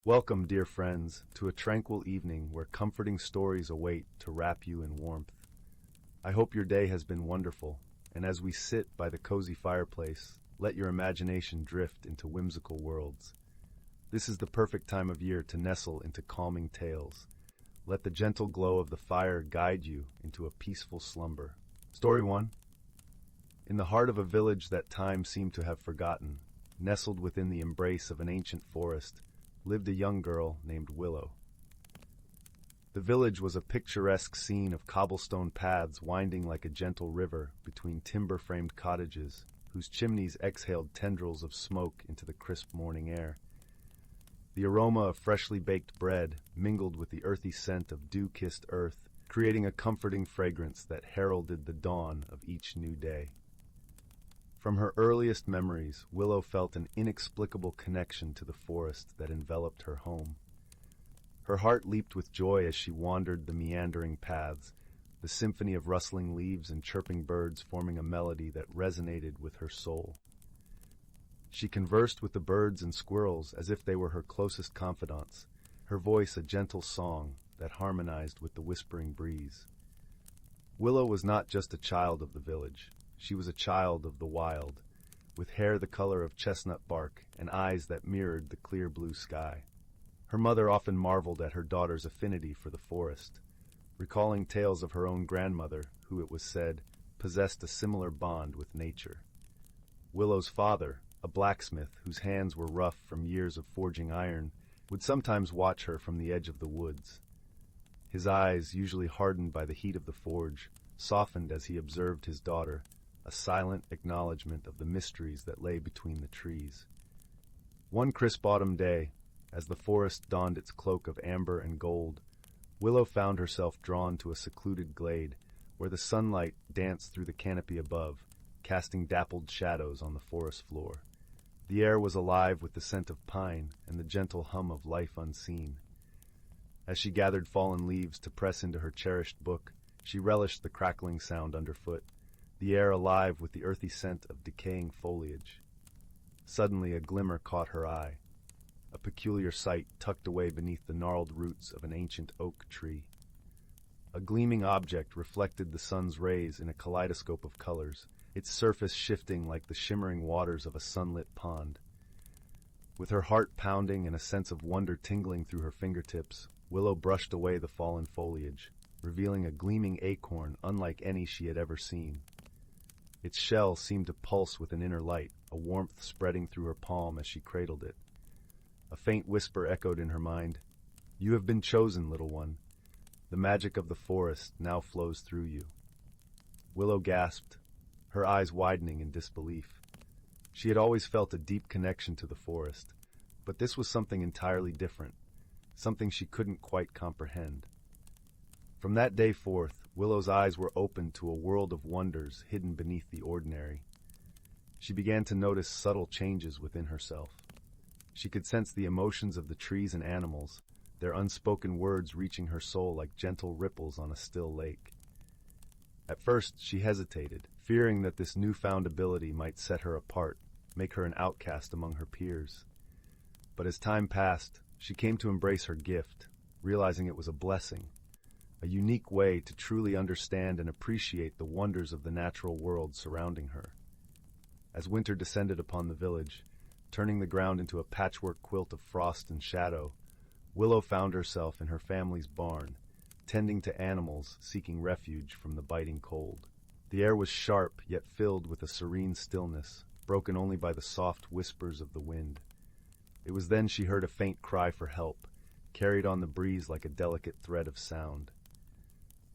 Welcome, dear friends, to a tranquil evening where comforting stories await to wrap you in warmth. I hope your day has been wonderful, and as we sit by the cozy fireplace, let your imagination drift into whimsical worlds. This is the perfect time of year to nestle into calming tales. Let the gentle glow of the fire guide you into a peaceful slumber. Story 1. In the heart of a village that time seemed to have forgotten, nestled within the embrace of an ancient forest, lived a young girl named Willow. The village was a picturesque scene of cobblestone paths winding like a gentle river between timber-framed cottages, whose chimneys exhaled tendrils of smoke into the crisp morning air. The aroma of freshly baked bread mingled with the earthy scent of dew-kissed earth, creating a comforting fragrance that heralded the dawn of each new day. From her earliest memories, Willow felt an inexplicable connection to the forest that enveloped her home. Her heart leaped with joy as she wandered the meandering paths, the symphony of rustling leaves and chirping birds forming a melody that resonated with her soul. She conversed with the birds and squirrels as if they were her closest confidants, her voice a gentle song that harmonized with the whispering breeze. Willow was not just a child of the village. She was a child of the wild, with hair the color of chestnut bark and eyes that mirrored the clear blue sky. Her mother often marveled at her daughter's affinity for the forest, recalling tales of her own grandmother, who, it was said, possessed a similar bond with nature. Willow's father, a blacksmith whose hands were rough from years of forging iron, would sometimes watch her from the edge of the woods. His eyes, usually hardened by the heat of the forge, softened as he observed his daughter, a silent acknowledgement of the mysteries that lay between the trees. One crisp autumn day, as the forest donned its cloak of amber and gold, Willow found herself drawn to a secluded glade where the sunlight danced through the canopy above, casting dappled shadows on the forest floor. The air was alive with the scent of pine and the gentle hum of life unseen. As she gathered fallen leaves to press into her cherished book, she relished the crackling sound underfoot, the air alive with the earthy scent of decaying foliage. Suddenly a glimmer caught her eye, a peculiar sight tucked away beneath the gnarled roots of an ancient oak tree. A gleaming object reflected the sun's rays in a kaleidoscope of colors, its surface shifting like the shimmering waters of a sunlit pond. With her heart pounding and a sense of wonder tingling through her fingertips, Willow brushed away the fallen foliage, revealing a gleaming acorn unlike any she had ever seen. Its shell seemed to pulse with an inner light, a warmth spreading through her palm as she cradled it. A faint whisper echoed in her mind, "You have been chosen, little one. The magic of the forest now flows through you." Willow gasped, her eyes widening in disbelief. She had always felt a deep connection to the forest, but this was something entirely different, something she couldn't quite comprehend. From that day forth, Willow's eyes were opened to a world of wonders hidden beneath the ordinary. She began to notice subtle changes within herself. She could sense the emotions of the trees and animals, their unspoken words reaching her soul like gentle ripples on a still lake. At first, she hesitated, fearing that this newfound ability might set her apart, make her an outcast among her peers. But as time passed, she came to embrace her gift, realizing it was a blessing, a unique way to truly understand and appreciate the wonders of the natural world surrounding her. As winter descended upon the village, turning the ground into a patchwork quilt of frost and shadow, Willow found herself in her family's barn, tending to animals seeking refuge from the biting cold. The air was sharp yet filled with a serene stillness, broken only by the soft whispers of the wind. It was then she heard a faint cry for help, carried on the breeze like a delicate thread of sound.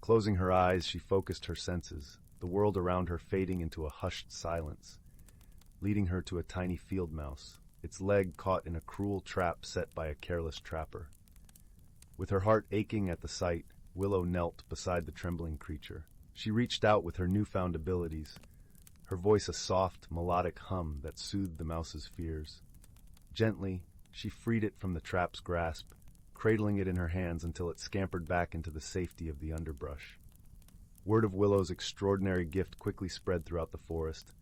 Closing her eyes, she focused her senses, the world around her fading into a hushed silence, leading her to a tiny field mouse, its leg caught in a cruel trap set by a careless trapper. With her heart aching at the sight, Willow knelt beside the trembling creature. She reached out with her newfound abilities, her voice a soft, melodic hum that soothed the mouse's fears. Gently, she freed it from the trap's grasp, cradling it in her hands until it scampered back into the safety of the underbrush. Word of Willow's extraordinary gift quickly spread throughout the forest,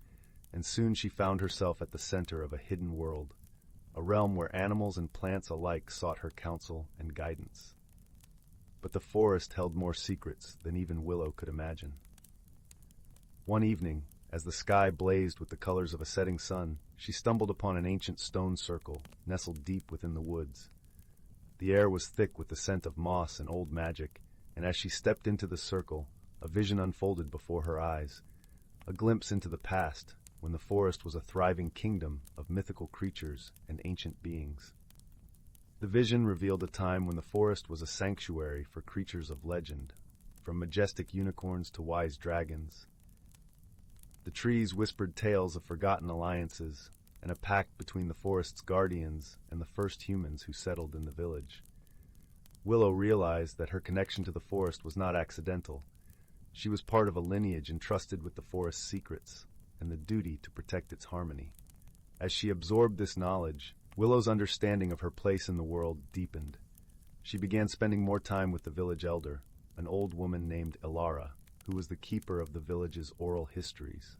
and soon she found herself at the center of a hidden world, a realm where animals and plants alike sought her counsel and guidance. But the forest held more secrets than even Willow could imagine. One evening, as the sky blazed with the colors of a setting sun, she stumbled upon an ancient stone circle nestled deep within the woods. The air was thick with the scent of moss and old magic, and as she stepped into the circle, a vision unfolded before her eyes, a glimpse into the past, when the forest was a thriving kingdom of mythical creatures and ancient beings. The vision revealed a time when the forest was a sanctuary for creatures of legend, from majestic unicorns to wise dragons. The trees whispered tales of forgotten alliances and a pact between the forest's guardians and the first humans who settled in the village. Willow realized that her connection to the forest was not accidental. She was part of a lineage entrusted with the forest's secrets and the duty to protect its harmony. As she absorbed this knowledge, Willow's understanding of her place in the world deepened. She began spending more time with the village elder, an old woman named Lyra, who was the keeper of the village's oral histories.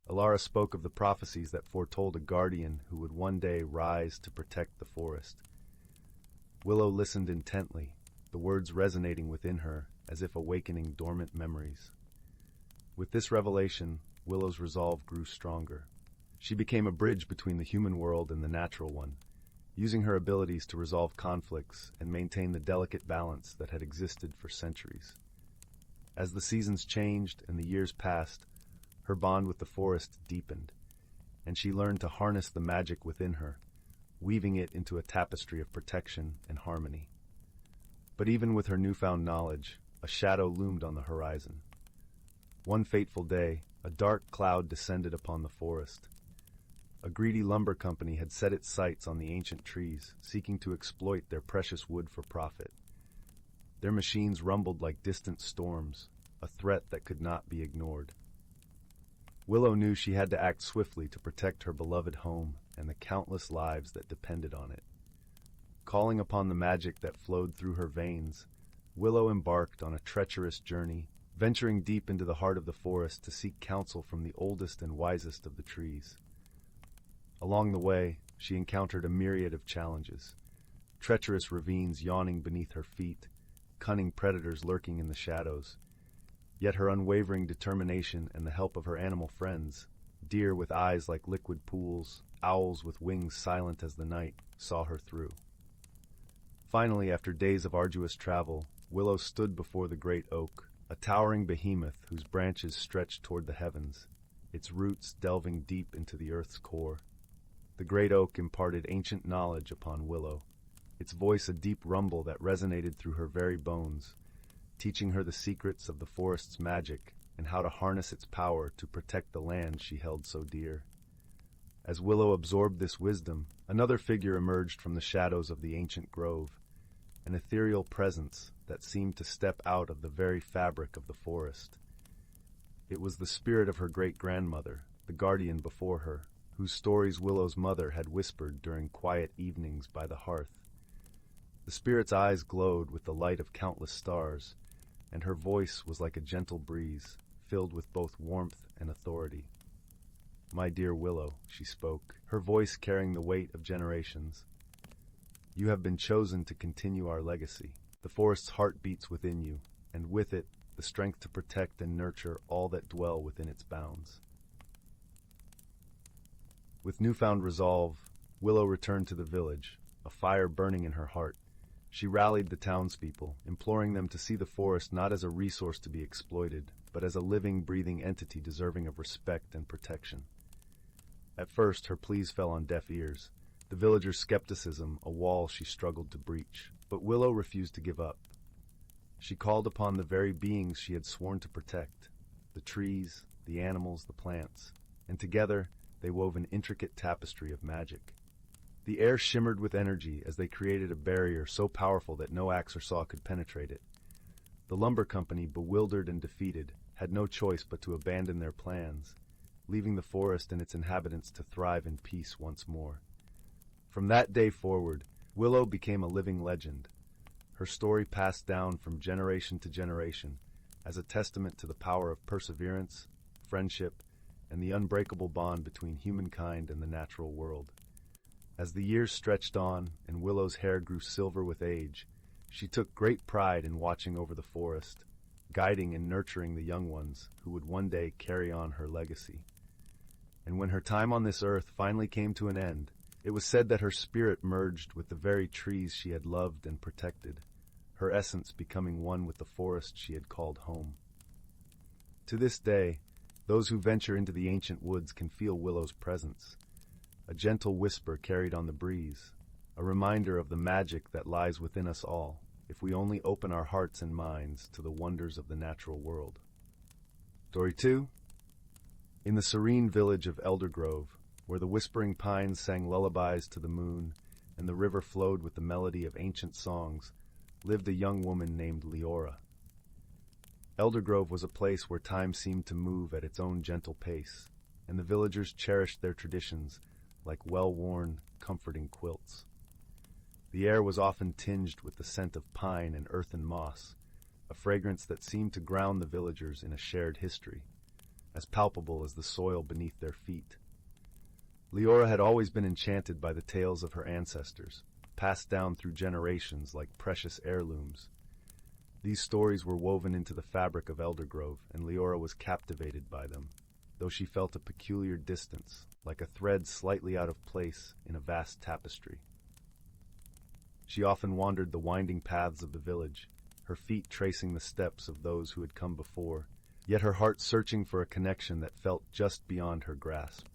Lyra spoke of the prophecies that foretold a guardian who would one day rise to protect the forest. Willow listened intently, the words resonating within her as if awakening dormant memories. With this revelation, Willow's resolve grew stronger. She became a bridge between the human world and the natural one, using her abilities to resolve conflicts and maintain the delicate balance that had existed for centuries. As the seasons changed and the years passed, her bond with the forest deepened, and she learned to harness the magic within her, weaving it into a tapestry of protection and harmony. But even with her newfound knowledge, a shadow loomed on the horizon. One fateful day, a dark cloud descended upon the forest. A greedy lumber company had set its sights on the ancient trees, seeking to exploit their precious wood for profit. Their machines rumbled like distant storms, a threat that could not be ignored. Willow knew she had to act swiftly to protect her beloved home and the countless lives that depended on it. Calling upon the magic that flowed through her veins, Willow embarked on a treacherous journey, venturing deep into the heart of the forest to seek counsel from the oldest and wisest of the trees. Along the way, she encountered a myriad of challenges, treacherous ravines yawning beneath her feet, cunning predators lurking in the shadows. Yet her unwavering determination and the help of her animal friends, deer with eyes like liquid pools, owls with wings silent as the night, saw her through. Finally, after days of arduous travel, Willow stood before the great oak, a towering behemoth whose branches stretched toward the heavens, its roots delving deep into the earth's core. The great oak imparted ancient knowledge upon Willow, its voice a deep rumble that resonated through her very bones, teaching her the secrets of the forest's magic and how to harness its power to protect the land she held so dear. As Willow absorbed this wisdom, another figure emerged from the shadows of the ancient grove, an ethereal presence that seemed to step out of the very fabric of the forest. It was the spirit of her great-grandmother, the guardian before her, whose stories Willow's mother had whispered during quiet evenings by the hearth. The spirit's eyes glowed with the light of countless stars, and her voice was like a gentle breeze, filled with both warmth and authority. "My dear Willow," she spoke, her voice carrying the weight of generations. "You have been chosen to continue our legacy. The forest's heart beats within you, and with it, the strength to protect and nurture all that dwell within its bounds." With newfound resolve, Willow returned to the village, a fire burning in her heart. She rallied the townspeople, imploring them to see the forest not as a resource to be exploited, but as a living, breathing entity deserving of respect and protection. At first, her pleas fell on deaf ears, the villagers' skepticism a wall she struggled to breach. But Willow refused to give up. She called upon the very beings she had sworn to protect, the trees, the animals, the plants, and together they wove an intricate tapestry of magic. The air shimmered with energy as they created a barrier so powerful that no axe or saw could penetrate it. The lumber company, bewildered and defeated, had no choice but to abandon their plans, leaving the forest and its inhabitants to thrive in peace once more. From that day forward, Willow became a living legend, her story passed down from generation to generation as a testament to the power of perseverance, friendship, and the unbreakable bond between humankind and the natural world. As the years stretched on and Willow's hair grew silver with age, she took great pride in watching over the forest, guiding and nurturing the young ones who would one day carry on her legacy. And when her time on this earth finally came to an end, it was said that her spirit merged with the very trees she had loved and protected, her essence becoming one with the forest she had called home. To this day, those who venture into the ancient woods can feel Willow's presence, a gentle whisper carried on the breeze, a reminder of the magic that lies within us all, if we only open our hearts and minds to the wonders of the natural world. Story 2. In the serene village of Eldergrove, where the whispering pines sang lullabies to the moon and the river flowed with the melody of ancient songs, lived a young woman named Liora. Eldergrove was a place where time seemed to move at its own gentle pace, and the villagers cherished their traditions like well-worn, comforting quilts. The air was often tinged with the scent of pine and earthen moss, a fragrance that seemed to ground the villagers in a shared history, as palpable as the soil beneath their feet. Liora had always been enchanted by the tales of her ancestors, passed down through generations like precious heirlooms. These stories were woven into the fabric of Eldergrove, and Liora was captivated by them, though she felt a peculiar distance, like a thread slightly out of place in a vast tapestry. She often wandered the winding paths of the village, her feet tracing the steps of those who had come before, yet her heart searching for a connection that felt just beyond her grasp.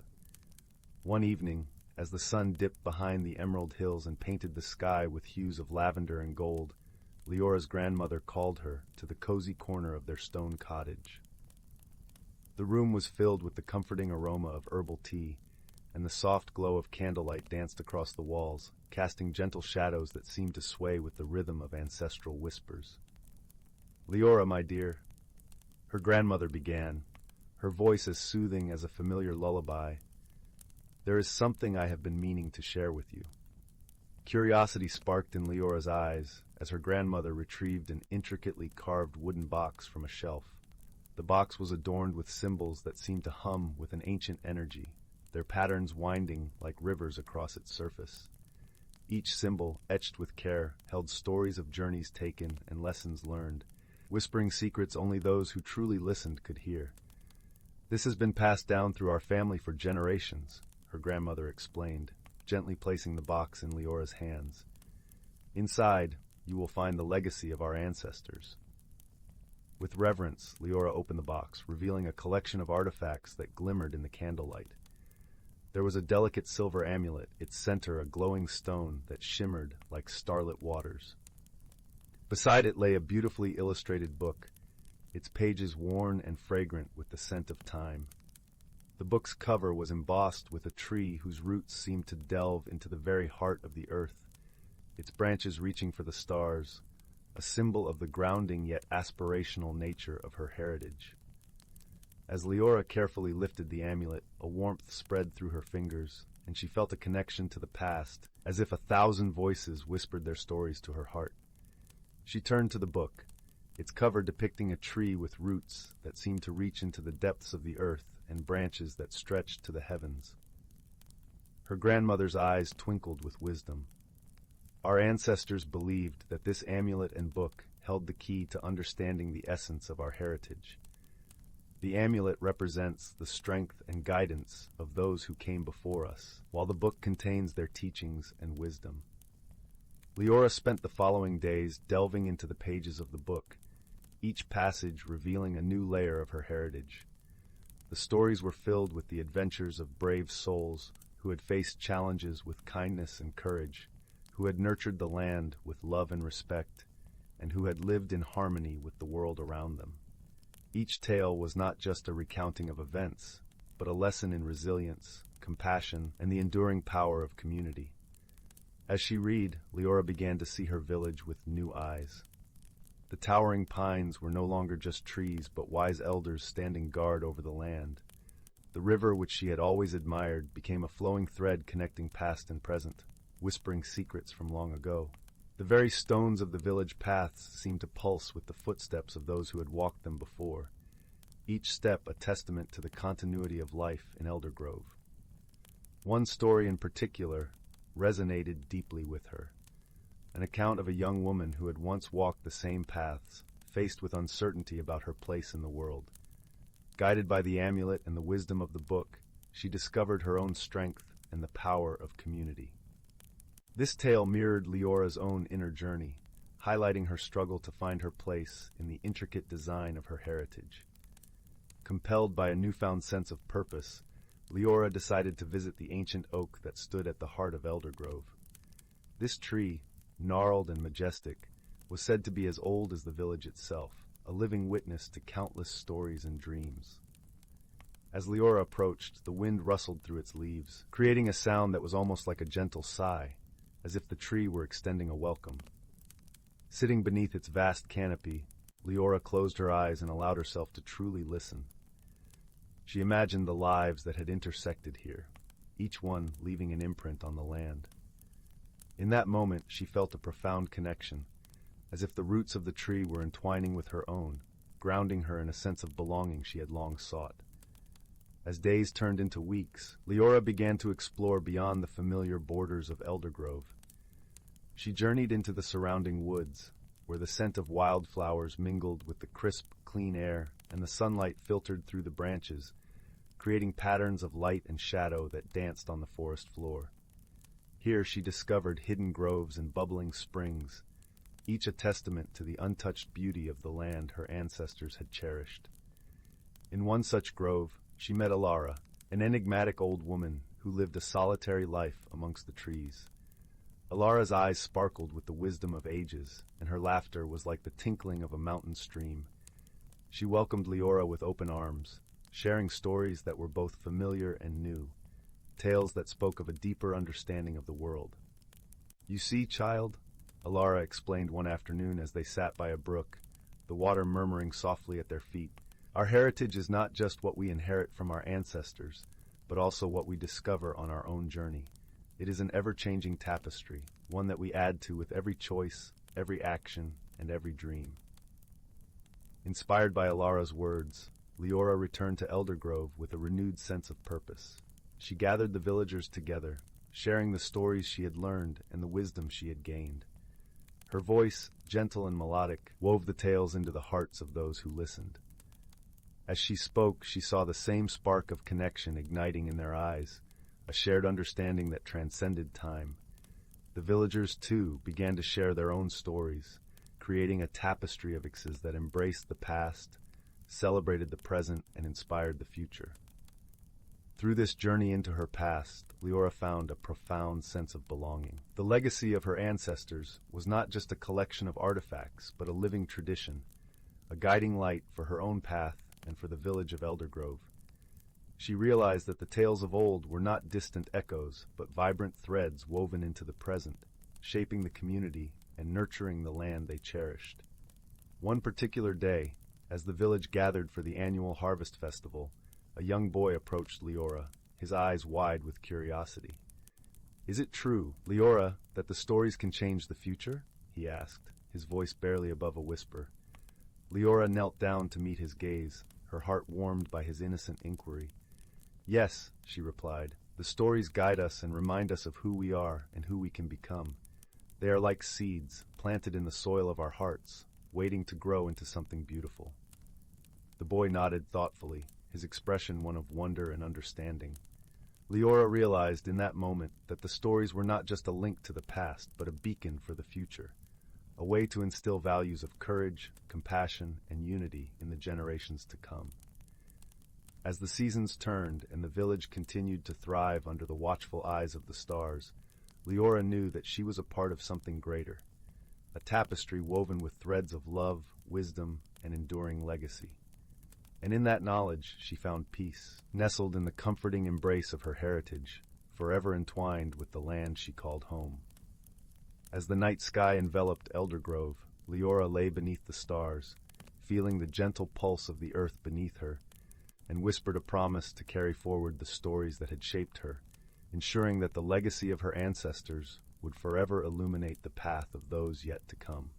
One evening, as the sun dipped behind the emerald hills and painted the sky with hues of lavender and gold, Liora's grandmother called her to the cozy corner of their stone cottage. The room was filled with the comforting aroma of herbal tea, and the soft glow of candlelight danced across the walls, casting gentle shadows that seemed to sway with the rhythm of ancestral whispers. "Liora, my dear," her grandmother began, her voice as soothing as a familiar lullaby, "there is something I have been meaning to share with you." Curiosity sparked in Liora's eyes as her grandmother retrieved an intricately carved wooden box from a shelf. The box was adorned with symbols that seemed to hum with an ancient energy, their patterns winding like rivers across its surface. Each symbol, etched with care, held stories of journeys taken and lessons learned, whispering secrets only those who truly listened could hear. "This has been passed down through our family for generations," her grandmother explained, gently placing the box in Liora's hands. "Inside, you will find the legacy of our ancestors." With reverence, Liora opened the box, revealing a collection of artifacts that glimmered in the candlelight. There was a delicate silver amulet, its center a glowing stone that shimmered like starlit waters. Beside it lay a beautifully illustrated book, its pages worn and fragrant with the scent of time. The book's cover was embossed with a tree whose roots seemed to delve into the very heart of the earth, its branches reaching for the stars, a symbol of the grounding yet aspirational nature of her heritage. As Liora carefully lifted the amulet, a warmth spread through her fingers, and she felt a connection to the past, as if 1,000 voices whispered their stories to her heart. She turned to the book, its cover depicting a tree with roots that seemed to reach into the depths of the earth and branches that stretched to the heavens. Her grandmother's eyes twinkled with wisdom. "Our ancestors believed that this amulet and book held the key to understanding the essence of our heritage. The amulet represents the strength and guidance of those who came before us, while the book contains their teachings and wisdom." Liora spent the following days delving into the pages of the book, each passage revealing a new layer of her heritage. The stories were filled with the adventures of brave souls who had faced challenges with kindness and courage, who had nurtured the land with love and respect, and who had lived in harmony with the world around them. Each tale was not just a recounting of events, but a lesson in resilience, compassion, and the enduring power of community. As she read, Liora began to see her village with new eyes. The towering pines were no longer just trees, but wise elders standing guard over the land. The river, which she had always admired, became a flowing thread connecting past and present, whispering secrets from long ago. The very stones of the village paths seemed to pulse with the footsteps of those who had walked them before, each step a testament to the continuity of life in Eldergrove. One story in particular, resonated deeply with her. An account of a young woman who had once walked the same paths, faced with uncertainty about her place in the world. Guided by the amulet and the wisdom of the book, she discovered her own strength and the power of community. This tale mirrored Liora's own inner journey, highlighting her struggle to find her place in the intricate design of her heritage. Compelled by a newfound sense of purpose, Liora decided to visit the ancient oak that stood at the heart of Eldergrove. This tree, gnarled and majestic, was said to be as old as the village itself, a living witness to countless stories and dreams. As Liora approached, the wind rustled through its leaves, creating a sound that was almost like a gentle sigh, as if the tree were extending a welcome. Sitting beneath its vast canopy, Liora closed her eyes and allowed herself to truly listen. She imagined the lives that had intersected here, each one leaving an imprint on the land. In that moment, she felt a profound connection, as if the roots of the tree were entwining with her own, grounding her in a sense of belonging she had long sought. As days turned into weeks, Liora began to explore beyond the familiar borders of Eldergrove. She journeyed into the surrounding woods, where the scent of wildflowers mingled with the crisp, clean air, and the sunlight filtered through the branches, creating patterns of light and shadow that danced on the forest floor. Here she discovered hidden groves and bubbling springs, each a testament to the untouched beauty of the land her ancestors had cherished. In one such grove, she met Lyra, an enigmatic old woman who lived a solitary life amongst the trees. Lyra's eyes sparkled with the wisdom of ages, and her laughter was like the tinkling of a mountain stream. She welcomed Liora with open arms, sharing stories that were both familiar and new, tales that spoke of a deeper understanding of the world. "You see, child," Lyra explained one afternoon as they sat by a brook, the water murmuring softly at their feet, "our heritage is not just what we inherit from our ancestors, but also what we discover on our own journey. It is an ever-changing tapestry, one that we add to with every choice, every action, and every dream." Inspired by Lyra's words, Liora returned to Eldergrove with a renewed sense of purpose. She gathered the villagers together, sharing the stories she had learned and the wisdom she had gained. Her voice, gentle and melodic, wove the tales into the hearts of those who listened. As she spoke, she saw the same spark of connection igniting in their eyes, a shared understanding that transcended time. The villagers, too, began to share their own stories, creating a tapestry of experiences that embraced the past, celebrated the present, and inspired the future. Through this journey into her past, Liora found a profound sense of belonging. The legacy of her ancestors was not just a collection of artifacts, but a living tradition, a guiding light for her own path and for the village of Eldergrove. She realized that the tales of old were not distant echoes, but vibrant threads woven into the present, shaping the community and nurturing the land they cherished. One particular day, as the village gathered for the annual harvest festival, a young boy approached Liora, his eyes wide with curiosity. "Is it true, Liora, that the stories can change the future?" he asked, his voice barely above a whisper. Liora knelt down to meet his gaze, her heart warmed by his innocent inquiry. "Yes," she replied, "the stories guide us and remind us of who we are and who we can become. They are like seeds planted in the soil of our hearts, waiting to grow into something beautiful." The boy nodded thoughtfully, his expression one of wonder and understanding. Liora realized in that moment that the stories were not just a link to the past, but a beacon for the future, a way to instill values of courage, compassion, and unity in the generations to come. As the seasons turned and the village continued to thrive under the watchful eyes of the stars, Liora knew that she was a part of something greater, a tapestry woven with threads of love, wisdom, and enduring legacy. And in that knowledge, she found peace, nestled in the comforting embrace of her heritage, forever entwined with the land she called home. As the night sky enveloped Eldergrove, Liora lay beneath the stars, feeling the gentle pulse of the earth beneath her, and whispered a promise to carry forward the stories that had shaped her, ensuring that the legacy of her ancestors would forever illuminate the path of those yet to come.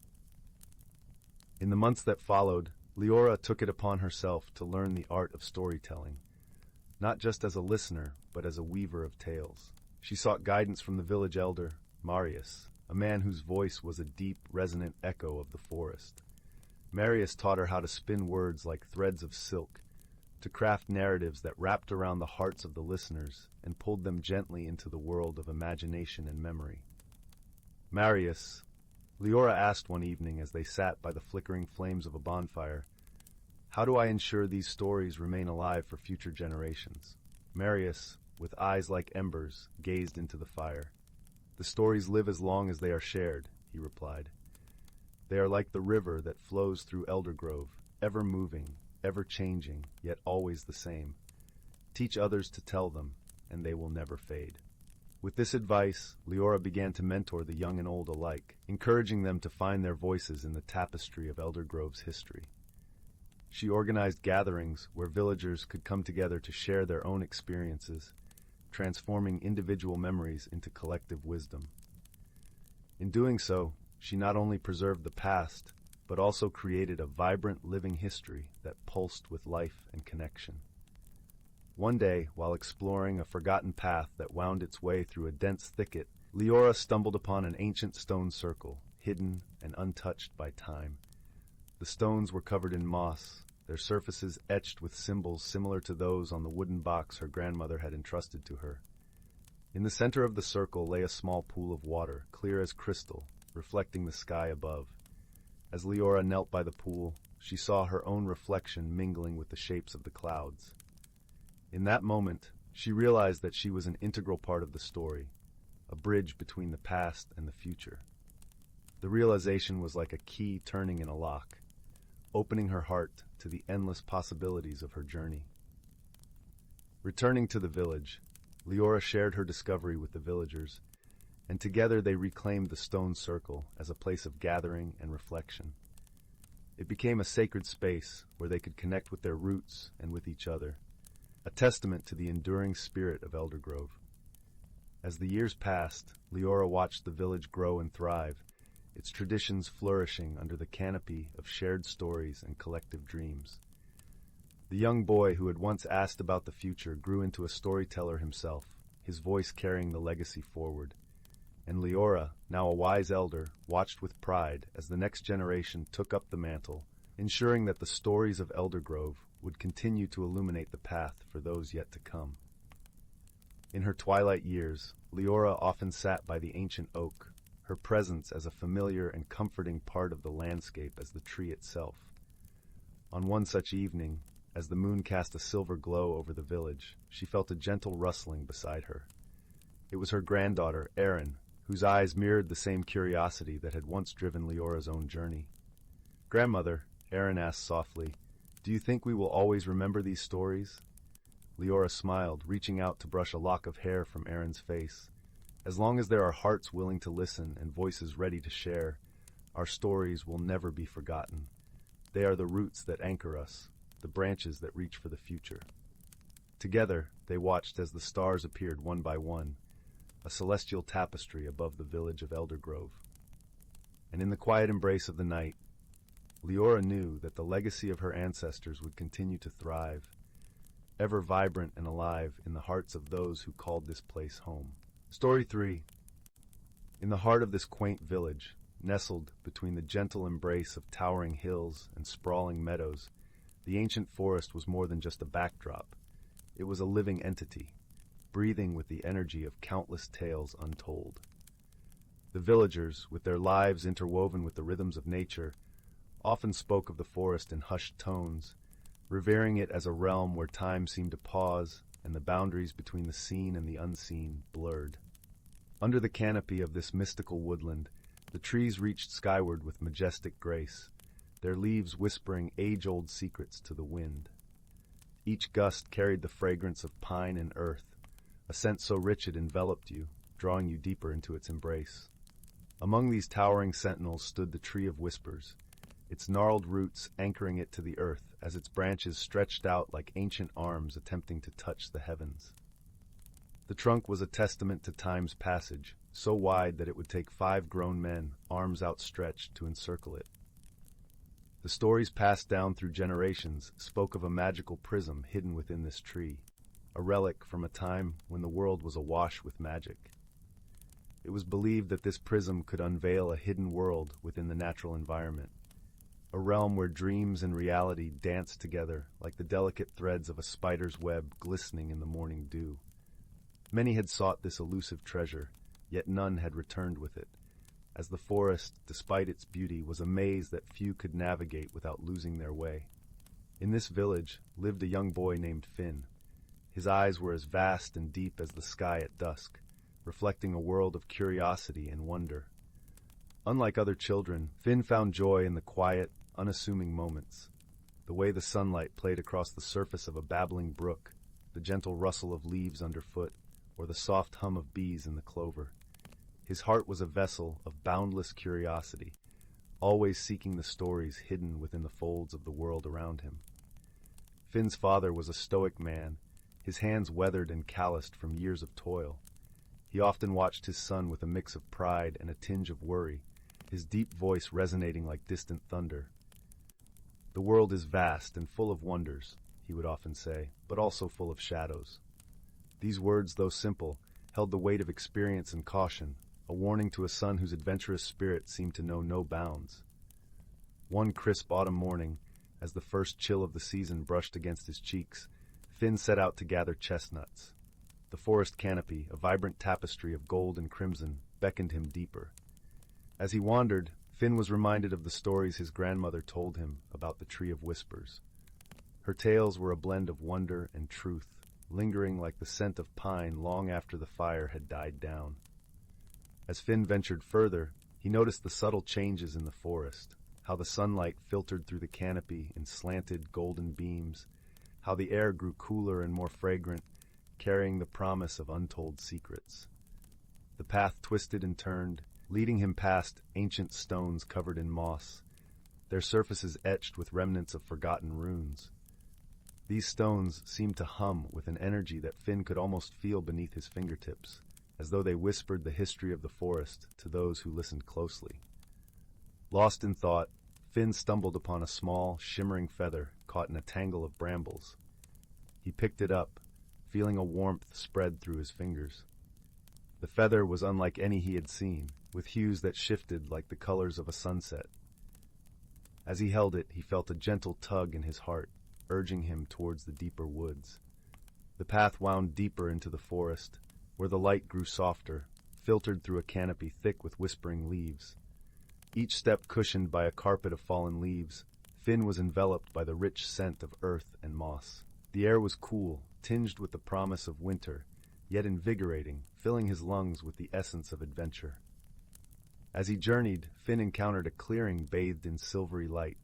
In the months that followed, Liora took it upon herself to learn the art of storytelling, not just as a listener, but as a weaver of tales. She sought guidance from the village elder, Marius, a man whose voice was a deep, resonant echo of the forest. Marius taught her how to spin words like threads of silk, to craft narratives that wrapped around the hearts of the listeners and pulled them gently into the world of imagination and memory. Marius, Liora asked one evening as they sat by the flickering flames of a bonfire, how do I ensure these stories remain alive for future generations? Marius, with eyes like embers, gazed into the fire. The stories live as long as they are shared, he replied. They are like the river that flows through Eldergrove, ever moving, ever changing, yet always the same. Teach others to tell them, and they will never fade. With this advice, Liora began to mentor the young and old alike, encouraging them to find their voices in the tapestry of Eldergrove's history. She organized gatherings where villagers could come together to share their own experiences, transforming individual memories into collective wisdom. In doing so, she not only preserved the past, but also created a vibrant living history that pulsed with life and connection. One day, while exploring a forgotten path that wound its way through a dense thicket, Liora stumbled upon an ancient stone circle, hidden and untouched by time. The stones were covered in moss, their surfaces etched with symbols similar to those on the wooden box her grandmother had entrusted to her. In the center of the circle lay a small pool of water, clear as crystal, reflecting the sky above. As Liora knelt by the pool, she saw her own reflection mingling with the shapes of the clouds. In that moment, she realized that she was an integral part of the story, a bridge between the past and the future. The realization was like a key turning in a lock, opening her heart to the endless possibilities of her journey. Returning to the village, Liora shared her discovery with the villagers, and together they reclaimed the stone circle as a place of gathering and reflection. It became a sacred space where they could connect with their roots and with each other, a testament to the enduring spirit of Eldergrove. As the years passed, Liora watched the village grow and thrive, its traditions flourishing under the canopy of shared stories and collective dreams. The young boy who had once asked about the future grew into a storyteller himself, his voice carrying the legacy forward. And Liora, now a wise elder, watched with pride as the next generation took up the mantle, ensuring that the stories of Eldergrove would continue to illuminate the path for those yet to come. In her twilight years, Liora often sat by the ancient oak, her presence as a familiar and comforting part of the landscape as the tree itself. On one such evening, as the moon cast a silver glow over the village, she felt a gentle rustling beside her. It was her granddaughter, Erin, whose eyes mirrored the same curiosity that had once driven Liora's own journey. "Grandmother," Erin asked softly, "do you think we will always remember these stories?" Liora smiled, reaching out to brush a lock of hair from Erin's face. "As long as there are hearts willing to listen and voices ready to share, our stories will never be forgotten. They are the roots that anchor us, the branches that reach for the future." Together, they watched as the stars appeared one by one, a celestial tapestry above the village of Eldergrove. And in the quiet embrace of the night, Liora knew that the legacy of her ancestors would continue to thrive, ever vibrant and alive in the hearts of those who called this place home. Story 3. In the heart of this quaint village, nestled between the gentle embrace of towering hills and sprawling meadows, the ancient forest was more than just a backdrop. It was a living entity, breathing with the energy of countless tales untold. The villagers, with their lives interwoven with the rhythms of nature, often spoke of the forest in hushed tones, revering it as a realm where time seemed to pause and the boundaries between the seen and the unseen blurred. Under the canopy of this mystical woodland, the trees reached skyward with majestic grace, their leaves whispering age-old secrets to the wind. Each gust carried the fragrance of pine and earth, a scent so rich it enveloped you, drawing you deeper into its embrace. Among these towering sentinels stood the Tree of Whispers, its gnarled roots anchoring it to the earth as its branches stretched out like ancient arms attempting to touch the heavens. The trunk was a testament to time's passage, so wide that it would take 5 grown men, arms outstretched, to encircle it. The stories passed down through generations spoke of a magical prism hidden within this tree, a relic from a time when the world was awash with magic. It was believed that this prism could unveil a hidden world within the natural environment, a realm where dreams and reality danced together like the delicate threads of a spider's web glistening in the morning dew. Many had sought this elusive treasure, yet none had returned with it, as the forest, despite its beauty, was a maze that few could navigate without losing their way. In this village lived a young boy named Finn. His eyes were as vast and deep as the sky at dusk, reflecting a world of curiosity and wonder. Unlike other children, Finn found joy in the quiet, unassuming moments. The way the sunlight played across the surface of a babbling brook, the gentle rustle of leaves underfoot, or the soft hum of bees in the clover. His heart was a vessel of boundless curiosity, always seeking the stories hidden within the folds of the world around him. Finn's father was a stoic man, his hands weathered and calloused from years of toil. He often watched his son with a mix of pride and a tinge of worry, his deep voice resonating like distant thunder. "The world is vast and full of wonders," he would often say, "but also full of shadows." These words, though simple, held the weight of experience and caution, a warning to a son whose adventurous spirit seemed to know no bounds. One crisp autumn morning, as the first chill of the season brushed against his cheeks, Finn set out to gather chestnuts. The forest canopy, a vibrant tapestry of gold and crimson, beckoned him deeper. As he wandered, Finn was reminded of the stories his grandmother told him about the Tree of Whispers. Her tales were a blend of wonder and truth, lingering like the scent of pine long after the fire had died down. As Finn ventured further, he noticed the subtle changes in the forest, how the sunlight filtered through the canopy in slanted golden beams, how the air grew cooler and more fragrant, carrying the promise of untold secrets. The path twisted and turned, leading him past ancient stones covered in moss, their surfaces etched with remnants of forgotten runes. These stones seemed to hum with an energy that Finn could almost feel beneath his fingertips, as though they whispered the history of the forest to those who listened closely. Lost in thought, Finn stumbled upon a small, shimmering feather caught in a tangle of brambles. He picked it up, feeling a warmth spread through his fingers. The feather was unlike any he had seen, with hues that shifted like the colors of a sunset. As he held it, he felt a gentle tug in his heart, urging him towards the deeper woods. The path wound deeper into the forest, where the light grew softer, filtered through a canopy thick with whispering leaves. Each step cushioned by a carpet of fallen leaves, Finn was enveloped by the rich scent of earth and moss. The air was cool, tinged with the promise of winter, yet invigorating, filling his lungs with the essence of adventure. As he journeyed, Finn encountered a clearing bathed in silvery light.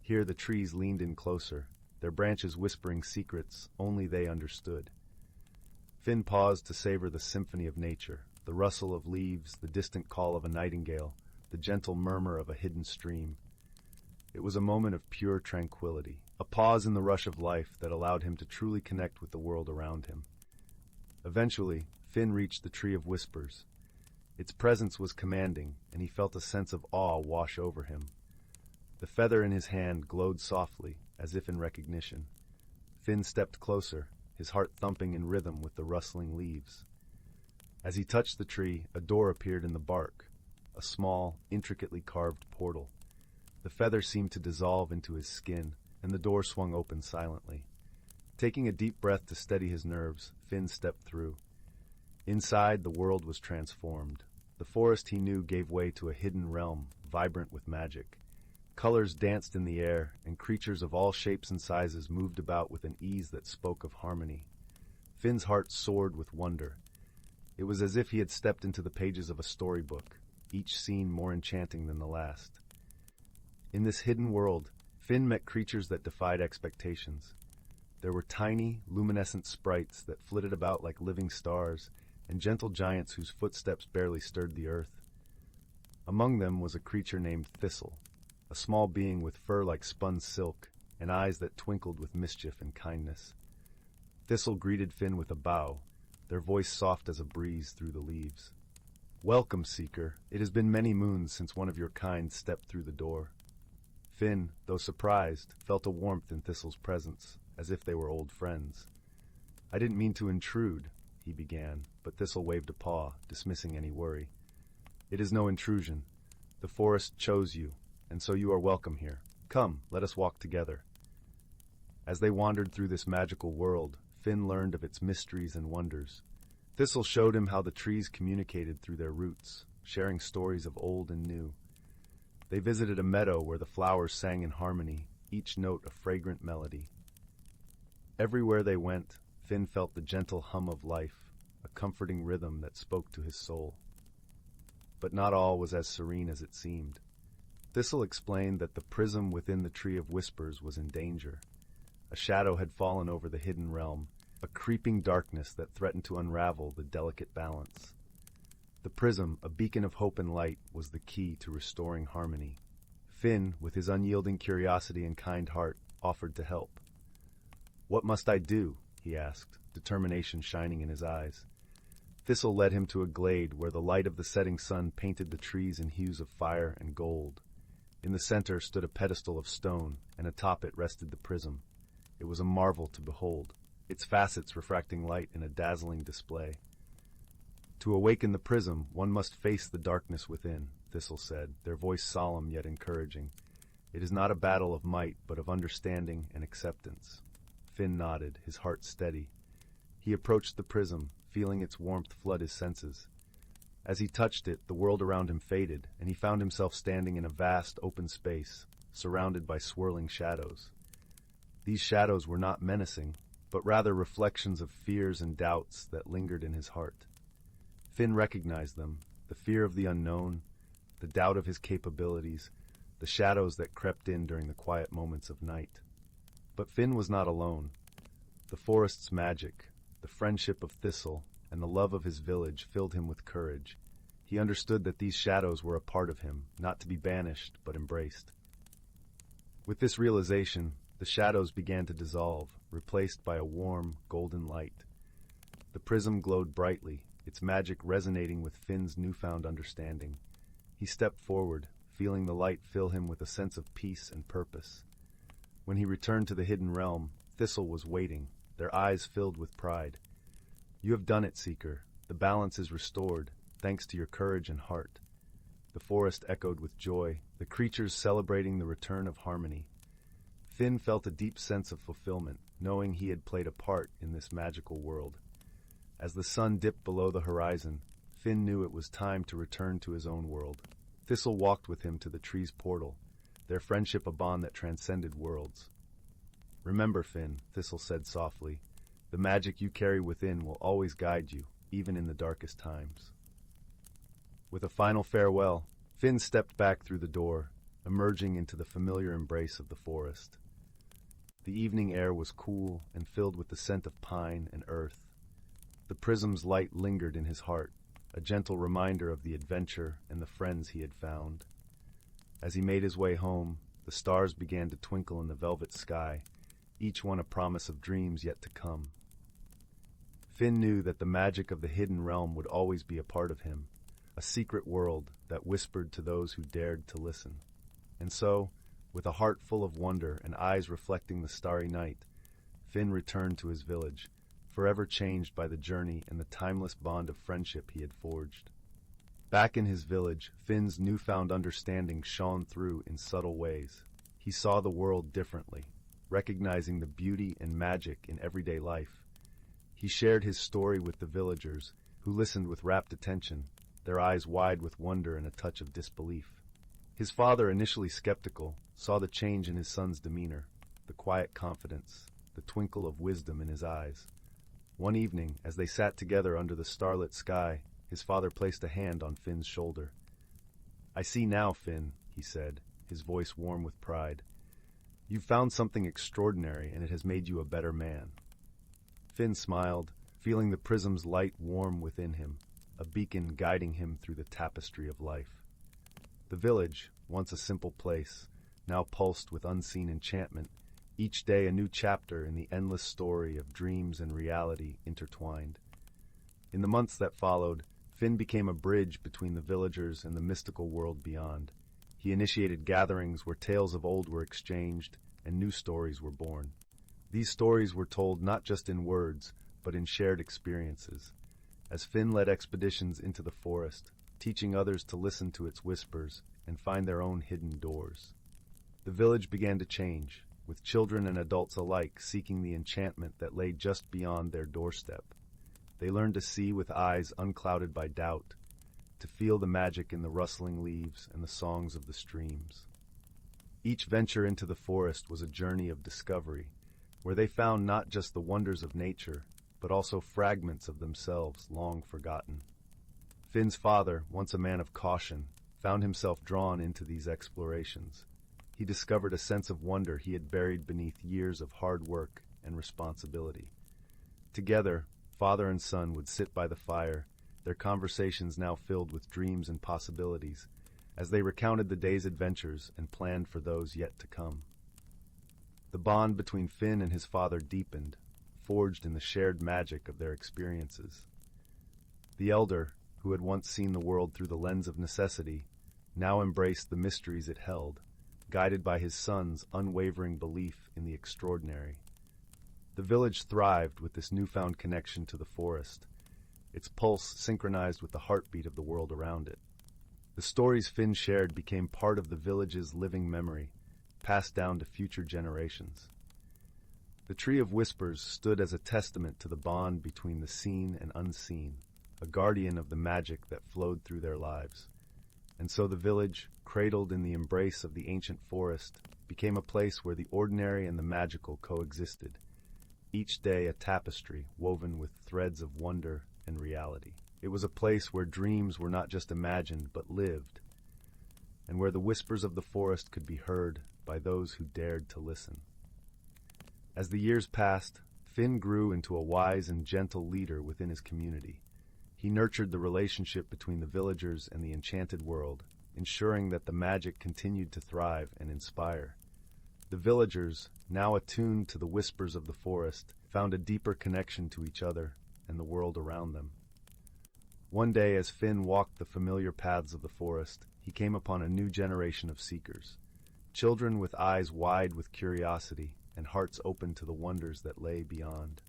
Here the trees leaned in closer, their branches whispering secrets only they understood. Finn paused to savor the symphony of nature, the rustle of leaves, the distant call of a nightingale, the gentle murmur of a hidden stream. It was a moment of pure tranquility, a pause in the rush of life that allowed him to truly connect with the world around him. Eventually, Finn reached the Tree of Whispers. Its presence was commanding, and he felt a sense of awe wash over him. The feather in his hand glowed softly, as if in recognition. Finn stepped closer, his heart thumping in rhythm with the rustling leaves. As he touched the tree, a door appeared in the bark, a small, intricately carved portal. The feather seemed to dissolve into his skin, and the door swung open silently. Taking a deep breath to steady his nerves, Finn stepped through. Inside, the world was transformed. The forest he knew gave way to a hidden realm, vibrant with magic. Colors danced in the air, and creatures of all shapes and sizes moved about with an ease that spoke of harmony. Finn's heart soared with wonder. It was as if he had stepped into the pages of a storybook, each scene more enchanting than the last. In this hidden world, Finn met creatures that defied expectations. There were tiny, luminescent sprites that flitted about like living stars, and gentle giants whose footsteps barely stirred the earth. Among them was a creature named Thistle, a small being with fur like spun silk and eyes that twinkled with mischief and kindness. Thistle greeted Finn with a bow, their voice soft as a breeze through the leaves. "Welcome, Seeker. It has been many moons since one of your kind stepped through the door." Finn, though surprised, felt a warmth in Thistle's presence, as if they were old friends. I didn't mean to intrude, he began, but Thistle waved a paw, dismissing any worry. It is no intrusion. The forest chose you, and so you are welcome here. Come, let us walk together. As they wandered through this magical world, Finn learned of its mysteries and wonders. Thistle showed him how the trees communicated through their roots, sharing stories of old and new. They visited a meadow where the flowers sang in harmony, each note a fragrant melody. Everywhere they went, Finn felt the gentle hum of life, a comforting rhythm that spoke to his soul. But not all was as serene as it seemed. Thistle explained that the prism within the Tree of Whispers was in danger. A shadow had fallen over the hidden realm, a creeping darkness that threatened to unravel the delicate balance. The prism, a beacon of hope and light, was the key to restoring harmony. Finn, with his unyielding curiosity and kind heart, offered to help. "What must I do?" he asked, determination shining in his eyes. Thistle led him to a glade where the light of the setting sun painted the trees in hues of fire and gold. In the center stood a pedestal of stone, and atop it rested the prism. It was a marvel to behold, its facets refracting light in a dazzling display. "To awaken the prism, one must face the darkness within," Thistle said, their voice solemn yet encouraging. "It is not a battle of might, but of understanding and acceptance." Finn nodded, his heart steady. He approached the prism, feeling its warmth flood his senses. As he touched it, the world around him faded, and he found himself standing in a vast, open space, surrounded by swirling shadows. These shadows were not menacing, but rather reflections of fears and doubts that lingered in his heart. Finn recognized them, the fear of the unknown, the doubt of his capabilities, the shadows that crept in during the quiet moments of night. But Finn was not alone. The forest's magic, the friendship of Thistle, and the love of his village filled him with courage. He understood that these shadows were a part of him, not to be banished, but embraced. With this realization, the shadows began to dissolve, replaced by a warm, golden light. The prism glowed brightly, its magic resonating with Finn's newfound understanding. He stepped forward, feeling the light fill him with a sense of peace and purpose. When he returned to the hidden realm, Thistle was waiting, their eyes filled with pride. "You have done it, Seeker. The balance is restored, thanks to your courage and heart." The forest echoed with joy, the creatures celebrating the return of harmony. Finn felt a deep sense of fulfillment, knowing he had played a part in this magical world. As the sun dipped below the horizon, Finn knew it was time to return to his own world. Thistle walked with him to the tree's portal, their friendship a bond that transcended worlds. "Remember, Finn," Thistle said softly, "the magic you carry within will always guide you, even in the darkest times." With a final farewell, Finn stepped back through the door, emerging into the familiar embrace of the forest. The evening air was cool and filled with the scent of pine and earth. The prism's light lingered in his heart, a gentle reminder of the adventure and the friends he had found. As he made his way home, the stars began to twinkle in the velvet sky, each one a promise of dreams yet to come. Finn knew that the magic of the hidden realm would always be a part of him, a secret world that whispered to those who dared to listen. And so, with a heart full of wonder and eyes reflecting the starry night, Finn returned to his village, forever changed by the journey and the timeless bond of friendship he had forged. Back in his village, Finn's newfound understanding shone through in subtle ways. He saw the world differently, recognizing the beauty and magic in everyday life. He shared his story with the villagers, who listened with rapt attention, their eyes wide with wonder and a touch of disbelief. His father, initially skeptical, saw the change in his son's demeanor, the quiet confidence, the twinkle of wisdom in his eyes. One evening, as they sat together under the starlit sky, his father placed a hand on Finn's shoulder. "I see now, Finn," he said, his voice warm with pride. "You've found something extraordinary, and it has made you a better man." Finn smiled, feeling the prism's light warm within him, a beacon guiding him through the tapestry of life. The village, once a simple place, now pulsed with unseen enchantment, each day a new chapter in the endless story of dreams and reality intertwined. In the months that followed, Finn became a bridge between the villagers and the mystical world beyond. He initiated gatherings where tales of old were exchanged and new stories were born. These stories were told not just in words, but in shared experiences. As Finn led expeditions into the forest, teaching others to listen to its whispers and find their own hidden doors. The village began to change, with children and adults alike seeking the enchantment that lay just beyond their doorstep. They learned to see with eyes unclouded by doubt, to feel the magic in the rustling leaves and the songs of the streams. Each venture into the forest was a journey of discovery, where they found not just the wonders of nature, but also fragments of themselves long forgotten. Finn's father, once a man of caution, found himself drawn into these explorations. He discovered a sense of wonder he had buried beneath years of hard work and responsibility. Together, father and son would sit by the fire, their conversations now filled with dreams and possibilities, as they recounted the day's adventures and planned for those yet to come. The bond between Finn and his father deepened, forged in the shared magic of their experiences. The elder, who had once seen the world through the lens of necessity, now embraced the mysteries it held, guided by his son's unwavering belief in the extraordinary. The village thrived with this newfound connection to the forest, its pulse synchronized with the heartbeat of the world around it. The stories Finn shared became part of the village's living memory, passed down to future generations. The Tree of Whispers stood as a testament to the bond between the seen and unseen, a guardian of the magic that flowed through their lives. And so the village, cradled in the embrace of the ancient forest, became a place where the ordinary and the magical coexisted, each day a tapestry woven with threads of wonder and reality. It was a place where dreams were not just imagined but lived, and where the whispers of the forest could be heard by those who dared to listen. As the years passed, Finn grew into a wise and gentle leader within his community. He nurtured the relationship between the villagers and the enchanted world, ensuring that the magic continued to thrive and inspire. The villagers, now attuned to the whispers of the forest, found a deeper connection to each other and the world around them. One day, as Finn walked the familiar paths of the forest, he came upon a new generation of seekers, children with eyes wide with curiosity and hearts open to the wonders that lay beyond.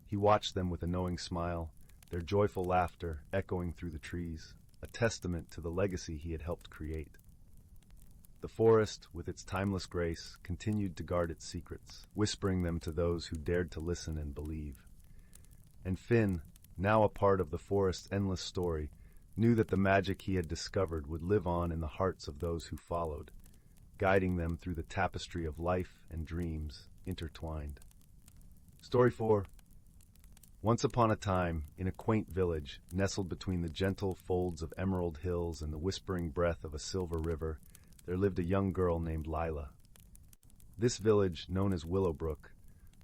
He watched them with a knowing smile, their joyful laughter echoing through the trees, a testament to the legacy he had helped create. The forest, with its timeless grace, continued to guard its secrets, whispering them to those who dared to listen and believe. And Finn, now a part of the forest's endless story, knew that the magic he had discovered would live on in the hearts of those who followed, guiding them through the tapestry of life and dreams intertwined. Story 4. Once upon a time, in a quaint village, nestled between the gentle folds of emerald hills and the whispering breath of a silver river, there lived a young girl named Lila. This village, known as Willowbrook,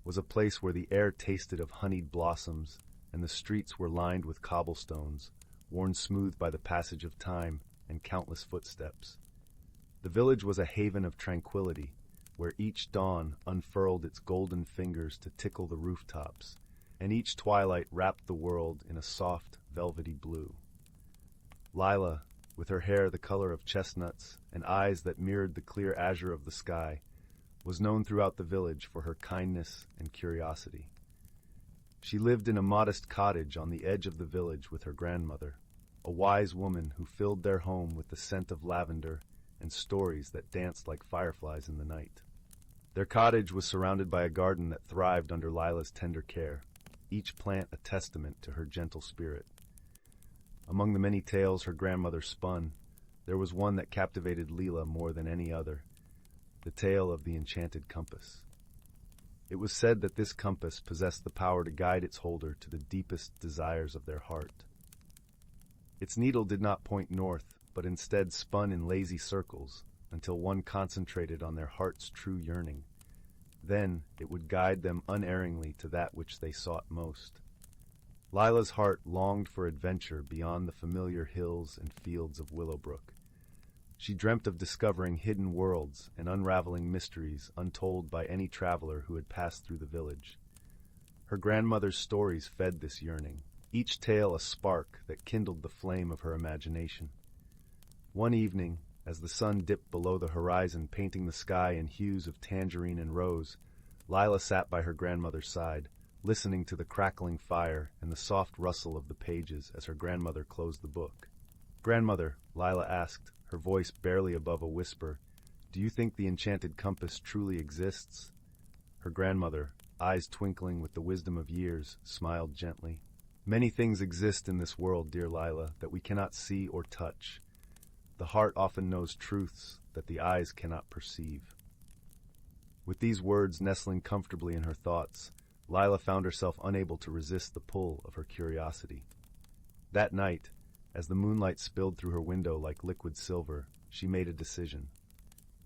was a place where the air tasted of honeyed blossoms and the streets were lined with cobblestones, worn smooth by the passage of time and countless footsteps. The village was a haven of tranquility, where each dawn unfurled its golden fingers to tickle the rooftops, and each twilight wrapped the world in a soft, velvety blue. Lila, with her hair the color of chestnuts and eyes that mirrored the clear azure of the sky, was known throughout the village for her kindness and curiosity. She lived in a modest cottage on the edge of the village with her grandmother, a wise woman who filled their home with the scent of lavender and stories that danced like fireflies in the night. Their cottage was surrounded by a garden that thrived under Lila's tender care, each plant a testament to her gentle spirit. Among the many tales her grandmother spun, there was one that captivated Lila more than any other, the tale of the enchanted compass. It was said that this compass possessed the power to guide its holder to the deepest desires of their heart. Its needle did not point north, but instead spun in lazy circles until one concentrated on their heart's true yearning. Then it would guide them unerringly to that which they sought most. Lila's heart longed for adventure beyond the familiar hills and fields of Willowbrook. She dreamt of discovering hidden worlds and unraveling mysteries untold by any traveler who had passed through the village. Her grandmother's stories fed this yearning, each tale a spark that kindled the flame of her imagination. One evening, as the sun dipped below the horizon, painting the sky in hues of tangerine and rose, Lila sat by her grandmother's side, listening to the crackling fire and the soft rustle of the pages as her grandmother closed the book. "Grandmother," Lila asked, her voice barely above a whisper, "do you think the enchanted compass truly exists?" Her grandmother, eyes twinkling with the wisdom of years, smiled gently. "Many things exist in this world, dear Lila, that we cannot see or touch. The heart often knows truths that the eyes cannot perceive." With these words nestling comfortably in her thoughts, Lila found herself unable to resist the pull of her curiosity. That night, as the moonlight spilled through her window like liquid silver, she made a decision.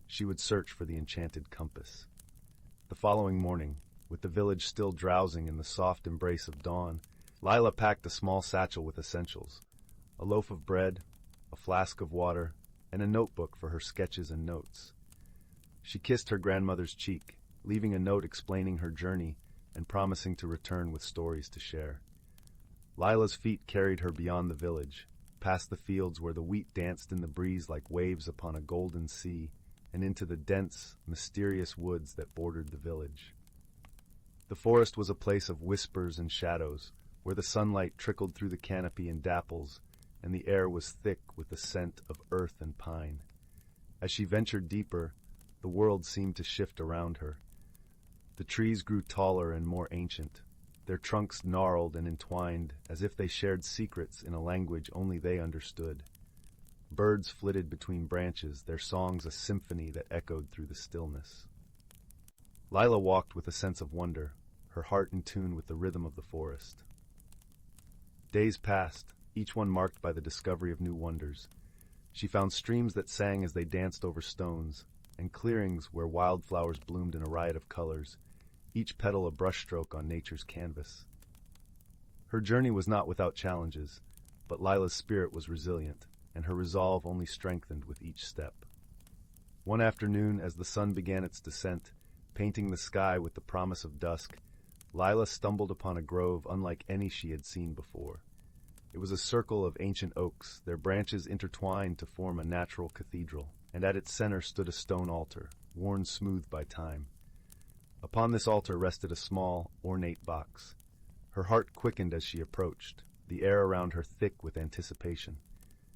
She would search for the enchanted compass. The following morning, with the village still drowsing in the soft embrace of dawn, Lila packed a small satchel with essentials: a loaf of bread, a flask of water, and a notebook for her sketches and notes. She kissed her grandmother's cheek, leaving a note explaining her journey and promising to return with stories to share. Lila's feet carried her beyond the village, past the fields where the wheat danced in the breeze like waves upon a golden sea, and into the dense, mysterious woods that bordered the village. The forest was a place of whispers and shadows, where the sunlight trickled through the canopy in dapples, and the air was thick with the scent of earth and pine. As she ventured deeper, the world seemed to shift around her. The trees grew taller and more ancient, their trunks gnarled and entwined as if they shared secrets in a language only they understood. Birds flitted between branches, their songs a symphony that echoed through the stillness. Lila walked with a sense of wonder, her heart in tune with the rhythm of the forest. Days passed, each one marked by the discovery of new wonders. She found streams that sang as they danced over stones, and clearings where wildflowers bloomed in a riot of colors, each petal a brushstroke on nature's canvas. Her journey was not without challenges, but Lila's spirit was resilient, and her resolve only strengthened with each step. One afternoon, as the sun began its descent, painting the sky with the promise of dusk, Lila stumbled upon a grove unlike any she had seen before. It was a circle of ancient oaks, their branches intertwined to form a natural cathedral, and at its center stood a stone altar, worn smooth by time. Upon this altar rested a small, ornate box. Her heart quickened as she approached, the air around her thick with anticipation.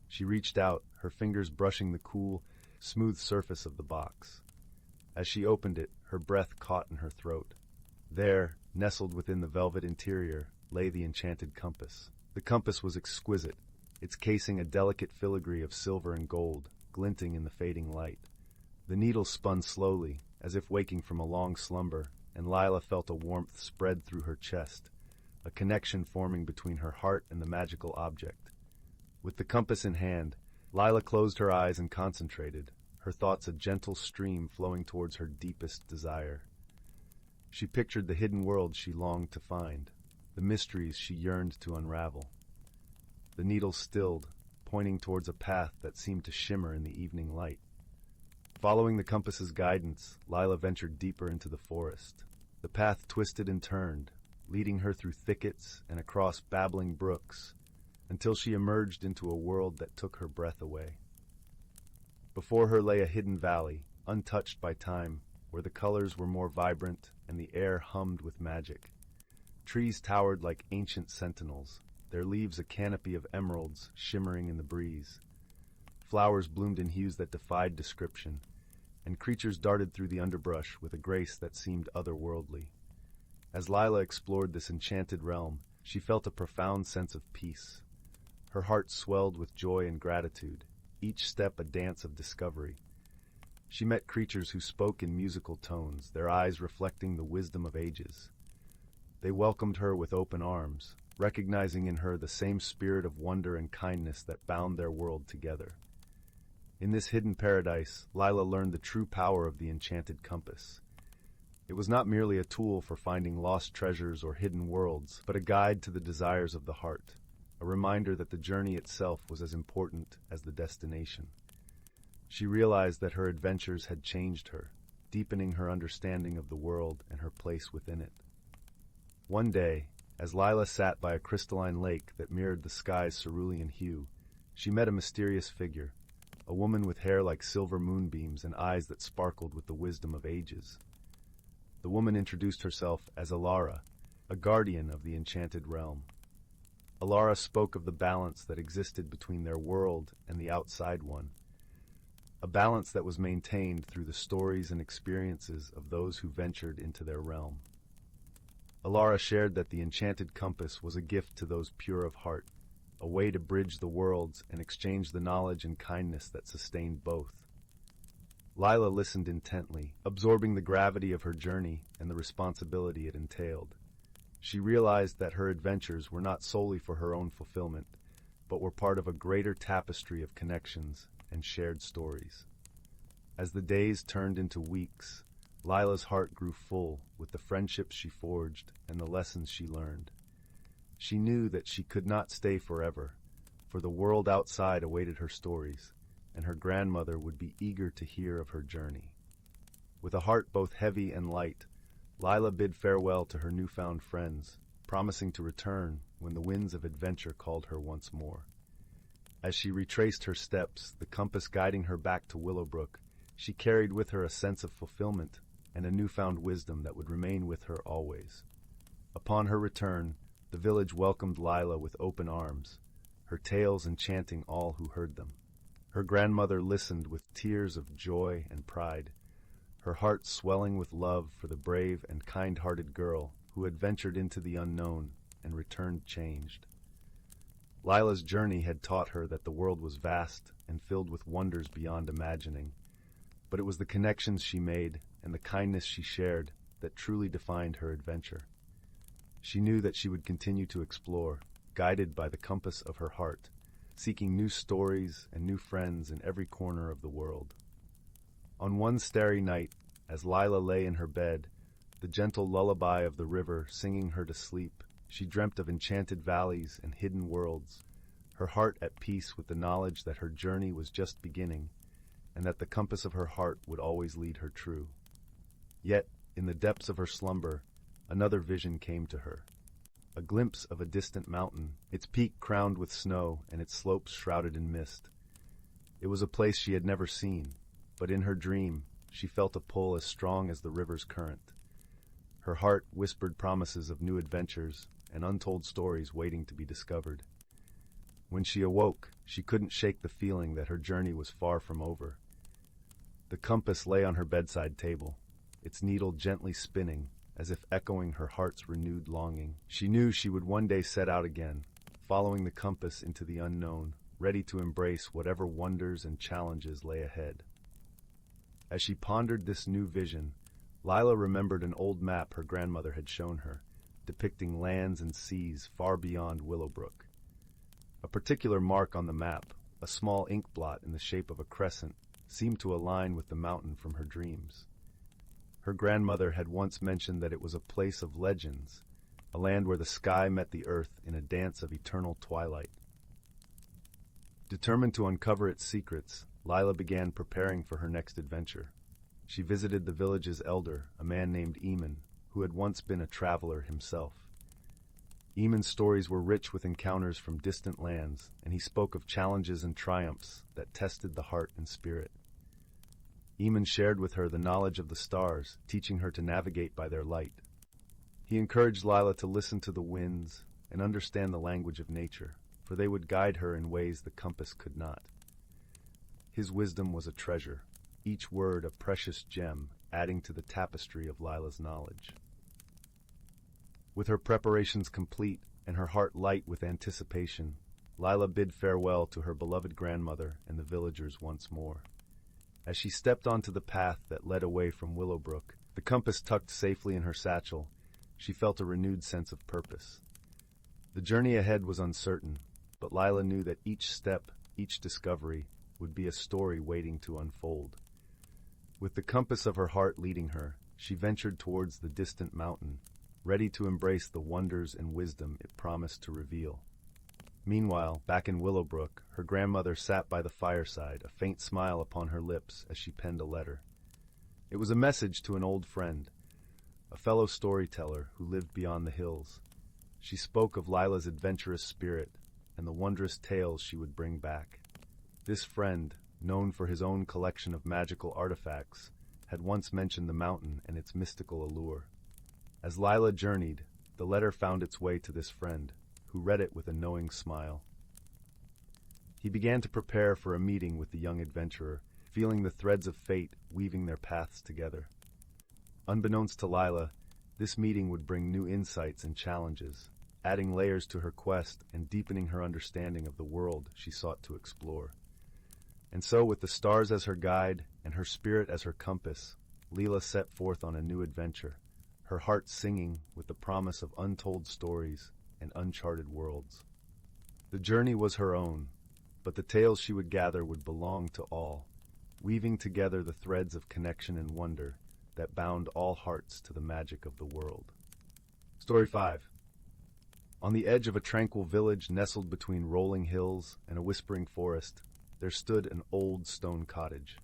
She reached out, her fingers brushing the cool, smooth surface of the box. As she opened it, her breath caught in her throat. There, nestled within the velvet interior, lay the enchanted compass. The compass was exquisite, its casing a delicate filigree of silver and gold, glinting in the fading light. The needle spun slowly, as if waking from a long slumber, and Lila felt a warmth spread through her chest, a connection forming between her heart and the magical object. With the compass in hand, Lila closed her eyes and concentrated, her thoughts a gentle stream flowing towards her deepest desire. She pictured the hidden world she longed to find, the mysteries she yearned to unravel. The needle stilled, pointing towards a path that seemed to shimmer in the evening light. Following the compass's guidance, Lila ventured deeper into the forest. The path twisted and turned, leading her through thickets and across babbling brooks, until she emerged into a world that took her breath away. Before her lay a hidden valley, untouched by time, where the colors were more vibrant and the air hummed with magic. Trees towered like ancient sentinels, their leaves a canopy of emeralds shimmering in the breeze. Flowers bloomed in hues that defied description, and creatures darted through the underbrush with a grace that seemed otherworldly. As Lila explored this enchanted realm, she felt a profound sense of peace. Her heart swelled with joy and gratitude, each step a dance of discovery. She met creatures who spoke in musical tones, their eyes reflecting the wisdom of ages. They welcomed her with open arms, recognizing in her the same spirit of wonder and kindness that bound their world together. In this hidden paradise, Lila learned the true power of the enchanted compass. It was not merely a tool for finding lost treasures or hidden worlds, but a guide to the desires of the heart, a reminder that the journey itself was as important as the destination. She realized that her adventures had changed her, deepening her understanding of the world and her place within it. One day, as Lila sat by a crystalline lake that mirrored the sky's cerulean hue, she met a mysterious figure, a woman with hair like silver moonbeams and eyes that sparkled with the wisdom of ages. The woman introduced herself as Lyra, a guardian of the enchanted realm. Lyra spoke of the balance that existed between their world and the outside one, a balance that was maintained through the stories and experiences of those who ventured into their realm. Lyra shared that the enchanted compass was a gift to those pure of heart, a way to bridge the worlds and exchange the knowledge and kindness that sustained both. Lyra listened intently, absorbing the gravity of her journey and the responsibility it entailed. She realized that her adventures were not solely for her own fulfillment, but were part of a greater tapestry of connections and shared stories. As the days turned into weeks, Lila's heart grew full with the friendships she forged and the lessons she learned. She knew that she could not stay forever, for the world outside awaited her stories, and her grandmother would be eager to hear of her journey. With a heart both heavy and light, Lila bid farewell to her newfound friends, promising to return when the winds of adventure called her once more. As she retraced her steps, the compass guiding her back to Willowbrook, she carried with her a sense of fulfillment and a newfound wisdom that would remain with her always. Upon her return, the village welcomed Lila with open arms, her tales enchanting all who heard them. Her grandmother listened with tears of joy and pride, her heart swelling with love for the brave and kind-hearted girl who had ventured into the unknown and returned changed. Lila's journey had taught her that the world was vast and filled with wonders beyond imagining, but it was the connections she made and the kindness she shared that truly defined her adventure. She knew that she would continue to explore, guided by the compass of her heart, seeking new stories and new friends in every corner of the world. On one starry night, as Lila lay in her bed, the gentle lullaby of the river singing her to sleep, she dreamt of enchanted valleys and hidden worlds, her heart at peace with the knowledge that her journey was just beginning, and that the compass of her heart would always lead her true. Yet, in the depths of her slumber, another vision came to her. A glimpse of a distant mountain, its peak crowned with snow and its slopes shrouded in mist. It was a place she had never seen, but in her dream, she felt a pull as strong as the river's current. Her heart whispered promises of new adventures and untold stories waiting to be discovered. When she awoke, she couldn't shake the feeling that her journey was far from over. The compass lay on her bedside table, its needle gently spinning, as if echoing her heart's renewed longing. She knew she would one day set out again, following the compass into the unknown, ready to embrace whatever wonders and challenges lay ahead. As she pondered this new vision, Lila remembered an old map her grandmother had shown her, depicting lands and seas far beyond Willowbrook. A particular mark on the map, a small ink blot in the shape of a crescent, seemed to align with the mountain from her dreams. Her grandmother had once mentioned that it was a place of legends, a land where the sky met the earth in a dance of eternal twilight. Determined to uncover its secrets, Lila began preparing for her next adventure. She visited the village's elder, a man named Eamon, who had once been a traveler himself. Eamon's stories were rich with encounters from distant lands, and he spoke of challenges and triumphs that tested the heart and spirit. Eamon shared with her the knowledge of the stars, teaching her to navigate by their light. He encouraged Lila to listen to the winds and understand the language of nature, for they would guide her in ways the compass could not. His wisdom was a treasure, each word a precious gem, adding to the tapestry of Lila's knowledge. With her preparations complete and her heart light with anticipation, Lila bid farewell to her beloved grandmother and the villagers once more. As she stepped onto the path that led away from Willowbrook, the compass tucked safely in her satchel, she felt a renewed sense of purpose. The journey ahead was uncertain, but Lila knew that each step, each discovery, would be a story waiting to unfold. With the compass of her heart leading her, she ventured towards the distant mountain, ready to embrace the wonders and wisdom it promised to reveal. Meanwhile, back in Willowbrook, her grandmother sat by the fireside, a faint smile upon her lips as she penned a letter. It was a message to an old friend, a fellow storyteller who lived beyond the hills. She spoke of Lila's adventurous spirit and the wondrous tales she would bring back. This friend, known for his own collection of magical artifacts, had once mentioned the mountain and its mystical allure. As Lila journeyed, the letter found its way to this friend, who read it with a knowing smile. He began to prepare for a meeting with the young adventurer, feeling the threads of fate weaving their paths together. Unbeknownst to Lyra, this meeting would bring new insights and challenges, adding layers to her quest and deepening her understanding of the world she sought to explore. And so, with the stars as her guide and her spirit as her compass, Lyra set forth on a new adventure, her heart singing with the promise of untold stories and uncharted worlds. The journey was her own, but the tales she would gather would belong to all, weaving together the threads of connection and wonder that bound all hearts to the magic of the world. Story 5. On the edge of a tranquil village nestled between rolling hills and a whispering forest, there stood an old stone cottage.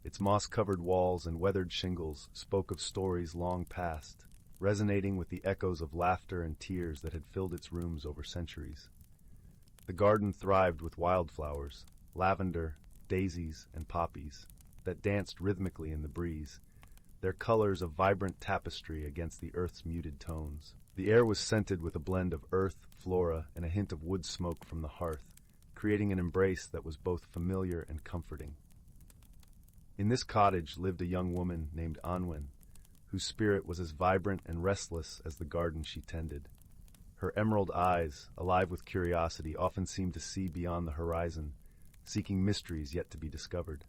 Its moss-covered walls and weathered shingles spoke of stories long past, resonating with the echoes of laughter and tears that had filled its rooms over centuries. The garden thrived with wildflowers, lavender, daisies, and poppies, that danced rhythmically in the breeze, their colors a vibrant tapestry against the earth's muted tones. The air was scented with a blend of earth, flora, and a hint of wood smoke from the hearth, creating an embrace that was both familiar and comforting. In this cottage lived a young woman named Anwen, whose spirit was as vibrant and restless as the garden she tended. Her emerald eyes, alive with curiosity, often seemed to see beyond the horizon, seeking mysteries yet to be discovered.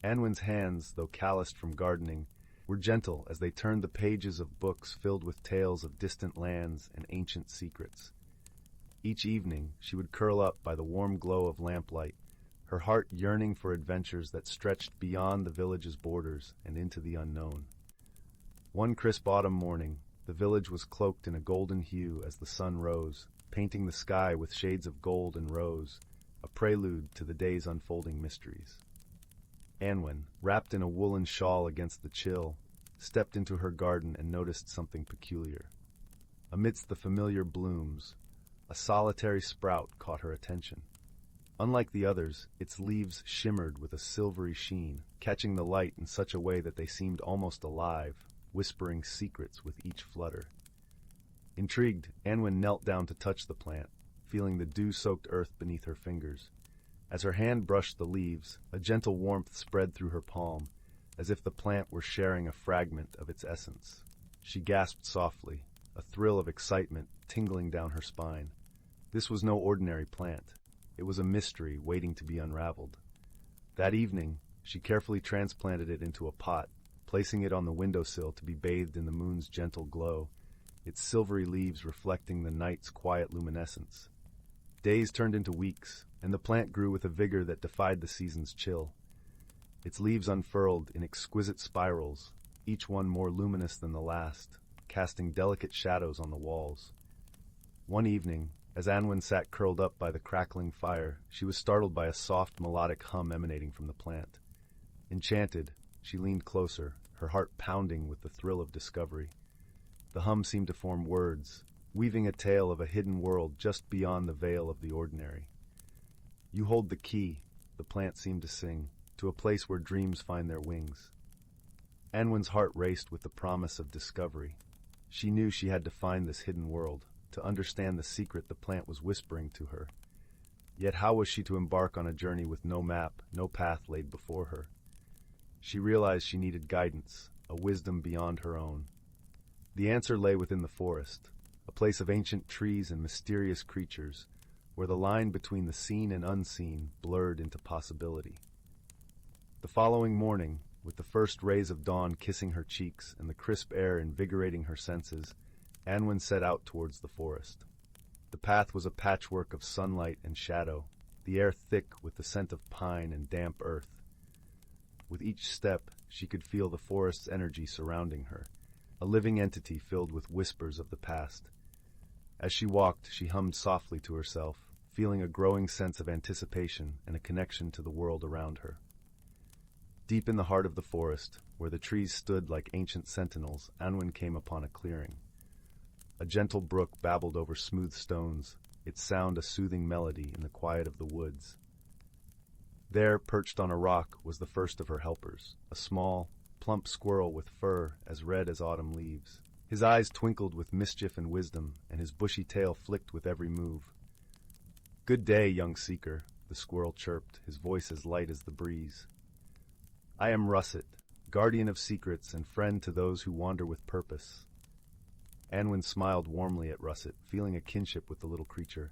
Anwen's hands, though calloused from gardening, were gentle as they turned the pages of books filled with tales of distant lands and ancient secrets. Each evening, she would curl up by the warm glow of lamplight, her heart yearning for adventures that stretched beyond the village's borders and into the unknown. One crisp autumn morning, the village was cloaked in a golden hue as the sun rose, painting the sky with shades of gold and rose, a prelude to the day's unfolding mysteries. Anwen, wrapped in a woolen shawl against the chill, stepped into her garden and noticed something peculiar. Amidst the familiar blooms, a solitary sprout caught her attention. Unlike the others, its leaves shimmered with a silvery sheen, catching the light in such a way that they seemed almost alive, whispering secrets with each flutter. Intrigued, Anwen knelt down to touch the plant, feeling the dew-soaked earth beneath her fingers. As her hand brushed the leaves, a gentle warmth spread through her palm, as if the plant were sharing a fragment of its essence. She gasped softly, a thrill of excitement tingling down her spine. This was no ordinary plant. It was a mystery waiting to be unraveled. That evening, she carefully transplanted it into a pot, placing it on the windowsill to be bathed in the moon's gentle glow, its silvery leaves reflecting the night's quiet luminescence. Days turned into weeks, and the plant grew with a vigor that defied the season's chill. Its leaves unfurled in exquisite spirals, each one more luminous than the last, casting delicate shadows on the walls. One evening, as Anwen sat curled up by the crackling fire, she was startled by a soft, melodic hum emanating from the plant. Enchanted, she leaned closer, her heart pounding with the thrill of discovery. The hum seemed to form words, weaving a tale of a hidden world just beyond the veil of the ordinary. "You hold the key," the plant seemed to sing, "to a place where dreams find their wings." Anwen's heart raced with the promise of discovery. She knew she had to find this hidden world, to understand the secret the plant was whispering to her. Yet how was she to embark on a journey with no map, no path laid before her? She realized she needed guidance, a wisdom beyond her own. The answer lay within the forest, a place of ancient trees and mysterious creatures, where the line between the seen and unseen blurred into possibility. The following morning, with the first rays of dawn kissing her cheeks and the crisp air invigorating her senses, Anwen set out towards the forest. The path was a patchwork of sunlight and shadow, the air thick with the scent of pine and damp earth. With each step, she could feel the forest's energy surrounding her, a living entity filled with whispers of the past. As she walked, she hummed softly to herself, feeling a growing sense of anticipation and a connection to the world around her. Deep in the heart of the forest, where the trees stood like ancient sentinels, Anwen came upon a clearing. A gentle brook babbled over smooth stones, its sound a soothing melody in the quiet of the woods. There, perched on a rock, was the first of her helpers, a small, plump squirrel with fur as red as autumn leaves. His eyes twinkled with mischief and wisdom, and his bushy tail flicked with every move. "Good day, young seeker," the squirrel chirped, his voice as light as the breeze. "I am Russet, guardian of secrets and friend to those who wander with purpose." Anwin smiled warmly at Russet, feeling a kinship with the little creature.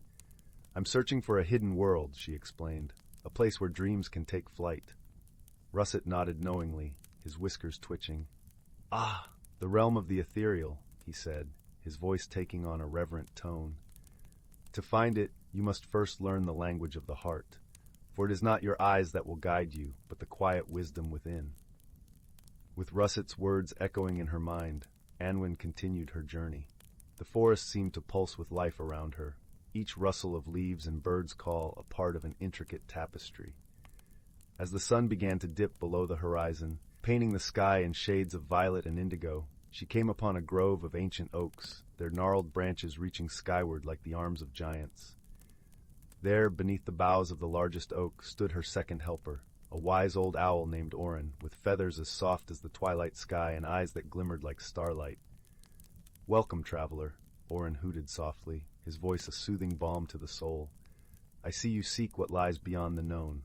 "I'm searching for a hidden world," she explained, "a place where dreams can take flight." Russet nodded knowingly, his whiskers twitching. "Ah, the realm of the ethereal," he said, his voice taking on a reverent tone. "To find it, you must first learn the language of the heart, for it is not your eyes that will guide you, but the quiet wisdom within." With Russet's words echoing in her mind, Anwin continued her journey. The forest seemed to pulse with life around her, each rustle of leaves and bird's call a part of an intricate tapestry. As the sun began to dip below the horizon, painting the sky in shades of violet and indigo, she came upon a grove of ancient oaks, their gnarled branches reaching skyward like the arms of giants. There, beneath the boughs of the largest oak, stood her second helper, a wise old owl named Orin, with feathers as soft as the twilight sky and eyes that glimmered like starlight. "Welcome, traveler," Orin hooted softly, his voice a soothing balm to the soul. "I see you seek what lies beyond the known."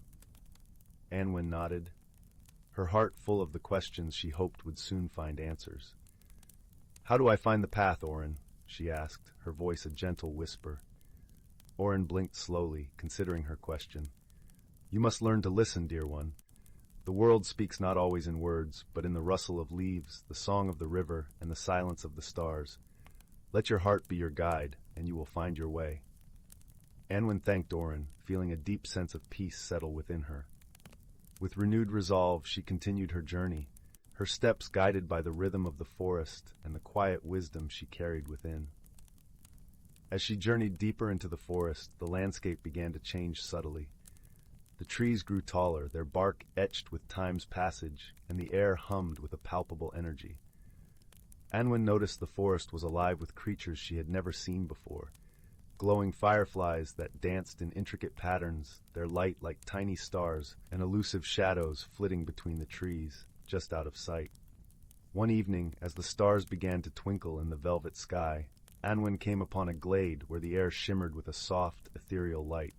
Anwin nodded, her heart full of the questions she hoped would soon find answers. "How do I find the path, Orin?" she asked, her voice a gentle whisper. Orin blinked slowly, considering her question. "You must learn to listen, dear one. The world speaks not always in words, but in the rustle of leaves, the song of the river, and the silence of the stars. Let your heart be your guide, and you will find your way." Anwin thanked Orin, feeling a deep sense of peace settle within her. With renewed resolve, she continued her journey, her steps guided by the rhythm of the forest and the quiet wisdom she carried within. As she journeyed deeper into the forest, the landscape began to change subtly. The trees grew taller, their bark etched with time's passage, and the air hummed with a palpable energy. Anwin noticed the forest was alive with creatures she had never seen before, glowing fireflies that danced in intricate patterns, their light like tiny stars, and elusive shadows flitting between the trees, just out of sight. One evening, as the stars began to twinkle in the velvet sky, Anwin came upon a glade where the air shimmered with a soft, ethereal light.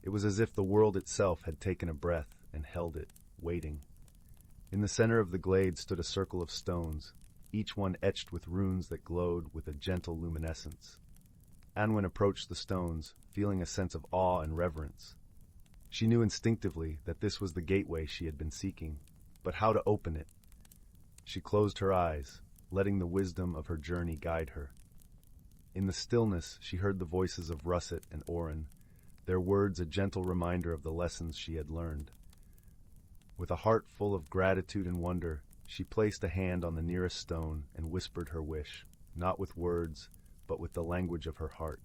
It was as if the world itself had taken a breath and held it, waiting. In the center of the glade stood a circle of stones, each one etched with runes that glowed with a gentle luminescence. Anwin approached the stones, feeling a sense of awe and reverence. She knew instinctively that this was the gateway she had been seeking, but how to open it? She closed her eyes, letting the wisdom of her journey guide her. In the stillness, she heard the voices of Russet and Orin, their words a gentle reminder of the lessons she had learned. With a heart full of gratitude and wonder, she placed a hand on the nearest stone and whispered her wish, not with words, but with the language of her heart.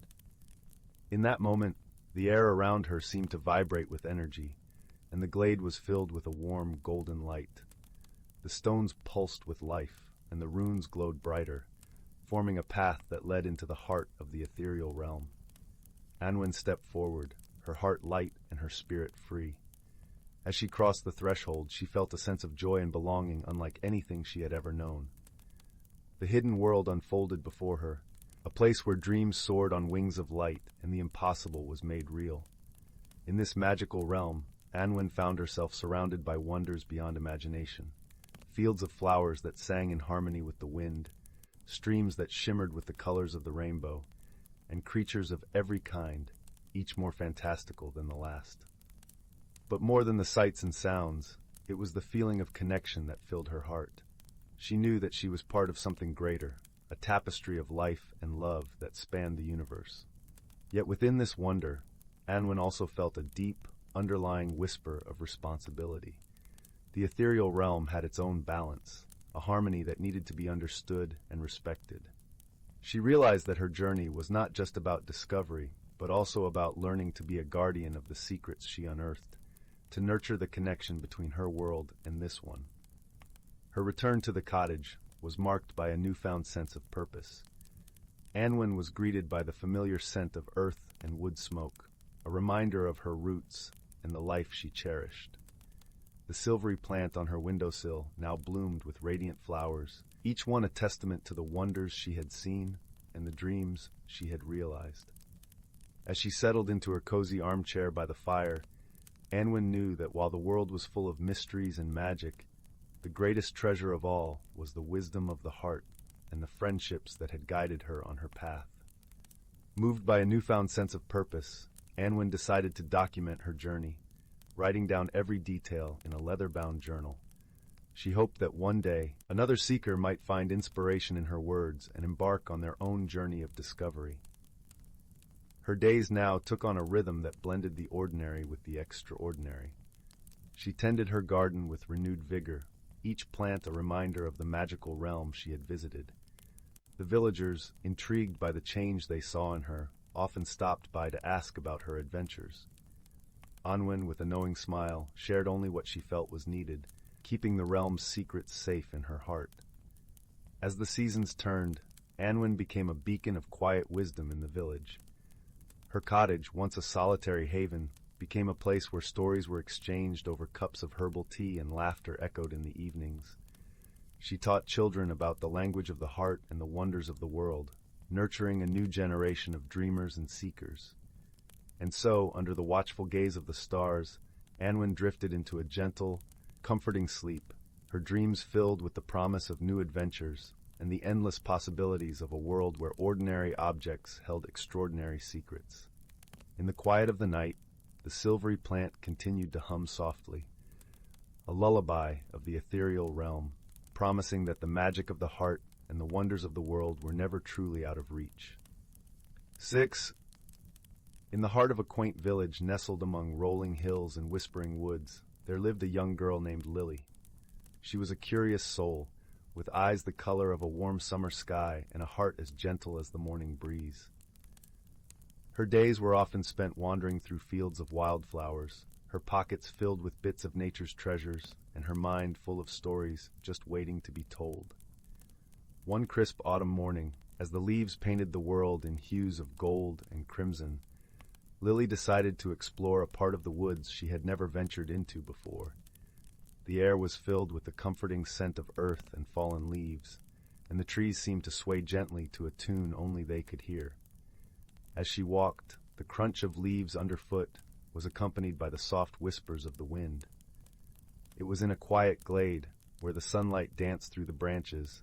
In that moment, the air around her seemed to vibrate with energy, and the glade was filled with a warm, golden light. The stones pulsed with life, and the runes glowed brighter, forming a path that led into the heart of the ethereal realm. Anwin stepped forward, her heart light and her spirit free. As she crossed the threshold, she felt a sense of joy and belonging unlike anything she had ever known. The hidden world unfolded before her, a place where dreams soared on wings of light and the impossible was made real. In this magical realm, Anwin found herself surrounded by wonders beyond imagination. Fields of flowers that sang in harmony with the wind, streams that shimmered with the colors of the rainbow, and creatures of every kind, each more fantastical than the last. But more than the sights and sounds, it was the feeling of connection that filled her heart. She knew that she was part of something greater, a tapestry of life and love that spanned the universe. Yet within this wonder, Anwin also felt a deep, underlying whisper of responsibility. The ethereal realm had its own balance, a harmony that needed to be understood and respected. She realized that her journey was not just about discovery, but also about learning to be a guardian of the secrets she unearthed, to nurture the connection between her world and this one. Her return to the cottage was marked by a newfound sense of purpose. Anwin was greeted by the familiar scent of earth and wood smoke, a reminder of her roots and the life she cherished. The silvery plant on her windowsill now bloomed with radiant flowers, each one a testament to the wonders she had seen and the dreams she had realized. As she settled into her cozy armchair by the fire, Anwen knew that while the world was full of mysteries and magic, the greatest treasure of all was the wisdom of the heart and the friendships that had guided her on her path. Moved by a newfound sense of purpose, Anwen decided to document her journey, writing down every detail in a leather-bound journal. She hoped that one day, another seeker might find inspiration in her words and embark on their own journey of discovery. Her days now took on a rhythm that blended the ordinary with the extraordinary. She tended her garden with renewed vigor, each plant a reminder of the magical realm she had visited. The villagers, intrigued by the change they saw in her, often stopped by to ask about her adventures. Anwen, with a knowing smile, shared only what she felt was needed, keeping the realm's secrets safe in her heart. As the seasons turned, Anwen became a beacon of quiet wisdom in the village. Her cottage, once a solitary haven, became a place where stories were exchanged over cups of herbal tea and laughter echoed in the evenings. She taught children about the language of the heart and the wonders of the world, nurturing a new generation of dreamers and seekers. And so, under the watchful gaze of the stars, Anwen drifted into a gentle, comforting sleep, her dreams filled with the promise of new adventures and the endless possibilities of a world where ordinary objects held extraordinary secrets. In the quiet of the night, the silvery plant continued to hum softly, a lullaby of the ethereal realm, promising that the magic of the heart and the wonders of the world were never truly out of reach. 6. In the heart of a quaint village nestled among rolling hills and whispering woods, there lived a young girl named Lily. She was a curious soul, with eyes the color of a warm summer sky and a heart as gentle as the morning breeze. Her days were often spent wandering through fields of wildflowers, her pockets filled with bits of nature's treasures, and her mind full of stories just waiting to be told. One crisp autumn morning, as the leaves painted the world in hues of gold and crimson, Lily decided to explore a part of the woods she had never ventured into before. The air was filled with the comforting scent of earth and fallen leaves, and the trees seemed to sway gently to a tune only they could hear. As she walked, the crunch of leaves underfoot was accompanied by the soft whispers of the wind. It was in a quiet glade, where the sunlight danced through the branches,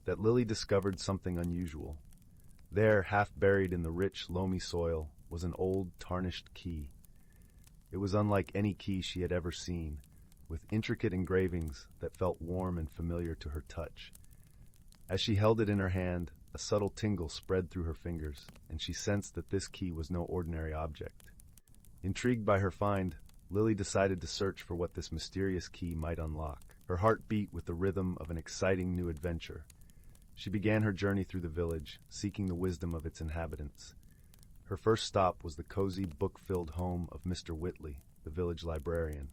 that Lily discovered something unusual. There, half buried in the rich, loamy soil, was an old, tarnished key. It was unlike any key she had ever seen, with intricate engravings that felt warm and familiar to her touch. As she held it in her hand, a subtle tingle spread through her fingers, and she sensed that this key was no ordinary object. Intrigued by her find, Lily decided to search for what this mysterious key might unlock. Her heart beat with the rhythm of an exciting new adventure. She began her journey through the village, seeking the wisdom of its inhabitants. Her first stop was the cozy, book-filled home of Mr. Whitley, the village librarian.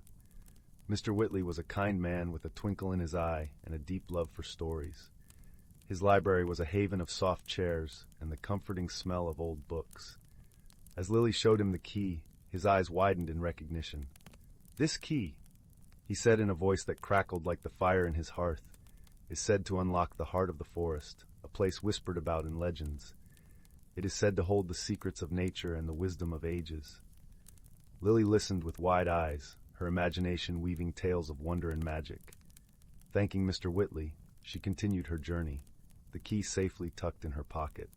Mr. Whitley was a kind man with a twinkle in his eye and a deep love for stories. His library was a haven of soft chairs and the comforting smell of old books. As Lily showed him the key, his eyes widened in recognition. "This key," he said in a voice that crackled like the fire in his hearth, "is said to unlock the heart of the forest, a place whispered about in legends. It is said to hold the secrets of nature and the wisdom of ages." Lily listened with wide eyes, her imagination weaving tales of wonder and magic. Thanking Mr. Whitley, she continued her journey, the key safely tucked in her pocket.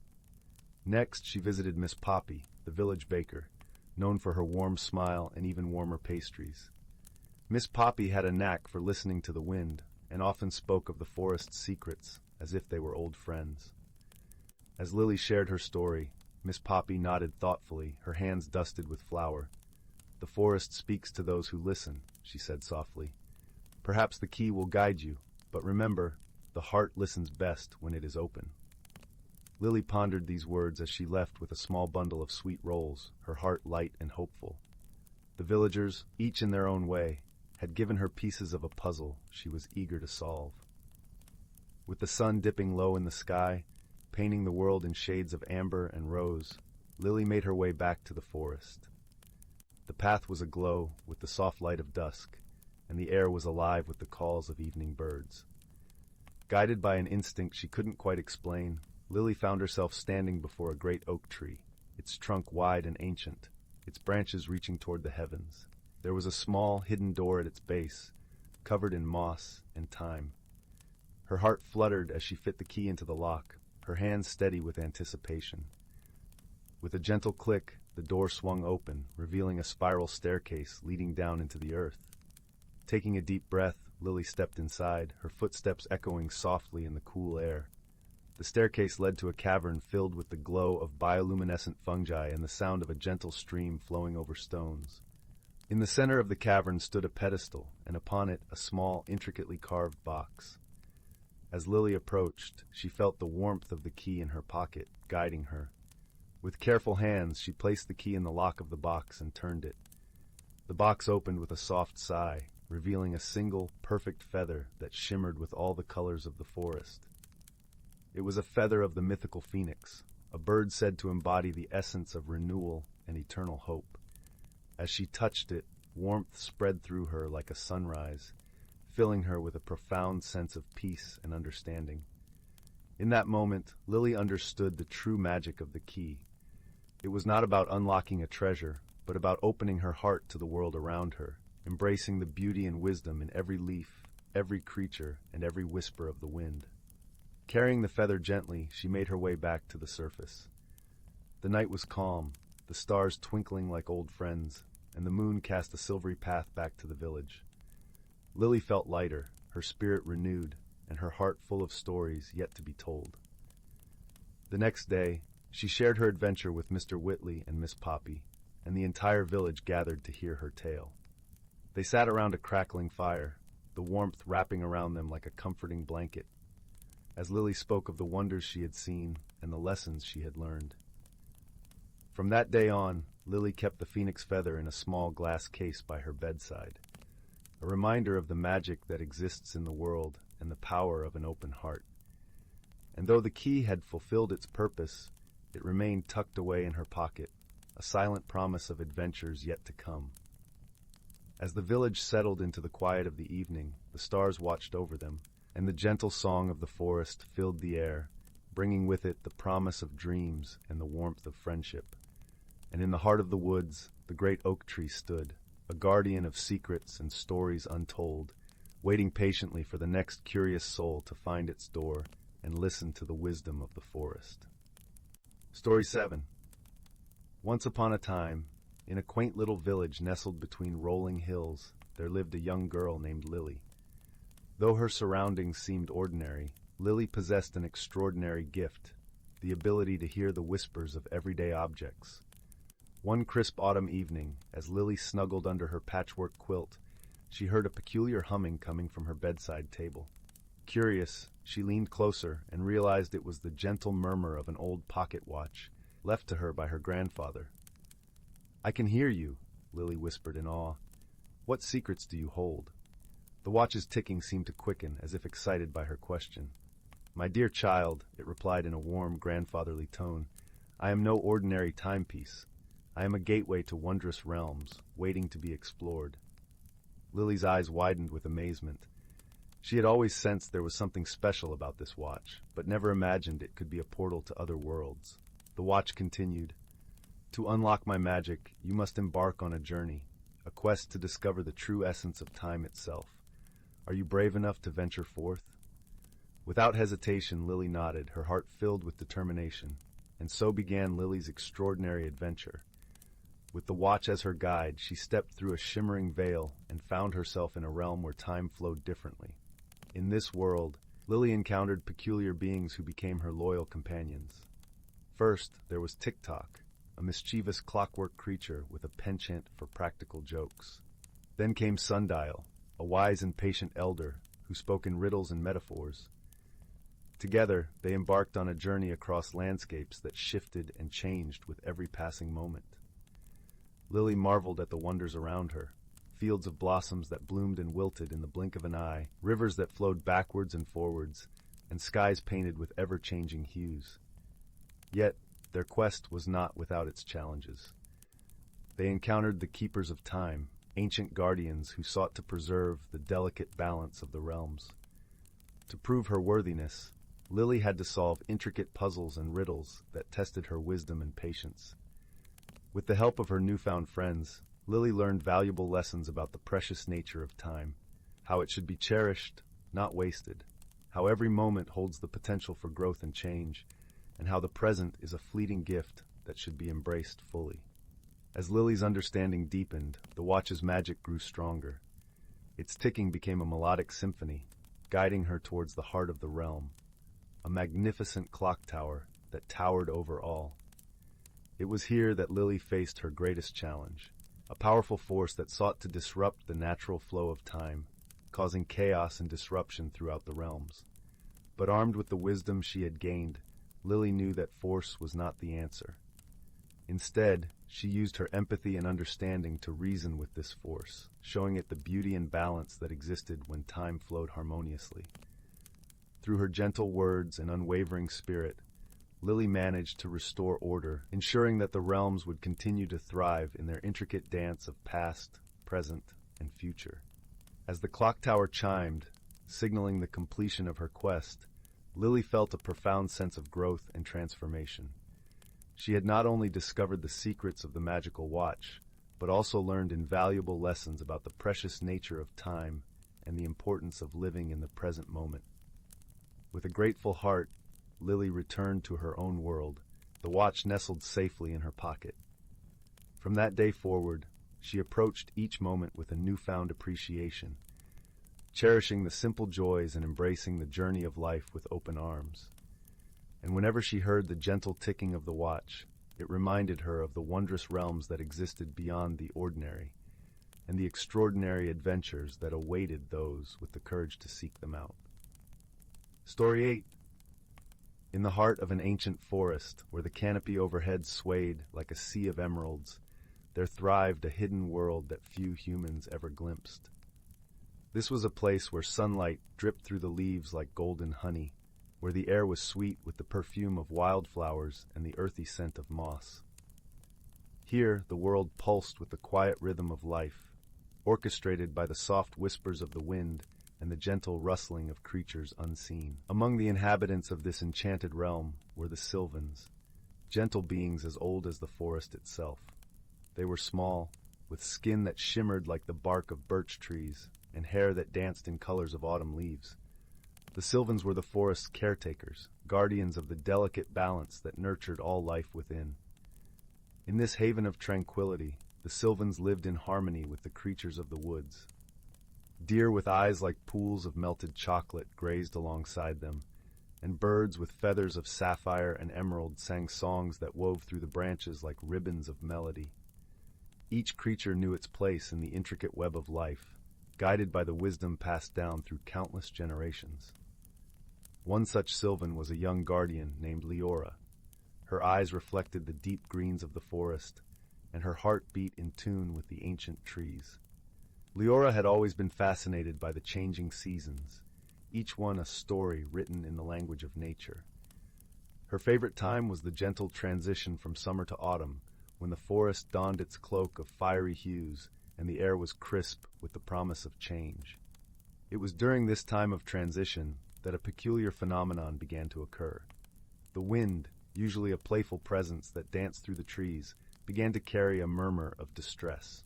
Next, she visited Miss Poppy, the village baker, known for her warm smile and even warmer pastries. Miss Poppy had a knack for listening to the wind, and often spoke of the forest's secrets as if they were old friends. As Lily shared her story, Miss Poppy nodded thoughtfully, her hands dusted with flour. "The forest speaks to those who listen," she said softly. "Perhaps the key will guide you, but remember, the heart listens best when it is open." Lily pondered these words as she left with a small bundle of sweet rolls, her heart light and hopeful. The villagers, each in their own way, had given her pieces of a puzzle she was eager to solve. With the sun dipping low in the sky, painting the world in shades of amber and rose, Lily made her way back to the forest. The path was aglow with the soft light of dusk, and the air was alive with the calls of evening birds. Guided by an instinct she couldn't quite explain, Lily found herself standing before a great oak tree, its trunk wide and ancient, its branches reaching toward the heavens. There was a small, hidden door at its base, covered in moss and thyme. Her heart fluttered as she fit the key into the lock, her hands steady with anticipation. With a gentle click, the door swung open, revealing a spiral staircase leading down into the earth. Taking a deep breath, Lily stepped inside, her footsteps echoing softly in the cool air. The staircase led to a cavern filled with the glow of bioluminescent fungi and the sound of a gentle stream flowing over stones. In the center of the cavern stood a pedestal, and upon it a small, intricately carved box. As Lily approached, she felt the warmth of the key in her pocket, guiding her. With careful hands, she placed the key in the lock of the box and turned it. The box opened with a soft sigh, revealing a single, perfect feather that shimmered with all the colors of the forest. It was a feather of the mythical phoenix, a bird said to embody the essence of renewal and eternal hope. As she touched it, warmth spread through her like a sunrise, filling her with a profound sense of peace and understanding. In that moment, Lily understood the true magic of the key. It was not about unlocking a treasure, but about opening her heart to the world around her, embracing the beauty and wisdom in every leaf, every creature, and every whisper of the wind. Carrying the feather gently, she made her way back to the surface. The night was calm, the stars twinkling like old friends, and the moon cast a silvery path back to the village. Lily felt lighter, her spirit renewed, and her heart full of stories yet to be told. The next day, she shared her adventure with Mr. Whitley and Miss Poppy, and the entire village gathered to hear her tale. They sat around a crackling fire, the warmth wrapping around them like a comforting blanket, as Lily spoke of the wonders she had seen and the lessons she had learned. From that day on, Lily kept the phoenix feather in a small glass case by her bedside, a reminder of the magic that exists in the world and the power of an open heart. And though the key had fulfilled its purpose, it remained tucked away in her pocket, a silent promise of adventures yet to come. As the village settled into the quiet of the evening, the stars watched over them, and the gentle song of the forest filled the air, bringing with it the promise of dreams and the warmth of friendship. And in the heart of the woods, the great oak tree stood, a guardian of secrets and stories untold, waiting patiently for the next curious soul to find its door and listen to the wisdom of the forest. Story 7. Once upon a time, in a quaint little village nestled between rolling hills, there lived a young girl named Lily. Though her surroundings seemed ordinary, Lily possessed an extraordinary gift, the ability to hear the whispers of everyday objects. One crisp autumn evening, as Lily snuggled under her patchwork quilt, she heard a peculiar humming coming from her bedside table. Curious, she leaned closer and realized it was the gentle murmur of an old pocket watch, left to her by her grandfather. "I can hear you," Lily whispered in awe. "What secrets do you hold?" The watch's ticking seemed to quicken, as if excited by her question. "My dear child," it replied in a warm, grandfatherly tone, "I am no ordinary timepiece. I am a gateway to wondrous realms, waiting to be explored." Lily's eyes widened with amazement. She had always sensed there was something special about this watch, but never imagined it could be a portal to other worlds. The watch continued, "To unlock my magic, you must embark on a journey, a quest to discover the true essence of time itself. Are you brave enough to venture forth?" Without hesitation, Lily nodded, her heart filled with determination, and so began Lily's extraordinary adventure. With the watch as her guide, she stepped through a shimmering veil and found herself in a realm where time flowed differently. In this world, Lily encountered peculiar beings who became her loyal companions. First, there was Tick-Tock, a mischievous clockwork creature with a penchant for practical jokes. Then came Sundial, a wise and patient elder who spoke in riddles and metaphors. Together, they embarked on a journey across landscapes that shifted and changed with every passing moment. Lily marveled at the wonders around her, fields of blossoms that bloomed and wilted in the blink of an eye, rivers that flowed backwards and forwards, and skies painted with ever-changing hues. Yet, their quest was not without its challenges. They encountered the Keepers of Time, ancient guardians who sought to preserve the delicate balance of the realms. To prove her worthiness, Lily had to solve intricate puzzles and riddles that tested her wisdom and patience. With the help of her newfound friends, Lily learned valuable lessons about the precious nature of time, how it should be cherished, not wasted, how every moment holds the potential for growth and change, and how the present is a fleeting gift that should be embraced fully. As Lily's understanding deepened, the watch's magic grew stronger. Its ticking became a melodic symphony, guiding her towards the heart of the realm, a magnificent clock tower that towered over all. It was here that Lily faced her greatest challenge, a powerful force that sought to disrupt the natural flow of time, causing chaos and disruption throughout the realms. But armed with the wisdom she had gained, Lily knew that force was not the answer. Instead, she used her empathy and understanding to reason with this force, showing it the beauty and balance that existed when time flowed harmoniously. Through her gentle words and unwavering spirit, Lily managed to restore order, ensuring that the realms would continue to thrive in their intricate dance of past, present, and future. As the clock tower chimed, signaling the completion of her quest, Lily felt a profound sense of growth and transformation. She had not only discovered the secrets of the magical watch, but also learned invaluable lessons about the precious nature of time and the importance of living in the present moment. With a grateful heart, Lily returned to her own world, the watch nestled safely in her pocket. From that day forward, she approached each moment with a newfound appreciation, cherishing the simple joys and embracing the journey of life with open arms. And whenever she heard the gentle ticking of the watch, it reminded her of the wondrous realms that existed beyond the ordinary, and the extraordinary adventures that awaited those with the courage to seek them out. Story 8. In the heart of an ancient forest, where the canopy overhead swayed like a sea of emeralds, there thrived a hidden world that few humans ever glimpsed. This was a place where sunlight dripped through the leaves like golden honey, where the air was sweet with the perfume of wildflowers and the earthy scent of moss. Here, the world pulsed with the quiet rhythm of life, orchestrated by the soft whispers of the wind and the gentle rustling of creatures unseen. Among the inhabitants of this enchanted realm were the Sylvans, gentle beings as old as the forest itself. They were small, with skin that shimmered like the bark of birch trees and hair that danced in colors of autumn leaves. The Sylvans were the forest's caretakers, guardians of the delicate balance that nurtured all life within. In this haven of tranquility, the Sylvans lived in harmony with the creatures of the woods. Deer with eyes like pools of melted chocolate grazed alongside them, and birds with feathers of sapphire and emerald sang songs that wove through the branches like ribbons of melody. Each creature knew its place in the intricate web of life, guided by the wisdom passed down through countless generations. One such Sylvan was a young guardian named Liora. Her eyes reflected the deep greens of the forest, and her heart beat in tune with the ancient trees. Liora had always been fascinated by the changing seasons, each one a story written in the language of nature. Her favorite time was the gentle transition from summer to autumn, when the forest donned its cloak of fiery hues and the air was crisp with the promise of change. It was during this time of transition that a peculiar phenomenon began to occur. The wind, usually a playful presence that danced through the trees, began to carry a murmur of distress.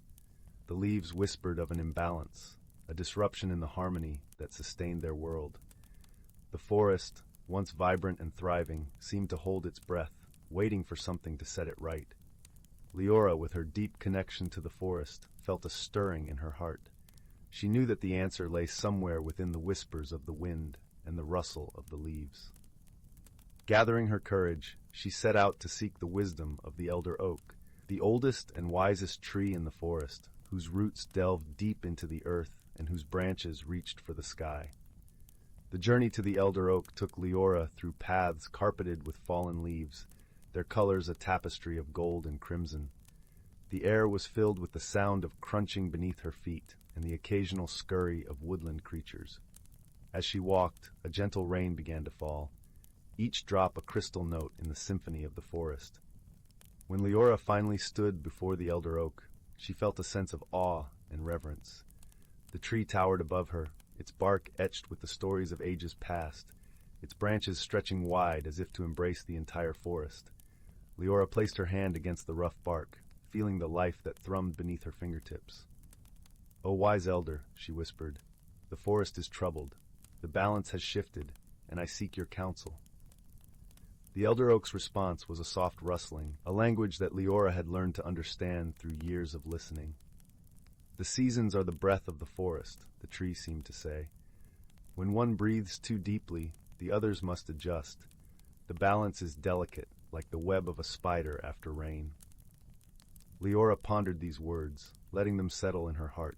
The leaves whispered of an imbalance, a disruption in the harmony that sustained their world. The forest, once vibrant and thriving, seemed to hold its breath, waiting for something to set it right. Liora, with her deep connection to the forest, felt a stirring in her heart. She knew that the answer lay somewhere within the whispers of the wind and the rustle of the leaves. Gathering her courage, she set out to seek the wisdom of the elder oak, the oldest and wisest tree in the forest, whose roots delved deep into the earth and whose branches reached for the sky. The journey to the elder oak took Liora through paths carpeted with fallen leaves, their colors a tapestry of gold and crimson. The air was filled with the sound of crunching beneath her feet and the occasional scurry of woodland creatures. As she walked, a gentle rain began to fall, each drop a crystal note in the symphony of the forest. When Liora finally stood before the elder oak, she felt a sense of awe and reverence. The tree towered above her, its bark etched with the stories of ages past, its branches stretching wide as if to embrace the entire forest. Liora placed her hand against the rough bark, feeling the life that thrummed beneath her fingertips. "O wise elder," she whispered, "the forest is troubled. The balance has shifted, and I seek your counsel." The elder oak's response was a soft rustling, a language that Liora had learned to understand through years of listening. "The seasons are the breath of the forest," the tree seemed to say. "When one breathes too deeply, the others must adjust. The balance is delicate, like the web of a spider after rain." Liora pondered these words, letting them settle in her heart.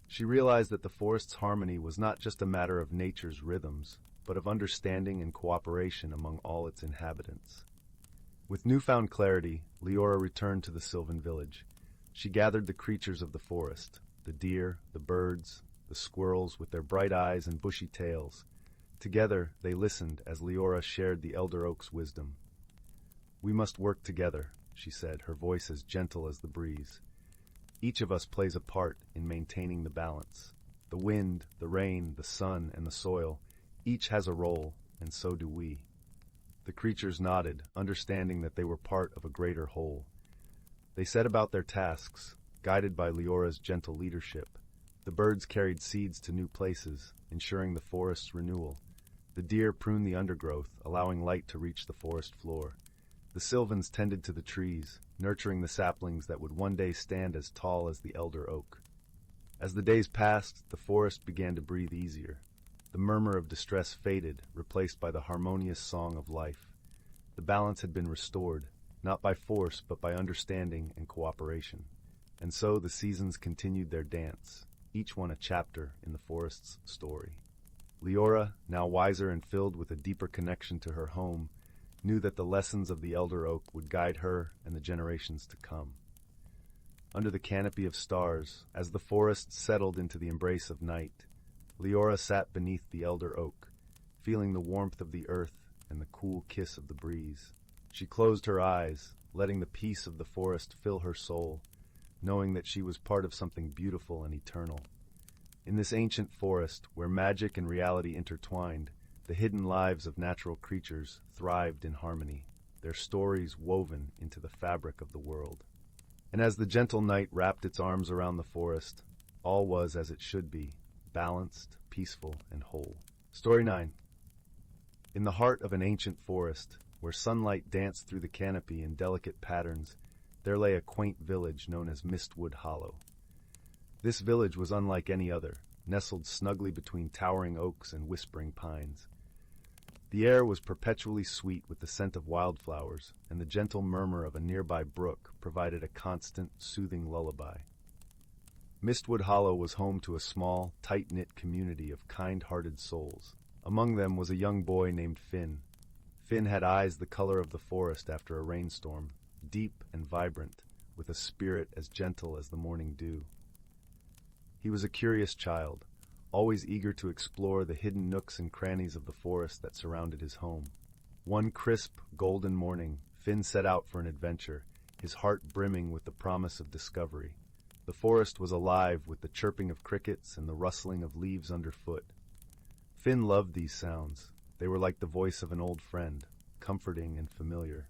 She realized that the forest's harmony was not just a matter of nature's rhythms, but of understanding and cooperation among all its inhabitants. With newfound clarity, Liora returned to the Sylvan village. She gathered the creatures of the forest, the deer, the birds, the squirrels with their bright eyes and bushy tails. Together, they listened as Liora shared the elder oak's wisdom. "We must work together," she said, her voice as gentle as the breeze. "Each of us plays a part in maintaining the balance. The wind, the rain, the sun, and the soil, each has a role, and so do we." The creatures nodded, understanding that they were part of a greater whole. They set about their tasks, guided by Liora's gentle leadership. The birds carried seeds to new places, ensuring the forest's renewal. The deer pruned the undergrowth, allowing light to reach the forest floor. The sylvans tended to the trees, nurturing the saplings that would one day stand as tall as the elder oak. As the days passed, the forest began to breathe easier. The murmur of distress faded, replaced by the harmonious song of life. The balance had been restored, not by force but by understanding and cooperation. And so the seasons continued their dance, each one a chapter in the forest's story. Liora, now wiser and filled with a deeper connection to her home, knew that the lessons of the elder oak would guide her and the generations to come. Under the canopy of stars, as the forest settled into the embrace of night, Liora sat beneath the elder oak, feeling the warmth of the earth and the cool kiss of the breeze. She closed her eyes, letting the peace of the forest fill her soul, knowing that she was part of something beautiful and eternal. In this ancient forest, where magic and reality intertwined, the hidden lives of natural creatures thrived in harmony, their stories woven into the fabric of the world. And as the gentle night wrapped its arms around the forest, all was as it should be, balanced, peaceful, and whole. Story 9. In the heart of an ancient forest, where sunlight danced through the canopy in delicate patterns, there lay a quaint village known as Mistwood Hollow. This village was unlike any other, nestled snugly between towering oaks and whispering pines. The air was perpetually sweet with the scent of wildflowers, and the gentle murmur of a nearby brook provided a constant, soothing lullaby. Mistwood Hollow was home to a small, tight-knit community of kind-hearted souls. Among them was a young boy named Finn. Finn had eyes the color of the forest after a rainstorm, deep and vibrant, with a spirit as gentle as the morning dew. He was a curious child, always eager to explore the hidden nooks and crannies of the forest that surrounded his home. One crisp, golden morning, Finn set out for an adventure, his heart brimming with the promise of discovery. The forest was alive with the chirping of crickets and the rustling of leaves underfoot. Finn loved these sounds. They were like the voice of an old friend, comforting and familiar.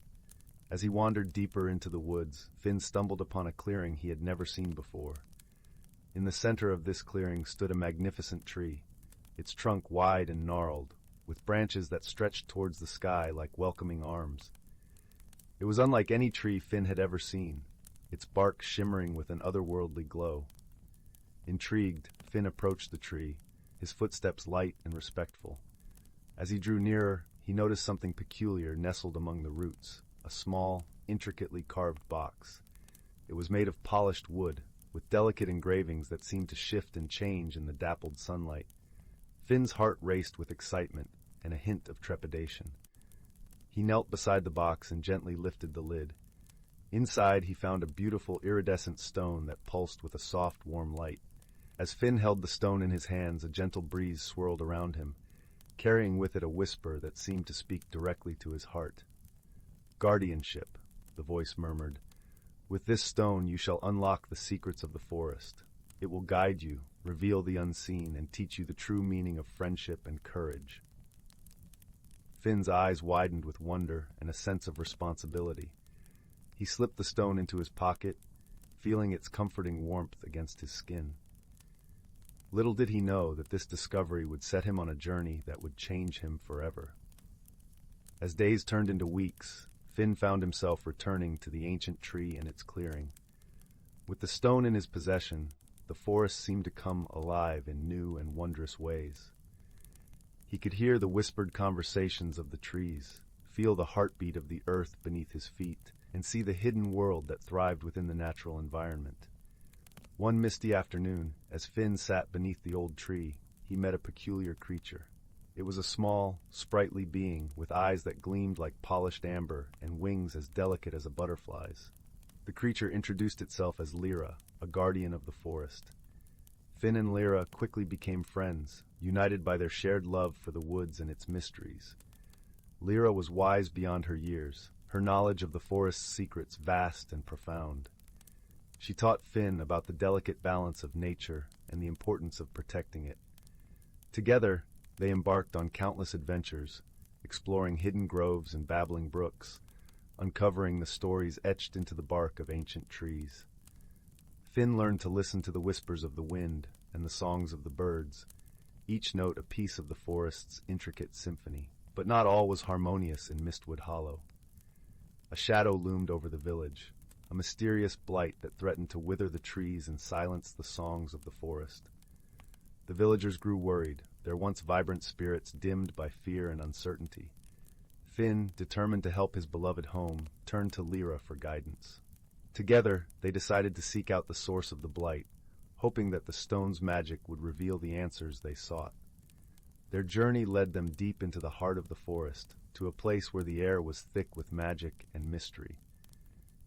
As he wandered deeper into the woods, Finn stumbled upon a clearing he had never seen before. In the center of this clearing stood a magnificent tree, its trunk wide and gnarled, with branches that stretched towards the sky like welcoming arms. It was unlike any tree Finn had ever seen, its bark shimmering with an otherworldly glow. Intrigued, Finn approached the tree, his footsteps light and respectful. As he drew nearer, he noticed something peculiar nestled among the roots, a small, intricately carved box. It was made of polished wood, with delicate engravings that seemed to shift and change in the dappled sunlight. Finn's heart raced with excitement and a hint of trepidation. He knelt beside the box and gently lifted the lid. Inside, he found a beautiful iridescent stone that pulsed with a soft, warm light. As Finn held the stone in his hands, a gentle breeze swirled around him, carrying with it a whisper that seemed to speak directly to his heart. "Guardianship," the voice murmured. "With this stone you shall unlock the secrets of the forest. It will guide you, reveal the unseen, and teach you the true meaning of friendship and courage. Finn's eyes widened with wonder and a sense of responsibility. He slipped the stone into his pocket, feeling its comforting warmth against his skin. Little did he know that this discovery would set him on a journey that would change him forever. As days turned into weeks, Finn found himself returning to the ancient tree and its clearing. With the stone in his possession, the forest seemed to come alive in new and wondrous ways. He could hear the whispered conversations of the trees, feel the heartbeat of the earth beneath his feet, and see the hidden world that thrived within the natural environment. One misty afternoon, as Finn sat beneath the old tree, he met a peculiar creature. It was a small, sprightly being with eyes that gleamed like polished amber and wings as delicate as a butterfly's. The creature introduced itself as Lyra, a guardian of the forest. Finn and Lyra quickly became friends, united by their shared love for the woods and its mysteries. Lyra was wise beyond her years, her knowledge of the forest's secrets vast and profound. She taught Finn about the delicate balance of nature and the importance of protecting it. Together, they embarked on countless adventures, exploring hidden groves and babbling brooks, uncovering the stories etched into the bark of ancient trees. Finn learned to listen to the whispers of the wind and the songs of the birds, each note a piece of the forest's intricate symphony. But not all was harmonious in Mistwood Hollow. A shadow loomed over the village, a mysterious blight that threatened to wither the trees and silence the songs of the forest. The villagers grew worried, their once vibrant spirits dimmed by fear and uncertainty. Finn, determined to help his beloved home, turned to Lyra for guidance. Together, they decided to seek out the source of the blight, hoping that the stone's magic would reveal the answers they sought. Their journey led them deep into the heart of the forest, to a place where the air was thick with magic and mystery.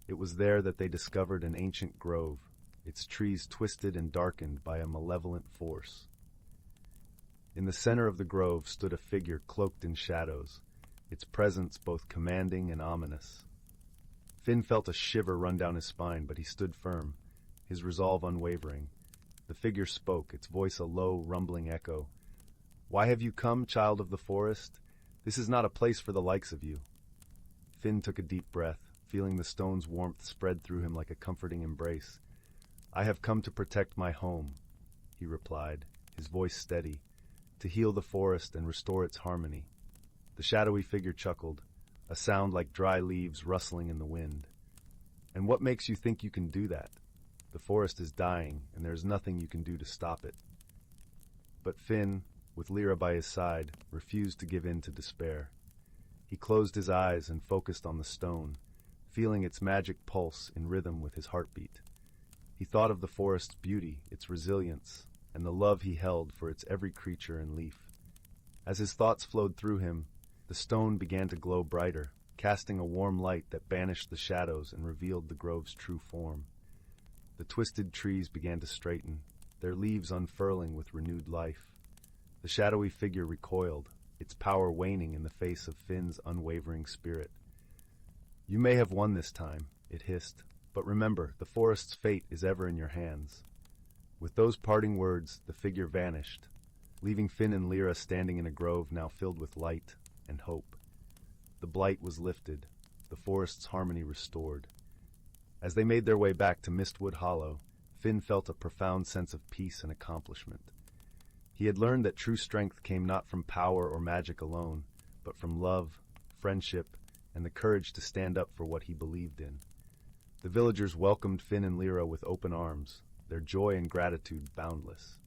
It was there that they discovered an ancient grove, its trees twisted and darkened by a malevolent force. In the center of the grove stood a figure cloaked in shadows, its presence both commanding and ominous. Finn felt a shiver run down his spine, but he stood firm, his resolve unwavering. The figure spoke, its voice a low, rumbling echo. "Why have you come, child of the forest? This is not a place for the likes of you." Finn took a deep breath, feeling the stone's warmth spread through him like a comforting embrace. "I have come to protect my home," he replied, his voice steady, "to heal the forest and restore its harmony." The shadowy figure chuckled, a sound like dry leaves rustling in the wind. "And what makes you think you can do that? The forest is dying, and there is nothing you can do to stop it." But Finn, with Lyra by his side, refused to give in to despair. He closed his eyes and focused on the stone, feeling its magic pulse in rhythm with his heartbeat. He thought of the forest's beauty, its resilience, and the love he held for its every creature and leaf. As his thoughts flowed through him, the stone began to glow brighter, casting a warm light that banished the shadows and revealed the grove's true form. The twisted trees began to straighten, their leaves unfurling with renewed life. The shadowy figure recoiled, its power waning in the face of Finn's unwavering spirit. "You may have won this time," it hissed, "but remember, the forest's fate is ever in your hands." With those parting words, the figure vanished, leaving Finn and Lyra standing in a grove now filled with light and hope. The blight was lifted, the forest's harmony restored. As they made their way back to Mistwood Hollow, Finn felt a profound sense of peace and accomplishment. He had learned that true strength came not from power or magic alone, but from love, friendship, and the courage to stand up for what he believed in. The villagers welcomed Finn and Lyra with open arms, their joy and gratitude boundless.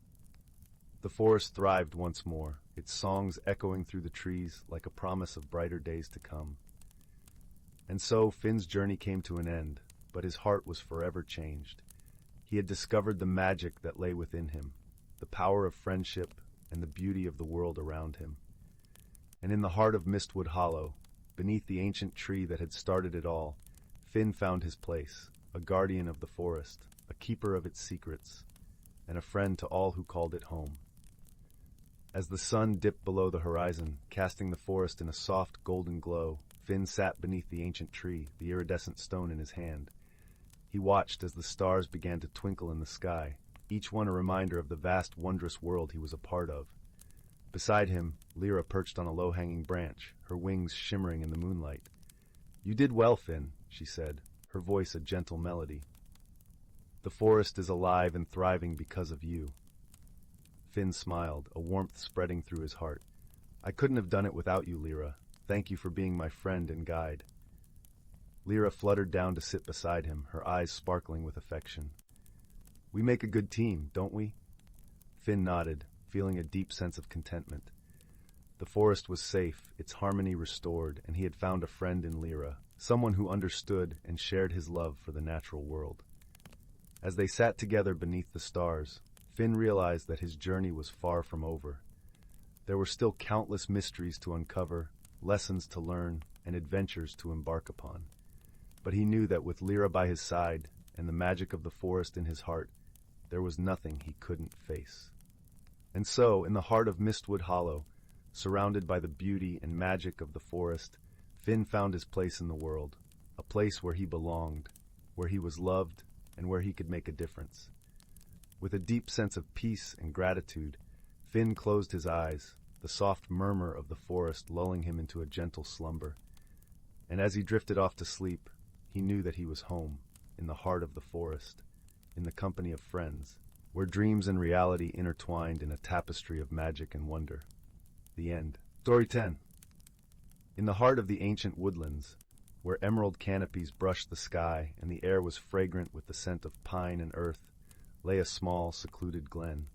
The forest thrived once more, its songs echoing through the trees like a promise of brighter days to come. And so Finn's journey came to an end, but his heart was forever changed. He had discovered the magic that lay within him, the power of friendship and the beauty of the world around him. And in the heart of Mistwood Hollow, beneath the ancient tree that had started it all, Finn found his place, a guardian of the forest, a keeper of its secrets, and a friend to all who called it home. As the sun dipped below the horizon, casting the forest in a soft golden glow, Finn sat beneath the ancient tree, the iridescent stone in his hand. He watched as the stars began to twinkle in the sky, each one a reminder of the vast, wondrous world he was a part of. Beside him, Lyra perched on a low-hanging branch, her wings shimmering in the moonlight. "You did well, Finn," she said, her voice a gentle melody. "The forest is alive and thriving because of you." Finn smiled, a warmth spreading through his heart. "I couldn't have done it without you, Lyra. Thank you for being my friend and guide." Lyra fluttered down to sit beside him, her eyes sparkling with affection. "We make a good team, don't we?" Finn nodded, feeling a deep sense of contentment. The forest was safe, its harmony restored, and he had found a friend in Lyra, someone who understood and shared his love for the natural world. As they sat together beneath the stars, Finn realized that his journey was far from over. There were still countless mysteries to uncover, lessons to learn, and adventures to embark upon. But he knew that with Lyra by his side and the magic of the forest in his heart, there was nothing he couldn't face. And so, in the heart of Mistwood Hollow, surrounded by the beauty and magic of the forest, Finn found his place in the world, a place where he belonged, where he was loved, and where he could make a difference. With a deep sense of peace and gratitude, Finn closed his eyes, the soft murmur of the forest lulling him into a gentle slumber. And as he drifted off to sleep, he knew that he was home, in the heart of the forest, in the company of friends, where dreams and reality intertwined in a tapestry of magic and wonder. The end. Story 10. In the heart of the ancient woodlands, where emerald canopies brushed the sky and the air was fragrant with the scent of pine and earth, lay a small, secluded glen.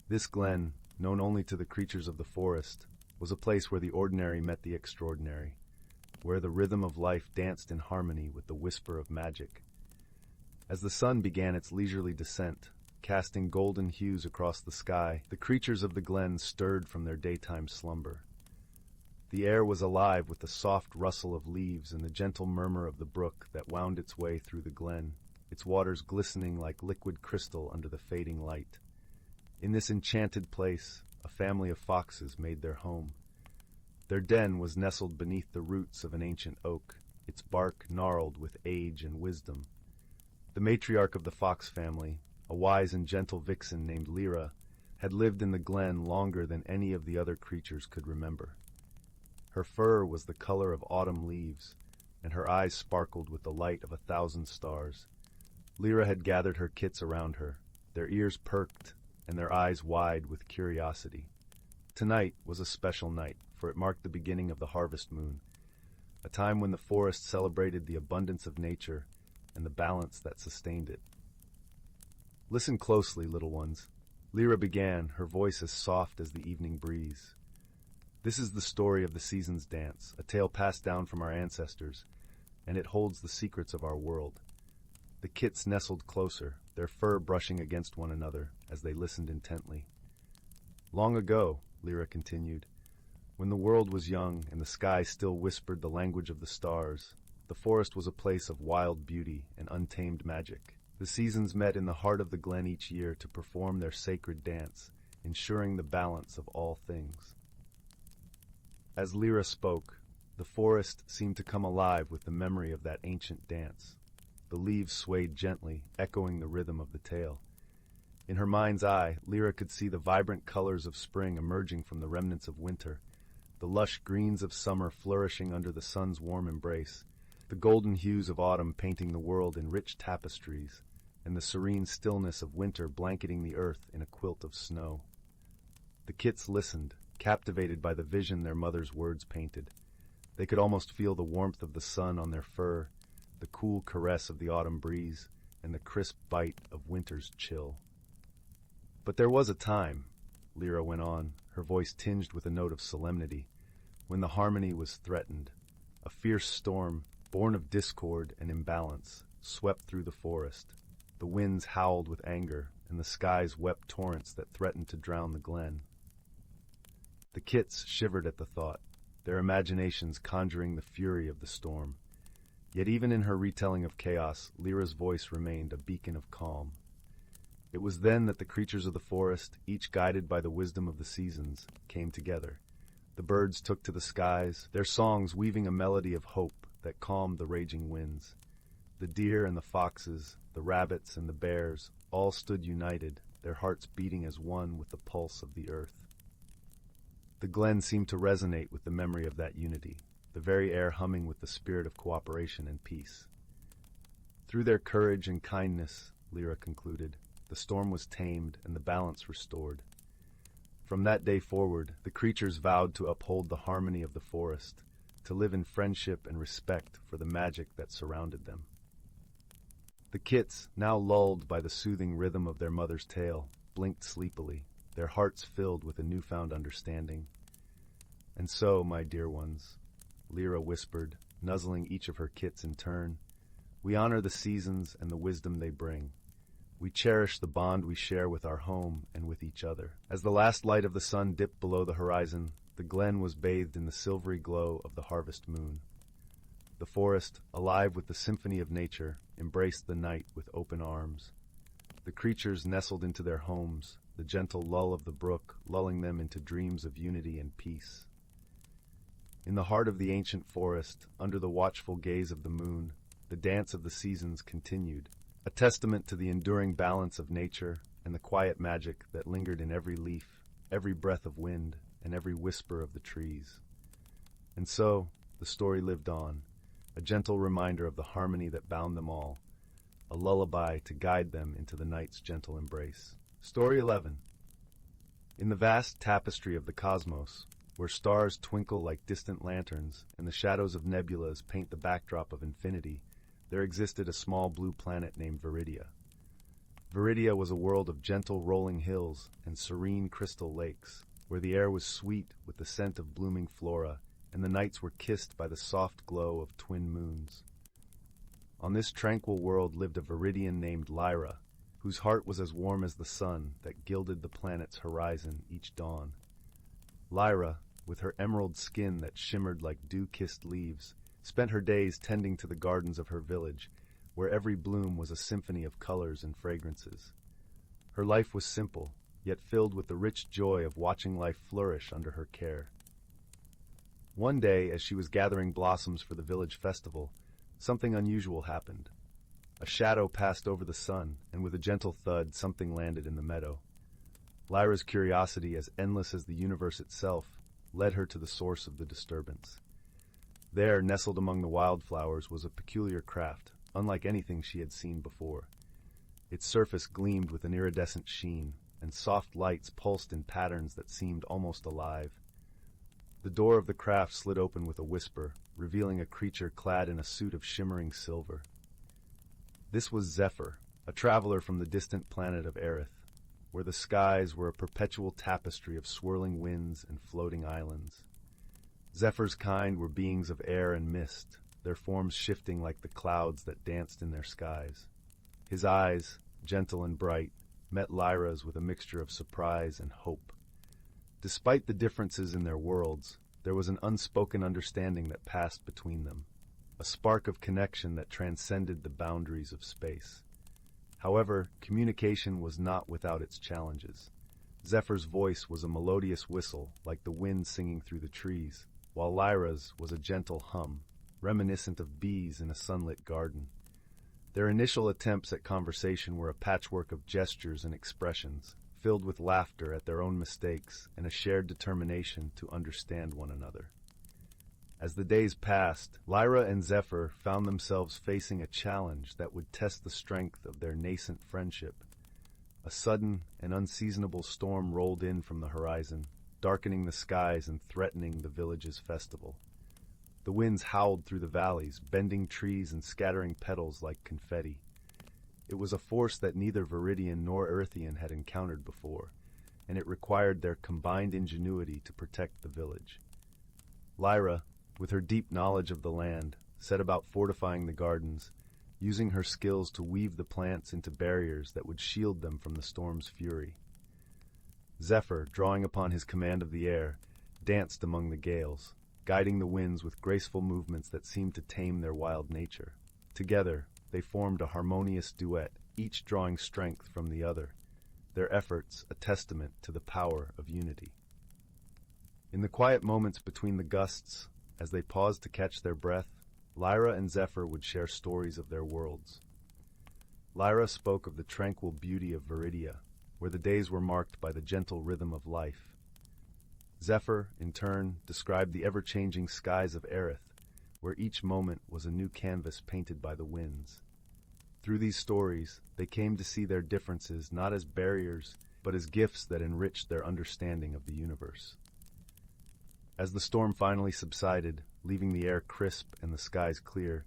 This glen, known only to the creatures of the forest, was a place where the ordinary met the extraordinary, where the rhythm of life danced in harmony with the whisper of magic. As the sun began its leisurely descent, casting golden hues across the sky, the creatures of the glen stirred from their daytime slumber. The air was alive with the soft rustle of leaves and the gentle murmur of the brook that wound its way through the glen, its waters glistening like liquid crystal under the fading light. In this enchanted place, a family of foxes made their home. Their den was nestled beneath the roots of an ancient oak, its bark gnarled with age and wisdom. The matriarch of the fox family, a wise and gentle vixen named Lira, had lived in the glen longer than any of the other creatures could remember. Her fur was the color of autumn leaves, and her eyes sparkled with the light of 1,000 stars. Lyra had gathered her kits around her, their ears perked and their eyes wide with curiosity. Tonight was a special night, for it marked the beginning of the harvest moon, a time when the forest celebrated the abundance of nature and the balance that sustained it. "Listen closely, little ones," Lyra began, her voice as soft as the evening breeze. "This is the story of the season's dance, a tale passed down from our ancestors, and it holds the secrets of our world." The kits nestled closer, their fur brushing against one another as they listened intently. "Long ago," Lyra continued, "when the world was young and the sky still whispered the language of the stars, the forest was a place of wild beauty and untamed magic. The seasons met in the heart of the glen each year to perform their sacred dance, ensuring the balance of all things." As Lyra spoke, the forest seemed to come alive with the memory of that ancient dance. The leaves swayed gently, echoing the rhythm of the tale. In her mind's eye, Lyra could see the vibrant colors of spring emerging from the remnants of winter, the lush greens of summer flourishing under the sun's warm embrace, the golden hues of autumn painting the world in rich tapestries, and the serene stillness of winter blanketing the earth in a quilt of snow. The kits listened, captivated by the vision their mother's words painted. They could almost feel the warmth of the sun on their fur, the cool caress of the autumn breeze, and the crisp bite of winter's chill. "But there was a time," Lyra went on, her voice tinged with a note of solemnity, "when the harmony was threatened. A fierce storm, born of discord and imbalance, swept through the forest. The winds howled with anger, and the skies wept torrents that threatened to drown the glen." The kits shivered at the thought, their imaginations conjuring the fury of the storm. Yet even in her retelling of chaos, Lyra's voice remained a beacon of calm. It was then that the creatures of the forest, each guided by the wisdom of the seasons, came together. The birds took to the skies, their songs weaving a melody of hope that calmed the raging winds. The deer and the foxes, the rabbits and the bears, all stood united, their hearts beating as one with the pulse of the earth. The Glen seemed to resonate with the memory of that unity, the very air humming with the spirit of cooperation and peace. Through their courage and kindness, Lyra concluded, the storm was tamed and the balance restored. From that day forward, the creatures vowed to uphold the harmony of the forest, to live in friendship and respect for the magic that surrounded them. The kits, now lulled by the soothing rhythm of their mother's tale, blinked sleepily, their hearts filled with a newfound understanding. And so, my dear ones, Lyra whispered, nuzzling each of her kits in turn, we honor the seasons and the wisdom they bring. We cherish the bond we share with our home and with each other. As the last light of the sun dipped below the horizon, the Glen was bathed in the silvery glow of the harvest moon. The forest, alive with the symphony of nature, embraced the night with open arms. The creatures nestled into their homes, the gentle lull of the brook lulling them into dreams of unity and peace. In the heart of the ancient forest, under the watchful gaze of the moon, the dance of the seasons continued, a testament to the enduring balance of nature and the quiet magic that lingered in every leaf, every breath of wind, and every whisper of the trees. And so, the story lived on, a gentle reminder of the harmony that bound them all, a lullaby to guide them into the night's gentle embrace. Story 11. In the vast tapestry of the cosmos, where stars twinkle like distant lanterns and the shadows of nebulas paint the backdrop of infinity, there existed a small blue planet named Viridia. Viridia was a world of gentle rolling hills and serene crystal lakes, where the air was sweet with the scent of blooming flora, and the nights were kissed by the soft glow of twin moons. On this tranquil world lived a Viridian named Lyra, whose heart was as warm as the sun that gilded the planet's horizon each dawn. Lyra, with her emerald skin that shimmered like dew-kissed leaves, spent her days tending to the gardens of her village, where every bloom was a symphony of colors and fragrances. Her life was simple, yet filled with the rich joy of watching life flourish under her care. One day, as she was gathering blossoms for the village festival, something unusual happened. A shadow passed over the sun, and with a gentle thud, something landed in the meadow. Lyra's curiosity, as endless as the universe itself, led her to the source of the disturbance. There, nestled among the wildflowers, was a peculiar craft, unlike anything she had seen before. Its surface gleamed with an iridescent sheen, and soft lights pulsed in patterns that seemed almost alive. The door of the craft slid open with a whisper, revealing a creature clad in a suit of shimmering silver. This was Zephyr, a traveler from the distant planet of Aerith, where the skies were a perpetual tapestry of swirling winds and floating islands. Zephyr's kind were beings of air and mist, their forms shifting like the clouds that danced in their skies. His eyes, gentle and bright, met Lyra's with a mixture of surprise and hope. Despite the differences in their worlds, there was an unspoken understanding that passed between them, a spark of connection that transcended the boundaries of space. However, communication was not without its challenges. Zephyr's voice was a melodious whistle, like the wind singing through the trees, while Lyra's was a gentle hum, reminiscent of bees in a sunlit garden. Their initial attempts at conversation were a patchwork of gestures and expressions, filled with laughter at their own mistakes and a shared determination to understand one another. As the days passed, Lyra and Zephyr found themselves facing a challenge that would test the strength of their nascent friendship. A sudden and unseasonable storm rolled in from the horizon, darkening the skies and threatening the village's festival. The winds howled through the valleys, bending trees and scattering petals like confetti. It was a force that neither Viridian nor Earthian had encountered before, and it required their combined ingenuity to protect the village. Lyra, with her deep knowledge of the land, set about fortifying the gardens, using her skills to weave the plants into barriers that would shield them from the storm's fury. Zephyr, drawing upon his command of the air, danced among the gales, guiding the winds with graceful movements that seemed to tame their wild nature. Together, they formed a harmonious duet, each drawing strength from the other, their efforts a testament to the power of unity. In the quiet moments between the gusts, as they paused to catch their breath, Lyra and Zephyr would share stories of their worlds. Lyra spoke of the tranquil beauty of Viridia, where the days were marked by the gentle rhythm of life. Zephyr, in turn, described the ever-changing skies of Aerith, where each moment was a new canvas painted by the winds. Through these stories, they came to see their differences not as barriers, but as gifts that enriched their understanding of the universe. As the storm finally subsided, leaving the air crisp and the skies clear,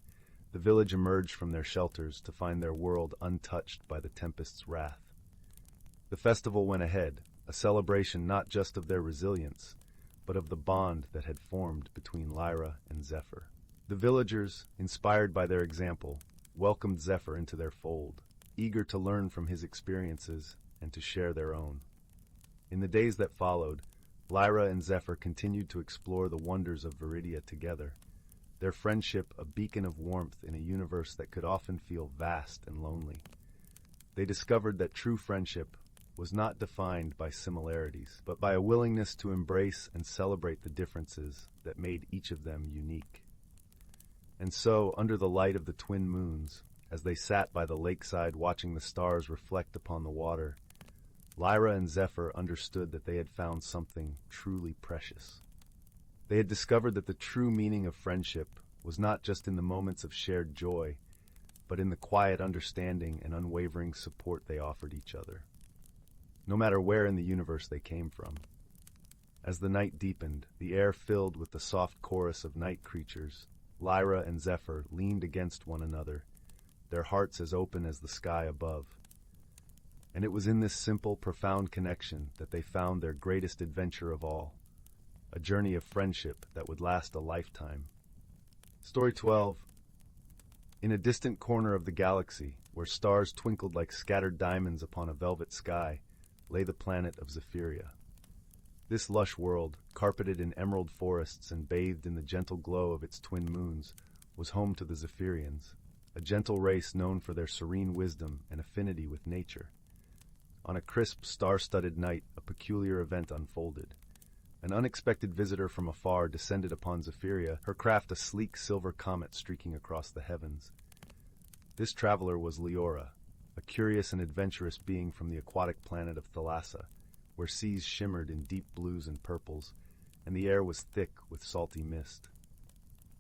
the village emerged from their shelters to find their world untouched by the tempest's wrath. The festival went ahead, a celebration not just of their resilience, but of the bond that had formed between Lyra and Zephyr. The villagers, inspired by their example, welcomed Zephyr into their fold, eager to learn from his experiences and to share their own. In the days that followed, Lyra and Zephyr continued to explore the wonders of Viridia together, their friendship a beacon of warmth in a universe that could often feel vast and lonely. They discovered that true friendship was not defined by similarities, but by a willingness to embrace and celebrate the differences that made each of them unique. And so, under the light of the twin moons, as they sat by the lakeside watching the stars reflect upon the water, Lyra and Zephyr understood that they had found something truly precious. They had discovered that the true meaning of friendship was not just in the moments of shared joy, but in the quiet understanding and unwavering support they offered each other, no matter where in the universe they came from. As the night deepened, the air filled with the soft chorus of night creatures, Lyra and Zephyr leaned against one another, their hearts as open as the sky above. And it was in this simple, profound connection that they found their greatest adventure of all, a journey of friendship that would last a lifetime. Story 12. In a distant corner of the galaxy, where stars twinkled like scattered diamonds upon a velvet sky, lay the planet of Zephyria. This lush world, carpeted in emerald forests and bathed in the gentle glow of its twin moons, was home to the Zephyrians, a gentle race known for their serene wisdom and affinity with nature. On a crisp, star-studded night, a peculiar event unfolded. An unexpected visitor from afar descended upon Zephyria, her craft a sleek silver comet streaking across the heavens. This traveler was Liora, a curious and adventurous being from the aquatic planet of Thalassa, where seas shimmered in deep blues and purples, and the air was thick with salty mist.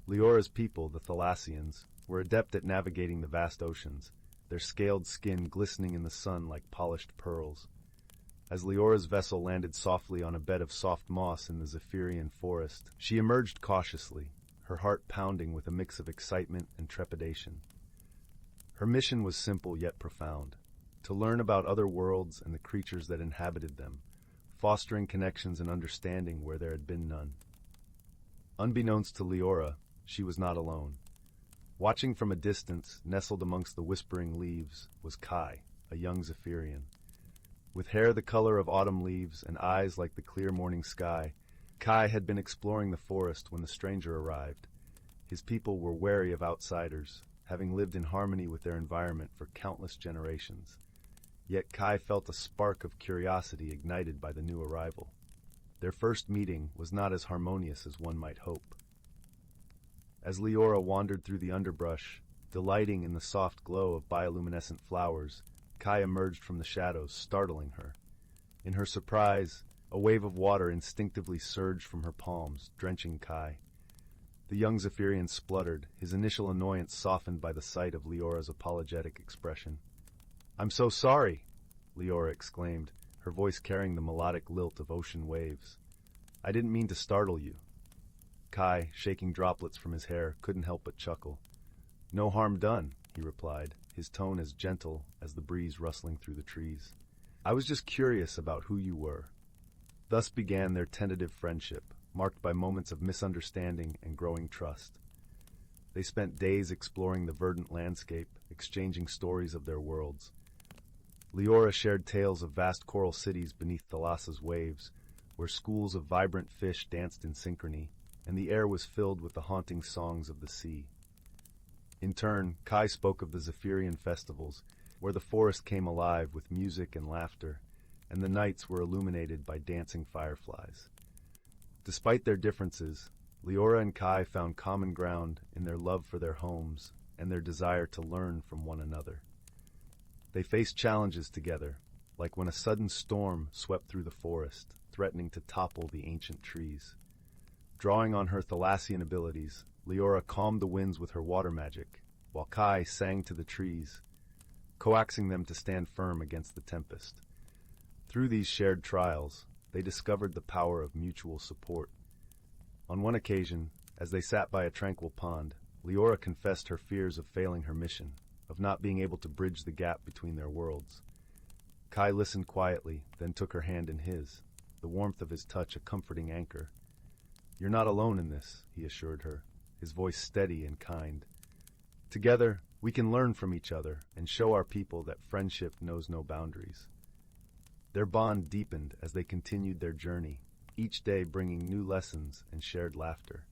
Liora's people, the Thalassians, were adept at navigating the vast oceans, their scaled skin glistening in the sun like polished pearls. As Liora's vessel landed softly on a bed of soft moss in the Zephyrian forest, she emerged cautiously, her heart pounding with a mix of excitement and trepidation. Her mission was simple yet profound: to learn about other worlds and the creatures that inhabited them, fostering connections and understanding where there had been none. Unbeknownst to Liora, she was not alone. Watching from a distance, nestled amongst the whispering leaves, was Kai, a young Zephyrian. With hair the color of autumn leaves and eyes like the clear morning sky, Kai had been exploring the forest when the stranger arrived. His people were wary of outsiders, having lived in harmony with their environment for countless generations. Yet Kai felt a spark of curiosity ignited by the new arrival. Their first meeting was not as harmonious as one might hope. As Liora wandered through the underbrush, delighting in the soft glow of bioluminescent flowers, Kai emerged from the shadows, startling her. In her surprise, a wave of water instinctively surged from her palms, drenching Kai. The young Zephyrian spluttered, his initial annoyance softened by the sight of Liora's apologetic expression. "I'm so sorry," Liora exclaimed, her voice carrying the melodic lilt of ocean waves. "I didn't mean to startle you." Kai, shaking droplets from his hair, couldn't help but chuckle. "No harm done," he replied, his tone as gentle as the breeze rustling through the trees. "I was just curious about who you were." Thus began their tentative friendship, marked by moments of misunderstanding and growing trust. They spent days exploring the verdant landscape, exchanging stories of their worlds. Liora shared tales of vast coral cities beneath Thalassa's waves, where schools of vibrant fish danced in synchrony, and the air was filled with the haunting songs of the sea. In turn, Kai spoke of the Zephyrian festivals, where the forest came alive with music and laughter, and the nights were illuminated by dancing fireflies. Despite their differences, Liora and Kai found common ground in their love for their homes and their desire to learn from one another. They faced challenges together, like when a sudden storm swept through the forest, threatening to topple the ancient trees. Drawing on her Thalassian abilities, Liora calmed the winds with her water magic, while Kai sang to the trees, coaxing them to stand firm against the tempest. Through these shared trials, they discovered the power of mutual support. On one occasion, as they sat by a tranquil pond, Liora confessed her fears of failing her mission, of not being able to bridge the gap between their worlds. Kai listened quietly, then took her hand in his, the warmth of his touch a comforting anchor. "You're not alone in this," he assured her, his voice steady and kind. "Together, we can learn from each other and show our people that friendship knows no boundaries." Their bond deepened as they continued their journey, each day bringing new lessons and shared laughter.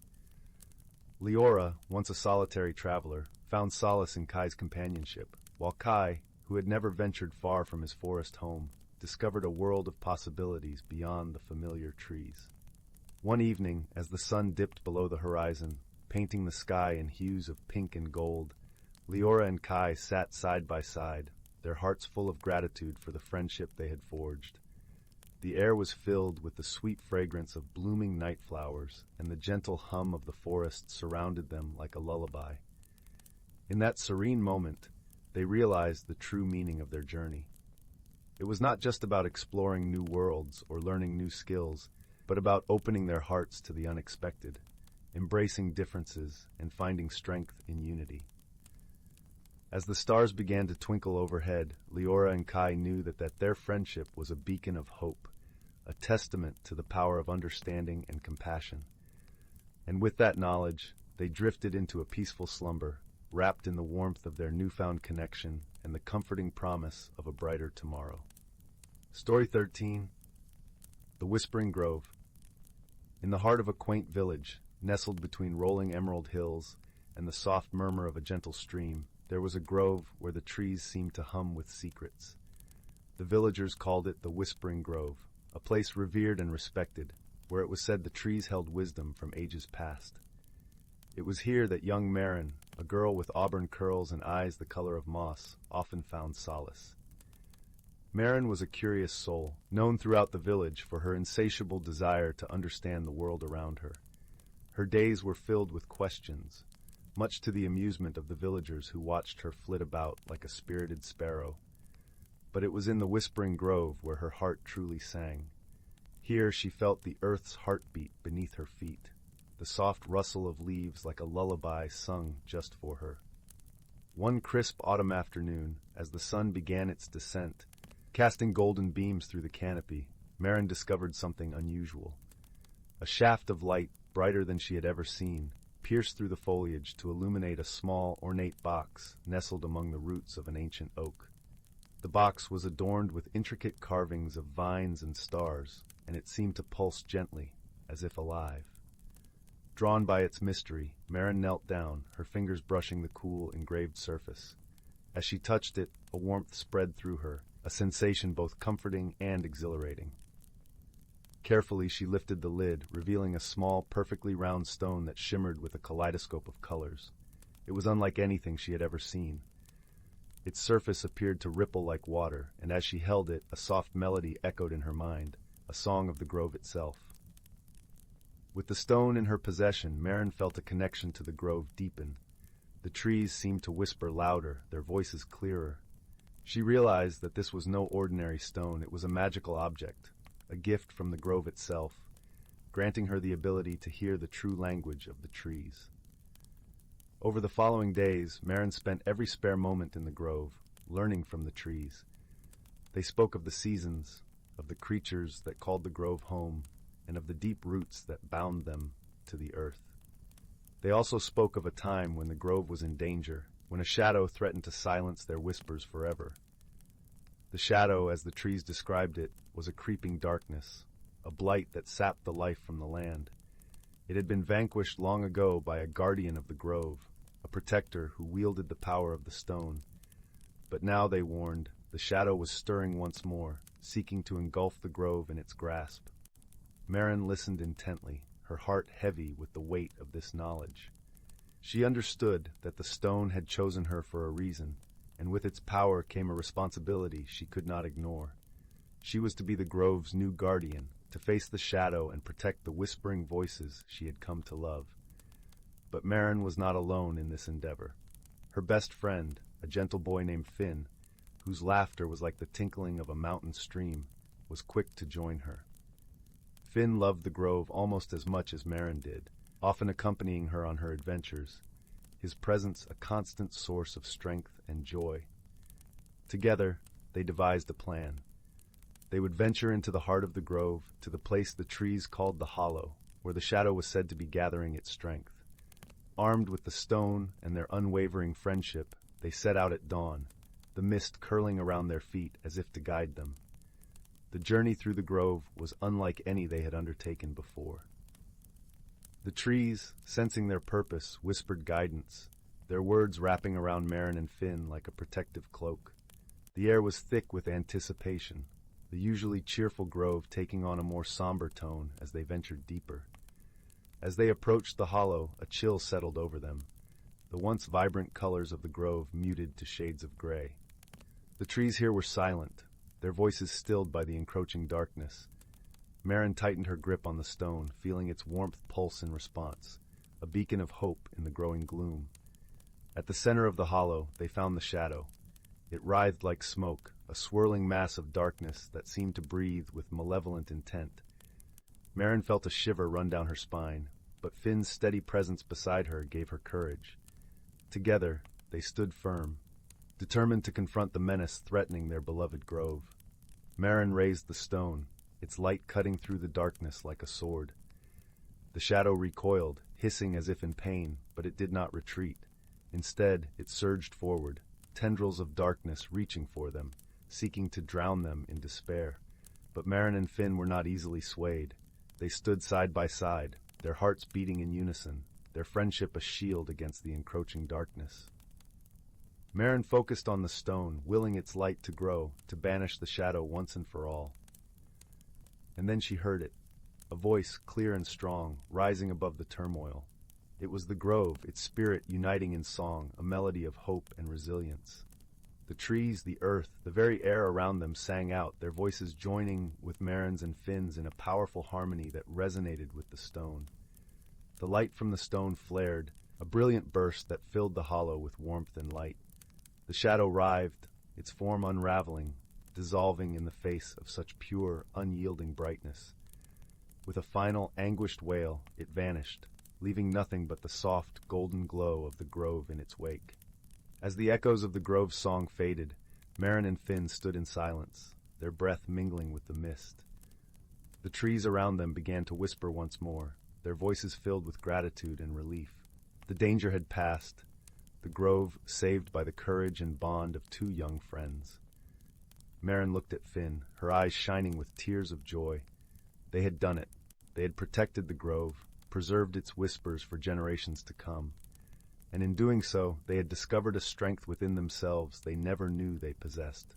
Liora, once a solitary traveler, found solace in Kai's companionship, while Kai, who had never ventured far from his forest home, discovered a world of possibilities beyond the familiar trees. One evening, as the sun dipped below the horizon, painting the sky in hues of pink and gold, Liora and Kai sat side by side, their hearts full of gratitude for the friendship they had forged. The air was filled with the sweet fragrance of blooming night flowers, and the gentle hum of the forest surrounded them like a lullaby. In that serene moment, they realized the true meaning of their journey. It was not just about exploring new worlds or learning new skills, but about opening their hearts to the unexpected, embracing differences, and finding strength in unity. As the stars began to twinkle overhead, Liora and Kai knew that their friendship was a beacon of hope, a testament to the power of understanding and compassion. And with that knowledge, they drifted into a peaceful slumber, wrapped in the warmth of their newfound connection and the comforting promise of a brighter tomorrow. Story 13. The Whispering Grove. In the heart of a quaint village, nestled between rolling emerald hills and the soft murmur of a gentle stream, there was a grove where the trees seemed to hum with secrets. The villagers called it the Whispering Grove, a place revered and respected, where it was said the trees held wisdom from ages past. It was here that young Marin, a girl with auburn curls and eyes the color of moss, often found solace. Marin was a curious soul, known throughout the village for her insatiable desire to understand the world around her. Her days were filled with questions, much to the amusement of the villagers who watched her flit about like a spirited sparrow. But it was in the Whispering Grove where her heart truly sang. Here she felt the earth's heartbeat beneath her feet, the soft rustle of leaves like a lullaby sung just for her. One crisp autumn afternoon, as the sun began its descent, casting golden beams through the canopy, Marin discovered something unusual. A shaft of light, brighter than she had ever seen, pierced through the foliage to illuminate a small, ornate box nestled among the roots of an ancient oak. The box was adorned with intricate carvings of vines and stars, and it seemed to pulse gently, as if alive. Drawn by its mystery, Marin knelt down, her fingers brushing the cool, engraved surface. As she touched it, a warmth spread through her, a sensation both comforting and exhilarating. Carefully she lifted the lid, revealing a small, perfectly round stone that shimmered with a kaleidoscope of colors. It was unlike anything she had ever seen. Its surface appeared to ripple like water, and as she held it, a soft melody echoed in her mind, a song of the grove itself. With the stone in her possession, Marin felt a connection to the grove deepen. The trees seemed to whisper louder, their voices clearer. She realized that this was no ordinary stone, it was a magical object, a gift from the grove itself, granting her the ability to hear the true language of the trees. Over the following days, Marin spent every spare moment in the grove, learning from the trees. They spoke of the seasons, of the creatures that called the grove home, and of the deep roots that bound them to the earth. They also spoke of a time when the grove was in danger, when a shadow threatened to silence their whispers forever. The shadow, as the trees described it, was a creeping darkness, a blight that sapped the life from the land. It had been vanquished long ago by a guardian of the grove, a protector who wielded the power of the stone. But now, they warned, the shadow was stirring once more, seeking to engulf the grove in its grasp. Marin listened intently, her heart heavy with the weight of this knowledge. She understood that the stone had chosen her for a reason, and with its power came a responsibility she could not ignore. She was to be the grove's new guardian, to face the shadow and protect the whispering voices she had come to love. But Maren was not alone in this endeavor. Her best friend, a gentle boy named Finn, whose laughter was like the tinkling of a mountain stream, was quick to join her. Finn loved the grove almost as much as Maren did, often accompanying her on her adventures, his presence a constant source of strength and joy. Together, they devised a plan. They would venture into the heart of the grove, to the place the trees called the Hollow, where the shadow was said to be gathering its strength. Armed with the stone and their unwavering friendship, they set out at dawn, the mist curling around their feet as if to guide them. The journey through the grove was unlike any they had undertaken before. The trees, sensing their purpose, whispered guidance, their words wrapping around Maren and Finn like a protective cloak. The air was thick with anticipation, the usually cheerful grove taking on a more somber tone as they ventured deeper. As they approached the hollow, a chill settled over them. The once vibrant colors of the grove muted to shades of gray. The trees here were silent, their voices stilled by the encroaching darkness. Maren tightened her grip on the stone, feeling its warmth pulse in response, a beacon of hope in the growing gloom. At the center of the hollow, they found the shadow. It writhed like smoke, a swirling mass of darkness that seemed to breathe with malevolent intent. Maren felt a shiver run down her spine, but Finn's steady presence beside her gave her courage. Together, they stood firm, determined to confront the menace threatening their beloved grove. Maren raised the stone, its light cutting through the darkness like a sword. The shadow recoiled, hissing as if in pain, but it did not retreat. Instead, it surged forward, tendrils of darkness reaching for them, seeking to drown them in despair. But Maren and Finn were not easily swayed. They stood side by side, their hearts beating in unison, their friendship a shield against the encroaching darkness. Maren focused on the stone, willing its light to grow, to banish the shadow once and for all. And then she heard it, a voice clear and strong, rising above the turmoil. It was the grove, its spirit uniting in song, a melody of hope and resilience. The trees, the earth, the very air around them sang out, their voices joining with Maren's and Finn's in a powerful harmony that resonated with the stone. The light from the stone flared, a brilliant burst that filled the hollow with warmth and light. The shadow writhed, its form unraveling, dissolving in the face of such pure, unyielding brightness. With a final, anguished wail, it vanished, leaving nothing but the soft, golden glow of the grove in its wake. As the echoes of the grove's song faded, Maren and Finn stood in silence, their breath mingling with the mist. The trees around them began to whisper once more, their voices filled with gratitude and relief. The danger had passed, the grove saved by the courage and bond of two young friends. Maren looked at Finn, her eyes shining with tears of joy. They had done it. They had protected the grove, preserved its whispers for generations to come. And in doing so, they had discovered a strength within themselves they never knew they possessed.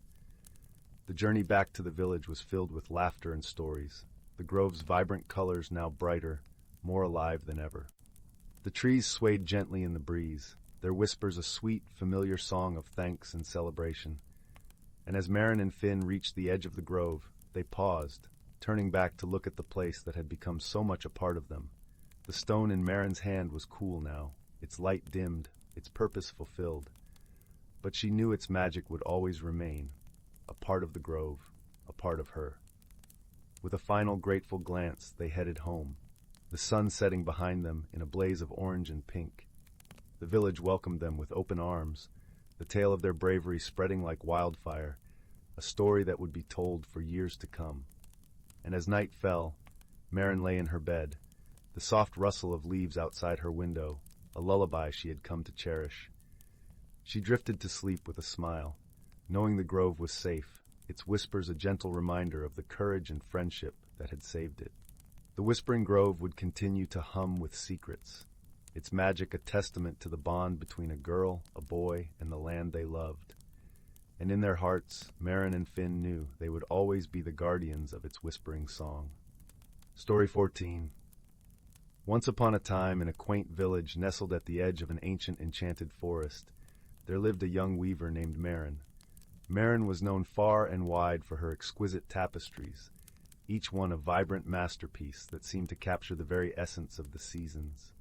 The journey back to the village was filled with laughter and stories, the grove's vibrant colors now brighter, more alive than ever. The trees swayed gently in the breeze, their whispers a sweet, familiar song of thanks and celebration. And as Maren and Finn reached the edge of the grove, they paused, turning back to look at the place that had become so much a part of them. The stone in Maren's hand was cool now, its light dimmed, its purpose fulfilled. But she knew its magic would always remain, a part of the grove, a part of her. With a final grateful glance, they headed home, the sun setting behind them in a blaze of orange and pink. The village welcomed them with open arms, the tale of their bravery spreading like wildfire, a story that would be told for years to come. And as night fell, Maren lay in her bed, the soft rustle of leaves outside her window, a lullaby she had come to cherish. She drifted to sleep with a smile, knowing the grove was safe, its whispers a gentle reminder of the courage and friendship that had saved it. The whispering grove would continue to hum with secrets, its magic a testament to the bond between a girl, a boy, and the land they loved. And in their hearts, Maren and Finn knew they would always be the guardians of its whispering song. Story 14. Once upon a time, in a quaint village nestled at the edge of an ancient enchanted forest, there lived a young weaver named Marin. Marin was known far and wide for her exquisite tapestries, each one a vibrant masterpiece that seemed to capture the very essence of the seasons.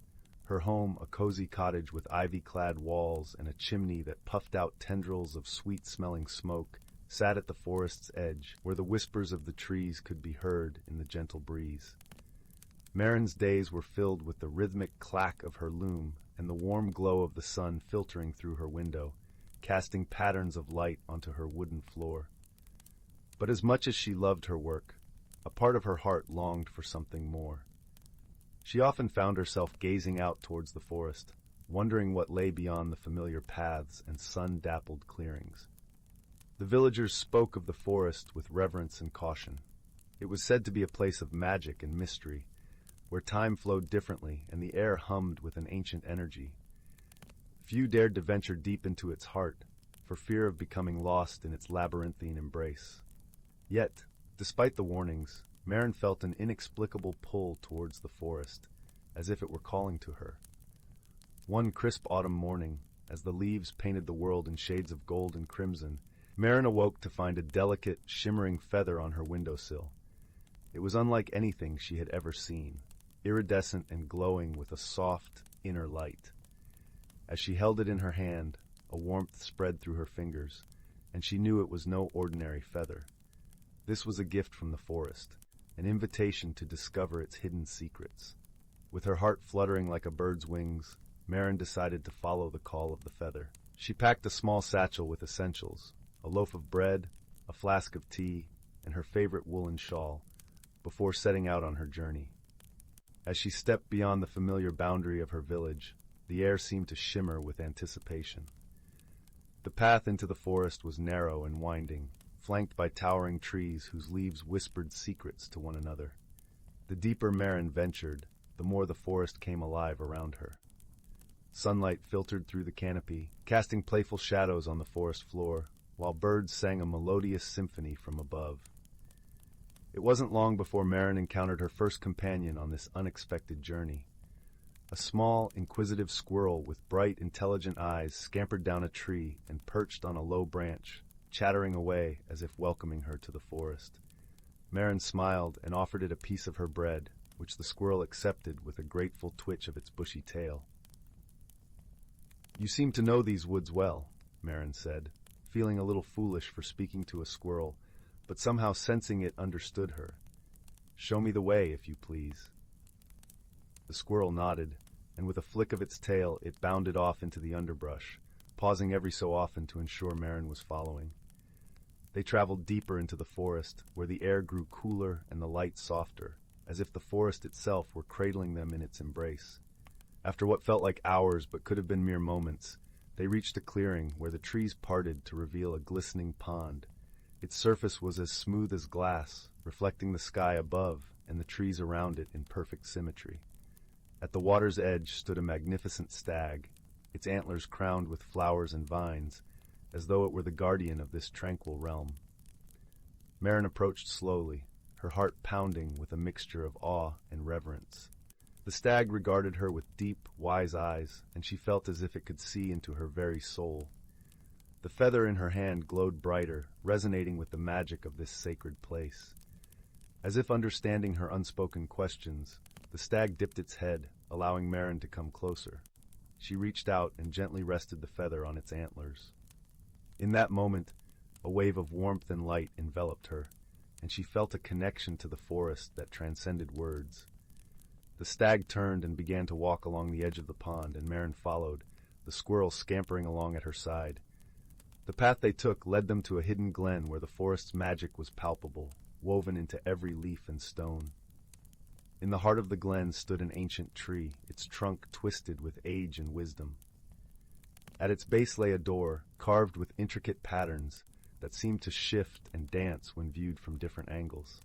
Her home, a cozy cottage with ivy-clad walls and a chimney that puffed out tendrils of sweet-smelling smoke, sat at the forest's edge, where the whispers of the trees could be heard in the gentle breeze. Marin's days were filled with the rhythmic clack of her loom and the warm glow of the sun filtering through her window, casting patterns of light onto her wooden floor. But as much as she loved her work, a part of her heart longed for something more. She often found herself gazing out towards the forest, wondering what lay beyond the familiar paths and sun-dappled clearings. The villagers spoke of the forest with reverence and caution. It was said to be a place of magic and mystery, where time flowed differently and the air hummed with an ancient energy. Few dared to venture deep into its heart, for fear of becoming lost in its labyrinthine embrace. Yet, despite the warnings, Marin felt an inexplicable pull towards the forest, as if it were calling to her. One crisp autumn morning, as the leaves painted the world in shades of gold and crimson, Marin awoke to find a delicate, shimmering feather on her windowsill. It was unlike anything she had ever seen, iridescent and glowing with a soft, inner light. As she held it in her hand, a warmth spread through her fingers, and she knew it was no ordinary feather. This was a gift from the forest, an invitation to discover its hidden secrets. With her heart fluttering like a bird's wings, Marin decided to follow the call of the feather. She packed a small satchel with essentials, a loaf of bread, a flask of tea, and her favorite woolen shawl, before setting out on her journey. As she stepped beyond the familiar boundary of her village, the air seemed to shimmer with anticipation. The path into the forest was narrow and winding, flanked by towering trees whose leaves whispered secrets to one another. The deeper Marin ventured, the more the forest came alive around her. Sunlight filtered through the canopy, casting playful shadows on the forest floor, while birds sang a melodious symphony from above. It wasn't long before Marin encountered her first companion on this unexpected journey. A small, inquisitive squirrel with bright, intelligent eyes scampered down a tree and perched on a low branch, chattering away as if welcoming her to the forest. Marin smiled and offered it a piece of her bread, which the squirrel accepted with a grateful twitch of its bushy tail. "You seem to know these woods well," Marin said, feeling a little foolish for speaking to a squirrel, but somehow sensing it understood her. "Show me the way, if you please." The squirrel nodded, and with a flick of its tail it bounded off into the underbrush, pausing every so often to ensure Marin was following. They traveled deeper into the forest, where the air grew cooler and the light softer, as if the forest itself were cradling them in its embrace. After what felt like hours but could have been mere moments, they reached a clearing where the trees parted to reveal a glistening pond. Its surface was as smooth as glass, reflecting the sky above and the trees around it in perfect symmetry. At the water's edge stood a magnificent stag, its antlers crowned with flowers and vines, as though it were the guardian of this tranquil realm. Marin approached slowly, her heart pounding with a mixture of awe and reverence. The stag regarded her with deep, wise eyes, and she felt as if it could see into her very soul. The feather in her hand glowed brighter, resonating with the magic of this sacred place. As if understanding her unspoken questions, the stag dipped its head, allowing Marin to come closer. She reached out and gently rested the feather on its antlers. In that moment, a wave of warmth and light enveloped her, and she felt a connection to the forest that transcended words. The stag turned and began to walk along the edge of the pond, and Marin followed, the squirrel scampering along at her side. The path they took led them to a hidden glen where the forest's magic was palpable, woven into every leaf and stone. In the heart of the glen stood an ancient tree, its trunk twisted with age and wisdom. At its base lay a door, carved with intricate patterns that seemed to shift and dance when viewed from different angles.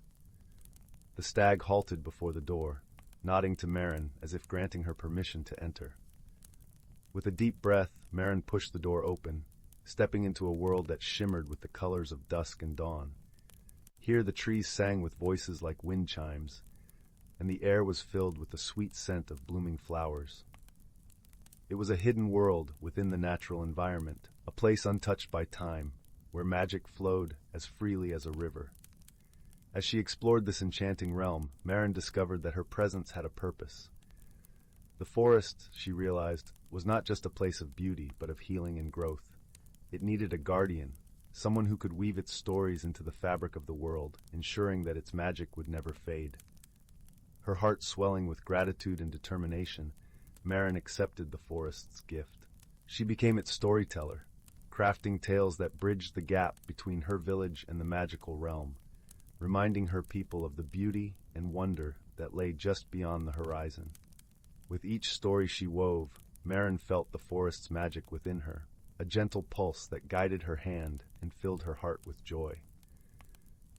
The stag halted before the door, nodding to Marin as if granting her permission to enter. With a deep breath, Marin pushed the door open, stepping into a world that shimmered with the colors of dusk and dawn. Here the trees sang with voices like wind chimes, and the air was filled with the sweet scent of blooming flowers. It was a hidden world within the natural environment, a place untouched by time, where magic flowed as freely as a river. As she explored this enchanting realm, Maren discovered that her presence had a purpose. The forest, she realized, was not just a place of beauty, but of healing and growth. It needed a guardian, someone who could weave its stories into the fabric of the world, ensuring that its magic would never fade. Her heart swelling with gratitude and determination, Maren accepted the forest's gift. She became its storyteller, crafting tales that bridged the gap between her village and the magical realm, reminding her people of the beauty and wonder that lay just beyond the horizon. With each story she wove, Maren felt the forest's magic within her, a gentle pulse that guided her hand and filled her heart with joy.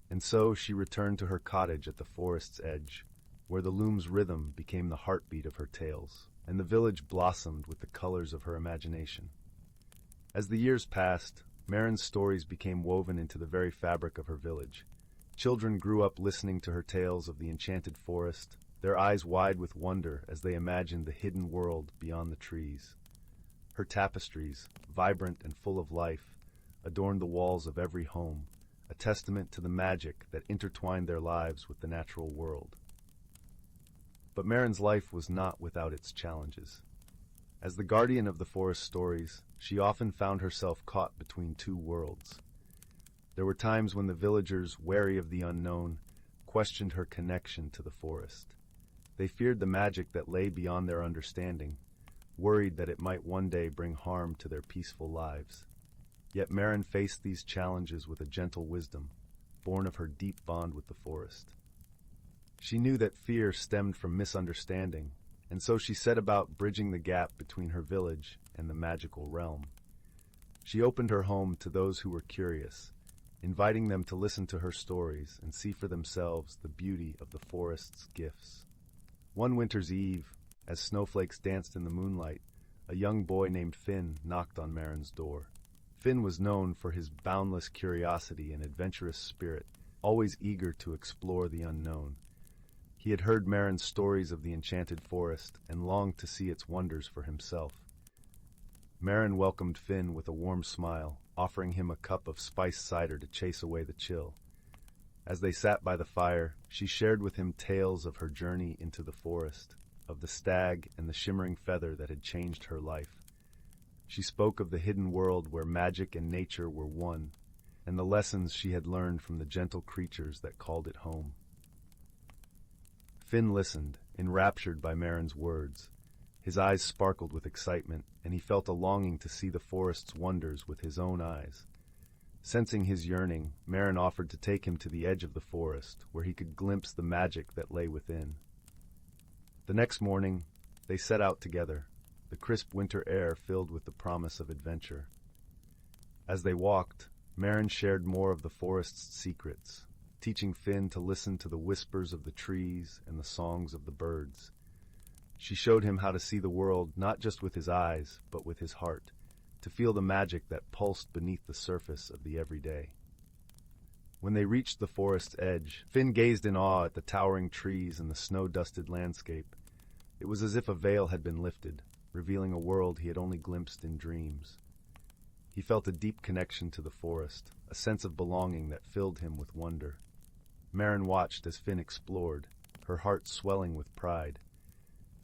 And so she returned to her cottage at the forest's edge, where the loom's rhythm became the heartbeat of her tales, and the village blossomed with the colors of her imagination. As the years passed, Maren's stories became woven into the very fabric of her village. Children grew up listening to her tales of the enchanted forest, their eyes wide with wonder as they imagined the hidden world beyond the trees. Her tapestries, vibrant and full of life, adorned the walls of every home, a testament to the magic that intertwined their lives with the natural world. But Maren's life was not without its challenges. As the guardian of the forest stories, she often found herself caught between two worlds. There were times when the villagers, wary of the unknown, questioned her connection to the forest. They feared the magic that lay beyond their understanding, worried that it might one day bring harm to their peaceful lives. Yet Maren faced these challenges with a gentle wisdom, born of her deep bond with the forest. She knew that fear stemmed from misunderstanding, and so she set about bridging the gap between her village and the magical realm. She opened her home to those who were curious, inviting them to listen to her stories and see for themselves the beauty of the forest's gifts. One winter's eve, as snowflakes danced in the moonlight, a young boy named Finn knocked on Maren's door. Finn was known for his boundless curiosity and adventurous spirit, always eager to explore the unknown. He had heard Maren's stories of the enchanted forest and longed to see its wonders for himself. Maren welcomed Finn with a warm smile, offering him a cup of spiced cider to chase away the chill. As they sat by the fire, she shared with him tales of her journey into the forest, of the stag and the shimmering feather that had changed her life. She spoke of the hidden world where magic and nature were one, and the lessons she had learned from the gentle creatures that called it home. Finn listened, enraptured by Maren's words. His eyes sparkled with excitement, and he felt a longing to see the forest's wonders with his own eyes. Sensing his yearning, Maren offered to take him to the edge of the forest, where he could glimpse the magic that lay within. The next morning, they set out together, the crisp winter air filled with the promise of adventure. As they walked, Maren shared more of the forest's secrets, teaching Finn to listen to the whispers of the trees and the songs of the birds. She showed him how to see the world not just with his eyes, but with his heart, to feel the magic that pulsed beneath the surface of the everyday. When they reached the forest's edge, Finn gazed in awe at the towering trees and the snow-dusted landscape. It was as if a veil had been lifted, revealing a world he had only glimpsed in dreams. He felt a deep connection to the forest, a sense of belonging that filled him with wonder. Maren watched as Finn explored, her heart swelling with pride.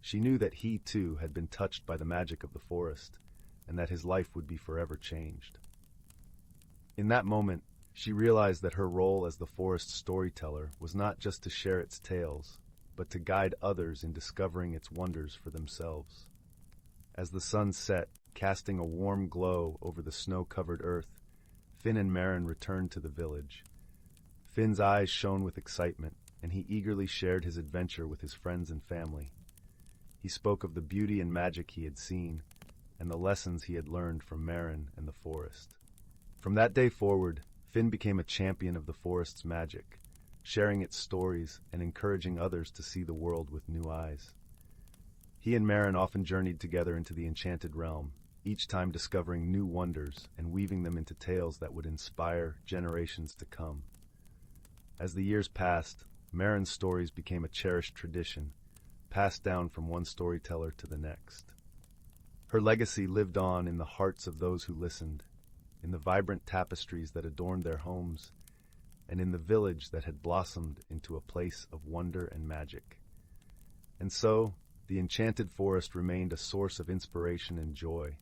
She knew that he, too, had been touched by the magic of the forest, and that his life would be forever changed. In that moment, she realized that her role as the forest's storyteller was not just to share its tales, but to guide others in discovering its wonders for themselves. As the sun set, casting a warm glow over the snow-covered earth, Finn and Maren returned to the village. Finn's eyes shone with excitement, and he eagerly shared his adventure with his friends and family. He spoke of the beauty and magic he had seen, and the lessons he had learned from Maren and the forest. From that day forward, Finn became a champion of the forest's magic, sharing its stories and encouraging others to see the world with new eyes. He and Maren often journeyed together into the enchanted realm, each time discovering new wonders and weaving them into tales that would inspire generations to come. As the years passed, Maren's stories became a cherished tradition, passed down from one storyteller to the next. Her legacy lived on in the hearts of those who listened, in the vibrant tapestries that adorned their homes, and in the village that had blossomed into a place of wonder and magic. And so, the enchanted forest remained a source of inspiration and joy,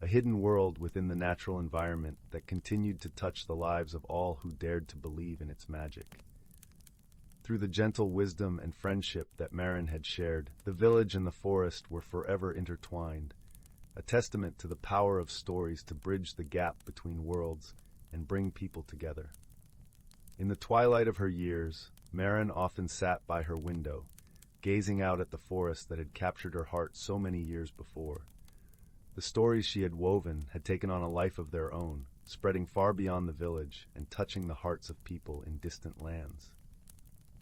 a hidden world within the natural environment that continued to touch the lives of all who dared to believe in its magic. Through the gentle wisdom and friendship that Marin had shared, the village and the forest were forever intertwined, a testament to the power of stories to bridge the gap between worlds and bring people together. In the twilight of her years, Marin often sat by her window, gazing out at the forest that had captured her heart so many years before. The stories she had woven had taken on a life of their own, spreading far beyond the village and touching the hearts of people in distant lands.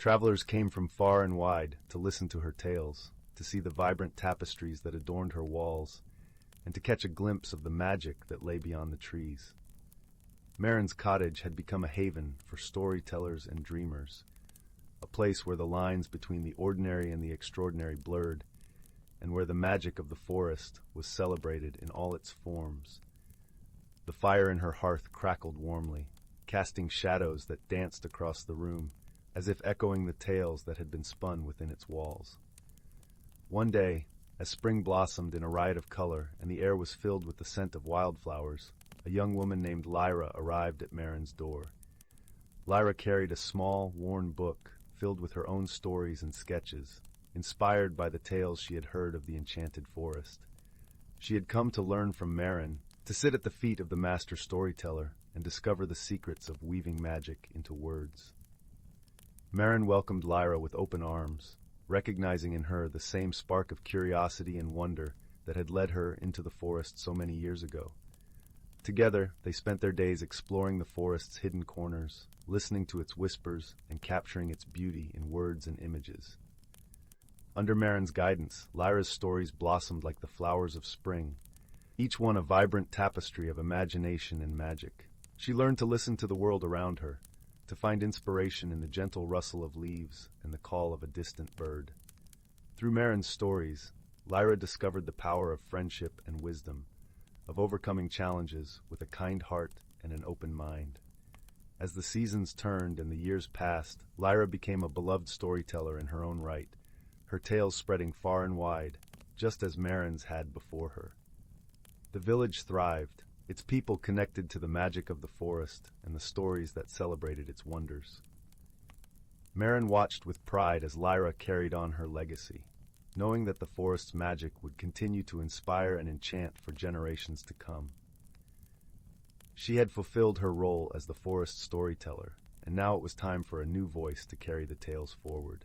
Travelers came from far and wide to listen to her tales, to see the vibrant tapestries that adorned her walls, and to catch a glimpse of the magic that lay beyond the trees. Marin's cottage had become a haven for storytellers and dreamers, a place where the lines between the ordinary and the extraordinary blurred, and where the magic of the forest was celebrated in all its forms. The fire in her hearth crackled warmly, casting shadows that danced across the room, as if echoing the tales that had been spun within its walls. One day, as spring blossomed in a riot of color and the air was filled with the scent of wildflowers, a young woman named Lyra arrived at Marin's door. Lyra carried a small, worn book filled with her own stories and sketches, inspired by the tales she had heard of the enchanted forest. She had come to learn from Marin, to sit at the feet of the master storyteller and discover the secrets of weaving magic into words. Marin welcomed Lyra with open arms, recognizing in her the same spark of curiosity and wonder that had led her into the forest so many years ago. Together, they spent their days exploring the forest's hidden corners, listening to its whispers and capturing its beauty in words and images. Under Marin's guidance, Lyra's stories blossomed like the flowers of spring, each one a vibrant tapestry of imagination and magic. She learned to listen to the world around her, to find inspiration in the gentle rustle of leaves and the call of a distant bird. Through Marin's stories, Lyra discovered the power of friendship and wisdom, of overcoming challenges with a kind heart and an open mind. As the seasons turned and the years passed, Lyra became a beloved storyteller in her own right, her tales spreading far and wide, just as Marin's had before her. The village thrived, its people connected to the magic of the forest and the stories that celebrated its wonders. Marin watched with pride as Lyra carried on her legacy, knowing that the forest's magic would continue to inspire and enchant for generations to come. She had fulfilled her role as the forest storyteller, and now it was time for a new voice to carry the tales forward.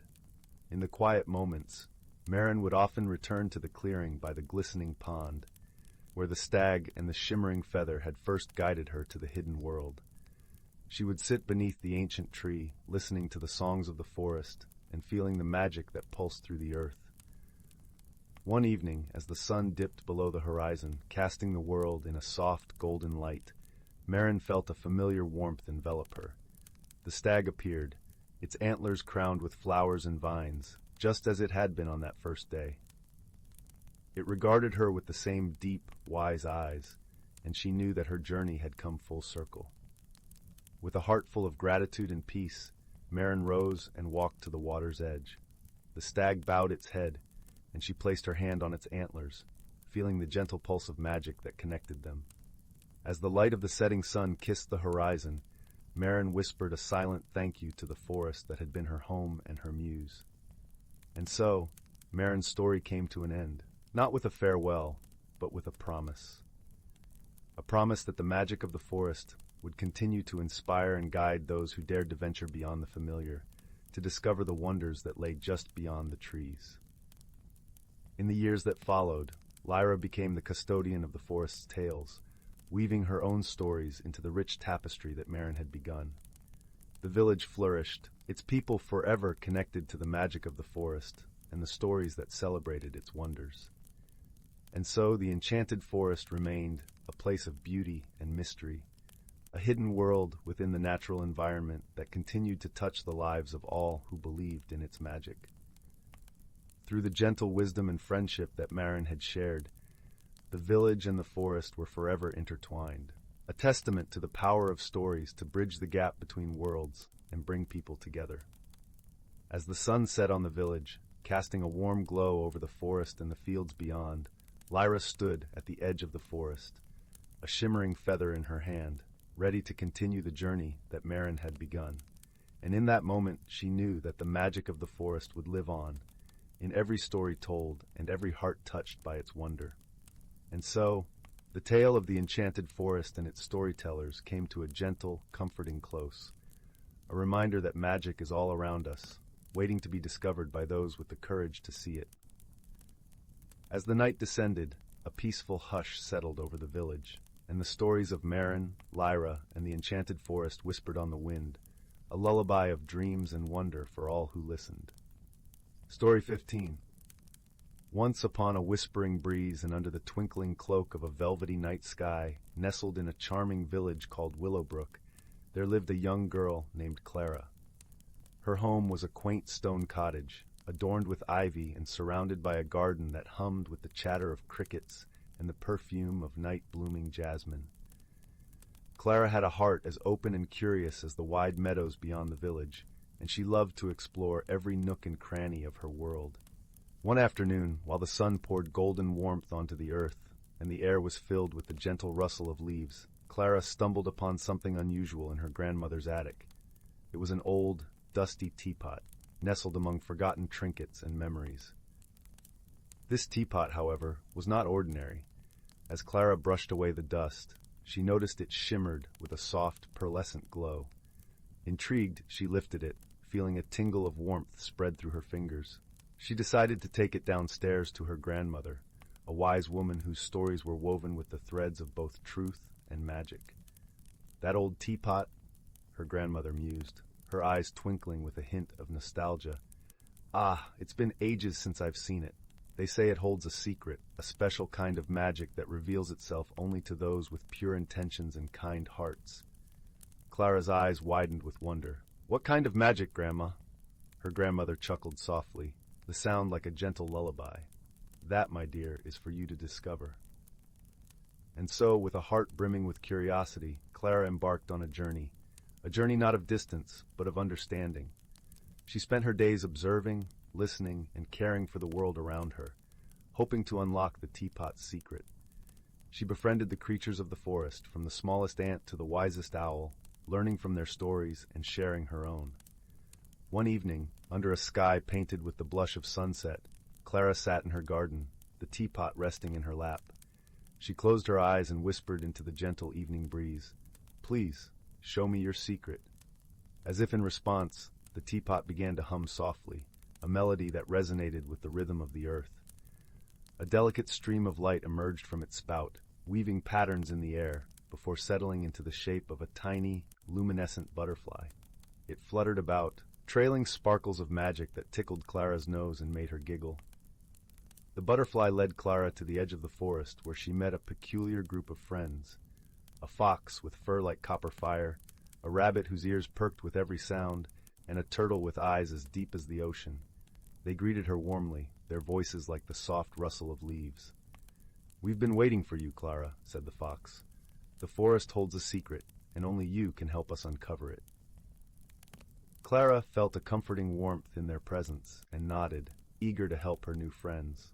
In the quiet moments, Marin would often return to the clearing by the glistening pond, where the stag and the shimmering feather had first guided her to the hidden world. She would sit beneath the ancient tree, listening to the songs of the forest and feeling the magic that pulsed through the earth. One evening, as the sun dipped below the horizon, casting the world in a soft, golden light, Marin felt a familiar warmth envelop her. The stag appeared, its antlers crowned with flowers and vines, just as it had been on that first day. It regarded her with the same deep, wise eyes, and she knew that her journey had come full circle. With a heart full of gratitude and peace, Marin rose and walked to the water's edge. The stag bowed its head, and she placed her hand on its antlers, feeling the gentle pulse of magic that connected them. As the light of the setting sun kissed the horizon, Marin whispered a silent thank you to the forest that had been her home and her muse. And so, Marin's story came to an end. Not with a farewell, but with a promise. A promise that the magic of the forest would continue to inspire and guide those who dared to venture beyond the familiar, to discover the wonders that lay just beyond the trees. In the years that followed, Lyra became the custodian of the forest's tales, weaving her own stories into the rich tapestry that Marin had begun. The village flourished, its people forever connected to the magic of the forest and the stories that celebrated its wonders. And so the enchanted forest remained a place of beauty and mystery, a hidden world within the natural environment that continued to touch the lives of all who believed in its magic. Through the gentle wisdom and friendship that Marin had shared, the village and the forest were forever intertwined, a testament to the power of stories to bridge the gap between worlds and bring people together. As the sun set on the village, casting a warm glow over the forest and the fields beyond, Lyra stood at the edge of the forest, a shimmering feather in her hand, ready to continue the journey that Marin had begun. And in that moment, she knew that the magic of the forest would live on, in every story told and every heart touched by its wonder. And so, the tale of the enchanted forest and its storytellers came to a gentle, comforting close, a reminder that magic is all around us, waiting to be discovered by those with the courage to see it. As the night descended, a peaceful hush settled over the village, and the stories of Marin, Lyra, and the enchanted forest whispered on the wind, a lullaby of dreams and wonder for all who listened. Story 15. Once upon a whispering breeze and under the twinkling cloak of a velvety night sky, nestled in a charming village called Willow, there lived a young girl named Clara. Her home was a quaint stone cottage, adorned with ivy and surrounded by a garden that hummed with the chatter of crickets and the perfume of night-blooming jasmine. Clara had a heart as open and curious as the wide meadows beyond the village, and she loved to explore every nook and cranny of her world. One afternoon, while the sun poured golden warmth onto the earth, and the air was filled with the gentle rustle of leaves, Clara stumbled upon something unusual in her grandmother's attic. It was an old, dusty teapot, nestled among forgotten trinkets and memories. This teapot, however, was not ordinary. As Clara brushed away the dust, she noticed it shimmered with a soft, pearlescent glow. Intrigued, she lifted it, feeling a tingle of warmth spread through her fingers. She decided to take it downstairs to her grandmother, a wise woman whose stories were woven with the threads of both truth and magic. That old teapot, her grandmother mused, her eyes twinkling with a hint of nostalgia. Ah, it's been ages since I've seen it. They say it holds a secret, a special kind of magic that reveals itself only to those with pure intentions and kind hearts. Clara's eyes widened with wonder. What kind of magic, Grandma? Her grandmother chuckled softly, the sound like a gentle lullaby. That, my dear, is for you to discover. And so, with a heart brimming with curiosity, Clara embarked on a journey not of distance, but of understanding. She spent her days observing, listening, and caring for the world around her, hoping to unlock the teapot's secret. She befriended the creatures of the forest, from the smallest ant to the wisest owl, learning from their stories and sharing her own. One evening, under a sky painted with the blush of sunset, Clara sat in her garden, the teapot resting in her lap. She closed her eyes and whispered into the gentle evening breeze, "Please, show me your secret." As if in response, the teapot began to hum softly, a melody that resonated with the rhythm of the earth. A delicate stream of light emerged from its spout, weaving patterns in the air, before settling into the shape of a tiny, luminescent butterfly. It fluttered about, trailing sparkles of magic that tickled Clara's nose and made her giggle. The butterfly led Clara to the edge of the forest, where she met a peculiar group of friends. A fox with fur like copper fire, a rabbit whose ears perked with every sound, and a turtle with eyes as deep as the ocean. They greeted her warmly, their voices like the soft rustle of leaves. "We've been waiting for you, Clara," said the fox. "The forest holds a secret, and only you can help us uncover it." Clara felt a comforting warmth in their presence and nodded, eager to help her new friends.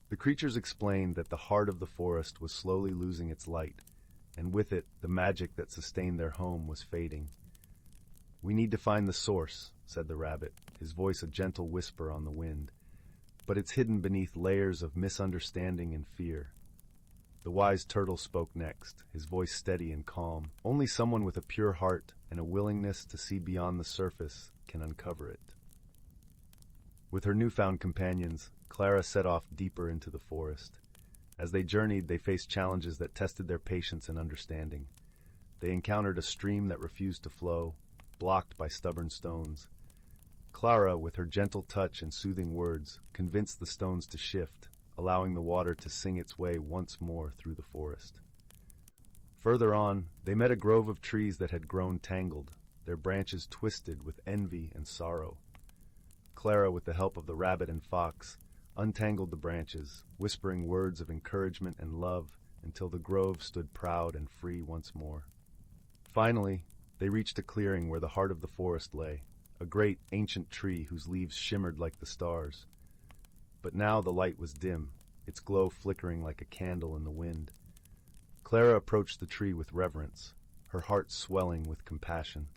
The creatures explained that the heart of the forest was slowly losing its light, and with it, the magic that sustained their home was fading. "We need to find the source," said the rabbit, his voice a gentle whisper on the wind. "But it's hidden beneath layers of misunderstanding and fear." The wise turtle spoke next, his voice steady and calm. "Only someone with a pure heart and a willingness to see beyond the surface can uncover it." With her newfound companions, Clara set off deeper into the forest. As they journeyed, they faced challenges that tested their patience and understanding. They encountered a stream that refused to flow, blocked by stubborn stones. Clara, with her gentle touch and soothing words, convinced the stones to shift, allowing the water to sing its way once more through the forest. Further on, they met a grove of trees that had grown tangled, their branches twisted with envy and sorrow. Clara, with the help of the rabbit and fox, untangled the branches, whispering words of encouragement and love until the grove stood proud and free once more. Finally, they reached a clearing where the heart of the forest lay, a great ancient tree whose leaves shimmered like the stars. But now the light was dim, its glow flickering like a candle in the wind. Clara approached the tree with reverence, her heart swelling with compassion.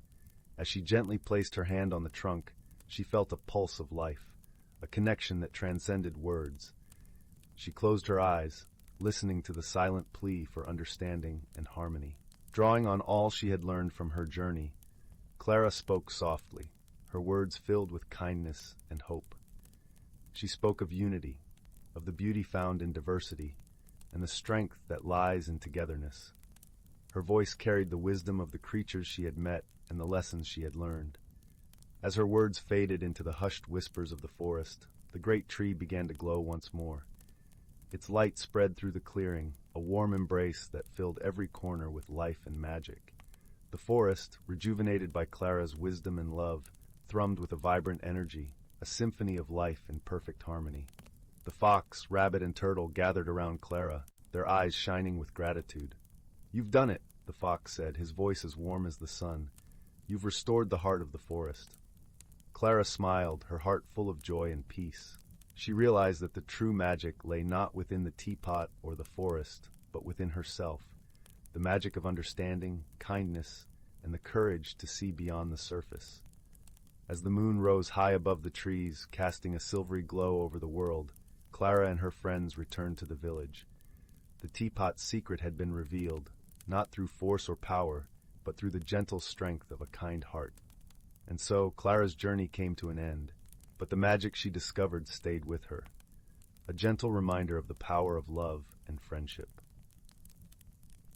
As she gently placed her hand on the trunk, she felt a pulse of life, a connection that transcended words. She closed her eyes, listening to the silent plea for understanding and harmony. Drawing on all she had learned from her journey, Clara spoke softly, her words filled with kindness and hope. She spoke of unity, of the beauty found in diversity, and the strength that lies in togetherness. Her voice carried the wisdom of the creatures she had met and the lessons she had learned. As her words faded into the hushed whispers of the forest, the great tree began to glow once more. Its light spread through the clearing, a warm embrace that filled every corner with life and magic. The forest, rejuvenated by Clara's wisdom and love, thrummed with a vibrant energy, a symphony of life in perfect harmony. The fox, rabbit, and turtle gathered around Clara, their eyes shining with gratitude. "You've done it," the fox said, his voice as warm as the sun. "You've restored the heart of the forest." Clara smiled, her heart full of joy and peace. She realized that the true magic lay not within the teapot or the forest, but within herself, the magic of understanding, kindness, and the courage to see beyond the surface. As the moon rose high above the trees, casting a silvery glow over the world, Clara and her friends returned to the village. The teapot's secret had been revealed, not through force or power, but through the gentle strength of a kind heart. And so Clara's journey came to an end, but the magic she discovered stayed with her, a gentle reminder of the power of love and friendship.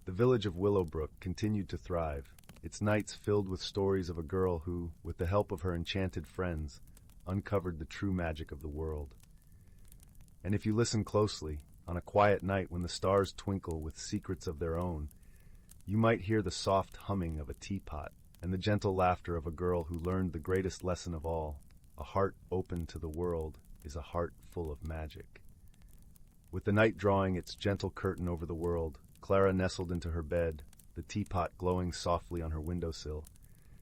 The village of Willowbrook continued to thrive, its nights filled with stories of a girl who, with the help of her enchanted friends, uncovered the true magic of the world. And if you listen closely, on a quiet night when the stars twinkle with secrets of their own, you might hear the soft humming of a teapot and the gentle laughter of a girl who learned the greatest lesson of all: a heart open to the world is a heart full of magic. With the night drawing its gentle curtain over the world, Clara nestled into her bed, the teapot glowing softly on her windowsill.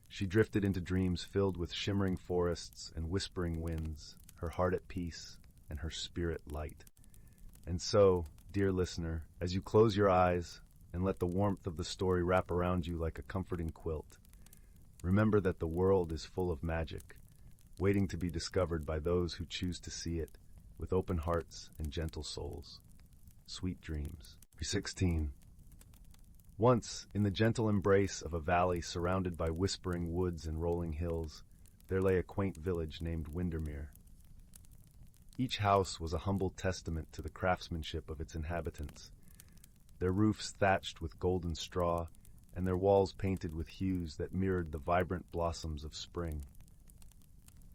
She drifted into dreams filled with shimmering forests and whispering winds, her heart at peace and her spirit light. And so, dear listener, as you close your eyes and let the warmth of the story wrap around you like a comforting quilt, remember that the world is full of magic, waiting to be discovered by those who choose to see it with open hearts and gentle souls. Sweet dreams. 16. Once, in the gentle embrace of a valley surrounded by whispering woods and rolling hills, there lay a quaint village named Windermere. Each house was a humble testament to the craftsmanship of its inhabitants, their roofs thatched with golden straw, and their walls painted with hues that mirrored the vibrant blossoms of spring.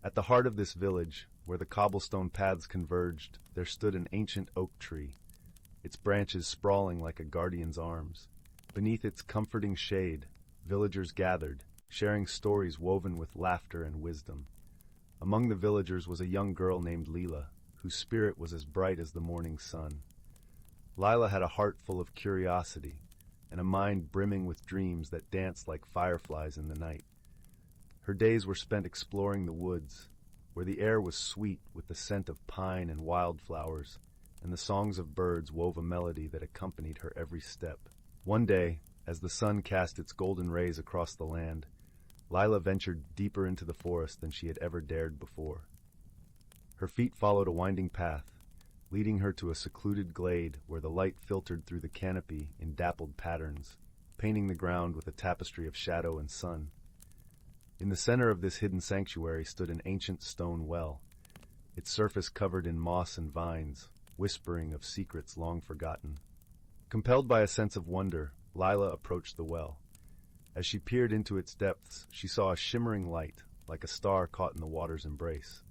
At the heart of this village, where the cobblestone paths converged, there stood an ancient oak tree, its branches sprawling like a guardian's arms. Beneath its comforting shade, villagers gathered, sharing stories woven with laughter and wisdom. Among the villagers was a young girl named Lira, whose spirit was as bright as the morning sun. Lila had a heart full of curiosity, and a mind brimming with dreams that danced like fireflies in the night. Her days were spent exploring the woods, where the air was sweet with the scent of pine and wildflowers, and the songs of birds wove a melody that accompanied her every step. One day, as the sun cast its golden rays across the land, Lila ventured deeper into the forest than she had ever dared before. Her feet followed a winding path, leading her to a secluded glade where the light filtered through the canopy in dappled patterns, painting the ground with a tapestry of shadow and sun. In the center of this hidden sanctuary stood an ancient stone well, its surface covered in moss and vines, whispering of secrets long forgotten. Compelled by a sense of wonder, Lila approached the well. As she peered into its depths, she saw a shimmering light, like a star caught in the water's embrace.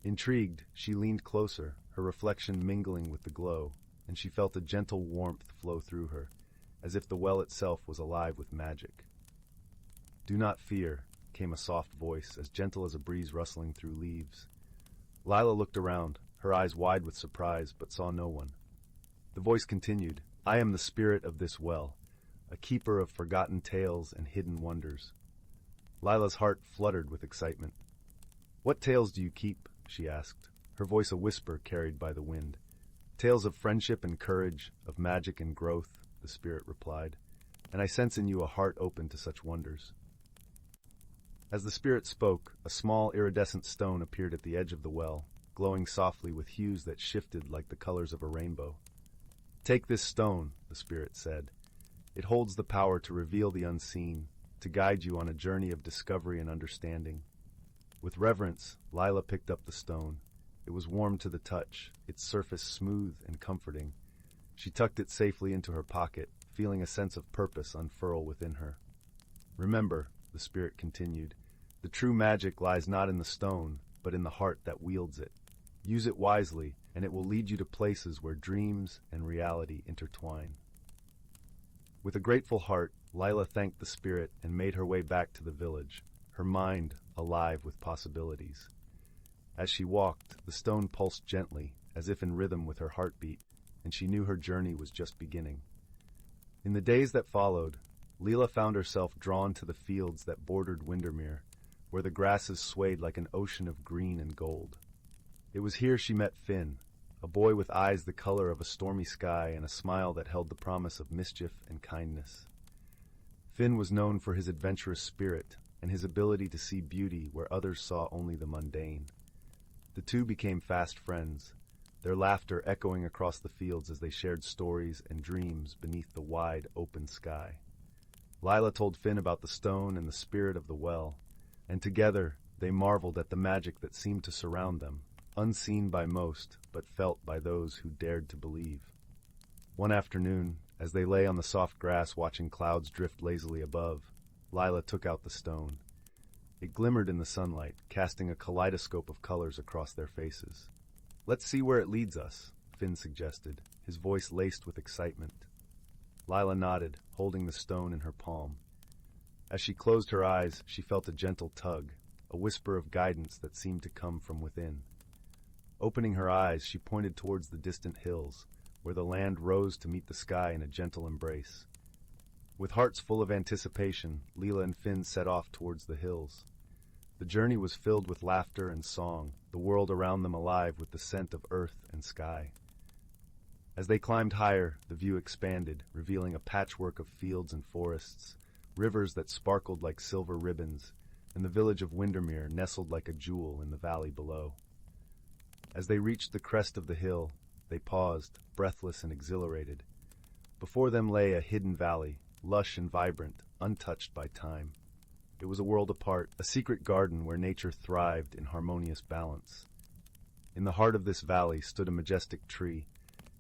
Intrigued, she leaned closer, her reflection mingling with the glow, and she felt a gentle warmth flow through her, as if the well itself was alive with magic. "Do not fear," came a soft voice, as gentle as a breeze rustling through leaves. Lila looked around, her eyes wide with surprise, but saw no one. The voice continued, "I am the spirit of this well, a keeper of forgotten tales and hidden wonders." Lila's heart fluttered with excitement. "What tales do you keep?" she asked, her voice a whisper carried by the wind. "Tales of friendship and courage, of magic and growth," the spirit replied, "and I sense in you a heart open to such wonders." As the spirit spoke, a small iridescent stone appeared at the edge of the well, glowing softly with hues that shifted like the colors of a rainbow. "Take this stone," the spirit said. "It holds the power to reveal the unseen, to guide you on a journey of discovery and understanding." With reverence, Lila picked up the stone. It was warm to the touch, its surface smooth and comforting. She tucked it safely into her pocket, feeling a sense of purpose unfurl within her. "Remember," the spirit continued, "the true magic lies not in the stone, but in the heart that wields it. Use it wisely, and it will lead you to places where dreams and reality intertwine." With a grateful heart, Lila thanked the spirit and made her way back to the village, her mind alive with possibilities. As she walked, the stone pulsed gently, as if in rhythm with her heartbeat, and she knew her journey was just beginning. In the days that followed, Lila found herself drawn to the fields that bordered Windermere, where the grasses swayed like an ocean of green and gold. It was here she met Finn, a boy with eyes the color of a stormy sky and a smile that held the promise of mischief and kindness. Finn was known for his adventurous spirit and his ability to see beauty where others saw only the mundane. The two became fast friends, their laughter echoing across the fields as they shared stories and dreams beneath the wide, open sky. Lila told Finn about the stone and the spirit of the well, and together they marveled at the magic that seemed to surround them, unseen by most, but felt by those who dared to believe. One afternoon, as they lay on the soft grass watching clouds drift lazily above, Lila took out the stone. It glimmered in the sunlight, casting a kaleidoscope of colors across their faces. "Let's see where it leads us," Finn suggested, his voice laced with excitement. Lila nodded, holding the stone in her palm. As she closed her eyes, she felt a gentle tug, a whisper of guidance that seemed to come from within. Opening her eyes, she pointed towards the distant hills, where the land rose to meet the sky in a gentle embrace. With hearts full of anticipation, Lila and Finn set off towards the hills. The journey was filled with laughter and song, the world around them alive with the scent of earth and sky. As they climbed higher, the view expanded, revealing a patchwork of fields and forests, rivers that sparkled like silver ribbons, and the village of Windermere nestled like a jewel in the valley below. As they reached the crest of the hill, they paused, breathless and exhilarated. Before them lay a hidden valley, lush and vibrant, untouched by time. It was a world apart, a secret garden where nature thrived in harmonious balance. In the heart of this valley stood a majestic tree,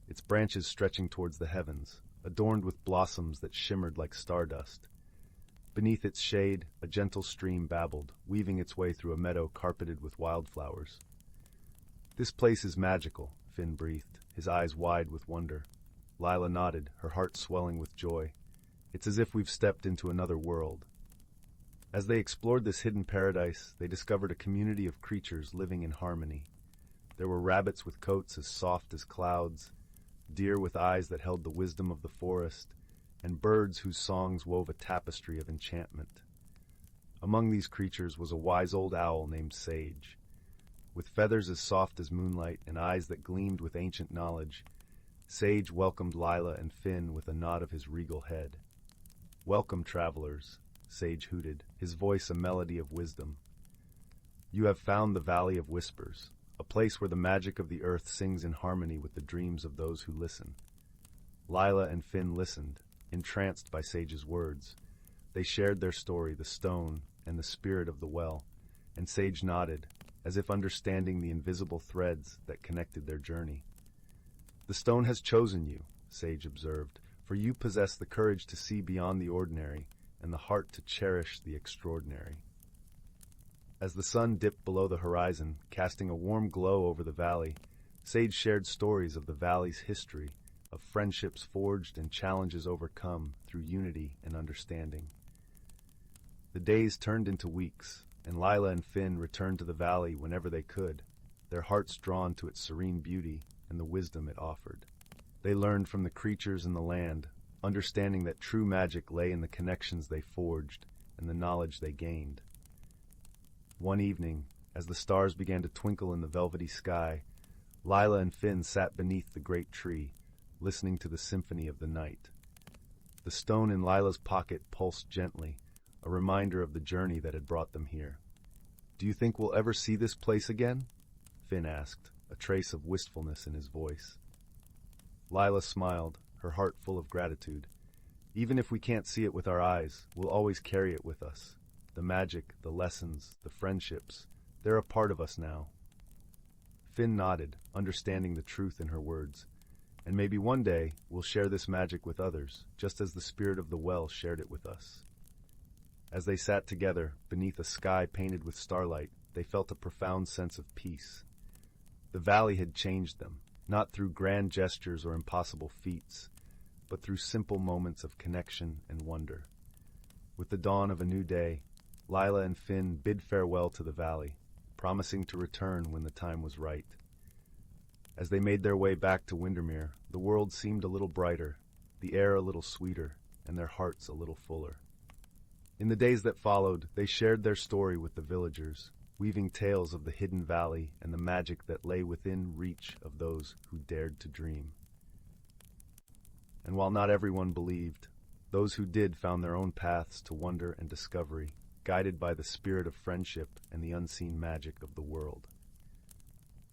its branches stretching towards the heavens, adorned with blossoms that shimmered like stardust. Beneath its shade, a gentle stream babbled, weaving its way through a meadow carpeted with wildflowers. "This place is magical," Finn breathed, his eyes wide with wonder. Lila nodded, her heart swelling with joy. "It's as if we've stepped into another world." As they explored this hidden paradise, they discovered a community of creatures living in harmony. There were rabbits with coats as soft as clouds, deer with eyes that held the wisdom of the forest, and birds whose songs wove a tapestry of enchantment. Among these creatures was a wise old owl named Sage. With feathers as soft as moonlight and eyes that gleamed with ancient knowledge, Sage welcomed Lila and Finn with a nod of his regal head. "Welcome, travelers," Sage hooted, his voice a melody of wisdom. "You have found the Valley of Whispers, a place where the magic of the earth sings in harmony with the dreams of those who listen." Lila and Finn listened, entranced by Sage's words. They shared their story, the stone, and the spirit of the well, and Sage nodded, as if understanding the invisible threads that connected their journey. "The stone has chosen you," Sage observed, "for you possess the courage to see beyond the ordinary and the heart to cherish the extraordinary." As the sun dipped below the horizon, casting a warm glow over the valley, Sage shared stories of the valley's history, of friendships forged and challenges overcome through unity and understanding. The days turned into weeks, and Lila and Finn returned to the valley whenever they could, their hearts drawn to its serene beauty and the wisdom it offered. They learned from the creatures in the land, understanding that true magic lay in the connections they forged and the knowledge they gained. One evening, as the stars began to twinkle in the velvety sky, Lyra and Finn sat beneath the great tree, listening to the symphony of the night. The stone in Lila's pocket pulsed gently, a reminder of the journey that had brought them here. "Do you think we'll ever see this place again?" Finn asked, a trace of wistfulness in his voice. Lyra smiled, her heart full of gratitude. "Even if we can't see it with our eyes, we'll always carry it with us. The magic, the lessons, the friendships, they're a part of us now." Finn nodded, understanding the truth in her words. "And maybe one day we'll share this magic with others, just as the spirit of the well shared it with us." As they sat together, beneath a sky painted with starlight, they felt a profound sense of peace. The valley had changed them, not through grand gestures or impossible feats, but through simple moments of connection and wonder. With the dawn of a new day, Lyra and Finn bid farewell to the valley, promising to return when the time was right. As they made their way back to Windermere, the world seemed a little brighter, the air a little sweeter, and their hearts a little fuller. In the days that followed, they shared their story with the villagers, weaving tales of the hidden valley and the magic that lay within reach of those who dared to dream. And while not everyone believed, those who did found their own paths to wonder and discovery, guided by the spirit of friendship and the unseen magic of the world.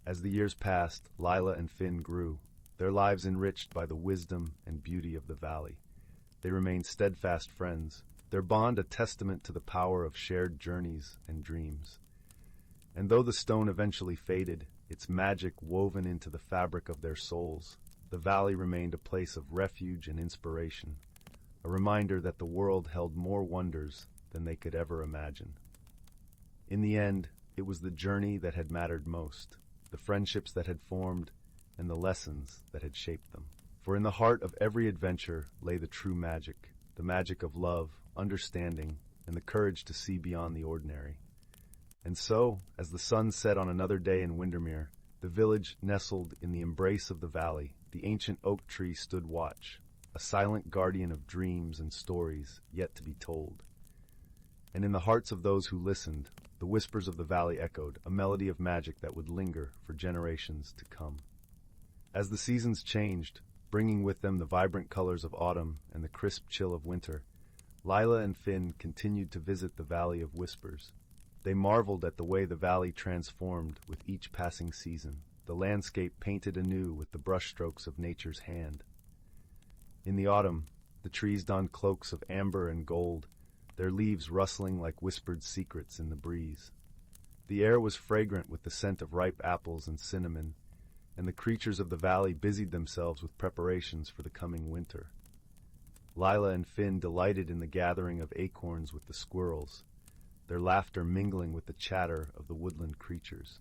As the years passed, Lyra and Finn grew, their lives enriched by the wisdom and beauty of the valley. They remained steadfast friends, their bond a testament to the power of shared journeys and dreams. And though the stone eventually faded, its magic woven into the fabric of their souls, the valley remained a place of refuge and inspiration, a reminder that the world held more wonders than they could ever imagine. In the end, it was the journey that had mattered most, the friendships that had formed, and the lessons that had shaped them. For in the heart of every adventure lay the true magic, the magic of love, understanding, and the courage to see beyond the ordinary. And so, as the sun set on another day in Windermere, the village nestled in the embrace of the valley, the ancient oak tree stood watch, a silent guardian of dreams and stories yet to be told. And in the hearts of those who listened, the whispers of the valley echoed, a melody of magic that would linger for generations to come. As the seasons changed, bringing with them the vibrant colors of autumn and the crisp chill of winter, Lyra and Finn continued to visit the Valley of Whispers. They marveled at the way the valley transformed with each passing season, the landscape painted anew with the brushstrokes of nature's hand. In the autumn, the trees donned cloaks of amber and gold, their leaves rustling like whispered secrets in the breeze. The air was fragrant with the scent of ripe apples and cinnamon, and the creatures of the valley busied themselves with preparations for the coming winter. Lyra and Finn delighted in the gathering of acorns with the squirrels, their laughter mingling with the chatter of the woodland creatures.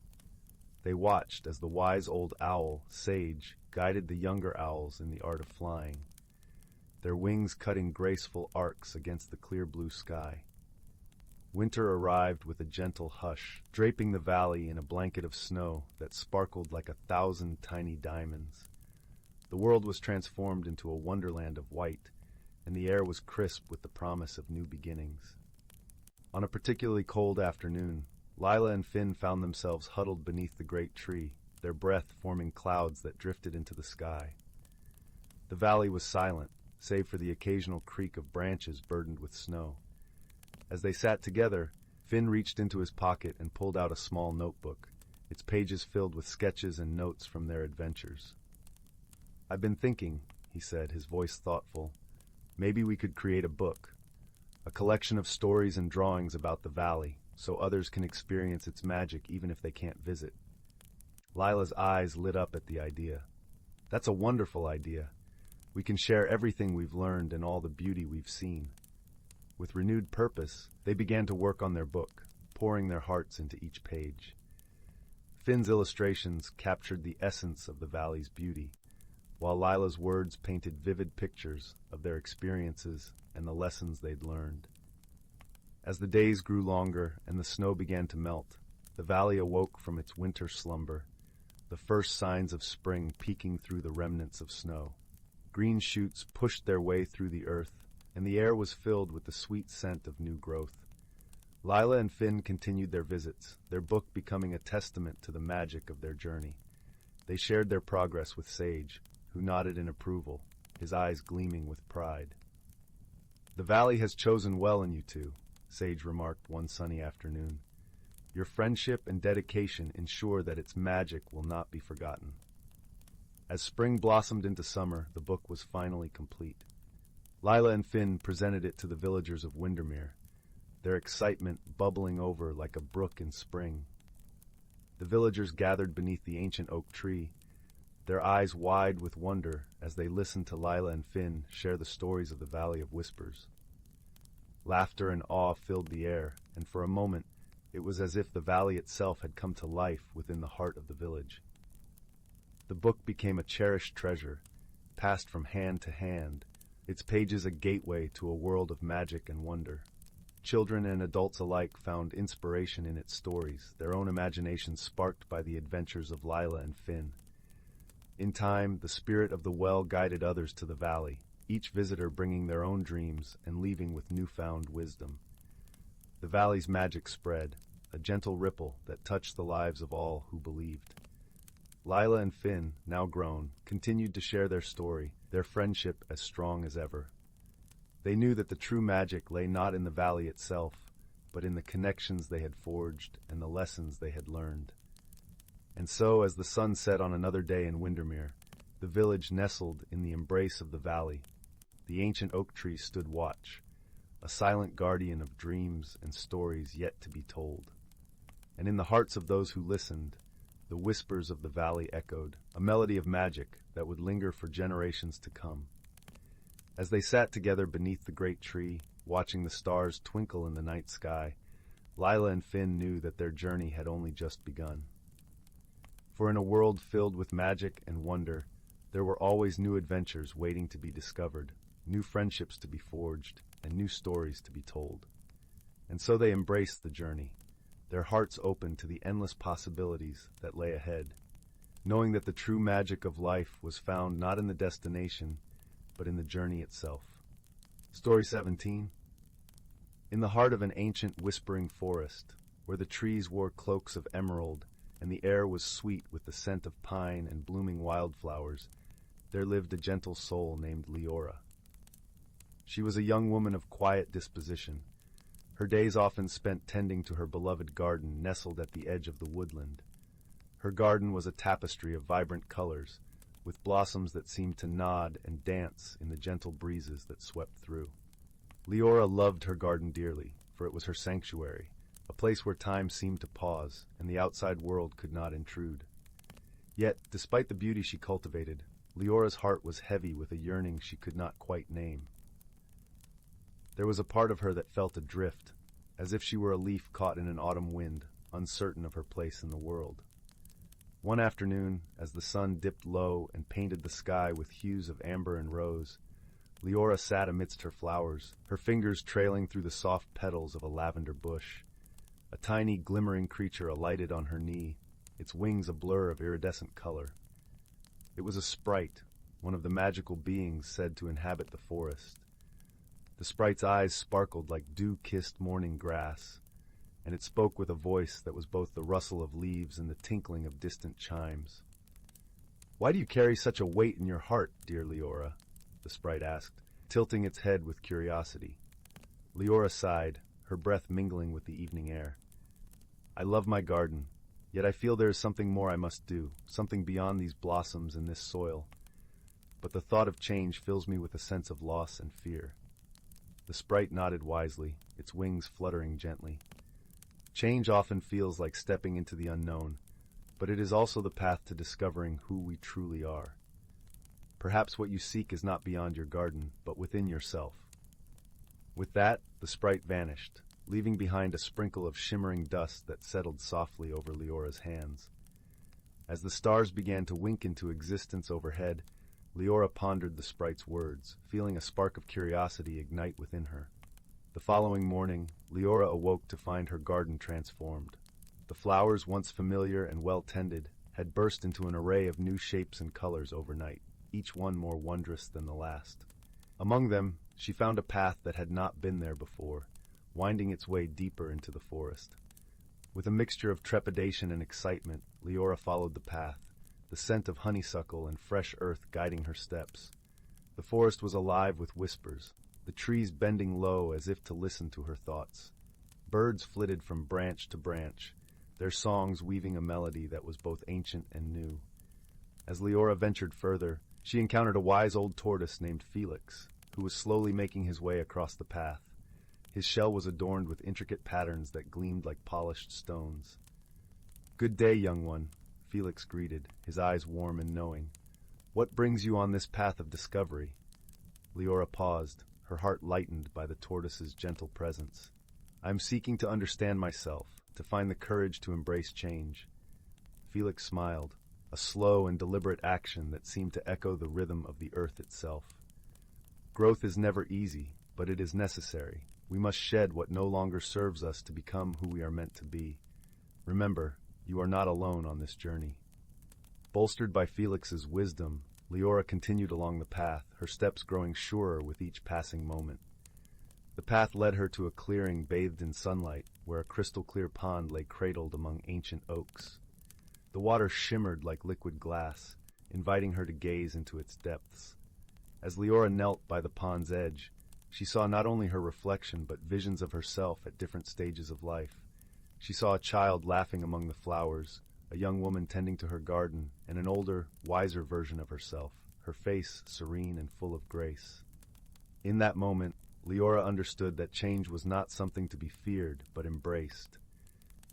They watched as the wise old owl, Sage, guided the younger owls in the art of flying, their wings cutting graceful arcs against the clear blue sky. Winter arrived with a gentle hush, draping the valley in a blanket of snow that sparkled like 1,000 tiny diamonds. The world was transformed into a wonderland of white, and the air was crisp with the promise of new beginnings. On a particularly cold afternoon, Lyra and Finn found themselves huddled beneath the great tree, their breath forming clouds that drifted into the sky. The valley was silent, save for the occasional creak of branches burdened with snow. As they sat together, Finn reached into his pocket and pulled out a small notebook, its pages filled with sketches and notes from their adventures. "I've been thinking," he said, his voice thoughtful, "maybe we could create a book, a collection of stories and drawings about the valley, so others can experience its magic even if they can't visit." Lila's eyes lit up at the idea. "That's a wonderful idea. We can share everything we've learned and all the beauty we've seen." With renewed purpose, they began to work on their book, pouring their hearts into each page. Finn's illustrations captured the essence of the valley's beauty, while Lila's words painted vivid pictures of their experiences and the lessons they'd learned. As the days grew longer and the snow began to melt, the valley awoke from its winter slumber, the first signs of spring peeking through the remnants of snow. Green shoots pushed their way through the earth, and the air was filled with the sweet scent of new growth. Lyra and Finn continued their visits, their book becoming a testament to the magic of their journey. They shared their progress with Sage, who nodded in approval, his eyes gleaming with pride. "The valley has chosen well in you two," Sage remarked one sunny afternoon. "Your friendship and dedication ensure that its magic will not be forgotten." As spring blossomed into summer, the book was finally complete. Lyra and Finn presented it to the villagers of Windermere, their excitement bubbling over like a brook in spring. The villagers gathered beneath the ancient oak tree, their eyes wide with wonder as they listened to Lyra and Finn share the stories of the Valley of Whispers. Laughter and awe filled the air, and for a moment it was as if the valley itself had come to life within the heart of the village. The book became a cherished treasure, passed from hand to hand, its pages a gateway to a world of magic and wonder. Children and adults alike found inspiration in its stories, their own imaginations sparked by the adventures of Lyra and Finn. In time, the spirit of the well guided others to the valley, each visitor bringing their own dreams and leaving with newfound wisdom. The valley's magic spread, a gentle ripple that touched the lives of all who believed. Lyra and Finn, now grown, continued to share their story, their friendship as strong as ever. They knew that the true magic lay not in the valley itself, but in the connections they had forged and the lessons they had learned. And so, as the sun set on another day in Windermere, the village nestled in the embrace of the valley, the ancient oak tree stood watch, a silent guardian of dreams and stories yet to be told. And in the hearts of those who listened, the whispers of the valley echoed, a melody of magic that would linger for generations to come. As they sat together beneath the great tree, watching the stars twinkle in the night sky, Lyra and Finn knew that their journey had only just begun. For in a world filled with magic and wonder, there were always new adventures waiting to be discovered, new friendships to be forged, and new stories to be told. And so they embraced the journey, their hearts open to the endless possibilities that lay ahead, knowing that the true magic of life was found not in the destination, but in the journey itself. Story 17. In the heart of an ancient whispering forest, where the trees wore cloaks of emerald and the air was sweet with the scent of pine and blooming wildflowers, there lived a gentle soul named Liora. She was a young woman of quiet disposition, her days often spent tending to her beloved garden nestled at the edge of the woodland. Her garden was a tapestry of vibrant colors, with blossoms that seemed to nod and dance in the gentle breezes that swept through. Liora loved her garden dearly, for it was her sanctuary, a place where time seemed to pause and the outside world could not intrude. Yet, despite the beauty she cultivated, Liora's heart was heavy with a yearning she could not quite name. There was a part of her that felt adrift, as if she were a leaf caught in an autumn wind, uncertain of her place in the world. One afternoon, as the sun dipped low and painted the sky with hues of amber and rose, Liora sat amidst her flowers, her fingers trailing through the soft petals of a lavender bush. A tiny, glimmering creature alighted on her knee, its wings a blur of iridescent color. It was a sprite, one of the magical beings said to inhabit the forest. The sprite's eyes sparkled like dew-kissed morning grass, and it spoke with a voice that was both the rustle of leaves and the tinkling of distant chimes. "Why do you carry such a weight in your heart, dear Liora?" the sprite asked, tilting its head with curiosity. Liora sighed, her breath mingling with the evening air. "I love my garden, yet I feel there is something more I must do, something beyond these blossoms and this soil. But the thought of change fills me with a sense of loss and fear." The sprite nodded wisely, its wings fluttering gently. Change often feels like stepping into the unknown, but it is also the path to discovering who we truly are. Perhaps what you seek is not beyond your garden, but within yourself. With that, the sprite vanished, leaving behind a sprinkle of shimmering dust that settled softly over Liora's hands. As the stars began to wink into existence overhead, Liora pondered the sprite's words, feeling a spark of curiosity ignite within her. The following morning, Liora awoke to find her garden transformed. The flowers, once familiar and well-tended, had burst into an array of new shapes and colors overnight, each one more wondrous than the last. Among them, she found a path that had not been there before, winding its way deeper into the forest. With a mixture of trepidation and excitement, Liora followed the path, the scent of honeysuckle and fresh earth guiding her steps. The forest was alive with whispers, the trees bending low as if to listen to her thoughts. Birds flitted from branch to branch, their songs weaving a melody that was both ancient and new. As Liora ventured further, she encountered a wise old tortoise named Felix, who was slowly making his way across the path. His shell was adorned with intricate patterns that gleamed like polished stones. "Good day, young one," Felix greeted, his eyes warm and knowing. "What brings you on this path of discovery?" Liora paused, her heart lightened by the tortoise's gentle presence. "I am seeking to understand myself, to find the courage to embrace change." Felix smiled, a slow and deliberate action that seemed to echo the rhythm of the earth itself. "Growth is never easy, but it is necessary. We must shed what no longer serves us to become who we are meant to be. Remember, you are not alone on this journey." Bolstered by Felix's wisdom, Liora continued along the path, her steps growing surer with each passing moment. The path led her to a clearing bathed in sunlight, where a crystal-clear pond lay cradled among ancient oaks. The water shimmered like liquid glass, inviting her to gaze into its depths. As Liora knelt by the pond's edge, she saw not only her reflection but visions of herself at different stages of life. She saw a child laughing among the flowers, a young woman tending to her garden, and an older, wiser version of herself, her face serene and full of grace. In that moment, Liora understood that change was not something to be feared but embraced.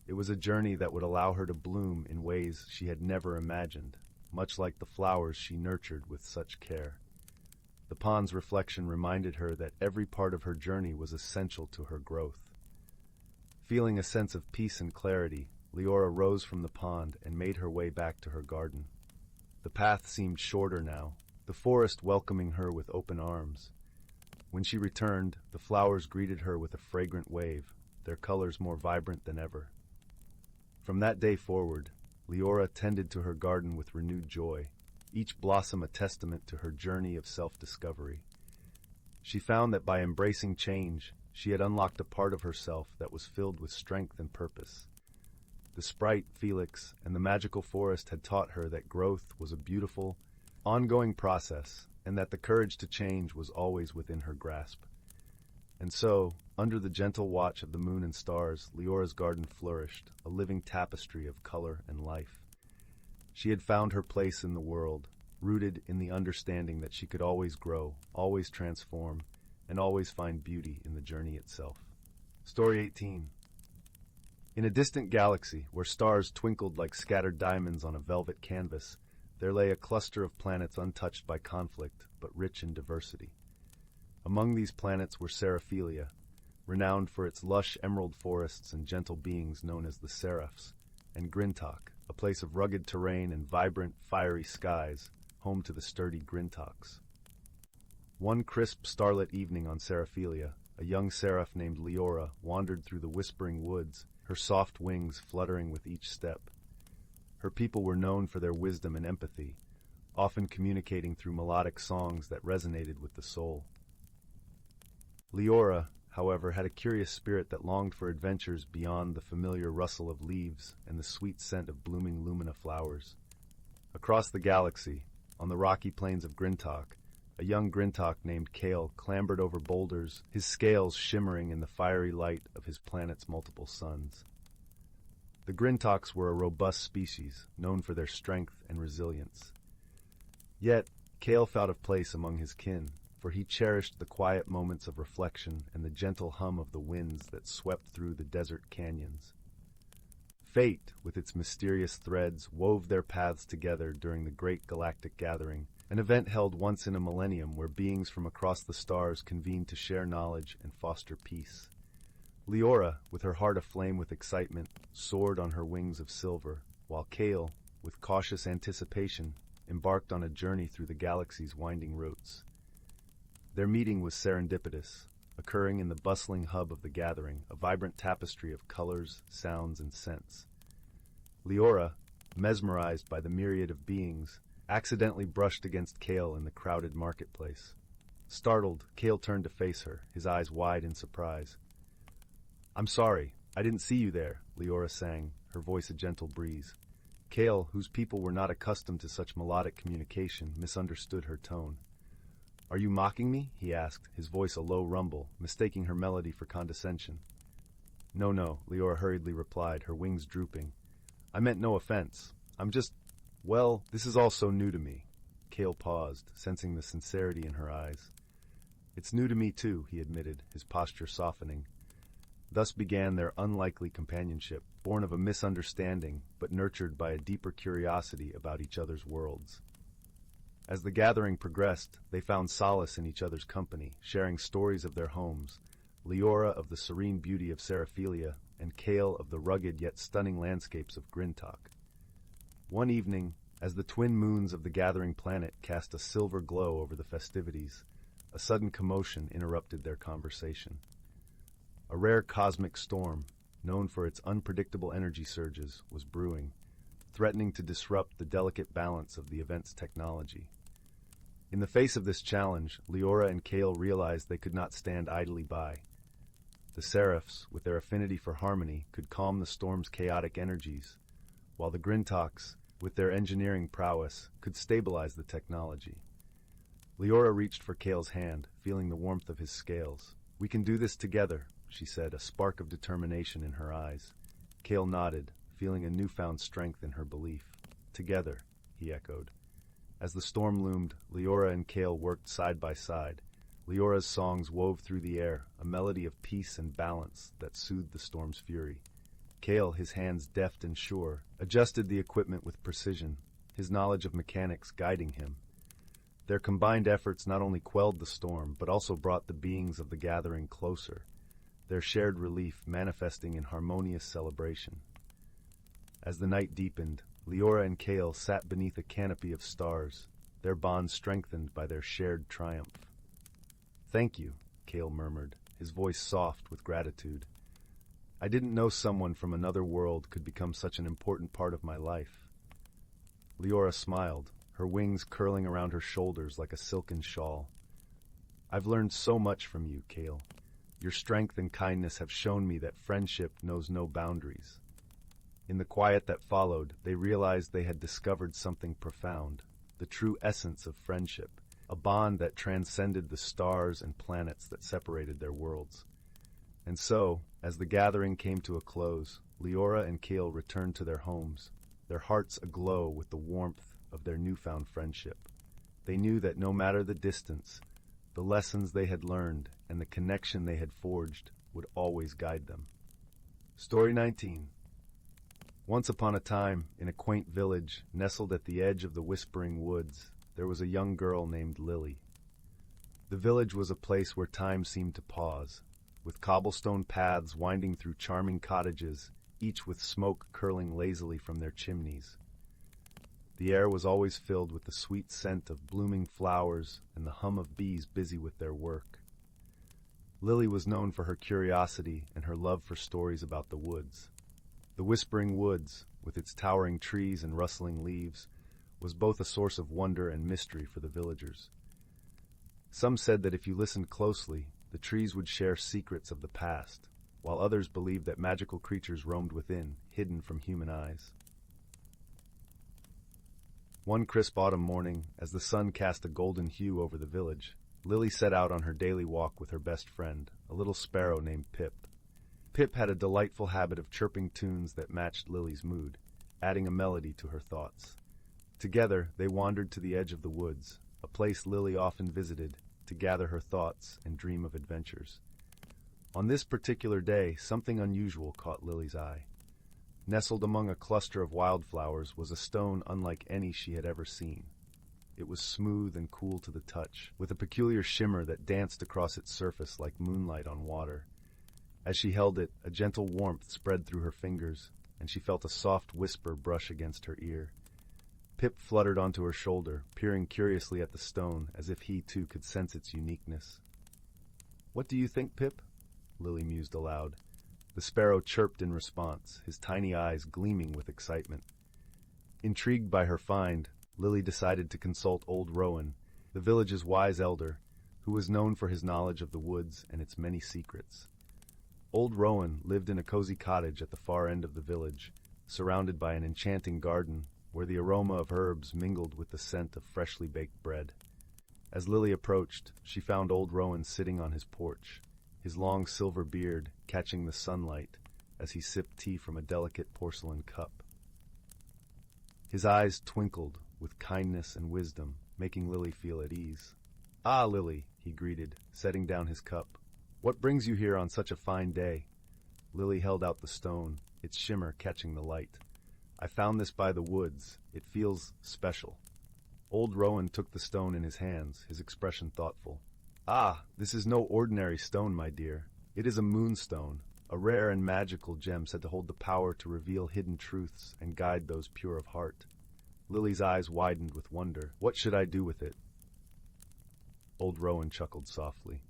It was a journey that would allow her to bloom in ways she had never imagined, much like the flowers she nurtured with such care. The pond's reflection reminded her that every part of her journey was essential to her growth. Feeling a sense of peace and clarity, Liora rose from the pond and made her way back to her garden. The path seemed shorter now, the forest welcoming her with open arms. When she returned, the flowers greeted her with a fragrant wave, their colors more vibrant than ever. From that day forward, Liora tended to her garden with renewed joy, each blossom a testament to her journey of self-discovery. She found that by embracing change, she had unlocked a part of herself that was filled with strength and purpose. The sprite, Felix, and the magical forest had taught her that growth was a beautiful, ongoing process, and that the courage to change was always within her grasp. And so, under the gentle watch of the moon and stars, Liora's garden flourished, a living tapestry of color and life. She had found her place in the world, rooted in the understanding that she could always grow, always transform, and always find beauty in the journey itself. Story 18. In a distant galaxy, where stars twinkled like scattered diamonds on a velvet canvas, there lay a cluster of planets untouched by conflict, but rich in diversity. Among these planets were Seraphilia, renowned for its lush emerald forests and gentle beings known as the Seraphs, and Grintok, a place of rugged terrain and vibrant, fiery skies, home to the sturdy Grintoks. One crisp, starlit evening on Seraphilia, a young seraph named Liora wandered through the whispering woods, her soft wings fluttering with each step. Her people were known for their wisdom and empathy, often communicating through melodic songs that resonated with the soul. Liora, however, had a curious spirit that longed for adventures beyond the familiar rustle of leaves and the sweet scent of blooming lumina flowers. Across the galaxy, on the rocky plains of Grintok, a young Grintok named Kale clambered over boulders, his scales shimmering in the fiery light of his planet's multiple suns. The Grintoks were a robust species, known for their strength and resilience. Yet, Kale found a place among his kin, for he cherished the quiet moments of reflection and the gentle hum of the winds that swept through the desert canyons. Fate, with its mysterious threads, wove their paths together during the Great Galactic Gathering, an event held once in a millennium where beings from across the stars convened to share knowledge and foster peace. Liora, with her heart aflame with excitement, soared on her wings of silver, while Kale, with cautious anticipation, embarked on a journey through the galaxy's winding routes. Their meeting was serendipitous, occurring in the bustling hub of the gathering, a vibrant tapestry of colors, sounds, and scents. Liora, mesmerized by the myriad of beings, accidentally brushed against Kale in the crowded marketplace. Startled, Kale turned to face her, his eyes wide in surprise. "I'm sorry, I didn't see you there," Liora sang, her voice a gentle breeze. Kale, whose people were not accustomed to such melodic communication, misunderstood her tone. "Are you mocking me?" he asked, his voice a low rumble, mistaking her melody for condescension. No, Liora hurriedly replied, her wings drooping. "I meant no offense. Well, this is all so new to me." Kale paused, sensing the sincerity in her eyes. "It's new to me too," he admitted, his posture softening. Thus began their unlikely companionship, born of a misunderstanding, but nurtured by a deeper curiosity about each other's worlds. As the gathering progressed, they found solace in each other's company, sharing stories of their homes, Liora of the serene beauty of Seraphilia, and Kale of the rugged yet stunning landscapes of Grintok. One evening, as the twin moons of the gathering planet cast a silver glow over the festivities, a sudden commotion interrupted their conversation. A rare cosmic storm, known for its unpredictable energy surges, was brewing, threatening to disrupt the delicate balance of the event's technology. In the face of this challenge, Liora and Kale realized they could not stand idly by. The Seraphs, with their affinity for harmony, could calm the storm's chaotic energies, while the Grintoks, with their engineering prowess, could stabilize the technology. Liora reached for Kale's hand, feeling the warmth of his scales. "We can do this together," she said, a spark of determination in her eyes. Kale nodded, feeling a newfound strength in her belief. "Together," he echoed. As the storm loomed, Liora and Kale worked side by side. Liora's songs wove through the air, a melody of peace and balance that soothed the storm's fury. Kale, his hands deft and sure, adjusted the equipment with precision, his knowledge of mechanics guiding him. Their combined efforts not only quelled the storm, but also brought the beings of the gathering closer, their shared relief manifesting in harmonious celebration. As the night deepened, Liora and Kale sat beneath a canopy of stars, their bond strengthened by their shared triumph. "Thank you," Kale murmured, his voice soft with gratitude. "I didn't know someone from another world could become such an important part of my life." Liora smiled, her wings curling around her shoulders like a silken shawl. "I've learned so much from you, Kale. Your strength and kindness have shown me that friendship knows no boundaries." In the quiet that followed, they realized they had discovered something profound, the true essence of friendship, a bond that transcended the stars and planets that separated their worlds. And so, as the gathering came to a close, Liora and Kale returned to their homes, their hearts aglow with the warmth of their newfound friendship. They knew that no matter the distance, the lessons they had learned and the connection they had forged would always guide them. Story 19. Once upon a time, in a quaint village nestled at the edge of the Whispering Woods, there was a young girl named Lily. The village was a place where time seemed to pause, with cobblestone paths winding through charming cottages, each with smoke curling lazily from their chimneys. The air was always filled with the sweet scent of blooming flowers and the hum of bees busy with their work. Lily was known for her curiosity and her love for stories about the woods. The Whispering Woods, with its towering trees and rustling leaves, was both a source of wonder and mystery for the villagers. Some said that if you listened closely, the trees would share secrets of the past, while others believed that magical creatures roamed within, hidden from human eyes. One crisp autumn morning, as the sun cast a golden hue over the village, Lily set out on her daily walk with her best friend, a little sparrow named Pip. Pip had a delightful habit of chirping tunes that matched Lily's mood, adding a melody to her thoughts. Together, they wandered to the edge of the woods, a place Lily often visited, to gather her thoughts and dream of adventures. On this particular day, something unusual caught Lily's eye. Nestled among a cluster of wildflowers was a stone unlike any she had ever seen. It was smooth and cool to the touch, with a peculiar shimmer that danced across its surface like moonlight on water. As she held it, a gentle warmth spread through her fingers, and she felt a soft whisper brush against her ear. Pip fluttered onto her shoulder, peering curiously at the stone, as if he too could sense its uniqueness. "What do you think, Pip?" Lily mused aloud. The sparrow chirped in response, his tiny eyes gleaming with excitement. Intrigued by her find, Lily decided to consult old Rowan, the village's wise elder, who was known for his knowledge of the woods and its many secrets. Old Rowan lived in a cozy cottage at the far end of the village, surrounded by an enchanting garden where the aroma of herbs mingled with the scent of freshly baked bread. As Lily approached, she found old Rowan sitting on his porch, his long silver beard catching the sunlight as he sipped tea from a delicate porcelain cup. His eyes twinkled with kindness and wisdom, making Lily feel at ease. "Ah, Lily," he greeted, setting down his cup. "What brings you here on such a fine day?" Lily held out the stone, its shimmer catching the light. "I found this by the woods. It feels special." Old Rowan took the stone in his hands, his expression thoughtful. "Ah, this is no ordinary stone, my dear. It is a moonstone, a rare and magical gem said to hold the power to reveal hidden truths and guide those pure of heart." Lily's eyes widened with wonder. "What should I do with it?" Old Rowan chuckled softly.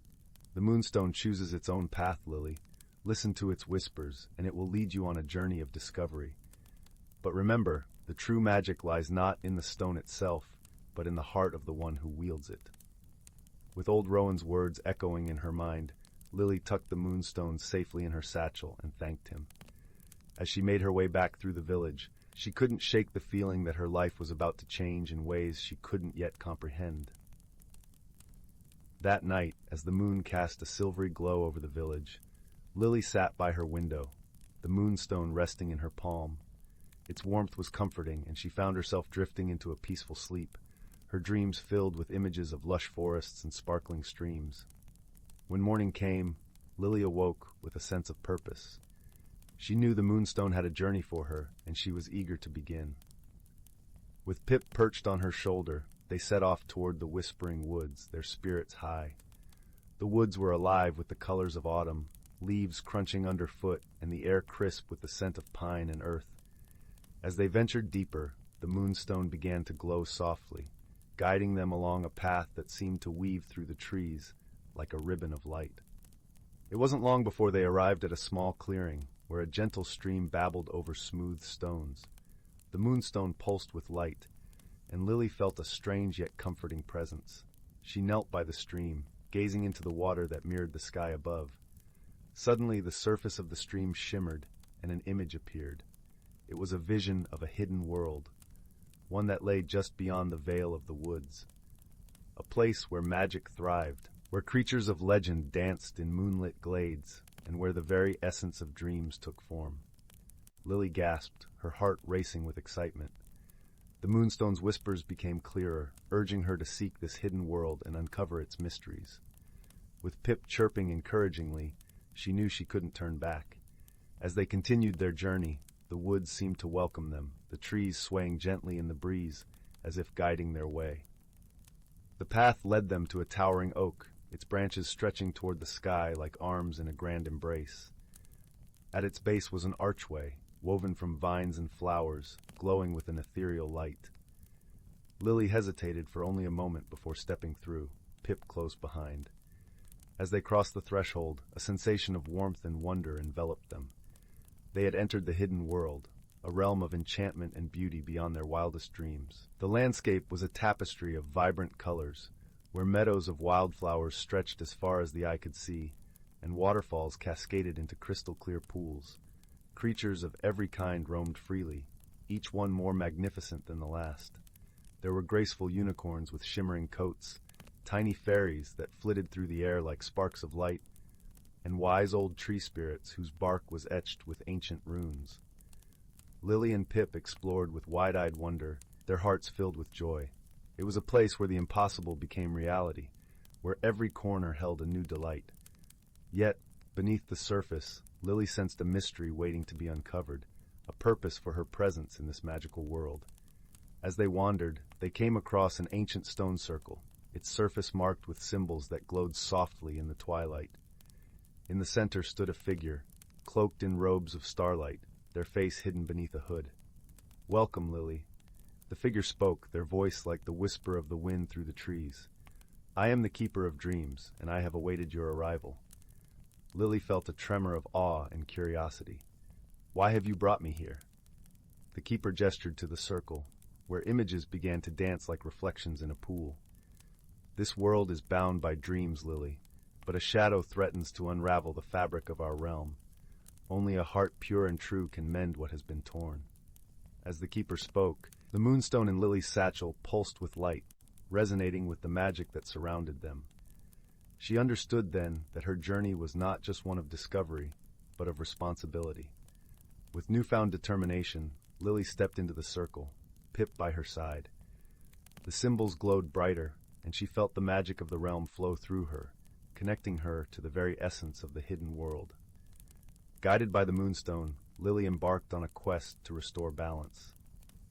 "The moonstone chooses its own path, Lily. Listen to its whispers, and it will lead you on a journey of discovery. But remember, the true magic lies not in the stone itself, but in the heart of the one who wields it." With old Rowan's words echoing in her mind, Lily tucked the moonstone safely in her satchel and thanked him. As she made her way back through the village, she couldn't shake the feeling that her life was about to change in ways she couldn't yet comprehend. That night, as the moon cast a silvery glow over the village, Lily sat by her window, the moonstone resting in her palm. Its warmth was comforting, and she found herself drifting into a peaceful sleep, her dreams filled with images of lush forests and sparkling streams. When morning came, Lily awoke with a sense of purpose. She knew the moonstone had a journey for her, and she was eager to begin. With Pip perched on her shoulder, they set off toward the whispering woods, their spirits high. The woods were alive with the colors of autumn, leaves crunching underfoot and the air crisp with the scent of pine and earth. As they ventured deeper, the moonstone began to glow softly, guiding them along a path that seemed to weave through the trees like a ribbon of light. It wasn't long before they arrived at a small clearing, where a gentle stream babbled over smooth stones. The moonstone pulsed with light, and Lily felt a strange yet comforting presence. She knelt by the stream, gazing into the water that mirrored the sky above. Suddenly the surface of the stream shimmered, and an image appeared. It was a vision of a hidden world, one that lay just beyond the veil of the woods. A place where magic thrived, where creatures of legend danced in moonlit glades, and where the very essence of dreams took form. Lily gasped, her heart racing with excitement. The moonstone's whispers became clearer, urging her to seek this hidden world and uncover its mysteries. With Pip chirping encouragingly, she knew she couldn't turn back. As they continued their journey, the woods seemed to welcome them, the trees swaying gently in the breeze, as if guiding their way. The path led them to a towering oak, its branches stretching toward the sky like arms in a grand embrace. At its base was an archway, woven from vines and flowers, glowing with an ethereal light. Lily hesitated for only a moment before stepping through, Pip close behind. As they crossed the threshold, a sensation of warmth and wonder enveloped them. They had entered the hidden world, a realm of enchantment and beauty beyond their wildest dreams. The landscape was a tapestry of vibrant colors, where meadows of wildflowers stretched as far as the eye could see, and waterfalls cascaded into crystal-clear pools. Creatures of every kind roamed freely, each one more magnificent than the last. There were graceful unicorns with shimmering coats, tiny fairies that flitted through the air like sparks of light, and wise old tree spirits whose bark was etched with ancient runes. Lily and Pip explored with wide-eyed wonder, their hearts filled with joy. It was a place where the impossible became reality, where every corner held a new delight. Yet, beneath the surface, Lily sensed a mystery waiting to be uncovered, a purpose for her presence in this magical world. As they wandered, they came across an ancient stone circle, its surface marked with symbols that glowed softly in the twilight. In the center stood a figure, cloaked in robes of starlight, their face hidden beneath a hood. "Welcome, Lily." The figure spoke, their voice like the whisper of the wind through the trees. "I am the Keeper of Dreams, and I have awaited your arrival." Lily felt a tremor of awe and curiosity. "Why have you brought me here?" The keeper gestured to the circle, where images began to dance like reflections in a pool. "This world is bound by dreams, Lily, but a shadow threatens to unravel the fabric of our realm. Only a heart pure and true can mend what has been torn." As the keeper spoke, the moonstone in Lily's satchel pulsed with light, resonating with the magic that surrounded them. She understood then that her journey was not just one of discovery, but of responsibility. With newfound determination, Lily stepped into the circle, Pip by her side. The symbols glowed brighter, and she felt the magic of the realm flow through her, connecting her to the very essence of the hidden world. Guided by the moonstone, Lily embarked on a quest to restore balance.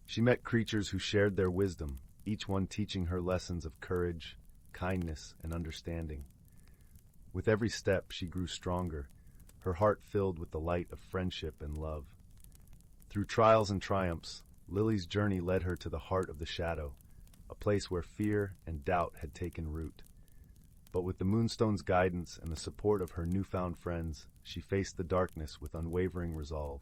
She met creatures who shared their wisdom, each one teaching her lessons of courage, kindness, and understanding. With every step, she grew stronger, her heart filled with the light of friendship and love. Through trials and triumphs, Lily's journey led her to the heart of the shadow, a place where fear and doubt had taken root. But with the moonstone's guidance and the support of her newfound friends, she faced the darkness with unwavering resolve.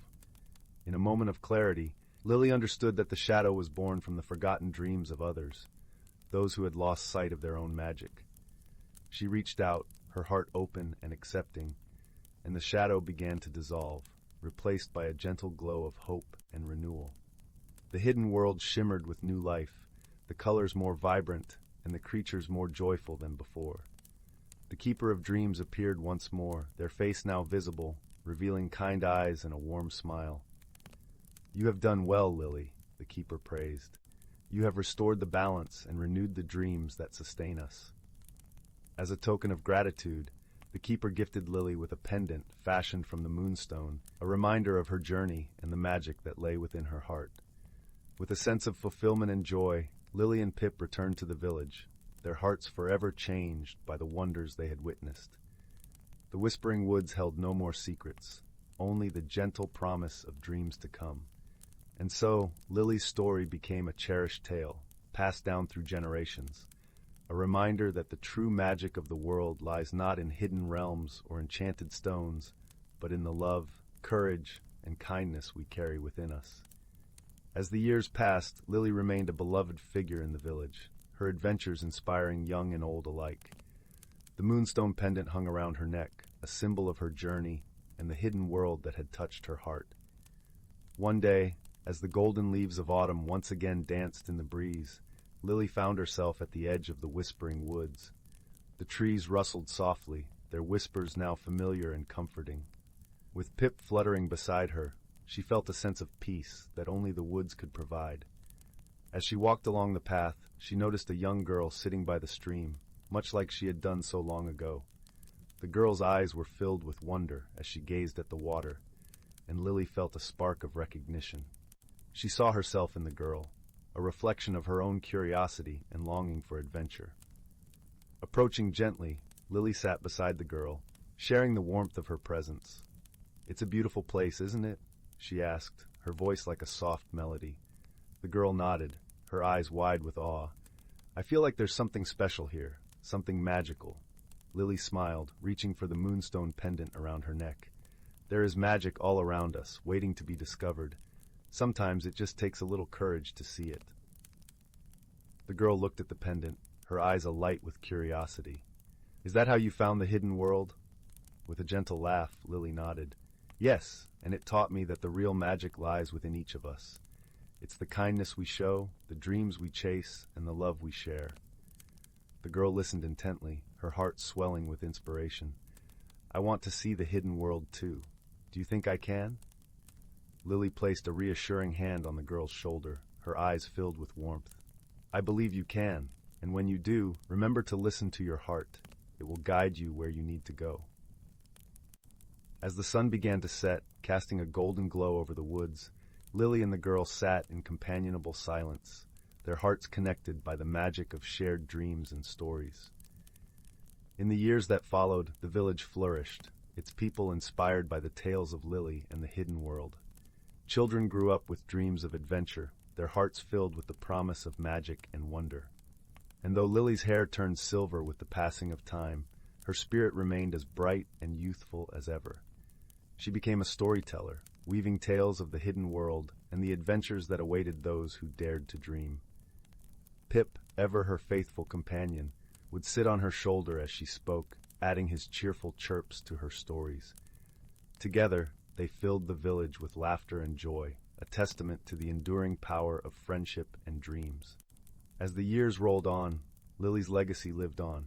In a moment of clarity, Lily understood that the shadow was born from the forgotten dreams of others, those who had lost sight of their own magic. She reached out, her heart open and accepting, and the shadow began to dissolve, replaced by a gentle glow of hope and renewal. The hidden world shimmered with new life, the colors more vibrant and the creatures more joyful than before. The Keeper of Dreams appeared once more, their face now visible, revealing kind eyes and a warm smile. "You have done well, Lily," the Keeper praised. "You have restored the balance and renewed the dreams that sustain us." As a token of gratitude, the Keeper gifted Lily with a pendant fashioned from the moonstone, a reminder of her journey and the magic that lay within her heart. With a sense of fulfillment and joy, Lily and Pip returned to the village, their hearts forever changed by the wonders they had witnessed. The Whispering Woods held no more secrets, only the gentle promise of dreams to come. And so, Lily's story became a cherished tale, passed down through generations, a reminder that the true magic of the world lies not in hidden realms or enchanted stones, but in the love, courage, and kindness we carry within us. As the years passed, Lily remained a beloved figure in the village, her adventures inspiring young and old alike. The moonstone pendant hung around her neck, a symbol of her journey and the hidden world that had touched her heart. One day, as the golden leaves of autumn once again danced in the breeze, Lily found herself at the edge of the Whispering Woods. The trees rustled softly, their whispers now familiar and comforting. With Pip fluttering beside her, she felt a sense of peace that only the woods could provide. As she walked along the path, she noticed a young girl sitting by the stream, much like she had done so long ago. The girl's eyes were filled with wonder as she gazed at the water, and Lily felt a spark of recognition. She saw herself in the girl, a reflection of her own curiosity and longing for adventure. Approaching gently, Lily sat beside the girl, sharing the warmth of her presence. "It's a beautiful place, isn't it?" she asked, her voice like a soft melody. The girl nodded, her eyes wide with awe. "I feel like there's something special here, something magical." Lily smiled, reaching for the moonstone pendant around her neck. "There is magic all around us, waiting to be discovered. Sometimes it just takes a little courage to see it." The girl looked at the pendant, her eyes alight with curiosity. "Is that how you found the hidden world?" With a gentle laugh, Lily nodded. "Yes, and it taught me that the real magic lies within each of us. It's the kindness we show, the dreams we chase, and the love we share." The girl listened intently, her heart swelling with inspiration. "I want to see the hidden world too. Do you think I can?" Lily placed a reassuring hand on the girl's shoulder, her eyes filled with warmth. "I believe you can, and when you do, remember to listen to your heart. It will guide you where you need to go." As the sun began to set, casting a golden glow over the woods, Lily and the girl sat in companionable silence, their hearts connected by the magic of shared dreams and stories. In the years that followed, the village flourished, its people inspired by the tales of Lily and the hidden world. Children grew up with dreams of adventure, their hearts filled with the promise of magic and wonder. And though Lily's hair turned silver with the passing of time, her spirit remained as bright and youthful as ever. She became a storyteller, weaving tales of the hidden world and the adventures that awaited those who dared to dream. Pip, ever her faithful companion, would sit on her shoulder as she spoke, adding his cheerful chirps to her stories. Together, they filled the village with laughter and joy, a testament to the enduring power of friendship and dreams. As the years rolled on, Lily's legacy lived on,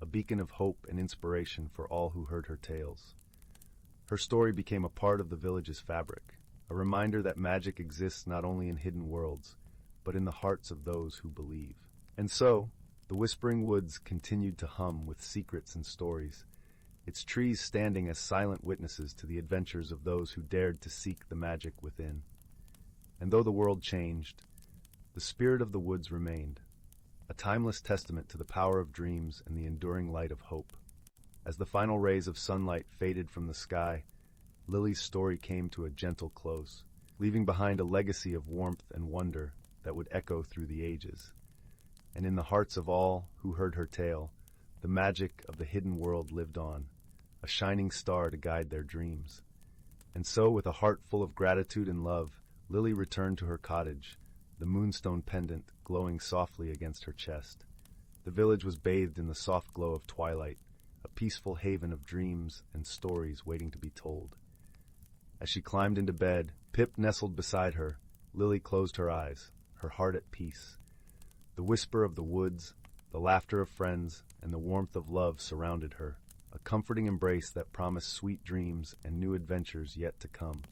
a beacon of hope and inspiration for all who heard her tales. Her story became a part of the village's fabric, a reminder that magic exists not only in hidden worlds, but in the hearts of those who believe. And so, the Whispering Woods continued to hum with secrets and stories, its trees standing as silent witnesses to the adventures of those who dared to seek the magic within. And though the world changed, the spirit of the woods remained, a timeless testament to the power of dreams and the enduring light of hope. As the final rays of sunlight faded from the sky, Lily's story came to a gentle close, leaving behind a legacy of warmth and wonder that would echo through the ages. And in the hearts of all who heard her tale, the magic of the hidden world lived on, a shining star to guide their dreams. And so, with a heart full of gratitude and love, Lily returned to her cottage, the moonstone pendant glowing softly against her chest. The village was bathed in the soft glow of twilight, a peaceful haven of dreams and stories waiting to be told. As she climbed into bed, Pip nestled beside her. Lily closed her eyes, her heart at peace. The whisper of the woods, the laughter of friends, and the warmth of love surrounded her, a comforting embrace that promised sweet dreams and new adventures yet to come.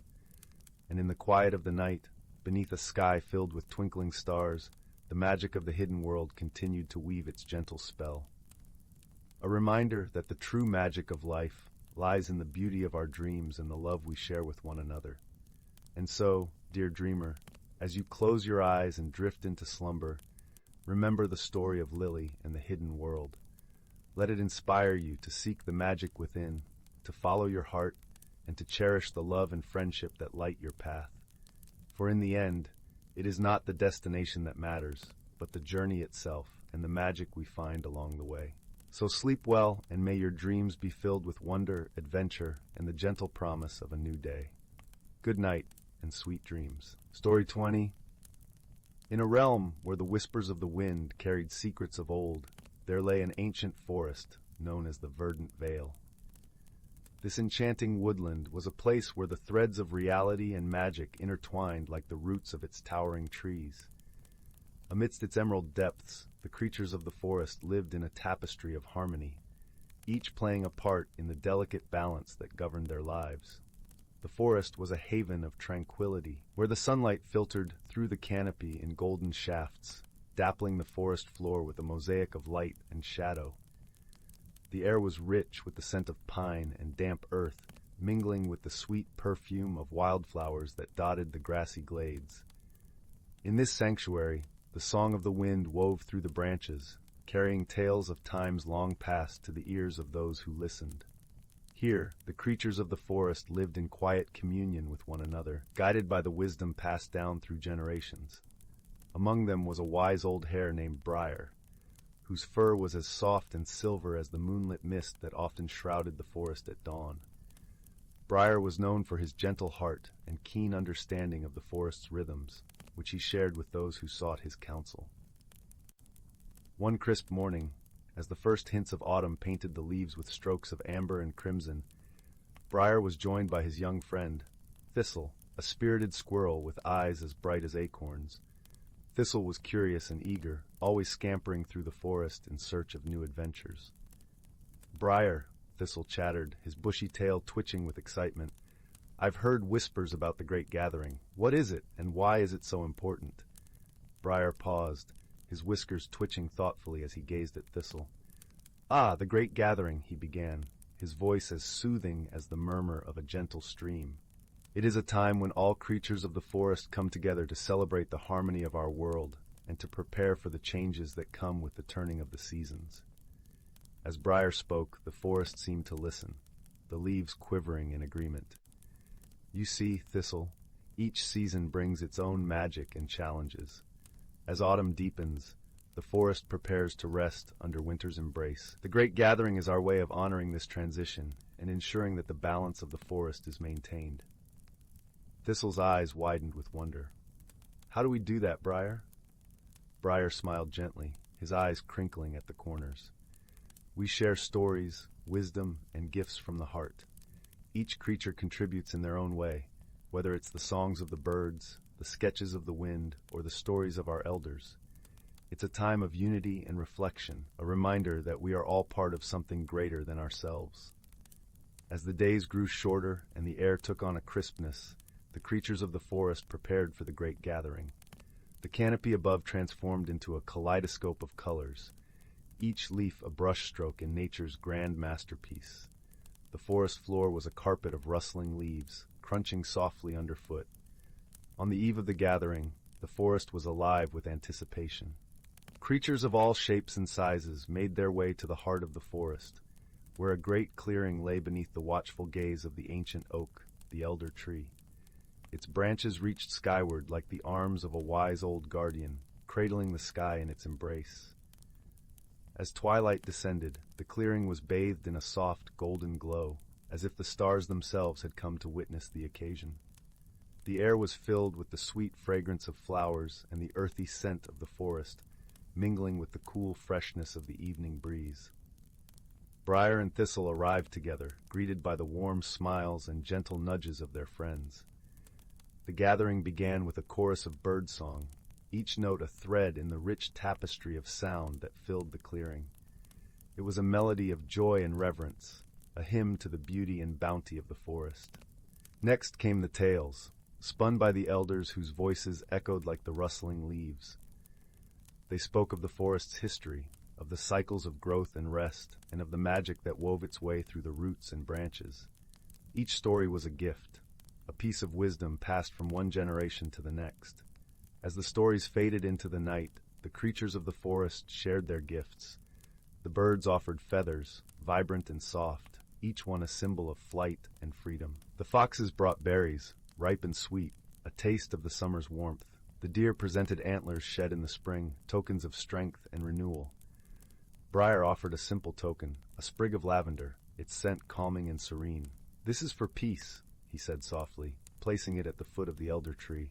And in the quiet of the night, beneath a sky filled with twinkling stars, the magic of the hidden world continued to weave its gentle spell. A reminder that the true magic of life lies in the beauty of our dreams and the love we share with one another. And so, dear dreamer, as you close your eyes and drift into slumber, remember the story of Lily and the hidden world. Let it inspire you to seek the magic within, to follow your heart, and to cherish the love and friendship that light your path. For in the end, it is not the destination that matters, but the journey itself and the magic we find along the way. So sleep well, and may your dreams be filled with wonder, adventure, and the gentle promise of a new day. Good night, and sweet dreams. Story 20. In a realm where the whispers of the wind carried secrets of old, there lay an ancient forest known as the Verdant Vale. This enchanting woodland was a place where the threads of reality and magic intertwined like the roots of its towering trees. Amidst its emerald depths, the creatures of the forest lived in a tapestry of harmony, each playing a part in the delicate balance that governed their lives. The forest was a haven of tranquility, where the sunlight filtered through the canopy in golden shafts, dappling the forest floor with a mosaic of light and shadow. The air was rich with the scent of pine and damp earth, mingling with the sweet perfume of wildflowers that dotted the grassy glades. In this sanctuary, the song of the wind wove through the branches, carrying tales of times long past to the ears of those who listened. Here, the creatures of the forest lived in quiet communion with one another, guided by the wisdom passed down through generations. Among them was a wise old hare named Briar, whose fur was as soft and silver as the moonlit mist that often shrouded the forest at dawn. Briar was known for his gentle heart and keen understanding of the forest's rhythms, which he shared with those who sought his counsel. One crisp morning, as the first hints of autumn painted the leaves with strokes of amber and crimson, Briar was joined by his young friend, Thistle, a spirited squirrel with eyes as bright as acorns. Thistle was curious and eager, always scampering through the forest in search of new adventures. "Briar," Thistle chattered, his bushy tail twitching with excitement, "I've heard whispers about the great gathering. What is it, and why is it so important?" Briar paused, his whiskers twitching thoughtfully as he gazed at Thistle. "Ah, the great gathering," he began, his voice as soothing as the murmur of a gentle stream. "It is a time when all creatures of the forest come together to celebrate the harmony of our world and to prepare for the changes that come with the turning of the seasons." As Briar spoke, the forest seemed to listen, the leaves quivering in agreement. "You see, Thistle, each season brings its own magic and challenges. As autumn deepens, the forest prepares to rest under winter's embrace. The Great Gathering is our way of honoring this transition and ensuring that the balance of the forest is maintained. Thistle's eyes widened with wonder. How do we do that, Briar? Briar smiled gently, his eyes crinkling at the corners. We share stories, wisdom, and gifts from the heart. Each creature contributes in their own way, whether it's the songs of the birds, the sketches of the wind, or the stories of our elders. It's a time of unity and reflection, a reminder that we are all part of something greater than ourselves. As the days grew shorter and the air took on a crispness, the creatures of the forest prepared for the Great Gathering. The canopy above transformed into a kaleidoscope of colors, each leaf a brushstroke in nature's grand masterpiece. The forest floor was a carpet of rustling leaves, crunching softly underfoot. On the eve of the gathering, the forest was alive with anticipation. Creatures of all shapes and sizes made their way to the heart of the forest, where a great clearing lay beneath the watchful gaze of the ancient oak, the elder tree. Its branches reached skyward like the arms of a wise old guardian, cradling the sky in its embrace. As twilight descended, the clearing was bathed in a soft, golden glow, as if the stars themselves had come to witness the occasion. The air was filled with the sweet fragrance of flowers and the earthy scent of the forest, mingling with the cool freshness of the evening breeze. Briar and Thistle arrived together, greeted by the warm smiles and gentle nudges of their friends. The gathering began with a chorus of birdsong, each note a thread in the rich tapestry of sound that filled the clearing. It was a melody of joy and reverence, a hymn to the beauty and bounty of the forest. Next came the tales, spun by the elders whose voices echoed like the rustling leaves. They spoke of the forest's history, of the cycles of growth and rest, and of the magic that wove its way through the roots and branches. Each story was a gift, a piece of wisdom passed from one generation to the next. As the stories faded into the night, the creatures of the forest shared their gifts. The birds offered feathers, vibrant and soft, each one a symbol of flight and freedom. The foxes brought berries, ripe and sweet, a taste of the summer's warmth. The deer presented antlers shed in the spring, tokens of strength and renewal. Briar offered a simple token, a sprig of lavender, its scent calming and serene. "This is for peace," he said softly, placing it at the foot of the elder tree.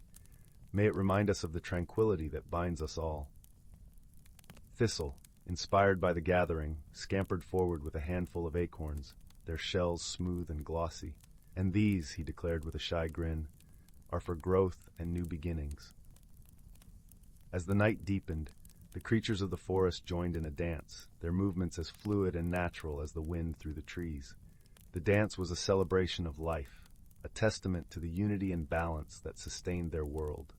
"May it remind us of the tranquility that binds us all." Thistle, inspired by the gathering, scampered forward with a handful of acorns, their shells smooth and glossy. "And these," he declared with a shy grin, "are for growth and new beginnings." As the night deepened, the creatures of the forest joined in a dance, their movements as fluid and natural as the wind through the trees. The dance was a celebration of life, a testament to the unity and balance that sustained their world.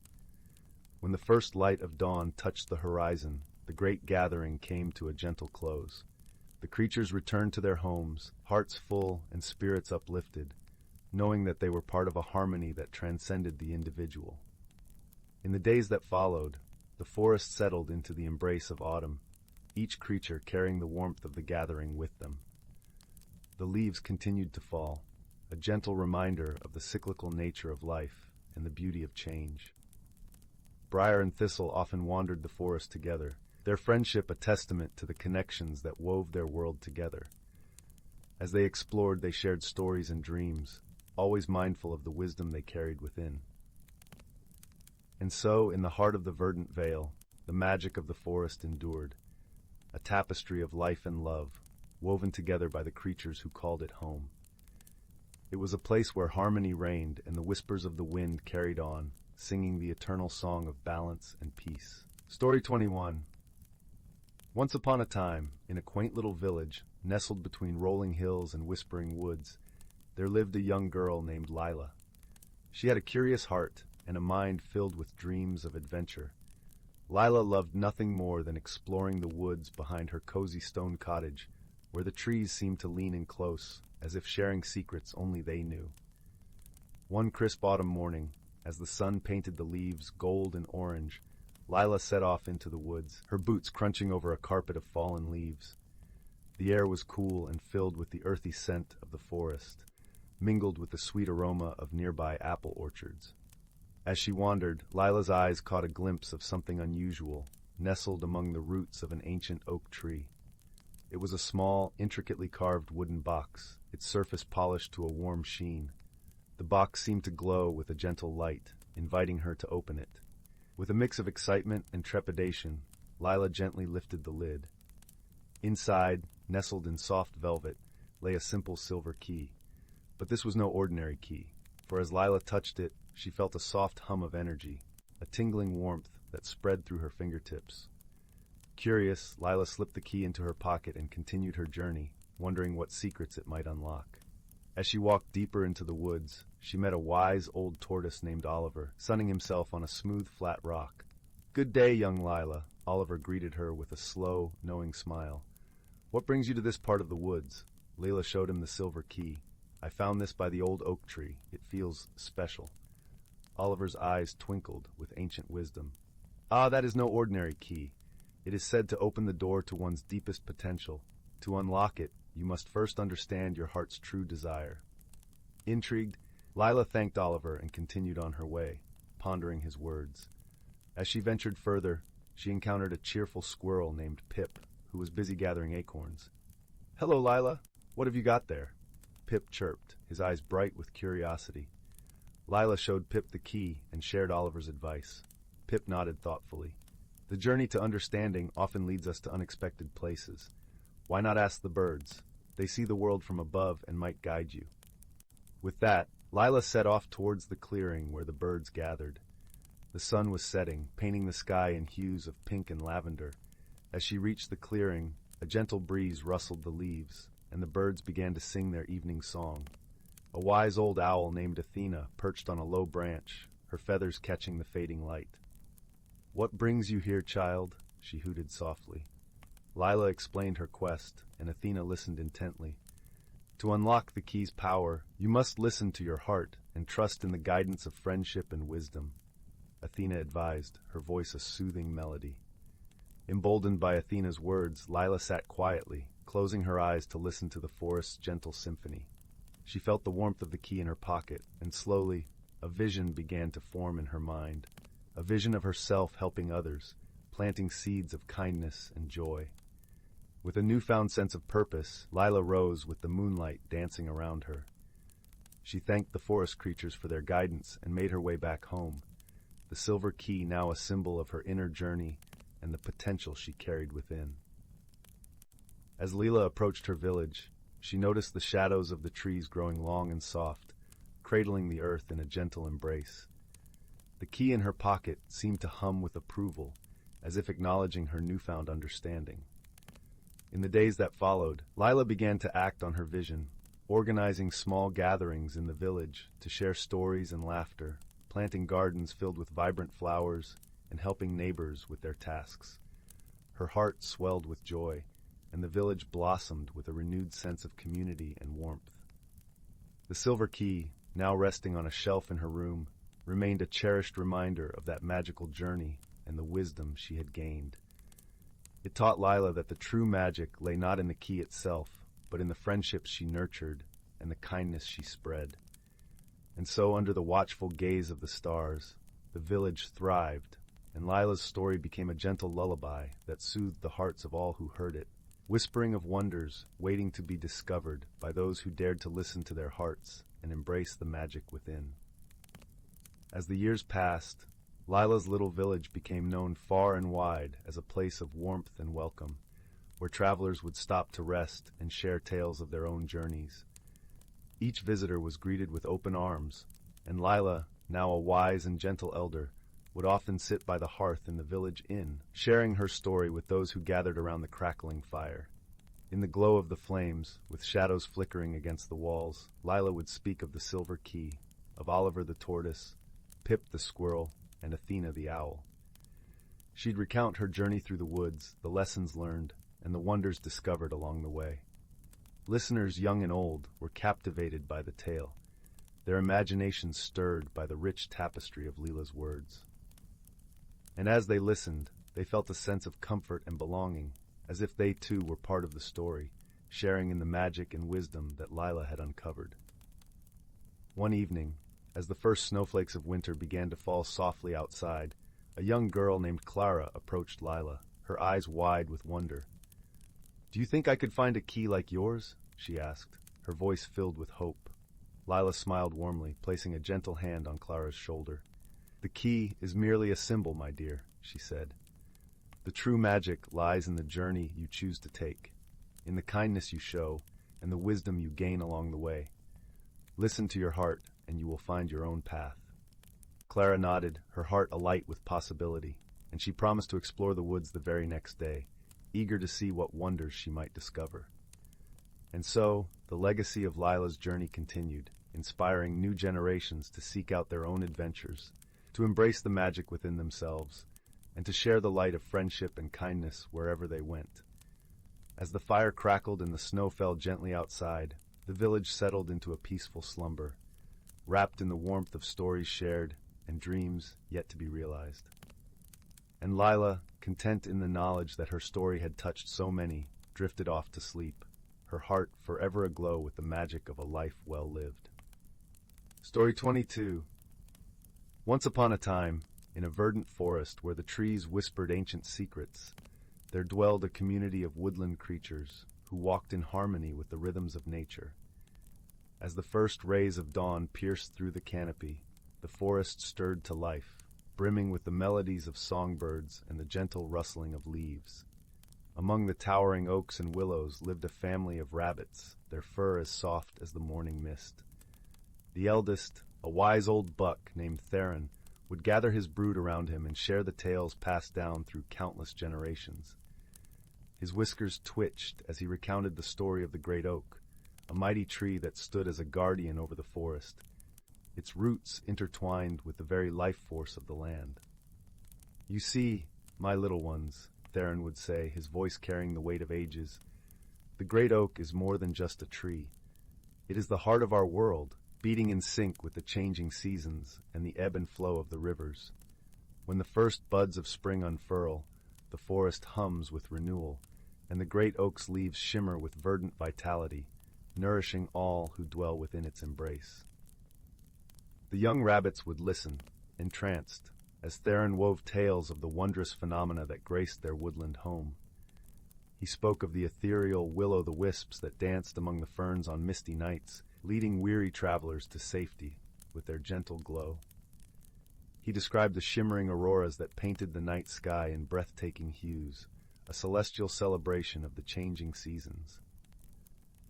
When the first light of dawn touched the horizon, the great gathering came to a gentle close. The creatures returned to their homes, hearts full and spirits uplifted, knowing that they were part of a harmony that transcended the individual. In the days that followed, the forest settled into the embrace of autumn, each creature carrying the warmth of the gathering with them. The leaves continued to fall, a gentle reminder of the cyclical nature of life and the beauty of change. Briar and Thistle often wandered the forest together, their friendship a testament to the connections that wove their world together. As they explored, they shared stories and dreams, always mindful of the wisdom they carried within. And so, in the heart of the verdant vale, the magic of the forest endured, a tapestry of life and love, woven together by the creatures who called it home. It was a place where harmony reigned and the whispers of the wind carried on, singing the eternal song of balance and peace. Story 21. Once upon a time, in a quaint little village, nestled between rolling hills and whispering woods, there lived a young girl named Lila. She had a curious heart and a mind filled with dreams of adventure. Lila loved nothing more than exploring the woods behind her cozy stone cottage, where the trees seemed to lean in close, as if sharing secrets only they knew. One crisp autumn morning, as the sun painted the leaves gold and orange, Lila set off into the woods, her boots crunching over a carpet of fallen leaves. The air was cool and filled with the earthy scent of the forest, mingled with the sweet aroma of nearby apple orchards. As she wandered, Lila's eyes caught a glimpse of something unusual, nestled among the roots of an ancient oak tree. It was a small, intricately carved wooden box, its surface polished to a warm sheen. The box seemed to glow with a gentle light, inviting her to open it. With a mix of excitement and trepidation, Lyra gently lifted the lid. Inside, nestled in soft velvet, lay a simple silver key. But this was no ordinary key, for as Lyra touched it, she felt a soft hum of energy, a tingling warmth that spread through her fingertips. Curious, Lyra slipped the key into her pocket and continued her journey, wondering what secrets it might unlock. As she walked deeper into the woods, she met a wise old tortoise named Oliver, sunning himself on a smooth, flat rock. "Good day, young Lyra," Oliver greeted her with a slow, knowing smile. "What brings you to this part of the woods?" Lyra showed him the silver key. "I found this by the old oak tree. It feels special." Oliver's eyes twinkled with ancient wisdom. "Ah, that is no ordinary key. It is said to open the door to one's deepest potential. To unlock it, you must first understand your heart's true desire." Intrigued, Lyra thanked Oliver and continued on her way, pondering his words. As she ventured further, she encountered a cheerful squirrel named Pip, who was busy gathering acorns. "Hello, Lyra. What have you got there?" Pip chirped, his eyes bright with curiosity. Lyra showed Pip the key and shared Oliver's advice. Pip nodded thoughtfully. "The journey to understanding often leads us to unexpected places. Why not ask the birds? They see the world from above and might guide you." With that, Lyra set off towards the clearing where the birds gathered. The sun was setting, painting the sky in hues of pink and lavender. As she reached the clearing, a gentle breeze rustled the leaves, and the birds began to sing their evening song. A wise old owl named Athena perched on a low branch, her feathers catching the fading light. "What brings you here, child?" she hooted softly. Lyra explained her quest, and Athena listened intently. "To unlock the key's power, you must listen to your heart and trust in the guidance of friendship and wisdom," Athena advised, her voice a soothing melody. Emboldened by Athena's words, Lyra sat quietly, closing her eyes to listen to the forest's gentle symphony. She felt the warmth of the key in her pocket, and slowly, a vision began to form in her mind, a vision of herself helping others, planting seeds of kindness and joy. With a newfound sense of purpose, Lyra rose with the moonlight dancing around her. She thanked the forest creatures for their guidance and made her way back home, the silver key now a symbol of her inner journey and the potential she carried within. As Lyra approached her village, she noticed the shadows of the trees growing long and soft, cradling the earth in a gentle embrace. The key in her pocket seemed to hum with approval, as if acknowledging her newfound understanding. In the days that followed, Lyra began to act on her vision, organizing small gatherings in the village to share stories and laughter, planting gardens filled with vibrant flowers, and helping neighbors with their tasks. Her heart swelled with joy, and the village blossomed with a renewed sense of community and warmth. The silver key, now resting on a shelf in her room, remained a cherished reminder of that magical journey and the wisdom she had gained. It taught Lyra that the true magic lay not in the key itself, but in the friendships she nurtured and the kindness she spread. And so, under the watchful gaze of the stars, the village thrived, and Lyra's story became a gentle lullaby that soothed the hearts of all who heard it, whispering of wonders waiting to be discovered by those who dared to listen to their hearts and embrace the magic within. As the years passed, Lyra's little village became known far and wide as a place of warmth and welcome, where travelers would stop to rest and share tales of their own journeys. Each visitor was greeted with open arms, and Lyra, now a wise and gentle elder, would often sit by the hearth in the village inn, sharing her story with those who gathered around the crackling fire. In the glow of the flames, with shadows flickering against the walls, Lyra would speak of the silver key, of Oliver the tortoise, Pip the squirrel, and Athena the owl. She'd recount her journey through the woods, the lessons learned, and the wonders discovered along the way. Listeners young and old were captivated by the tale, their imaginations stirred by the rich tapestry of Lyra's words. And as they listened, they felt a sense of comfort and belonging, as if they too were part of the story, sharing in the magic and wisdom that Lyra had uncovered. One evening, as the first snowflakes of winter began to fall softly outside, A young girl named Clara approached Lila, her eyes wide with wonder. "Do you think I could find a key like yours?" she asked, her voice filled with hope. Lila smiled warmly, placing a gentle hand on Clara's shoulder. "The key is merely a symbol, my dear," she said. "The true magic lies in the journey you choose to take, in the kindness you show, and the wisdom you gain along the way. Listen to your heart, and you will find your own path." Clara nodded, her heart alight with possibility, and she promised to explore the woods the very next day, eager to see what wonders she might discover. And so, the legacy of Lila's journey continued, inspiring new generations to seek out their own adventures, to embrace the magic within themselves, and to share the light of friendship and kindness wherever they went. As the fire crackled and the snow fell gently outside, the village settled into a peaceful slumber, wrapped in the warmth of stories shared and dreams yet to be realized. And Lila, content in the knowledge that her story had touched so many, drifted off to sleep, her heart forever aglow with the magic of a life well lived. Story 22. Once upon a time, in a verdant forest where the trees whispered ancient secrets, there dwelled a community of woodland creatures who walked in harmony with the rhythms of nature. As the first rays of dawn pierced through the canopy, the forest stirred to life, brimming with the melodies of songbirds and the gentle rustling of leaves. Among the towering oaks and willows lived a family of rabbits, their fur as soft as the morning mist. The eldest, a wise old buck named Theron, would gather his brood around him and share the tales passed down through countless generations. His whiskers twitched as he recounted the story of the great oak, a mighty tree that stood as a guardian over the forest, its roots intertwined with the very life force of the land. "You see, my little ones," Theron would say, his voice carrying the weight of ages, "the great oak is more than just a tree. It is the heart of our world, beating in sync with the changing seasons and the ebb and flow of the rivers. When the first buds of spring unfurl, the forest hums with renewal, and the great oak's leaves shimmer with verdant vitality, nourishing all who dwell within its embrace." The young rabbits would listen, entranced, as Theron wove tales of the wondrous phenomena that graced their woodland home. He spoke of the ethereal will-o'-the-wisps that danced among the ferns on misty nights, leading weary travelers to safety with their gentle glow. He described the shimmering auroras that painted the night sky in breathtaking hues, a celestial celebration of the changing seasons.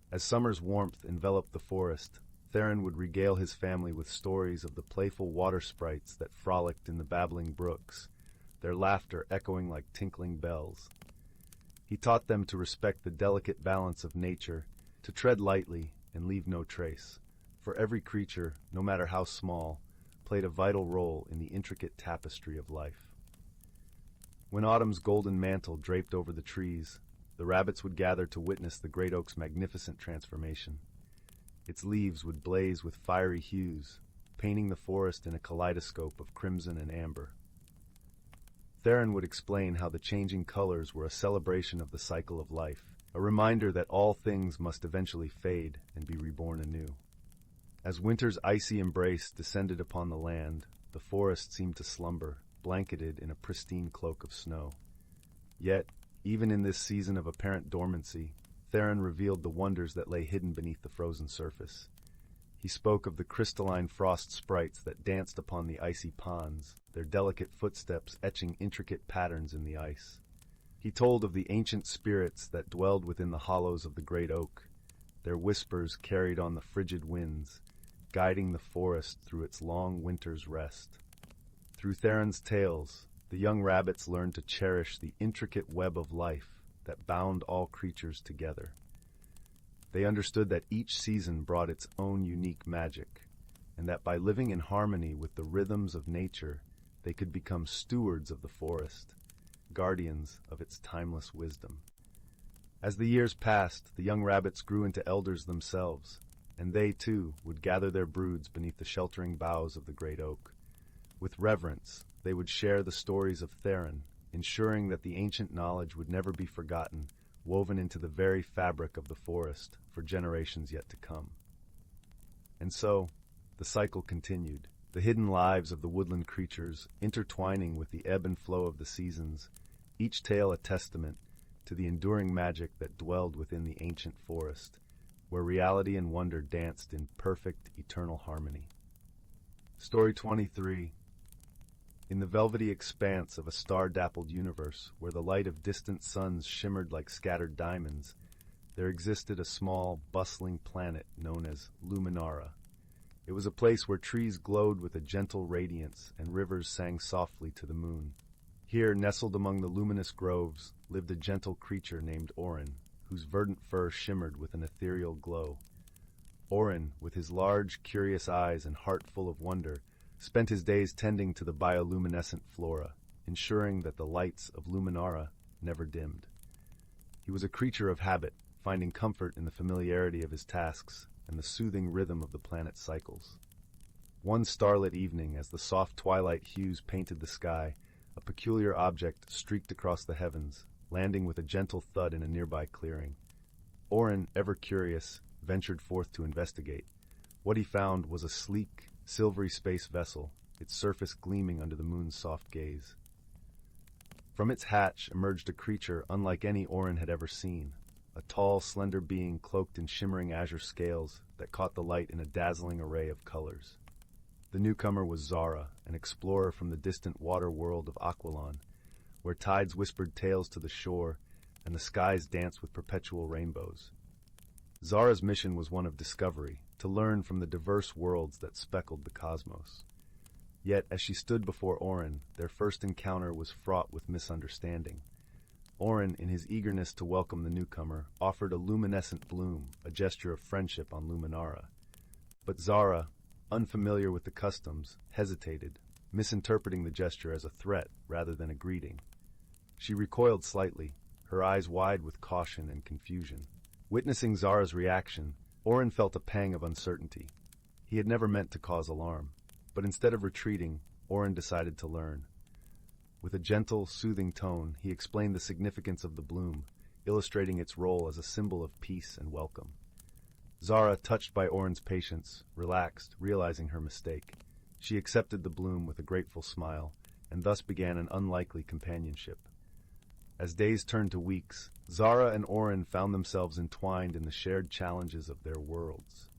As summer's warmth enveloped the forest, Theron would regale his family with stories of the playful water sprites that frolicked in the babbling brooks, their laughter echoing like tinkling bells. He taught them to respect the delicate balance of nature, to tread lightly and leave no trace, for every creature, no matter how small, played a vital role in the intricate tapestry of life. When autumn's golden mantle draped over the trees, the rabbits would gather to witness the great oak's magnificent transformation. Its leaves would blaze with fiery hues, painting the forest in a kaleidoscope of crimson and amber. Theron would explain how the changing colors were a celebration of the cycle of life, a reminder that all things must eventually fade and be reborn anew. As winter's icy embrace descended upon the land, the forest seemed to slumber, blanketed in a pristine cloak of snow. Yet, even in this season of apparent dormancy, Theron revealed the wonders that lay hidden beneath the frozen surface. He spoke of the crystalline frost sprites that danced upon the icy ponds, their delicate footsteps etching intricate patterns in the ice. He told of the ancient spirits that dwelled within the hollows of the great oak, their whispers carried on the frigid winds, guiding the forest through its long winter's rest. Through Theron's tales, the young rabbits learned to cherish the intricate web of life that bound all creatures together. They understood that each season brought its own unique magic, and that by living in harmony with the rhythms of nature, they could become stewards of the forest, guardians of its timeless wisdom. As the years passed, the young rabbits grew into elders themselves, and they, too, would gather their broods beneath the sheltering boughs of the great oak. With reverence, they would share the stories of Theron, ensuring that the ancient knowledge would never be forgotten, woven into the very fabric of the forest for generations yet to come. And so, the cycle continued, the hidden lives of the woodland creatures intertwining with the ebb and flow of the seasons, each tale a testament to the enduring magic that dwelled within the ancient forest, where reality and wonder danced in perfect, eternal harmony. Story 23. In the velvety expanse of a star-dappled universe, where the light of distant suns shimmered like scattered diamonds, there existed a small, bustling planet known as Luminara. It was a place where trees glowed with a gentle radiance and rivers sang softly to the moon. Here, nestled among the luminous groves, lived a gentle creature named Orin, whose verdant fur shimmered with an ethereal glow. Orin, with his large, curious eyes and heart full of wonder, spent his days tending to the bioluminescent flora, ensuring that the lights of Luminara never dimmed. He was a creature of habit, finding comfort in the familiarity of his tasks and the soothing rhythm of the planet's cycles. One starlit evening, as the soft twilight hues painted the sky, a peculiar object streaked across the heavens, landing with a gentle thud in a nearby clearing. Orin, ever curious, ventured forth to investigate. What he found was a sleek, silvery space vessel, its surface gleaming under the moon's soft gaze. From its hatch emerged a creature unlike any Orin had ever seen, a tall, slender being cloaked in shimmering azure scales that caught the light in a dazzling array of colors. The newcomer was Zara, an explorer from the distant water world of Aquilon, where tides whispered tales to the shore and the skies danced with perpetual rainbows. Zara's mission was one of discovery, to learn from the diverse worlds that speckled the cosmos. Yet, as she stood before Orin, their first encounter was fraught with misunderstanding. Orin, in his eagerness to welcome the newcomer, offered a luminescent bloom, a gesture of friendship on Luminara. But Zara, unfamiliar with the customs, hesitated, misinterpreting the gesture as a threat rather than a greeting. She recoiled slightly, her eyes wide with caution and confusion. Witnessing Zara's reaction, Orin felt a pang of uncertainty. He had never meant to cause alarm, but instead of retreating, Orin decided to learn. With a gentle, soothing tone, he explained the significance of the bloom, illustrating its role as a symbol of peace and welcome. Zara, touched by Orin's patience, relaxed, realizing her mistake. She accepted the bloom with a grateful smile, and thus began an unlikely companionship. As days turned to weeks, Zara and Orin found themselves entwined in the shared challenges of their worlds.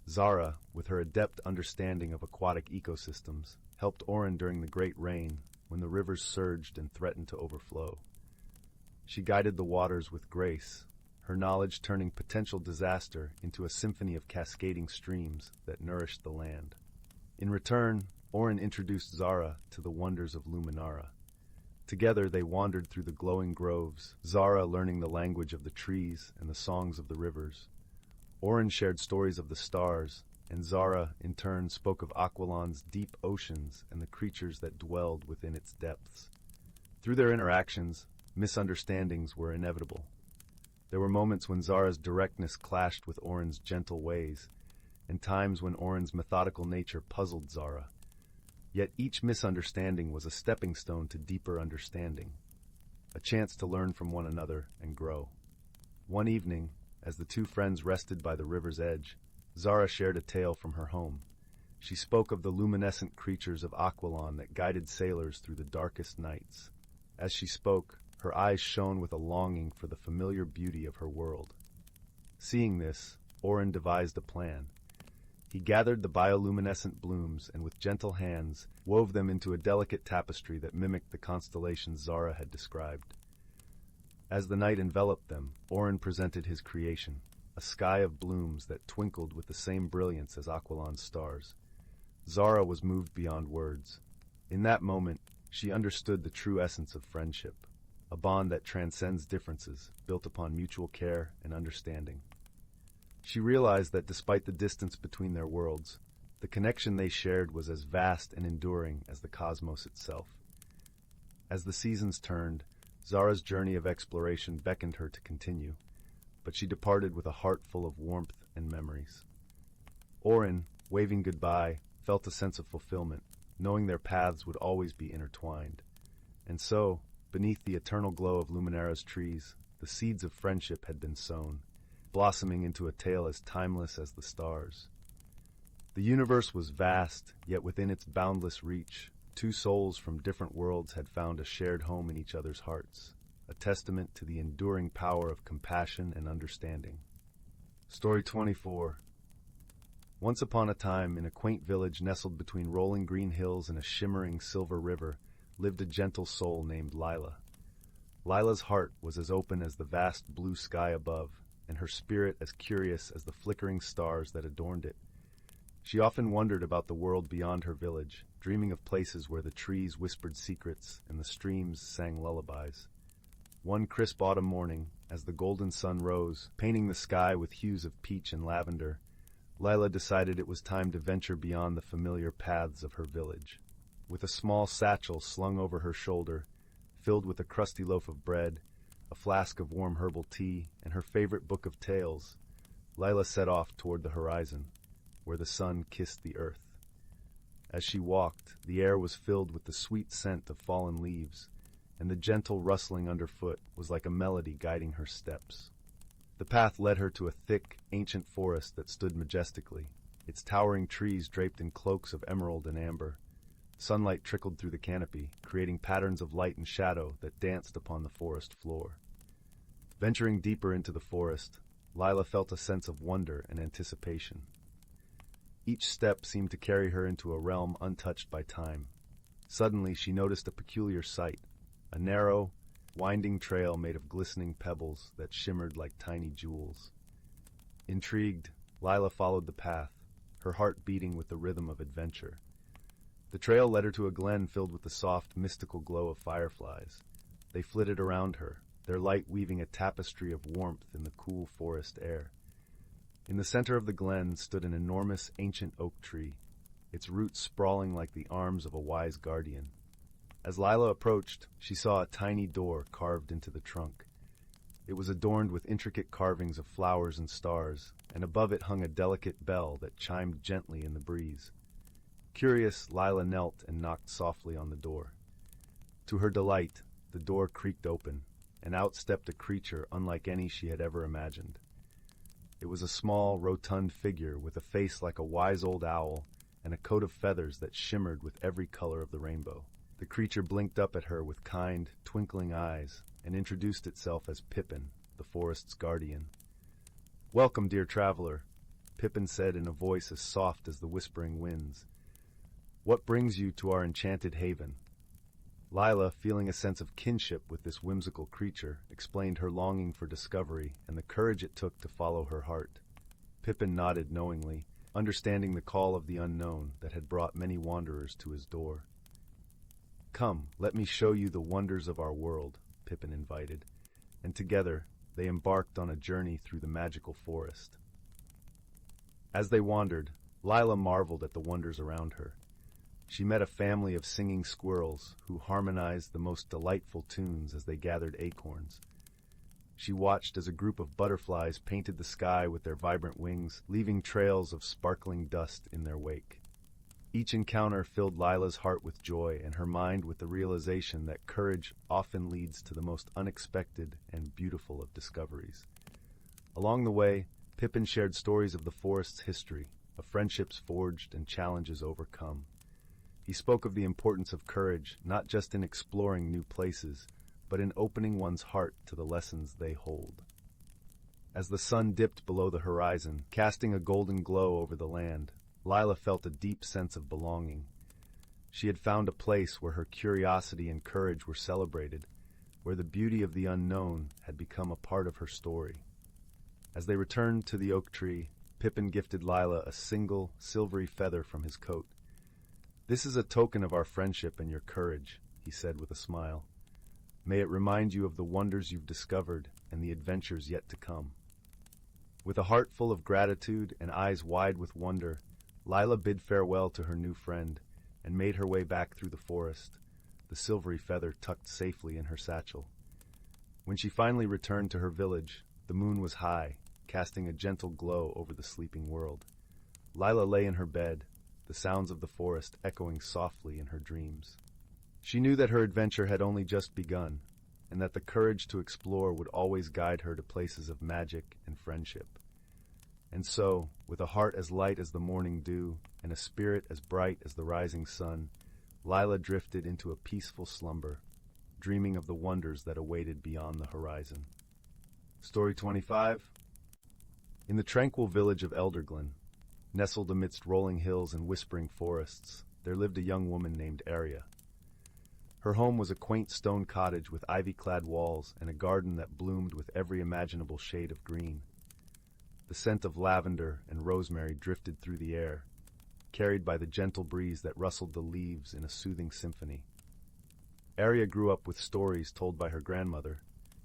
Zara, with her adept understanding of aquatic ecosystems, helped Orin during the Great Rain, when the rivers surged and threatened to overflow. She guided the waters with grace, her knowledge turning potential disaster into a symphony of cascading streams that nourished the land. In return, Orin introduced Zara to the wonders of Luminara. Together they wandered through the glowing groves, Zara learning the language of the trees and the songs of the rivers. Orin shared stories of the stars, and Zara, in turn, spoke of Aquilon's deep oceans and the creatures that dwelled within its depths. Through their interactions, misunderstandings were inevitable. There were moments when Zara's directness clashed with Orin's gentle ways, and times when Orin's methodical nature puzzled Zara. Yet each misunderstanding was a stepping stone to deeper understanding, a chance to learn from one another and grow. One evening, as the two friends rested by the river's edge, Zara shared a tale from her home. She spoke of the luminescent creatures of Aquilon that guided sailors through the darkest nights. As she spoke, her eyes shone with a longing for the familiar beauty of her world. Seeing this, Orin devised a plan. He gathered the bioluminescent blooms and with gentle hands wove them into a delicate tapestry that mimicked the constellations Zara had described. As the night enveloped them, Orin presented his creation, a sky of blooms that twinkled with the same brilliance as Aquilon's stars. Zara was moved beyond words. In that moment, she understood the true essence of friendship, a bond that transcends differences, built upon mutual care and understanding. She realized that despite the distance between their worlds, the connection they shared was as vast and enduring as the cosmos itself. As the seasons turned, Zara's journey of exploration beckoned her to continue, but she departed with a heart full of warmth and memories. Orin, waving goodbye, felt a sense of fulfillment, knowing their paths would always be intertwined. And so, beneath the eternal glow of Luminara's trees, the seeds of friendship had been sown, blossoming into a tale as timeless as the stars. The universe was vast, yet within its boundless reach, two souls from different worlds had found a shared home in each other's hearts, a testament to the enduring power of compassion and understanding. Story 24. Once upon a time, in a quaint village nestled between rolling green hills and a shimmering silver river, lived a gentle soul named Lila. Lila's heart was as open as the vast blue sky above, and her spirit as curious as the flickering stars that adorned it. She often wondered about the world beyond her village, dreaming of places where the trees whispered secrets and the streams sang lullabies. One crisp autumn morning, as the golden sun rose, painting the sky with hues of peach and lavender, Lila decided it was time to venture beyond the familiar paths of her village. With a small satchel slung over her shoulder, filled with a crusty loaf of bread, a flask of warm herbal tea, and her favorite book of tales, Lila set off toward the horizon, where the sun kissed the earth. As she walked, the air was filled with the sweet scent of fallen leaves, and the gentle rustling underfoot was like a melody guiding her steps. The path led her to a thick, ancient forest that stood majestically, its towering trees draped in cloaks of emerald and amber. Sunlight trickled through the canopy, creating patterns of light and shadow that danced upon the forest floor. Venturing deeper into the forest, Lila felt a sense of wonder and anticipation. Each step seemed to carry her into a realm untouched by time. Suddenly, she noticed a peculiar sight, a narrow, winding trail made of glistening pebbles that shimmered like tiny jewels. Intrigued, Lila followed the path, her heart beating with the rhythm of adventure. The trail led her to a glen filled with the soft, mystical glow of fireflies. They flitted around her, their light weaving a tapestry of warmth in the cool forest air. In the center of the glen stood an enormous ancient oak tree, its roots sprawling like the arms of a wise guardian. As Lila approached, she saw a tiny door carved into the trunk. It was adorned with intricate carvings of flowers and stars, and above it hung a delicate bell that chimed gently in the breeze. Curious, Lila knelt and knocked softly on the door. To her delight, the door creaked open, and out stepped a creature unlike any she had ever imagined. It was a small, rotund figure with a face like a wise old owl and a coat of feathers that shimmered with every color of the rainbow. The creature blinked up at her with kind, twinkling eyes and introduced itself as Pippin, the forest's guardian. "Welcome, dear traveler," Pippin said in a voice as soft as the whispering winds. "What brings you to our enchanted haven?" Lila, feeling a sense of kinship with this whimsical creature, explained her longing for discovery and the courage it took to follow her heart. Pippin nodded knowingly, understanding the call of the unknown that had brought many wanderers to his door. "Come, let me show you the wonders of our world," Pippin invited, and together they embarked on a journey through the magical forest. As they wandered, Lila marveled at the wonders around her. She met a family of singing squirrels who harmonized the most delightful tunes as they gathered acorns. She watched as a group of butterflies painted the sky with their vibrant wings, leaving trails of sparkling dust in their wake. Each encounter filled Lila's heart with joy and her mind with the realization that courage often leads to the most unexpected and beautiful of discoveries. Along the way, Pippin shared stories of the forest's history, of friendships forged and challenges overcome. He spoke of the importance of courage, not just in exploring new places, but in opening one's heart to the lessons they hold. As the sun dipped below the horizon, casting a golden glow over the land, Lila felt a deep sense of belonging. She had found a place where her curiosity and courage were celebrated, where the beauty of the unknown had become a part of her story. As they returned to the oak tree, Pippin gifted Lila a single, silvery feather from his coat. "This is a token of our friendship and your courage," he said with a smile. "May it remind you of the wonders you've discovered and the adventures yet to come." With a heart full of gratitude and eyes wide with wonder, Lila bid farewell to her new friend and made her way back through the forest, the silvery feather tucked safely in her satchel. When she finally returned to her village, the moon was high, casting a gentle glow over the sleeping world. Lila lay in her bed, the sounds of the forest echoing softly in her dreams. She knew that her adventure had only just begun, and that the courage to explore would always guide her to places of magic and friendship. And so, with a heart as light as the morning dew, and a spirit as bright as the rising sun, Lyra drifted into a peaceful slumber, dreaming of the wonders that awaited beyond the horizon. Story 25. In the tranquil village of Glen, nestled amidst rolling hills and whispering forests, there lived a young woman named Arya. Her home was a quaint stone cottage with ivy-clad walls and a garden that bloomed with every imaginable shade of green. The scent of lavender and rosemary drifted through the air, carried by the gentle breeze that rustled the leaves in a soothing symphony. Arya grew up with stories told by her grandmother,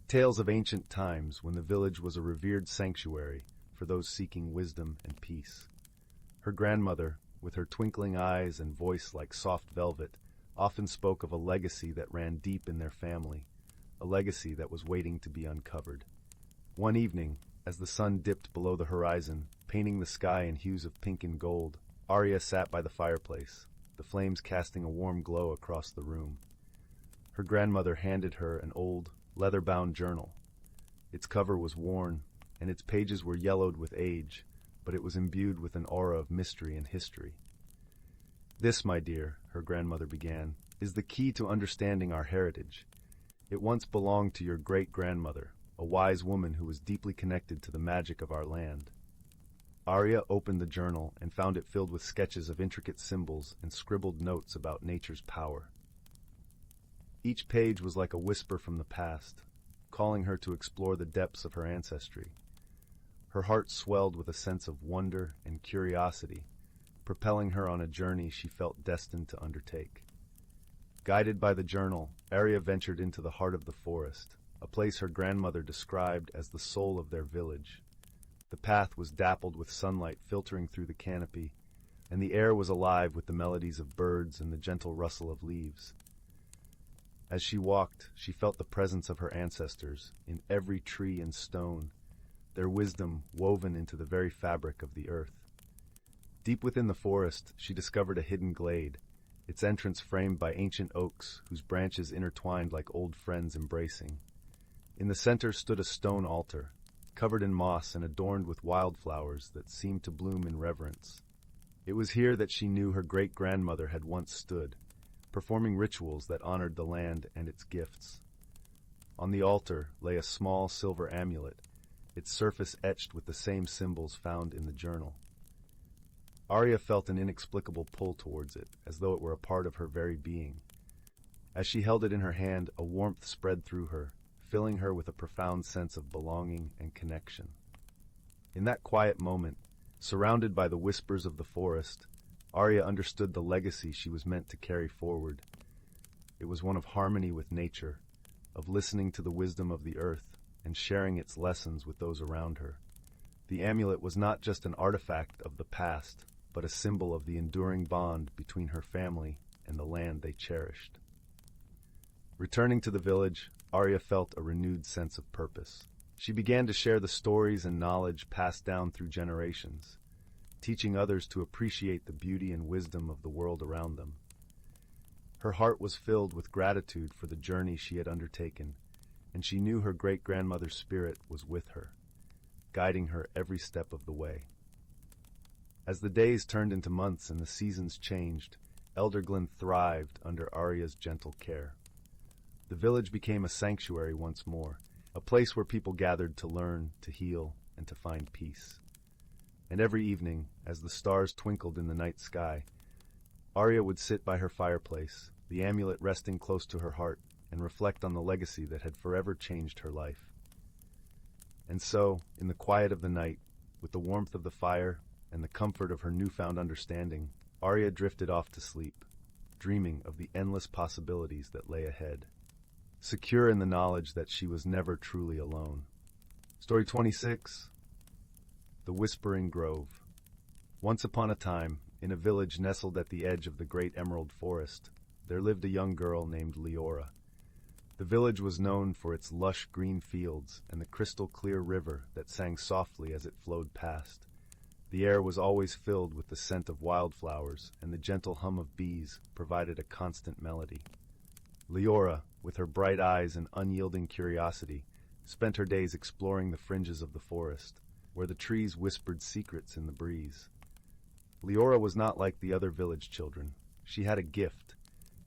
tales of ancient times when the village was a revered sanctuary for those seeking wisdom and peace. Her grandmother, with her twinkling eyes and voice like soft velvet, often spoke of a legacy that ran deep in their family, a legacy that was waiting to be uncovered. One evening, as the sun dipped below the horizon, painting the sky in hues of pink and gold, Arya sat by the fireplace, the flames casting a warm glow across the room. Her grandmother handed her an old, leather-bound journal. Its cover was worn, and its pages were yellowed with age, but it was imbued with an aura of mystery and history. "This, my dear," her grandmother began, "is the key to understanding our heritage. It once belonged to your great-grandmother, a wise woman who was deeply connected to the magic of our land." Arya opened the journal and found it filled with sketches of intricate symbols and scribbled notes about nature's power. Each page was like a whisper from the past, calling her to explore the depths of her ancestry. Her heart swelled with a sense of wonder and curiosity, propelling her on a journey she felt destined to undertake. Guided by the journal, Arya ventured into the heart of the forest, a place her grandmother described as the soul of their village. The path was dappled with sunlight filtering through the canopy, and the air was alive with the melodies of birds and the gentle rustle of leaves. As she walked, she felt the presence of her ancestors in every tree and stone, their wisdom woven into the very fabric of the earth. Deep within the forest, she discovered a hidden glade, its entrance framed by ancient oaks whose branches intertwined like old friends embracing. In the center stood a stone altar, covered in moss and adorned with wildflowers that seemed to bloom in reverence. It was here that she knew her great-grandmother had once stood, performing rituals that honored the land and its gifts. On the altar lay a small silver amulet, its surface etched with the same symbols found in the journal. Arya felt an inexplicable pull towards it, as though it were a part of her very being. As she held it in her hand, a warmth spread through her, filling her with a profound sense of belonging and connection. In that quiet moment, surrounded by the whispers of the forest, Arya understood the legacy she was meant to carry forward. It was one of harmony with nature, of listening to the wisdom of the earth and sharing its lessons with those around her. The amulet was not just an artifact of the past, but a symbol of the enduring bond between her family and the land they cherished. Returning to the village, Arya felt a renewed sense of purpose. She began to share the stories and knowledge passed down through generations, teaching others to appreciate the beauty and wisdom of the world around them. Her heart was filled with gratitude for the journey she had undertaken, and she knew her great-grandmother's spirit was with her, guiding her every step of the way. As the days turned into months and the seasons changed, Glen thrived under Arya's gentle care. The village became a sanctuary once more, a place where people gathered to learn, to heal, and to find peace. And every evening, as the stars twinkled in the night sky, Arya would sit by her fireplace, the amulet resting close to her heart, and reflect on the legacy that had forever changed her life. And so, in the quiet of the night, with the warmth of the fire and the comfort of her newfound understanding, Arya drifted off to sleep, dreaming of the endless possibilities that lay ahead, secure in the knowledge that she was never truly alone. Story 26. The Whispering Grove. Once upon a time, in a village nestled at the edge of the great emerald forest, there lived a young girl named Liora. The village was known for its lush green fields and the crystal-clear river that sang softly as it flowed past. The air was always filled with the scent of wildflowers, and the gentle hum of bees provided a constant melody. Liora, with her bright eyes and unyielding curiosity, spent her days exploring the fringes of the forest, where the trees whispered secrets in the breeze. Liora was not like the other village children. She had a gift.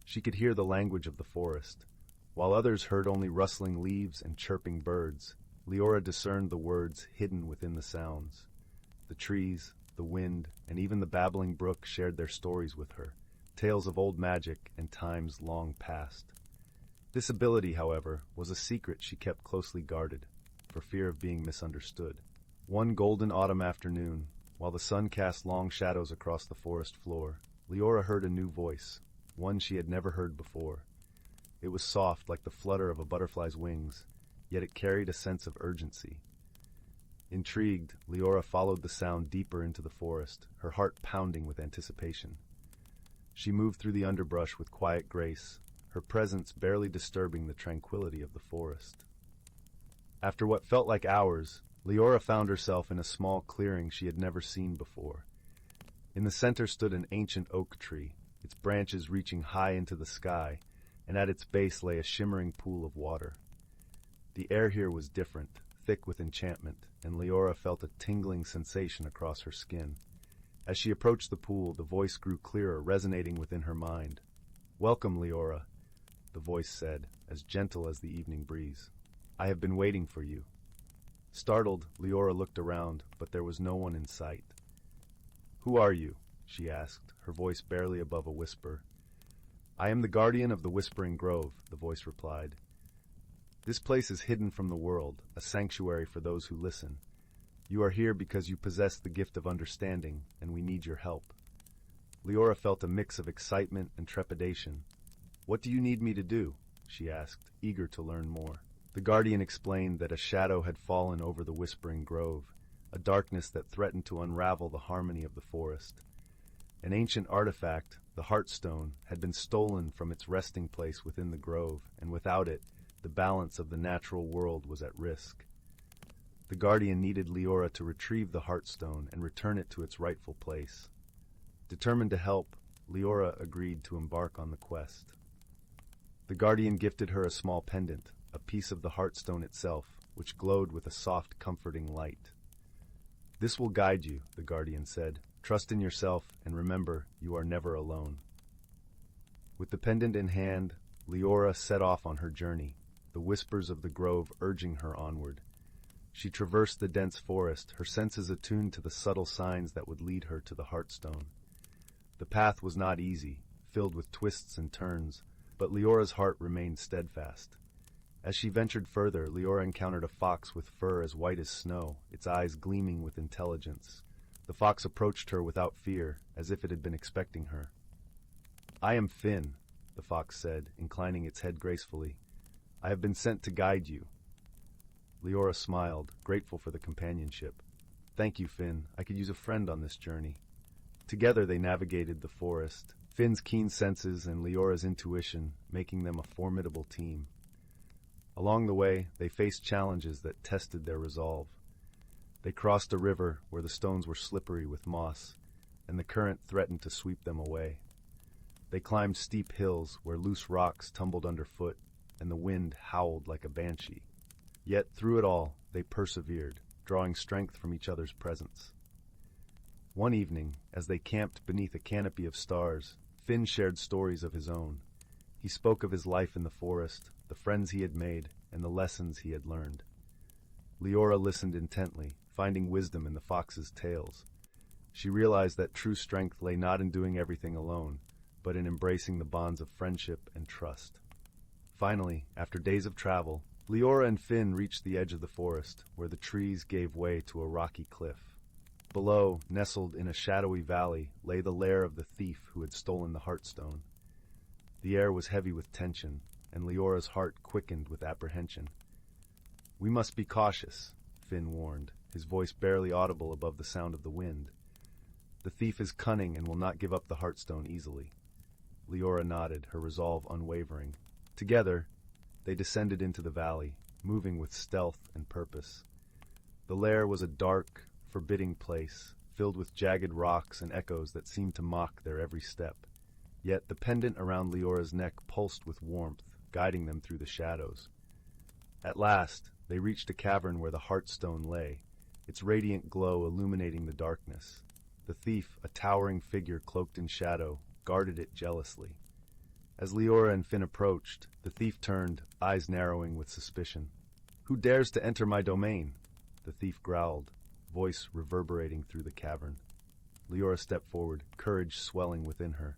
She could hear the language of the forest. While others heard only rustling leaves and chirping birds, Liora discerned the words hidden within the sounds. The trees, the wind, and even the babbling brook shared their stories with her, tales of old magic and times long past. This ability, however, was a secret she kept closely guarded, for fear of being misunderstood. One golden autumn afternoon, while the sun cast long shadows across the forest floor, Liora heard a new voice, one she had never heard before. It was soft like the flutter of a butterfly's wings, yet it carried a sense of urgency. Intrigued, Liora followed the sound deeper into the forest, her heart pounding with anticipation. She moved through the underbrush with quiet grace, her presence barely disturbing the tranquility of the forest. After what felt like hours, Liora found herself in a small clearing she had never seen before. In the center stood an ancient oak tree, its branches reaching high into the sky, and at its base lay a shimmering pool of water. The air here was different, thick with enchantment, and Liora felt a tingling sensation across her skin. As she approached the pool, the voice grew clearer, resonating within her mind. "Welcome, Liora," the voice said, as gentle as the evening breeze. "I have been waiting for you." Startled, Liora looked around, but there was no one in sight. "Who are you?" she asked, her voice barely above a whisper. "I am the guardian of the Whispering Grove," the voice replied. "This place is hidden from the world, a sanctuary for those who listen. You are here because you possess the gift of understanding, and we need your help." Liora felt a mix of excitement and trepidation. "What do you need me to do?" she asked, eager to learn more. The guardian explained that a shadow had fallen over the Whispering Grove, a darkness that threatened to unravel the harmony of the forest. An ancient artifact, the Heartstone, had been stolen from its resting place within the grove, and without it, the balance of the natural world was at risk. The guardian needed Liora to retrieve the Heartstone and return it to its rightful place. Determined to help, Liora agreed to embark on the quest. The guardian gifted her a small pendant, a piece of the Heartstone itself, which glowed with a soft, comforting light. "This will guide you," the guardian said. "Trust in yourself, and remember, you are never alone." With the pendant in hand, Liora set off on her journey, the whispers of the grove urging her onward. She traversed the dense forest, her senses attuned to the subtle signs that would lead her to the Heartstone. The path was not easy, filled with twists and turns, but Liora's heart remained steadfast. As she ventured further, Liora encountered a fox with fur as white as snow, its eyes gleaming with intelligence. The fox approached her without fear, as if it had been expecting her. "I am Finn," the fox said, inclining its head gracefully. "I have been sent to guide you." Liora smiled, grateful for the companionship. "Thank you, Finn. I could use a friend on this journey." Together they navigated the forest, Finn's keen senses and Liora's intuition making them a formidable team. Along the way, they faced challenges that tested their resolve. They crossed a river where the stones were slippery with moss, and the current threatened to sweep them away. They climbed steep hills where loose rocks tumbled underfoot, and the wind howled like a banshee. Yet through it all, they persevered, drawing strength from each other's presence. One evening, as they camped beneath a canopy of stars, Finn shared stories of his own. He spoke of his life in the forest, the friends he had made, and the lessons he had learned. Liora listened intently, finding wisdom in the fox's tales. She realized that true strength lay not in doing everything alone, but in embracing the bonds of friendship and trust. Finally, after days of travel, Liora and Finn reached the edge of the forest, where the trees gave way to a rocky cliff. Below, nestled in a shadowy valley, lay the lair of the thief who had stolen the Heartstone. The air was heavy with tension, and Liora's heart quickened with apprehension. "We must be cautious," Finn warned, his voice barely audible above the sound of the wind. "The thief is cunning and will not give up the Heartstone easily." Liora nodded, her resolve unwavering. Together, they descended into the valley, moving with stealth and purpose. The lair was a dark, forbidding place, filled with jagged rocks and echoes that seemed to mock their every step. Yet the pendant around Liora's neck pulsed with warmth, guiding them through the shadows. At last, they reached a cavern where the Heartstone lay, its radiant glow illuminating the darkness. The thief, a towering figure cloaked in shadow, guarded it jealously. As Liora and Finn approached, the thief turned, eyes narrowing with suspicion. "Who dares to enter my domain?" The thief growled, voice reverberating through the cavern. Liora stepped forward, courage swelling within her.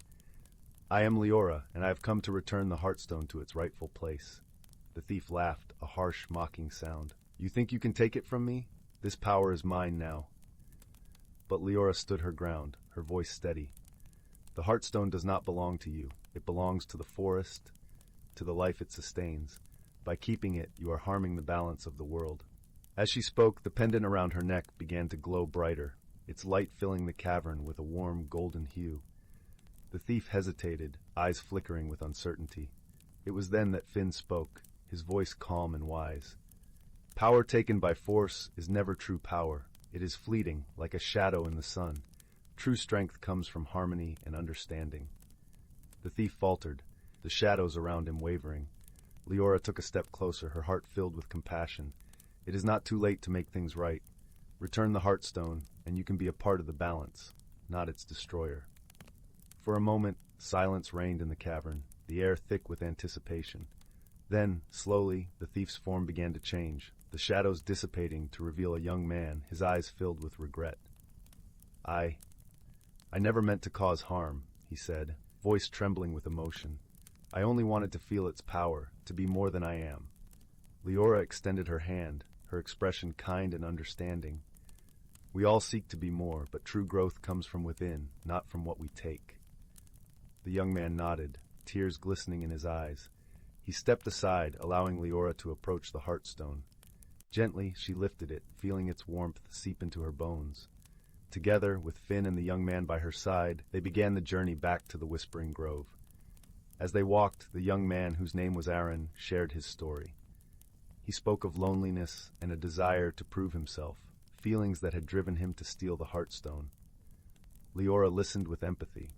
"I am Liora, and I have come to return the Heartstone to its rightful place." The thief laughed, a harsh, mocking sound. "You think you can take it from me? This power is mine now." But Liora stood her ground, her voice steady. "The Heartstone does not belong to you. It belongs to the forest, to the life it sustains. By keeping it, you are harming the balance of the world." As she spoke, the pendant around her neck began to glow brighter, its light filling the cavern with a warm golden hue. The thief hesitated, eyes flickering with uncertainty. It was then that Finn spoke, his voice calm and wise. "Power taken by force is never true power. It is fleeting, like a shadow in the sun. True strength comes from harmony and understanding." The thief faltered, the shadows around him wavering. Liora took a step closer, her heart filled with compassion. "It is not too late to make things right. Return the Heartstone, and you can be a part of the balance, not its destroyer." For a moment, silence reigned in the cavern, the air thick with anticipation. Then, slowly, the thief's form began to change, the shadows dissipating to reveal a young man, his eyes filled with regret. I never meant to cause harm," he said, voice trembling with emotion. "I only wanted to feel its power, to be more than I am." Liora extended her hand, her expression kind and understanding. "We all seek to be more, but true growth comes from within, not from what we take." The young man nodded, tears glistening in his eyes. He stepped aside, allowing Liora to approach the Heartstone. Gently, she lifted it, feeling its warmth seep into her bones. Together, with Finn and the young man by her side, they began the journey back to the Whispering Grove. As they walked, the young man, whose name was Aaron, shared his story. He spoke of loneliness and a desire to prove himself, feelings that had driven him to steal the Heartstone. Liora listened with empathy,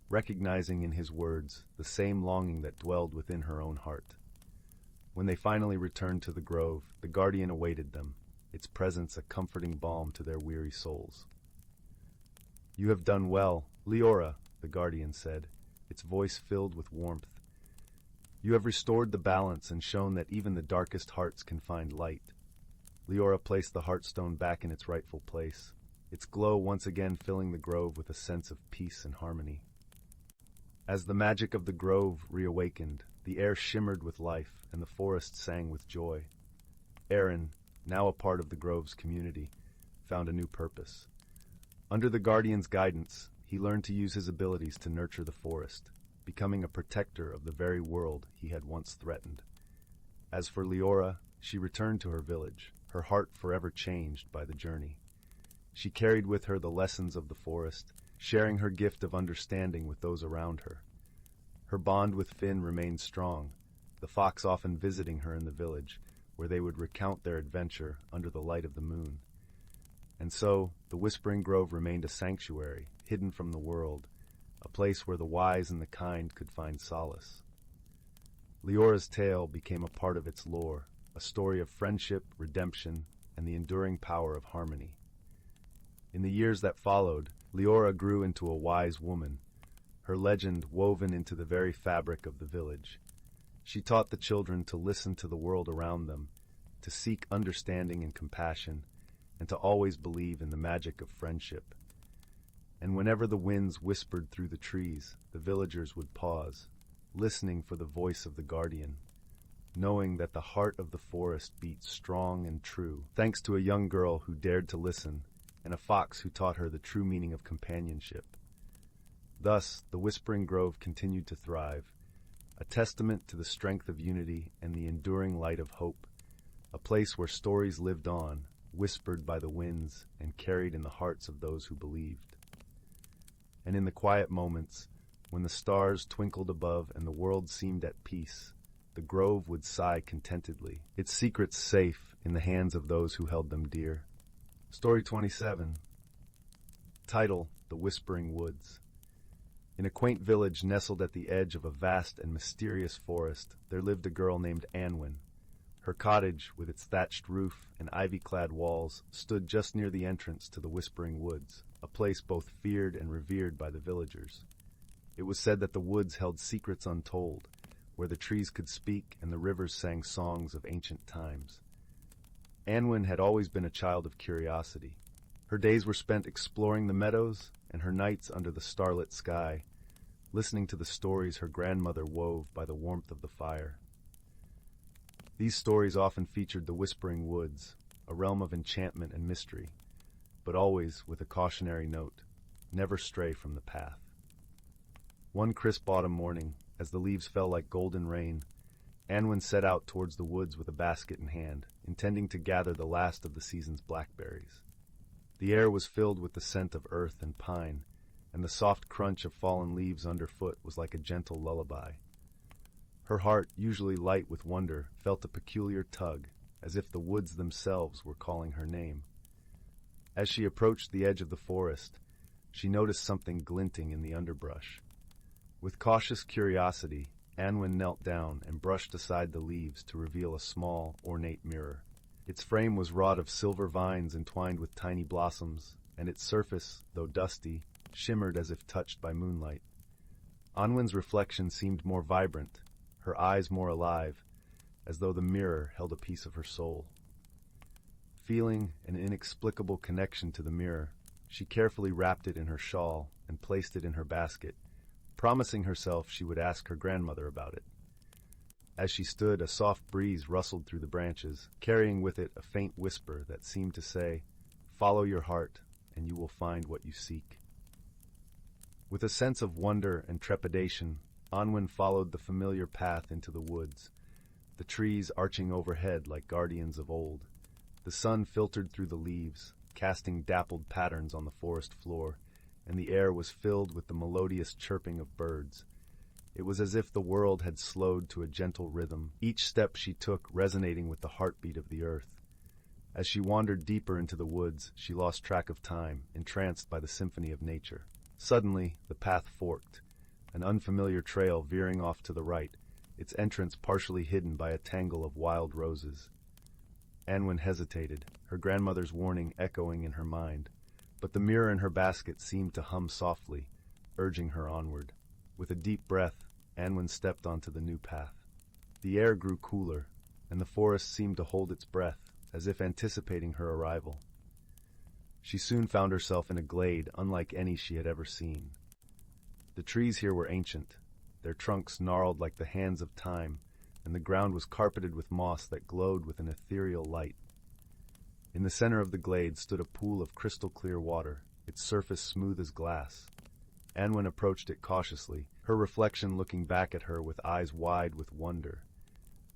recognizing in his words the same longing that dwelled within her own heart. When they finally returned to the grove, the guardian awaited them, its presence a comforting balm to their weary souls. "You have done well, Liora," the guardian said, its voice filled with warmth. "You have restored the balance and shown that even the darkest hearts can find light." Liora placed the Heartstone back in its rightful place, its glow once again filling the grove with a sense of peace and harmony. As the magic of the grove reawakened, the air shimmered with life and the forest sang with joy. Aaron, now a part of the grove's community, found a new purpose. Under the guardian's guidance, he learned to use his abilities to nurture the forest, becoming a protector of the very world he had once threatened. As for Liora, she returned to her village, her heart forever changed by the journey. She carried with her the lessons of the forest, sharing her gift of understanding with those around her. Her bond with Finn remained strong, the fox often visiting her in the village, where they would recount their adventure under the light of the moon. And so, the Whispering Grove remained a sanctuary, hidden from the world, a place where the wise and the kind could find solace. Liora's tale became a part of its lore, a story of friendship, redemption, and the enduring power of harmony. In the years that followed, Liora grew into a wise woman, her legend woven into the very fabric of the village. She taught the children to listen to the world around them, to seek understanding and compassion, and to always believe in the magic of friendship. And whenever the winds whispered through the trees, the villagers would pause, listening for the voice of the guardian, knowing that the heart of the forest beat strong and true, thanks to a young girl who dared to listen, and a fox who taught her the true meaning of companionship. Thus, the Whispering Grove continued to thrive, a testament to the strength of unity and the enduring light of hope, a place where stories lived on, whispered by the winds and carried in the hearts of those who believed. And in the quiet moments, when the stars twinkled above and the world seemed at peace, the grove would sigh contentedly, its secrets safe in the hands of those who held them dear. Story 27. Title: The Whispering Woods. In a quaint village nestled at the edge of a vast and mysterious forest, there lived a girl named Anwen. Her cottage, with its thatched roof and ivy-clad walls, stood just near the entrance to the Whispering Woods, a place both feared and revered by the villagers. It was said that the woods held secrets untold, where the trees could speak and the rivers sang songs of ancient times. Anwen had always been a child of curiosity. Her days were spent exploring the meadows and her nights under the starlit sky, listening to the stories her grandmother wove by the warmth of the fire. These stories often featured the Whispering Woods, a realm of enchantment and mystery, but always with a cautionary note: never stray from the path. One crisp autumn morning, as the leaves fell like golden rain, Anwen set out towards the woods with a basket in hand, intending to gather the last of the season's blackberries. The air was filled with the scent of earth and pine, and the soft crunch of fallen leaves underfoot was like a gentle lullaby. Her heart, usually light with wonder, felt a peculiar tug, as if the woods themselves were calling her name. As she approached the edge of the forest, she noticed something glinting in the underbrush. With cautious curiosity, Anwen knelt down and brushed aside the leaves to reveal a small, ornate mirror. Its frame was wrought of silver vines entwined with tiny blossoms, and its surface, though dusty, shimmered as if touched by moonlight. Anwen's reflection seemed more vibrant, her eyes more alive, as though the mirror held a piece of her soul. Feeling an inexplicable connection to the mirror, she carefully wrapped it in her shawl and placed it in her basket, promising herself she would ask her grandmother about it. As she stood, a soft breeze rustled through the branches, carrying with it a faint whisper that seemed to say, "Follow your heart, and you will find what you seek." With a sense of wonder and trepidation, Anwen followed the familiar path into the woods, the trees arching overhead like guardians of old. The sun filtered through the leaves, casting dappled patterns on the forest floor, and the air was filled with the melodious chirping of birds. It was as if the world had slowed to a gentle rhythm, each step she took resonating with the heartbeat of the earth. As she wandered deeper into the woods, she lost track of time, entranced by the symphony of nature. Suddenly, the path forked, an unfamiliar trail veering off to the right, its entrance partially hidden by a tangle of wild roses. Anwen hesitated, her grandmother's warning echoing in her mind, but the mirror in her basket seemed to hum softly, urging her onward. With a deep breath, Anwen stepped onto the new path. The air grew cooler, and the forest seemed to hold its breath, as if anticipating her arrival. She soon found herself in a glade unlike any she had ever seen. The trees here were ancient, their trunks gnarled like the hands of time, and the ground was carpeted with moss that glowed with an ethereal light. In the center of the glade stood a pool of crystal-clear water, its surface smooth as glass. Anwen approached it cautiously, her reflection looking back at her with eyes wide with wonder.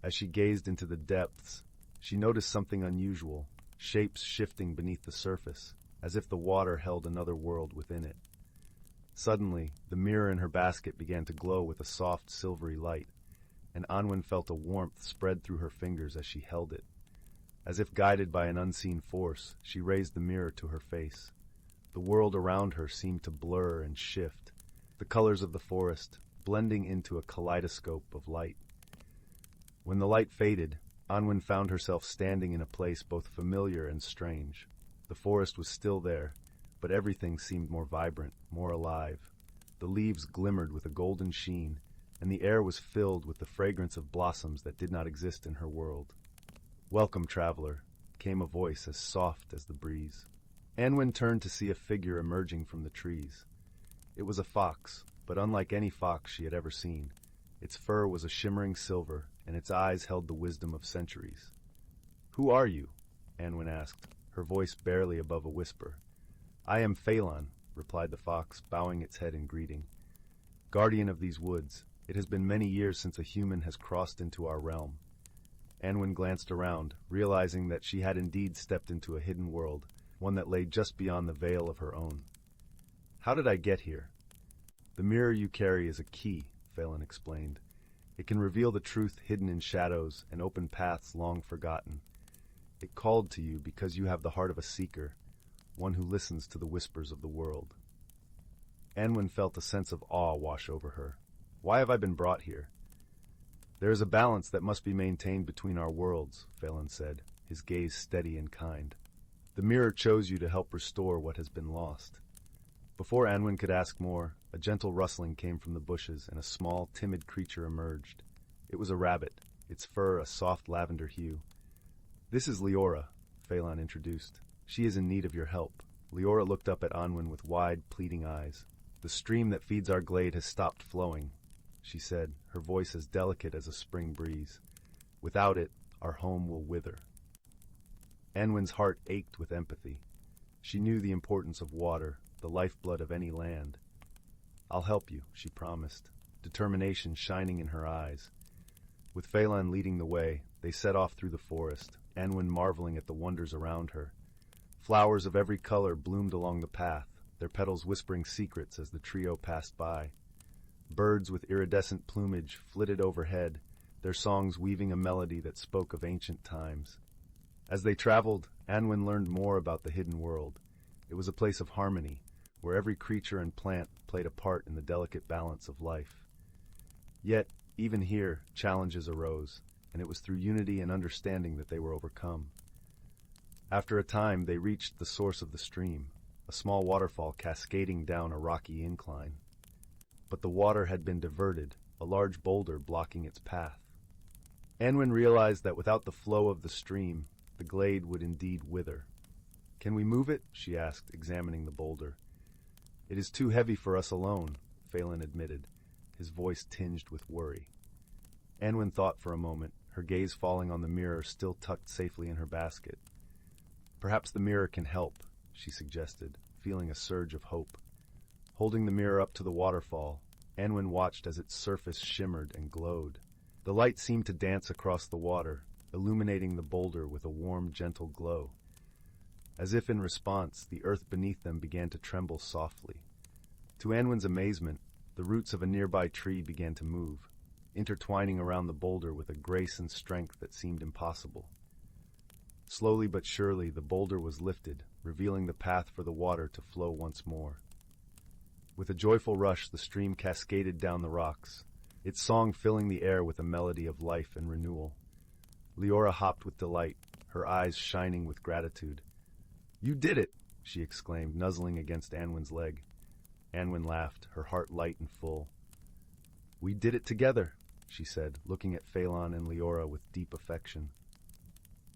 As she gazed into the depths, she noticed something unusual, shapes shifting beneath the surface, as if the water held another world within it. Suddenly, the mirror in her basket began to glow with a soft, silvery light, and Anwen felt a warmth spread through her fingers as she held it. As if guided by an unseen force, she raised the mirror to her face. The world around her seemed to blur and shift, the colors of the forest blending into a kaleidoscope of light. When the light faded, Anwen found herself standing in a place both familiar and strange. The forest was still there, but everything seemed more vibrant, more alive. The leaves glimmered with a golden sheen, and the air was filled with the fragrance of blossoms that did not exist in her world. "Welcome, traveler," came a voice as soft as the breeze. Anwen turned to see a figure emerging from the trees. It was a fox, but unlike any fox she had ever seen. Its fur was a shimmering silver, and its eyes held the wisdom of centuries. "Who are you?" Anwen asked, her voice barely above a whisper. "I am Phelan," replied the fox, bowing its head in greeting. "Guardian of these woods, it has been many years since a human has crossed into our realm." Anwen glanced around, realizing that she had indeed stepped into a hidden world, one that lay just beyond the veil of her own. "How did I get here?" "The mirror you carry is a key," Phelan explained. "It can reveal the truth hidden in shadows and open paths long forgotten. It called to you because you have the heart of a seeker, one who listens to the whispers of the world." Anwen felt a sense of awe wash over her. "Why have I been brought here?" There is a balance that must be maintained between our worlds, Phelan said, his gaze steady and kind. The mirror chose you to help restore what has been lost. Before Anwen could ask more, a gentle rustling came from the bushes and a small, timid creature emerged. It was a rabbit, its fur a soft lavender hue. "This is Liora," Phelan introduced. "She is in need of your help." Liora looked up at Anwen with wide, pleading eyes. "The stream that feeds our glade has stopped flowing," she said, her voice as delicate as a spring breeze. "Without it, our home will wither." Anwen's heart ached with empathy. She knew the importance of water, the lifeblood of any land. "I'll help you," she promised, determination shining in her eyes. With Phelan leading the way, they set off through the forest, Anwen marveling at the wonders around her. Flowers of every color bloomed along the path, their petals whispering secrets as the trio passed by. Birds with iridescent plumage flitted overhead, their songs weaving a melody that spoke of ancient times. As they traveled, Anwen learned more about the hidden world. It was a place of harmony, where every creature and plant played a part in the delicate balance of life. Yet, even here, challenges arose, and it was through unity and understanding that they were overcome. After a time, they reached the source of the stream, a small waterfall cascading down a rocky incline. But the water had been diverted, a large boulder blocking its path. Anwen realized that without the flow of the stream, the glade would indeed wither. "Can we move it?" she asked, examining the boulder. "It is too heavy for us alone," Phelan admitted, his voice tinged with worry. Anwen thought for a moment, her gaze falling on the mirror still tucked safely in her basket. "Perhaps the mirror can help," she suggested, feeling a surge of hope. Holding the mirror up to the waterfall, Anwen watched as its surface shimmered and glowed. The light seemed to dance across the water, illuminating the boulder with a warm, gentle glow. As if in response, the earth beneath them began to tremble softly. To Anwen's amazement, the roots of a nearby tree began to move, intertwining around the boulder with a grace and strength that seemed impossible. Slowly but surely, the boulder was lifted, revealing the path for the water to flow once more. With a joyful rush, the stream cascaded down the rocks, its song filling the air with a melody of life and renewal. Liora hopped with delight, her eyes shining with gratitude. "You did it!" she exclaimed, nuzzling against Anwen's leg. Anwen laughed, her heart light and full. "We did it together," she said, looking at Phelan and Liora with deep affection.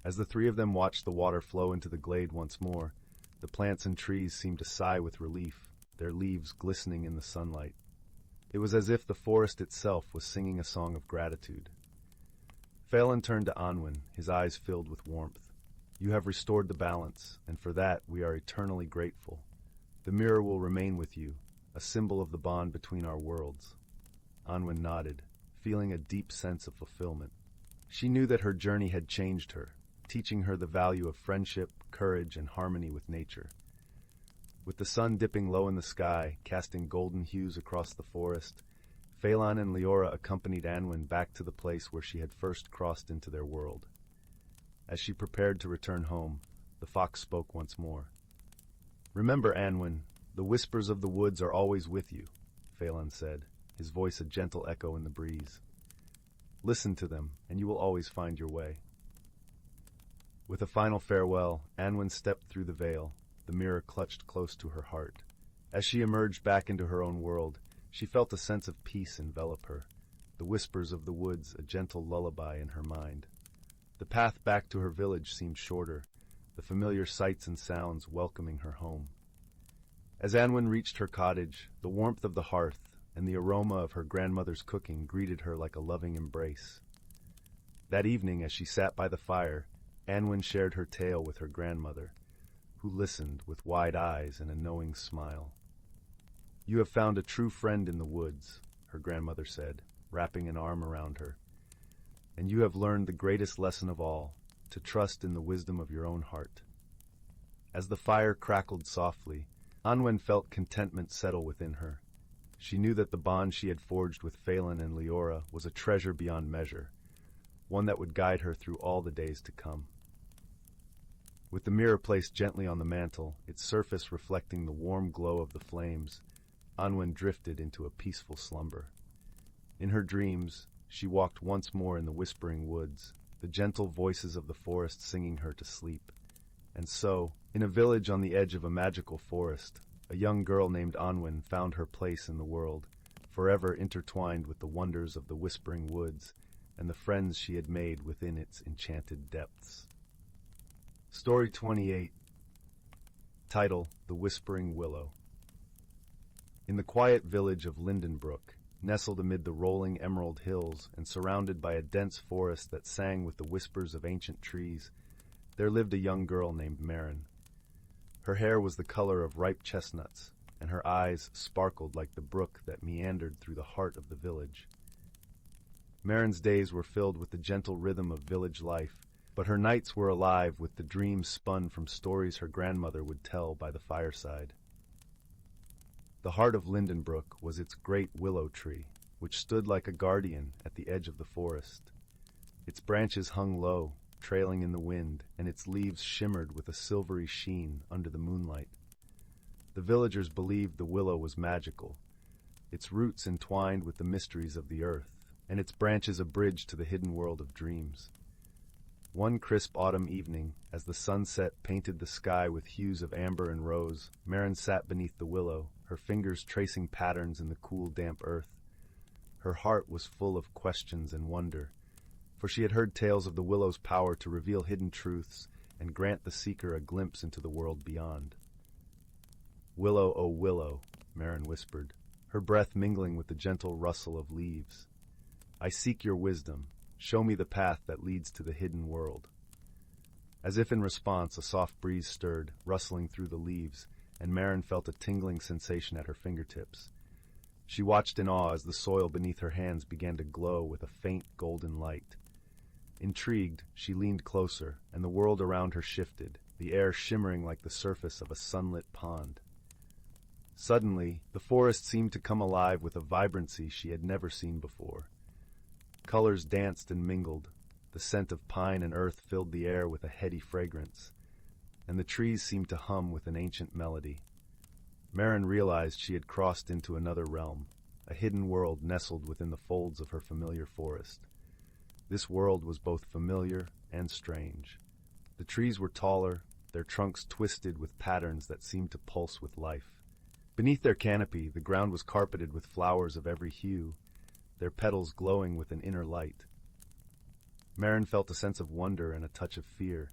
As the three of them watched the water flow into the glade once more, the plants and trees seemed to sigh with relief, their leaves glistening in the sunlight. It was as if the forest itself was singing a song of gratitude. Phelan turned to Anwen, his eyes filled with warmth. "You have restored the balance, and for that we are eternally grateful. The mirror will remain with you, a symbol of the bond between our worlds." Anwen nodded, feeling a deep sense of fulfillment. She knew that her journey had changed her, teaching her the value of friendship, courage, and harmony with nature. With the sun dipping low in the sky, casting golden hues across the forest, Phelan and Liora accompanied Anwen back to the place where she had first crossed into their world. As she prepared to return home, the fox spoke once more. "Remember, Anwen, the whispers of the woods are always with you," Phelan said, his voice a gentle echo in the breeze. "Listen to them, and you will always find your way." With a final farewell, Anwen stepped through the veil, the mirror clutched close to her heart. As she emerged back into her own world, she felt a sense of peace envelop her, the whispers of the woods a gentle lullaby in her mind. The path back to her village seemed shorter, the familiar sights and sounds welcoming her home. As Anwen reached her cottage, the warmth of the hearth and the aroma of her grandmother's cooking greeted her like a loving embrace. That evening, as she sat by the fire, Anwen shared her tale with her grandmother, who listened with wide eyes and a knowing smile. "You have found a true friend in the woods," her grandmother said, wrapping an arm around her. "And you have learned the greatest lesson of all, to trust in the wisdom of your own heart." As the fire crackled softly, Anwen felt contentment settle within her. She knew that the bond she had forged with Phelan and Liora was a treasure beyond measure, one that would guide her through all the days to come. With the mirror placed gently on the mantel, its surface reflecting the warm glow of the flames, Anwen drifted into a peaceful slumber. In her dreams, she walked once more in the whispering woods, the gentle voices of the forest singing her to sleep. And so, in a village on the edge of a magical forest, a young girl named Anwen found her place in the world, forever intertwined with the wonders of the whispering woods and the friends she had made within its enchanted depths. Story 28. Title: The Whispering Willow. In the quiet village of Lindenbrook, nestled amid the rolling emerald hills and surrounded by a dense forest that sang with the whispers of ancient trees, there lived a young girl named Maren. Her hair was the color of ripe chestnuts, and her eyes sparkled like the brook that meandered through the heart of the village. Maren's days were filled with the gentle rhythm of village life, but her nights were alive with the dreams spun from stories her grandmother would tell by the fireside. The heart of Lindenbrook was its great willow tree, which stood like a guardian at the edge of the forest. Its branches hung low, trailing in the wind, and its leaves shimmered with a silvery sheen under the moonlight. The villagers believed the willow was magical, its roots entwined with the mysteries of the earth, and its branches a bridge to the hidden world of dreams. One crisp autumn evening, as the sunset painted the sky with hues of amber and rose, Maren sat beneath the willow, her fingers tracing patterns in the cool, damp earth. Her heart was full of questions and wonder, for she had heard tales of the willow's power to reveal hidden truths and grant the seeker a glimpse into the world beyond. "Willow, oh willow," Maren whispered, her breath mingling with the gentle rustle of leaves. "I seek your wisdom. Show me the path that leads to the hidden world." As if in response, a soft breeze stirred, rustling through the leaves, and Maren felt a tingling sensation at her fingertips. She watched in awe as the soil beneath her hands began to glow with a faint golden light. Intrigued, she leaned closer, and the world around her shifted, the air shimmering like the surface of a sunlit pond. Suddenly, the forest seemed to come alive with a vibrancy she had never seen before. Colors danced and mingled. The scent of pine and earth filled the air with a heady fragrance, and the trees seemed to hum with an ancient melody. Maren realized she had crossed into another realm, a hidden world nestled within the folds of her familiar forest. This world was both familiar and strange. The trees were taller, their trunks twisted with patterns that seemed to pulse with life. Beneath their canopy, the ground was carpeted with flowers of every hue, their petals glowing with an inner light. Maren felt a sense of wonder and a touch of fear,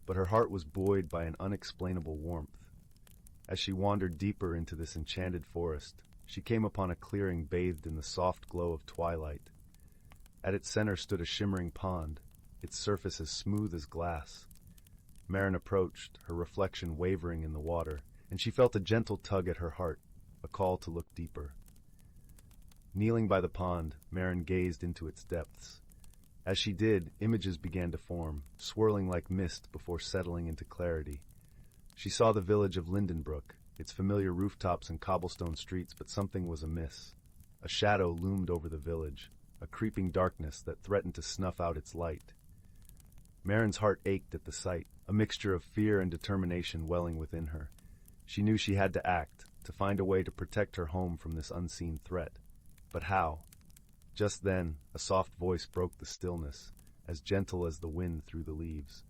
but her heart was buoyed by an unexplainable warmth. As she wandered deeper into this enchanted forest, she came upon a clearing bathed in the soft glow of twilight. At its center stood a shimmering pond, its surface as smooth as glass. Maren approached, her reflection wavering in the water, and she felt a gentle tug at her heart, a call to look deeper. Kneeling by the pond, Maren gazed into its depths. As she did, images began to form, swirling like mist before settling into clarity. She saw the village of Lindenbrook, its familiar rooftops and cobblestone streets, but something was amiss. A shadow loomed over the village, a creeping darkness that threatened to snuff out its light. Maren's heart ached at the sight, a mixture of fear and determination welling within her. She knew she had to act, to find a way to protect her home from this unseen threat. But how? Just then, a soft voice broke the stillness, as gentle as the wind through the leaves.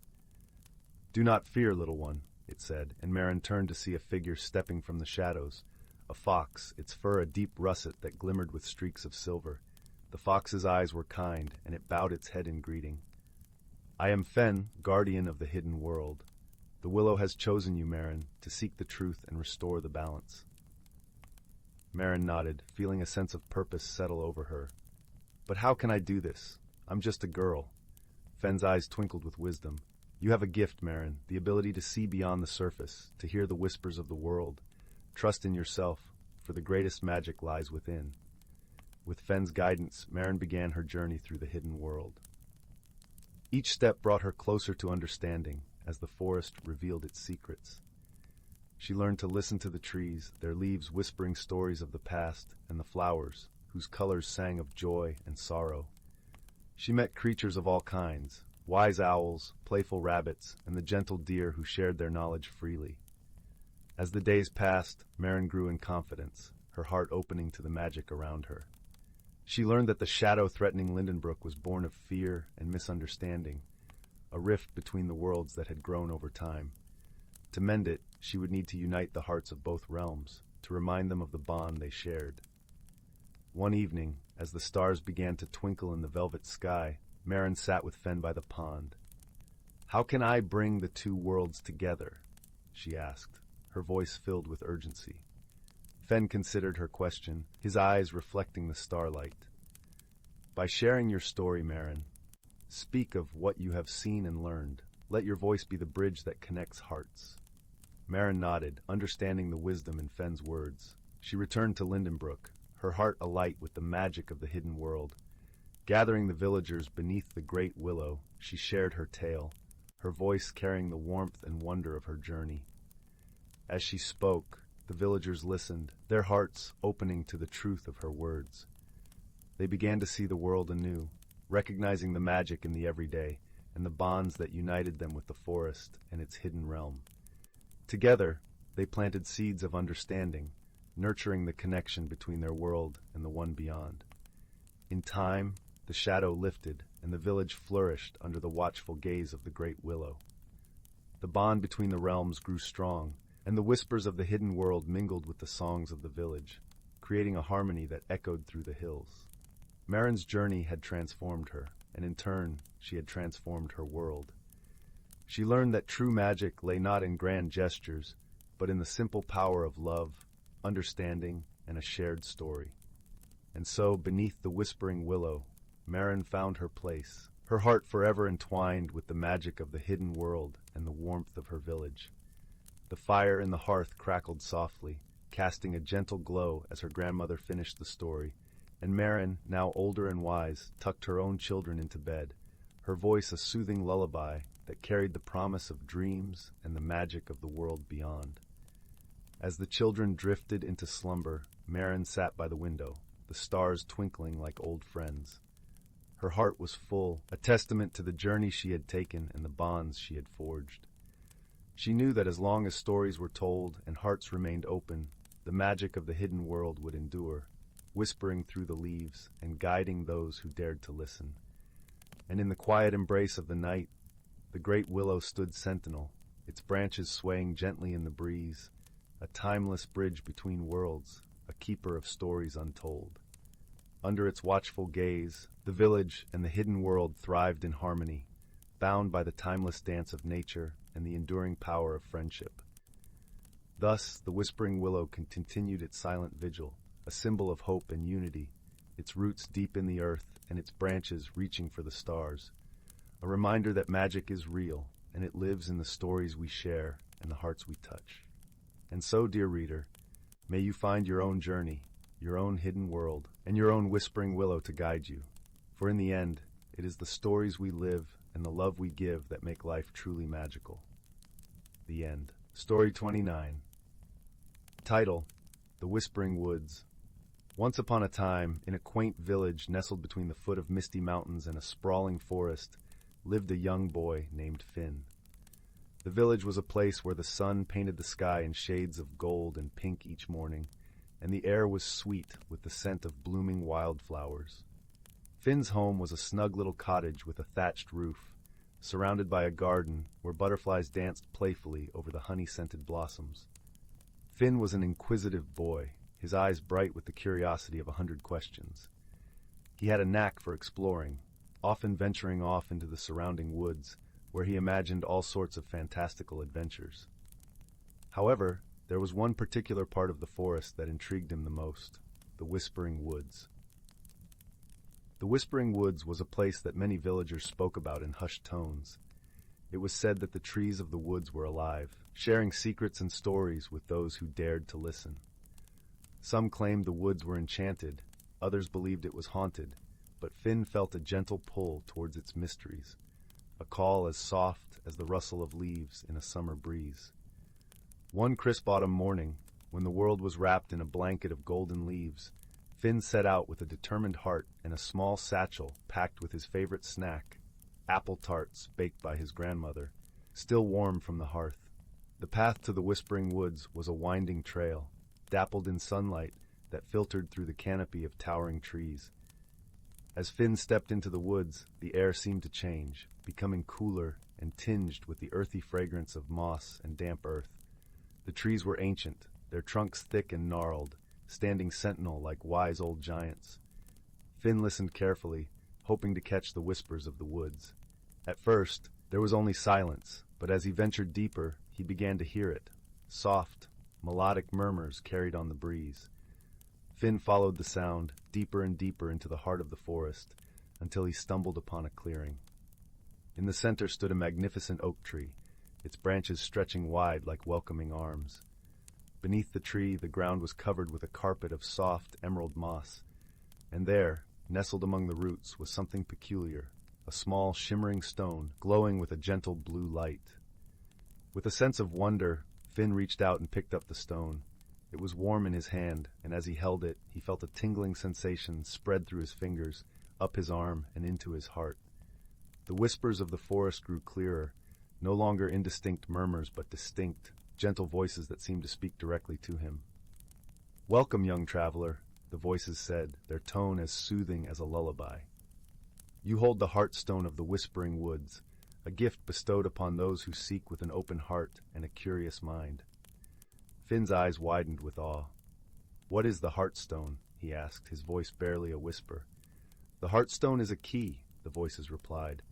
"Do not fear, little one," it said, and Maren turned to see a figure stepping from the shadows. A fox, its fur a deep russet that glimmered with streaks of silver. The fox's eyes were kind, and it bowed its head in greeting. "I am Fen, guardian of the hidden world. The willow has chosen you, Maren, to seek the truth and restore the balance." Maren nodded, feeling a sense of purpose settle over her. "But how can I do this? I'm just a girl." Fen's eyes twinkled with wisdom. "You have a gift, Maren, the ability to see beyond the surface, to hear the whispers of the world. Trust in yourself, for the greatest magic lies within." With Fen's guidance, Maren began her journey through the hidden world. Each step brought her closer to understanding, as the forest revealed its secrets. She learned to listen to the trees, their leaves whispering stories of the past, and the flowers, whose colors sang of joy and sorrow. She met creatures of all kinds, wise owls, playful rabbits, and the gentle deer who shared their knowledge freely. As the days passed, Maren grew in confidence, her heart opening to the magic around her. She learned that the shadow threatening Lindenbrook was born of fear and misunderstanding, a rift between the worlds that had grown over time. To mend it, she would need to unite the hearts of both realms, to remind them of the bond they shared. One evening, as the stars began to twinkle in the velvet sky, Maren sat with Fen by the pond. "How can I bring the two worlds together?" she asked, her voice filled with urgency. Fen considered her question, his eyes reflecting the starlight. "By sharing your story, Maren. Speak of what you have seen and learned. Let your voice be the bridge that connects hearts." Maren nodded, understanding the wisdom in Fen's words. She returned to Lindenbrook, her heart alight with the magic of the hidden world. Gathering the villagers beneath the great willow, she shared her tale, her voice carrying the warmth and wonder of her journey. As she spoke, the villagers listened, their hearts opening to the truth of her words. They began to see the world anew, recognizing the magic in the everyday and the bonds that united them with the forest and its hidden realm. Together, they planted seeds of understanding, nurturing the connection between their world and the one beyond. In time, the shadow lifted, and the village flourished under the watchful gaze of the great willow. The bond between the realms grew strong, and the whispers of the hidden world mingled with the songs of the village, creating a harmony that echoed through the hills. Maren's journey had transformed her, and in turn, she had transformed her world. She learned that true magic lay not in grand gestures, but in the simple power of love, understanding, and a shared story. And so, beneath the whispering willow, Maren found her place, her heart forever entwined with the magic of the hidden world and the warmth of her village. The fire in the hearth crackled softly, casting a gentle glow as her grandmother finished the story, and Maren, now older and wise, tucked her own children into bed, her voice a soothing lullaby that carried the promise of dreams and the magic of the world beyond. As the children drifted into slumber, Maren sat by the window, the stars twinkling like old friends. Her heart was full, a testament to the journey she had taken and the bonds she had forged. She knew that as long as stories were told and hearts remained open, the magic of the hidden world would endure, whispering through the leaves and guiding those who dared to listen. And in the quiet embrace of the night, the great willow stood sentinel, its branches swaying gently in the breeze, a timeless bridge between worlds, a keeper of stories untold. Under its watchful gaze, the village and the hidden world thrived in harmony, bound by the timeless dance of nature and the enduring power of friendship. Thus, the whispering willow continued its silent vigil, a symbol of hope and unity, its roots deep in the earth and its branches reaching for the stars, a reminder that magic is real and it lives in the stories we share and the hearts we touch. And so, dear reader, may you find your own journey, your own hidden world, and your own whispering willow to guide you. For in the end, it is the stories we live and the love we give that make life truly magical. The end. Story 29. Title: The Whispering Woods. Once upon a time, in a quaint village nestled between the foot of misty mountains and a sprawling forest, lived a young boy named Finn. The village was a place where the sun painted the sky in shades of gold and pink each morning, and the air was sweet with the scent of blooming wildflowers. Finn's home was a snug little cottage with a thatched roof, surrounded by a garden where butterflies danced playfully over the honey-scented blossoms. Finn was an inquisitive boy, his eyes bright with the curiosity of 100 questions. He had a knack for exploring, often venturing off into the surrounding woods, where he imagined all sorts of fantastical adventures. However, there was one particular part of the forest that intrigued him the most: the Whispering Woods. The Whispering Woods was a place that many villagers spoke about in hushed tones. It was said that the trees of the woods were alive, sharing secrets and stories with those who dared to listen. Some claimed the woods were enchanted, others believed it was haunted, but Finn felt a gentle pull towards its mysteries, a call as soft as the rustle of leaves in a summer breeze. One crisp autumn morning, when the world was wrapped in a blanket of golden leaves, Finn set out with a determined heart and a small satchel packed with his favorite snack, apple tarts baked by his grandmother, still warm from the hearth. The path to the Whispering Woods was a winding trail, dappled in sunlight that filtered through the canopy of towering trees, As Finn stepped into the woods, the air seemed to change, becoming cooler and tinged with the earthy fragrance of moss and damp earth. The trees were ancient, their trunks thick and gnarled, standing sentinel like wise old giants. Finn listened carefully, hoping to catch the whispers of the woods. At first, there was only silence, but as he ventured deeper, he began to hear it. Soft, melodic murmurs carried on the breeze. Finn followed the sound, deeper and deeper into the heart of the forest, until he stumbled upon a clearing. In the center stood a magnificent oak tree, its branches stretching wide like welcoming arms. Beneath the tree, the ground was covered with a carpet of soft, emerald moss, and there, nestled among the roots, was something peculiar, a small, shimmering stone, glowing with a gentle blue light. With a sense of wonder, Finn reached out and picked up the stone. It was warm in his hand, and as he held it, he felt a tingling sensation spread through his fingers, up his arm, and into his heart. The whispers of the forest grew clearer, no longer indistinct murmurs, but distinct, gentle voices that seemed to speak directly to him. "Welcome, young traveler," the voices said, their tone as soothing as a lullaby. "You hold the heartstone of the whispering woods, a gift bestowed upon those who seek with an open heart and a curious mind." Finn's eyes widened with awe. "What is the Heartstone?" he asked, his voice barely a whisper. "The Heartstone is a key," the voices replied.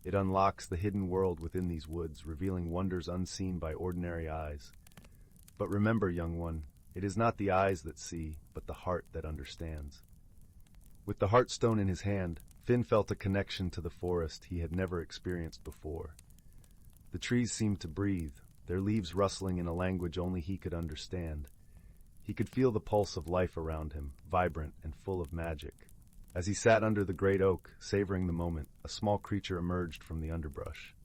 "It unlocks the hidden world within these woods, revealing wonders unseen by ordinary eyes. But remember, young one, it is not the eyes that see, but the heart that understands." With the Heartstone in his hand, Finn felt a connection to the forest he had never experienced before. The trees seemed to breathe, their leaves rustling in a language only he could understand. He could feel the pulse of life around him, vibrant and full of magic. As he sat under the great oak, savoring the moment, a small creature emerged from the underbrush.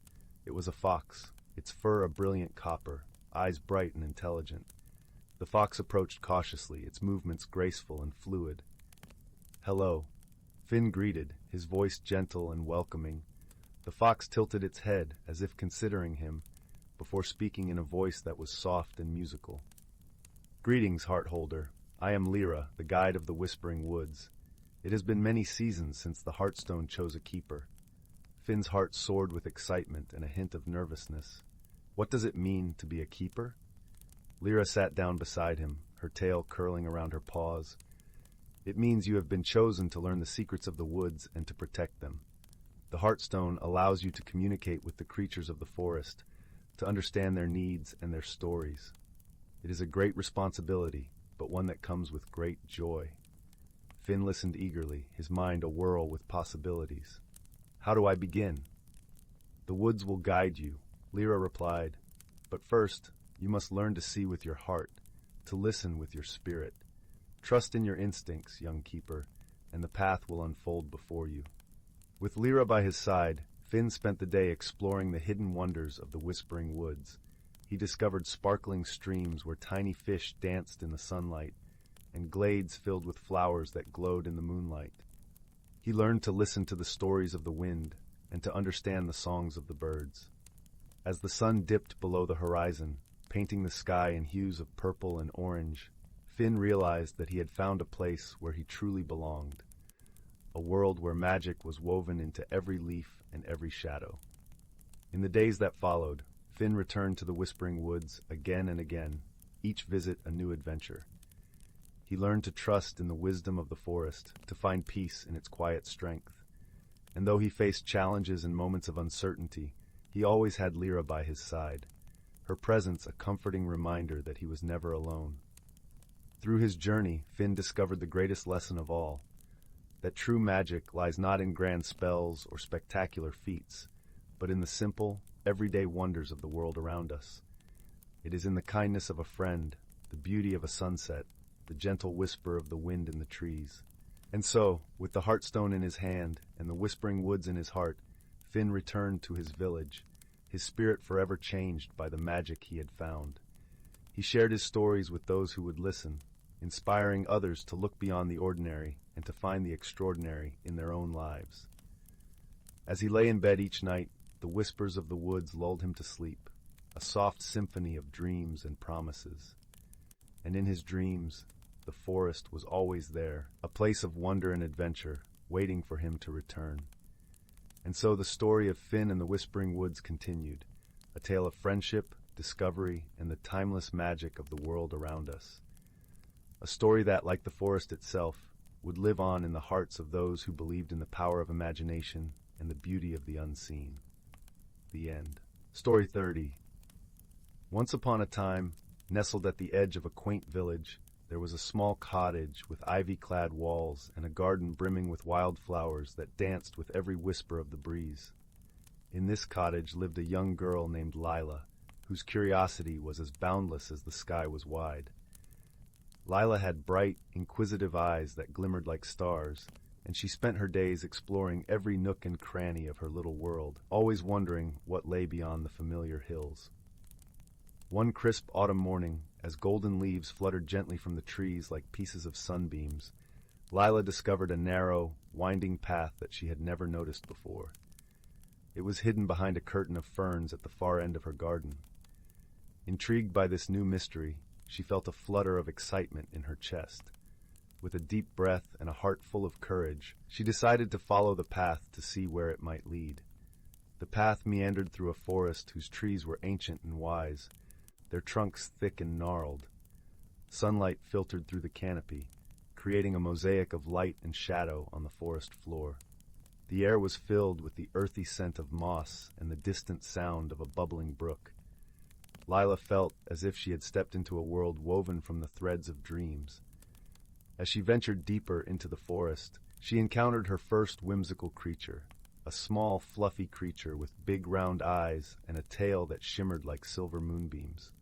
It was a fox, its fur a brilliant copper, eyes bright and intelligent. The fox approached cautiously, its movements graceful and fluid. "Hello," Finn greeted, his voice gentle and welcoming. The fox tilted its head, as if considering him, before speaking in a voice that was soft and musical. "Greetings, Heartholder. I am Lyra, the guide of the Whispering Woods. It has been many seasons since the Heartstone chose a keeper." Finn's heart soared with excitement and a hint of nervousness. What does it mean to be a keeper? Lyra sat down beside him, her tail curling around her paws. "It means you have been chosen to learn the secrets of the woods and to protect them. The Heartstone allows you to communicate with the creatures of the forest, to understand their needs and their stories. It is a great responsibility, but one that comes with great joy." Finn listened eagerly, his mind awhirl with possibilities. "How do I begin?" "The woods will guide you," Lyra replied. "But first, you must learn to see with your heart, to listen with your spirit. Trust in your instincts, young keeper, and the path will unfold before you." With Lyra by his side, Finn spent the day exploring the hidden wonders of the Whispering Woods. He discovered sparkling streams where tiny fish danced in the sunlight, and glades filled with flowers that glowed in the moonlight. He learned to listen to the stories of the wind and to understand the songs of the birds. As the sun dipped below the horizon, painting the sky in hues of purple and orange, Finn realized that he had found a place where he truly belonged, a world where magic was woven into every leaf and every shadow. In the days that followed, Finn returned to the Whispering Woods again and again, each visit a new adventure. He learned to trust in the wisdom of the forest, to find peace in its quiet strength. And though he faced challenges and moments of uncertainty, he always had Lyra by his side, her presence a comforting reminder that he was never alone. Through his journey, Finn discovered the greatest lesson of all, that true magic lies not in grand spells or spectacular feats, but in the simple, everyday wonders of the world around us. It is in the kindness of a friend, the beauty of a sunset, the gentle whisper of the wind in the trees. And so, with the Heartstone in his hand and the Whispering Woods in his heart, Finn returned to his village, his spirit forever changed by the magic he had found. He shared his stories with those who would listen, inspiring others to look beyond the ordinary and to find the extraordinary in their own lives. As he lay in bed each night, the whispers of the woods lulled him to sleep, a soft symphony of dreams and promises. And in his dreams, the forest was always there, a place of wonder and adventure, waiting for him to return. And so the story of Finn and the Whispering Woods continued, a tale of friendship, discovery, and the timeless magic of the world around us. A story that, like the forest itself, would live on in the hearts of those who believed in the power of imagination and the beauty of the unseen. The end. Story 30. Once upon a time, nestled at the edge of a quaint village, there was a small cottage with ivy-clad walls and a garden brimming with wildflowers that danced with every whisper of the breeze. In this cottage lived a young girl named Lyra, whose curiosity was as boundless as the sky was wide. Lyra had bright, inquisitive eyes that glimmered like stars, and she spent her days exploring every nook and cranny of her little world, always wondering what lay beyond the familiar hills. One crisp autumn morning, as golden leaves fluttered gently from the trees like pieces of sunbeams, Lyra discovered a narrow, winding path that she had never noticed before. It was hidden behind a curtain of ferns at the far end of her garden. Intrigued by this new mystery, she felt a flutter of excitement in her chest. With a deep breath and a heart full of courage, she decided to follow the path to see where it might lead. The path meandered through a forest whose trees were ancient and wise, their trunks thick and gnarled. Sunlight filtered through the canopy, creating a mosaic of light and shadow on the forest floor. The air was filled with the earthy scent of moss and the distant sound of a bubbling brook. Lyra felt as if she had stepped into a world woven from the threads of dreams. As she ventured deeper into the forest, she encountered her first whimsical creature, a small, fluffy creature with big round eyes and a tail that shimmered like silver moonbeams.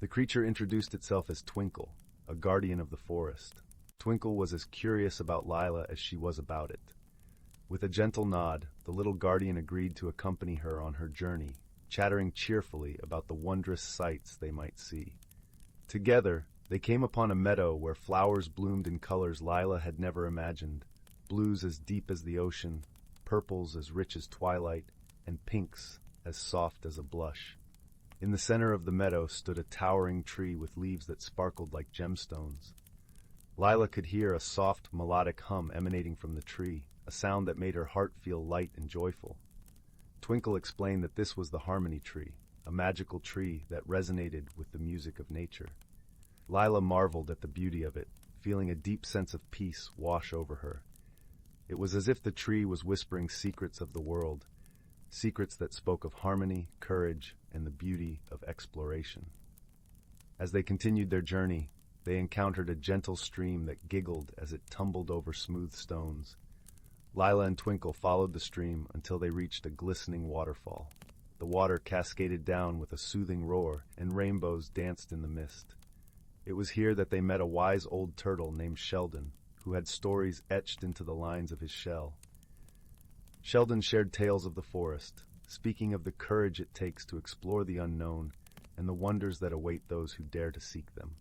The creature introduced itself as Twinkle, a guardian of the forest. Twinkle was as curious about Lyra as she was about it. With a gentle nod, the little guardian agreed to accompany her on her journey, chattering cheerfully about the wondrous sights they might see. Together, they came upon a meadow where flowers bloomed in colors Lyra had never imagined, blues as deep as the ocean, purples as rich as twilight, and pinks as soft as a blush. In the center of the meadow stood a towering tree with leaves that sparkled like gemstones. Lyra could hear a soft, melodic hum emanating from the tree, a sound that made her heart feel light and joyful. Twinkle explained that this was the harmony tree, a magical tree that resonated with the music of nature. Lyra marveled at the beauty of it, feeling a deep sense of peace wash over her. It was as if the tree was whispering secrets of the world, secrets that spoke of harmony, courage, and the beauty of exploration. As they continued their journey, they encountered a gentle stream that giggled as it tumbled over smooth stones. Lyra and Twinkle followed the stream until they reached a glistening waterfall. The water cascaded down with a soothing roar, and rainbows danced in the mist. It was here that they met a wise old turtle named Sheldon, who had stories etched into the lines of his shell. Sheldon shared tales of the forest, speaking of the courage it takes to explore the unknown and the wonders that await those who dare to seek them.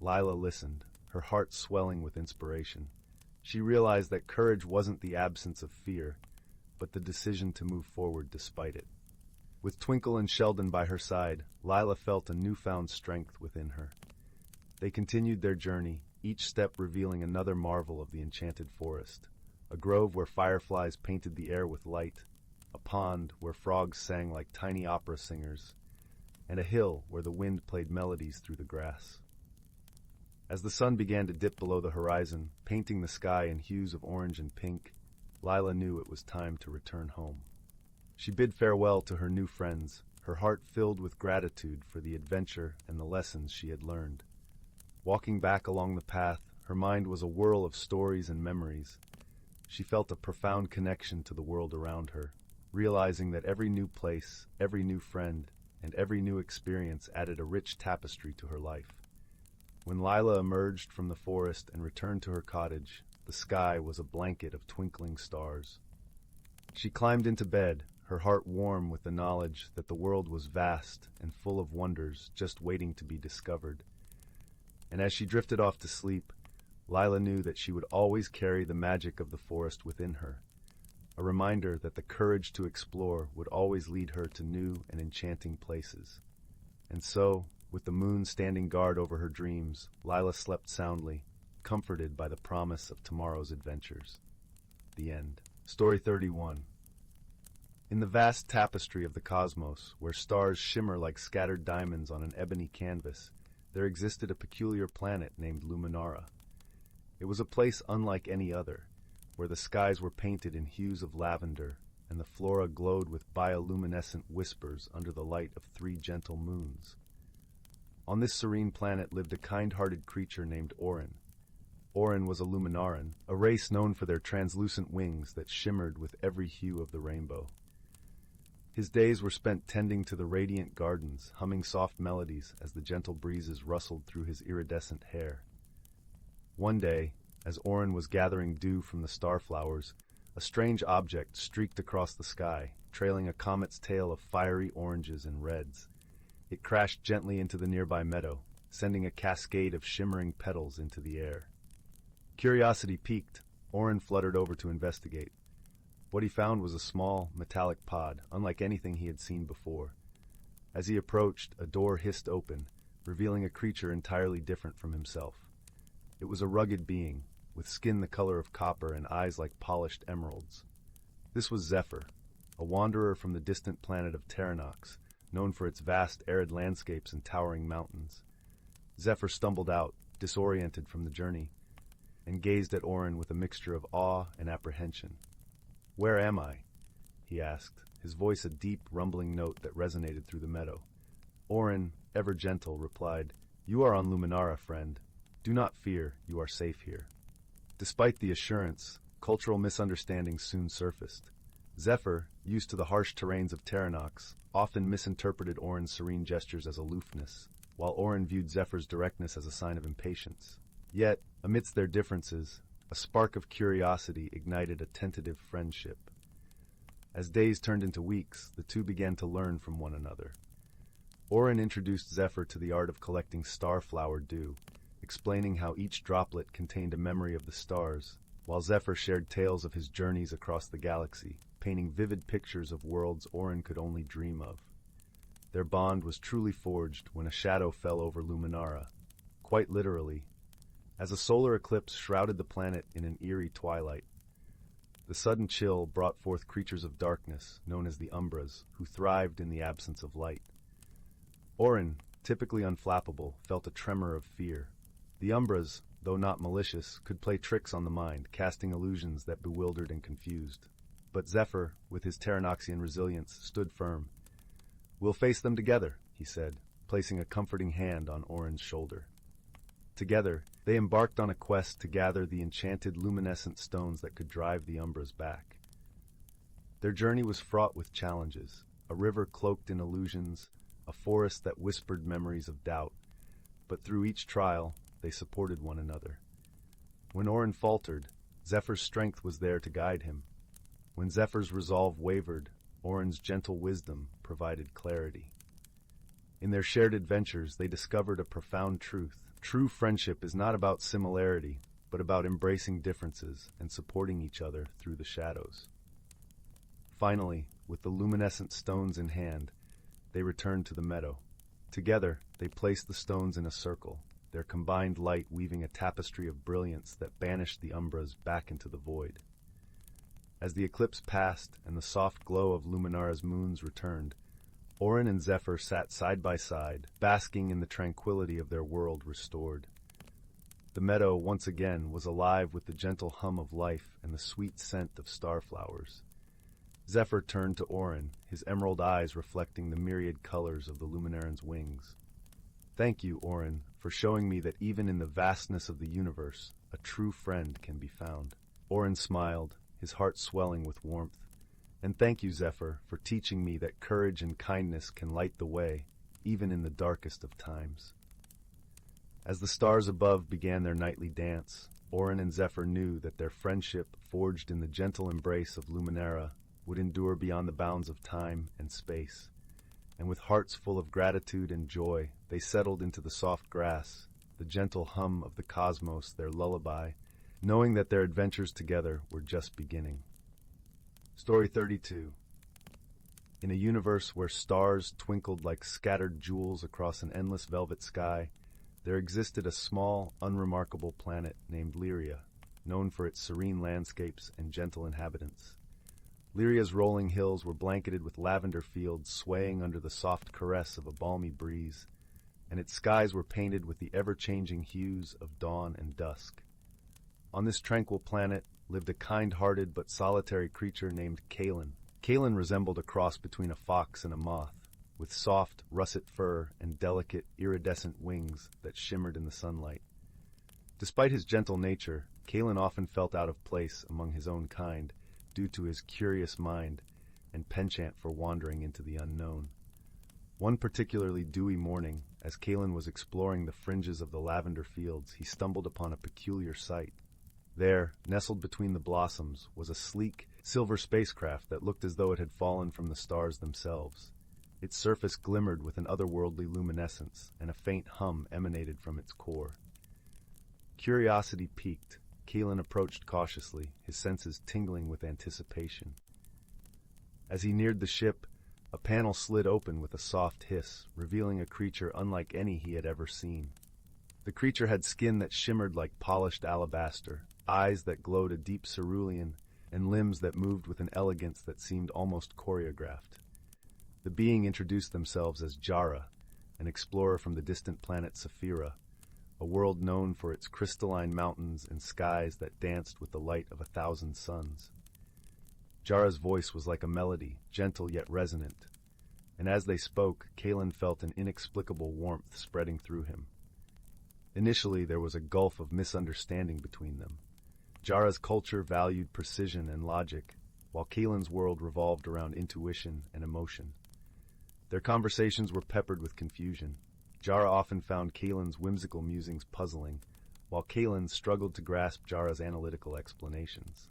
Lyra listened, her heart swelling with inspiration. She realized that courage wasn't the absence of fear, but the decision to move forward despite it. With Twinkle and Sheldon by her side, Lyra felt a newfound strength within her. They continued their journey, each step revealing another marvel of the enchanted forest. A grove where fireflies painted the air with light, a pond where frogs sang like tiny opera singers, and a hill where the wind played melodies through the grass. As the sun began to dip below the horizon, painting the sky in hues of orange and pink, Lyra knew it was time to return home. She bid farewell to her new friends, her heart filled with gratitude for the adventure and the lessons she had learned. Walking back along the path, her mind was a whirl of stories and memories. She felt a profound connection to the world around her, realizing that every new place, every new friend, and every new experience added a rich tapestry to her life. When Lyra emerged from the forest and returned to her cottage, the sky was a blanket of twinkling stars. She climbed into bed, her heart warm with the knowledge that the world was vast and full of wonders just waiting to be discovered. And as she drifted off to sleep, Lyra knew that she would always carry the magic of the forest within her, a reminder that the courage to explore would always lead her to new and enchanting places. And so, with the moon standing guard over her dreams, Lyra slept soundly, comforted by the promise of tomorrow's adventures. The end. Story 31. In the vast tapestry of the cosmos, where stars shimmer like scattered diamonds on an ebony canvas, there existed a peculiar planet named Luminara. It was a place unlike any other, where the skies were painted in hues of lavender, and the flora glowed with bioluminescent whispers under the light of 3 gentle moons. On this serene planet lived a kind-hearted creature named Orin. Orin was a Luminaran, a race known for their translucent wings that shimmered with every hue of the rainbow. His days were spent tending to the radiant gardens, humming soft melodies as the gentle breezes rustled through his iridescent hair. One day, as Orin was gathering dew from the starflowers, a strange object streaked across the sky, trailing a comet's tail of fiery oranges and reds. It crashed gently into the nearby meadow, sending a cascade of shimmering petals into the air. Curiosity piqued, Orin fluttered over to investigate. What he found was a small, metallic pod, unlike anything he had seen before. As he approached, a door hissed open, revealing a creature entirely different from himself. It was a rugged being, with skin the color of copper and eyes like polished emeralds. This was Zephyr, a wanderer from the distant planet of Terranox, known for its vast arid landscapes and towering mountains. Zephyr stumbled out, disoriented from the journey, and gazed at Orin with a mixture of awe and apprehension. "Where am I?" he asked, his voice a deep, rumbling note that resonated through the meadow. Orin, ever gentle, replied, "You are on Luminara, friend. Do not fear, you are safe here." Despite the assurance, cultural misunderstandings soon surfaced. Zephyr, used to the harsh terrains of Terranox, often misinterpreted Orin's serene gestures as aloofness, while Orin viewed Zephyr's directness as a sign of impatience. Yet, amidst their differences, a spark of curiosity ignited a tentative friendship. As days turned into weeks, the two began to learn from one another. Orin introduced Zephyr to the art of collecting starflower dew, explaining how each droplet contained a memory of the stars, while Zephyr shared tales of his journeys across the galaxy, painting vivid pictures of worlds Orin could only dream of. Their bond was truly forged when a shadow fell over Luminara, quite literally, as a solar eclipse shrouded the planet in an eerie twilight. The sudden chill brought forth creatures of darkness, known as the Umbras, who thrived in the absence of light. Orin, typically unflappable, felt a tremor of fear. The Umbras, though not malicious, could play tricks on the mind, casting illusions that bewildered and confused. But Zephyr, with his Terranoxian resilience, stood firm. "We'll face them together," he said, placing a comforting hand on Orin's shoulder. Together, they embarked on a quest to gather the enchanted luminescent stones that could drive the Umbras back. Their journey was fraught with challenges, a river cloaked in illusions, a forest that whispered memories of doubt. But through each trial, they supported one another. When Orin faltered, Zephyr's strength was there to guide him. When Zephyr's resolve wavered, Orin's gentle wisdom provided clarity. In their shared adventures, they discovered a profound truth. True friendship is not about similarity, but about embracing differences and supporting each other through the shadows. Finally, with the luminescent stones in hand, they returned to the meadow. Together, they placed the stones in a circle, their combined light weaving a tapestry of brilliance that banished the Umbras back into the void. As the eclipse passed and the soft glow of Luminara's moons returned, Orin and Zephyr sat side by side, basking in the tranquility of their world restored. The meadow, once again, was alive with the gentle hum of life and the sweet scent of starflowers. Zephyr turned to Orin, his emerald eyes reflecting the myriad colors of the Luminaran's wings. "Thank you, Orin, for showing me that even in the vastness of the universe, a true friend can be found." Orin smiled, his heart swelling with warmth. "And thank you, Zephyr, for teaching me that courage and kindness can light the way, even in the darkest of times." As the stars above began their nightly dance, Orin and Zephyr knew that their friendship, forged in the gentle embrace of Luminara, would endure beyond the bounds of time and space. And with hearts full of gratitude and joy, they settled into the soft grass, the gentle hum of the cosmos their lullaby, knowing that their adventures together were just beginning. Story 32. In a universe where stars twinkled like scattered jewels across an endless velvet sky, there existed a small, unremarkable planet named Lyra, known for its serene landscapes and gentle inhabitants. Lyria's rolling hills were blanketed with lavender fields swaying under the soft caress of a balmy breeze, and its skies were painted with the ever-changing hues of dawn and dusk. On this tranquil planet lived a kind-hearted but solitary creature named Glen. Glen resembled a cross between a fox and a moth, with soft, russet fur and delicate, iridescent wings that shimmered in the sunlight. Despite his gentle nature, Glen often felt out of place among his own kind due to his curious mind and penchant for wandering into the unknown. One particularly dewy morning, as Glen was exploring the fringes of the lavender fields, he stumbled upon a peculiar sight. There, nestled between the blossoms, was a sleek, silver spacecraft that looked as though it had fallen from the stars themselves. Its surface glimmered with an otherworldly luminescence, and a faint hum emanated from its core. Curiosity piqued, Glen approached cautiously, his senses tingling with anticipation. As he neared the ship, a panel slid open with a soft hiss, revealing a creature unlike any he had ever seen. The creature had skin that shimmered like polished alabaster, eyes that glowed a deep cerulean, and limbs that moved with an elegance that seemed almost choreographed. The being introduced themselves as Jara, an explorer from the distant planet Saphira, a world known for its crystalline mountains and skies that danced with the light of 1,000 suns. Jara's voice was like a melody, gentle yet resonant, and as they spoke, Glen felt an inexplicable warmth spreading through him. Initially, there was a gulf of misunderstanding between them. Jara's culture valued precision and logic, while Glen's world revolved around intuition and emotion. Their conversations were peppered with confusion. Jara often found Glen's whimsical musings puzzling, while Glen struggled to grasp Jara's analytical explanations.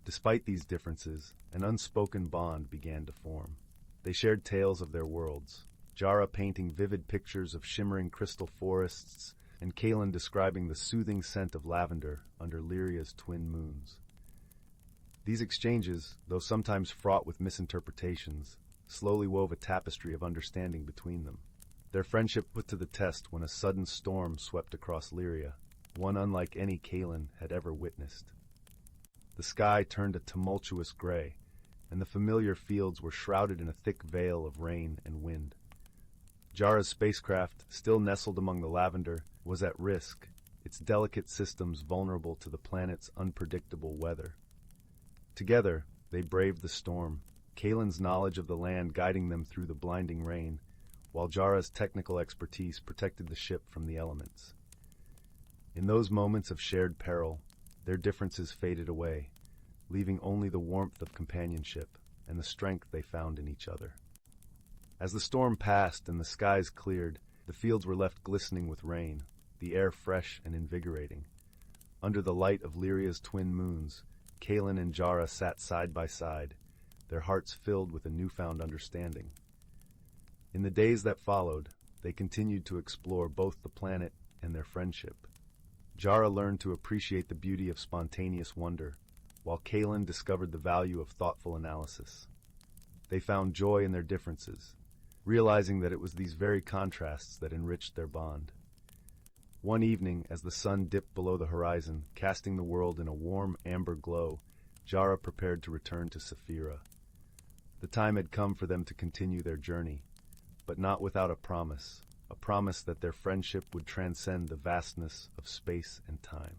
Despite these differences, an unspoken bond began to form. They shared tales of their worlds, Jara painting vivid pictures of shimmering crystal forests, and Glen describing the soothing scent of lavender under Lyria's twin moons. These exchanges, though sometimes fraught with misinterpretations, slowly wove a tapestry of understanding between them. Their friendship put to the test when a sudden storm swept across Lyra, one unlike any Glen had ever witnessed. The sky turned a tumultuous gray, and the familiar fields were shrouded in a thick veil of rain and wind. Jara's spacecraft, still nestled among the lavender, was at risk, its delicate systems vulnerable to the planet's unpredictable weather. Together, they braved the storm, Glen's knowledge of the land guiding them through the blinding rain, while Jara's technical expertise protected the ship from the elements. In those moments of shared peril, their differences faded away, leaving only the warmth of companionship and the strength they found in each other. As the storm passed and the skies cleared, the fields were left glistening with rain, the air fresh and invigorating. Under the light of Lyria's twin moons, Glen and Jara sat side by side, their hearts filled with a newfound understanding. In the days that followed, they continued to explore both the planet and their friendship. Jara learned to appreciate the beauty of spontaneous wonder, while Glen discovered the value of thoughtful analysis. They found joy in their differences, realizing that it was these very contrasts that enriched their bond. One evening, as the sun dipped below the horizon, casting the world in a warm amber glow, Jara prepared to return to Saphira. The time had come for them to continue their journey, but not without a promise that their friendship would transcend the vastness of space and time.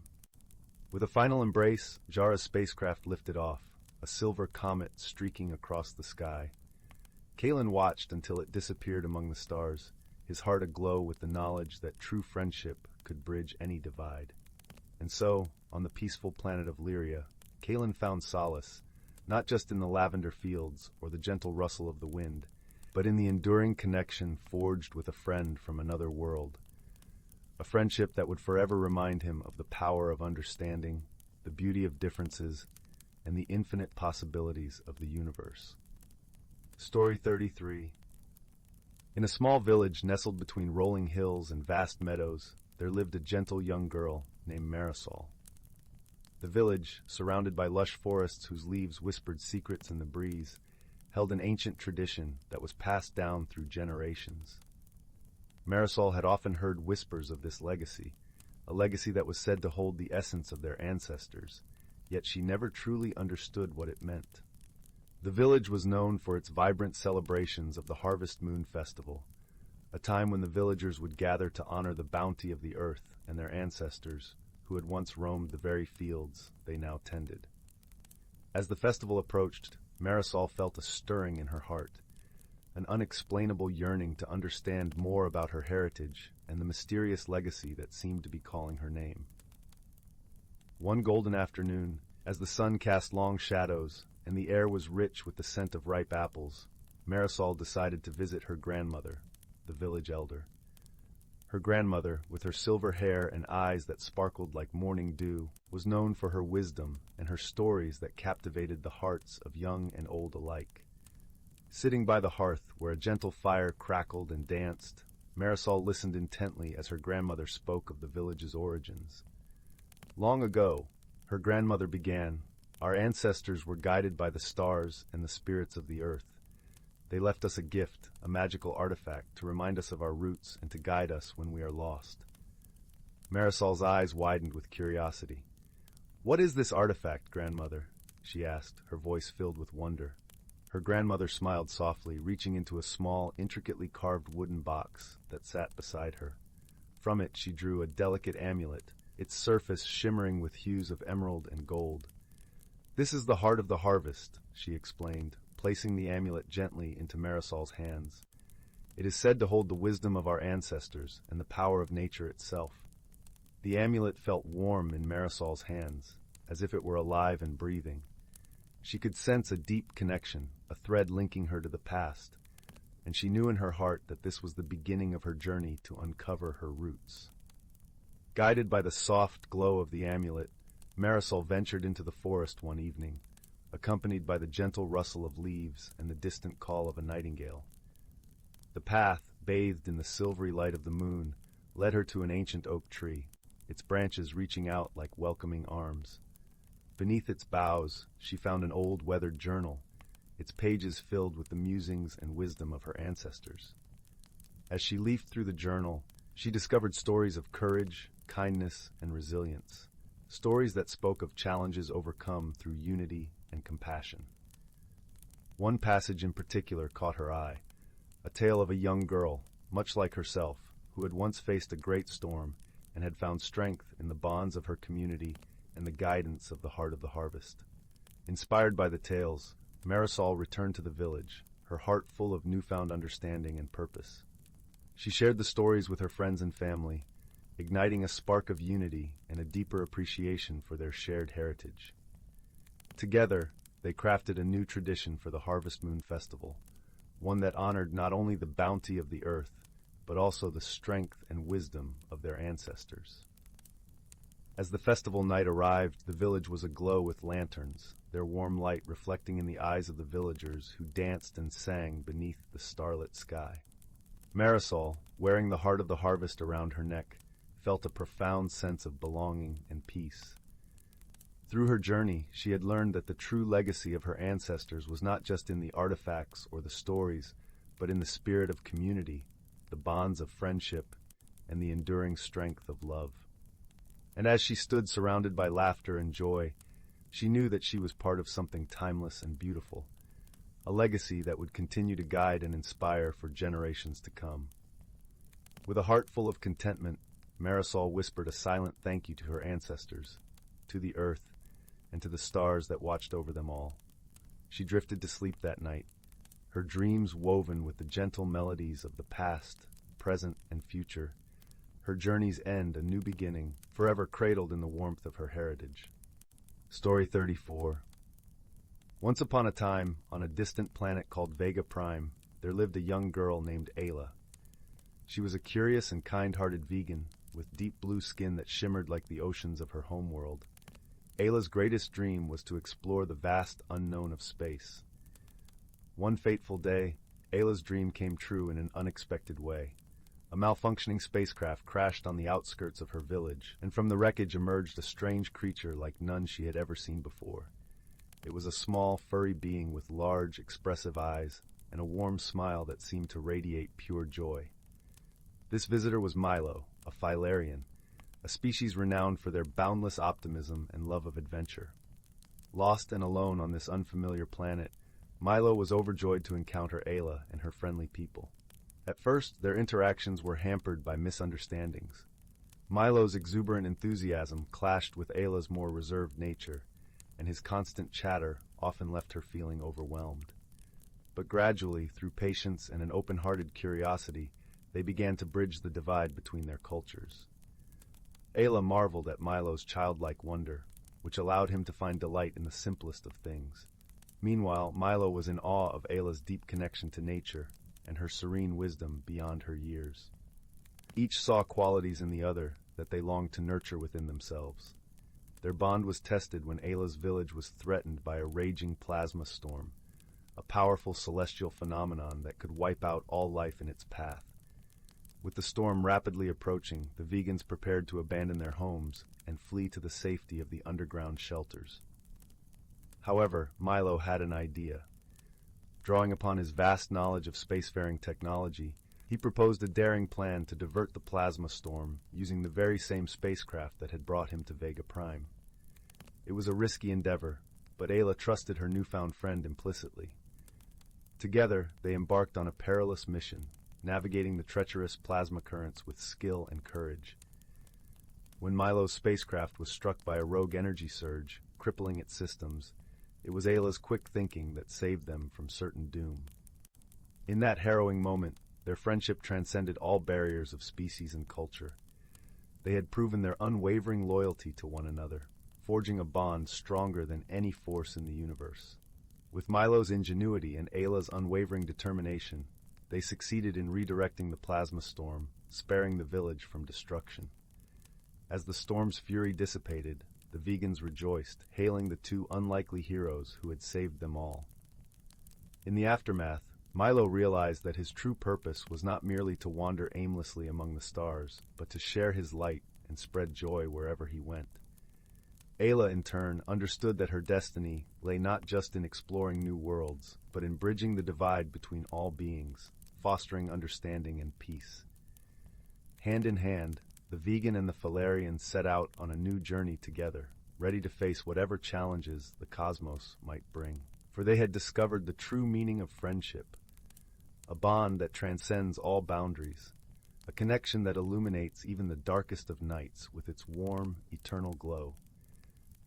With a final embrace, Jara's spacecraft lifted off, a silver comet streaking across the sky. Glen watched until it disappeared among the stars, his heart aglow with the knowledge that true friendship could bridge any divide. And so, on the peaceful planet of Lyra, Glen found solace, not just in the lavender fields or the gentle rustle of the wind, but in the enduring connection forged with a friend from another world. A friendship that would forever remind him of the power of understanding, the beauty of differences, and the infinite possibilities of the universe. Story 33. In a small village nestled between rolling hills and vast meadows, there lived a gentle young girl named Marisol. The village, surrounded by lush forests whose leaves whispered secrets in the breeze, held an ancient tradition that was passed down through generations. Marisol had often heard whispers of this legacy, a legacy that was said to hold the essence of their ancestors, yet she never truly understood what it meant. The village was known for its vibrant celebrations of the Harvest Moon Festival, a time when the villagers would gather to honor the bounty of the earth and their ancestors, who had once roamed the very fields they now tended. As the festival approached, Marisol felt a stirring in her heart, an unexplainable yearning to understand more about her heritage and the mysterious legacy that seemed to be calling her name. One golden afternoon, as the sun cast long shadows and the air was rich with the scent of ripe apples, Marisol decided to visit her grandmother, the village elder. Her grandmother, with her silver hair and eyes that sparkled like morning dew, was known for her wisdom and her stories that captivated the hearts of young and old alike. Sitting by the hearth, where a gentle fire crackled and danced, Marisol listened intently as her grandmother spoke of the village's origins. Long ago, her grandmother began, our ancestors were guided by the stars and the spirits of the earth. They left us a gift, a magical artifact, to remind us of our roots and to guide us when we are lost. Marisol's eyes widened with curiosity. "What is this artifact, grandmother?" she asked, her voice filled with wonder. Her grandmother smiled softly, reaching into a small, intricately carved wooden box that sat beside her. From it she drew a delicate amulet, its surface shimmering with hues of emerald and gold. "This is the heart of the harvest," she explained, placing the amulet gently into Marisol's hands. "It is said to hold the wisdom of our ancestors and the power of nature itself." The amulet felt warm in Marisol's hands, as if it were alive and breathing. She could sense a deep connection, a thread linking her to the past, and she knew in her heart that this was the beginning of her journey to uncover her roots. Guided by the soft glow of the amulet, Marisol ventured into the forest one evening, accompanied by the gentle rustle of leaves and the distant call of a nightingale. The path, bathed in the silvery light of the moon, led her to an ancient oak tree, its branches reaching out like welcoming arms. Beneath its boughs, she found an old weathered journal, its pages filled with the musings and wisdom of her ancestors. As she leafed through the journal, she discovered stories of courage, kindness, and resilience, stories that spoke of challenges overcome through unity and compassion. One passage in particular caught her eye, a tale of a young girl, much like herself, who had once faced a great storm and had found strength in the bonds of her community and the guidance of the heart of the harvest. Inspired by the tales, Marisol returned to the village, her heart full of newfound understanding and purpose. She shared the stories with her friends and family, igniting a spark of unity and a deeper appreciation for their shared heritage. Together, they crafted a new tradition for the Harvest Moon Festival, one that honored not only the bounty of the earth, but also the strength and wisdom of their ancestors. As the festival night arrived, the village was aglow with lanterns, their warm light reflecting in the eyes of the villagers who danced and sang beneath the starlit sky. Marisol, wearing the heart of the harvest around her neck, felt a profound sense of belonging and peace. Through her journey, she had learned that the true legacy of her ancestors was not just in the artifacts or the stories, but in the spirit of community, the bonds of friendship, and the enduring strength of love. And as she stood surrounded by laughter and joy, she knew that she was part of something timeless and beautiful, a legacy that would continue to guide and inspire for generations to come. With a heart full of contentment, Marisol whispered a silent thank you to her ancestors, to the earth, and to the stars that watched over them all. She drifted to sleep that night, her dreams woven with the gentle melodies of the past, present, and future, her journey's end a new beginning, forever cradled in the warmth of her heritage. Story 34. Once upon a time, on a distant planet called Vega Prime, there lived a young girl named Ayla. She was a curious and kind-hearted vegan, with deep blue skin that shimmered like the oceans of her homeworld. Ayla's greatest dream was to explore the vast unknown of space. One fateful day, Ayla's dream came true in an unexpected way. A malfunctioning spacecraft crashed on the outskirts of her village, and from the wreckage emerged a strange creature like none she had ever seen before. It was a small, furry being with large, expressive eyes and a warm smile that seemed to radiate pure joy. This visitor was Milo, a Philarian, a species renowned for their boundless optimism and love of adventure. Lost and alone on this unfamiliar planet, Milo was overjoyed to encounter Ayla and her friendly people. At first, their interactions were hampered by misunderstandings. Milo's exuberant enthusiasm clashed with Ayla's more reserved nature, and his constant chatter often left her feeling overwhelmed. But gradually, through patience and an open-hearted curiosity, they began to bridge the divide between their cultures. Ayla marveled at Milo's childlike wonder, which allowed him to find delight in the simplest of things. Meanwhile, Milo was in awe of Ayla's deep connection to nature and her serene wisdom beyond her years. Each saw qualities in the other that they longed to nurture within themselves. Their bond was tested when Ayla's village was threatened by a raging plasma storm, a powerful celestial phenomenon that could wipe out all life in its path. With the storm rapidly approaching, the vegans prepared to abandon their homes and flee to the safety of the underground shelters. However, Milo had an idea. Drawing upon his vast knowledge of spacefaring technology, he proposed a daring plan to divert the plasma storm using the very same spacecraft that had brought him to Vega Prime. It was a risky endeavor, but Ayla trusted her newfound friend implicitly. Together, they embarked on a perilous mission, navigating the treacherous plasma currents with skill and courage. When Milo's spacecraft was struck by a rogue energy surge, crippling its systems, it was Ayla's quick thinking that saved them from certain doom. In that harrowing moment, their friendship transcended all barriers of species and culture. They had proven their unwavering loyalty to one another, forging a bond stronger than any force in the universe. With Milo's ingenuity and Ayla's unwavering determination, they succeeded in redirecting the plasma storm, sparing the village from destruction. As the storm's fury dissipated, the vegans rejoiced, hailing the two unlikely heroes who had saved them all. In the aftermath, Milo realized that his true purpose was not merely to wander aimlessly among the stars, but to share his light and spread joy wherever he went. Ayla, in turn, understood that her destiny lay not just in exploring new worlds, but in bridging the divide between all beings, fostering understanding and peace. Hand in hand, the vegan and the Philarian set out on a new journey together, ready to face whatever challenges the cosmos might bring. For they had discovered the true meaning of friendship, a bond that transcends all boundaries, a connection that illuminates even the darkest of nights with its warm, eternal glow.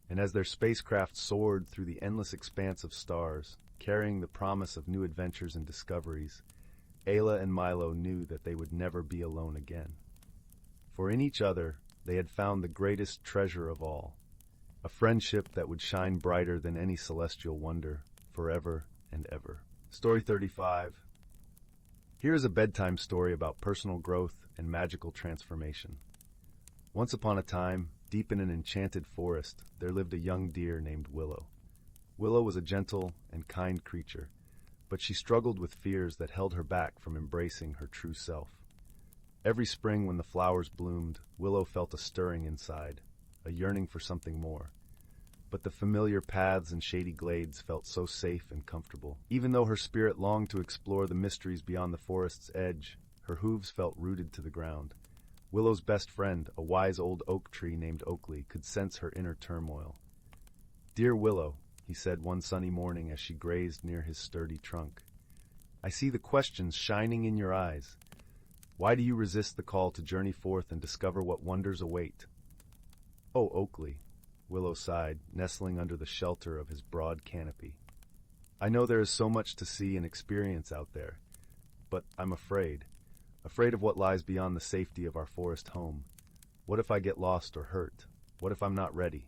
And as their spacecraft soared through the endless expanse of stars, carrying the promise of new adventures and discoveries, Ayla and Milo knew that they would never be alone again. For in each other, they had found the greatest treasure of all, a friendship that would shine brighter than any celestial wonder, forever and ever. Story 35. Here is a bedtime story about personal growth and magical transformation. Once upon a time, deep in an enchanted forest, there lived a young deer named Willow. Willow was a gentle and kind creature, but she struggled with fears that held her back from embracing her true self. Every spring when the flowers bloomed, Willow felt a stirring inside, a yearning for something more. But the familiar paths and shady glades felt so safe and comfortable. Even though her spirit longed to explore the mysteries beyond the forest's edge, her hooves felt rooted to the ground. Willow's best friend, a wise old oak tree named Oakley, could sense her inner turmoil. "Dear Willow," he said one sunny morning as she grazed near his sturdy trunk, "I see the questions shining in your eyes. Why do you resist the call to journey forth and discover what wonders await?" "Oh, Oakley," Willow sighed, nestling under the shelter of his broad canopy. "I know there is so much to see and experience out there, but I'm afraid of what lies beyond the safety of our forest home. What if I get lost or hurt? What if I'm not ready?"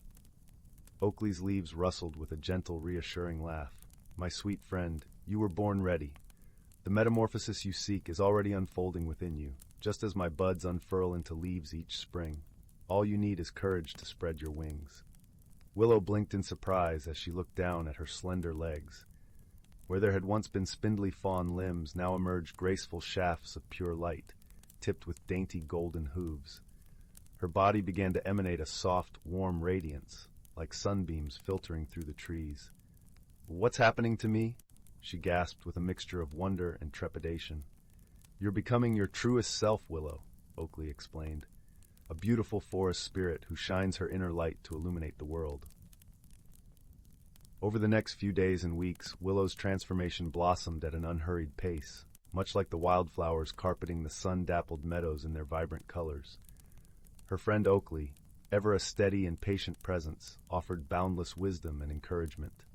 Oakley's leaves rustled with a gentle, reassuring laugh. "My sweet friend, you were born ready. The metamorphosis you seek is already unfolding within you, just as my buds unfurl into leaves each spring. All you need is courage to spread your wings." Willow blinked in surprise as she looked down at her slender legs. Where there had once been spindly fawn limbs, now emerged graceful shafts of pure light, tipped with dainty golden hooves. Her body began to emanate a soft, warm radiance, like sunbeams filtering through the trees. "What's happening to me?" she gasped with a mixture of wonder and trepidation. You're becoming your truest self, Willow, Oakley explained. A beautiful forest spirit who shines her inner light to illuminate the world. Over the next few days and weeks, Willow's transformation blossomed at an unhurried pace, much like the wildflowers carpeting the sun-dappled meadows in their vibrant colors. Her friend Oakley, ever a steady and patient presence, offered boundless wisdom and encouragement.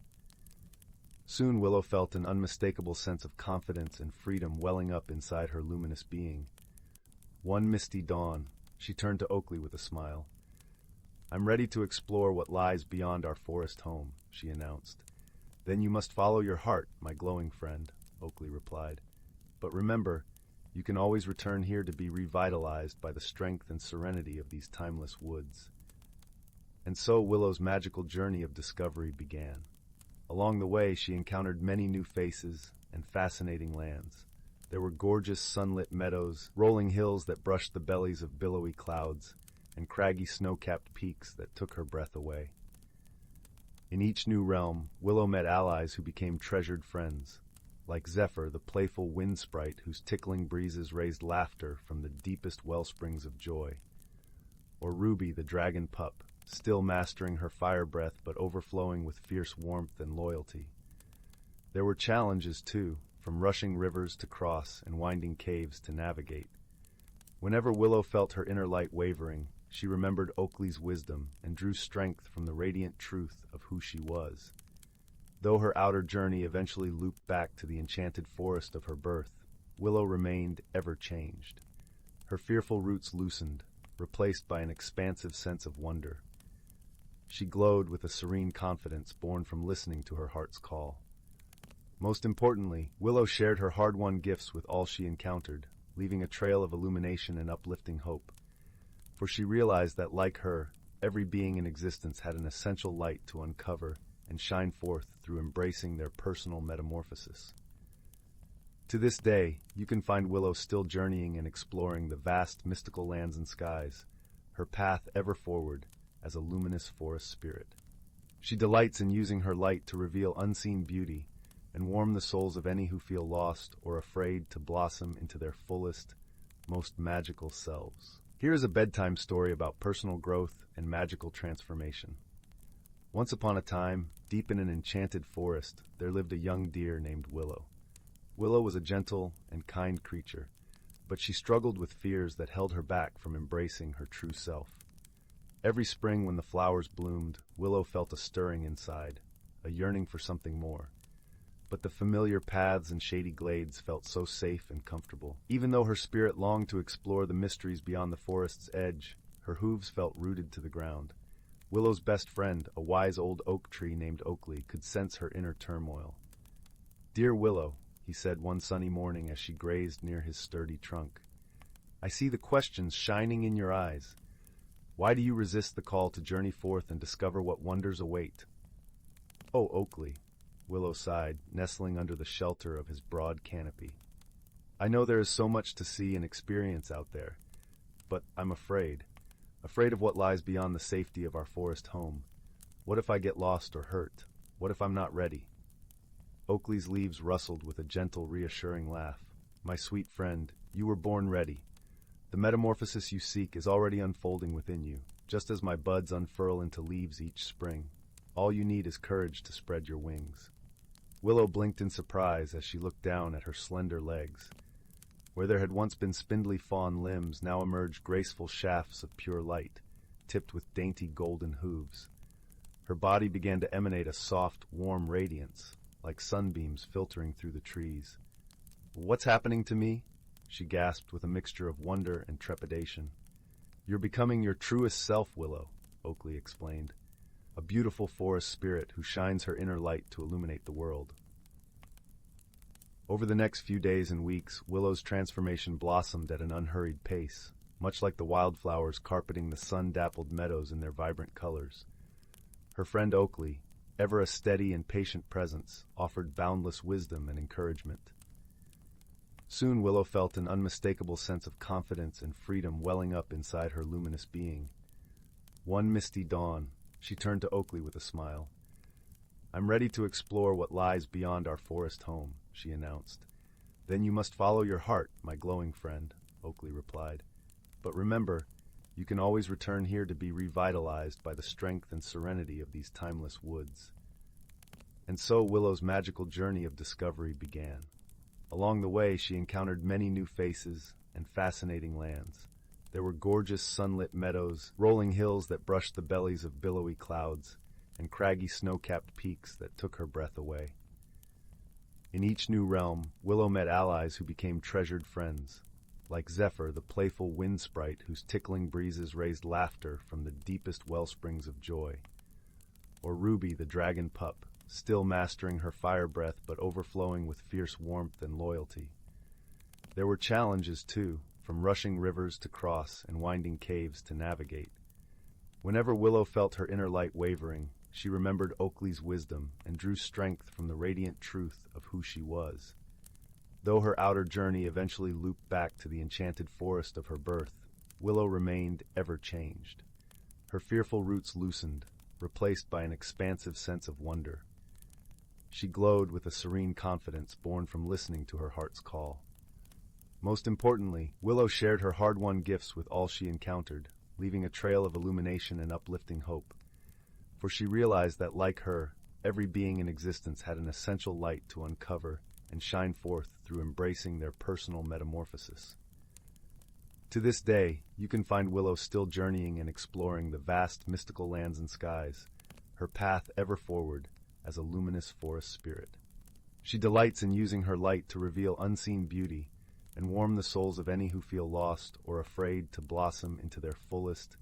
Soon Willow felt an unmistakable sense of confidence and freedom welling up inside her luminous being. One misty dawn, she turned to Oakley with a smile. "I'm ready to explore what lies beyond our forest home," she announced. "Then you must follow your heart, my glowing friend," Oakley replied. "But remember, you can always return here to be revitalized by the strength and serenity of these timeless woods." And so Willow's magical journey of discovery began. Along the way, she encountered many new faces and fascinating lands. There were gorgeous sunlit meadows, rolling hills that brushed the bellies of billowy clouds, and craggy snow-capped peaks that took her breath away. In each new realm, Willow met allies who became treasured friends, like Zephyr, the playful wind sprite whose tickling breezes raised laughter from the deepest wellsprings of joy, or Ruby, the dragon pup, still mastering her fire breath but overflowing with fierce warmth and loyalty. There were challenges, too, from rushing rivers to cross and winding caves to navigate. Whenever Willow felt her inner light wavering, she remembered Oakley's wisdom and drew strength from the radiant truth of who she was. Though her outer journey eventually looped back to the enchanted forest of her birth, Willow remained ever changed. Her fearful roots loosened, replaced by an expansive sense of wonder. She glowed with a serene confidence born from listening to her heart's call. Most importantly, Willow shared her hard-won gifts with all she encountered, leaving a trail of illumination and uplifting hope. For she realized that, like her, every being in existence had an essential light to uncover and shine forth through embracing their personal metamorphosis. To this day, you can find Willow still journeying and exploring the vast mystical lands and skies, her path ever forward as a luminous forest spirit. She delights in using her light to reveal unseen beauty and warm the souls of any who feel lost or afraid to blossom into their fullest, most magical selves. Here is a bedtime story about personal growth and magical transformation. Once upon a time, deep in an enchanted forest, there lived a young deer named Willow. Willow was a gentle and kind creature, but she struggled with fears that held her back from embracing her true self. Every spring when the flowers bloomed, Willow felt a stirring inside, a yearning for something more. But the familiar paths and shady glades felt so safe and comfortable. Even though her spirit longed to explore the mysteries beyond the forest's edge, her hooves felt rooted to the ground. Willow's best friend, a wise old oak tree named Oakley, could sense her inner turmoil. "Dear Willow," he said one sunny morning as she grazed near his sturdy trunk, "I see the questions shining in your eyes. Why do you resist the call to journey forth and discover what wonders await?" "Oh, Oakley," Willow sighed, nestling under the shelter of his broad canopy. "I know there is so much to see and experience out there, but I'm afraid of what lies beyond the safety of our forest home. What if I get lost or hurt? What if I'm not ready?" Oakley's leaves rustled with a gentle, reassuring laugh. "My sweet friend, you were born ready. The metamorphosis you seek is already unfolding within you, just as my buds unfurl into leaves each spring. All you need is courage to spread your wings." Willow blinked in surprise as she looked down at her slender legs. Where there had once been spindly fawn limbs, now emerged graceful shafts of pure light, tipped with dainty golden hooves. Her body began to emanate a soft, warm radiance, like sunbeams filtering through the trees. "What's happening to me?" she gasped with a mixture of wonder and trepidation. "You're becoming your truest self, Willow," Oakley explained. "A beautiful forest spirit who shines her inner light to illuminate the world." Over the next few days and weeks, Willow's transformation blossomed at an unhurried pace, much like the wildflowers carpeting the sun-dappled meadows in their vibrant colors. Her friend Oakley, ever a steady and patient presence, offered boundless wisdom and encouragement. Soon Willow felt an unmistakable sense of confidence and freedom welling up inside her luminous being. One misty dawn, she turned to Oakley with a smile. "I'm ready to explore what lies beyond our forest home," she announced. Then you must follow your heart, my glowing friend, Oakley replied. But remember, you can always return here to be revitalized by the strength and serenity of these timeless woods. And so Willow's magical journey of discovery began. Along the way, she encountered many new faces and fascinating lands. There were gorgeous sunlit meadows, rolling hills that brushed the bellies of billowy clouds, and craggy snow-capped peaks that took her breath away. In each new realm, Willow met allies who became treasured friends, like Zephyr, the playful wind sprite whose tickling breezes raised laughter from the deepest wellsprings of joy, or Ruby, the dragon pup, still mastering her fire breath but overflowing with fierce warmth and loyalty. There were challenges, too, from rushing rivers to cross and winding caves to navigate. Whenever Willow felt her inner light wavering, she remembered Oakley's wisdom and drew strength from the radiant truth of who she was. Though her outer journey eventually looped back to the enchanted forest of her birth, Willow remained ever changed. Her fearful roots loosened, replaced by an expansive sense of wonder. She glowed with a serene confidence born from listening to her heart's call. Most importantly, Willow shared her hard-won gifts with all she encountered, leaving a trail of illumination and uplifting hope. For she realized that, like her, every being in existence had an essential light to uncover and shine forth through embracing their personal metamorphosis. To this day, you can find Willow still journeying and exploring the vast mystical lands and skies, her path ever forward as a luminous forest spirit. She delights in using her light to reveal unseen beauty and warm the souls of any who feel lost or afraid to blossom into their fullest,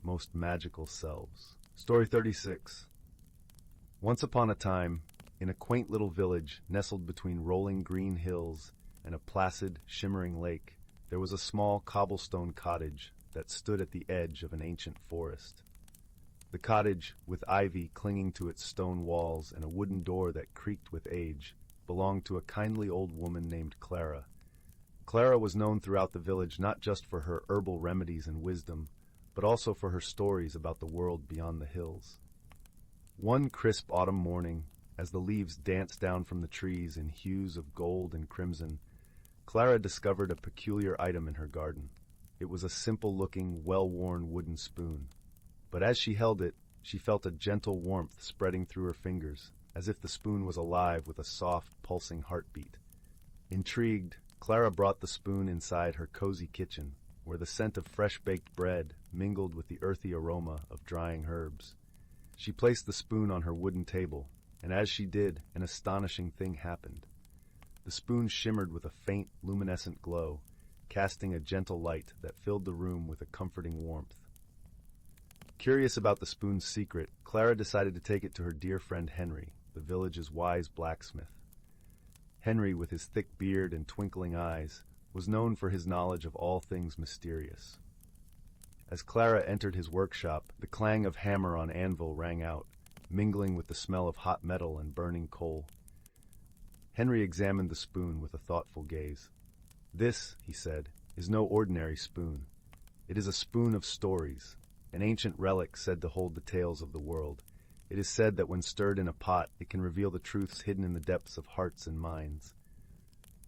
most magical selves. Story 36. Once upon a time, in a quaint little village nestled between rolling green hills and a placid, shimmering lake, there was a small cobblestone cottage that stood at the edge of an ancient forest. The cottage, with ivy clinging to its stone walls and a wooden door that creaked with age, belonged to a kindly old woman named Clara. Clara was known throughout the village not just for her herbal remedies and wisdom, but also for her stories about the world beyond the hills. One crisp autumn morning, as the leaves danced down from the trees in hues of gold and crimson, Clara discovered a peculiar item in her garden. It was a simple-looking, well-worn wooden spoon. But as she held it, she felt a gentle warmth spreading through her fingers, as if the spoon was alive with a soft, pulsing heartbeat. Intrigued, Clara brought the spoon inside her cozy kitchen, where the scent of fresh-baked bread mingled with the earthy aroma of drying herbs. She placed the spoon on her wooden table, and as she did, an astonishing thing happened. The spoon shimmered with a faint, luminescent glow, casting a gentle light that filled the room with a comforting warmth. Curious about the spoon's secret, Clara decided to take it to her dear friend Henry, the village's wise blacksmith. Henry, with his thick beard and twinkling eyes, was known for his knowledge of all things mysterious. As Clara entered his workshop, the clang of hammer on anvil rang out, mingling with the smell of hot metal and burning coal. Henry examined the spoon with a thoughtful gaze. "This," he said, "is no ordinary spoon. It is a spoon of stories, an ancient relic said to hold the tales of the world. It is said that when stirred in a pot, it can reveal the truths hidden in the depths of hearts and minds."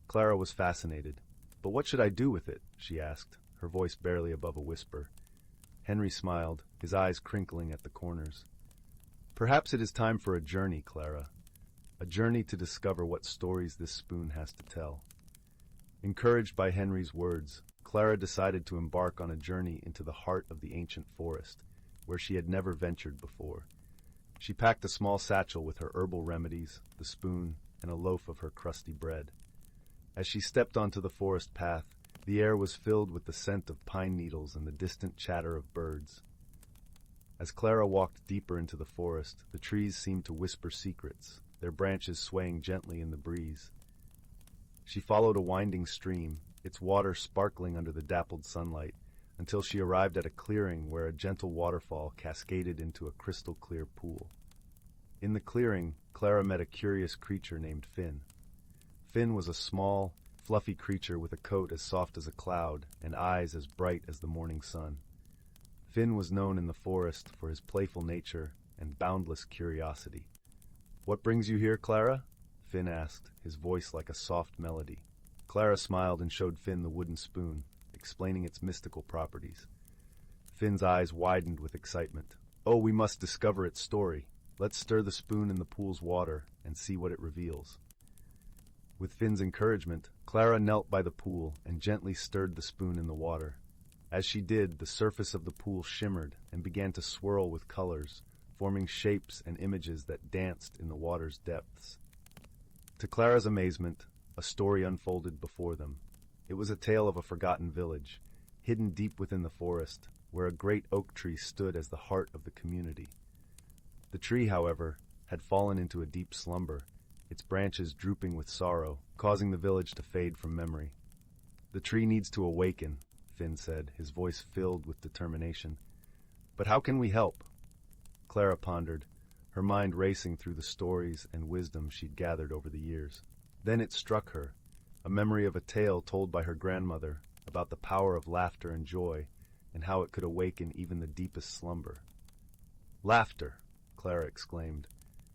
Clara was fascinated. "But what should I do with it?" she asked, her voice barely above a whisper. Henry smiled, his eyes crinkling at the corners. "Perhaps it is time for a journey, Clara. A journey to discover what stories this spoon has to tell." Encouraged by Henry's words, Clara decided to embark on a journey into the heart of the ancient forest, where she had never ventured before. She packed a small satchel with her herbal remedies, the spoon, and a loaf of her crusty bread. As she stepped onto the forest path, the air was filled with the scent of pine needles and the distant chatter of birds. As Clara walked deeper into the forest, the trees seemed to whisper secrets, their branches swaying gently in the breeze. She followed a winding stream, its water sparkling under the dappled sunlight, until she arrived at a clearing where a gentle waterfall cascaded into a crystal-clear pool. In the clearing, Clara met a curious creature named Finn. Finn was a small, fluffy creature with a coat as soft as a cloud and eyes as bright as the morning sun. Finn was known in the forest for his playful nature and boundless curiosity. "What brings you here, Clara?" Finn asked, his voice like a soft melody. Clara smiled and showed Finn the wooden spoon, explaining its mystical properties. Finn's eyes widened with excitement. Oh, we must discover its story. Let's stir the spoon in the pool's water and see what it reveals. With Finn's encouragement, Clara knelt by the pool and gently stirred the spoon in the water. As she did, the surface of the pool shimmered and began to swirl with colors, forming shapes and images that danced in the water's depths. To Clara's amazement, a story unfolded before them. It was a tale of a forgotten village, hidden deep within the forest, where a great oak tree stood as the heart of the community. The tree, however, had fallen into a deep slumber, its branches drooping with sorrow, causing the village to fade from memory. The tree needs to awaken, Finn said, his voice filled with determination. But how can we help? Clara pondered, her mind racing through the stories and wisdom she'd gathered over the years. Then it struck her, a memory of a tale told by her grandmother about the power of laughter and joy, and how it could awaken even the deepest slumber. Laughter, Clara exclaimed.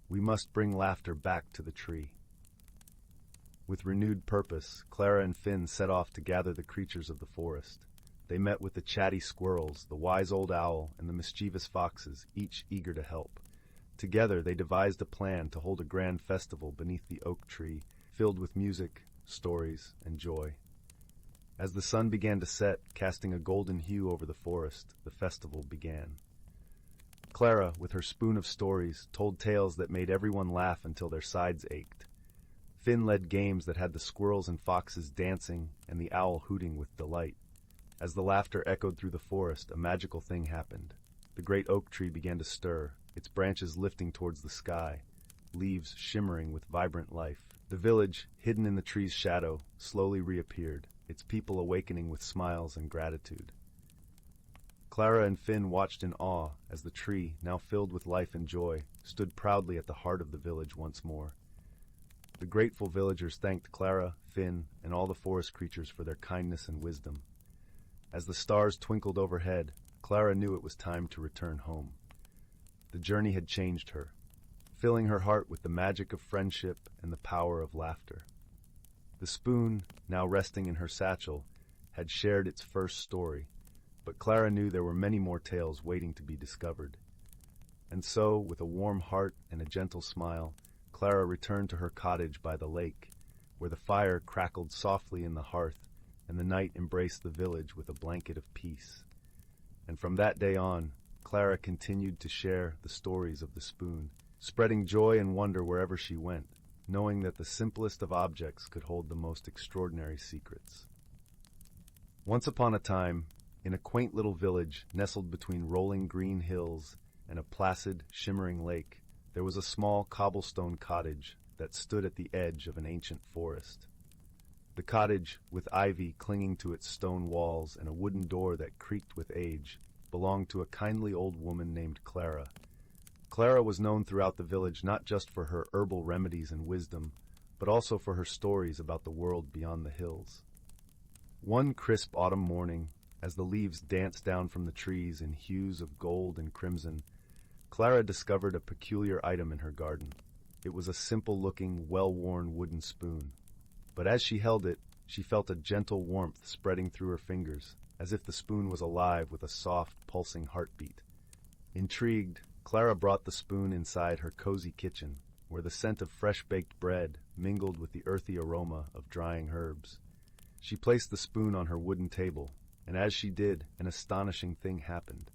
We must bring laughter back to the tree. With renewed purpose, Clara and Finn set off to gather the creatures of the forest. They met with the chatty squirrels, the wise old owl, and the mischievous foxes, each eager to help. Together they devised a plan to hold a grand festival beneath the oak tree, filled with music, stories, and joy. As the sun began to set, casting a golden hue over the forest, the festival began. Clara, with her spoon of stories, told tales that made everyone laugh until their sides ached. Finn led games that had the squirrels and foxes dancing and the owl hooting with delight. As the laughter echoed through the forest, a magical thing happened. The great oak tree began to stir, its branches lifting towards the sky, leaves shimmering with vibrant life. The village, hidden in the tree's shadow, slowly reappeared, its people awakening with smiles and gratitude. Clara and Finn watched in awe as the tree, now filled with life and joy, stood proudly at the heart of the village once more. The grateful villagers thanked Clara, Finn, and all the forest creatures for their kindness and wisdom. As the stars twinkled overhead, Clara knew it was time to return home. The journey had changed her, filling her heart with the magic of friendship and the power of laughter. The spoon, now resting in her satchel, had shared its first story, but Clara knew there were many more tales waiting to be discovered. And so, with a warm heart and a gentle smile, Clara returned to her cottage by the lake, where the fire crackled softly in the hearth and the night embraced the village with a blanket of peace. And from that day on, Clara continued to share the stories of the spoon, spreading joy and wonder wherever she went, knowing that the simplest of objects could hold the most extraordinary secrets. Once upon a time, in a quaint little village nestled between rolling green hills and a placid, shimmering lake, there was a small cobblestone cottage that stood at the edge of an ancient forest. The cottage, with ivy clinging to its stone walls and a wooden door that creaked with age, belonged to a kindly old woman named Clara. Clara was known throughout the village not just for her herbal remedies and wisdom, but also for her stories about the world beyond the hills. One crisp autumn morning, as the leaves danced down from the trees in hues of gold and crimson, Clara discovered a peculiar item in her garden. It was a simple-looking, well-worn wooden spoon. But as she held it, she felt a gentle warmth spreading through her fingers, as if the spoon was alive with a soft, pulsing heartbeat. Intrigued, Clara brought the spoon inside her cozy kitchen, where the scent of fresh-baked bread mingled with the earthy aroma of drying herbs. She placed the spoon on her wooden table, and as she did, an astonishing thing happened.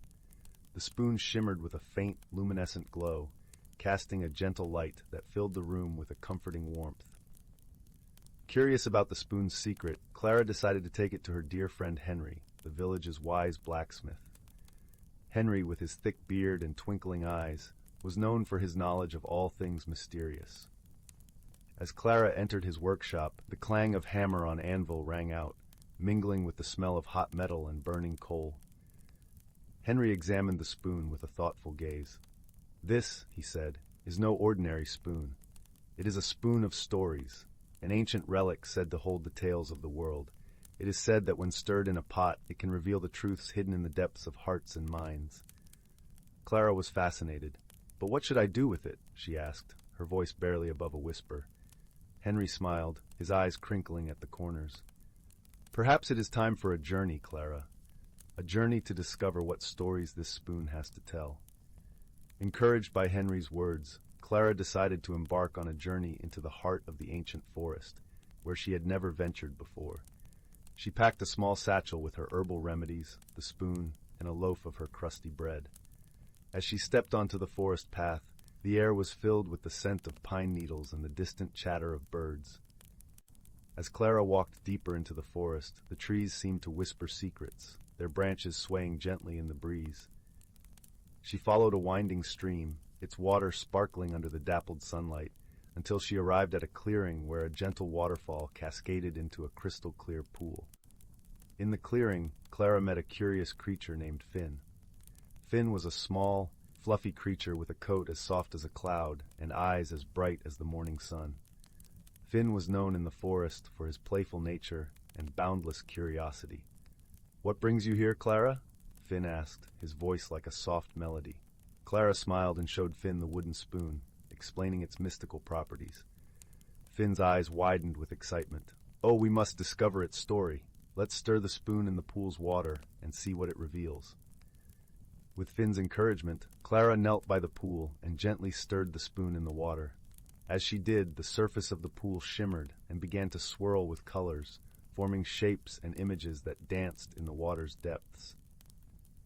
The spoon shimmered with a faint, luminescent glow, casting a gentle light that filled the room with a comforting warmth. Curious about the spoon's secret, Clara decided to take it to her dear friend Henry, the village's wise blacksmith. Henry, with his thick beard and twinkling eyes, was known for his knowledge of all things mysterious. As Clara entered his workshop, the clang of hammer on anvil rang out, mingling with the smell of hot metal and burning coal. Henry examined the spoon with a thoughtful gaze. "This," he said, "is no ordinary spoon. It is a spoon of stories, an ancient relic said to hold the tales of the world. It is said that when stirred in a pot, it can reveal the truths hidden in the depths of hearts and minds." Clara was fascinated. "But what should I do with it?" she asked, her voice barely above a whisper. Henry smiled, his eyes crinkling at the corners. Perhaps it is time for a journey, Clara. A journey to discover what stories this spoon has to tell. Encouraged by Henry's words, Clara decided to embark on a journey into the heart of the ancient forest, where she had never ventured before. She packed a small satchel with her herbal remedies, the spoon, and a loaf of her crusty bread. As she stepped onto the forest path, the air was filled with the scent of pine needles and the distant chatter of birds. As Clara walked deeper into the forest, the trees seemed to whisper secrets, their branches swaying gently in the breeze. She followed a winding stream, its water sparkling under the dappled sunlight, until she arrived at a clearing where a gentle waterfall cascaded into a crystal-clear pool. In the clearing, Clara met a curious creature named Finn. Finn was a small, fluffy creature with a coat as soft as a cloud and eyes as bright as the morning sun. Finn was known in the forest for his playful nature and boundless curiosity. "What brings you here, Clara?" Finn asked, his voice like a soft melody. Clara smiled and showed Finn the wooden spoon, explaining its mystical properties. Finn's eyes widened with excitement. "Oh, we must discover its story. Let's stir the spoon in the pool's water and see what it reveals." With Finn's encouragement, Clara knelt by the pool and gently stirred the spoon in the water. As she did, the surface of the pool shimmered and began to swirl with colors, forming shapes and images that danced in the water's depths.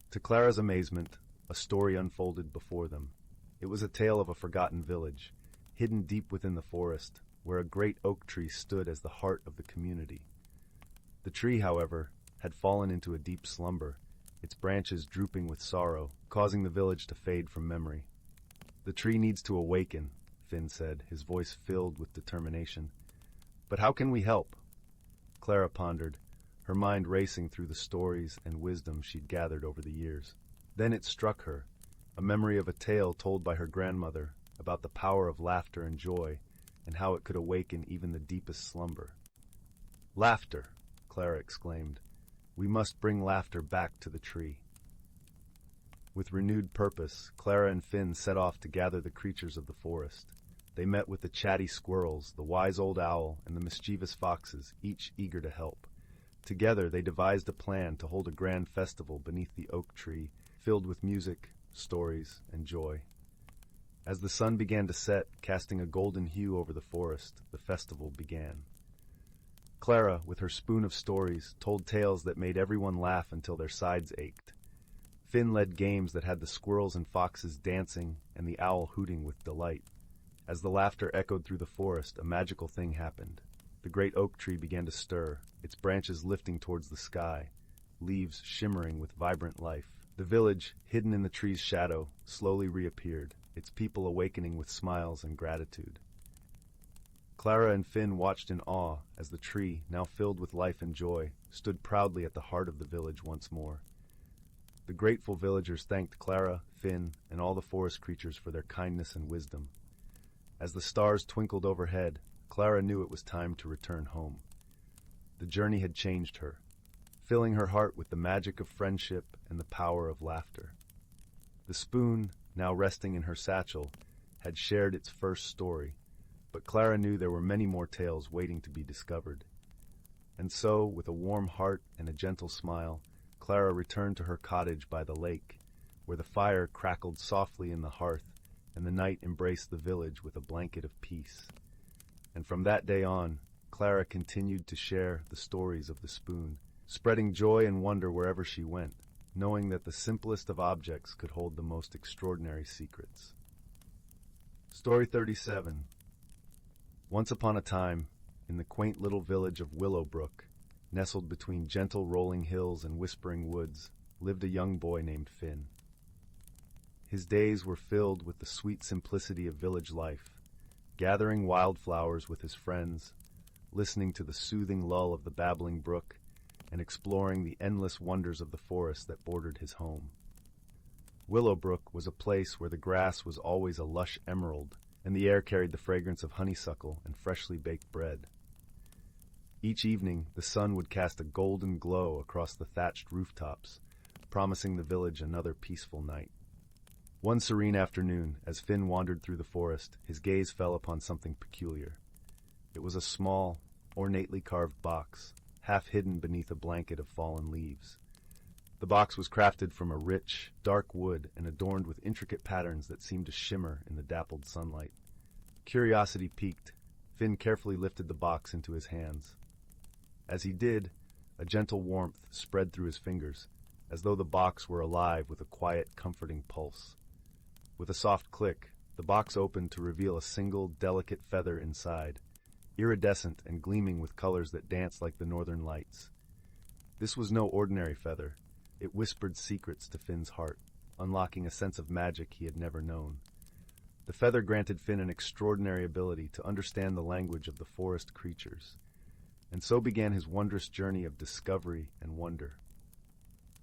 To Clara's amazement, a story unfolded before them. It was a tale of a forgotten village, hidden deep within the forest, where a great oak tree stood as the heart of the community. The tree, however, had fallen into a deep slumber, its branches drooping with sorrow, causing the village to fade from memory. "The tree needs to awaken," Finn said, his voice filled with determination. "But how can we help?" Clara pondered, her mind racing through the stories and wisdom she'd gathered over the years. Then it struck her, a memory of a tale told by her grandmother about the power of laughter and joy, and how it could awaken even the deepest slumber. "Laughter!" Clara exclaimed. "We must bring laughter back to the tree." With renewed purpose, Clara and Finn set off to gather the creatures of the forest. They met with the chatty squirrels, the wise old owl, and the mischievous foxes, each eager to help. Together they devised a plan to hold a grand festival beneath the oak tree, filled with music, stories, and joy. As the sun began to set, casting a golden hue over the forest, the festival began. Clara, with her spoon of stories, told tales that made everyone laugh until their sides ached. Finn led games that had the squirrels and foxes dancing and the owl hooting with delight. As the laughter echoed through the forest, a magical thing happened. The great oak tree began to stir, its branches lifting towards the sky, leaves shimmering with vibrant life. The village, hidden in the tree's shadow, slowly reappeared, its people awakening with smiles and gratitude. Clara and Finn watched in awe as the tree, now filled with life and joy, stood proudly at the heart of the village once more. The grateful villagers thanked Clara, Finn, and all the forest creatures for their kindness and wisdom. As the stars twinkled overhead, Clara knew it was time to return home. The journey had changed her, filling her heart with the magic of friendship and the power of laughter. The spoon, now resting in her satchel, had shared its first story, but Clara knew there were many more tales waiting to be discovered. And so, with a warm heart and a gentle smile, Clara returned to her cottage by the lake, where the fire crackled softly in the hearth, and the night embraced the village with a blanket of peace. And from that day on, Clara continued to share the stories of the spoon, spreading joy and wonder wherever she went, knowing that the simplest of objects could hold the most extraordinary secrets. Story 37. Once upon a time, in the quaint little village of Willow, nestled between gentle rolling hills and whispering woods, lived a young boy named Finn. His days were filled with the sweet simplicity of village life, gathering wildflowers with his friends, listening to the soothing lull of the babbling brook, and exploring the endless wonders of the forest that bordered his home. Willowbrook was a place where the grass was always a lush emerald, and the air carried the fragrance of honeysuckle and freshly baked bread. Each evening, the sun would cast a golden glow across the thatched rooftops, promising the village another peaceful night. One serene afternoon, as Finn wandered through the forest, his gaze fell upon something peculiar. It was a small, ornately carved box, half hidden beneath a blanket of fallen leaves. The box was crafted from a rich, dark wood and adorned with intricate patterns that seemed to shimmer in the dappled sunlight. Curiosity piqued, Finn carefully lifted the box into his hands. As he did, a gentle warmth spread through his fingers, as though the box were alive with a quiet, comforting pulse. With a soft click, the box opened to reveal a single, delicate feather inside, iridescent and gleaming with colors that danced like the northern lights. This was no ordinary feather. It whispered secrets to Finn's heart, unlocking a sense of magic he had never known. The feather granted Finn an extraordinary ability to understand the language of the forest creatures, and so began his wondrous journey of discovery and wonder.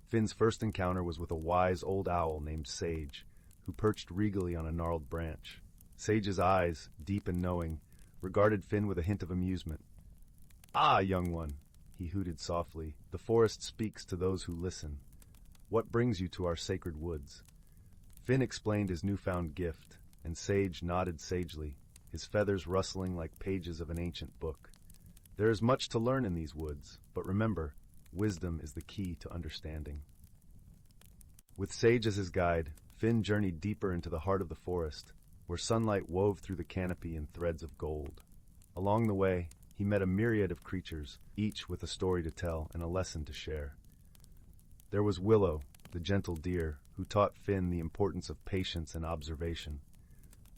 Finn's first encounter was with a wise old owl named Sage, who perched regally on a gnarled branch. Sage's eyes, deep and knowing, regarded Finn with a hint of amusement. "Ah, young one," he hooted softly, "the forest speaks to those who listen. What brings you to our sacred woods?" Finn explained his newfound gift, and Sage nodded sagely, his feathers rustling like pages of an ancient book. "There is much to learn in these woods, but remember, wisdom is the key to understanding." With Sage as his guide, Finn journeyed deeper into the heart of the forest, where sunlight wove through the canopy in threads of gold. Along the way, he met a myriad of creatures, each with a story to tell and a lesson to share. There was Willow, the gentle deer, who taught Finn the importance of patience and observation.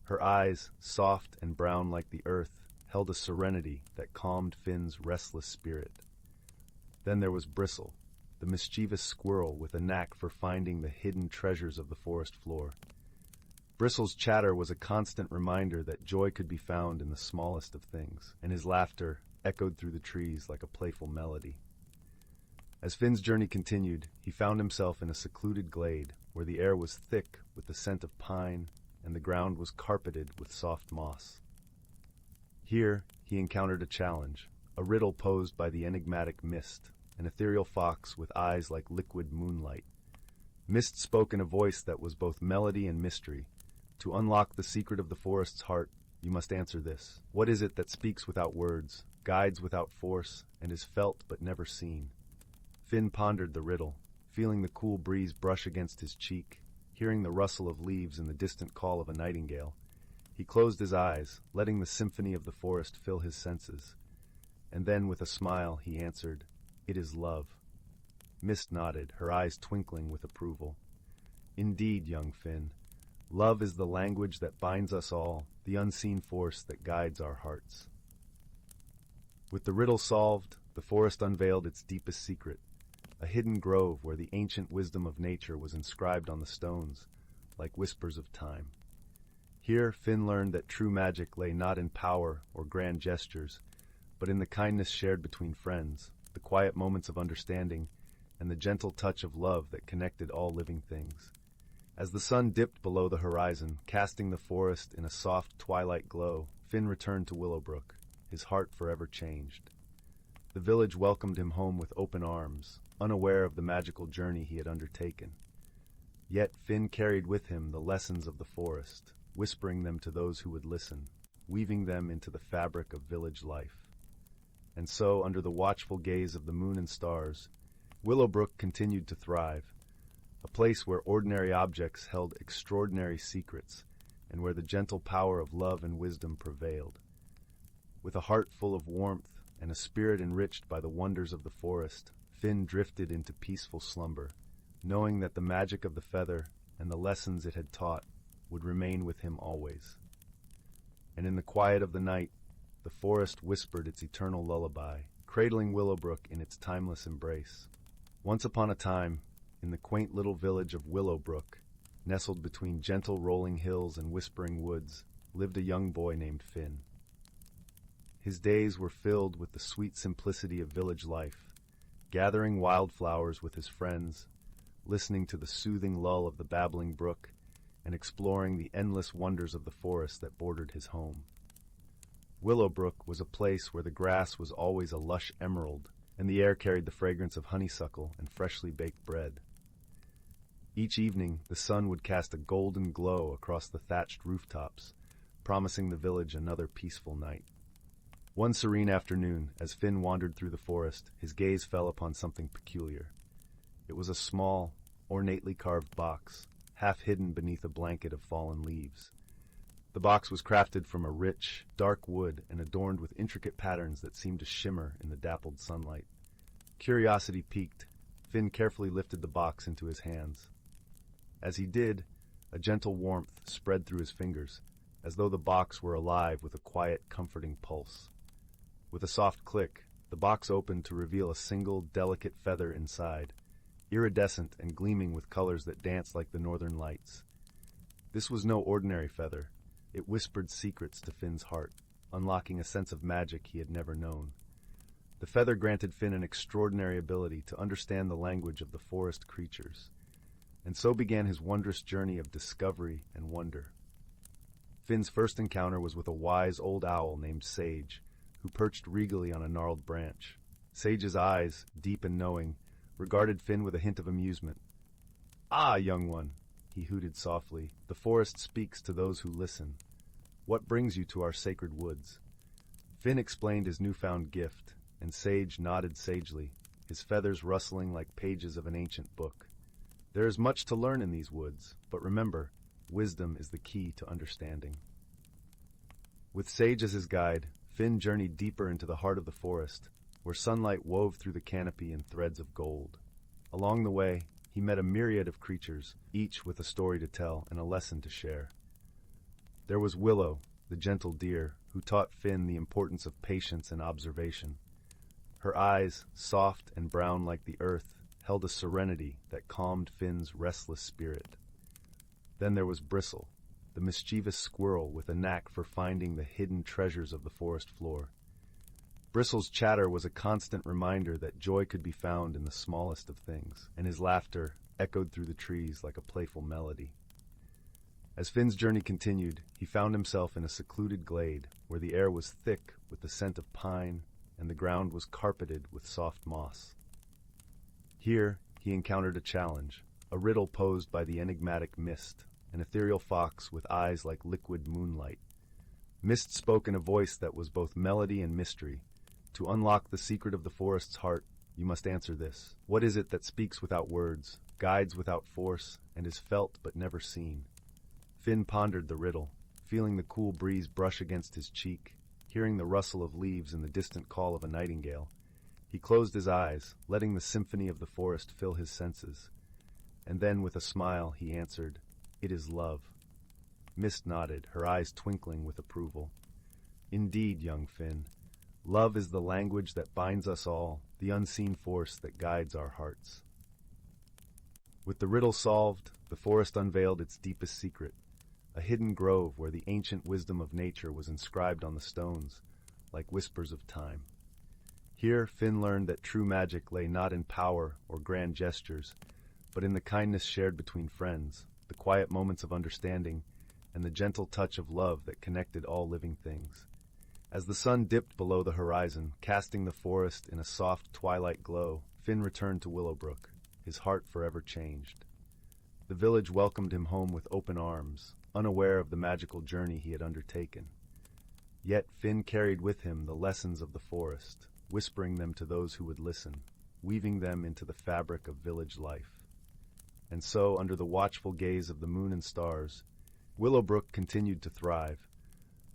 Her eyes, soft and brown like the earth, held a serenity that calmed Finn's restless spirit. Then there was Bristle, the mischievous squirrel with a knack for finding the hidden treasures of the forest floor. Bristle's chatter was a constant reminder that joy could be found in the smallest of things, and his laughter echoed through the trees like a playful melody. As Finn's journey continued, he found himself in a secluded glade where the air was thick with the scent of pine and the ground was carpeted with soft moss. Here, he encountered a challenge, a riddle posed by the enigmatic Mist, an ethereal fox with eyes like liquid moonlight. Mist spoke in a voice that was both melody and mystery. "To unlock the secret of the forest's heart, you must answer this. What is it that speaks without words, guides without force, and is felt but never seen?" Finn pondered the riddle, feeling the cool breeze brush against his cheek, hearing the rustle of leaves and the distant call of a nightingale. He closed his eyes, letting the symphony of the forest fill his senses. And then, with a smile, he answered, "It is love." Mist nodded, her eyes twinkling with approval. "Indeed, young Finn, love is the language that binds us all, the unseen force that guides our hearts." With the riddle solved, the forest unveiled its deepest secret, a hidden grove where the ancient wisdom of nature was inscribed on the stones, like whispers of time. Here, Finn learned that true magic lay not in power or grand gestures, but in the kindness shared between friends, the quiet moments of understanding, and the gentle touch of love that connected all living things. As the sun dipped below the horizon, casting the forest in a soft twilight glow, Finn returned to Willowbrook, his heart forever changed. The village welcomed him home with open arms, unaware of the magical journey he had undertaken. Yet Finn carried with him the lessons of the forest, whispering them to those who would listen, weaving them into the fabric of village life. And so, under the watchful gaze of the moon and stars, Willowbrook continued to thrive, a place where ordinary objects held extraordinary secrets, and where the gentle power of love and wisdom prevailed. With a heart full of warmth and a spirit enriched by the wonders of the forest, Finn drifted into peaceful slumber, knowing that the magic of the feather and the lessons it had taught would remain with him always. And in the quiet of the night, the forest whispered its eternal lullaby, cradling Willowbrook in its timeless embrace. Once upon a time, in the quaint little village of Willowbrook, nestled between gentle rolling hills and whispering woods, lived a young boy named Finn. His days were filled with the sweet simplicity of village life, gathering wildflowers with his friends, listening to the soothing lull of the babbling brook, and exploring the endless wonders of the forest that bordered his home. Willowbrook was a place where the grass was always a lush emerald, and the air carried the fragrance of honeysuckle and freshly baked bread. Each evening, the sun would cast a golden glow across the thatched rooftops, promising the village another peaceful night. One serene afternoon, as Finn wandered through the forest, his gaze fell upon something peculiar. It was a small, ornately carved box, half hidden beneath a blanket of fallen leaves. The box was crafted from a rich, dark wood and adorned with intricate patterns that seemed to shimmer in the dappled sunlight. Curiosity piqued, Finn carefully lifted the box into his hands. As he did, a gentle warmth spread through his fingers, as though the box were alive with a quiet, comforting pulse. With a soft click, the box opened to reveal a single, delicate feather inside, iridescent and gleaming with colors that danced like the northern lights. This was no ordinary feather. It whispered secrets to Finn's heart, unlocking a sense of magic he had never known. The feather granted Finn an extraordinary ability to understand the language of the forest creatures, and so began his wondrous journey of discovery and wonder. Finn's first encounter was with a wise old owl named Sage, who perched regally on a gnarled branch. Sage's eyes, deep and knowing, regarded Finn with a hint of amusement. "Ah, young one," he hooted softly, "the forest speaks to those who listen. What brings you to our sacred woods?" Finn explained his newfound gift, and Sage nodded sagely, his feathers rustling like pages of an ancient book. "There is much to learn in these woods, but remember, wisdom is the key to understanding." With Sage as his guide, Finn journeyed deeper into the heart of the forest, where sunlight wove through the canopy in threads of gold. Along the way, he met a myriad of creatures, each with a story to tell and a lesson to share. There was Willow, the gentle deer, who taught Finn the importance of patience and observation. Her eyes, soft and brown like the earth, held a serenity that calmed Finn's restless spirit. Then there was Bristle, the mischievous squirrel with a knack for finding the hidden treasures of the forest floor. Bristle's chatter was a constant reminder that joy could be found in the smallest of things, and his laughter echoed through the trees like a playful melody. As Finn's journey continued, he found himself in a secluded glade where the air was thick with the scent of pine and the ground was carpeted with soft moss. Here, he encountered a challenge, a riddle posed by the enigmatic Mist, an ethereal fox with eyes like liquid moonlight. Mist spoke in a voice that was both melody and mystery. "To unlock the secret of the forest's heart, you must answer this. What is it that speaks without words, guides without force, and is felt but never seen?" Finn pondered the riddle, feeling the cool breeze brush against his cheek, hearing the rustle of leaves and the distant call of a nightingale. He closed his eyes, letting the symphony of the forest fill his senses. And then, with a smile, he answered, "It is love." Mist nodded, her eyes twinkling with approval. "Indeed, young Finn, love is the language that binds us all, the unseen force that guides our hearts." With the riddle solved, the forest unveiled its deepest secret, a hidden grove where the ancient wisdom of nature was inscribed on the stones, like whispers of time. Here, Finn learned that true magic lay not in power or grand gestures, but in the kindness shared between friends, the quiet moments of understanding, and the gentle touch of love that connected all living things. As the sun dipped below the horizon, casting the forest in a soft twilight glow, Finn returned to Willowbrook, his heart forever changed. The village welcomed him home with open arms, unaware of the magical journey he had undertaken. Yet Finn carried with him the lessons of the forest, whispering them to those who would listen, weaving them into the fabric of village life. And so, under the watchful gaze of the moon and stars, Willowbrook continued to thrive,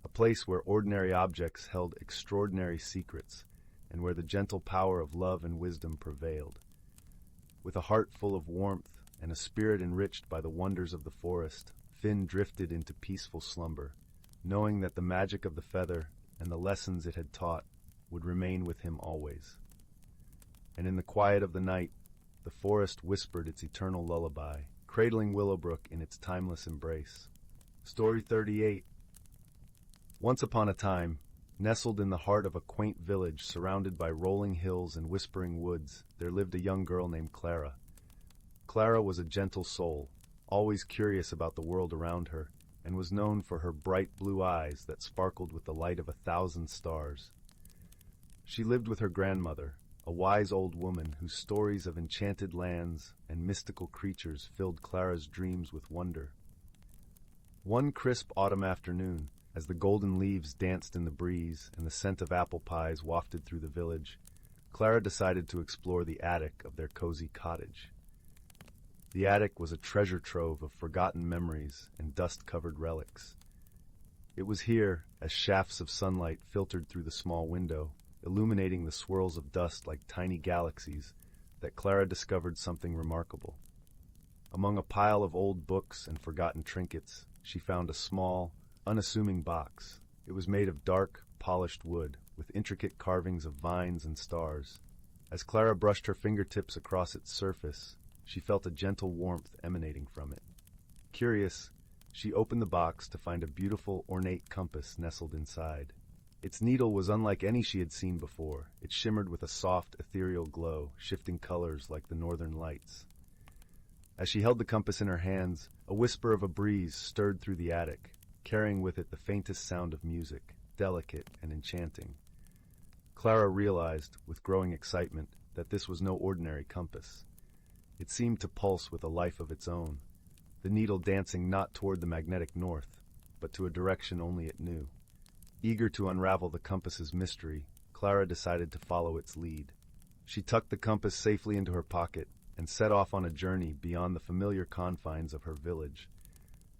a place where ordinary objects held extraordinary secrets, and where the gentle power of love and wisdom prevailed. With a heart full of warmth and a spirit enriched by the wonders of the forest, Finn drifted into peaceful slumber, knowing that the magic of the feather and the lessons it had taught would remain with him always. And in the quiet of the night, the forest whispered its eternal lullaby, cradling Willowbrook in its timeless embrace. Story 38. Once upon a time, nestled in the heart of a quaint village surrounded by rolling hills and whispering woods, there lived a young girl named Clara. Clara was a gentle soul, always curious about the world around her, and was known for her bright blue eyes that sparkled with the light of 1,000 stars. She lived with her grandmother, a wise old woman whose stories of enchanted lands and mystical creatures filled Clara's dreams with wonder. One crisp autumn afternoon, As the golden leaves danced in the breeze and the scent of apple pies wafted through the village, Clara decided to explore the attic of their cozy cottage. The attic was a treasure trove of forgotten memories and dust-covered relics. It was here, as shafts of sunlight filtered through the small window, illuminating the swirls of dust like tiny galaxies, that Clara discovered something remarkable. Among a pile of old books and forgotten trinkets, she found a small, unassuming box. It was made of dark, polished wood, with intricate carvings of vines and stars. As Clara brushed her fingertips across its surface, she felt a gentle warmth emanating from it. Curious, she opened the box to find a beautiful, ornate compass nestled inside. Its needle was unlike any she had seen before. It shimmered with a soft, ethereal glow, shifting colors like the northern lights. As she held the compass in her hands, a whisper of a breeze stirred through the attic, carrying with it the faintest sound of music, delicate and enchanting. Clara realized, with growing excitement, that this was no ordinary compass. It seemed to pulse with a life of its own, the needle dancing not toward the magnetic north, but to a direction only it knew. Eager to unravel the compass's mystery, Clara decided to follow its lead. She tucked the compass safely into her pocket and set off on a journey beyond the familiar confines of her village.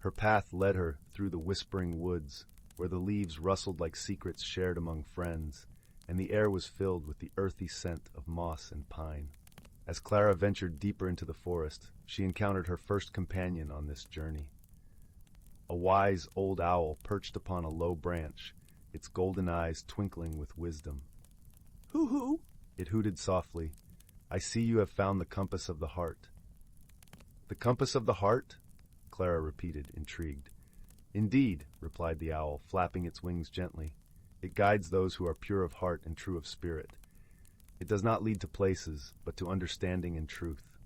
Her path led her through the whispering woods, where the leaves rustled like secrets shared among friends, and the air was filled with the earthy scent of moss and pine. As Clara ventured deeper into the forest, she encountered her first companion on this journey. A wise old owl perched upon a low branch, its golden eyes twinkling with wisdom. "Hoo-hoo," it hooted softly. "I see you have found the compass of the heart." "The compass of the heart?" Clara repeated, intrigued. "Indeed," replied the owl, flapping its wings gently. "It guides those who are pure of heart and true of spirit. It does not lead to places, but to understanding and truth.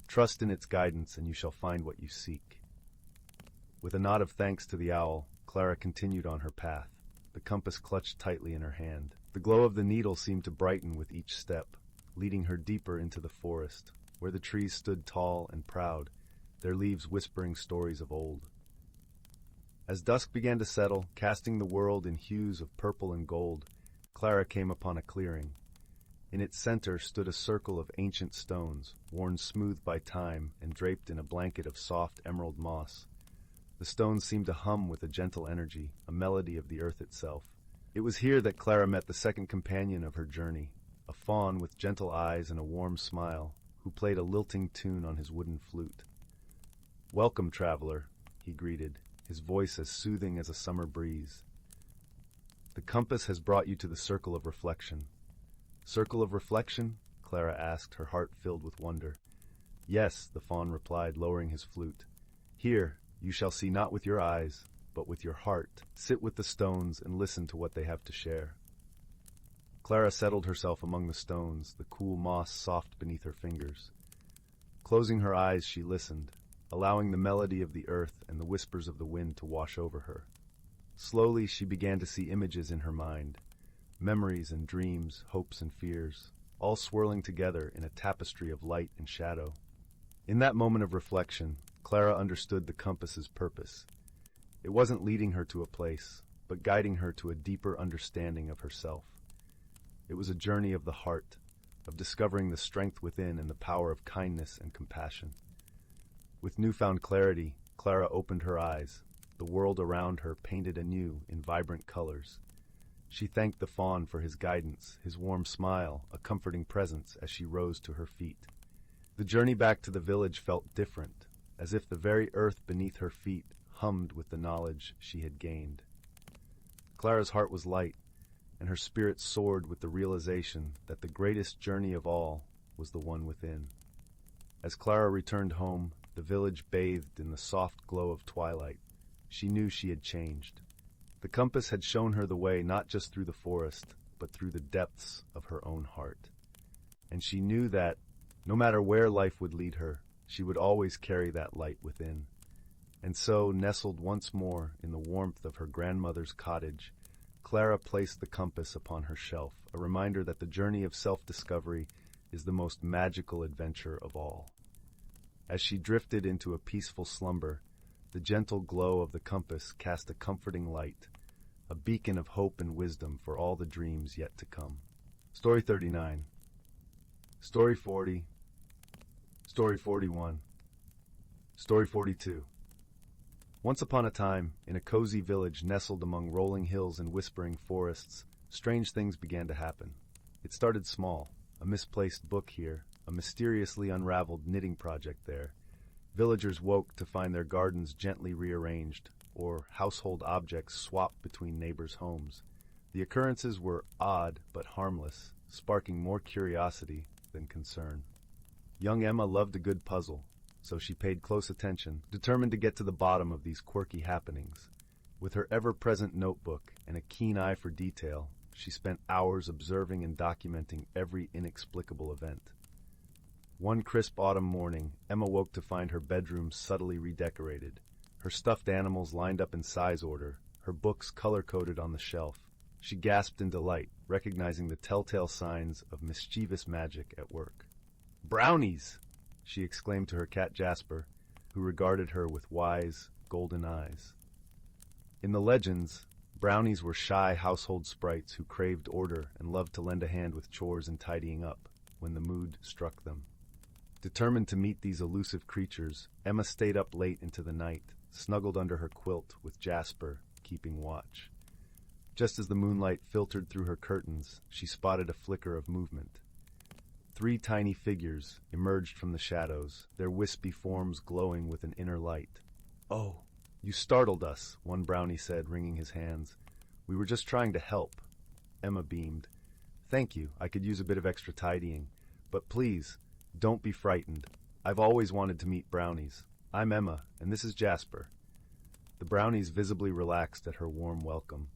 Trust in its guidance, and you shall find what you seek." With a nod of thanks to the owl, Clara continued on her path, the compass clutched tightly in her hand. The glow of the needle seemed to brighten with each step, leading her deeper into the forest, where the trees stood tall and proud, their leaves whispering stories of old. As dusk began to settle, casting the world in hues of purple and gold, Clara came upon a clearing. In its center stood a circle of ancient stones, worn smooth by time and draped in a blanket of soft emerald moss. The stones seemed to hum with a gentle energy, a melody of the earth itself. It was here that Clara met the second companion of her journey, a faun with gentle eyes and a warm smile, who played a lilting tune on his wooden flute. "Welcome, traveler," he greeted, his voice as soothing as a summer breeze. "The compass has brought you to the Circle of Reflection." "Circle of Reflection?" Clara asked, her heart filled with wonder. "Yes," the faun replied, lowering his flute. "Here, you shall see not with your eyes, but with your heart. Sit with the stones and listen to what they have to share." Clara settled herself among the stones, the cool moss soft beneath her fingers. Closing her eyes, she listened, allowing the melody of the earth and the whispers of the wind to wash over her. Slowly, she began to see images in her mind, memories and dreams, hopes and fears, all swirling together in a tapestry of light and shadow. In that moment of reflection, Clara understood the compass's purpose. It wasn't leading her to a place, but guiding her to a deeper understanding of herself. It was a journey of the heart, of discovering the strength within and the power of kindness and compassion. With newfound clarity, Clara opened her eyes, the world around her painted anew in vibrant colors. She thanked the faun for his guidance, his warm smile, a comforting presence as she rose to her feet. The journey back to the village felt different, as if the very earth beneath her feet hummed with the knowledge she had gained. Clara's heart was light, and her spirit soared with the realization that the greatest journey of all was the one within. As Clara returned home, the village bathed in the soft glow of twilight. She knew she had changed. The compass had shown her the way not just through the forest, but through the depths of her own heart. And she knew that, no matter where life would lead her, she would always carry that light within. And so, nestled once more in the warmth of her grandmother's cottage, Clara placed the compass upon her shelf, a reminder that the journey of self-discovery is the most magical adventure of all. As she drifted into a peaceful slumber, the gentle glow of the compass cast a comforting light, a beacon of hope and wisdom for all the dreams yet to come. Story 39. Story 40. Story 41. Story 42. Once upon a time, in a cozy village nestled among rolling hills and whispering forests, strange things began to happen. It started small, a misplaced book here, a mysteriously unraveled knitting project there. Villagers woke to find their gardens gently rearranged, or household objects swapped between neighbors' homes. The occurrences were odd but harmless, sparking more curiosity than concern. Young Emma loved a good puzzle, so she paid close attention, determined to get to the bottom of these quirky happenings. With her ever-present notebook and a keen eye for detail, she spent hours observing and documenting every inexplicable event. One crisp autumn morning, Emma woke to find her bedroom subtly redecorated, her stuffed animals lined up in size order, her books color-coded on the shelf. She gasped in delight, recognizing the telltale signs of mischievous magic at work. "Brownies!" she exclaimed to her cat Jasper, who regarded her with wise, golden eyes. In the legends, brownies were shy household sprites who craved order and loved to lend a hand with chores and tidying up when the mood struck them. Determined to meet these elusive creatures, Emma stayed up late into the night, snuggled under her quilt with Jasper keeping watch. Just as the moonlight filtered through her curtains, she spotted a flicker of movement. 3 tiny figures emerged from the shadows, their wispy forms glowing with an inner light. "Oh, you startled us," one brownie said, wringing his hands. "We were just trying to help." Emma beamed. "Thank you, I could use a bit of extra tidying. But please, don't be frightened. I've always wanted to meet brownies. I'm Emma, and this is Jasper." The brownies visibly relaxed at her warm welcome.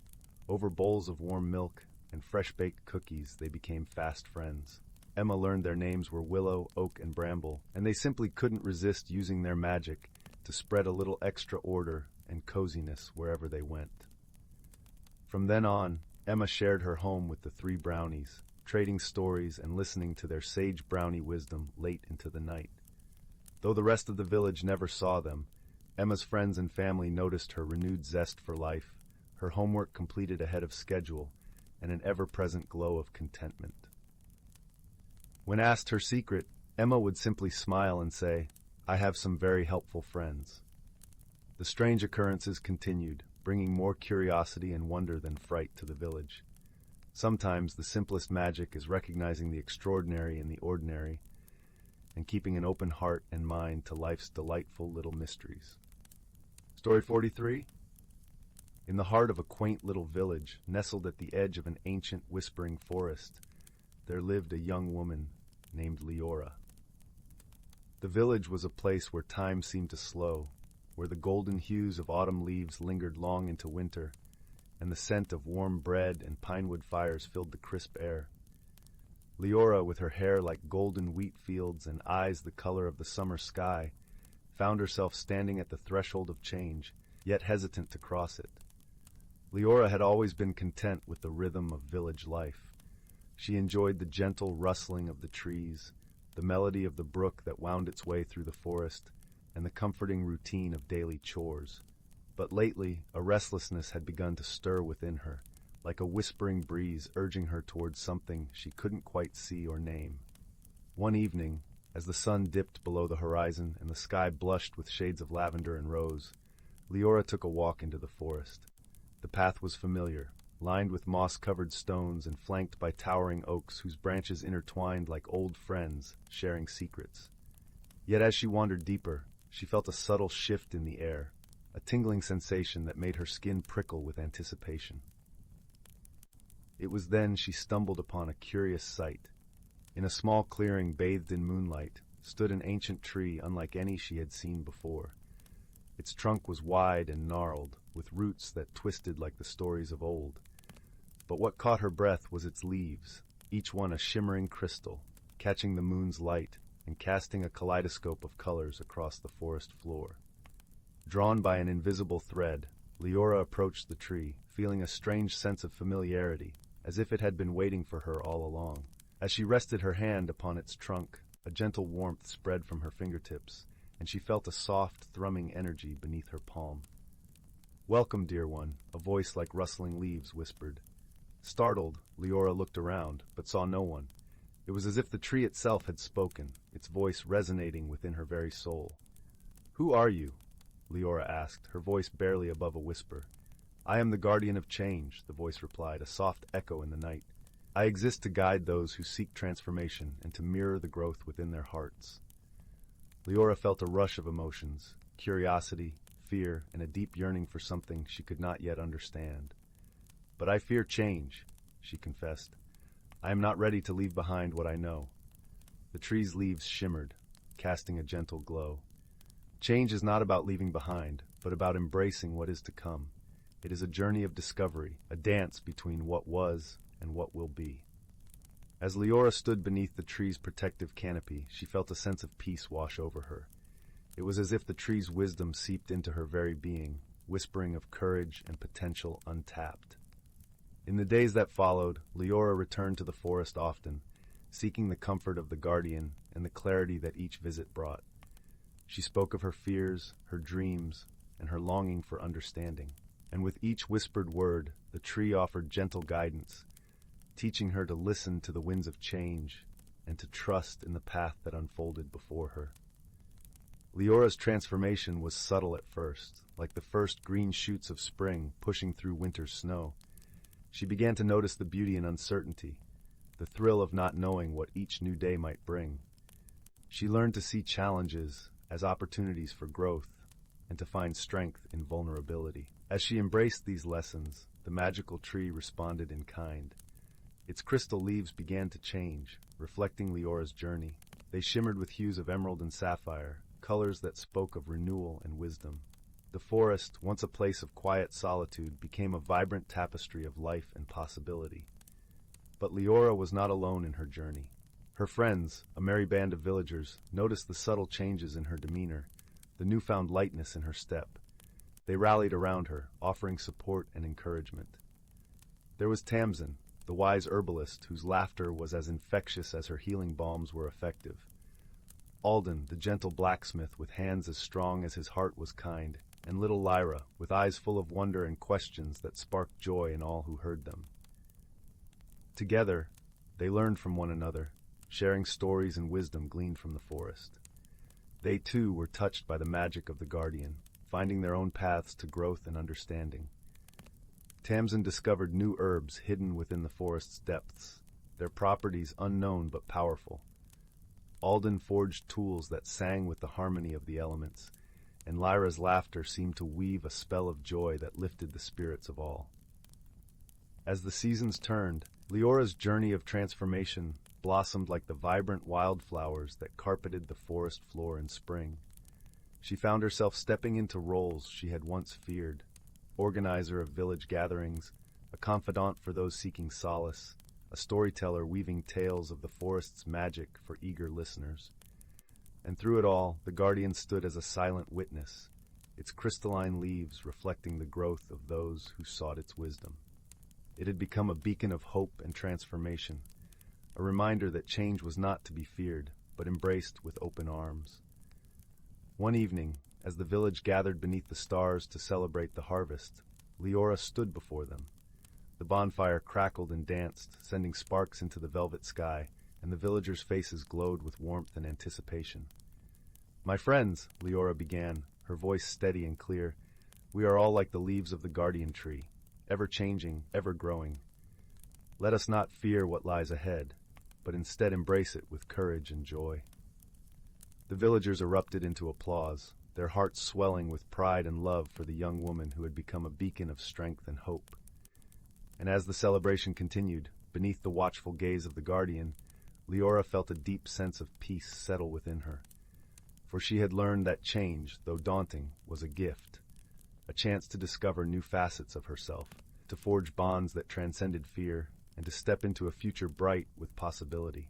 Over bowls of warm milk and fresh-baked cookies, they became fast friends. Emma learned their names were Willow, Oak, and Bramble, and they simply couldn't resist using their magic to spread a little extra order and coziness wherever they went. From then on, Emma shared her home with the 3 brownies, trading stories and listening to their sage brownie wisdom late into the night. Though the rest of the village never saw them, Emma's friends and family noticed her renewed zest for life, her homework completed ahead of schedule, and an ever-present glow of contentment. When asked her secret, Emma would simply smile and say, "I have some very helpful friends." The strange occurrences continued, bringing more curiosity and wonder than fright to the village. Sometimes the simplest magic is recognizing the extraordinary in the ordinary and keeping an open heart and mind to life's delightful little mysteries. Story 43. In the heart of a quaint little village, nestled at the edge of an ancient whispering forest, there lived a young woman named Liora. The village was a place where time seemed to slow, where the golden hues of autumn leaves lingered long into winter, and the scent of warm bread and pinewood fires filled the crisp air. Liora, with her hair like golden wheat fields and eyes the color of the summer sky, found herself standing at the threshold of change, yet hesitant to cross it. Liora had always been content with the rhythm of village life. She enjoyed the gentle rustling of the trees, the melody of the brook that wound its way through the forest, and the comforting routine of daily chores. But lately, a restlessness had begun to stir within her, like a whispering breeze urging her towards something she couldn't quite see or name. One evening, as the sun dipped below the horizon and the sky blushed with shades of lavender and rose, Liora took a walk into the forest. The path was familiar, lined with moss-covered stones and flanked by towering oaks whose branches intertwined like old friends, sharing secrets. Yet as she wandered deeper, she felt a subtle shift in the air, a tingling sensation that made her skin prickle with anticipation. It was then she stumbled upon a curious sight. In a small clearing bathed in moonlight stood an ancient tree unlike any she had seen before. Its trunk was wide and gnarled, with roots that twisted like the stories of old. But what caught her breath was its leaves, each one a shimmering crystal, catching the moon's light and casting a kaleidoscope of colors across the forest floor. Drawn by an invisible thread, Liora approached the tree, feeling a strange sense of familiarity, as if it had been waiting for her all along. As she rested her hand upon its trunk, a gentle warmth spread from her fingertips, and she felt a soft, thrumming energy beneath her palm. "Welcome, dear one," a voice like rustling leaves whispered. Startled, Liora looked around, but saw no one. It was as if the tree itself had spoken, its voice resonating within her very soul. "Who are you?" Liora asked, her voice barely above a whisper. "I am the guardian of change," the voice replied, a soft echo in the night. "I exist to guide those who seek transformation and to mirror the growth within their hearts." Liora felt a rush of emotions, curiosity, fear, and a deep yearning for something she could not yet understand. "But I fear change," she confessed. "I am not ready to leave behind what I know." The tree's leaves shimmered, casting a gentle glow. Change is not about leaving behind, but about embracing what is to come. It is a journey of discovery, a dance between what was and what will be. As Liora stood beneath the tree's protective canopy, she felt a sense of peace wash over her. It was as if the tree's wisdom seeped into her very being, whispering of courage and potential untapped. In the days that followed, Liora returned to the forest often, seeking the comfort of the guardian and the clarity that each visit brought. She spoke of her fears, her dreams, and her longing for understanding. And with each whispered word, the tree offered gentle guidance, teaching her to listen to the winds of change and to trust in the path that unfolded before her. Liora's transformation was subtle at first, like the first green shoots of spring pushing through winter's snow. She began to notice the beauty in uncertainty, the thrill of not knowing what each new day might bring. She learned to see challenges as opportunities for growth and to find strength in vulnerability. As she embraced these lessons, the magical tree responded in kind. Its crystal leaves began to change, reflecting Liora's journey. They shimmered with hues of emerald and sapphire, colors that spoke of renewal and wisdom. The forest, once a place of quiet solitude, became a vibrant tapestry of life and possibility. But Liora was not alone in her journey. Her friends, a merry band of villagers, noticed the subtle changes in her demeanor, the newfound lightness in her step. They rallied around her, offering support and encouragement. There was Tamsin, the wise herbalist whose laughter was as infectious as her healing balms were effective. Alden, the gentle blacksmith with hands as strong as his heart was kind, and little Lyra, with eyes full of wonder and questions that sparked joy in all who heard them. Together, they learned from one another, sharing stories and wisdom gleaned from the forest. They too were touched by the magic of the guardian, finding their own paths to growth and understanding. Tamsin discovered new herbs hidden within the forest's depths, their properties unknown but powerful. Alden forged tools that sang with the harmony of the elements, and Lyra's laughter seemed to weave a spell of joy that lifted the spirits of all. As the seasons turned, Liora's journey of transformation blossomed like the vibrant wildflowers that carpeted the forest floor in spring. She found herself stepping into roles she had once feared: organizer of village gatherings, a confidant for those seeking solace, a storyteller weaving tales of the forest's magic for eager listeners. And through it all, the guardian stood as a silent witness, its crystalline leaves reflecting the growth of those who sought its wisdom. It had become a beacon of hope and transformation, a reminder that change was not to be feared, but embraced with open arms. One evening, as the village gathered beneath the stars to celebrate the harvest, Liora stood before them. The bonfire crackled and danced, sending sparks into the velvet sky, and the villagers' faces glowed with warmth and anticipation. "My friends," Liora began, her voice steady and clear, "we are all like the leaves of the guardian tree, ever changing, ever growing. Let us not fear what lies ahead, but instead embrace it with courage and joy." The villagers erupted into applause, their hearts swelling with pride and love for the young woman who had become a beacon of strength and hope. And as the celebration continued, beneath the watchful gaze of the guardian, Liora felt a deep sense of peace settle within her. For she had learned that change, though daunting, was a gift, a chance to discover new facets of herself, to forge bonds that transcended fear, and to step into a future bright with possibility.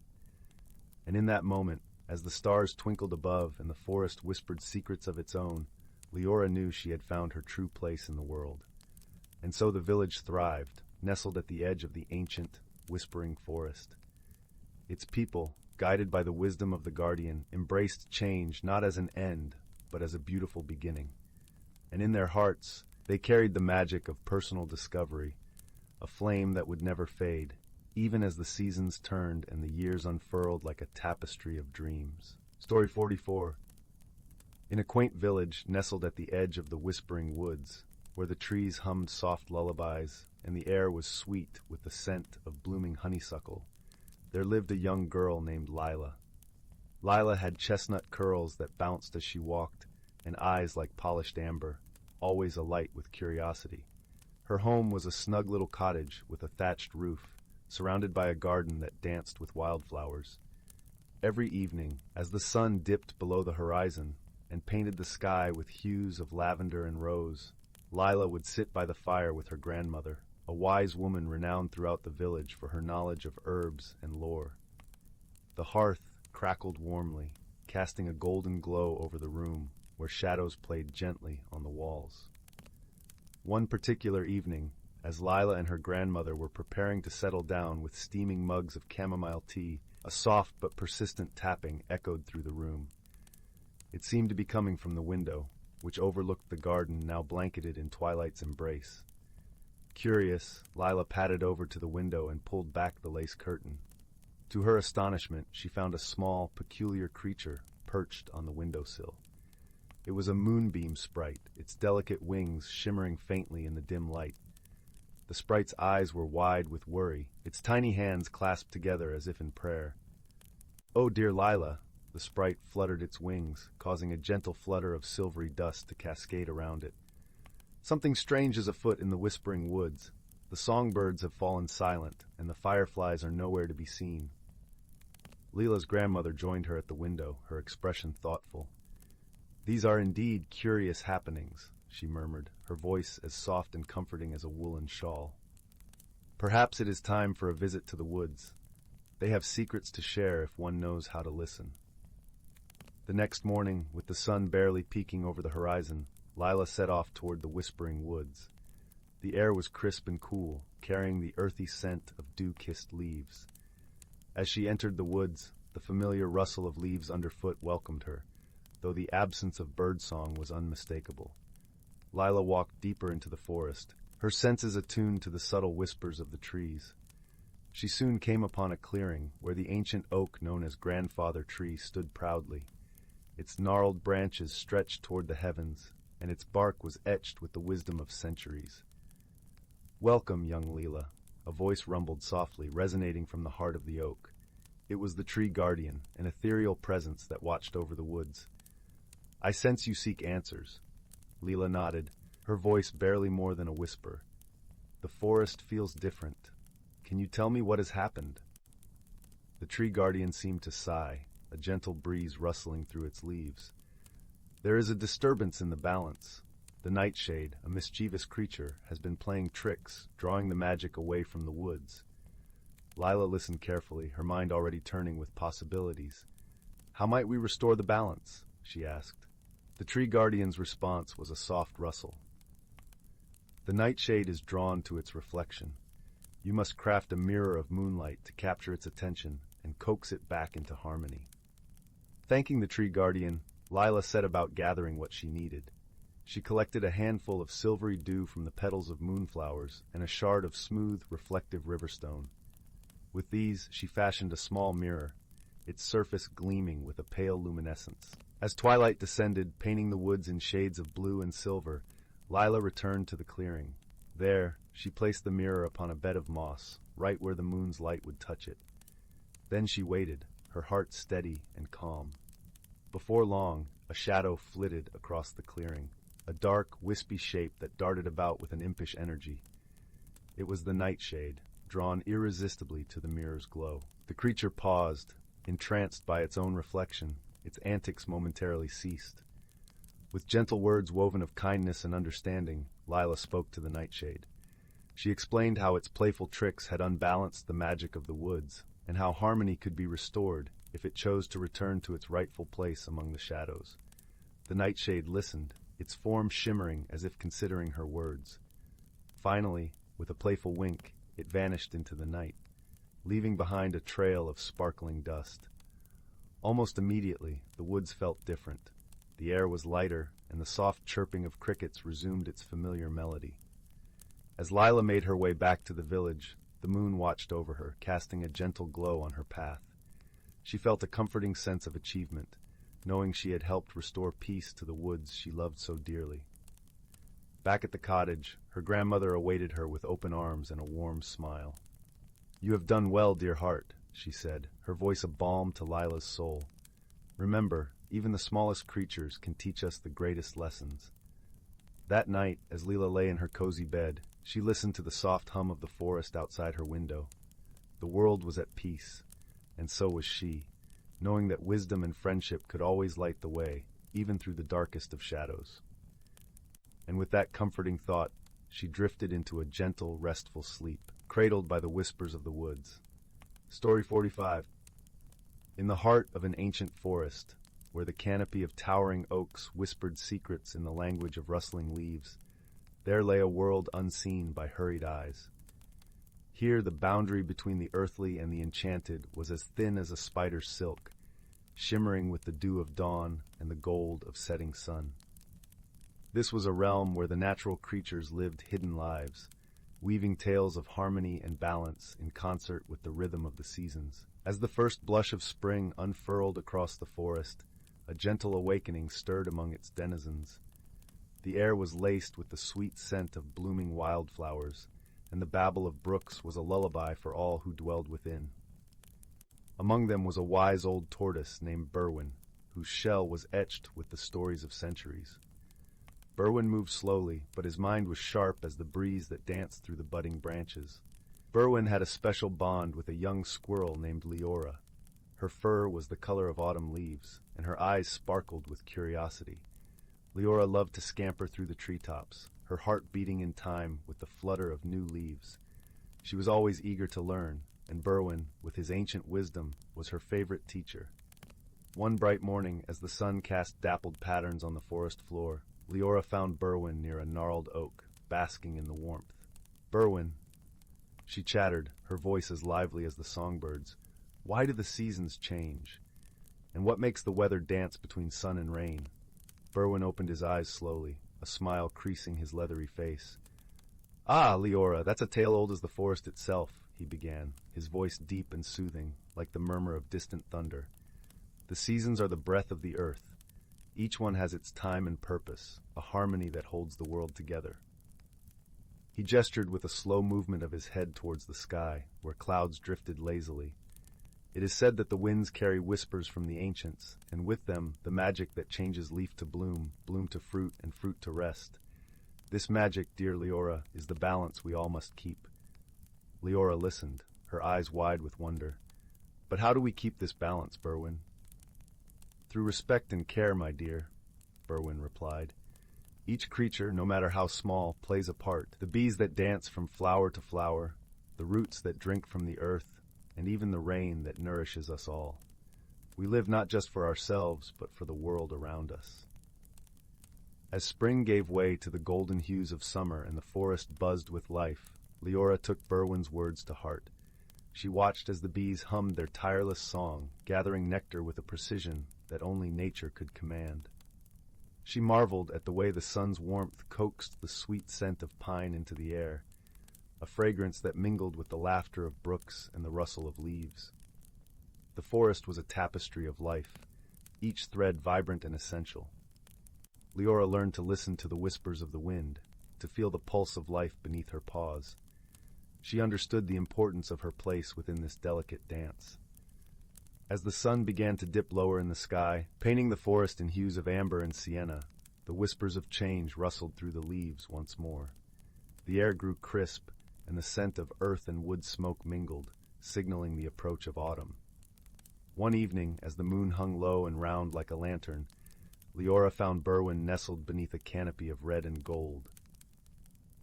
And in that moment, as the stars twinkled above and the forest whispered secrets of its own, Liora knew she had found her true place in the world. And so the village thrived, nestled at the edge of the ancient, whispering forest. Its people, guided by the wisdom of the guardian, embraced change not as an end, but as a beautiful beginning. And in their hearts, They carried the magic of personal discovery, a flame that would never fade, even as the seasons turned and the years unfurled like a tapestry of dreams. Story 44. In a quaint village nestled at the edge of the whispering woods, where the trees hummed soft lullabies and the air was sweet with the scent of blooming honeysuckle, there lived a young girl named Lila. Lila had chestnut curls that bounced as she walked and eyes like polished amber, always alight with curiosity. Her home was a snug little cottage with a thatched roof, surrounded by a garden that danced with wildflowers. Every evening, as the sun dipped below the horizon and painted the sky with hues of lavender and rose, Lila would sit by the fire with her grandmother, a wise woman renowned throughout the village for her knowledge of herbs and lore. The hearth crackled warmly, casting a golden glow over the room, where shadows played gently on the walls. One particular evening, as Lila and her grandmother were preparing to settle down with steaming mugs of chamomile tea, a soft but persistent tapping echoed through the room. It seemed to be coming from the window, which overlooked the garden now blanketed in twilight's embrace. Curious, Lila padded over to the window and pulled back the lace curtain. To her astonishment, she found a small, peculiar creature perched on the windowsill. It was a moonbeam sprite, its delicate wings shimmering faintly in the dim light. The sprite's eyes were wide with worry, its tiny hands clasped together as if in prayer. "Oh, dear Lila," the sprite fluttered its wings, causing a gentle flutter of silvery dust to cascade around it. "Something strange is afoot in the whispering woods. The songbirds have fallen silent, and the fireflies are nowhere to be seen." Lila's grandmother joined her at the window, her expression thoughtful. "These are indeed curious happenings," she murmured, her voice as soft and comforting as a woolen shawl. "Perhaps it is time for a visit to the woods. They have secrets to share if one knows how to listen." The next morning, with the sun barely peeking over the horizon, Lila set off toward the whispering woods. The air was crisp and cool, carrying the earthy scent of dew-kissed leaves. As she entered the woods, the familiar rustle of leaves underfoot welcomed her, though the absence of birdsong was unmistakable. Lila walked deeper into the forest, her senses attuned to the subtle whispers of the trees. She soon came upon a clearing where the ancient oak known as Grandfather Tree stood proudly. Its gnarled branches stretched toward the heavens, and its bark was etched with the wisdom of centuries. "Welcome, young Lila," a voice rumbled softly, resonating from the heart of the oak. It was the tree guardian, an ethereal presence that watched over the woods. "I sense you seek answers." Lila nodded, her voice barely more than a whisper. "The forest feels different. Can you tell me what has happened?" The tree guardian seemed to sigh, a gentle breeze rustling through its leaves. "There is a disturbance in the balance. The nightshade, a mischievous creature, has been playing tricks, drawing the magic away from the woods." Lila listened carefully, her mind already turning with possibilities. "How might we restore the balance?" she asked. The tree guardian's response was a soft rustle. "The nightshade is drawn to its reflection. You must craft a mirror of moonlight to capture its attention and coax it back into harmony." Thanking the tree guardian, Lila set about gathering what she needed. She collected a handful of silvery dew from the petals of moonflowers and a shard of smooth, reflective riverstone. With these, she fashioned a small mirror, its surface gleaming with a pale luminescence. As twilight descended, painting the woods in shades of blue and silver, Lila returned to the clearing. There, she placed the mirror upon a bed of moss, right where the moon's light would touch it. Then she waited, her heart steady and calm. Before long, a shadow flitted across the clearing, a dark, wispy shape that darted about with an impish energy. It was the nightshade, drawn irresistibly to the mirror's glow. The creature paused, entranced by its own reflection. Its antics momentarily ceased. With gentle words woven of kindness and understanding, Lila spoke to the nightshade. She explained how its playful tricks had unbalanced the magic of the woods, and how harmony could be restored if it chose to return to its rightful place among the shadows. The nightshade listened, its form shimmering as if considering her words. Finally, with a playful wink, it vanished into the night, leaving behind a trail of sparkling dust. Almost immediately, the woods felt different. The air was lighter, and the soft chirping of crickets resumed its familiar melody. As Lila made her way back to the village, the moon watched over her, casting a gentle glow on her path. She felt a comforting sense of achievement, knowing she had helped restore peace to the woods she loved so dearly. Back at the cottage, her grandmother awaited her with open arms and a warm smile. "You have done well, dear heart," she said, her voice a balm to Lila's soul. "Remember, even the smallest creatures can teach us the greatest lessons." That night, as Lila lay in her cozy bed, she listened to the soft hum of the forest outside her window. The world was at peace, and so was she, knowing that wisdom and friendship could always light the way, even through the darkest of shadows. And with that comforting thought, she drifted into a gentle, restful sleep, cradled by the whispers of the woods. Story 45. In the heart of an ancient forest, where the canopy of towering oaks whispered secrets in the language of rustling leaves, there lay a world unseen by hurried eyes. Here the boundary between the earthly and the enchanted was as thin as a spider's silk, shimmering with the dew of dawn and the gold of setting sun. This was a realm where the natural creatures lived hidden lives, weaving tales of harmony and balance in concert with the rhythm of the seasons. As the first blush of spring unfurled across the forest, a gentle awakening stirred among its denizens. The air was laced with the sweet scent of blooming wildflowers, and the babble of brooks was a lullaby for all who dwelled within. Among them was a wise old tortoise named Berwin, whose shell was etched with the stories of centuries. Berwin moved slowly, but his mind was sharp as the breeze that danced through the budding branches. Berwin had a special bond with a young squirrel named Liora. Her fur was the color of autumn leaves, and her eyes sparkled with curiosity. Liora loved to scamper through the treetops, her heart beating in time with the flutter of new leaves. She was always eager to learn, and Berwin, with his ancient wisdom, was her favorite teacher. One bright morning, as the sun cast dappled patterns on the forest floor, Liora found Berwin near a gnarled oak, basking in the warmth. "Berwin," she chattered, her voice as lively as the songbirds, "why do the seasons change? And what makes the weather dance between sun and rain?" Berwin opened his eyes slowly, a smile creasing his leathery face. "Ah, Liora, that's a tale old as the forest itself," he began, his voice deep and soothing, like the murmur of distant thunder. "The seasons are the breath of the earth. Each one has its time and purpose, a harmony that holds the world together." He gestured with a slow movement of his head towards the sky, where clouds drifted lazily. "It is said that the winds carry whispers from the ancients, and with them the magic that changes leaf to bloom, bloom to fruit, and fruit to rest. This magic, dear Liora, is the balance we all must keep." Liora listened, her eyes wide with wonder. "But how do we keep this balance, Berwin?" "Through respect and care, my dear," Berwin replied. "Each creature, no matter how small, plays a part. The bees that dance from flower to flower, the roots that drink from the earth, and even the rain that nourishes us all. We live not just for ourselves, but for the world around us." As spring gave way to the golden hues of summer and the forest buzzed with life, Liora took Berwin's words to heart. She watched as the bees hummed their tireless song, gathering nectar with a precision that only nature could command. She marveled at the way the sun's warmth coaxed the sweet scent of pine into the air, a fragrance that mingled with the laughter of brooks and the rustle of leaves. The forest was a tapestry of life, each thread vibrant and essential. Liora learned to listen to the whispers of the wind, to feel the pulse of life beneath her paws. She understood the importance of her place within this delicate dance. As the sun began to dip lower in the sky, painting the forest in hues of amber and sienna, the whispers of change rustled through the leaves once more. The air grew crisp, and the scent of earth and wood smoke mingled, signaling the approach of autumn. One evening, as the moon hung low and round like a lantern, Liora found Berwin nestled beneath a canopy of red and gold.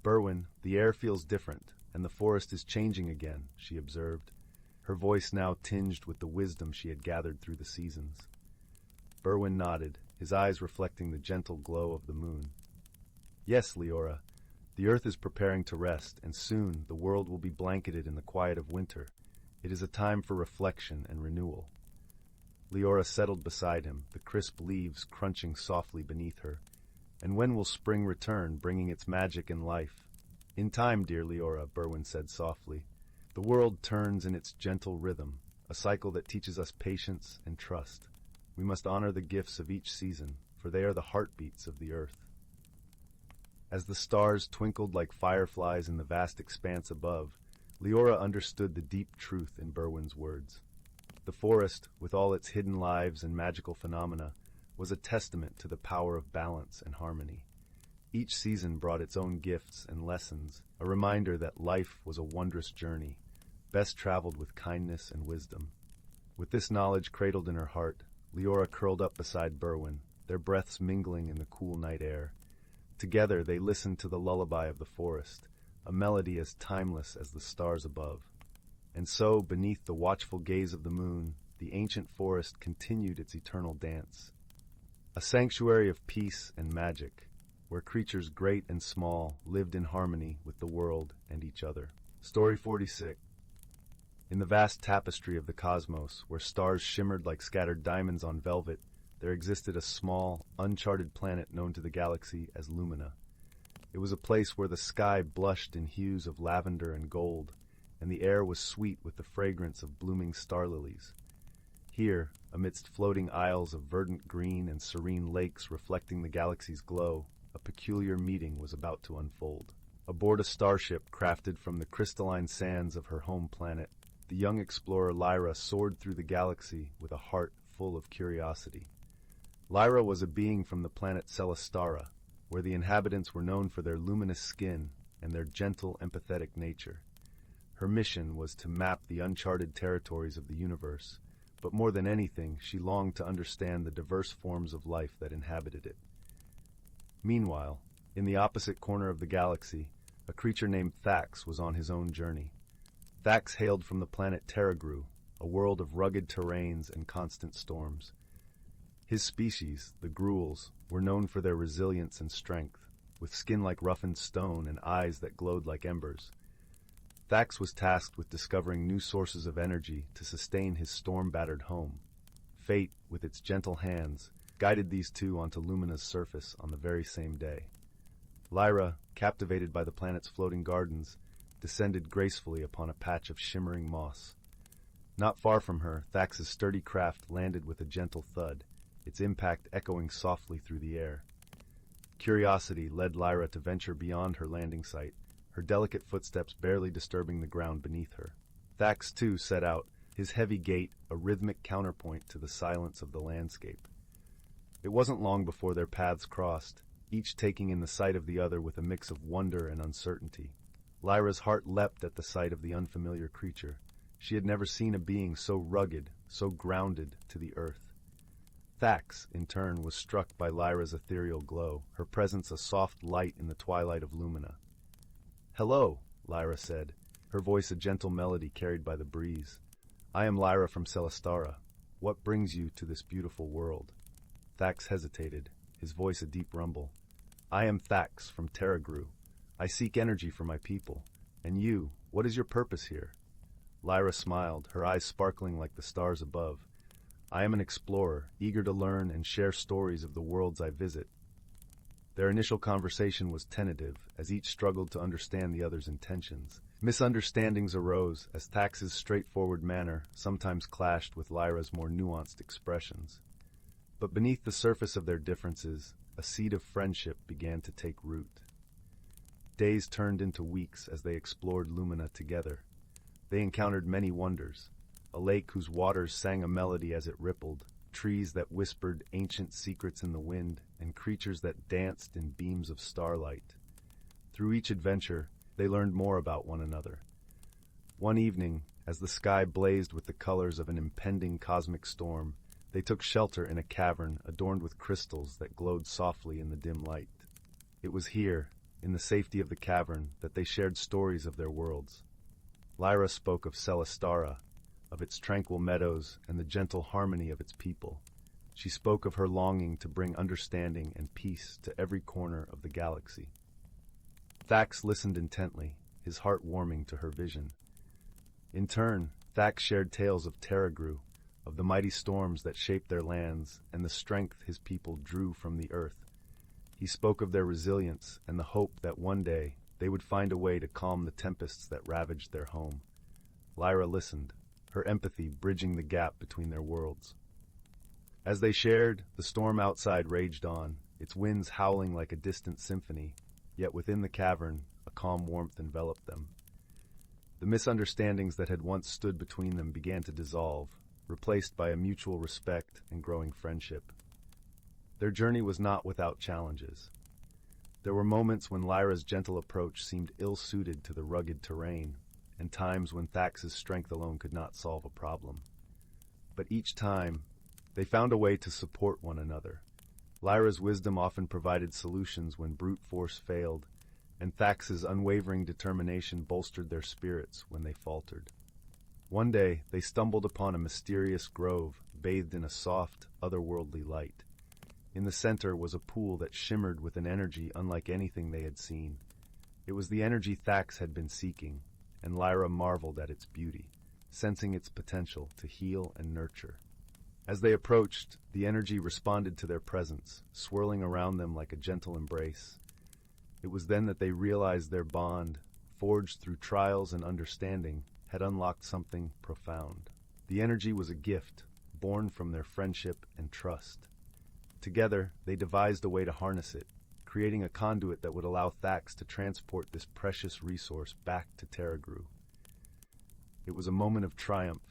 "Berwin, the air feels different, and the forest is changing again," she observed, her voice now tinged with the wisdom she had gathered through the seasons. Berwin nodded, his eyes reflecting the gentle glow of the moon. "Yes, Liora, the earth is preparing to rest, and soon the world will be blanketed in the quiet of winter. It is a time for reflection and renewal." Liora settled beside him, the crisp leaves crunching softly beneath her, And when will spring return, bringing its magic and life? In time, dear Liora, Berwin said softly. The world turns in its gentle rhythm, a cycle that teaches us patience and trust. We must honor the gifts of each season, for they are the heartbeats of the earth. As the stars twinkled like fireflies in the vast expanse above, Liora understood the deep truth in Berwin's words. The forest, with all its hidden lives and magical phenomena, was a testament to the power of balance and harmony. Each season brought its own gifts and lessons, a reminder that life was a wondrous journey, best traveled with kindness and wisdom. With this knowledge cradled in her heart, Liora curled up beside Berwin, their breaths mingling in the cool night air. Together they listened to the lullaby of the forest, a melody as timeless as the stars above. And so, beneath the watchful gaze of the moon, the ancient forest continued its eternal dance. A sanctuary of peace and magic, where creatures great and small lived in harmony with the world and each other. Story 46. In the vast tapestry of the cosmos, where stars shimmered like scattered diamonds on velvet, there existed a small, uncharted planet known to the galaxy as Lumina. It was a place where the sky blushed in hues of lavender and gold, and the air was sweet with the fragrance of blooming star lilies. Here, amidst floating isles of verdant green and serene lakes reflecting the galaxy's glow, a peculiar meeting was about to unfold. Aboard a starship crafted from the crystalline sands of her home planet, the young explorer Lyra soared through the galaxy with a heart full of curiosity. Lyra was a being from the planet Celestara, where the inhabitants were known for their luminous skin and their gentle, empathetic nature. Her mission was to map the uncharted territories of the universe, but more than anything, she longed to understand the diverse forms of life that inhabited it. Meanwhile, in the opposite corner of the galaxy, a creature named Thax was on his own journey. Thax hailed from the planet Terragru, a world of rugged terrains and constant storms. His species, the Gruels, were known for their resilience and strength, with skin like roughened stone and eyes that glowed like embers. Thax was tasked with discovering new sources of energy to sustain his storm-battered home. Fate, with its gentle hands, guided these two onto Lumina's surface on the very same day. Lyra, captivated by the planet's floating gardens, descended gracefully upon a patch of shimmering moss. Not far from her, Thax's sturdy craft landed with a gentle thud, its impact echoing softly through the air. Curiosity led Lyra to venture beyond her landing site, her delicate footsteps barely disturbing the ground beneath her. Thax, too, set out, his heavy gait a rhythmic counterpoint to the silence of the landscape. It wasn't long before their paths crossed, each taking in the sight of the other with a mix of wonder and uncertainty. Lyra's heart leapt at the sight of the unfamiliar creature. She had never seen a being so rugged, so grounded to the earth. Thax, in turn, was struck by Lyra's ethereal glow, her presence a soft light in the twilight of Lumina. "Hello," Lyra said, her voice a gentle melody carried by the breeze. "I am Lyra from Celestara. What brings you to this beautiful world?" Thax hesitated, his voice a deep rumble. "I am Thax from Terragru. I seek energy for my people. And you, what is your purpose here?" Lyra smiled, her eyes sparkling like the stars above. "I am an explorer, eager to learn and share stories of the worlds I visit." Their initial conversation was tentative, as each struggled to understand the other's intentions. Misunderstandings arose, as Thax's straightforward manner sometimes clashed with Lyra's more nuanced expressions. But beneath the surface of their differences, a seed of friendship began to take root. Days turned into weeks as they explored Lumina together. They encountered many wonders: a lake whose waters sang a melody as it rippled, trees that whispered ancient secrets in the wind, and creatures that danced in beams of starlight. Through each adventure, they learned more about one another. One evening, as the sky blazed with the colors of an impending cosmic storm, they took shelter in a cavern adorned with crystals that glowed softly in the dim light. It was here, in the safety of the cavern, that they shared stories of their worlds. Lyra spoke of Celestara, of its tranquil meadows and the gentle harmony of its people. She spoke of her longing to bring understanding and peace to every corner of the galaxy. Thax listened intently, his heart warming to her vision. In turn, Thax shared tales of Terragru, of the mighty storms that shaped their lands and the strength his people drew from the earth. He spoke of their resilience and the hope that one day they would find a way to calm the tempests that ravaged their home. Lyra listened, her empathy bridging the gap between their worlds. As they shared, the storm outside raged on, its winds howling like a distant symphony, yet within the cavern, a calm warmth enveloped them. The misunderstandings that had once stood between them began to dissolve, replaced by a mutual respect and growing friendship. Their journey was not without challenges. There were moments when Lyra's gentle approach seemed ill-suited to the rugged terrain, and times when Thax's strength alone could not solve a problem. But each time, they found a way to support one another. Lyra's wisdom often provided solutions when brute force failed, and Thax's unwavering determination bolstered their spirits when they faltered. One day, they stumbled upon a mysterious grove bathed in a soft, otherworldly light. In the center was a pool that shimmered with an energy unlike anything they had seen. It was the energy Thax had been seeking, and Lyra marveled at its beauty, sensing its potential to heal and nurture. As they approached, the energy responded to their presence, swirling around them like a gentle embrace. It was then that they realized their bond, forged through trials and understanding, had unlocked something profound. The energy was a gift, born from their friendship and trust. Together, they devised a way to harness it, creating a conduit that would allow Thax to transport this precious resource back to Terragru. It was a moment of triumph,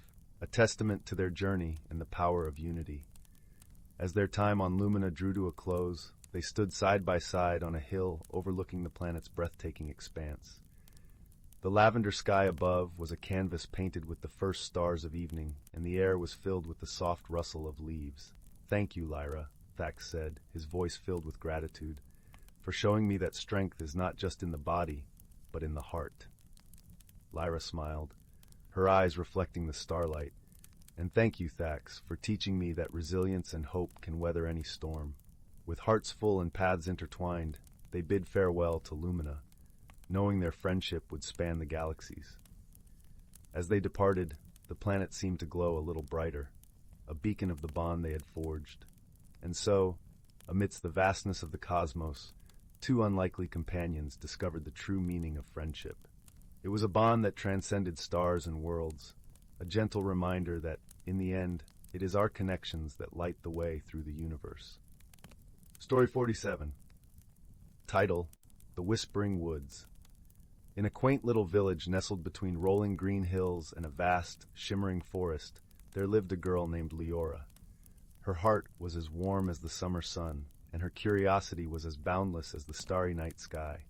a testament to their journey and the power of unity. As their time on Lumina drew to a close, they stood side by side on a hill overlooking the planet's breathtaking expanse. The lavender sky above was a canvas painted with the first stars of evening, and the air was filled with the soft rustle of leaves. "Thank you, Lyra," Thax said, his voice filled with gratitude, "for showing me that strength is not just in the body, but in the heart." Lyra smiled, her eyes reflecting the starlight. "And thank you, Thax, for teaching me that resilience and hope can weather any storm." With hearts full and paths intertwined, they bid farewell to Lumina, knowing their friendship would span the galaxies. As they departed, the planet seemed to glow a little brighter, a beacon of the bond they had forged. And so, amidst the vastness of the cosmos, two unlikely companions discovered the true meaning of friendship. It was a bond that transcended stars and worlds, a gentle reminder that, in the end, it is our connections that light the way through the universe. Story 47. Title: The Whispering Woods. In a quaint little village nestled between rolling green hills and a vast, shimmering forest, there lived a girl named Liora. Her heart was as warm as the summer sun, and her curiosity was as boundless as the starry night sky.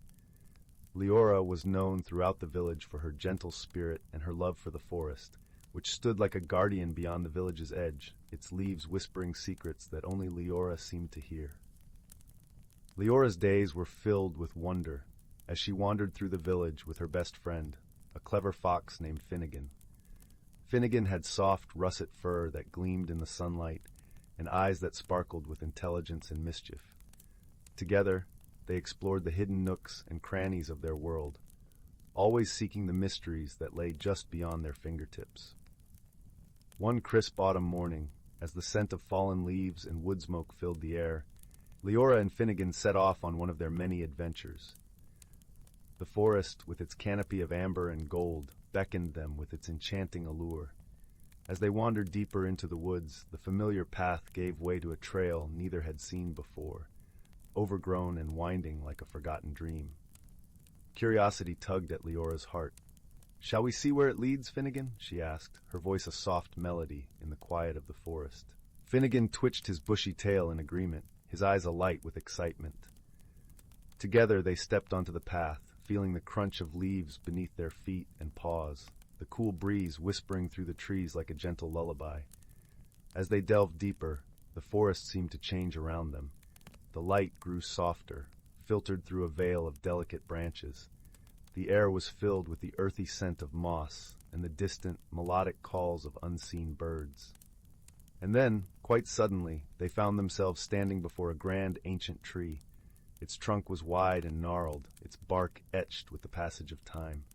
Liora was known throughout the village for her gentle spirit and her love for the forest, which stood like a guardian beyond the village's edge, its leaves whispering secrets that only Liora seemed to hear. Liora's days were filled with wonder as she wandered through the village with her best friend, a clever fox named Finnegan. Finnegan had soft, russet fur that gleamed in the sunlight and eyes that sparkled with intelligence and mischief. Together, they explored the hidden nooks and crannies of their world, always seeking the mysteries that lay just beyond their fingertips. One crisp autumn morning, as the scent of fallen leaves and wood smoke filled the air, Liora and Finnegan set off on one of their many adventures. The forest, with its canopy of amber and gold, beckoned them with its enchanting allure. As they wandered deeper into the woods, the familiar path gave way to a trail neither had seen before, overgrown and winding like a forgotten dream. Curiosity tugged at Liora's heart. "Shall we see where it leads, Finnegan?" she asked, her voice a soft melody in the quiet of the forest. Finnegan twitched his bushy tail in agreement, his eyes alight with excitement. Together they stepped onto the path, feeling the crunch of leaves beneath their feet and paws, the cool breeze whispering through the trees like a gentle lullaby. As they delved deeper, the forest seemed to change around them. The light grew softer, filtered through a veil of delicate branches. The air was filled with the earthy scent of moss and the distant, melodic calls of unseen birds. And then, quite suddenly, they found themselves standing before a grand ancient tree. Its trunk was wide and gnarled, its bark etched with the passage of time.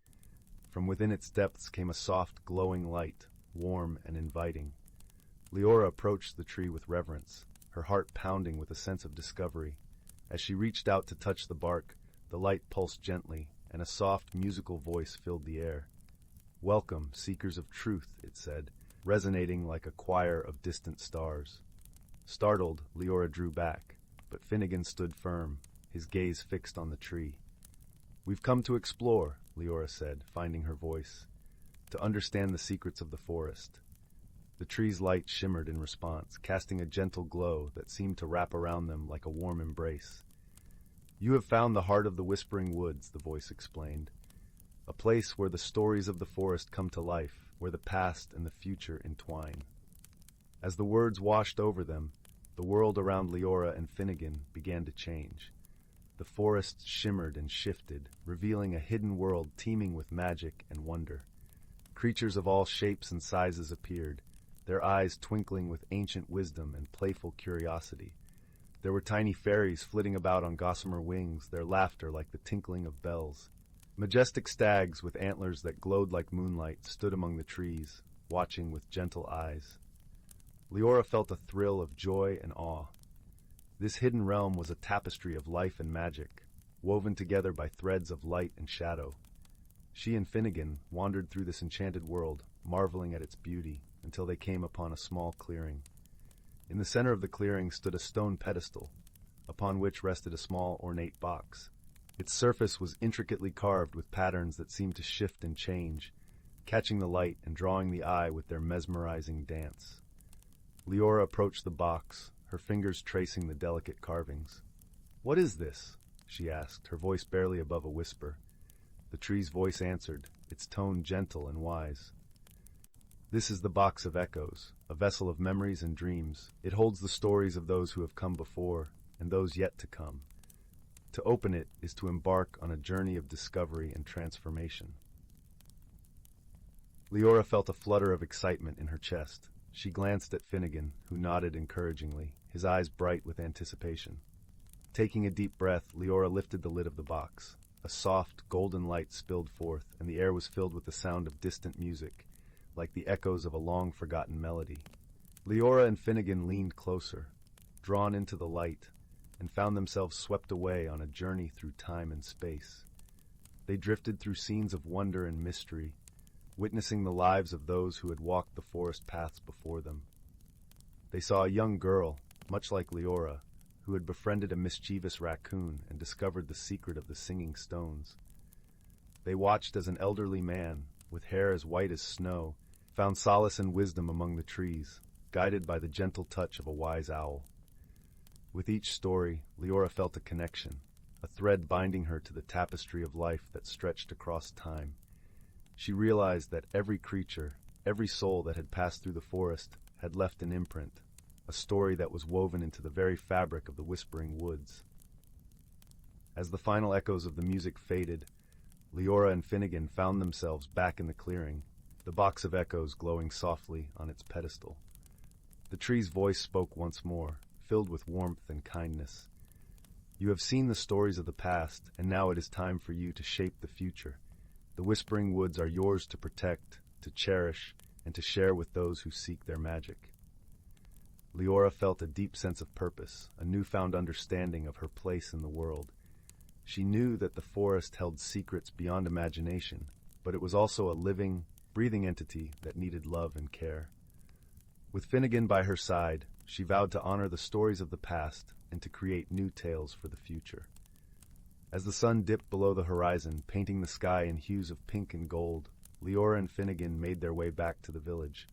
From within its depths came a soft, glowing light, warm and inviting. Liora approached the tree with reverence, her heart pounding with a sense of discovery. As she reached out to touch the bark, the light pulsed gently, and a soft, musical voice filled the air. "Welcome, seekers of truth," it said, resonating like a choir of distant stars. Startled, Liora drew back, but Finnegan stood firm, his gaze fixed on the tree. "We've come to explore," Liora said, finding her voice, "to understand the secrets of the forest." The tree's light shimmered in response, casting a gentle glow that seemed to wrap around them like a warm embrace. "You have found the heart of the Whispering Woods," the voice explained. "A place where the stories of the forest come to life, where the past and the future entwine." As the words washed over them, the world around Liora and Finnegan began to change. The forest shimmered and shifted, revealing a hidden world teeming with magic and wonder. Creatures of all shapes and sizes appeared, their eyes twinkling with ancient wisdom and playful curiosity. There were tiny fairies flitting about on gossamer wings, their laughter like the tinkling of bells. Majestic stags with antlers that glowed like moonlight stood among the trees, watching with gentle eyes. Liora felt a thrill of joy and awe. This hidden realm was a tapestry of life and magic, woven together by threads of light and shadow. She and Finnegan wandered through this enchanted world, marveling at its beauty, until they came upon a small clearing. In the center of the clearing stood a stone pedestal, upon which rested a small ornate box. Its surface was intricately carved with patterns that seemed to shift and change, catching the light and drawing the eye with their mesmerizing dance. Liora approached the box, her fingers tracing the delicate carvings. "What is this?" she asked, her voice barely above a whisper. The tree's voice answered, its tone gentle and wise. "This is the Box of Echoes, a vessel of memories and dreams. It holds the stories of those who have come before and those yet to come. To open it is to embark on a journey of discovery and transformation." Liora felt a flutter of excitement in her chest. She glanced at Finnegan, who nodded encouragingly, his eyes bright with anticipation. Taking a deep breath, Liora lifted the lid of the box. A soft, golden light spilled forth, and the air was filled with the sound of distant music, like the echoes of a long-forgotten melody. Liora and Finnegan leaned closer, drawn into the light, and found themselves swept away on a journey through time and space. They drifted through scenes of wonder and mystery, witnessing the lives of those who had walked the forest paths before them. They saw a young girl, much like Liora, who had befriended a mischievous raccoon and discovered the secret of the singing stones. They watched as an elderly man, with hair as white as snow, found solace and wisdom among the trees, guided by the gentle touch of a wise owl. With each story, Liora felt a connection, a thread binding her to the tapestry of life that stretched across time. She realized that every creature, every soul that had passed through the forest, had left an imprint, a story that was woven into the very fabric of the Whispering Woods. As the final echoes of the music faded, Liora and Finnegan found themselves back in the clearing, the Box of Echoes glowing softly on its pedestal. The tree's voice spoke once more, filled with warmth and kindness. "You have seen the stories of the past, and now it is time for you to shape the future. The Whispering Woods are yours to protect, to cherish, and to share with those who seek their magic." Liora felt a deep sense of purpose, a newfound understanding of her place in the world. She knew that the forest held secrets beyond imagination, but it was also a living, breathing entity that needed love and care. With Finnegan by her side, she vowed to honor the stories of the past and to create new tales for the future. As the sun dipped below the horizon, painting the sky in hues of pink and gold, Liora and Finnegan made their way back to the village.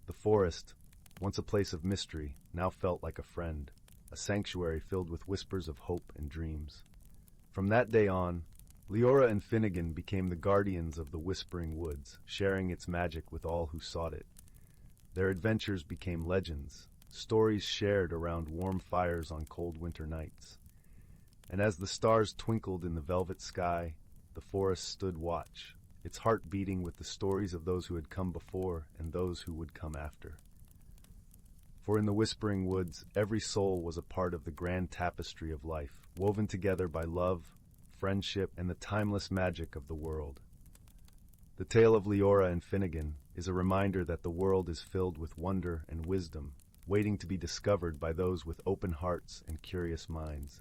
The forest, once a place of mystery, now felt like a friend, a sanctuary filled with whispers of hope and dreams. From that day on, Liora and Finnegan became the guardians of the Whispering Woods, sharing its magic with all who sought it. Their adventures became legends, stories shared around warm fires on cold winter nights. And as the stars twinkled in the velvet sky, the forest stood watch, its heart beating with the stories of those who had come before and those who would come after. For in the Whispering Woods, every soul was a part of the grand tapestry of life, woven together by love, friendship, and the timeless magic of the world. The tale of Liora and Finnegan is a reminder that the world is filled with wonder and wisdom, waiting to be discovered by those with open hearts and curious minds.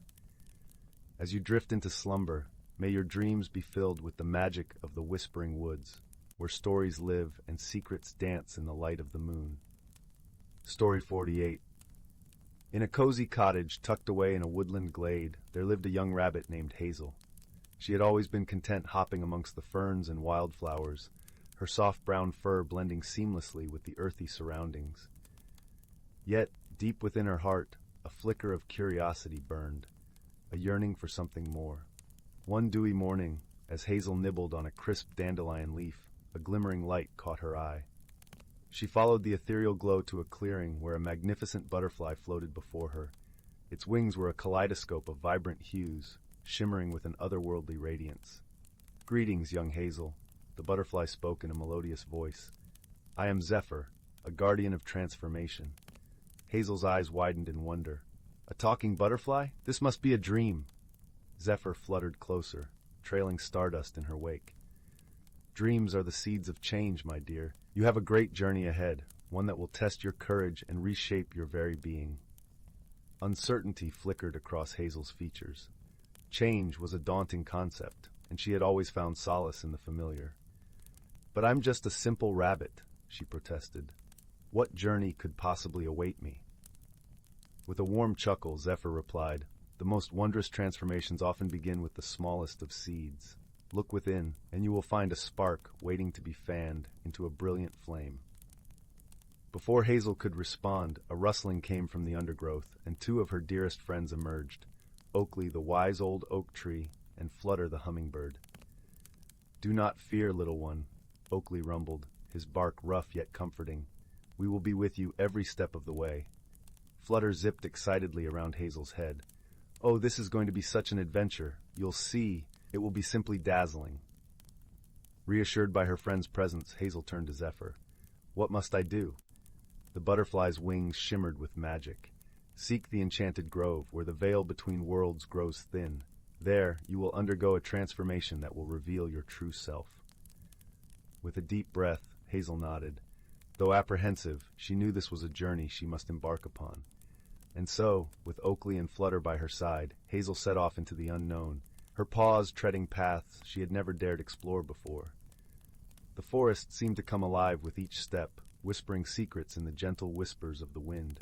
As you drift into slumber, may your dreams be filled with the magic of the whispering woods, where stories live and secrets dance in the light of the moon. Story 48. In a cozy cottage tucked away in a woodland glade, there lived a young rabbit named Hazel. She had always been content hopping amongst the ferns and wildflowers, her soft brown fur blending seamlessly with the earthy surroundings. Yet, deep within her heart, a flicker of curiosity burned, a yearning for something more. One dewy morning, as Hazel nibbled on a crisp dandelion leaf, a glimmering light caught her eye. She followed the ethereal glow to a clearing where a magnificent butterfly floated before her. Its wings were a kaleidoscope of vibrant hues, shimmering with an otherworldly radiance. "Greetings, young Hazel," the butterfly spoke in a melodious voice. "I am Zephyr, a guardian of transformation." Hazel's eyes widened in wonder. "A talking butterfly? This must be a dream." Zephyr fluttered closer, trailing stardust in her wake. "Dreams are the seeds of change, my dear. You have a great journey ahead, one that will test your courage and reshape your very being." Uncertainty flickered across Hazel's features. Change was a daunting concept, and she had always found solace in the familiar. "But I'm just a simple rabbit," she protested. "What journey could possibly await me?" With a warm chuckle, Zephyr replied, "The most wondrous transformations often begin with the smallest of seeds. Look within, and you will find a spark waiting to be fanned into a brilliant flame." Before Hazel could respond, a rustling came from the undergrowth, and two of her dearest friends emerged, Oakley the wise old oak tree, and Flutter the hummingbird. "Do not fear, little one," Oakley rumbled, his bark rough yet comforting. "We will be with you every step of the way." Flutter zipped excitedly around Hazel's head. "Oh, this is going to be such an adventure. You'll see. It will be simply dazzling." Reassured by her friend's presence, Hazel turned to Zephyr. "What must I do?" The butterfly's wings shimmered with magic. "Seek the Enchanted Grove, where the veil between worlds grows thin. There, you will undergo a transformation that will reveal your true self." With a deep breath, Hazel nodded. Though apprehensive, she knew this was a journey she must embark upon. And so, with Oakley and Flutter by her side, Hazel set off into the unknown, her paws treading paths she had never dared explore before. The forest seemed to come alive with each step, whispering secrets in the gentle whispers of the wind.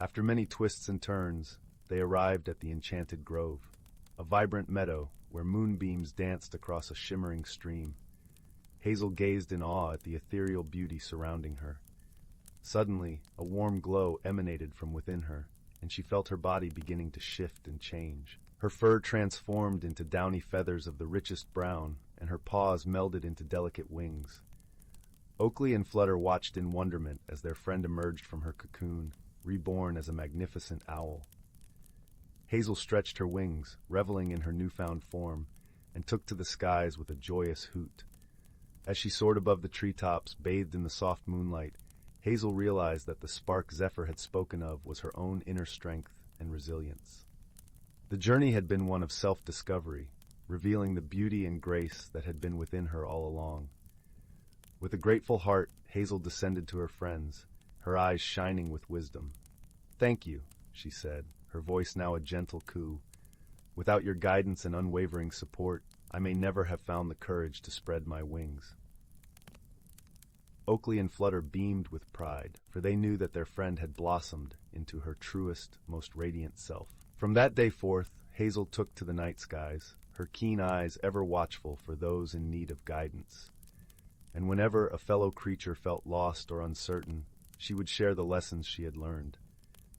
After many twists and turns, they arrived at the Enchanted Grove, a vibrant meadow where moonbeams danced across a shimmering stream. Hazel gazed in awe at the ethereal beauty surrounding her. Suddenly, a warm glow emanated from within her, and she felt her body beginning to shift and change. Her fur transformed into downy feathers of the richest brown, and her paws melded into delicate wings. Oakley and Flutter watched in wonderment as their friend emerged from her cocoon, reborn as a magnificent owl. Hazel stretched her wings, reveling in her newfound form, and took to the skies with a joyous hoot. As she soared above the treetops, bathed in the soft moonlight, Hazel realized that the spark Zephyr had spoken of was her own inner strength and resilience. The journey had been one of self-discovery, revealing the beauty and grace that had been within her all along. With a grateful heart, Hazel descended to her friends, her eyes shining with wisdom. "Thank you," she said, her voice now a gentle coo. "Without your guidance and unwavering support, I may never have found the courage to spread my wings." Oakley and Flutter beamed with pride, for they knew that their friend had blossomed into her truest, most radiant self. From that day forth, Hazel took to the night skies, her keen eyes ever watchful for those in need of guidance. And whenever a fellow creature felt lost or uncertain, she would share the lessons she had learned.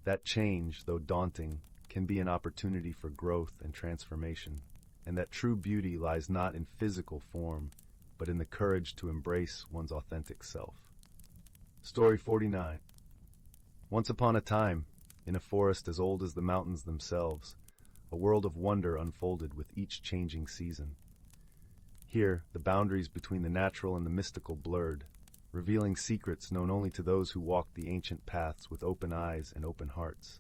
That change, though daunting, can be an opportunity for growth and transformation, and that true beauty lies not in physical form, but in the courage to embrace one's authentic self. Story 49. Once upon a time, in a forest as old as the mountains themselves, a world of wonder unfolded with each changing season. Here, the boundaries between the natural and the mystical blurred, revealing secrets known only to those who walked the ancient paths with open eyes and open hearts.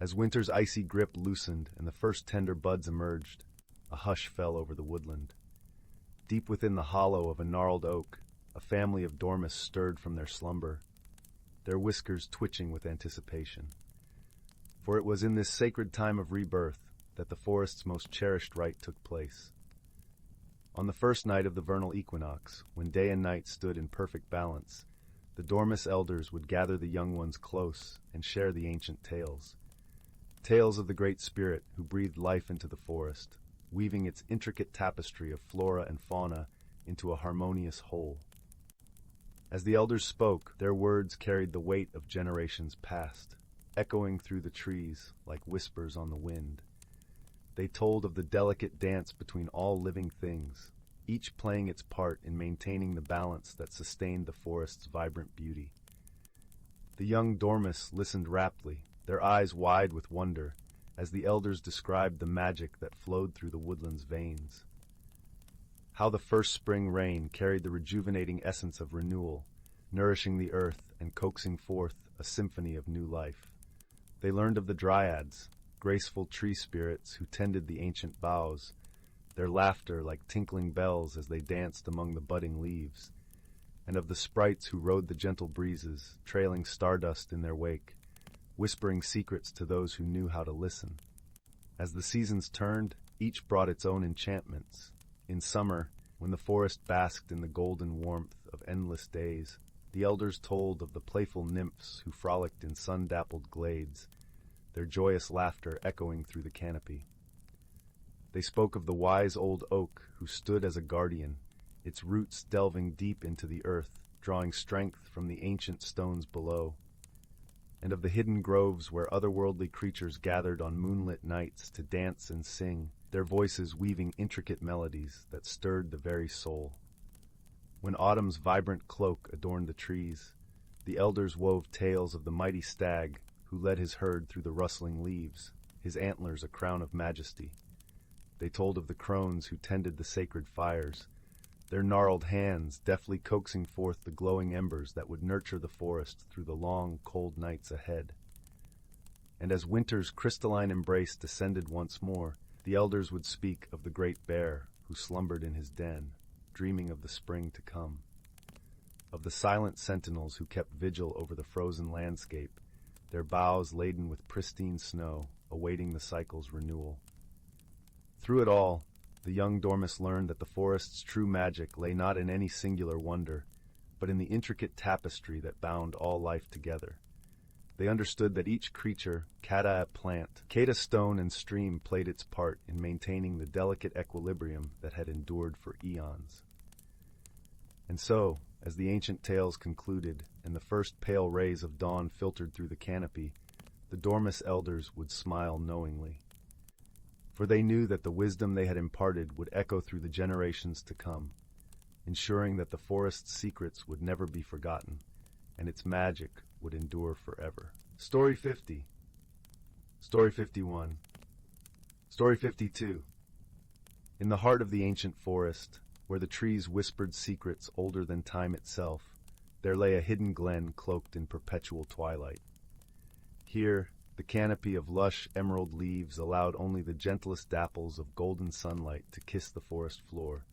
As winter's icy grip loosened and the first tender buds emerged, a hush fell over the woodland. Deep within the hollow of a gnarled oak, a family of dormice stirred from their slumber, their whiskers twitching with anticipation. For it was in this sacred time of rebirth, that the forest's most cherished rite took place. On the first night of the vernal equinox, when day and night stood in perfect balance, the Dormice elders would gather the young ones close and share the ancient tales. Tales of the Great Spirit who breathed life into the forest, weaving its intricate tapestry of flora and fauna into a harmonious whole. As the elders spoke, their words carried the weight of generations past, echoing through the trees like whispers on the wind. They told of the delicate dance between all living things, each playing its part in maintaining the balance that sustained the forest's vibrant beauty. The young Dormice listened raptly, their eyes wide with wonder, as the elders described the magic that flowed through the woodland's veins. How the first spring rain carried the rejuvenating essence of renewal, nourishing the earth and coaxing forth a symphony of new life. They learned of the dryads, graceful tree spirits who tended the ancient boughs, their laughter like tinkling bells as they danced among the budding leaves, and of the sprites who rode the gentle breezes, trailing stardust in their wake, whispering secrets to those who knew how to listen. As the seasons turned, each brought its own enchantments. In summer, when the forest basked in the golden warmth of endless days, the elders told of the playful nymphs who frolicked in sun-dappled glades, their joyous laughter echoing through the canopy. They spoke of the wise old oak who stood as a guardian, its roots delving deep into the earth, drawing strength from the ancient stones below, and of the hidden groves where otherworldly creatures gathered on moonlit nights to dance and sing, their voices weaving intricate melodies that stirred the very soul. When autumn's vibrant cloak adorned the trees, the elders wove tales of the mighty stag who led his herd through the rustling leaves, his antlers a crown of majesty. They told of the crones who tended the sacred fires, their gnarled hands deftly coaxing forth the glowing embers that would nurture the forest through the long, cold nights ahead. And as winter's crystalline embrace descended once more, the elders would speak of the great bear who slumbered in his den, dreaming of the spring to come, of the silent sentinels who kept vigil over the frozen landscape, their boughs laden with pristine snow, awaiting the cycle's renewal. Through it all, the young Dormice learned that the forest's true magic lay not in any singular wonder, but in the intricate tapestry that bound all life together. They understood that each creature, cata plant, cata stone and stream played its part in maintaining the delicate equilibrium that had endured for eons. And so, as the ancient tales concluded and the first pale rays of dawn filtered through the canopy, the Dormice elders would smile knowingly. For they knew that the wisdom they had imparted would echo through the generations to come, ensuring that the forest's secrets would never be forgotten, and its magic would endure forever. Story 50. Story 51. Story 52. In the heart of the ancient forest, where the trees whispered secrets older than time itself, there lay a hidden glen cloaked in perpetual twilight. Here, the canopy of lush emerald leaves allowed only the gentlest dapples of golden sunlight to kiss the forest floor,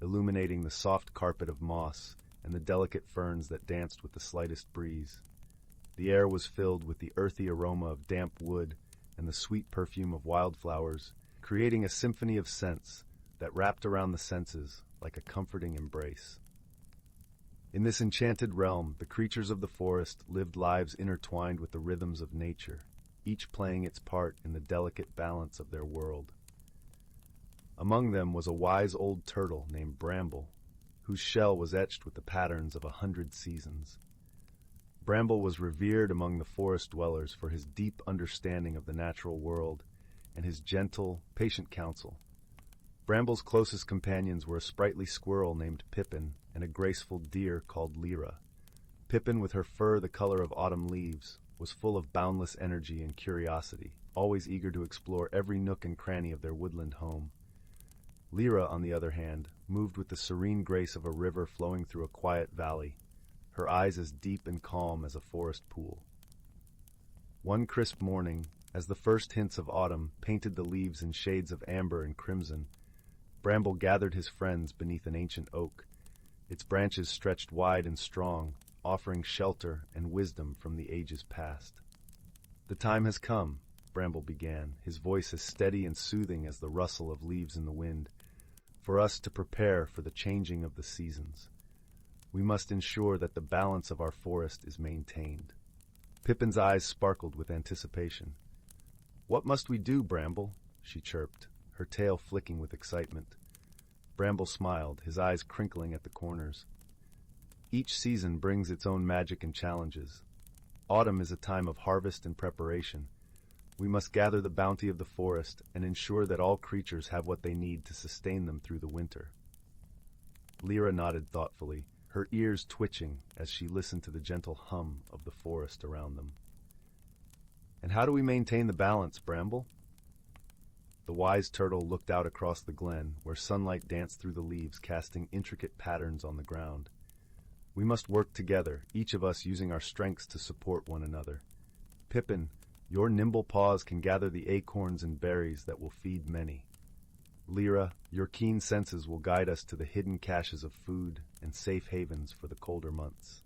illuminating the soft carpet of moss and the delicate ferns that danced with the slightest breeze. The air was filled with the earthy aroma of damp wood and the sweet perfume of wildflowers, creating a symphony of scents that wrapped around the senses like a comforting embrace. In this enchanted realm, the creatures of the forest lived lives intertwined with the rhythms of nature, each playing its part in the delicate balance of their world. Among them was a wise old turtle named Bramble, whose shell was etched with the patterns of 100 seasons. Bramble was revered among the forest dwellers for his deep understanding of the natural world and his gentle, patient counsel. Bramble's closest companions were a sprightly squirrel named Pippin and a graceful deer called Lyra. Pippin, with her fur the color of autumn leaves, was full of boundless energy and curiosity, always eager to explore every nook and cranny of their woodland home. Lyra, on the other hand, moved with the serene grace of a river flowing through a quiet valley, her eyes as deep and calm as a forest pool. One crisp morning, as the first hints of autumn painted the leaves in shades of amber and crimson, Bramble gathered his friends beneath an ancient oak. Its branches stretched wide and strong, offering shelter and wisdom from the ages past. "The time has come," Bramble began, his voice as steady and soothing as the rustle of leaves in the wind. For us to prepare for the changing of the seasons, we must ensure that the balance of our forest is maintained. Pippin's eyes sparkled with anticipation. "What must we do, Bramble?" she chirped, her tail flicking with excitement. Bramble smiled, his eyes crinkling at the corners. "Each season brings its own magic and challenges. Autumn is a time of harvest and preparation. We must gather the bounty of the forest and ensure that all creatures have what they need to sustain them through the winter." Lyra nodded thoughtfully, her ears twitching as she listened to the gentle hum of the forest around them. "And how do we maintain the balance, Bramble?" The wise turtle looked out across the glen, where sunlight danced through the leaves, casting intricate patterns on the ground. "We must work together, each of us using our strengths to support one another. Pippin, your nimble paws can gather the acorns and berries that will feed many. Lyra, your keen senses will guide us to the hidden caches of food and safe havens for the colder months."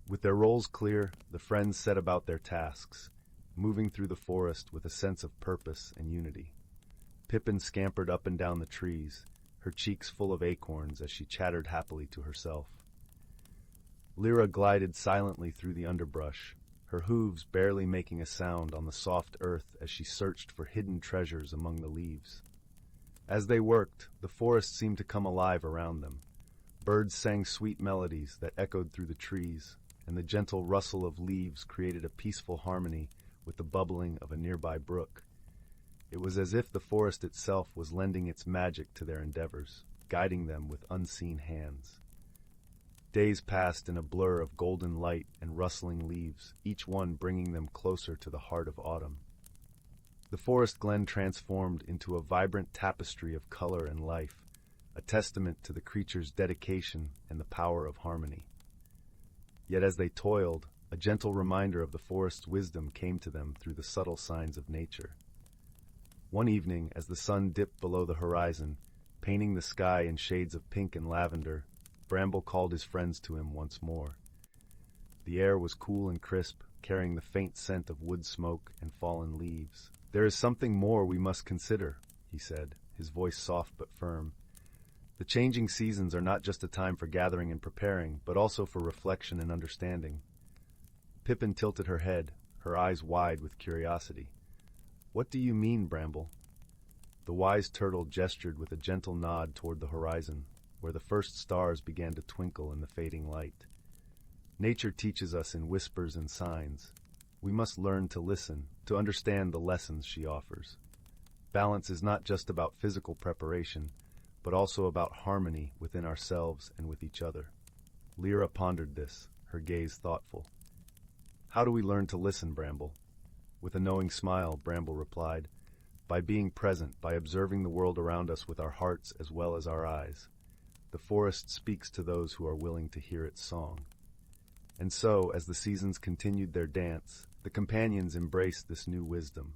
With their roles clear, the friends set about their tasks, moving through the forest with a sense of purpose and unity. Pippin scampered up and down the trees, her cheeks full of acorns as she chattered happily to herself. Lyra glided silently through the underbrush, her hooves barely making a sound on the soft earth as she searched for hidden treasures among the leaves. As they worked, the forest seemed to come alive around them. Birds sang sweet melodies that echoed through the trees, and the gentle rustle of leaves created a peaceful harmony with the bubbling of a nearby brook. It was as if the forest itself was lending its magic to their endeavors, guiding them with unseen hands. Days passed in a blur of golden light and rustling leaves, each one bringing them closer to the heart of autumn. The forest glen transformed into a vibrant tapestry of color and life, a testament to the creature's dedication and the power of harmony. Yet as they toiled, a gentle reminder of the forest's wisdom came to them through the subtle signs of nature. One evening, as the sun dipped below the horizon, painting the sky in shades of pink and lavender, Bramble called his friends to him once more. The air was cool and crisp, carrying the faint scent of wood smoke and fallen leaves. "There is something more we must consider," he said, his voice soft but firm. "The changing seasons are not just a time for gathering and preparing, but also for reflection and understanding." Pippin tilted her head, her eyes wide with curiosity. "What do you mean, Bramble?" The wise turtle gestured with a gentle nod toward the horizon, where the first stars began to twinkle in the fading light. "Nature teaches us in whispers and signs. We must learn to listen, to understand the lessons she offers. Balance is not just about physical preparation, but also about harmony within ourselves and with each other." Lyra pondered this, her gaze thoughtful. "How do we learn to listen, Bramble?" With a knowing smile, Bramble replied, "By being present, by observing the world around us with our hearts as well as our eyes. The forest speaks to those who are willing to hear its song." And so, as the seasons continued their dance, the companions embraced this new wisdom.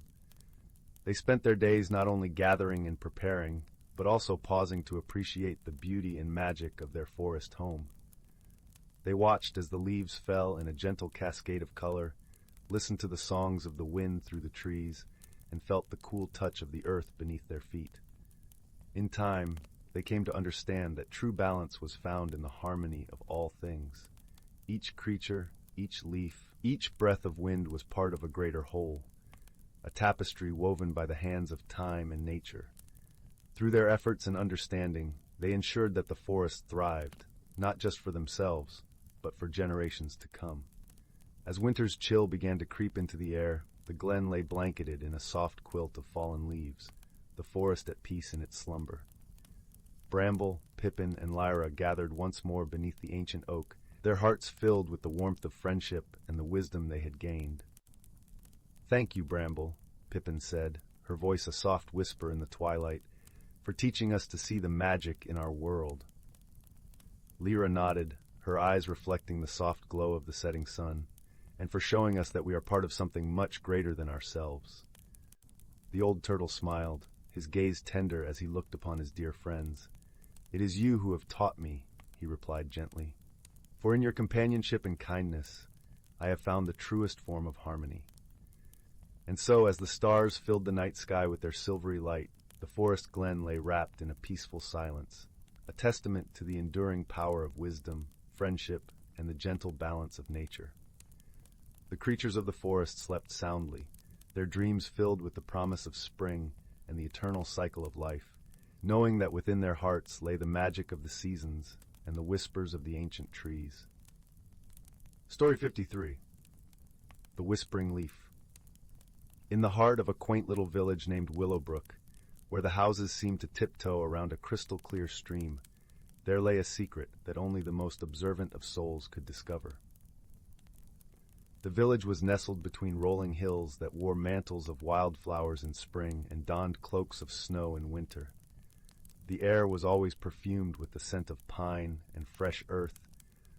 They spent their days not only gathering and preparing, but also pausing to appreciate the beauty and magic of their forest home. They watched as the leaves fell in a gentle cascade of color, listened to the songs of the wind through the trees, and felt the cool touch of the earth beneath their feet. In time, they came to understand that true balance was found in the harmony of all things. Each creature, each leaf, each breath of wind was part of a greater whole, a tapestry woven by the hands of time and nature. Through their efforts and understanding, they ensured that the forest thrived, not just for themselves, but for generations to come. As winter's chill began to creep into the air, the glen lay blanketed in a soft quilt of fallen leaves, the forest at peace in its slumber. Bramble, Pippin, and Lyra gathered once more beneath the ancient oak, their hearts filled with the warmth of friendship and the wisdom they had gained. "Thank you, Bramble," Pippin said, her voice a soft whisper in the twilight, "for teaching us to see the magic in our world." Lyra nodded, her eyes reflecting the soft glow of the setting sun, and for showing us that we are part of something much greater than ourselves. The old turtle smiled, his gaze tender as he looked upon his dear friends. "It is you who have taught me," he replied gently. "For in your companionship and kindness, I have found the truest form of harmony." And so, as the stars filled the night sky with their silvery light, the forest glen lay wrapped in a peaceful silence, a testament to the enduring power of wisdom, friendship, and the gentle balance of nature. The creatures of the forest slept soundly, their dreams filled with the promise of spring and the eternal cycle of life, knowing that within their hearts lay the magic of the seasons and the whispers of the ancient trees. Story 53. The Whispering Leaf. In the heart of a quaint little village named Willowbrook, where the houses seemed to tiptoe around a crystal-clear stream, there lay a secret that only the most observant of souls could discover. The village was nestled between rolling hills that wore mantles of wildflowers in spring and donned cloaks of snow in winter. The air was always perfumed with the scent of pine and fresh earth,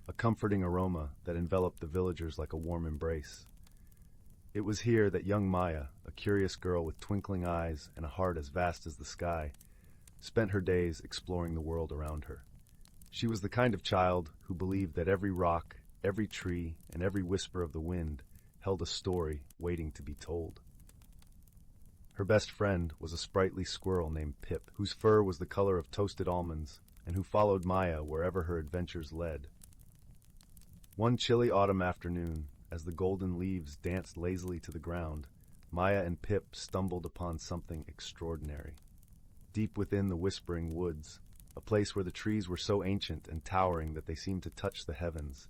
a comforting aroma that enveloped the villagers like a warm embrace. It was here that young Maya, a curious girl with twinkling eyes and a heart as vast as the sky, spent her days exploring the world around her. She was the kind of child who believed that every rock, every tree, and every whisper of the wind held a story waiting to be told. Her best friend was a sprightly squirrel named Pip, whose fur was the color of toasted almonds, and who followed Maya wherever her adventures led. One chilly autumn afternoon, as the golden leaves danced lazily to the ground, Maya and Pip stumbled upon something extraordinary. Deep within the Whispering Woods, a place where the trees were so ancient and towering that they seemed to touch the heavens,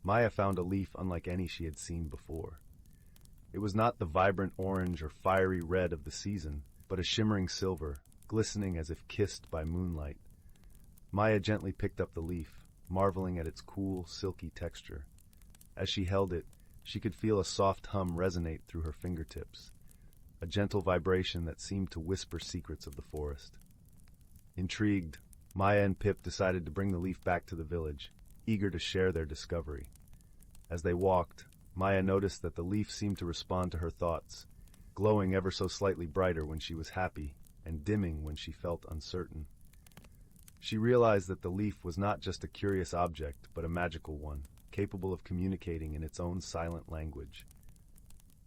Maya found a leaf unlike any she had seen before. It was not the vibrant orange or fiery red of the season, but a shimmering silver, glistening as if kissed by moonlight. Maya gently picked up the leaf, marveling at its cool, silky texture. As she held it, she could feel a soft hum resonate through her fingertips, a gentle vibration that seemed to whisper secrets of the forest. Intrigued, Maya and Pip decided to bring the leaf back to the village, eager to share their discovery. As they walked, Maya noticed that the leaf seemed to respond to her thoughts, glowing ever so slightly brighter when she was happy and dimming when she felt uncertain. She realized that the leaf was not just a curious object, but a magical one, capable of communicating in its own silent language.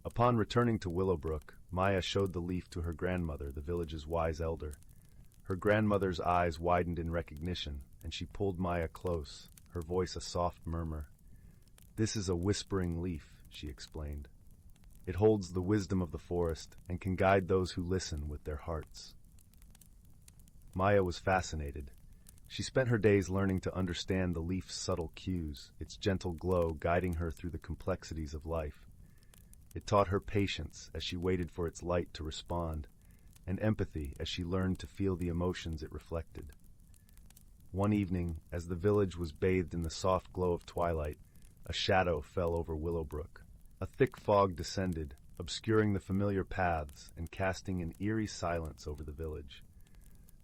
Upon returning to Willowbrook, Maya showed the leaf to her grandmother, the village's wise elder. Her grandmother's eyes widened in recognition, and she pulled Maya close, her voice a soft murmur. "This is a whispering leaf," she explained. "It holds the wisdom of the forest and can guide those who listen with their hearts." Maya was fascinated. She spent her days learning to understand the leaf's subtle cues, its gentle glow guiding her through the complexities of life. It taught her patience as she waited for its light to respond, and empathy as she learned to feel the emotions it reflected. One evening, as the village was bathed in the soft glow of twilight, a shadow fell over Willowbrook. A thick fog descended, obscuring the familiar paths and casting an eerie silence over the village.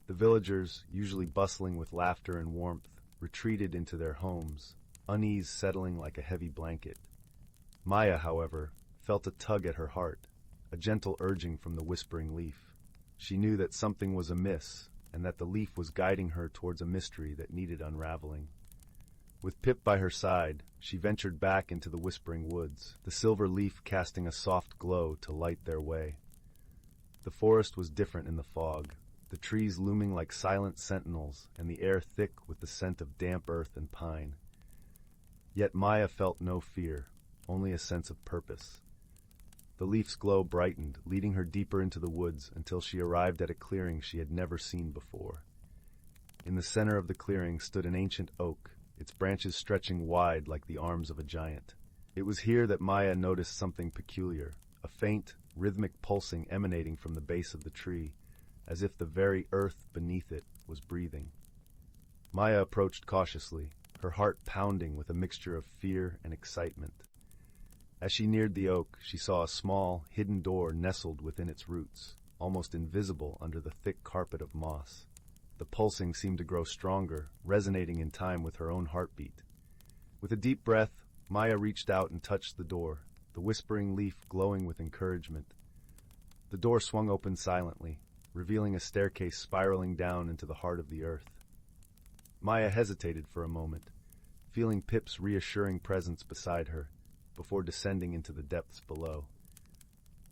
The villagers, usually bustling with laughter and warmth, retreated into their homes, unease settling like a heavy blanket. Maya, however, felt a tug at her heart, a gentle urging from the whispering leaf. She knew that something was amiss, and that the leaf was guiding her towards a mystery that needed unraveling. With Pip by her side, she ventured back into the Whispering Woods, the silver leaf casting a soft glow to light their way. The forest was different in the fog, the trees looming like silent sentinels and the air thick with the scent of damp earth and pine. Yet Maya felt no fear, only a sense of purpose. The leaf's glow brightened, leading her deeper into the woods until she arrived at a clearing she had never seen before. In the center of the clearing stood an ancient oak, its branches stretching wide like the arms of a giant. It was here that Maya noticed something peculiar, a faint, rhythmic pulsing emanating from the base of the tree, as if the very earth beneath it was breathing. Maya approached cautiously, her heart pounding with a mixture of fear and excitement. As she neared the oak, she saw a small, hidden door nestled within its roots, almost invisible under the thick carpet of moss. The pulsing seemed to grow stronger, resonating in time with her own heartbeat. With a deep breath, Maya reached out and touched the door, the whispering leaf glowing with encouragement. The door swung open silently, revealing a staircase spiraling down into the heart of the earth. Maya hesitated for a moment, feeling Pip's reassuring presence beside her, before descending into the depths below.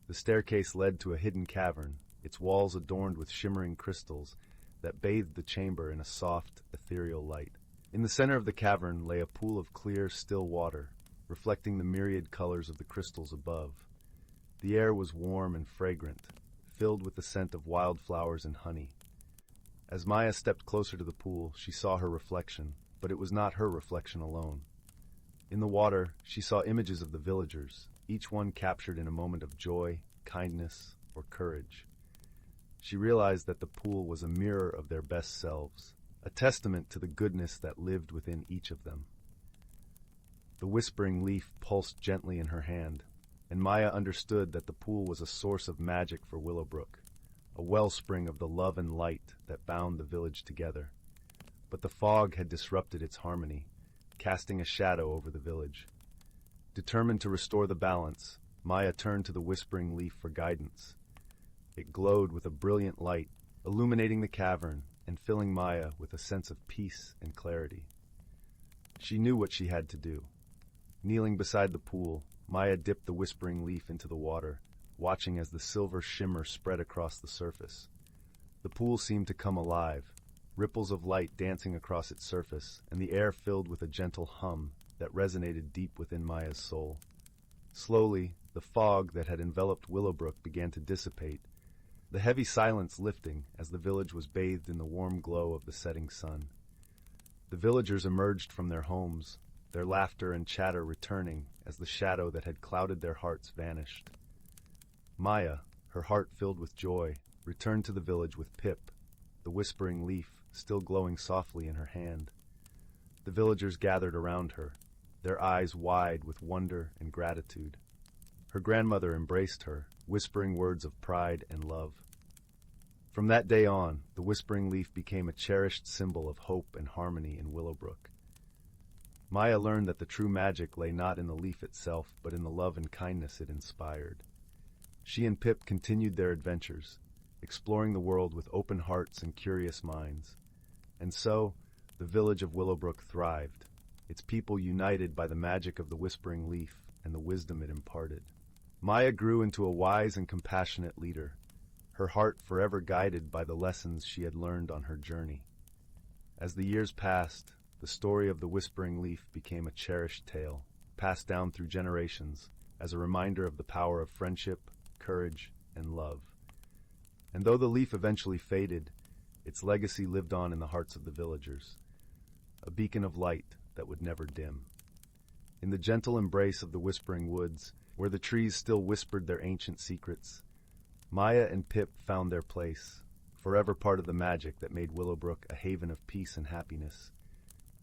The staircase led to a hidden cavern, its walls adorned with shimmering crystals that bathed the chamber in a soft, ethereal light. In the center of the cavern lay a pool of clear, still water, reflecting the myriad colors of the crystals above. The air was warm and fragrant, filled with the scent of wildflowers and honey. As Maya stepped closer to the pool, she saw her reflection, but it was not her reflection alone. In the water, she saw images of the villagers, each one captured in a moment of joy, kindness, or courage. She realized that the pool was a mirror of their best selves, a testament to the goodness that lived within each of them. The whispering leaf pulsed gently in her hand, and Maya understood that the pool was a source of magic for Willowbrook, a wellspring of the love and light that bound the village together. But the fog had disrupted its harmony, casting a shadow over the village. Determined to restore the balance, Maya turned to the whispering leaf for guidance. It glowed with a brilliant light, illuminating the cavern and filling Maya with a sense of peace and clarity. She knew what she had to do. Kneeling beside the pool, Maya dipped the whispering leaf into the water, watching as the silver shimmer spread across the surface. The pool seemed to come alive, ripples of light dancing across its surface, and the air filled with a gentle hum that resonated deep within Maya's soul. Slowly, the fog that had enveloped Willowbrook began to dissipate, the heavy silence lifting as the village was bathed in the warm glow of the setting sun. The villagers emerged from their homes, their laughter and chatter returning as the shadow that had clouded their hearts vanished. Maya, her heart filled with joy, returned to the village with Pip, the whispering leaf still glowing softly in her hand. The villagers gathered around her, their eyes wide with wonder and gratitude. Her grandmother embraced her, whispering words of pride and love. From that day on, the whispering leaf became a cherished symbol of hope and harmony in Willowbrook. Maya learned that the true magic lay not in the leaf itself, but in the love and kindness it inspired. She and Pip continued their adventures, exploring the world with open hearts and curious minds. And so, the village of Willowbrook thrived, its people united by the magic of the whispering leaf and the wisdom it imparted. Maya grew into a wise and compassionate leader, her heart forever guided by the lessons she had learned on her journey. As the years passed, the story of the whispering leaf became a cherished tale, passed down through generations as a reminder of the power of friendship, courage, and love. And though the leaf eventually faded, its legacy lived on in the hearts of the villagers, a beacon of light that would never dim. In the gentle embrace of the whispering woods, where the trees still whispered their ancient secrets, Maya and Pip found their place, forever part of the magic that made Willowbrook a haven of peace and happiness.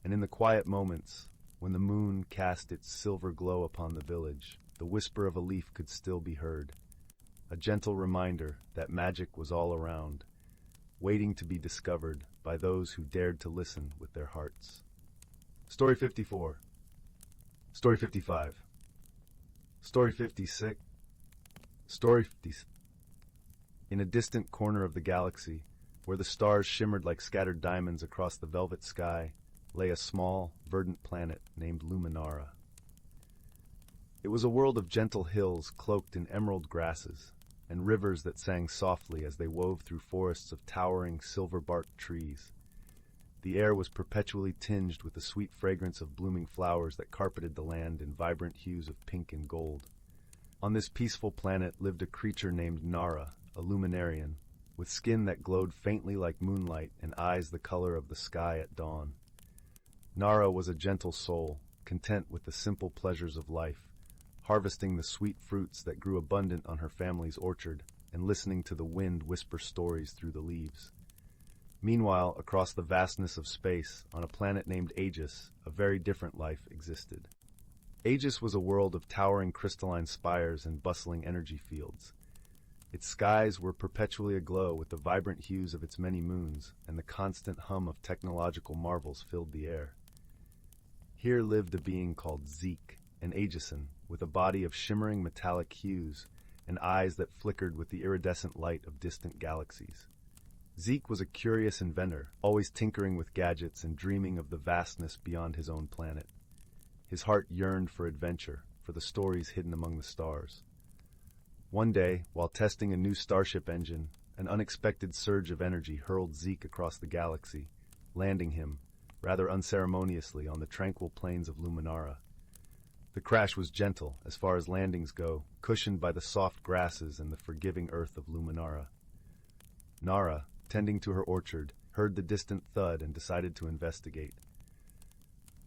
And in the quiet moments, when the moon cast its silver glow upon the village, the whisper of a leaf could still be heard, a gentle reminder that magic was all around, waiting to be discovered by those who dared to listen with their hearts. Story 54. Story 55. Story 56. Story 50. In a distant corner of the galaxy, where the stars shimmered like scattered diamonds across the velvet sky, lay a small, verdant planet named Luminara. It was a world of gentle hills cloaked in emerald grasses, and rivers that sang softly as they wove through forests of towering, silver-barked trees. The air was perpetually tinged with the sweet fragrance of blooming flowers that carpeted the land in vibrant hues of pink and gold. On this peaceful planet lived a creature named Nara, a luminarian, with skin that glowed faintly like moonlight and eyes the color of the sky at dawn. Nara was a gentle soul, content with the simple pleasures of life, harvesting the sweet fruits that grew abundant on her family's orchard and listening to the wind whisper stories through the leaves. Meanwhile, across the vastness of space, on a planet named Aegis, a very different life existed. Aegis was a world of towering crystalline spires and bustling energy fields. Its skies were perpetually aglow with the vibrant hues of its many moons, and the constant hum of technological marvels filled the air. Here lived a being called Zeke, an Aegisan, with a body of shimmering metallic hues and eyes that flickered with the iridescent light of distant galaxies. Zeke was a curious inventor, always tinkering with gadgets and dreaming of the vastness beyond his own planet. His heart yearned for adventure, for the stories hidden among the stars. One day, while testing a new starship engine, an unexpected surge of energy hurled Zeke across the galaxy, landing him, rather unceremoniously, on the tranquil plains of Luminara. The crash was gentle, as far as landings go, cushioned by the soft grasses and the forgiving earth of Luminara. Nara, tending to her orchard, heard the distant thud and decided to investigate.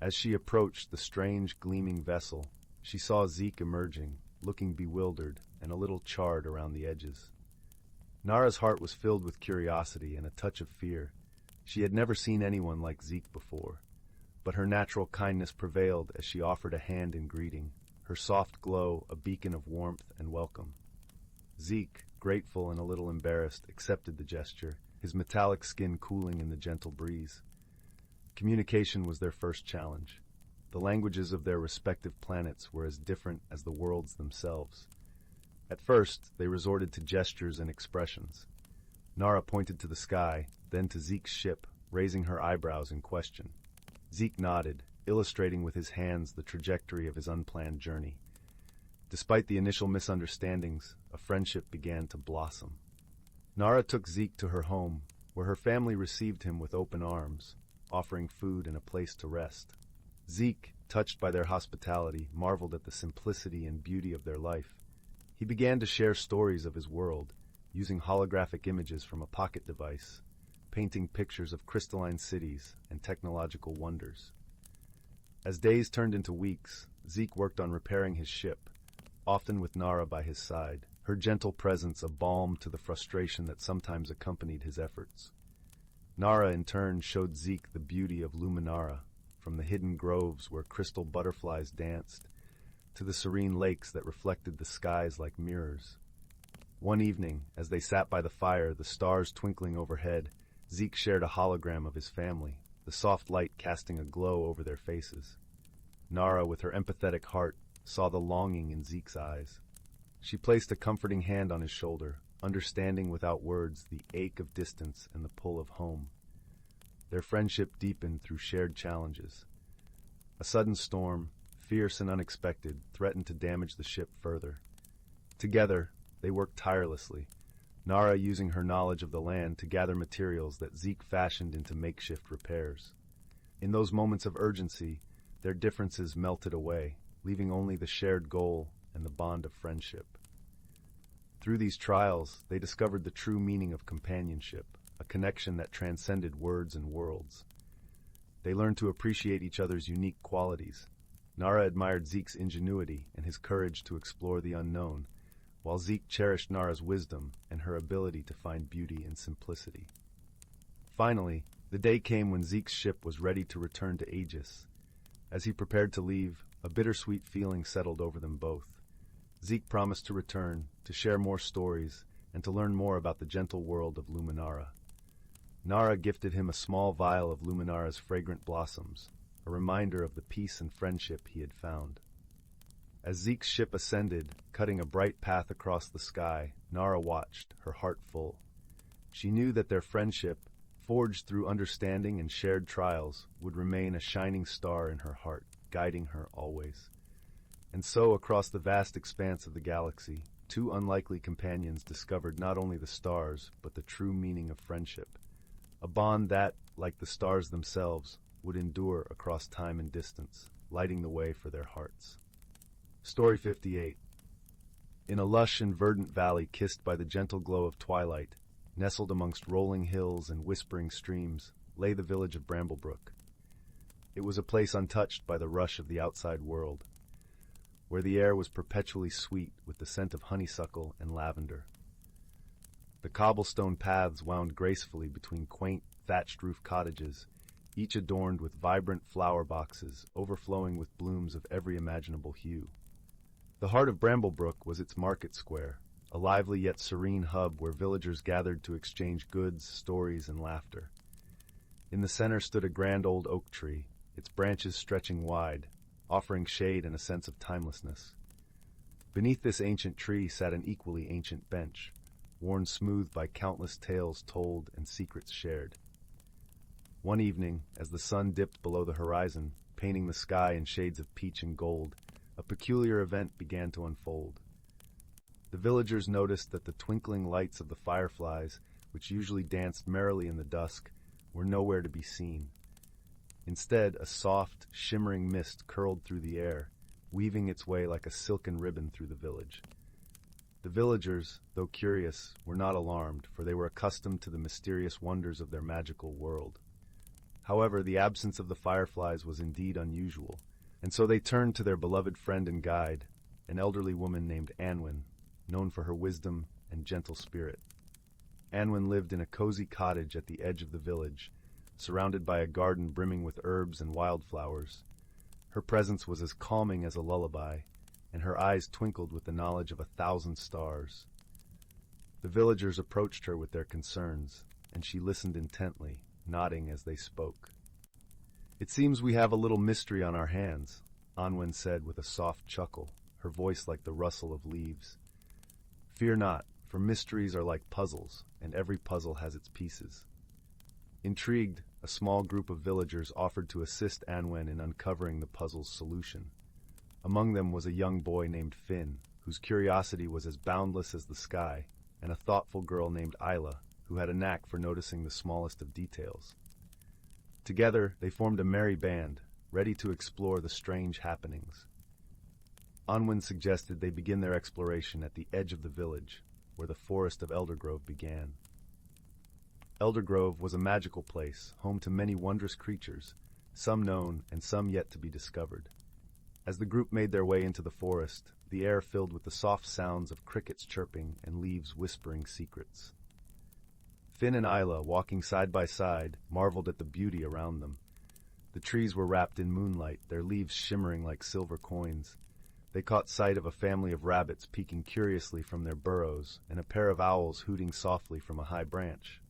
As she approached the strange, gleaming vessel, she saw Zeke emerging, looking bewildered and a little charred around the edges. Nara's heart was filled with curiosity and a touch of fear. She had never seen anyone like Zeke before, but her natural kindness prevailed as she offered a hand in greeting, her soft glow a beacon of warmth and welcome. Zeke, grateful and a little embarrassed, accepted the gesture, his metallic skin cooling in the gentle breeze. Communication was their first challenge. The languages of their respective planets were as different as the worlds themselves. At first, they resorted to gestures and expressions. Nara pointed to the sky, then to Zeke's ship, raising her eyebrows in question. Zeke nodded, illustrating with his hands the trajectory of his unplanned journey. Despite the initial misunderstandings, a friendship began to blossom. Nara took Zeke to her home, where her family received him with open arms, offering food and a place to rest. Zeke, touched by their hospitality, marveled at the simplicity and beauty of their life. He began to share stories of his world, using holographic images from a pocket device, painting pictures of crystalline cities and technological wonders. As days turned into weeks, Zeke worked on repairing his ship, often with Nara by his side, her gentle presence a balm to the frustration that sometimes accompanied his efforts. Nara, in turn, showed Zeke the beauty of Luminara, from the hidden groves where crystal butterflies danced, to the serene lakes that reflected the skies like mirrors. One evening, as they sat by the fire, the stars twinkling overhead, Zeke shared a hologram of his family, the soft light casting a glow over their faces. Nara, with her empathetic heart, saw the longing in Zeke's eyes. She placed a comforting hand on his shoulder, understanding without words the ache of distance and the pull of home. Their friendship deepened through shared challenges. A sudden storm, fierce and unexpected, threatened to damage the ship further. Together, they worked tirelessly, Nara using her knowledge of the land to gather materials that Zeke fashioned into makeshift repairs. In those moments of urgency, their differences melted away, leaving only the shared goal and the bond of friendship. Through these trials, they discovered the true meaning of companionship, a connection that transcended words and worlds. They learned to appreciate each other's unique qualities. Nara admired Zeke's ingenuity and his courage to explore the unknown, while Zeke cherished Nara's wisdom and her ability to find beauty in simplicity. Finally, the day came when Zeke's ship was ready to return to Aegis. As he prepared to leave, a bittersweet feeling settled over them both. Zeke promised to return, to share more stories, and to learn more about the gentle world of Luminara. Nara gifted him a small vial of Luminara's fragrant blossoms, a reminder of the peace and friendship he had found. As Zeke's ship ascended, cutting a bright path across the sky, Nara watched, her heart full. She knew that their friendship, forged through understanding and shared trials, would remain a shining star in her heart, guiding her always. And so, across the vast expanse of the galaxy, two unlikely companions discovered not only the stars, but the true meaning of friendship, a bond that, like the stars themselves, would endure across time and distance, lighting the way for their hearts. Story 58. In a lush and verdant valley kissed by the gentle glow of twilight, nestled amongst rolling hills and whispering streams, lay the village of Bramblebrook. It was a place untouched by the rush of the outside world, where the air was perpetually sweet with the scent of honeysuckle and lavender. The cobblestone paths wound gracefully between quaint, thatched-roof cottages, each adorned with vibrant flower boxes overflowing with blooms of every imaginable hue. The heart of Bramblebrook was its market square, a lively yet serene hub where villagers gathered to exchange goods, stories, and laughter. In the center stood a grand old oak tree, its branches stretching wide, offering shade and a sense of timelessness. Beneath this ancient tree sat an equally ancient bench, worn smooth by countless tales told and secrets shared. One evening, as the sun dipped below the horizon, painting the sky in shades of peach and gold, a peculiar event began to unfold. The villagers noticed that the twinkling lights of the fireflies, which usually danced merrily in the dusk, were nowhere to be seen. Instead, a soft, shimmering mist curled through the air, weaving its way like a silken ribbon through the village. The villagers, though curious, were not alarmed, for they were accustomed to the mysterious wonders of their magical world. However, the absence of the fireflies was indeed unusual, and so they turned to their beloved friend and guide, an elderly woman named Anwen, known for her wisdom and gentle spirit. Anwen lived in a cozy cottage at the edge of the village, surrounded by a garden brimming with herbs and wildflowers. Her presence was as calming as a lullaby, and her eyes twinkled with the knowledge of 1,000 stars. The villagers approached her with their concerns, and she listened intently, nodding as they spoke. "It seems we have a little mystery on our hands," Anwen said with a soft chuckle, her voice like the rustle of leaves. "Fear not, for mysteries are like puzzles, and every puzzle has its pieces." Intrigued, a small group of villagers offered to assist Anwen in uncovering the puzzle's solution. Among them was a young boy named Finn, whose curiosity was as boundless as the sky, and a thoughtful girl named Isla, who had a knack for noticing the smallest of details. Together, they formed a merry band, ready to explore the strange happenings. Anwen suggested they begin their exploration at the edge of the village, where the forest of Eldergrove began. Eldergrove was a magical place, home to many wondrous creatures, some known and some yet to be discovered. As the group made their way into the forest, the air filled with the soft sounds of crickets chirping and leaves whispering secrets. Finn and Isla, walking side by side, marveled at the beauty around them. The trees were wrapped in moonlight, their leaves shimmering like silver coins. They caught sight of a family of rabbits peeking curiously from their burrows, and a pair of owls hooting softly from a high branch.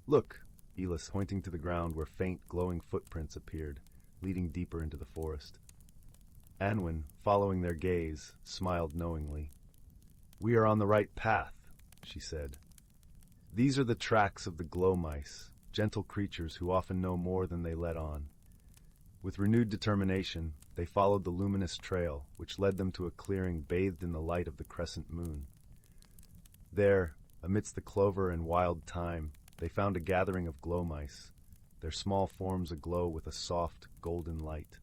"Look," Elis, pointing to the ground where faint, glowing footprints appeared, leading deeper into the forest. Anwen, following their gaze, smiled knowingly. "We are on the right path," she said. "These are the tracks of the glow mice, gentle creatures who often know more than they let on." With renewed determination, they followed the luminous trail, which led them to a clearing bathed in the light of the crescent moon. There, amidst the clover and wild thyme, they found a gathering of glow mice, their small forms aglow with a soft, golden light.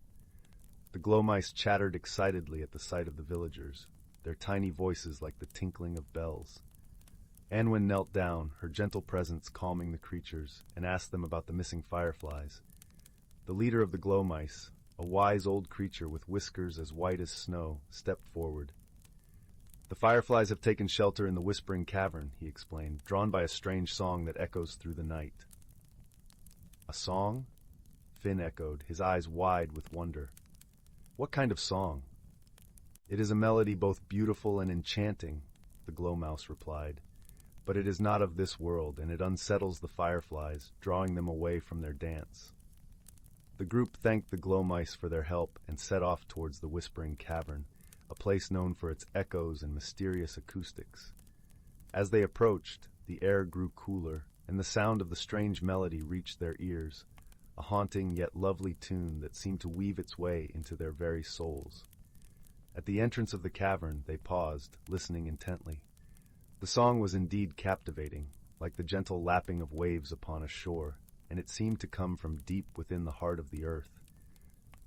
The glow mice chattered excitedly at the sight of the villagers, their tiny voices like the tinkling of bells. Anwen knelt down, her gentle presence calming the creatures, and asked them about the missing fireflies. The leader of the glow mice, a wise old creature with whiskers as white as snow, stepped forward. "The fireflies have taken shelter in the Whispering Cavern," he explained, drawn by a strange song that echoes through the night. "A song?" Finn echoed, his eyes wide with wonder. "What kind of song?" "It is a melody both beautiful and enchanting," the glow mouse replied. "But it is not of this world, and it unsettles the fireflies, drawing them away from their dance." The group thanked the glow mice for their help and set off towards the Whispering Cavern, a place known for its echoes and mysterious acoustics. As they approached, the air grew cooler, and the sound of the strange melody reached their ears, a haunting yet lovely tune that seemed to weave its way into their very souls. At the entrance of the cavern, they paused, listening intently. The song was indeed captivating, like the gentle lapping of waves upon a shore, and it seemed to come from deep within the heart of the earth.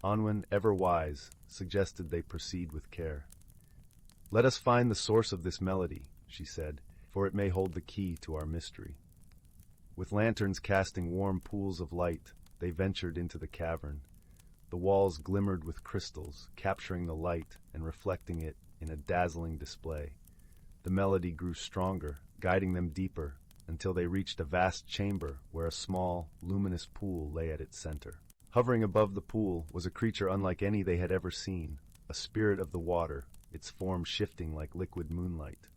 Anwen, ever wise, suggested they proceed with care. "Let us find the source of this melody," she said, "for it may hold the key to our mystery." With lanterns casting warm pools of light, they ventured into the cavern. The walls glimmered with crystals, capturing the light and reflecting it in a dazzling display. The melody grew stronger, guiding them deeper, until they reached a vast chamber where a small, luminous pool lay at its center. Hovering above the pool was a creature unlike any they had ever seen, a spirit of the water, its form shifting like liquid moonlight.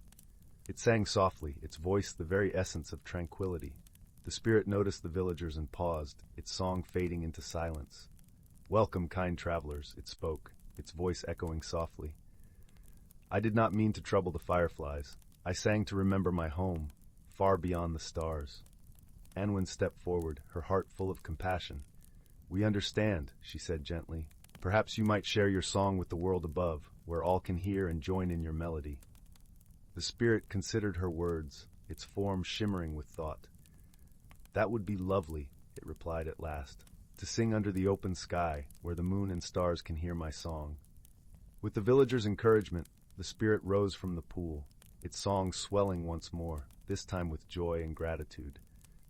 It sang softly, its voice the very essence of tranquility. The spirit noticed the villagers and paused, its song fading into silence. "Welcome, kind travelers," it spoke, its voice echoing softly. "I did not mean to trouble the fireflies. I sang to remember my home, far beyond the stars." Anwen stepped forward, her heart full of compassion. "We understand," she said gently. "Perhaps you might share your song with the world above, where all can hear and join in your melody." The spirit considered her words, its form shimmering with thought. "That would be lovely," it replied at last, "to sing under the open sky, where the moon and stars can hear my song." With the villagers' encouragement, the spirit rose from the pool, its song swelling once more, this time with joy and gratitude.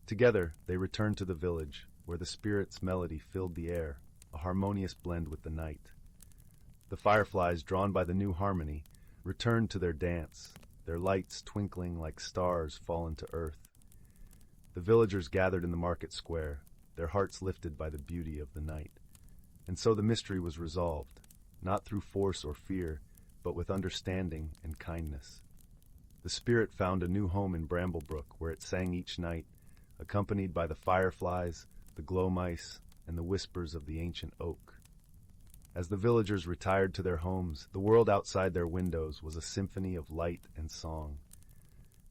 Together, they returned to the village, where the spirit's melody filled the air, a harmonious blend with the night. The fireflies, drawn by the new harmony, returned to their dance, their lights twinkling like stars fallen to earth. The villagers gathered in the market square, their hearts lifted by the beauty of the night. And so the mystery was resolved, not through force or fear, but with understanding and kindness. The spirit found a new home in Bramblebrook, where it sang each night, accompanied by the fireflies, the glow mice, and the whispers of the ancient oak. As the villagers retired to their homes, the world outside their windows was a symphony of light and song.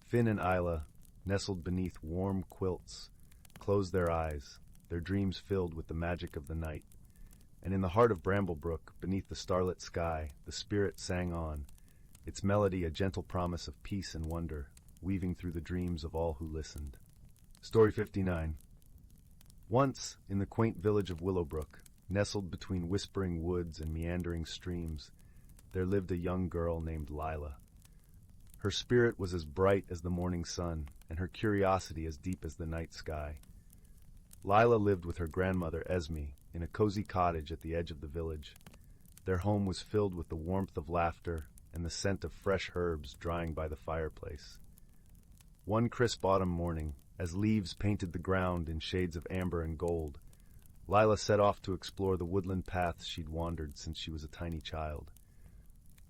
Finn and Isla, nestled beneath warm quilts, closed their eyes, their dreams filled with the magic of the night. And in the heart of Bramblebrook, beneath the starlit sky, the spirit sang on, its melody a gentle promise of peace and wonder, weaving through the dreams of all who listened. Story 59. Once, in the quaint village of Willowbrook, nestled between whispering woods and meandering streams, there lived a young girl named Lila. Her spirit was as bright as the morning sun, and her curiosity as deep as the night sky. Lila lived with her grandmother, Esme, in a cozy cottage at the edge of the village. Their home was filled with the warmth of laughter and the scent of fresh herbs drying by the fireplace. One crisp autumn morning, as leaves painted the ground in shades of amber and gold, Lila set off to explore the woodland paths she'd wandered since she was a tiny child.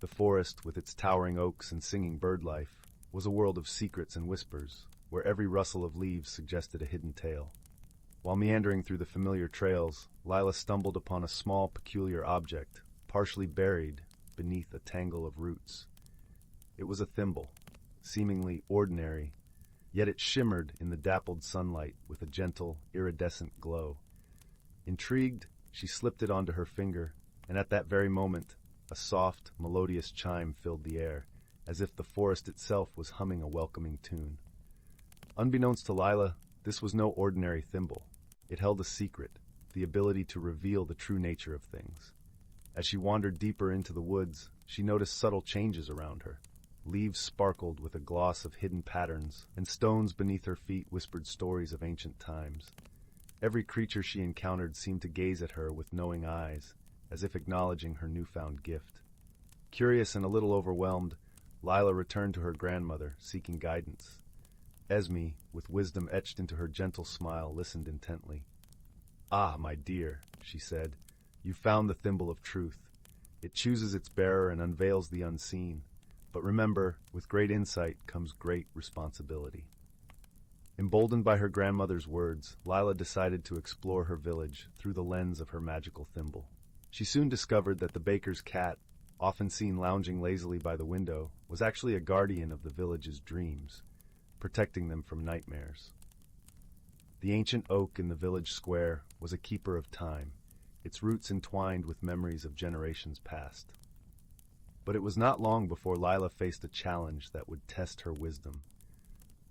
The forest, with its towering oaks and singing bird life, was a world of secrets and whispers, where every rustle of leaves suggested a hidden tale. While meandering through the familiar trails, Lila stumbled upon a small, peculiar object, partially buried beneath a tangle of roots. It was a thimble, seemingly ordinary, yet it shimmered in the dappled sunlight with a gentle, iridescent glow. Intrigued, she slipped it onto her finger, and at that very moment, a soft, melodious chime filled the air, as if the forest itself was humming a welcoming tune. Unbeknownst to Lila, this was no ordinary thimble. It held a secret, the ability to reveal the true nature of things. As she wandered deeper into the woods, she noticed subtle changes around her. Leaves sparkled with a gloss of hidden patterns, and stones beneath her feet whispered stories of ancient times. Every creature she encountered seemed to gaze at her with knowing eyes, as if acknowledging her newfound gift. Curious and a little overwhelmed, Lila returned to her grandmother, seeking guidance. Esme, with wisdom etched into her gentle smile, listened intently. "Ah, my dear," she said, "you found the thimble of truth. It chooses its bearer and unveils the unseen. But remember, with great insight comes great responsibility." Emboldened by her grandmother's words, Lila decided to explore her village through the lens of her magical thimble. She soon discovered that the baker's cat, often seen lounging lazily by the window, was actually a guardian of the village's dreams, protecting them from nightmares. The ancient oak in the village square was a keeper of time, its roots entwined with memories of generations past. But it was not long before Lila faced a challenge that would test her wisdom.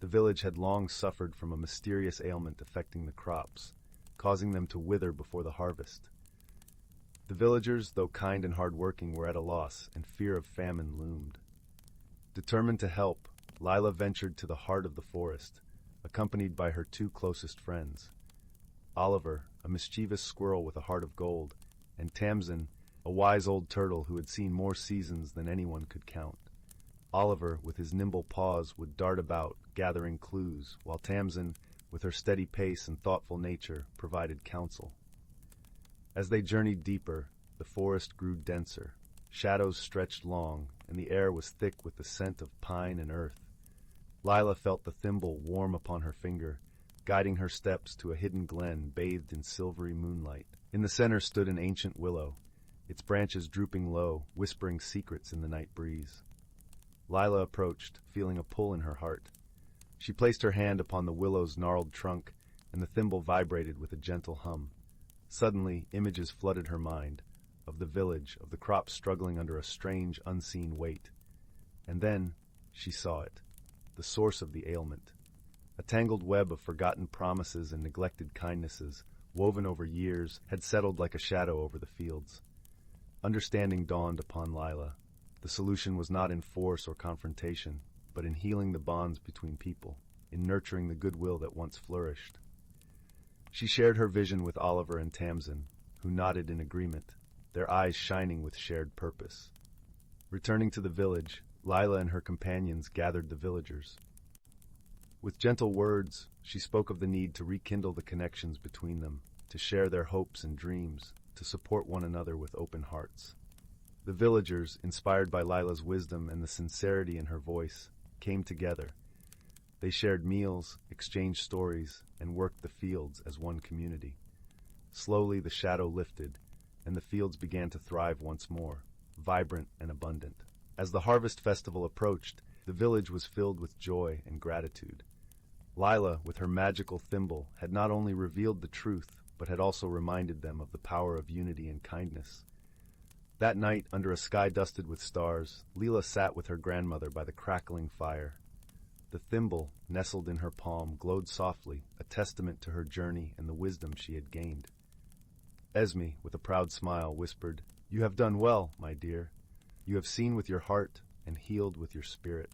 The village had long suffered from a mysterious ailment affecting the crops, causing them to wither before the harvest. The villagers, though kind and hard-working, were at a loss, and fear of famine loomed. Determined to help, Lila ventured to the heart of the forest, accompanied by her two closest friends. Oliver, a mischievous squirrel with a heart of gold, and Tamsin, a wise old turtle who had seen more seasons than anyone could count. Oliver, with his nimble paws, would dart about, gathering clues, while Tamsin, with her steady pace and thoughtful nature, provided counsel. As they journeyed deeper, the forest grew denser, shadows stretched long, and the air was thick with the scent of pine and earth. Lila felt the thimble warm upon her finger, guiding her steps to a hidden glen bathed in silvery moonlight. In the center stood an ancient willow, its branches drooping low, whispering secrets in the night breeze. Lila approached, feeling a pull in her heart. She placed her hand upon the willow's gnarled trunk, and the thimble vibrated with a gentle hum. Suddenly, images flooded her mind, of the village, of the crops struggling under a strange, unseen weight. And then, she saw it, the source of the ailment. A tangled web of forgotten promises and neglected kindnesses, woven over years, had settled like a shadow over the fields. Understanding dawned upon Lyra. The solution was not in force or confrontation, but in healing the bonds between people, in nurturing the goodwill that once flourished. She shared her vision with Oliver and Tamsin, who nodded in agreement, their eyes shining with shared purpose. Returning to the village, Lyra and her companions gathered the villagers. With gentle words, she spoke of the need to rekindle the connections between them, to share their hopes and dreams, to support one another with open hearts. The villagers, inspired by Lyra's wisdom and the sincerity in her voice, came together. They shared meals, exchanged stories, and worked the fields as one community. Slowly the shadow lifted, and the fields began to thrive once more, vibrant and abundant. As the harvest festival approached, the village was filled with joy and gratitude. Lyra, with her magical thimble, had not only revealed the truth, but had also reminded them of the power of unity and kindness. That night, under a sky dusted with stars, Lyra sat with her grandmother by the crackling fire. The thimble, nestled in her palm, glowed softly, a testament to her journey and the wisdom she had gained. Esme, with a proud smile, whispered, "You have done well, my dear. You have seen with your heart and healed with your spirit."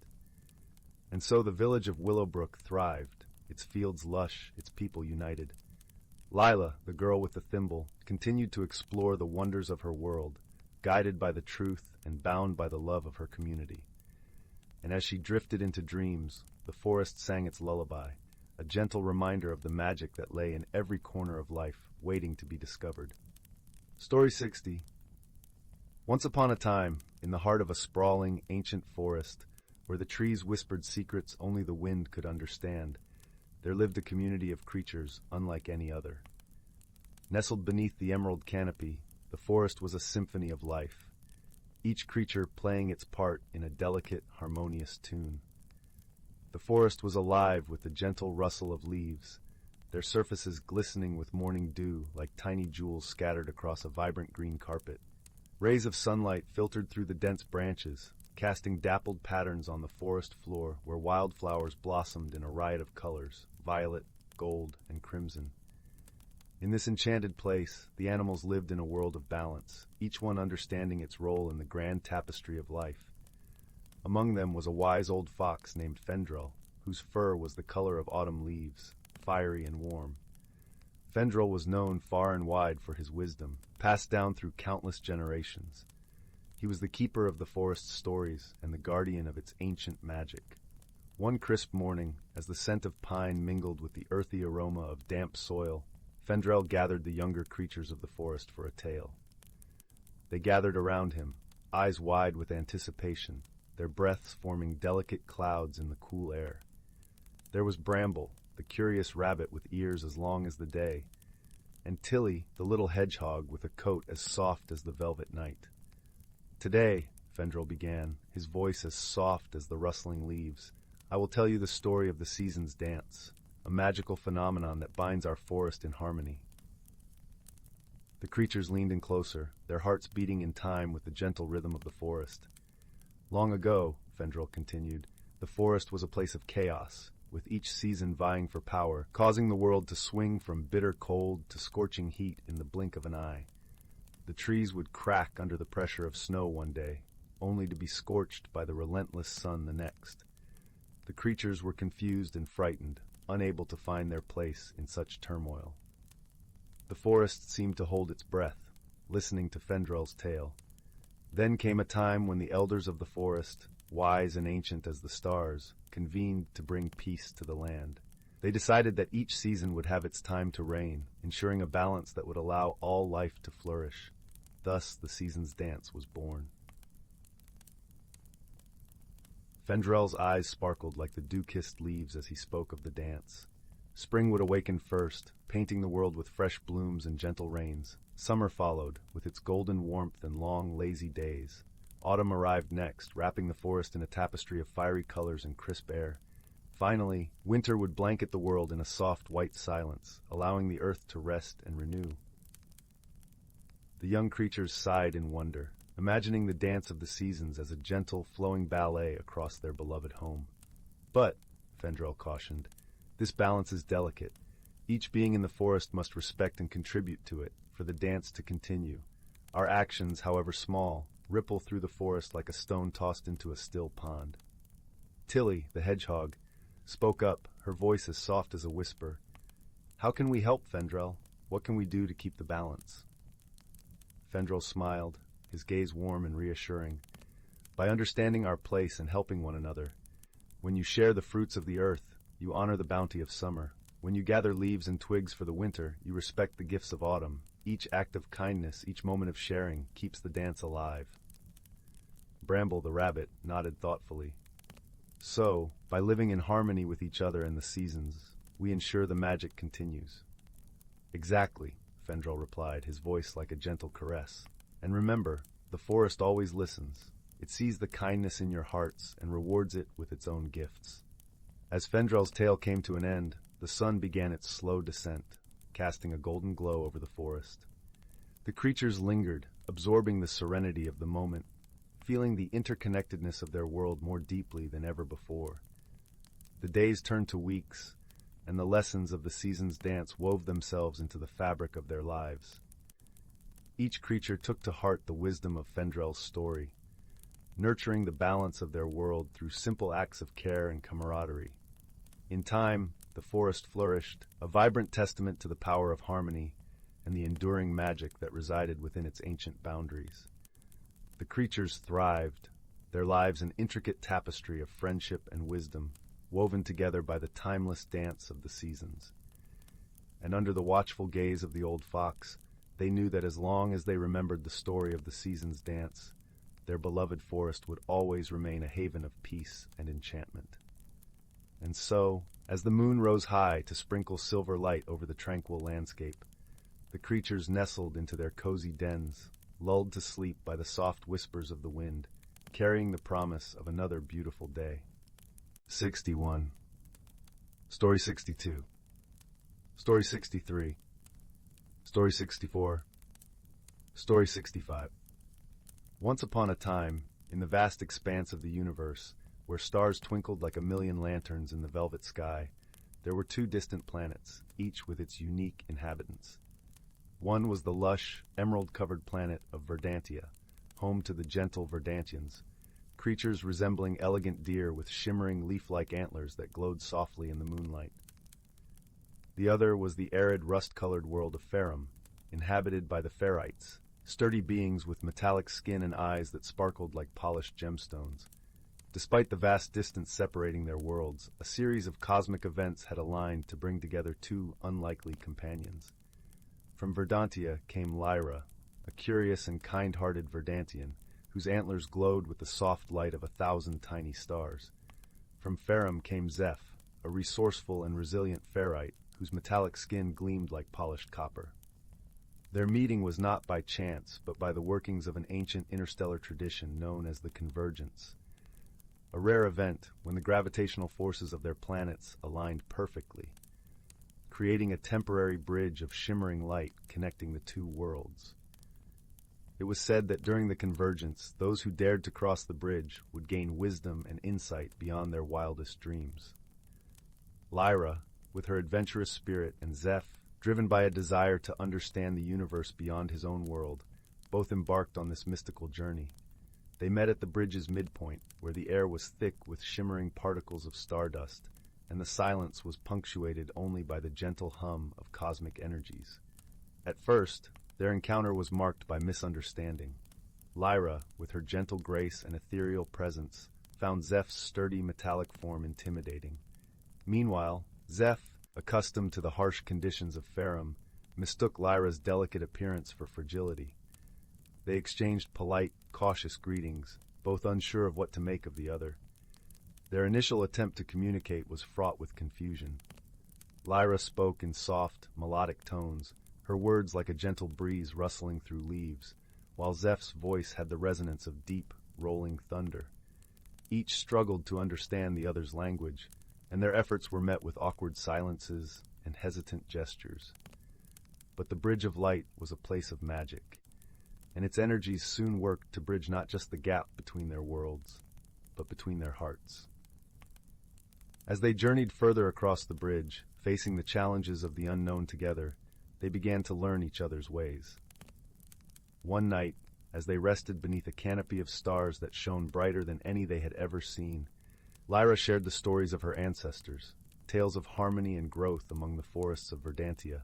And so the village of Willowbrook thrived, its fields lush, its people united. Lyra, the girl with the thimble, continued to explore the wonders of her world, guided by the truth and bound by the love of her community. And as she drifted into dreams, the forest sang its lullaby, a gentle reminder of the magic that lay in every corner of life, waiting to be discovered. Story 60. Once upon a time, in the heart of a sprawling, ancient forest, where the trees whispered secrets only the wind could understand, there lived a community of creatures unlike any other. Nestled beneath the emerald canopy, the forest was a symphony of life, each creature playing its part in a delicate, harmonious tune. The forest was alive with the gentle rustle of leaves, their surfaces glistening with morning dew like tiny jewels scattered across a vibrant green carpet. Rays of sunlight filtered through the dense branches, casting dappled patterns on the forest floor where wildflowers blossomed in a riot of colors, violet, gold, and crimson. In this enchanted place, the animals lived in a world of balance, each one understanding its role in the grand tapestry of life. Among them was a wise old fox named Fendrel, whose fur was the color of autumn leaves, fiery and warm. Fendrel was known far and wide for his wisdom, passed down through countless generations. He was the keeper of the forest's stories and the guardian of its ancient magic. One crisp morning, as the scent of pine mingled with the earthy aroma of damp soil, Fendrel gathered the younger creatures of the forest for a tale. They gathered around him, eyes wide with anticipation, their breaths forming delicate clouds in the cool air. There was Bramble, the curious rabbit with ears as long as the day, and Tilly, the little hedgehog with a coat as soft as the velvet night. "Today," Fendrel began, his voice as soft as the rustling leaves, "I will tell you the story of the season's dance, a magical phenomenon that binds our forest in harmony." The creatures leaned in closer, their hearts beating in time with the gentle rhythm of the forest. "Long ago," Fendrel continued, "the forest was a place of chaos, with each season vying for power, causing the world to swing from bitter cold to scorching heat in the blink of an eye. The trees would crack under the pressure of snow one day, only to be scorched by the relentless sun the next. The creatures were confused and frightened, unable to find their place in such turmoil. The forest seemed to hold its breath, listening to Fendrel's tale. Then came a time when the elders of the forest, wise and ancient as the stars, convened to bring peace to the land. They decided that each season would have its time to reign, ensuring a balance that would allow all life to flourish. Thus the season's dance was born. Fendrel's eyes sparkled like the dew-kissed leaves as he spoke of the dance. Spring would awaken first, painting the world with fresh blooms and gentle rains. Summer followed, with its golden warmth and long, lazy days. Autumn arrived next, wrapping the forest in a tapestry of fiery colors and crisp air. Finally, winter would blanket the world in a soft white silence, allowing the earth to rest and renew. The young creatures sighed in wonder, imagining the dance of the seasons as a gentle, flowing ballet across their beloved home. But, Fendrel cautioned, this balance is delicate. Each being in the forest must respect and contribute to it, for the dance to continue. Our actions, however small, ripple through the forest like a stone tossed into a still pond. Tilly, the hedgehog, spoke up, her voice as soft as a whisper. How can we help, Fendrel? What can we do to keep the balance? Fendrel smiled, his gaze warm and reassuring. By understanding our place and helping one another, when you share the fruits of the earth, you honor the bounty of summer. When you gather leaves and twigs for the winter, you respect the gifts of autumn. Each act of kindness, each moment of sharing, keeps the dance alive. Bramble the rabbit nodded thoughtfully. So, by living in harmony with each other and the seasons, we ensure the magic continues. Exactly, Fendrel replied, his voice like a gentle caress. And remember, the forest always listens. It sees the kindness in your hearts and rewards it with its own gifts. As Fendrel's tale came to an end, the sun began its slow descent, casting a golden glow over the forest. The creatures lingered, absorbing the serenity of the moment, feeling the interconnectedness of their world more deeply than ever before. The days turned to weeks, and the lessons of the season's dance wove themselves into the fabric of their lives. Each creature took to heart the wisdom of Fendrel's story, nurturing the balance of their world through simple acts of care and camaraderie. In time, the forest flourished, a vibrant testament to the power of harmony and the enduring magic that resided within its ancient boundaries. The creatures thrived, their lives an intricate tapestry of friendship and wisdom, woven together by the timeless dance of the seasons. And under the watchful gaze of the old fox, they knew that as long as they remembered the story of the season's dance, their beloved forest would always remain a haven of peace and enchantment. And so, as the moon rose high to sprinkle silver light over the tranquil landscape, the creatures nestled into their cozy dens, lulled to sleep by the soft whispers of the wind, carrying the promise of another beautiful day. 61. Story 62. Story 63. Story 64. Story 65. Once upon a time, in the vast expanse of the universe, where stars twinkled like a million lanterns in the velvet sky, there were two distant planets, each with its unique inhabitants. One was the lush, emerald-covered planet of Verdantia, home to the gentle Verdantians, creatures resembling elegant deer with shimmering leaf-like antlers that glowed softly in the moonlight. The other was the arid, rust-colored world of Farum, inhabited by the Ferites, sturdy beings with metallic skin and eyes that sparkled like polished gemstones. Despite the vast distance separating their worlds, a series of cosmic events had aligned to bring together two unlikely companions. From Verdantia came Lyra, a curious and kind-hearted Verdantian, whose antlers glowed with the soft light of 1,000 tiny stars. From Farum came Zeph, a resourceful and resilient Ferrite, whose metallic skin gleamed like polished copper. Their meeting was not by chance, but by the workings of an ancient interstellar tradition known as the Convergence. A rare event when the gravitational forces of their planets aligned perfectly, creating a temporary bridge of shimmering light connecting the two worlds. It was said that during the convergence, those who dared to cross the bridge would gain wisdom and insight beyond their wildest dreams. Lyra, with her adventurous spirit, and Zeph, driven by a desire to understand the universe beyond his own world, both embarked on this mystical journey. They met at the bridge's midpoint, where the air was thick with shimmering particles of stardust, and the silence was punctuated only by the gentle hum of cosmic energies. At first, their encounter was marked by misunderstanding. Lyra, with her gentle grace and ethereal presence, found Zeph's sturdy metallic form intimidating. Meanwhile, Zeph, accustomed to the harsh conditions of Farum, mistook Lyra's delicate appearance for fragility. They exchanged polite, cautious greetings, both unsure of what to make of the other. Their initial attempt to communicate was fraught with confusion. Lyra spoke in soft, melodic tones, her words like a gentle breeze rustling through leaves, while Zeph's voice had the resonance of deep, rolling thunder. Each struggled to understand the other's language, and their efforts were met with awkward silences and hesitant gestures. But the Bridge of Light was a place of magic. and its energies soon worked to bridge not just the gap between their worlds, but between their hearts. As they journeyed further across the bridge, facing the challenges of the unknown together, they began to learn each other's ways. One night, as they rested beneath a canopy of stars that shone brighter than any they had ever seen, Lyra shared the stories of her ancestors, tales of harmony and growth among the forests of Verdantia.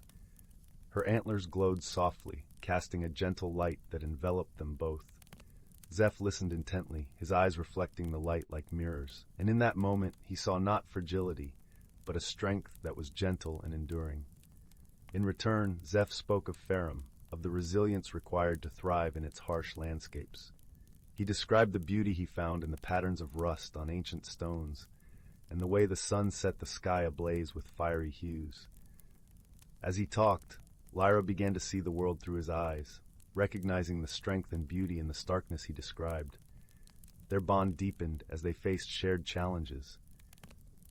Her antlers glowed softly, casting a gentle light that enveloped them both. Zeph listened intently, his eyes reflecting the light like mirrors, and in that moment he saw not fragility, but a strength that was gentle and enduring. In return, Zeph spoke of Farum, of the resilience required to thrive in its harsh landscapes. He described the beauty he found in the patterns of rust on ancient stones, and the way the sun set the sky ablaze with fiery hues. As he talked, Lyra began to see the world through his eyes, recognizing the strength and beauty in the starkness he described. Their bond deepened as they faced shared challenges.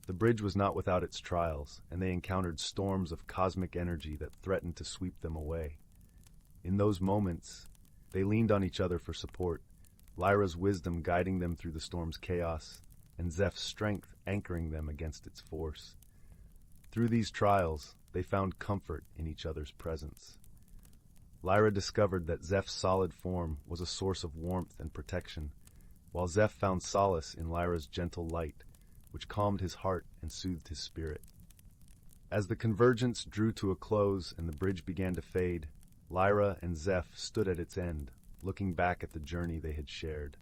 The bridge was not without its trials, and they encountered storms of cosmic energy that threatened to sweep them away. In those moments, they leaned on each other for support, Lyra's wisdom guiding them through the storm's chaos, and Zeph's strength anchoring them against its force. Through these trials, they found comfort in each other's presence. Lyra discovered that Zeph's solid form was a source of warmth and protection, while Zeph found solace in Lyra's gentle light, which calmed his heart and soothed his spirit. As the convergence drew to a close and the bridge began to fade, Lyra and Zeph stood at its end, looking back at the journey they had shared.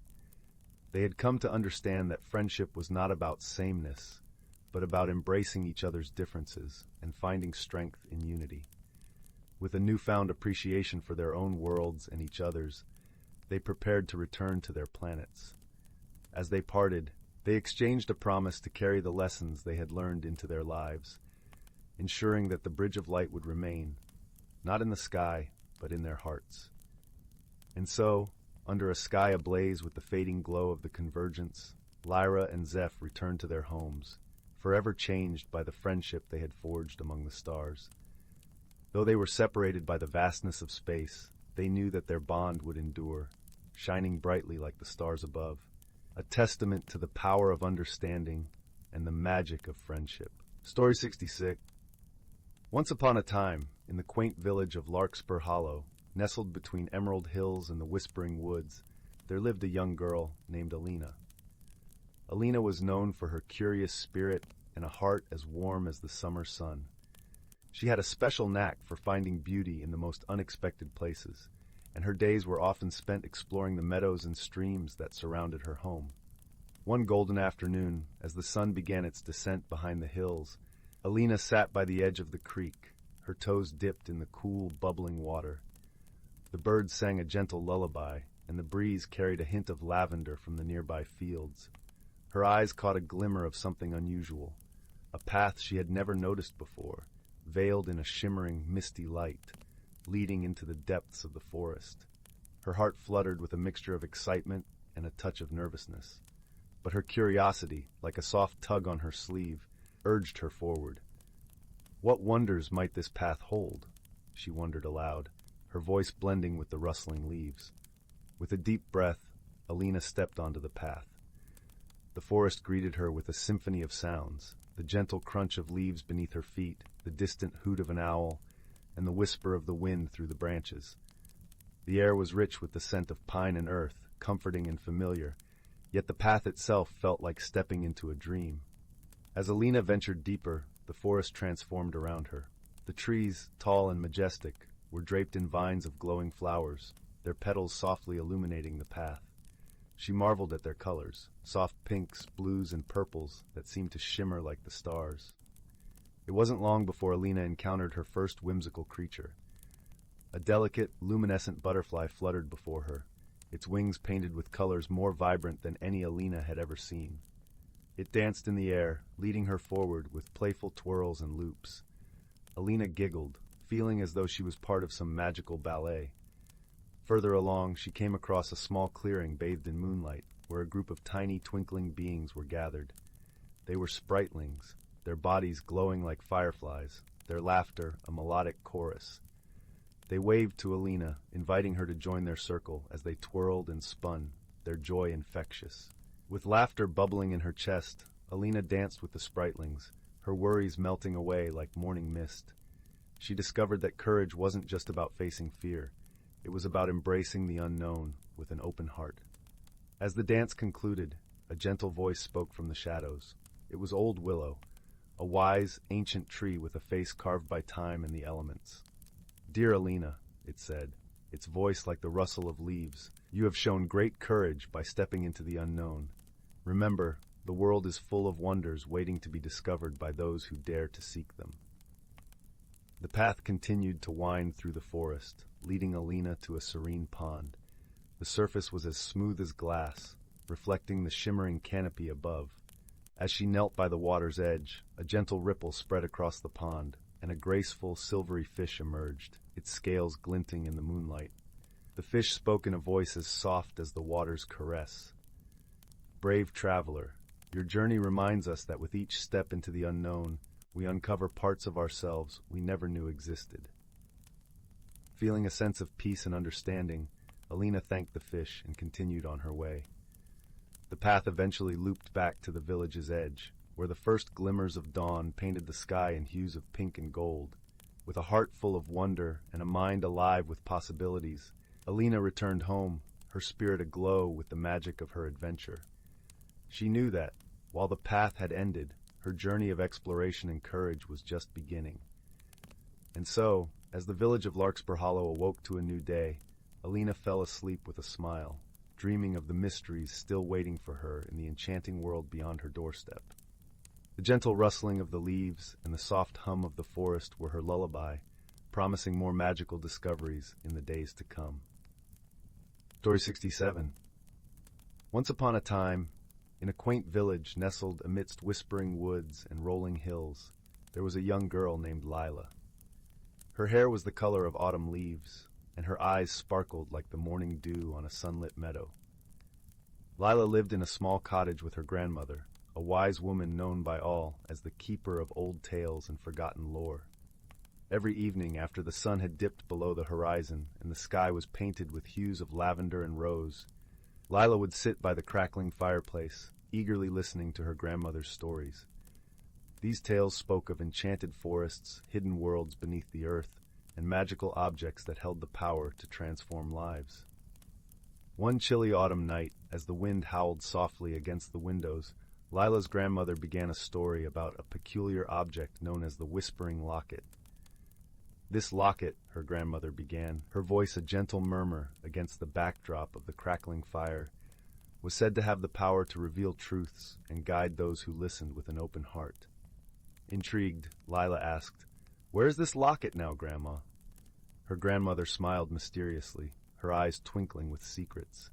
They had come to understand that friendship was not about sameness, but about embracing each other's differences and finding strength in unity. With a newfound appreciation for their own worlds and each other's, they prepared to return to their planets. As they parted, they exchanged a promise to carry the lessons they had learned into their lives, ensuring that the Bridge of Light would remain, not in the sky, but in their hearts. And so, under a sky ablaze with the fading glow of the convergence, Lyra and Zeph returned to their homes, forever changed by the friendship they had forged among the stars. Though they were separated by the vastness of space, they knew that their bond would endure, shining brightly like the stars above, a testament to the power of understanding and the magic of friendship. Story 66. Once upon a time, in the quaint village of Larkspur Hollow, nestled between Emerald Hills and the Whispering Woods, there lived a young girl named Alina. Alina was known for her curious spirit and a heart as warm as the summer sun. She had a special knack for finding beauty in the most unexpected places, and her days were often spent exploring the meadows and streams that surrounded her home. One golden afternoon, as the sun began its descent behind the hills, Alina sat by the edge of the creek, her toes dipped in the cool, bubbling water. The birds sang a gentle lullaby, and the breeze carried a hint of lavender from the nearby fields. Her eyes caught a glimmer of something unusual, a path she had never noticed before, veiled in a shimmering, misty light, leading into the depths of the forest. Her heart fluttered with a mixture of excitement and a touch of nervousness. But her curiosity, like a soft tug on her sleeve, urged her forward. What wonders might this path hold? She wondered aloud, her voice blending with the rustling leaves. With a deep breath, Alina stepped onto the path. The forest greeted her with a symphony of sounds, the gentle crunch of leaves beneath her feet, the distant hoot of an owl, and the whisper of the wind through the branches. The air was rich with the scent of pine and earth, comforting and familiar, yet the path itself felt like stepping into a dream. As Alina ventured deeper, the forest transformed around her. The trees, tall and majestic, were draped in vines of glowing flowers, their petals softly illuminating the path. She marveled at their colors, soft pinks, blues, and purples that seemed to shimmer like the stars. It wasn't long before Alina encountered her first whimsical creature. A delicate, luminescent butterfly fluttered before her, its wings painted with colors more vibrant than any Alina had ever seen. It danced in the air, leading her forward with playful twirls and loops. Alina giggled, feeling as though she was part of some magical ballet. Further along, she came across a small clearing bathed in moonlight, where a group of tiny twinkling beings were gathered. They were spritlings, their bodies glowing like fireflies, their laughter a melodic chorus. They waved to Alina, inviting her to join their circle as they twirled and spun, their joy infectious. With laughter bubbling in her chest, Alina danced with the spritlings, her worries melting away like morning mist. She discovered that courage wasn't just about facing fear. It was about embracing the unknown with an open heart. As the dance concluded, a gentle voice spoke from the shadows. It was old Willow, a wise, ancient tree with a face carved by time and the elements. "Dear Alina," it said, its voice like the rustle of leaves, "you have shown great courage by stepping into the unknown. Remember, the world is full of wonders waiting to be discovered by those who dare to seek them." The path continued to wind through the forest, leading Alina to a serene pond. The surface was as smooth as glass, reflecting the shimmering canopy above. As she knelt by the water's edge, a gentle ripple spread across the pond, and a graceful, silvery fish emerged, its scales glinting in the moonlight. The fish spoke in a voice as soft as the water's caress. "Brave traveler, your journey reminds us that with each step into the unknown, we uncover parts of ourselves we never knew existed." Feeling a sense of peace and understanding, Alina thanked the fish and continued on her way. The path eventually looped back to the village's edge, where the first glimmers of dawn painted the sky in hues of pink and gold. With a heart full of wonder and a mind alive with possibilities, Alina returned home, her spirit aglow with the magic of her adventure. She knew that, while the path had ended, her journey of exploration and courage was just beginning. And so, as the village of Larkspur Hollow awoke to a new day, Alina fell asleep with a smile, dreaming of the mysteries still waiting for her in the enchanting world beyond her doorstep. The gentle rustling of the leaves and the soft hum of the forest were her lullaby, promising more magical discoveries in the days to come. Story 67. Once upon a time, in a quaint village nestled amidst whispering woods and rolling hills, there was a young girl named Lyra. Her hair was the color of autumn leaves, and her eyes sparkled like the morning dew on a sunlit meadow. Lyra lived in a small cottage with her grandmother, a wise woman known by all as the keeper of old tales and forgotten lore. Every evening after the sun had dipped below the horizon and the sky was painted with hues of lavender and rose, Lyra would sit by the crackling fireplace, eagerly listening to her grandmother's stories. These tales spoke of enchanted forests, hidden worlds beneath the earth, and magical objects that held the power to transform lives. One chilly autumn night, as the wind howled softly against the windows, Lyra's grandmother began a story about a peculiar object known as the Whispering Locket. "This locket," her grandmother began, her voice a gentle murmur against the backdrop of the crackling fire, was said to have the power to reveal truths and guide those who listened with an open heart. Intrigued, Lyra asked, "Where is this locket now, Grandma?" Her grandmother smiled mysteriously, her eyes twinkling with secrets.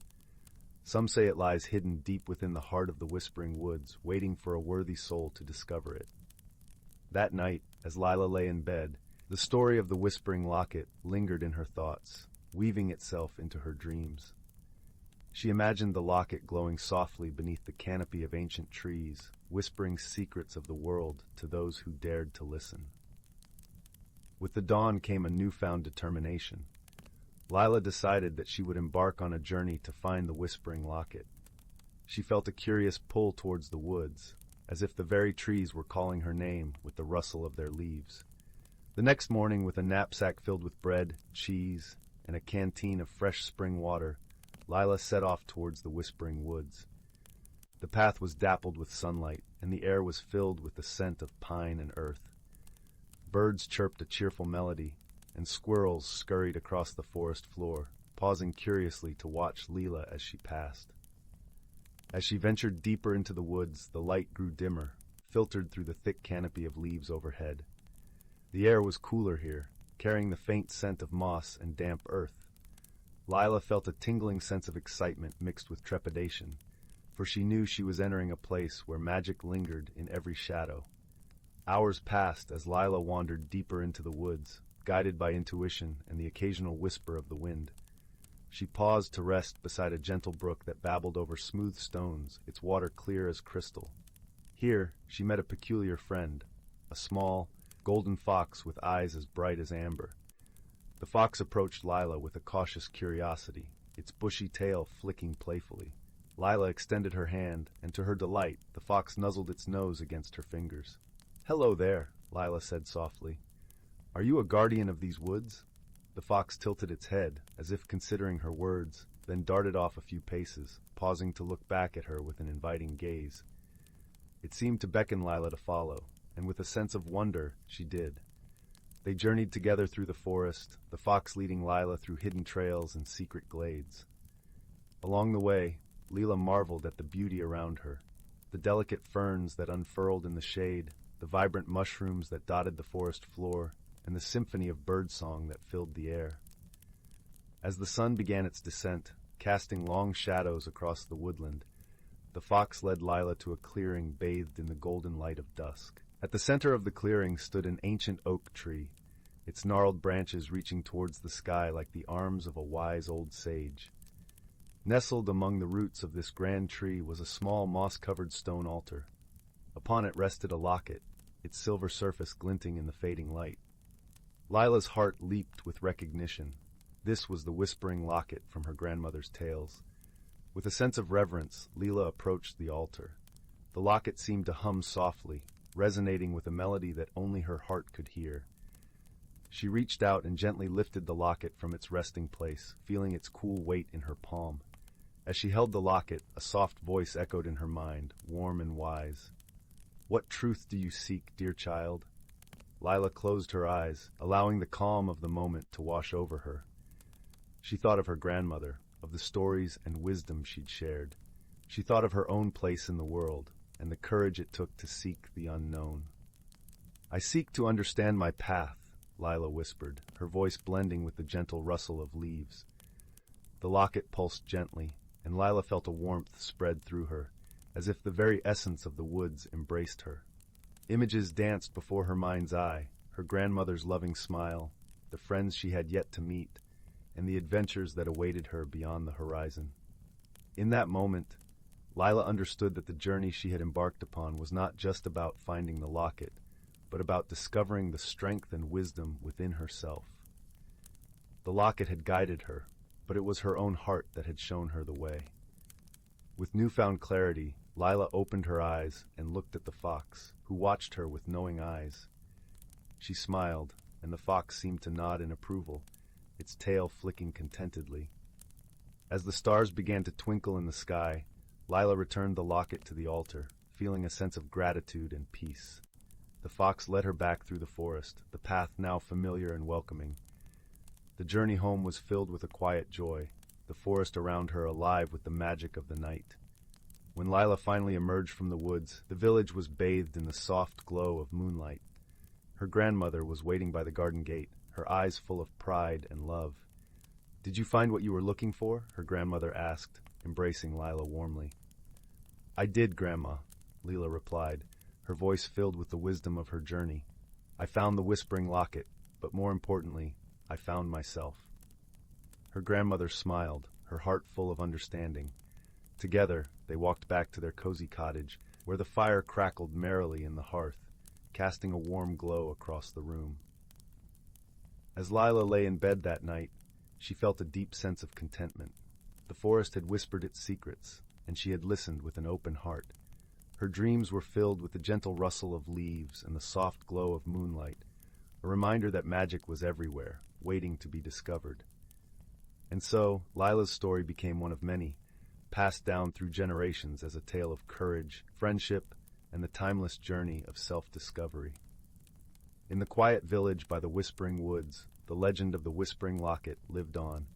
"Some say it lies hidden deep within the heart of the Whispering Woods, waiting for a worthy soul to discover it." That night, as Lyra lay in bed, the story of the Whispering Locket lingered in her thoughts, weaving itself into her dreams. She imagined the locket glowing softly beneath the canopy of ancient trees, whispering secrets of the world to those who dared to listen. With the dawn came a newfound determination. Lyra decided that she would embark on a journey to find the Whispering Locket. She felt a curious pull towards the woods, as if the very trees were calling her name with the rustle of their leaves. The next morning, with a knapsack filled with bread, cheese, and a canteen of fresh spring water, Lyra set off towards the Whispering Woods. The path was dappled with sunlight, and the air was filled with the scent of pine and earth. Birds chirped a cheerful melody, and squirrels scurried across the forest floor, pausing curiously to watch Lyra as she passed. As she ventured deeper into the woods, the light grew dimmer, filtered through the thick canopy of leaves overhead. The air was cooler here, carrying the faint scent of moss and damp earth. Lyra felt a tingling sense of excitement mixed with trepidation, for she knew she was entering a place where magic lingered in every shadow. Hours passed as Lyra wandered deeper into the woods, guided by intuition and the occasional whisper of the wind. She paused to rest beside a gentle brook that babbled over smooth stones, its water clear as crystal. Here she met a peculiar friend, a small, golden fox with eyes as bright as amber. The fox approached Lila with a cautious curiosity, its bushy tail flicking playfully. Lila extended her hand, and to her delight, the fox nuzzled its nose against her fingers. "Hello there," Lila said softly. "Are you a guardian of these woods?" The fox tilted its head, as if considering her words, then darted off a few paces, pausing to look back at her with an inviting gaze. It seemed to beckon Lila to follow, and with a sense of wonder, she did. They journeyed together through the forest, the fox leading Lila through hidden trails and secret glades. Along the way, Lila marveled at the beauty around her, the delicate ferns that unfurled in the shade, the vibrant mushrooms that dotted the forest floor, and the symphony of birdsong that filled the air. As the sun began its descent, casting long shadows across the woodland, the fox led Lila to a clearing bathed in the golden light of dusk. At the center of the clearing stood an ancient oak tree, its gnarled branches reaching towards the sky like the arms of a wise old sage. Nestled among the roots of this grand tree was a small moss-covered stone altar. Upon it rested a locket, its silver surface glinting in the fading light. Lila's heart leaped with recognition. This was the whispering locket from her grandmother's tales. With a sense of reverence, Lila approached the altar. The locket seemed to hum softly, resonating with a melody that only her heart could hear. She reached out and gently lifted the locket from its resting place, feeling its cool weight in her palm. As she held the locket, a soft voice echoed in her mind, warm and wise. "What truth do you seek, dear child?" Lila closed her eyes, allowing the calm of the moment to wash over her. She thought of her grandmother, of the stories and wisdom she'd shared. She thought of her own place in the world, and the courage it took to seek the unknown. "I seek to understand my path," Lila whispered, her voice blending with the gentle rustle of leaves. The locket pulsed gently, and Lila felt a warmth spread through her, as if the very essence of the woods embraced her. Images danced before her mind's eye, her grandmother's loving smile, the friends she had yet to meet, and the adventures that awaited her beyond the horizon. In that moment, Lila understood that the journey she had embarked upon was not just about finding the locket, but about discovering the strength and wisdom within herself. The locket had guided her, but it was her own heart that had shown her the way. With newfound clarity, Lila opened her eyes and looked at the fox, who watched her with knowing eyes. She smiled, and the fox seemed to nod in approval, its tail flicking contentedly. As the stars began to twinkle in the sky, Lila returned the locket to the altar, feeling a sense of gratitude and peace. The fox led her back through the forest, the path now familiar and welcoming. The journey home was filled with a quiet joy, the forest around her alive with the magic of the night. When Lila finally emerged from the woods, the village was bathed in the soft glow of moonlight. Her grandmother was waiting by the garden gate, her eyes full of pride and love. "Did you find what you were looking for?" her grandmother asked, embracing Lila warmly. "I did, Grandma," Lila replied, her voice filled with the wisdom of her journey. "I found the whispering locket, but more importantly, I found myself." Her grandmother smiled, her heart full of understanding. Together, they walked back to their cozy cottage, where the fire crackled merrily in the hearth, casting a warm glow across the room. As Lila lay in bed that night, she felt a deep sense of contentment. The forest had whispered its secrets, and she had listened with an open heart. Her dreams were filled with the gentle rustle of leaves and the soft glow of moonlight, a reminder that magic was everywhere, waiting to be discovered. And so, Lila's story became one of many, passed down through generations as a tale of courage, friendship, and the timeless journey of self-discovery. In the quiet village by the Whispering Woods, the legend of the Whispering Locket lived on,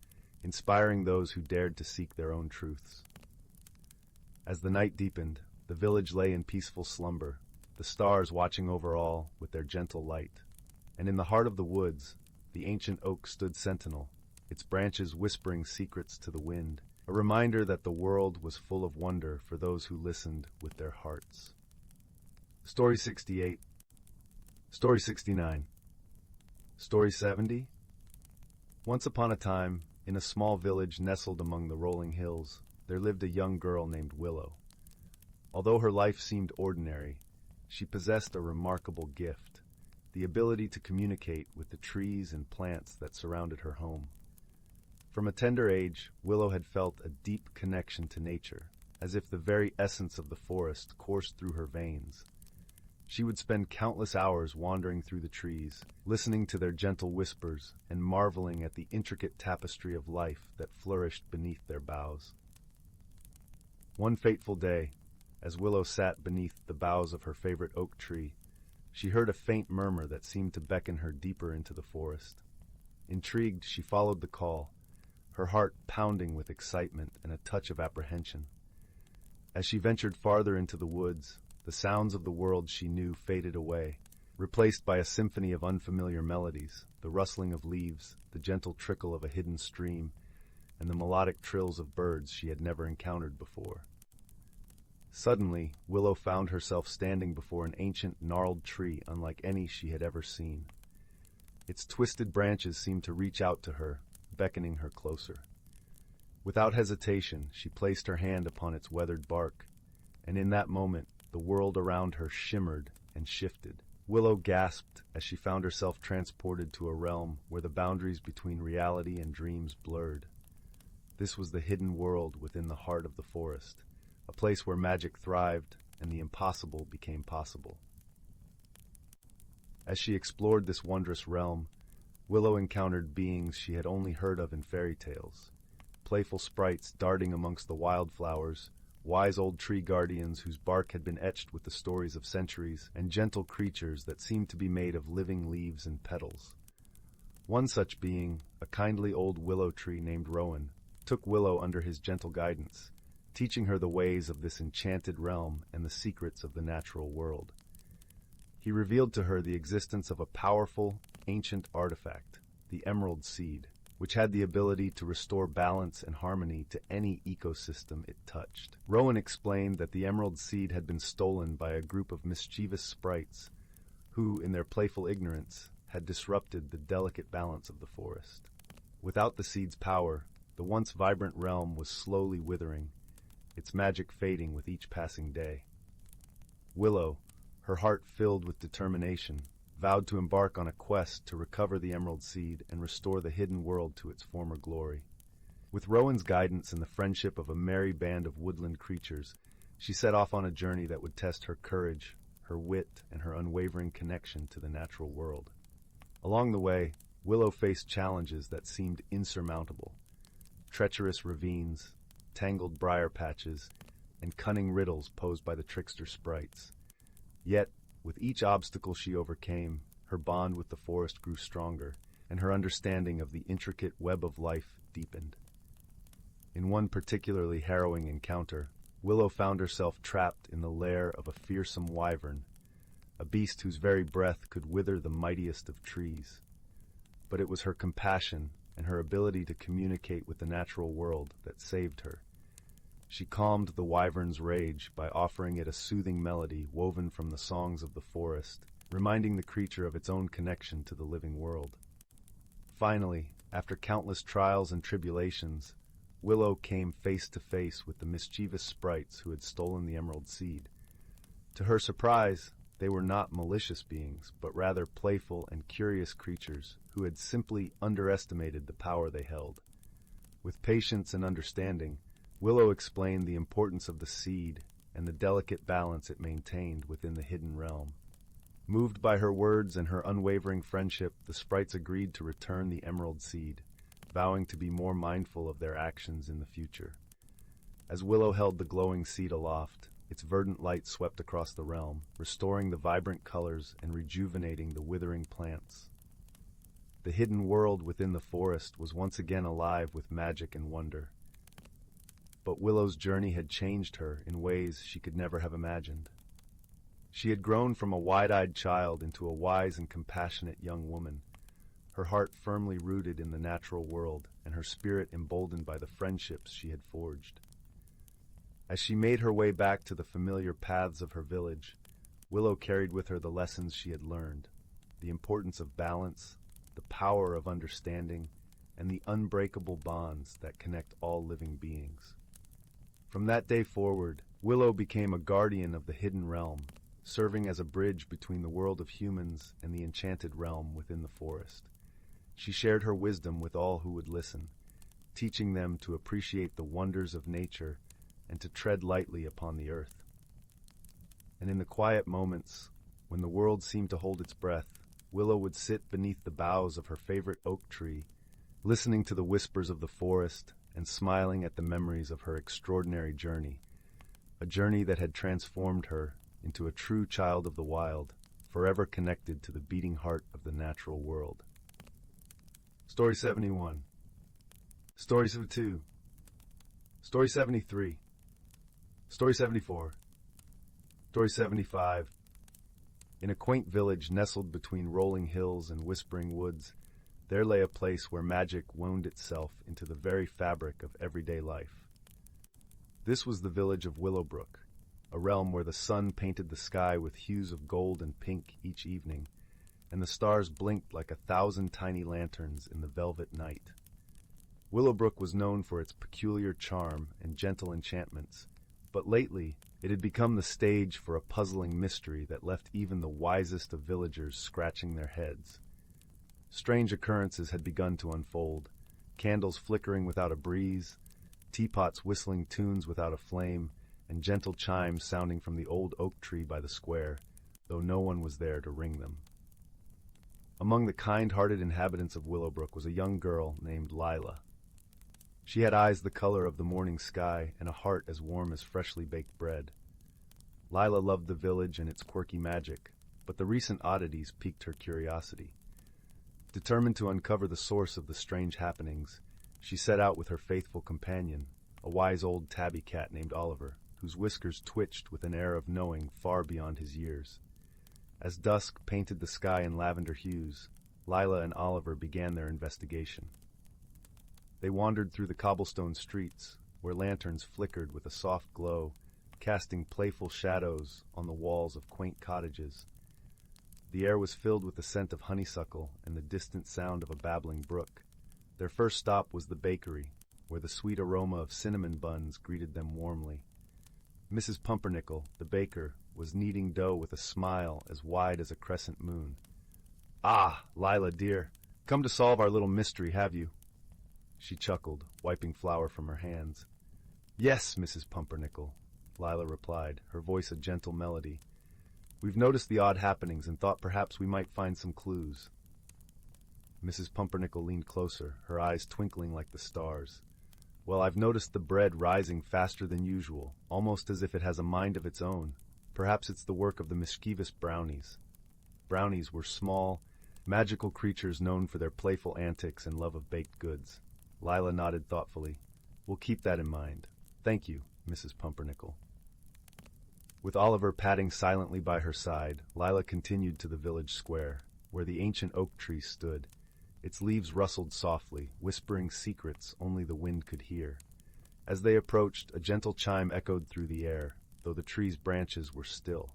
inspiring those who dared to seek their own truths. As the night deepened, the village lay in peaceful slumber, the stars watching over all with their gentle light. And in the heart of the woods, the ancient oak stood sentinel, its branches whispering secrets to the wind, a reminder that the world was full of wonder for those who listened with their hearts. Story 68. Story 69. Story 70. Once upon a time, in a small village nestled among the rolling hills, there lived a young girl named Willow. Although her life seemed ordinary, she possessed a remarkable gift. the ability to communicate with the trees and plants that surrounded her home. From a tender age, Willow had felt a deep connection to nature, as if the very essence of the forest coursed through her veins. She would spend countless hours wandering through the trees, listening to their gentle whispers and marveling at the intricate tapestry of life that flourished beneath their boughs. One fateful day, as Willow sat beneath the boughs of her favorite oak tree, she heard a faint murmur that seemed to beckon her deeper into the forest. Intrigued, she followed the call, her heart pounding with excitement and a touch of apprehension. As she ventured farther into the woods, the sounds of the world she knew faded away, replaced by a symphony of unfamiliar melodies, the rustling of leaves, the gentle trickle of a hidden stream, and the melodic trills of birds she had never encountered before. Suddenly, Willow found herself standing before an ancient, gnarled tree unlike any she had ever seen. Its twisted branches seemed to reach out to her, beckoning her closer. Without hesitation, she placed her hand upon its weathered bark, and in that moment, the world around her shimmered and shifted. Willow gasped as she found herself transported to a realm where the boundaries between reality and dreams blurred. This was the hidden world within the heart of the forest, a place where magic thrived and the impossible became possible. As she explored this wondrous realm, Willow encountered beings she had only heard of in fairy tales. Playful sprites darting amongst the wildflowers, wise old tree guardians whose bark had been etched with the stories of centuries, and gentle creatures that seemed to be made of living leaves and petals. One such being, a kindly old willow tree named Rowan, took Willow under his gentle guidance, teaching her the ways of this enchanted realm and the secrets of the natural world. He revealed to her the existence of a powerful, ancient artifact, the Emerald Seed, which had the ability to restore balance and harmony to any ecosystem it touched. Rowan explained that the Emerald Seed had been stolen by a group of mischievous sprites who, in their playful ignorance, had disrupted the delicate balance of the forest. Without the seed's power, the once vibrant realm was slowly withering, its magic fading with each passing day. Willow, her heart filled with determination, vowed to embark on a quest to recover the Emerald Seed and restore the hidden world to its former glory. With Rowan's guidance and the friendship of a merry band of woodland creatures, she set off on a journey that would test her courage, her wit, and her unwavering connection to the natural world. Along the way, Willow faced challenges that seemed insurmountable. Treacherous ravines, tangled briar patches, and cunning riddles posed by the trickster sprites. Yet, with each obstacle she overcame, her bond with the forest grew stronger, and her understanding of the intricate web of life deepened. In one particularly harrowing encounter, Willow found herself trapped in the lair of a fearsome wyvern, a beast whose very breath could wither the mightiest of trees. But it was her compassion and her ability to communicate with the natural world that saved her. She calmed the wyvern's rage by offering it a soothing melody woven from the songs of the forest, reminding the creature of its own connection to the living world. Finally, after countless trials and tribulations, Willow came face to face with the mischievous sprites who had stolen the Emerald Seed. To her surprise, they were not malicious beings, but rather playful and curious creatures who had simply underestimated the power they held. With patience and understanding, Willow explained the importance of the seed and the delicate balance it maintained within the hidden realm. Moved by her words and her unwavering friendship, the sprites agreed to return the Emerald Seed, vowing to be more mindful of their actions in the future. As Willow held the glowing seed aloft, its verdant light swept across the realm, restoring the vibrant colors and rejuvenating the withering plants. The hidden world within the forest was once again alive with magic and wonder. But Willow's journey had changed her in ways she could never have imagined. She had grown from a wide-eyed child into a wise and compassionate young woman, her heart firmly rooted in the natural world and her spirit emboldened by the friendships she had forged. As she made her way back to the familiar paths of her village, Willow carried with her the lessons she had learned, the importance of balance, the power of understanding, and the unbreakable bonds that connect all living beings. From that day forward, Willow became a guardian of the hidden realm, serving as a bridge between the world of humans and the enchanted realm within the forest. She shared her wisdom with all who would listen, teaching them to appreciate the wonders of nature and to tread lightly upon the earth. And in the quiet moments, when the world seemed to hold its breath, Willow would sit beneath the boughs of her favorite oak tree, listening to the whispers of the forest and smiling at the memories of her extraordinary journey, a journey that had transformed her into a true child of the wild, forever connected to the beating heart of the natural world. Story 71. Story 72. Story 73. Story 74. Story 75. In a quaint village nestled between rolling hills and whispering woods, there lay a place where magic wound itself into the very fabric of everyday life. This was the village of Willowbrook, a realm where the sun painted the sky with hues of gold and pink each evening, and the stars blinked like 1,000 tiny lanterns in the velvet night. Willowbrook was known for its peculiar charm and gentle enchantments, but lately it had become the stage for a puzzling mystery that left even the wisest of villagers scratching their heads. Strange occurrences had begun to unfold, candles flickering without a breeze, teapots whistling tunes without a flame, and gentle chimes sounding from the old oak tree by the square, though no one was there to ring them. Among the kind-hearted inhabitants of Willowbrook was a young girl named Lyra. She had eyes the color of the morning sky and a heart as warm as freshly baked bread. Lyra loved the village and its quirky magic, but the recent oddities piqued her curiosity. Determined to uncover the source of the strange happenings, she set out with her faithful companion, a wise old tabby cat named Oliver, whose whiskers twitched with an air of knowing far beyond his years. As dusk painted the sky in lavender hues, Lyra and Oliver began their investigation. They wandered through the cobblestone streets, where lanterns flickered with a soft glow, casting playful shadows on the walls of quaint cottages. The air was filled with the scent of honeysuckle and the distant sound of a babbling brook. Their first stop was the bakery, where the sweet aroma of cinnamon buns greeted them warmly. Mrs. Pumpernickel, the baker, was kneading dough with a smile as wide as a crescent moon. "Ah, Lyra, dear, come to solve our little mystery, have you?" She chuckled, wiping flour from her hands. "Yes, Mrs. Pumpernickel," Lyra replied, her voice a gentle melody. "We've noticed the odd happenings and thought perhaps we might find some clues." Mrs. Pumpernickel leaned closer, her eyes twinkling like the stars. "Well, I've noticed the bread rising faster than usual, almost as if it has a mind of its own. Perhaps it's the work of the mischievous brownies." Brownies were small, magical creatures known for their playful antics and love of baked goods. Lyra nodded thoughtfully. "We'll keep that in mind. Thank you, Mrs. Pumpernickel." With Oliver padding silently by her side, Lyra continued to the village square, where the ancient oak tree stood. Its leaves rustled softly, whispering secrets only the wind could hear. As they approached, a gentle chime echoed through the air, though the tree's branches were still.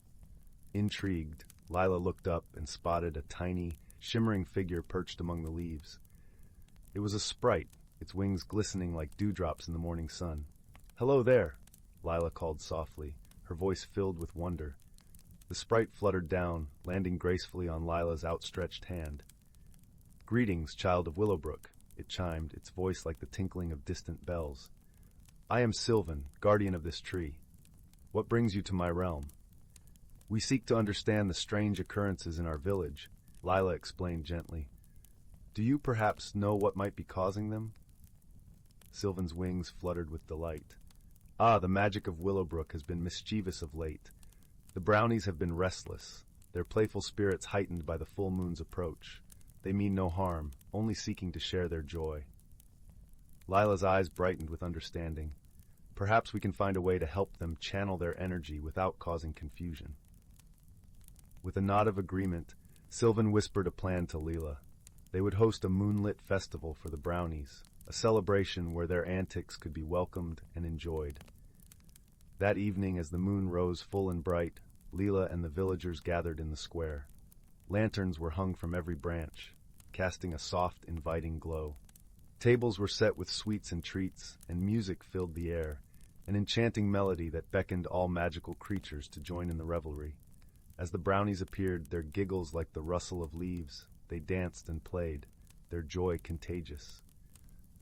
Intrigued, Lyra looked up and spotted a tiny, shimmering figure perched among the leaves. It was a sprite, its wings glistening like dewdrops in the morning sun. "Hello there," Lyra called softly, her voice filled with wonder. The sprite fluttered down, landing gracefully on Lyra's outstretched hand. "Greetings, child of Willowbrook," it chimed, its voice like the tinkling of distant bells. "I am Sylvan, guardian of this tree. What brings you to my realm?" "We seek to understand the strange occurrences in our village," Lyra explained gently. "Do you perhaps know what might be causing them?" Sylvan's wings fluttered with delight. "Ah, the magic of Willowbrook has been mischievous of late. The brownies have been restless, their playful spirits heightened by the full moon's approach. They mean no harm, only seeking to share their joy." Lyra's eyes brightened with understanding. "Perhaps we can find a way to help them channel their energy without causing confusion." With a nod of agreement, Sylvan whispered a plan to Lyra. They would host a moonlit festival for the brownies, a celebration where their antics could be welcomed and enjoyed. That evening, as the moon rose full and bright, Lyra and the villagers gathered in the square. Lanterns were hung from every branch, casting a soft, inviting glow. Tables were set with sweets and treats, and music filled the air, an enchanting melody that beckoned all magical creatures to join in the revelry. As the brownies appeared, their giggles like the rustle of leaves, they danced and played, their joy contagious.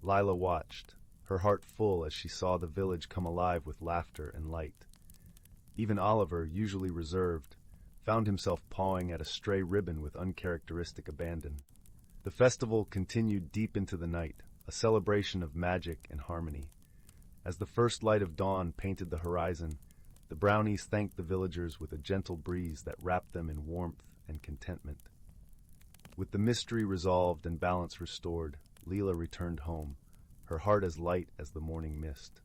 Lila watched, her heart full as she saw the village come alive with laughter and light. Even Oliver, usually reserved, found himself pawing at a stray ribbon with uncharacteristic abandon. The festival continued deep into the night, a celebration of magic and harmony. As the first light of dawn painted the horizon, the brownies thanked the villagers with a gentle breeze that wrapped them in warmth and contentment. With the mystery resolved and balance restored, Lila returned home, her heart as light as the morning mist.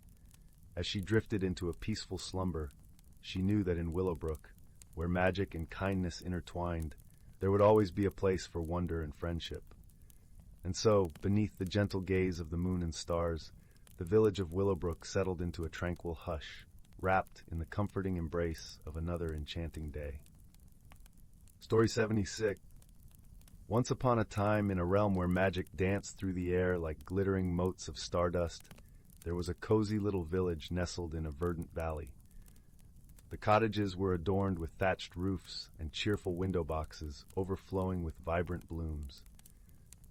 As she drifted into a peaceful slumber, she knew that in Willowbrook, where magic and kindness intertwined, there would always be a place for wonder and friendship. And so, beneath the gentle gaze of the moon and stars, the village of Willowbrook settled into a tranquil hush, wrapped in the comforting embrace of another enchanting day. Story 76. Once upon a time, in a realm where magic danced through the air like glittering motes of stardust, there was a cozy little village nestled in a verdant valley. The cottages were adorned with thatched roofs and cheerful window boxes overflowing with vibrant blooms.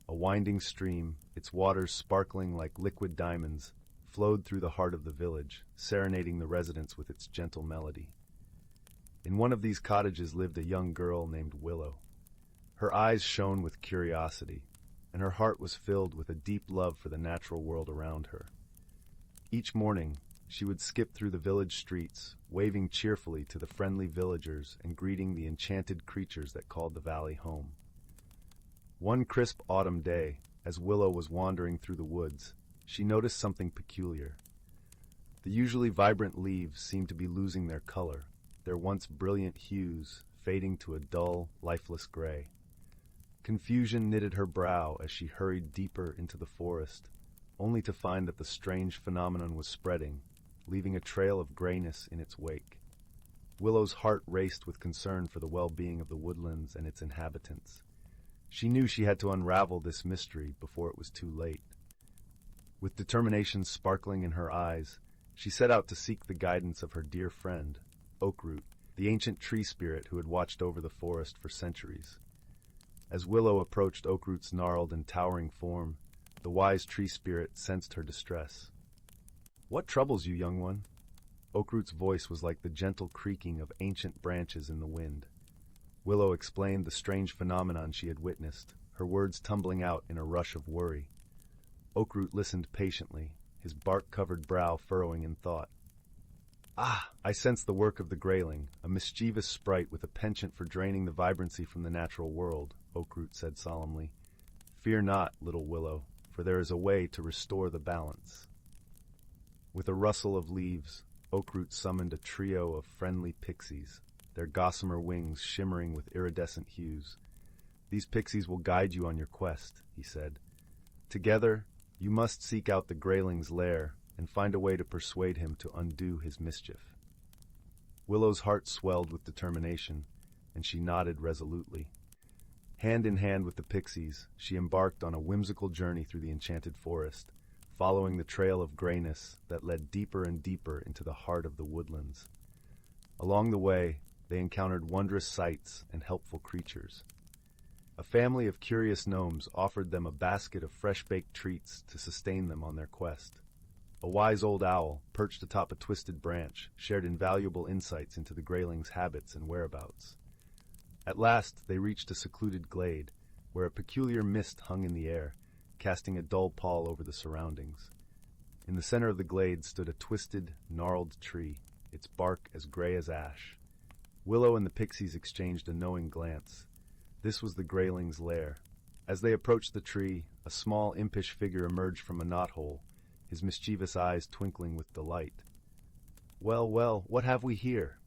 A winding stream, its waters sparkling like liquid diamonds, flowed through the heart of the village, serenading the residents with its gentle melody. In one of these cottages lived a young girl named Willow. Her eyes shone with curiosity, and her heart was filled with a deep love for the natural world around her. Each morning, she would skip through the village streets, waving cheerfully to the friendly villagers and greeting the enchanted creatures that called the valley home. One crisp autumn day, as Willow was wandering through the woods, she noticed something peculiar. The usually vibrant leaves seemed to be losing their color, their once brilliant hues fading to a dull, lifeless gray. Confusion knitted her brow as she hurried deeper into the forest, only to find that the strange phenomenon was spreading, leaving a trail of grayness in its wake. Willow's heart raced with concern for the well-being of the woodlands and its inhabitants. She knew she had to unravel this mystery before it was too late. With determination sparkling in her eyes, she set out to seek the guidance of her dear friend, Oakroot, the ancient tree spirit who had watched over the forest for centuries. As Willow approached Oakroot's gnarled and towering form, the wise tree spirit sensed her distress. "What troubles you, young one?" Oakroot's voice was like the gentle creaking of ancient branches in the wind. Willow explained the strange phenomenon she had witnessed, her words tumbling out in a rush of worry. Oakroot listened patiently, his bark-covered brow furrowing in thought. "Ah, I sense the work of the grayling, a mischievous sprite with a penchant for draining the vibrancy from the natural world," Oakroot said solemnly. "Fear not, little Willow, for there is a way to restore the balance." With a rustle of leaves, Oakroot summoned a trio of friendly pixies, their gossamer wings shimmering with iridescent hues. "These pixies will guide you on your quest," he said. "Together, you must seek out the grayling's lair and find a way to persuade him to undo his mischief." Willow's heart swelled with determination, and she nodded resolutely. Hand in hand with the pixies, she embarked on a whimsical journey through the enchanted forest, following the trail of grayness that led deeper and deeper into the heart of the woodlands. Along the way, they encountered wondrous sights and helpful creatures. A family of curious gnomes offered them a basket of fresh-baked treats to sustain them on their quest. A wise old owl, perched atop a twisted branch, shared invaluable insights into the grayling's habits and whereabouts. At last, they reached a secluded glade, where a peculiar mist hung in the air, casting a dull pall over the surroundings. In the center of the glade stood a twisted, gnarled tree, its bark as gray as ash. Willow and the pixies exchanged a knowing glance. This was the grayling's lair. As they approached the tree, a small, impish figure emerged from a knothole, his mischievous eyes twinkling with delight. "Well, well, what have we here?"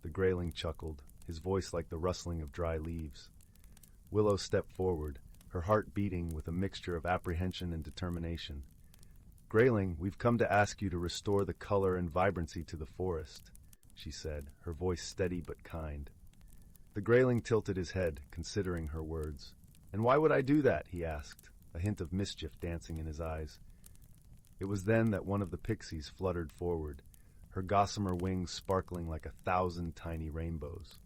The grayling chuckled, his voice like the rustling of dry leaves. Willow stepped forward, her heart beating with a mixture of apprehension and determination. "Grayling, we've come to ask you to restore the color and vibrancy to the forest," she said, her voice steady but kind. The grayling tilted his head, considering her words. "And why would I do that?" he asked, a hint of mischief dancing in his eyes. It was then that one of the pixies fluttered forward, her gossamer wings sparkling like 1,000 tiny rainbows.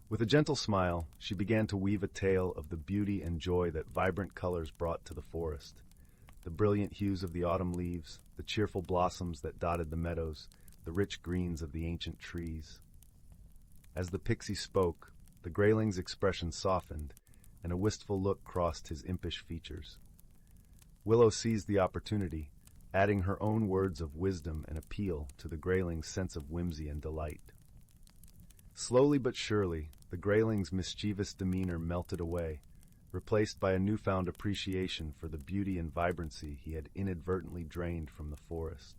With a gentle smile, she began to weave a tale of the beauty and joy that vibrant colors brought to the forest. The brilliant hues of the autumn leaves, the cheerful blossoms that dotted the meadows, the rich greens of the ancient trees. As the pixie spoke, the Grayling's expression softened, and a wistful look crossed his impish features. Willow seized the opportunity, adding her own words of wisdom and appeal to the Grayling's sense of whimsy and delight. Slowly but surely, the Grayling's mischievous demeanor melted away, replaced by a newfound appreciation for the beauty and vibrancy he had inadvertently drained from the forest.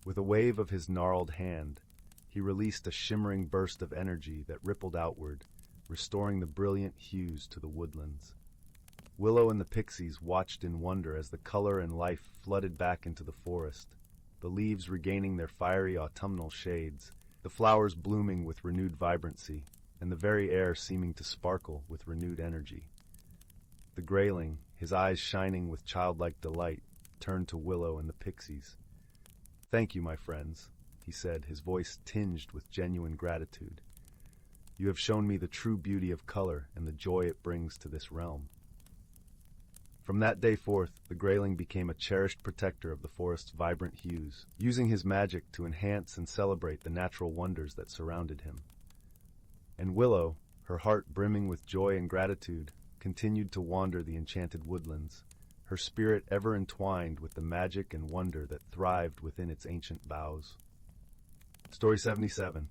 With a wave of his gnarled hand, he released a shimmering burst of energy that rippled outward, restoring the brilliant hues to the woodlands. Willow and the pixies watched in wonder as the color and life flooded back into the forest, the leaves regaining their fiery autumnal shades, the flowers blooming with renewed vibrancy, and the very air seeming to sparkle with renewed energy. The Grayling, his eyes shining with childlike delight, turned to Willow and the pixies. "Thank you, my friends," he said, his voice tinged with genuine gratitude. "You have shown me the true beauty of color and the joy it brings to this realm." From that day forth, the Grayling became a cherished protector of the forest's vibrant hues, using his magic to enhance and celebrate the natural wonders that surrounded him. And Willow, her heart brimming with joy and gratitude, continued to wander the enchanted woodlands, her spirit ever entwined with the magic and wonder that thrived within its ancient boughs. Story 77.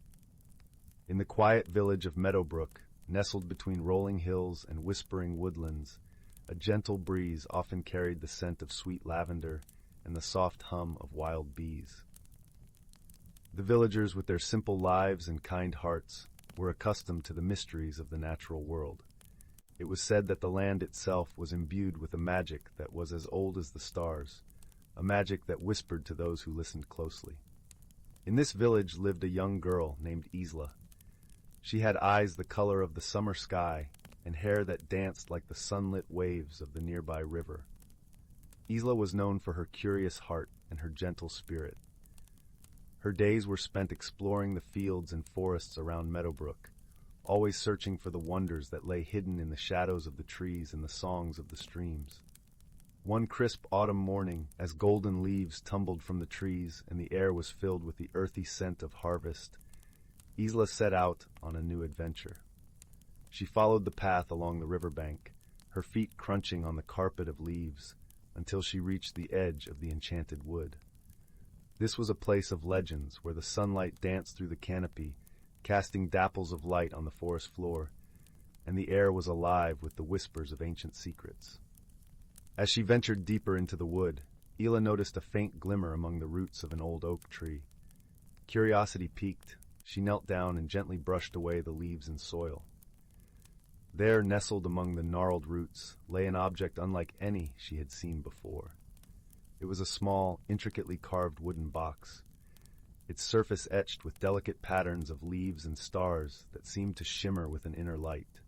In the quiet village of Meadowbrook, nestled between rolling hills and whispering woodlands, a gentle breeze often carried the scent of sweet lavender and the soft hum of wild bees. The villagers, with their simple lives and kind hearts, were accustomed to the mysteries of the natural world. It was said that the land itself was imbued with a magic that was as old as the stars, a magic that whispered to those who listened closely. In this village lived a young girl named Isla. She had eyes the color of the summer sky and hair that danced like the sunlit waves of the nearby river. Isla was known for her curious heart and her gentle spirit. Her days were spent exploring the fields and forests around Meadowbrook, always searching for the wonders that lay hidden in the shadows of the trees and the songs of the streams. One crisp autumn morning, as golden leaves tumbled from the trees and the air was filled with the earthy scent of harvest, Isla set out on a new adventure. She followed the path along the riverbank, her feet crunching on the carpet of leaves, until she reached the edge of the enchanted wood. This was a place of legends where the sunlight danced through the canopy, casting dapples of light on the forest floor, and the air was alive with the whispers of ancient secrets. As she ventured deeper into the wood, Isla noticed a faint glimmer among the roots of an old oak tree. Curiosity piqued, she knelt down and gently brushed away the leaves and soil. There, nestled among the gnarled roots, lay an object unlike any she had seen before. It was a small, intricately carved wooden box, its surface etched with delicate patterns of leaves and stars that seemed to shimmer with an inner light.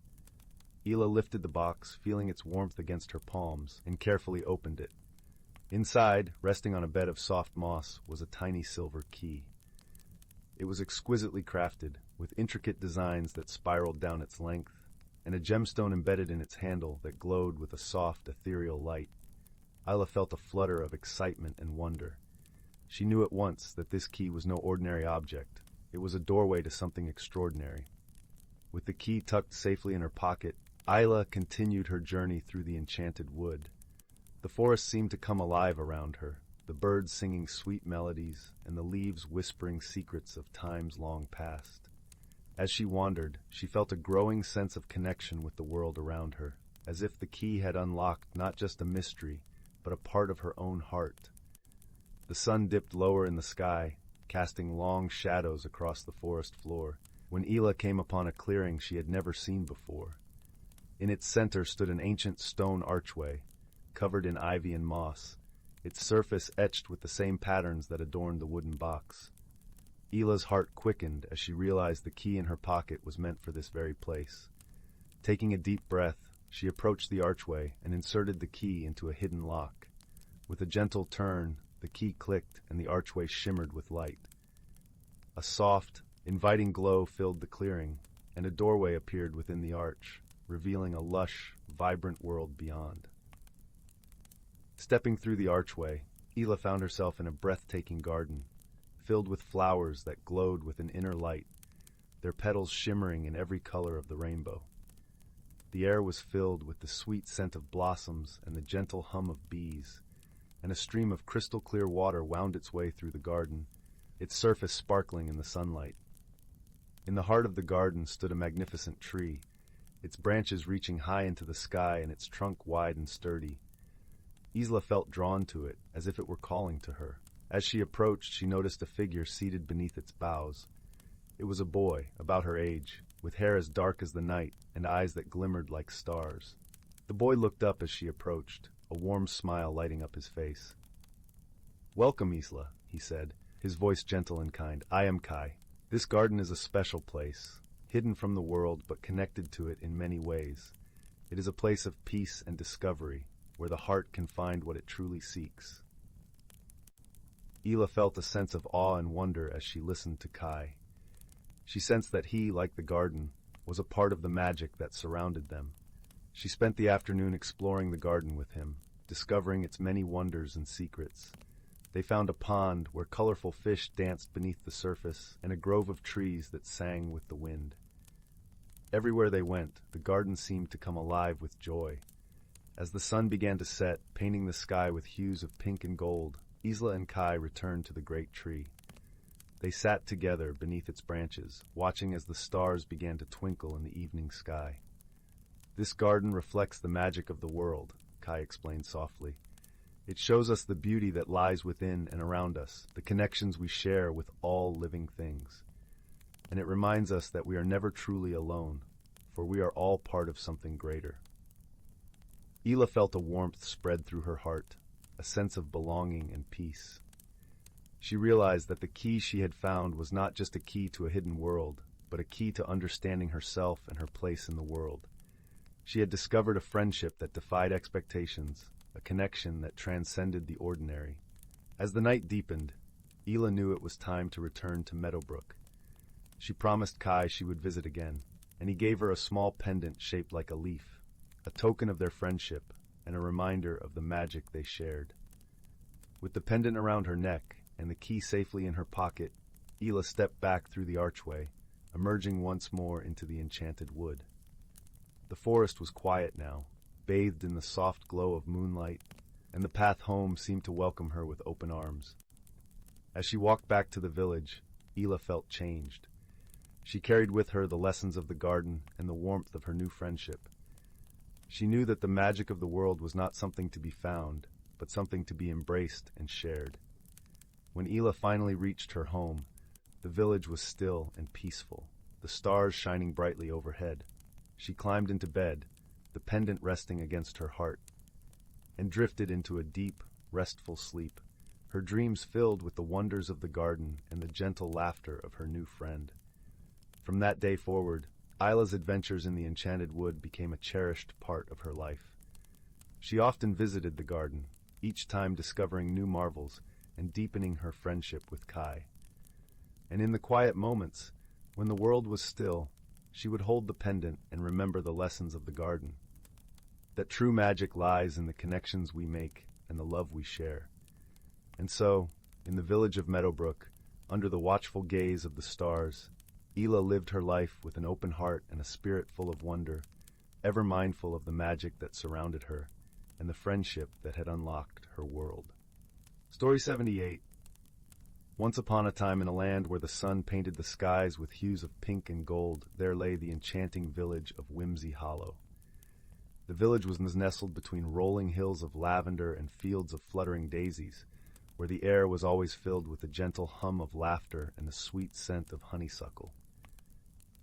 Isla lifted the box, feeling its warmth against her palms, and carefully opened it. Inside, resting on a bed of soft moss, was a tiny silver key. It was exquisitely crafted, with intricate designs that spiraled down its length, and a gemstone embedded in its handle that glowed with a soft, ethereal light. Isla felt a flutter of excitement and wonder. She knew at once that this key was no ordinary object. It was a doorway to something extraordinary. With the key tucked safely in her pocket, Isla continued her journey through the enchanted wood. The forest seemed to come alive around her, the birds singing sweet melodies and the leaves whispering secrets of times long past. As she wandered, she felt a growing sense of connection with the world around her, as if the key had unlocked not just a mystery, but a part of her own heart. The sun dipped lower in the sky, casting long shadows across the forest floor, when Isla came upon a clearing she had never seen before. In its center stood an ancient stone archway, covered in ivy and moss, its surface etched with the same patterns that adorned the wooden box. Isla's heart quickened as she realized the key in her pocket was meant for this very place. Taking a deep breath, she approached the archway and inserted the key into a hidden lock. With a gentle turn, the key clicked and the archway shimmered with light. A soft, inviting glow filled the clearing, and a doorway appeared within the arch, revealing a lush, vibrant world beyond. Stepping through the archway, Ela found herself in a breathtaking garden, filled with flowers that glowed with an inner light, their petals shimmering in every color of the rainbow. The air was filled with the sweet scent of blossoms and the gentle hum of bees, and a stream of crystal-clear water wound its way through the garden, its surface sparkling in the sunlight. In the heart of the garden stood a magnificent tree, its branches reaching high into the sky and its trunk wide and sturdy. Isla felt drawn to it, as if it were calling to her. As she approached, she noticed a figure seated beneath its boughs. It was a boy, about her age, with hair as dark as the night and eyes that glimmered like stars. The boy looked up as she approached, a warm smile lighting up his face. "Welcome, Isla," he said, his voice gentle and kind. "I am Kai. This garden is a special place, hidden from the world but connected to it in many ways. It is a place of peace and discovery, where the heart can find what it truly seeks." Ela felt a sense of awe and wonder as she listened to Kai. She sensed that he, like the garden, was a part of the magic that surrounded them. She spent the afternoon exploring the garden with him, discovering its many wonders and secrets. They found a pond where colorful fish danced beneath the surface and a grove of trees that sang with the wind. Everywhere they went, the garden seemed to come alive with joy. As the sun began to set, painting the sky with hues of pink and gold, Isla and Kai returned to the great tree. They sat together beneath its branches, watching as the stars began to twinkle in the evening sky. "This garden reflects the magic of the world," Kai explained softly. "It shows us the beauty that lies within and around us, the connections we share with all living things. And it reminds us that we are never truly alone, for we are all part of something greater." Ela felt a warmth spread through her heart, a sense of belonging and peace. She realized that the key she had found was not just a key to a hidden world, but a key to understanding herself and her place in the world. She had discovered a friendship that defied expectations, a connection that transcended the ordinary. As the night deepened, Ela knew it was time to return to Meadowbrook. She promised Kai she would visit again, and he gave her a small pendant shaped like a leaf, a token of their friendship and a reminder of the magic they shared. With the pendant around her neck and the key safely in her pocket, Ela stepped back through the archway, emerging once more into the enchanted wood. The forest was quiet now, bathed in the soft glow of moonlight, and the path home seemed to welcome her with open arms. As she walked back to the village, Ela felt changed. She carried with her the lessons of the garden and the warmth of her new friendship. She knew that the magic of the world was not something to be found, but something to be embraced and shared. When Ela finally reached her home, the village was still and peaceful, the stars shining brightly overhead. She climbed into bed, the pendant resting against her heart, and drifted into a deep, restful sleep, her dreams filled with the wonders of the garden and the gentle laughter of her new friend. From that day forward, Isla's adventures in the Enchanted Wood became a cherished part of her life. She often visited the garden, each time discovering new marvels and deepening her friendship with Kai. And in the quiet moments, when the world was still, she would hold the pendant and remember the lessons of the garden. That true magic lies in the connections we make and the love we share. And so, in the village of Meadowbrook, under the watchful gaze of the stars, Ela lived her life with an open heart and a spirit full of wonder, ever mindful of the magic that surrounded her and the friendship that had unlocked her world. Story 78. Once upon a time in a land where the sun painted the skies with hues of pink and gold, there lay the enchanting village of Whimsy Hollow. The village was nestled between rolling hills of lavender and fields of fluttering daisies, where the air was always filled with the gentle hum of laughter and the sweet scent of honeysuckle.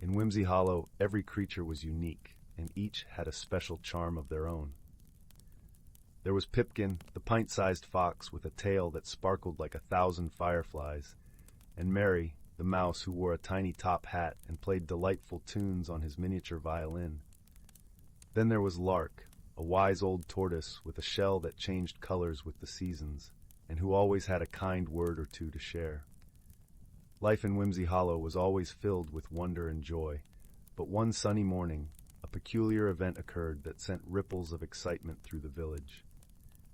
In Whimsy Hollow, every creature was unique, and each had a special charm of their own. There was Pipkin, the pint-sized fox with a tail that sparkled like 1,000 fireflies, and Mary, the mouse who wore a tiny top hat and played delightful tunes on his miniature violin. Then there was Lark, a wise old tortoise with a shell that changed colors with the seasons, and who always had a kind word or two to share. Life in Whimsy Hollow was always filled with wonder and joy, But one sunny morning, a peculiar event occurred that sent ripples of excitement through the village.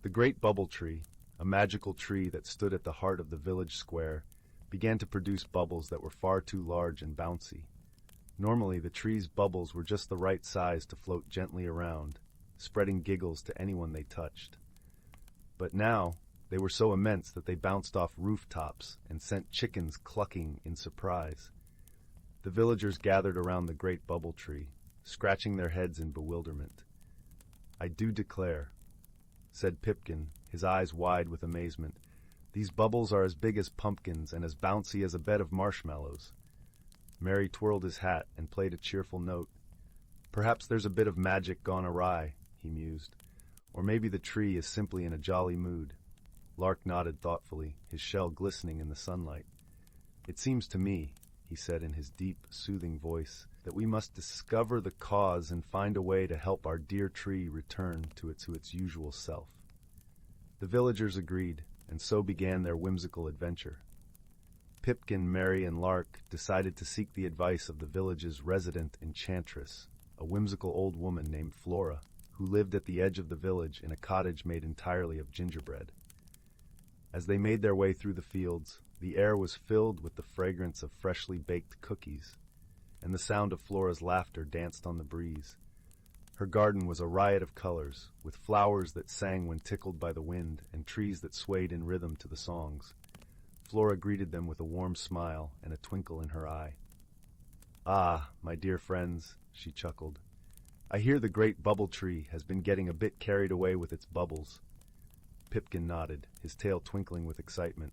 The great bubble tree, a magical tree that stood at the heart of the village square, began to produce bubbles that were far too large and bouncy. Normally, the tree's bubbles were just the right size to float gently around, spreading giggles to anyone they touched. But now, they were so immense that they bounced off rooftops and sent chickens clucking in surprise. The villagers gathered around the great bubble tree, scratching their heads in bewilderment. "I do declare," said Pipkin, his eyes wide with amazement, "these bubbles are as big as pumpkins and as bouncy as a bed of marshmallows." Mary twirled his hat and played a cheerful note. "Perhaps there's a bit of magic gone awry," he mused. "Or maybe the tree is simply in a jolly mood." Lark nodded thoughtfully, his shell glistening in the sunlight. "It seems to me," he said in his deep, soothing voice, "that we must discover the cause and find a way to help our dear tree return to its usual self." The villagers agreed, and so began their whimsical adventure. Pipkin, Mary, and Lark decided to seek the advice of the village's resident enchantress, a whimsical old woman named Flora, who lived at the edge of the village in a cottage made entirely of gingerbread. As they made their way through the fields, the air was filled with the fragrance of freshly baked cookies, and the sound of Flora's laughter danced on the breeze. Her garden was a riot of colors, with flowers that sang when tickled by the wind and trees that swayed in rhythm to the songs. Flora greeted them with a warm smile and a twinkle in her eye. "Ah, my dear friends," she chuckled, "I hear the great bubble tree has been getting a bit carried away with its bubbles." Pipkin nodded, his tail twinkling with excitement.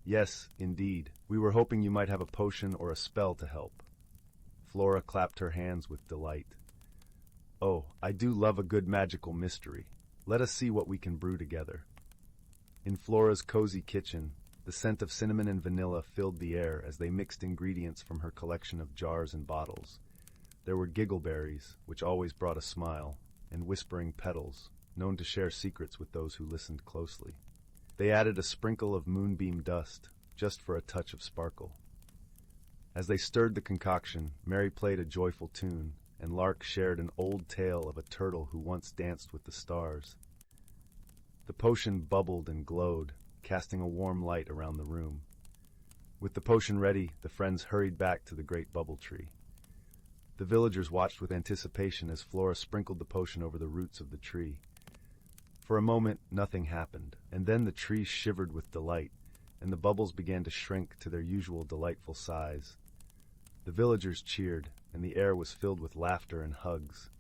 "Yes, indeed. We were hoping you might have a potion or a spell to help." Flora clapped her hands with delight. "Oh, I do love a good magical mystery. Let us see what we can brew together." In Flora's cozy kitchen, the scent of cinnamon and vanilla filled the air as they mixed ingredients from her collection of jars and bottles. There were giggleberries, which always brought a smile, and whispering petals, known to share secrets with those who listened closely. They added a sprinkle of moonbeam dust, just for a touch of sparkle. As they stirred the concoction, Mary played a joyful tune, and Lark shared an old tale of a turtle who once danced with the stars. The potion bubbled and glowed, casting a warm light around the room. With the potion ready, the friends hurried back to the great bubble tree. The villagers watched with anticipation as Flora sprinkled the potion over the roots of the tree. For a moment, nothing happened, and then the tree shivered with delight, and the bubbles began to shrink to their usual delightful size. The villagers cheered, and the air was filled with laughter and hugs.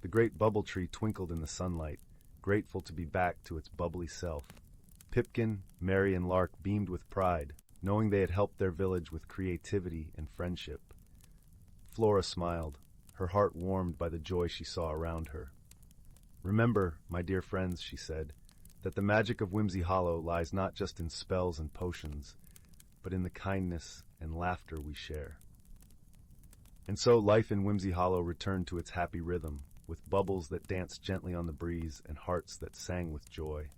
The great bubble tree twinkled in the sunlight, grateful to be back to its bubbly self. Pipkin, Mary, and Lark beamed with pride, knowing they had helped their village with creativity and friendship. Flora smiled, her heart warmed by the joy she saw around her. "Remember, my dear friends," she said, "that the magic of Whimsy Hollow lies not just in spells and potions, but in the kindness and laughter we share." And so life in Whimsy Hollow returned to its happy rhythm, with bubbles that danced gently on the breeze and hearts that sang with joy.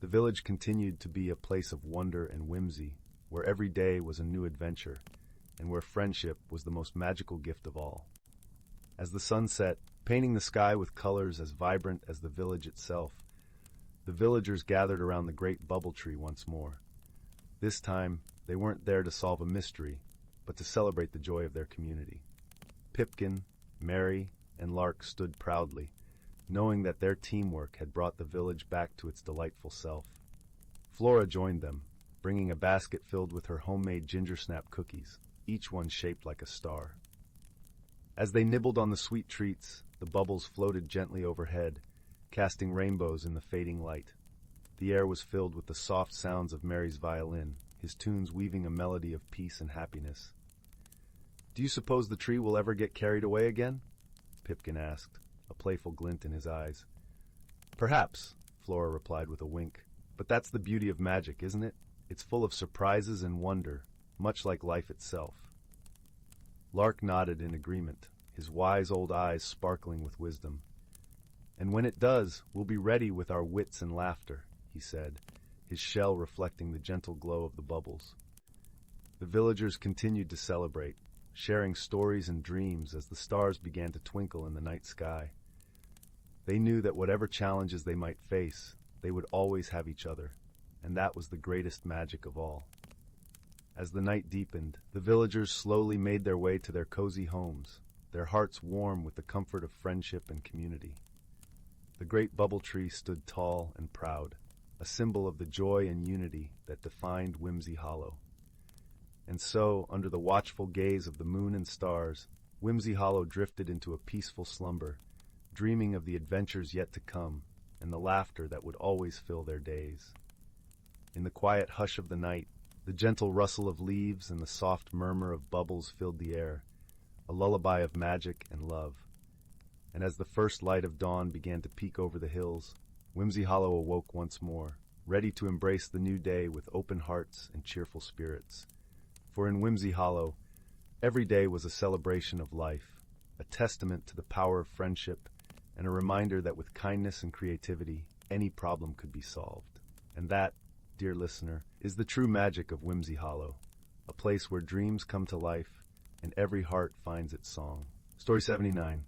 The village continued to be a place of wonder and whimsy, where every day was a new adventure, and where friendship was the most magical gift of all. As the sun set, painting the sky with colors as vibrant as the village itself, the villagers gathered around the great bubble tree once more. This time, they weren't there to solve a mystery, but to celebrate the joy of their community. Pipkin, Mary, and Lark stood proudly, knowing that their teamwork had brought the village back to its delightful self. Flora joined them, bringing a basket filled with her homemade gingersnap cookies, each one shaped like a star. As they nibbled on the sweet treats, the bubbles floated gently overhead, casting rainbows in the fading light. The air was filled with the soft sounds of Mary's violin, his tunes weaving a melody of peace and happiness. "Do you suppose the tree will ever get carried away again?" Pipkin asked, a playful glint in his eyes. "Perhaps," Flora replied with a wink. "But that's the beauty of magic, isn't it? It's full of surprises and wonder, much like life itself." Lark nodded in agreement, his wise old eyes sparkling with wisdom. "And when it does, we'll be ready with our wits and laughter," he said, his shell reflecting the gentle glow of the bubbles. The villagers continued to celebrate, sharing stories and dreams as the stars began to twinkle in the night sky. They knew that whatever challenges they might face, they would always have each other, and that was the greatest magic of all. As the night deepened, the villagers slowly made their way to their cozy homes, their hearts warm with the comfort of friendship and community. The great bubble tree stood tall and proud, a symbol of the joy and unity that defined Whimsy Hollow. And so, under the watchful gaze of the moon and stars, Whimsy Hollow drifted into a peaceful slumber, dreaming of the adventures yet to come and the laughter that would always fill their days. In the quiet hush of the night, the gentle rustle of leaves and the soft murmur of bubbles filled the air, a lullaby of magic and love. And as the first light of dawn began to peek over the hills, Whimsy Hollow awoke once more, ready to embrace the new day with open hearts and cheerful spirits. For in Whimsy Hollow, every day was a celebration of life, a testament to the power of friendship, and a reminder that with kindness and creativity, any problem could be solved. And that, dear listener, is the true magic of Whimsy Hollow, a place where dreams come to life and every heart finds its song. Story 79.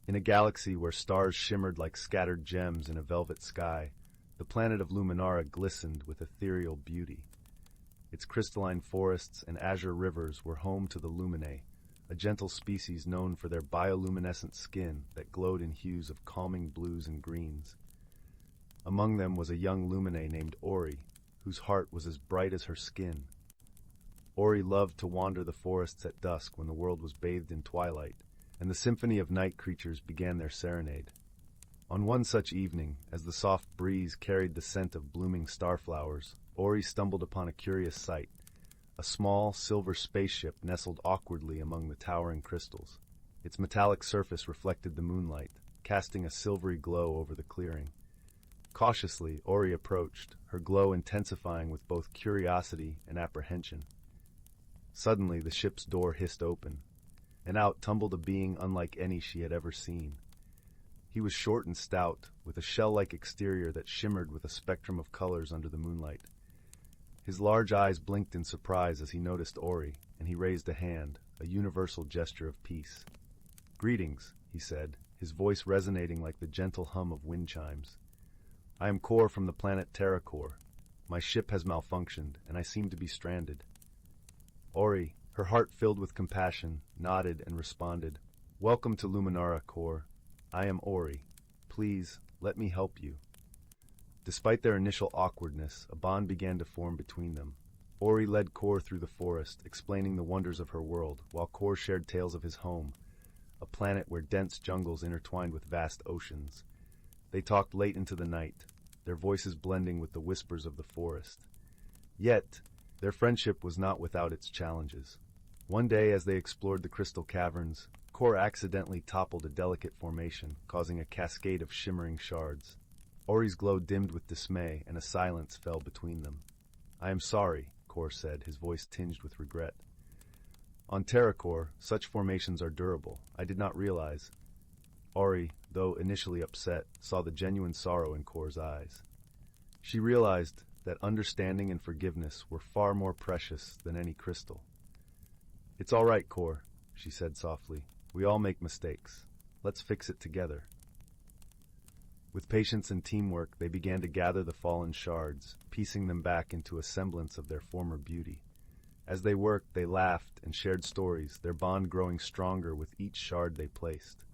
In a galaxy where stars shimmered like scattered gems in a velvet sky, the planet of Luminara glistened with ethereal beauty. Its crystalline forests and azure rivers were home to the Luminae, a gentle species known for their bioluminescent skin that glowed in hues of calming blues and greens. Among them was a young Luminae named Ori, whose heart was as bright as her skin. Ori loved to wander the forests at dusk when the world was bathed in twilight, and the symphony of night creatures began their serenade. On one such evening, as the soft breeze carried the scent of blooming starflowers, Ori stumbled upon a curious sight, a small, silver spaceship nestled awkwardly among the towering crystals. Its metallic surface reflected the moonlight, casting a silvery glow over the clearing. Cautiously, Ori approached, her glow intensifying with both curiosity and apprehension. Suddenly, the ship's door hissed open, and out tumbled a being unlike any she had ever seen. He was short and stout, with a shell-like exterior that shimmered with a spectrum of colors under the moonlight. His large eyes blinked in surprise as he noticed Ori, and he raised a hand, a universal gesture of peace. "Greetings," he said, his voice resonating like the gentle hum of wind chimes. "I am Kor from the planet Terracor. My ship has malfunctioned, and I seem to be stranded." Ori, her heart filled with compassion, nodded and responded, "Welcome to Luminara, Kor. I am Ori. Please, let me help you." Despite their initial awkwardness, a bond began to form between them. Ori led Kor through the forest, explaining the wonders of her world, while Kor shared tales of his home, a planet where dense jungles intertwined with vast oceans. They talked late into the night, their voices blending with the whispers of the forest. Yet, their friendship was not without its challenges. One day, as they explored the crystal caverns, Kor accidentally toppled a delicate formation, causing a cascade of shimmering shards. Ori's glow dimmed with dismay, and a silence fell between them. "I am sorry," Kor said, his voice tinged with regret. "On Terracor, such formations are durable. I did not realize." Ori, though initially upset, saw the genuine sorrow in Kor's eyes. She realized that understanding and forgiveness were far more precious than any crystal. "It's all right, Kor," she said softly. "We all make mistakes. Let's fix it together." With patience and teamwork, they began to gather the fallen shards, piecing them back into a semblance of their former beauty. As they worked, they laughed and shared stories, their bond growing stronger with each shard they placed.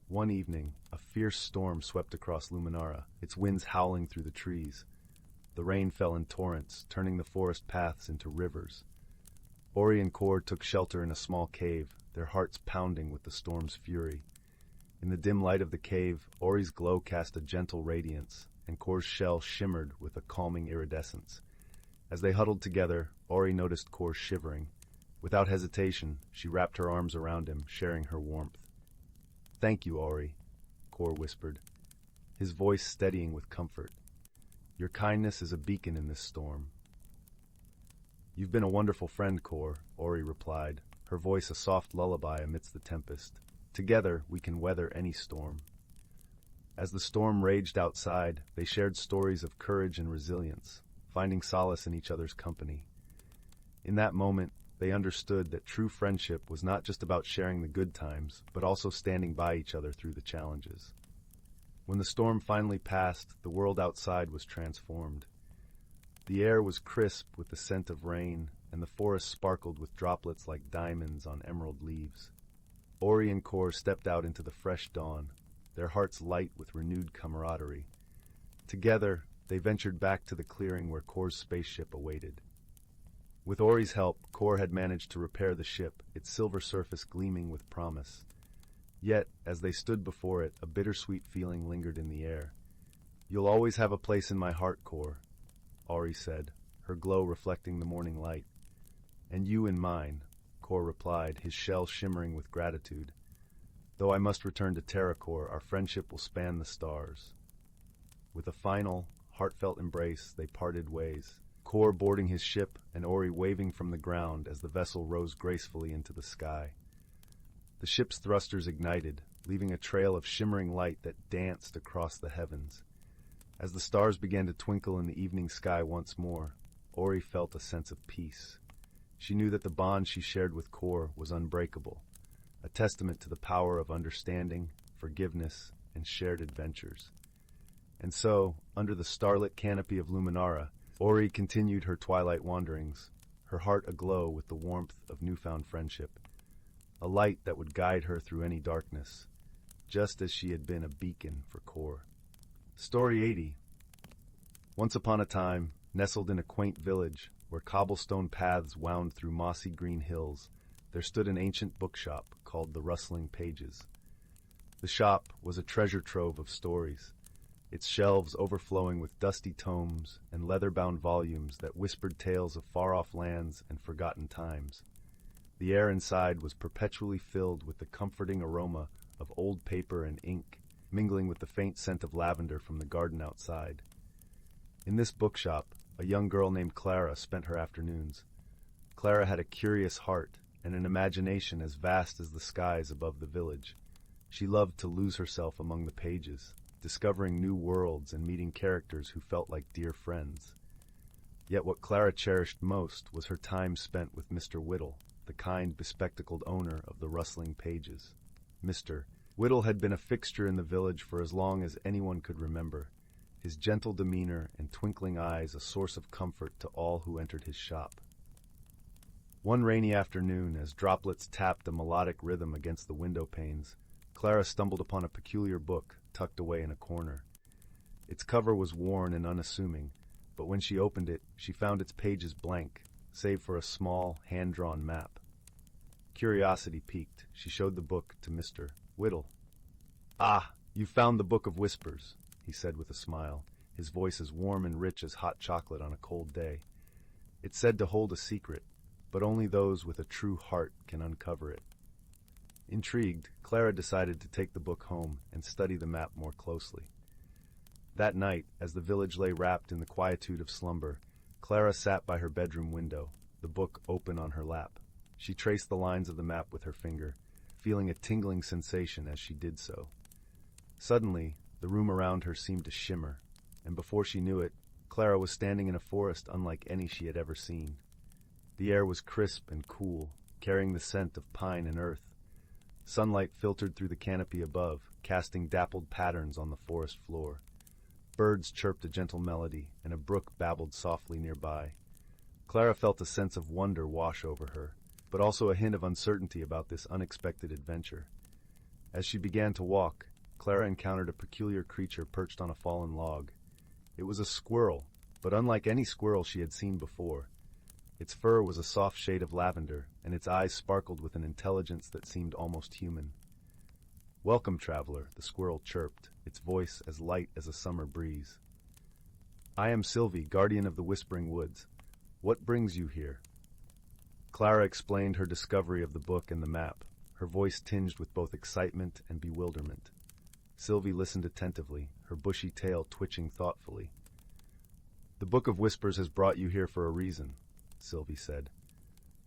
One evening, a fierce storm swept across Luminara, its winds howling through the trees. The rain fell in torrents, turning the forest paths into rivers. Ori and Kor took shelter in a small cave, their hearts pounding with the storm's fury. In the dim light of the cave, Ori's glow cast a gentle radiance, and Kor's shell shimmered with a calming iridescence. As they huddled together, Ori noticed Kor shivering. Without hesitation, she wrapped her arms around him, sharing her warmth. "Thank you, Ori," Kor whispered, his voice steadying with comfort. "Your kindness is a beacon in this storm." "You've been a wonderful friend, Kor," Ori replied, her voice a soft lullaby amidst the tempest. "Together, we can weather any storm." As the storm raged outside, they shared stories of courage and resilience, finding solace in each other's company. In that moment, they understood that true friendship was not just about sharing the good times, but also standing by each other through the challenges. When the storm finally passed, the world outside was transformed. The air was crisp with the scent of rain, and the forest sparkled with droplets like diamonds on emerald leaves. Ori and Kor stepped out into the fresh dawn, their hearts light with renewed camaraderie. Together, they ventured back to the clearing where Kor's spaceship awaited. With Ori's help, Kor had managed to repair the ship, its silver surface gleaming with promise. Yet, as they stood before it, a bittersweet feeling lingered in the air. "You'll always have a place in my heart, Kor," Ori said, her glow reflecting the morning light. "And you in mine," Kor replied, his shell shimmering with gratitude. "Though I must return to Terracor, our friendship will span the stars." With a final, heartfelt embrace, they parted ways, Kor boarding his ship and Ori waving from the ground as the vessel rose gracefully into the sky. The ship's thrusters ignited, leaving a trail of shimmering light that danced across the heavens. As the stars began to twinkle in the evening sky once more, Ori felt a sense of peace. She knew that the bond she shared with Kor was unbreakable, a testament to the power of understanding, forgiveness, and shared adventures. And so, under the starlit canopy of Luminara, Ori continued her twilight wanderings, her heart aglow with the warmth of newfound friendship, a light that would guide her through any darkness, just as she had been a beacon for Kor. Story 80. Once upon a time, nestled in a quaint village, where cobblestone paths wound through mossy green hills, there stood an ancient bookshop called the Rustling Pages. The shop was a treasure trove of stories, its shelves overflowing with dusty tomes and leather-bound volumes that whispered tales of far-off lands and forgotten times. The air inside was perpetually filled with the comforting aroma of old paper and ink, mingling with the faint scent of lavender from the garden outside. In this bookshop, a young girl named Clara spent her afternoons. Clara had a curious heart and an imagination as vast as the skies above the village. She loved to lose herself among the pages, discovering new worlds and meeting characters who felt like dear friends. Yet what Clara cherished most was her time spent with Mr. Whittle, the kind, bespectacled owner of the Rustling Pages. Mr. Whittle had been a fixture in the village for as long as anyone could remember, his gentle demeanor and twinkling eyes a source of comfort to all who entered his shop. One rainy afternoon, as droplets tapped a melodic rhythm against the window panes, Clara stumbled upon a peculiar book tucked away in a corner. Its cover was worn and unassuming, but when she opened it, she found its pages blank, save for a small, hand-drawn map. Curiosity piqued, she showed the book to Mr. Whittle. "Ah, you found the Book of Whispers," he said with a smile, his voice as warm and rich as hot chocolate on a cold day. "It's said to hold a secret, but only those with a true heart can uncover it." Intrigued, Clara decided to take the book home and study the map more closely. That night, as the village lay wrapped in the quietude of slumber, Clara sat by her bedroom window, the book open on her lap. She traced the lines of the map with her finger, feeling a tingling sensation as she did so. Suddenly, the room around her seemed to shimmer, and before she knew it, Clara was standing in a forest unlike any she had ever seen. The air was crisp and cool, carrying the scent of pine and earth. Sunlight filtered through the canopy above, casting dappled patterns on the forest floor. Birds chirped a gentle melody, and a brook babbled softly nearby. Clara felt a sense of wonder wash over her, but also a hint of uncertainty about this unexpected adventure. As she began to walk, Clara encountered a peculiar creature perched on a fallen log. It was a squirrel, but unlike any squirrel she had seen before. Its fur was a soft shade of lavender, and its eyes sparkled with an intelligence that seemed almost human. "Welcome, traveler," the squirrel chirped, its voice as light as a summer breeze. "I am Sylvie, guardian of the Whispering Woods. What brings you here?" Clara explained her discovery of the book and the map, her voice tinged with both excitement and bewilderment. Sylvie listened attentively, her bushy tail twitching thoughtfully. "The Book of Whispers has brought you here for a reason," Sylvie said.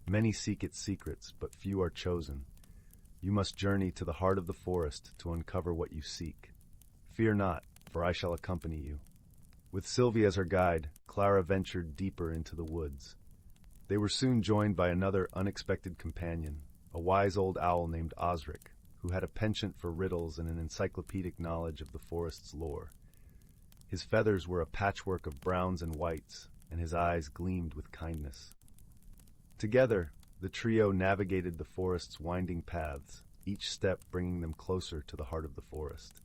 "Many seek its secrets, but few are chosen. You must journey to the heart of the forest to uncover what you seek. Fear not, for I shall accompany you." With Sylvie as her guide, Clara ventured deeper into the woods. They were soon joined by another unexpected companion, a wise old owl named Osric, who had a penchant for riddles and an encyclopedic knowledge of the forest's lore. His feathers were a patchwork of browns and whites, and his eyes gleamed with kindness. Together, the trio navigated the forest's winding paths, each step bringing them closer to the heart of the forest.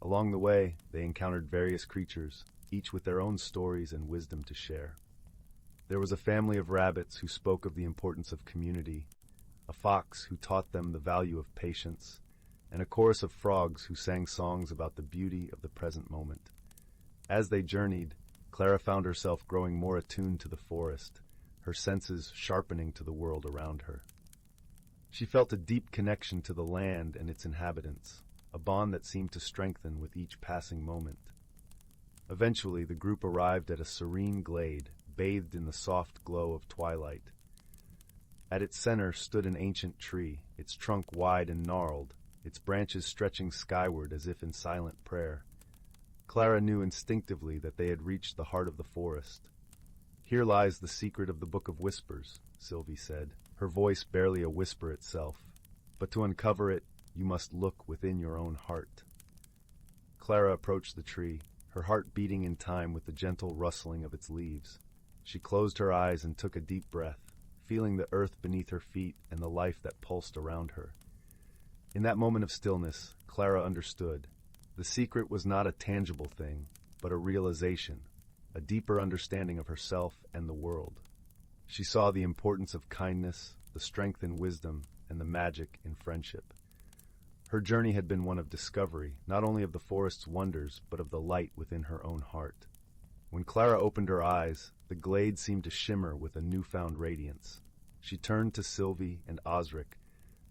Along the way, they encountered various creatures, each with their own stories and wisdom to share. There was a family of rabbits who spoke of the importance of community, a fox who taught them the value of patience, and a chorus of frogs who sang songs about the beauty of the present moment. As they journeyed, Clara found herself growing more attuned to the forest, her senses sharpening to the world around her. She felt a deep connection to the land and its inhabitants, a bond that seemed to strengthen with each passing moment. Eventually, the group arrived at a serene glade, bathed in the soft glow of twilight. At its center stood an ancient tree, its trunk wide and gnarled, its branches stretching skyward as if in silent prayer. Clara knew instinctively that they had reached the heart of the forest. "Here lies the secret of the Book of Whispers," Sylvie said, her voice barely a whisper itself. "But to uncover it, you must look within your own heart." Clara approached the tree, her heart beating in time with the gentle rustling of its leaves. She closed her eyes and took a deep breath, feeling the earth beneath her feet and the life that pulsed around her. In that moment of stillness, Clara understood. The secret was not a tangible thing, but a realization, a deeper understanding of herself and the world. She saw the importance of kindness, the strength in wisdom, and the magic in friendship. Her journey had been one of discovery, not only of the forest's wonders, but of the light within her own heart. When Clara opened her eyes, the glade seemed to shimmer with a newfound radiance. She turned to Sylvie and Osric,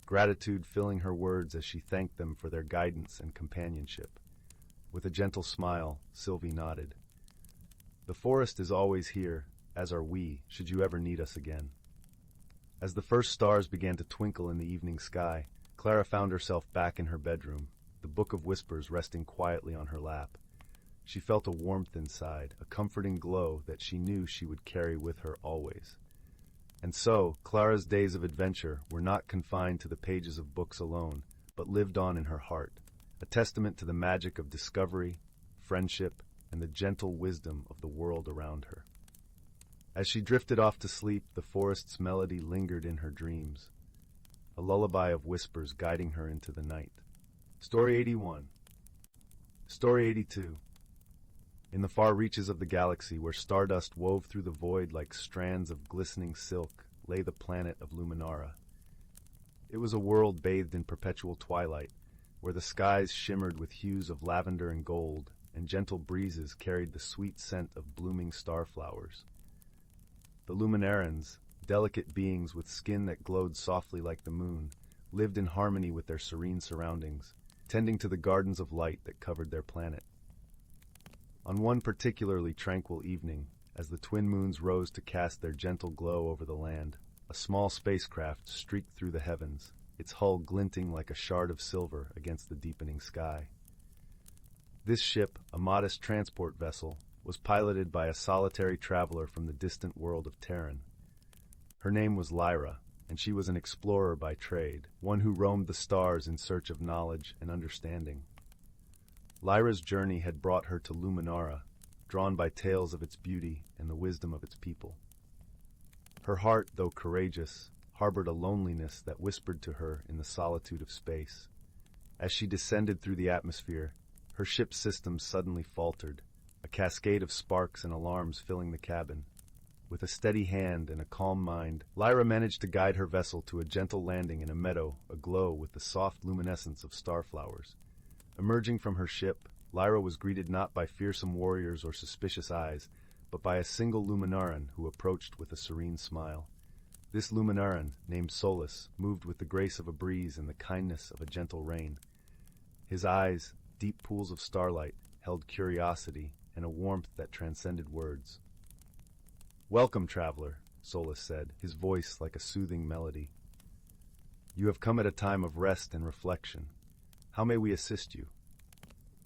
gratitude filling her words as she thanked them for their guidance and companionship. With a gentle smile, Sylvie nodded. "The forest is always here, as are we, should you ever need us again." As the first stars began to twinkle in the evening sky, Clara found herself back in her bedroom, the Book of Whispers resting quietly on her lap. She felt a warmth inside, a comforting glow that she knew she would carry with her always. And so, Clara's days of adventure were not confined to the pages of books alone, but lived on in her heart, a testament to the magic of discovery, friendship, and the gentle wisdom of the world around her. As she drifted off to sleep, the forest's melody lingered in her dreams, a lullaby of whispers guiding her into the night. Story 81. Story 82. In the far reaches of the galaxy, where stardust wove through the void like strands of glistening silk, lay the planet of Luminara. It was a world bathed in perpetual twilight, where the skies shimmered with hues of lavender and gold, and gentle breezes carried the sweet scent of blooming starflowers. The Luminarans, delicate beings with skin that glowed softly like the moon, lived in harmony with their serene surroundings, tending to the gardens of light that covered their planet. On one particularly tranquil evening, as the twin moons rose to cast their gentle glow over the land, a small spacecraft streaked through the heavens, its hull glinting like a shard of silver against the deepening sky. This ship, a modest transport vessel, was piloted by a solitary traveler from the distant world of Terran. Her name was Lyra, and she was an explorer by trade, one who roamed the stars in search of knowledge and understanding. Lyra's journey had brought her to Luminara, drawn by tales of its beauty and the wisdom of its people. Her heart, though courageous, harbored a loneliness that whispered to her in the solitude of space. As she descended through the atmosphere, her ship's systems suddenly faltered, a cascade of sparks and alarms filling the cabin. With a steady hand and a calm mind, Lyra managed to guide her vessel to a gentle landing in a meadow aglow with the soft luminescence of starflowers. Emerging from her ship, Lyra was greeted not by fearsome warriors or suspicious eyes, but by a single Luminaran who approached with a serene smile. This Luminaran, named Solus, moved with the grace of a breeze and the kindness of a gentle rain. His eyes, deep pools of starlight, held curiosity and a warmth that transcended words. "Welcome, traveler," Solus said, his voice like a soothing melody. "You have come at a time of rest and reflection. How may we assist you?"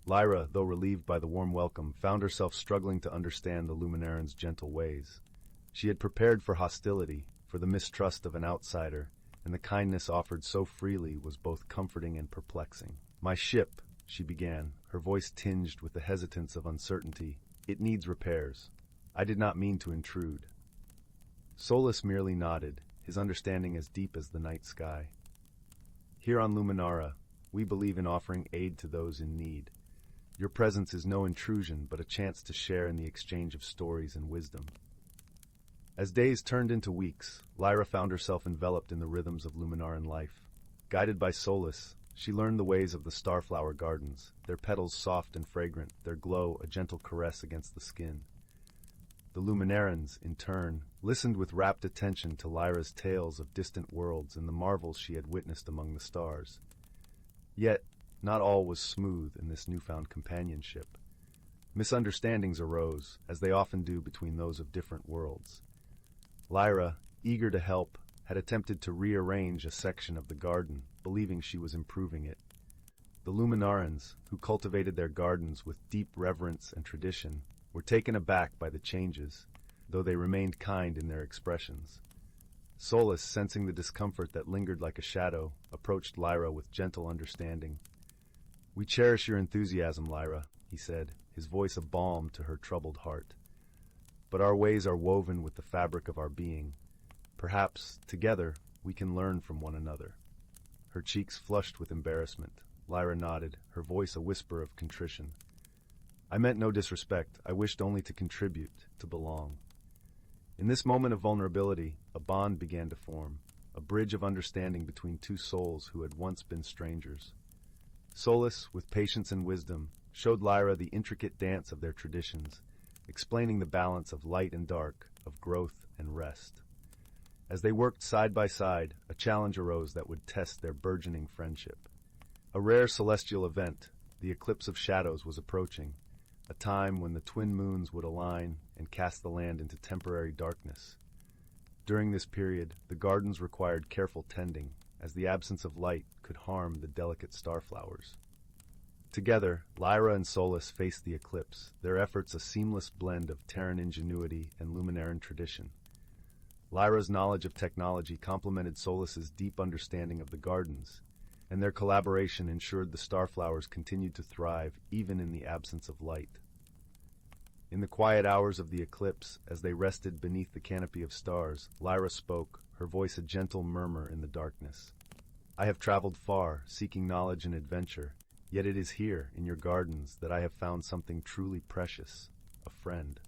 Lyra, though relieved by the warm welcome, found herself struggling to understand the Luminaran's gentle ways. She had prepared for hostility, for the mistrust of an outsider, and the kindness offered so freely was both comforting and perplexing. "My ship," she began, her voice tinged with the hesitance of uncertainty, "it needs repairs. I did not mean to intrude." Solus merely nodded, his understanding as deep as the night sky. "Here on Luminara, we believe in offering aid to those in need. Your presence is no intrusion, but a chance to share in the exchange of stories and wisdom." As days turned into weeks, Lyra found herself enveloped in the rhythms of Luminaran life. Guided by Solus, she learned the ways of the starflower gardens, their petals soft and fragrant, their glow a gentle caress against the skin. The Luminarans, in turn, listened with rapt attention to Lyra's tales of distant worlds and the marvels she had witnessed among the stars. Yet, not all was smooth in this newfound companionship. Misunderstandings arose, as they often do between those of different worlds. Lyra, eager to help, had attempted to rearrange a section of the garden, believing she was improving it. The Luminarans, who cultivated their gardens with deep reverence and tradition, were taken aback by the changes, though they remained kind in their expressions. Solus, sensing the discomfort that lingered like a shadow, approached Lyra with gentle understanding. "We cherish your enthusiasm, Lyra," he said, his voice a balm to her troubled heart. "But our ways are woven with the fabric of our being. Perhaps, together, we can learn from one another." Her cheeks flushed with embarrassment. Lyra nodded, her voice a whisper of contrition. "I meant no disrespect. I wished only to contribute, to belong." In this moment of vulnerability, a bond began to form, a bridge of understanding between two souls who had once been strangers. Solus, with patience and wisdom, showed Lyra the intricate dance of their traditions, explaining the balance of light and dark, of growth and rest. As they worked side by side, a challenge arose that would test their burgeoning friendship. A rare celestial event, the eclipse of shadows, was approaching, a time when the twin moons would align and cast the land into temporary darkness. During this period, the gardens required careful tending, as the absence of light could harm the delicate starflowers. Together, Lyra and Solus faced the eclipse, their efforts a seamless blend of Terran ingenuity and Luminaran tradition. Lyra's knowledge of technology complemented Solus's deep understanding of the gardens, and their collaboration ensured the starflowers continued to thrive even in the absence of light. In the quiet hours of the eclipse, as they rested beneath the canopy of stars, Lyra spoke, her voice a gentle murmur in the darkness. "I have traveled far, seeking knowledge and adventure, yet it is here, in your gardens, that I have found something truly precious, a friend."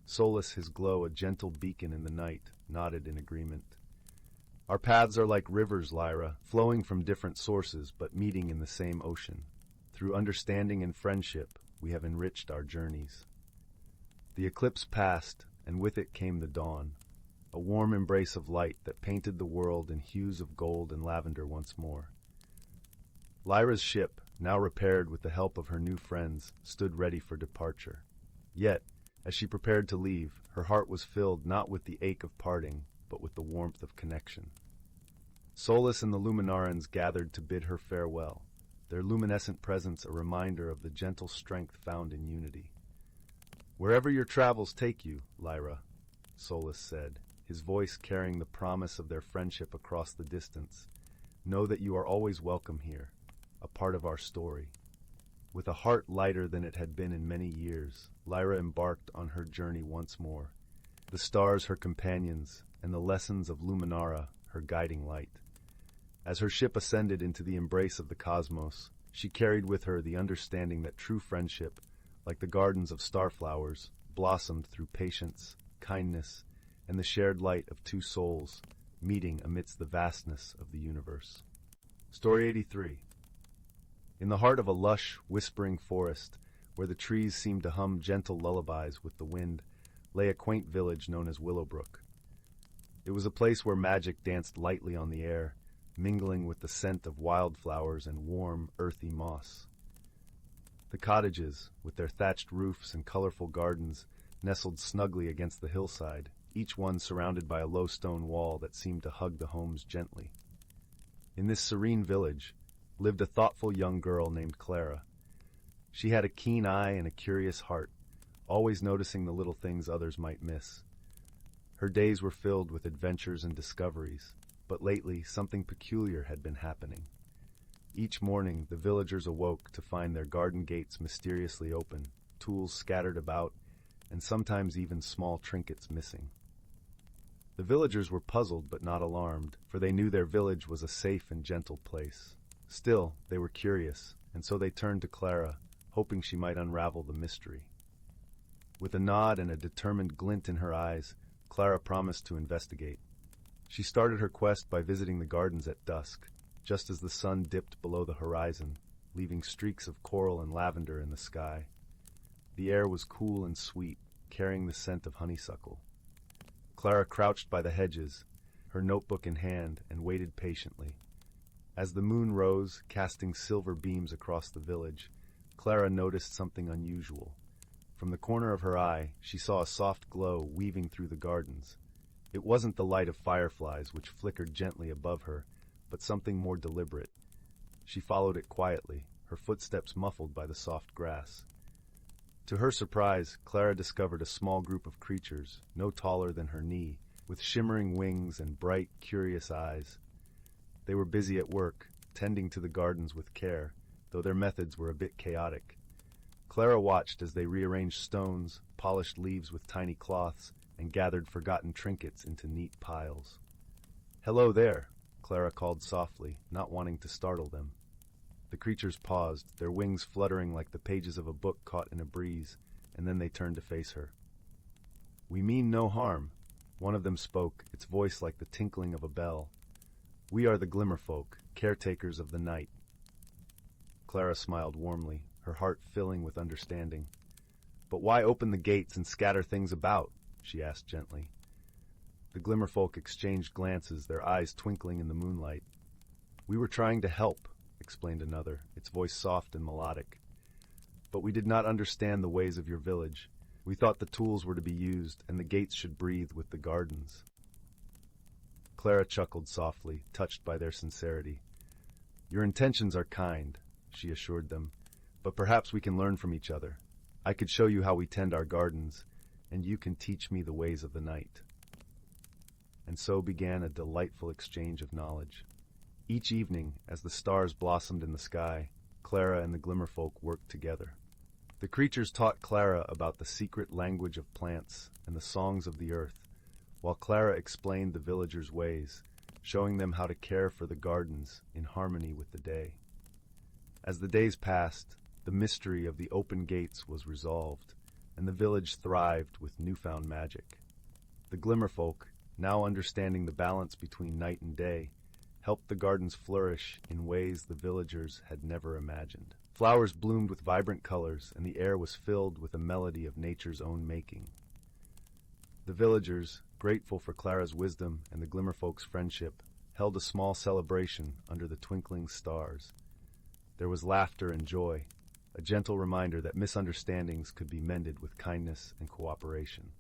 Solus, his glow a gentle beacon in the night, nodded in agreement. "Our paths are like rivers, Lyra, flowing from different sources but meeting in the same ocean. Through understanding and friendship, we have enriched our journeys." The eclipse passed, and with it came the dawn, a warm embrace of light that painted the world in hues of gold and lavender once more. Lyra's ship, now repaired with the help of her new friends, stood ready for departure. Yet, as she prepared to leave, her heart was filled not with the ache of parting, but with the warmth of connection. Solus and the Luminarans gathered to bid her farewell, their luminescent presence a reminder of the gentle strength found in unity. "Wherever your travels take you, Lyra," Solus said, his voice carrying the promise of their friendship across the distance, "know that you are always welcome here, a part of our story." With a heart lighter than it had been in many years, Lyra embarked on her journey once more, the stars her companions, and the lessons of Luminara her guiding light. As her ship ascended into the embrace of the cosmos, she carried with her the understanding that true friendship, like the gardens of starflowers, blossomed through patience, kindness, and the shared light of two souls, meeting amidst the vastness of the universe. Story 83. In the heart of a lush, whispering forest, where the trees seemed to hum gentle lullabies with the wind, lay a quaint village known as Willowbrook. It was a place where magic danced lightly on the air, mingling with the scent of wildflowers and warm, earthy moss. The cottages, with their thatched roofs and colorful gardens, nestled snugly against the hillside, each one surrounded by a low stone wall that seemed to hug the homes gently. In this serene village lived a thoughtful young girl named Clara. She had a keen eye and a curious heart, always noticing the little things others might miss. Her days were filled with adventures and discoveries, but lately something peculiar had been happening. Each morning, the villagers awoke to find their garden gates mysteriously open, tools scattered about, and sometimes even small trinkets missing. The villagers were puzzled but not alarmed, for they knew their village was a safe and gentle place. Still, they were curious, and so they turned to Clara, hoping she might unravel the mystery. With a nod and a determined glint in her eyes, Clara promised to investigate. She started her quest by visiting the gardens at dusk, just as the sun dipped below the horizon, leaving streaks of coral and lavender in the sky. The air was cool and sweet, carrying the scent of honeysuckle. Clara crouched by the hedges, her notebook in hand, and waited patiently. As the moon rose, casting silver beams across the village, Clara noticed something unusual. From the corner of her eye, she saw a soft glow weaving through the gardens. It wasn't the light of fireflies which flickered gently above her, but something more deliberate. She followed it quietly, her footsteps muffled by the soft grass. To her surprise, Clara discovered a small group of creatures, no taller than her knee, with shimmering wings and bright, curious eyes. They were busy at work, tending to the gardens with care, though their methods were a bit chaotic. Clara watched as they rearranged stones, polished leaves with tiny cloths, and gathered forgotten trinkets into neat piles. "Hello there," Clara called softly, not wanting to startle them. The creatures paused, their wings fluttering like the pages of a book caught in a breeze, and then they turned to face her. "We mean no harm," one of them spoke, its voice like the tinkling of a bell. "We are the Glimmerfolk, caretakers of the night." Clara smiled warmly, her heart filling with understanding. "But why open the gates and scatter things about?" she asked gently. The Glimmerfolk exchanged glances, their eyes twinkling in the moonlight. "We were trying to help," explained another, its voice soft and melodic. "But we did not understand the ways of your village. We thought the tools were to be used, and the gates should breathe with the gardens." Clara chuckled softly, touched by their sincerity. "Your intentions are kind," she assured them, "but perhaps we can learn from each other. I could show you how we tend our gardens, and you can teach me the ways of the night." And so began a delightful exchange of knowledge. Each evening, as the stars blossomed in the sky, Clara and the Glimmerfolk worked together. The creatures taught Clara about the secret language of plants and the songs of the earth, while Clara explained the villagers' ways, showing them how to care for the gardens in harmony with the day. As the days passed, the mystery of the open gates was resolved, and the village thrived with newfound magic. The Glimmerfolk, now understanding the balance between night and day, helped the gardens flourish in ways the villagers had never imagined. Flowers bloomed with vibrant colors, and the air was filled with a melody of nature's own making. The villagers, grateful for Clara's wisdom and the Glimmerfolk's friendship, held a small celebration under the twinkling stars. There was laughter and joy, a gentle reminder that misunderstandings could be mended with kindness and cooperation.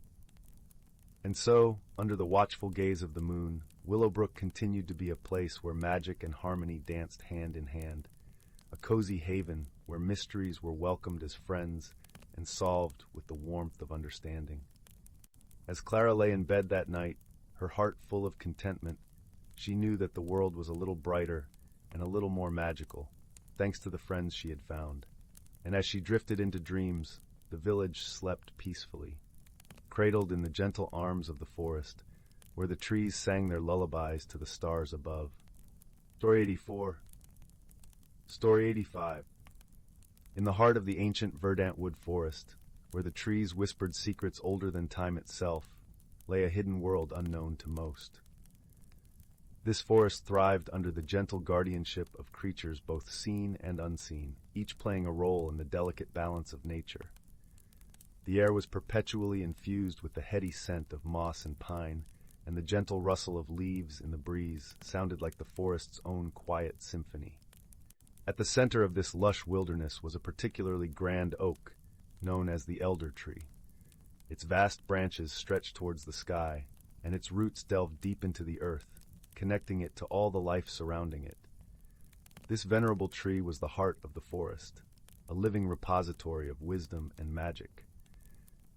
And so, under the watchful gaze of the moon, Willowbrook continued to be a place where magic and harmony danced hand in hand, a cozy haven where mysteries were welcomed as friends and solved with the warmth of understanding. As Clara lay in bed that night, her heart full of contentment, she knew that the world was a little brighter and a little more magical, thanks to the friends she had found. And as she drifted into dreams, the village slept peacefully, cradled in the gentle arms of the forest, where the trees sang their lullabies to the stars above. Story 84. Story 85. In the heart of the ancient verdant wood forest, where the trees whispered secrets older than time itself, lay a hidden world unknown to most. This forest thrived under the gentle guardianship of creatures both seen and unseen, each playing a role in the delicate balance of nature. The air was perpetually infused with the heady scent of moss and pine, and the gentle rustle of leaves in the breeze sounded like the forest's own quiet symphony. At the center of this lush wilderness was a particularly grand oak, known as the elder tree. Its vast branches stretched towards the sky, and its roots delved deep into the earth, connecting it to all the life surrounding it. This venerable tree was the heart of the forest, a living repository of wisdom and magic.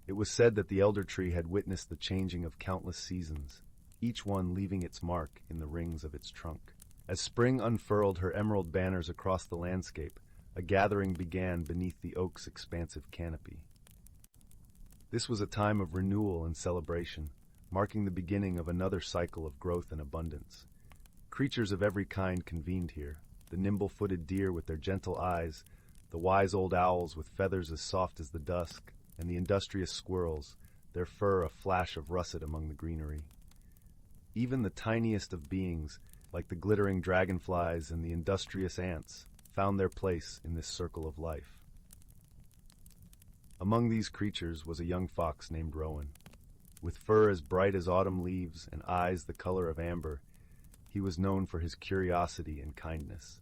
It was said that the elder tree had witnessed the changing of countless seasons, each one leaving its mark in the rings of its trunk. As spring unfurled her emerald banners across the landscape, a gathering began beneath the oak's expansive canopy. This was a time of renewal and celebration, marking the beginning of another cycle of growth and abundance. Creatures of every kind convened here, the nimble-footed deer with their gentle eyes, the wise old owls with feathers as soft as the dusk, and the industrious squirrels, their fur a flash of russet among the greenery. Even the tiniest of beings, like the glittering dragonflies and the industrious ants, found their place in this circle of life. Among these creatures was a young fox named Rowan. With fur as bright as autumn leaves and eyes the color of amber, he was known for his curiosity and kindness.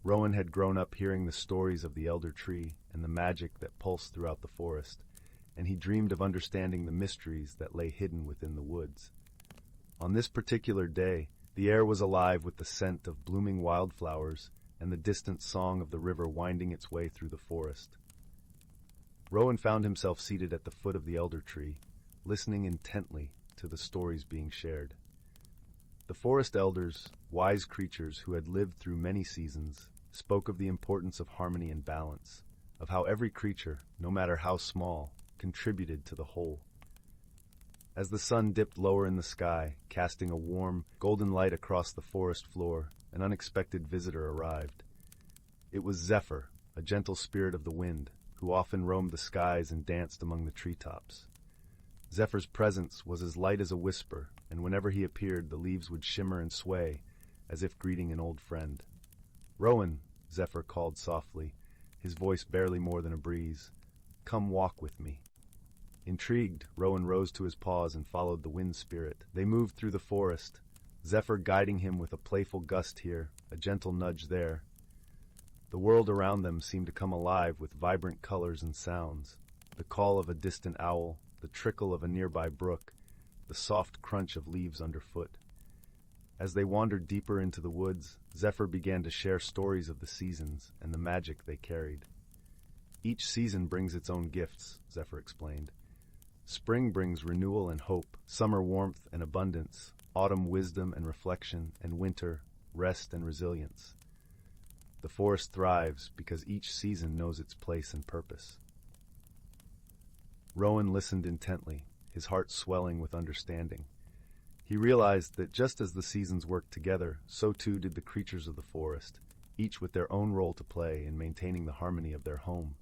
Rowan had grown up hearing the stories of the elder tree and the magic that pulsed throughout the forest, and he dreamed of understanding the mysteries that lay hidden within the woods. On this particular day, the air was alive with the scent of blooming wildflowers and the distant song of the river winding its way through the forest. Rowan found himself seated at the foot of the elder tree, listening intently to the stories being shared. The forest elders, wise creatures who had lived through many seasons, spoke of the importance of harmony and balance, of how every creature, no matter how small, contributed to the whole. As the sun dipped lower in the sky, casting a warm, golden light across the forest floor, an unexpected visitor arrived. It was Zephyr, a gentle spirit of the wind, who often roamed the skies and danced among the treetops. Zephyr's presence was as light as a whisper, and whenever he appeared, the leaves would shimmer and sway, as if greeting an old friend. "Rowan," Zephyr called softly, his voice barely more than a breeze, "come walk with me." Intrigued, Rowan rose to his paws and followed the wind spirit. They moved through the forest, Zephyr guiding him with a playful gust here, a gentle nudge there. The world around them seemed to come alive with vibrant colors and sounds, the call of a distant owl, the trickle of a nearby brook, the soft crunch of leaves underfoot. As they wandered deeper into the woods, Zephyr began to share stories of the seasons and the magic they carried. "Each season brings its own gifts," Zephyr explained. "Spring brings renewal and hope, summer warmth and abundance, autumn wisdom and reflection, and winter rest and resilience. The forest thrives because each season knows its place and purpose." Rowan listened intently, his heart swelling with understanding. He realized that just as the seasons worked together, so too did the creatures of the forest, each with their own role to play in maintaining the harmony of their home.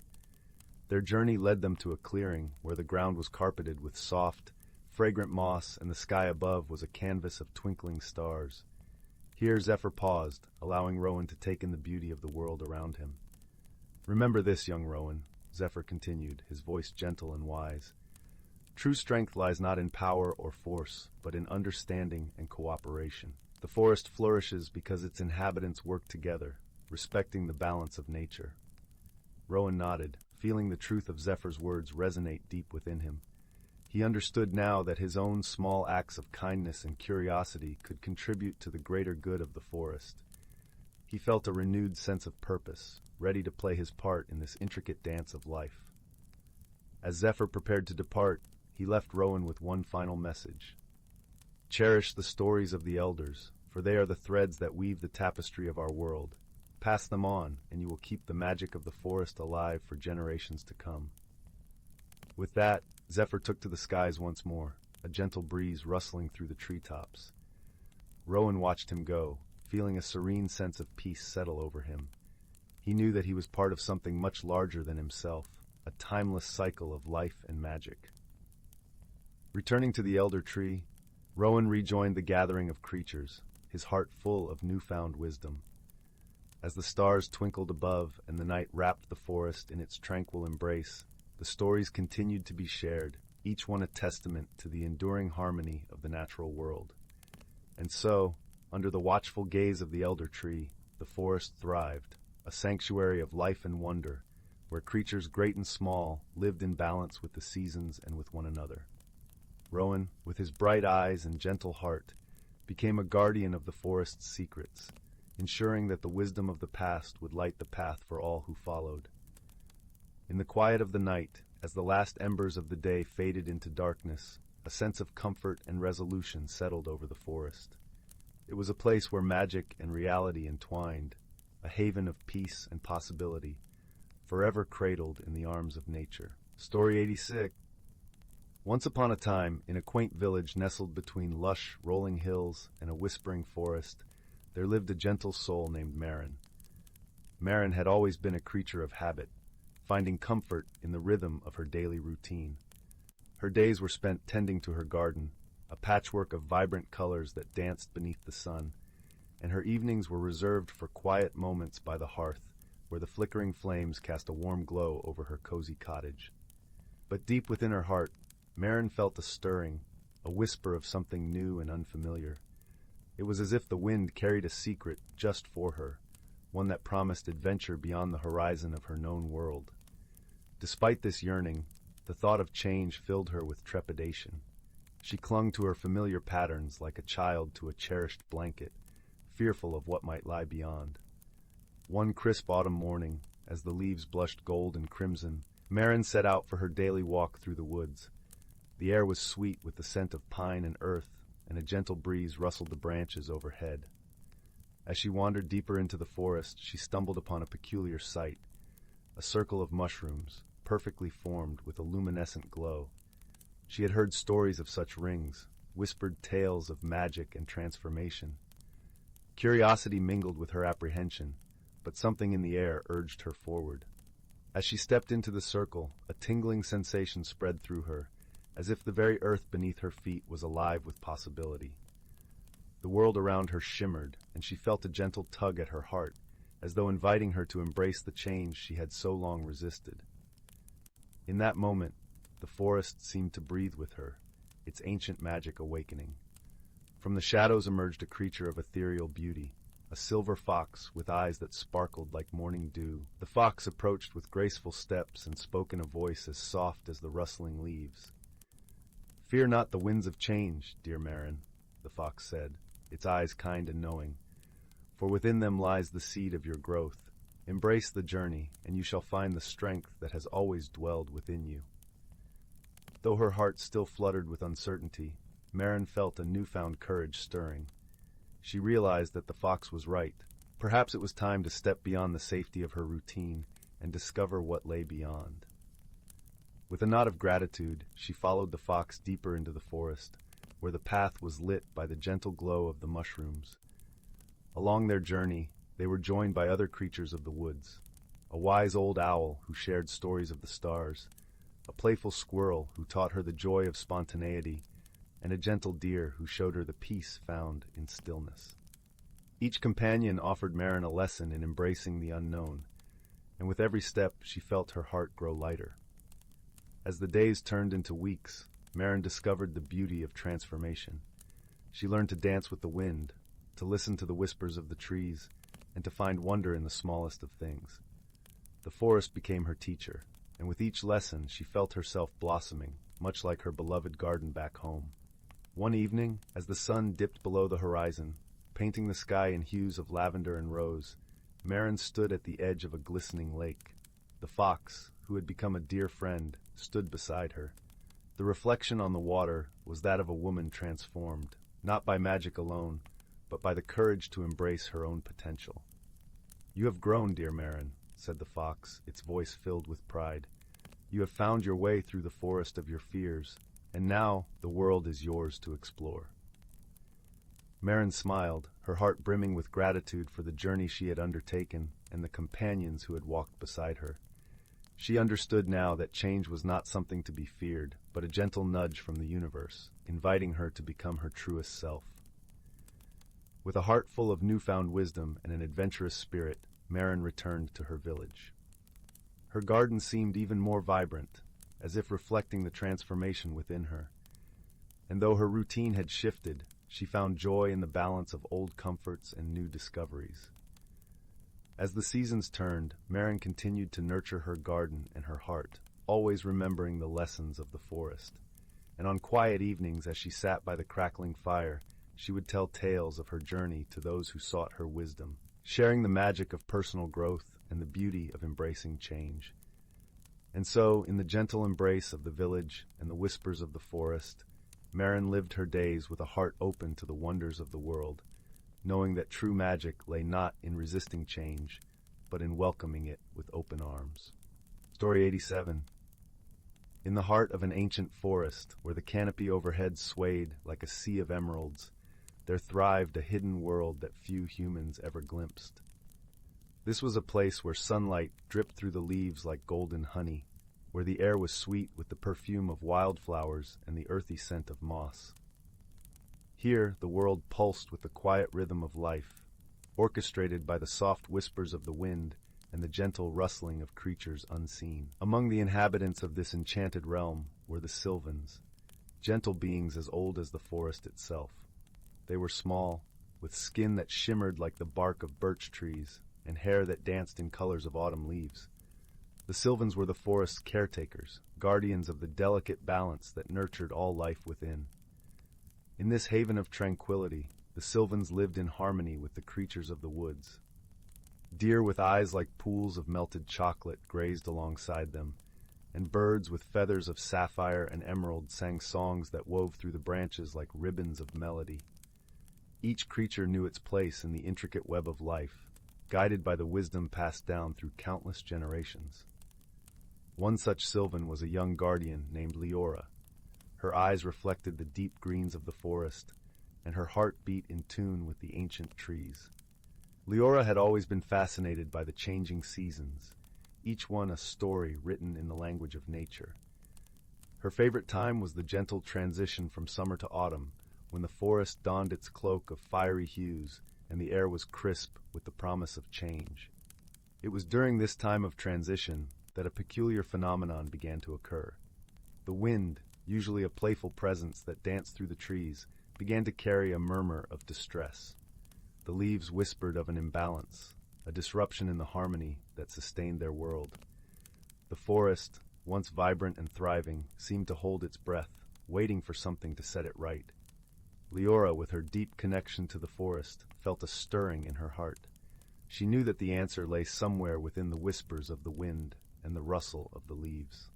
Their journey led them to a clearing where the ground was carpeted with soft, fragrant moss and the sky above was a canvas of twinkling stars. Here Zephyr paused, allowing Rowan to take in the beauty of the world around him. "Remember this, young Rowan," Zephyr continued, his voice gentle and wise. "True strength lies not in power or force, but in understanding and cooperation. The forest flourishes because its inhabitants work together, respecting the balance of nature." Rowan nodded, feeling the truth of Zephyr's words resonate deep within him. He understood now that his own small acts of kindness and curiosity could contribute to the greater good of the forest. He felt a renewed sense of purpose, ready to play his part in this intricate dance of life. As Zephyr prepared to depart, he left Rowan with one final message. "Cherish the stories of the elders, for they are the threads that weave the tapestry of our world. Pass them on, and you will keep the magic of the forest alive for generations to come." With that, Zephyr took to the skies once more, a gentle breeze rustling through the treetops. Rowan watched him go, feeling a serene sense of peace settle over him. He knew that he was part of something much larger than himself, a timeless cycle of life and magic. Returning to the elder tree, Rowan rejoined the gathering of creatures, his heart full of newfound wisdom. As the stars twinkled above and the night wrapped the forest in its tranquil embrace, the stories continued to be shared, each one a testament to the enduring harmony of the natural world. And so, under the watchful gaze of the elder tree, the forest thrived, a sanctuary of life and wonder, where creatures great and small lived in balance with the seasons and with one another. Rowan, with his bright eyes and gentle heart, became a guardian of the forest's secrets, ensuring that the wisdom of the past would light the path for all who followed. In the quiet of the night, As the last embers of the day faded into darkness, a sense of comfort and resolution settled over the forest. It was a place where magic and reality entwined, a haven of peace and possibility, forever cradled in the arms of nature. Story 86. Once upon a time, in a quaint village nestled between lush, rolling hills and a whispering forest, there lived a gentle soul named Marin. Marin had always been a creature of habit, finding comfort in the rhythm of her daily routine. Her days were spent tending to her garden, a patchwork of vibrant colors that danced beneath the sun, and her evenings were reserved for quiet moments by the hearth, where the flickering flames cast a warm glow over her cozy cottage. But deep within her heart, Marin felt a stirring, a whisper of something new and unfamiliar. It was as if the wind carried a secret just for her, one that promised adventure beyond the horizon of her known world. Despite this yearning, the thought of change filled her with trepidation. She clung to her familiar patterns like a child to a cherished blanket, fearful of what might lie beyond. One crisp autumn morning, as the leaves blushed gold and crimson, Marin set out for her daily walk through the woods. The air was sweet with the scent of pine and earth, and a gentle breeze rustled the branches overhead. As she wandered deeper into the forest, she stumbled upon a peculiar sight, a circle of mushrooms, perfectly formed with a luminescent glow. She had heard stories of such rings, whispered tales of magic and transformation. Curiosity mingled with her apprehension, but something in the air urged her forward. As she stepped into the circle, a tingling sensation spread through her, as if the very earth beneath her feet was alive with possibility. The world around her shimmered, and she felt a gentle tug at her heart, as though inviting her to embrace the change she had so long resisted. In that moment, the forest seemed to breathe with her, its ancient magic awakening. From the shadows emerged a creature of ethereal beauty, a silver fox with eyes that sparkled like morning dew. The fox approached with graceful steps and spoke in a voice as soft as the rustling leaves. "Fear not the winds of change, dear Marin," the fox said, its eyes kind and knowing, "for within them lies the seed of your growth. Embrace the journey, and you shall find the strength that has always dwelled within you." Though her heart still fluttered with uncertainty, Marin felt a newfound courage stirring. She realized that the fox was right. Perhaps it was time to step beyond the safety of her routine and discover what lay beyond. With a nod of gratitude, she followed the fox deeper into the forest, where the path was lit by the gentle glow of the mushrooms. Along their journey, they were joined by other creatures of the woods, a wise old owl who shared stories of the stars, a playful squirrel who taught her the joy of spontaneity, and a gentle deer who showed her the peace found in stillness. Each companion offered Marin a lesson in embracing the unknown, and with every step she felt her heart grow lighter. As the days turned into weeks, Marin discovered the beauty of transformation. She learned to dance with the wind, to listen to the whispers of the trees, and to find wonder in the smallest of things. The forest became her teacher, and with each lesson she felt herself blossoming, much like her beloved garden back home. One evening, as the sun dipped below the horizon, painting the sky in hues of lavender and rose, Marin stood at the edge of a glistening lake. The fox, who had become a dear friend, stood beside her. The reflection on the water was that of a woman transformed, not by magic alone, but by the courage to embrace her own potential. "You have grown, dear Marin," said the fox, its voice filled with pride. "You have found your way through the forest of your fears, and now the world is yours to explore." Marin smiled, her heart brimming with gratitude for the journey she had undertaken and the companions who had walked beside her. She understood now that change was not something to be feared, but a gentle nudge from the universe, inviting her to become her truest self. With a heart full of newfound wisdom and an adventurous spirit, Marin returned to her village. Her garden seemed even more vibrant, as if reflecting the transformation within her. And though her routine had shifted, she found joy in the balance of old comforts and new discoveries. As the seasons turned, Marin continued to nurture her garden and her heart, always remembering the lessons of the forest. And on quiet evenings, as she sat by the crackling fire, she would tell tales of her journey to those who sought her wisdom, sharing the magic of personal growth and the beauty of embracing change. And so, in the gentle embrace of the village and the whispers of the forest, Marin lived her days with a heart open to the wonders of the world, knowing that true magic lay not in resisting change, but in welcoming it with open arms. Story 87. In the heart of an ancient forest, where the canopy overhead swayed like a sea of emeralds, there thrived a hidden world that few humans ever glimpsed. This was a place where sunlight dripped through the leaves like golden honey, where the air was sweet with the perfume of wildflowers and the earthy scent of moss. Here, the world pulsed with the quiet rhythm of life, orchestrated by the soft whispers of the wind and the gentle rustling of creatures unseen. Among the inhabitants of this enchanted realm were the Sylvans, gentle beings as old as the forest itself. They were small, with skin that shimmered like the bark of birch trees, and hair that danced in colors of autumn leaves. The Sylvans were the forest's caretakers, guardians of the delicate balance that nurtured all life within. In this haven of tranquility, the Sylvans lived in harmony with the creatures of the woods. Deer with eyes like pools of melted chocolate grazed alongside them, and birds with feathers of sapphire and emerald sang songs that wove through the branches like ribbons of melody. Each creature knew its place in the intricate web of life, guided by the wisdom passed down through countless generations. One such Sylvan was a young guardian named Liora. Her eyes reflected the deep greens of the forest, and her heart beat in tune with the ancient trees. Liora had always been fascinated by the changing seasons, each one a story written in the language of nature. Her favorite time was the gentle transition from summer to autumn, when the forest donned its cloak of fiery hues and the air was crisp with the promise of change. It was during this time of transition that a peculiar phenomenon began to occur. The wind, usually a playful presence that danced through the trees, began to carry a murmur of distress. The leaves whispered of an imbalance, a disruption in the harmony that sustained their world. The forest, once vibrant and thriving, seemed to hold its breath, waiting for something to set it right. Liora, with her deep connection to the forest, felt a stirring in her heart. She knew that the answer lay somewhere within the whispers of the wind and the rustle of the leaves.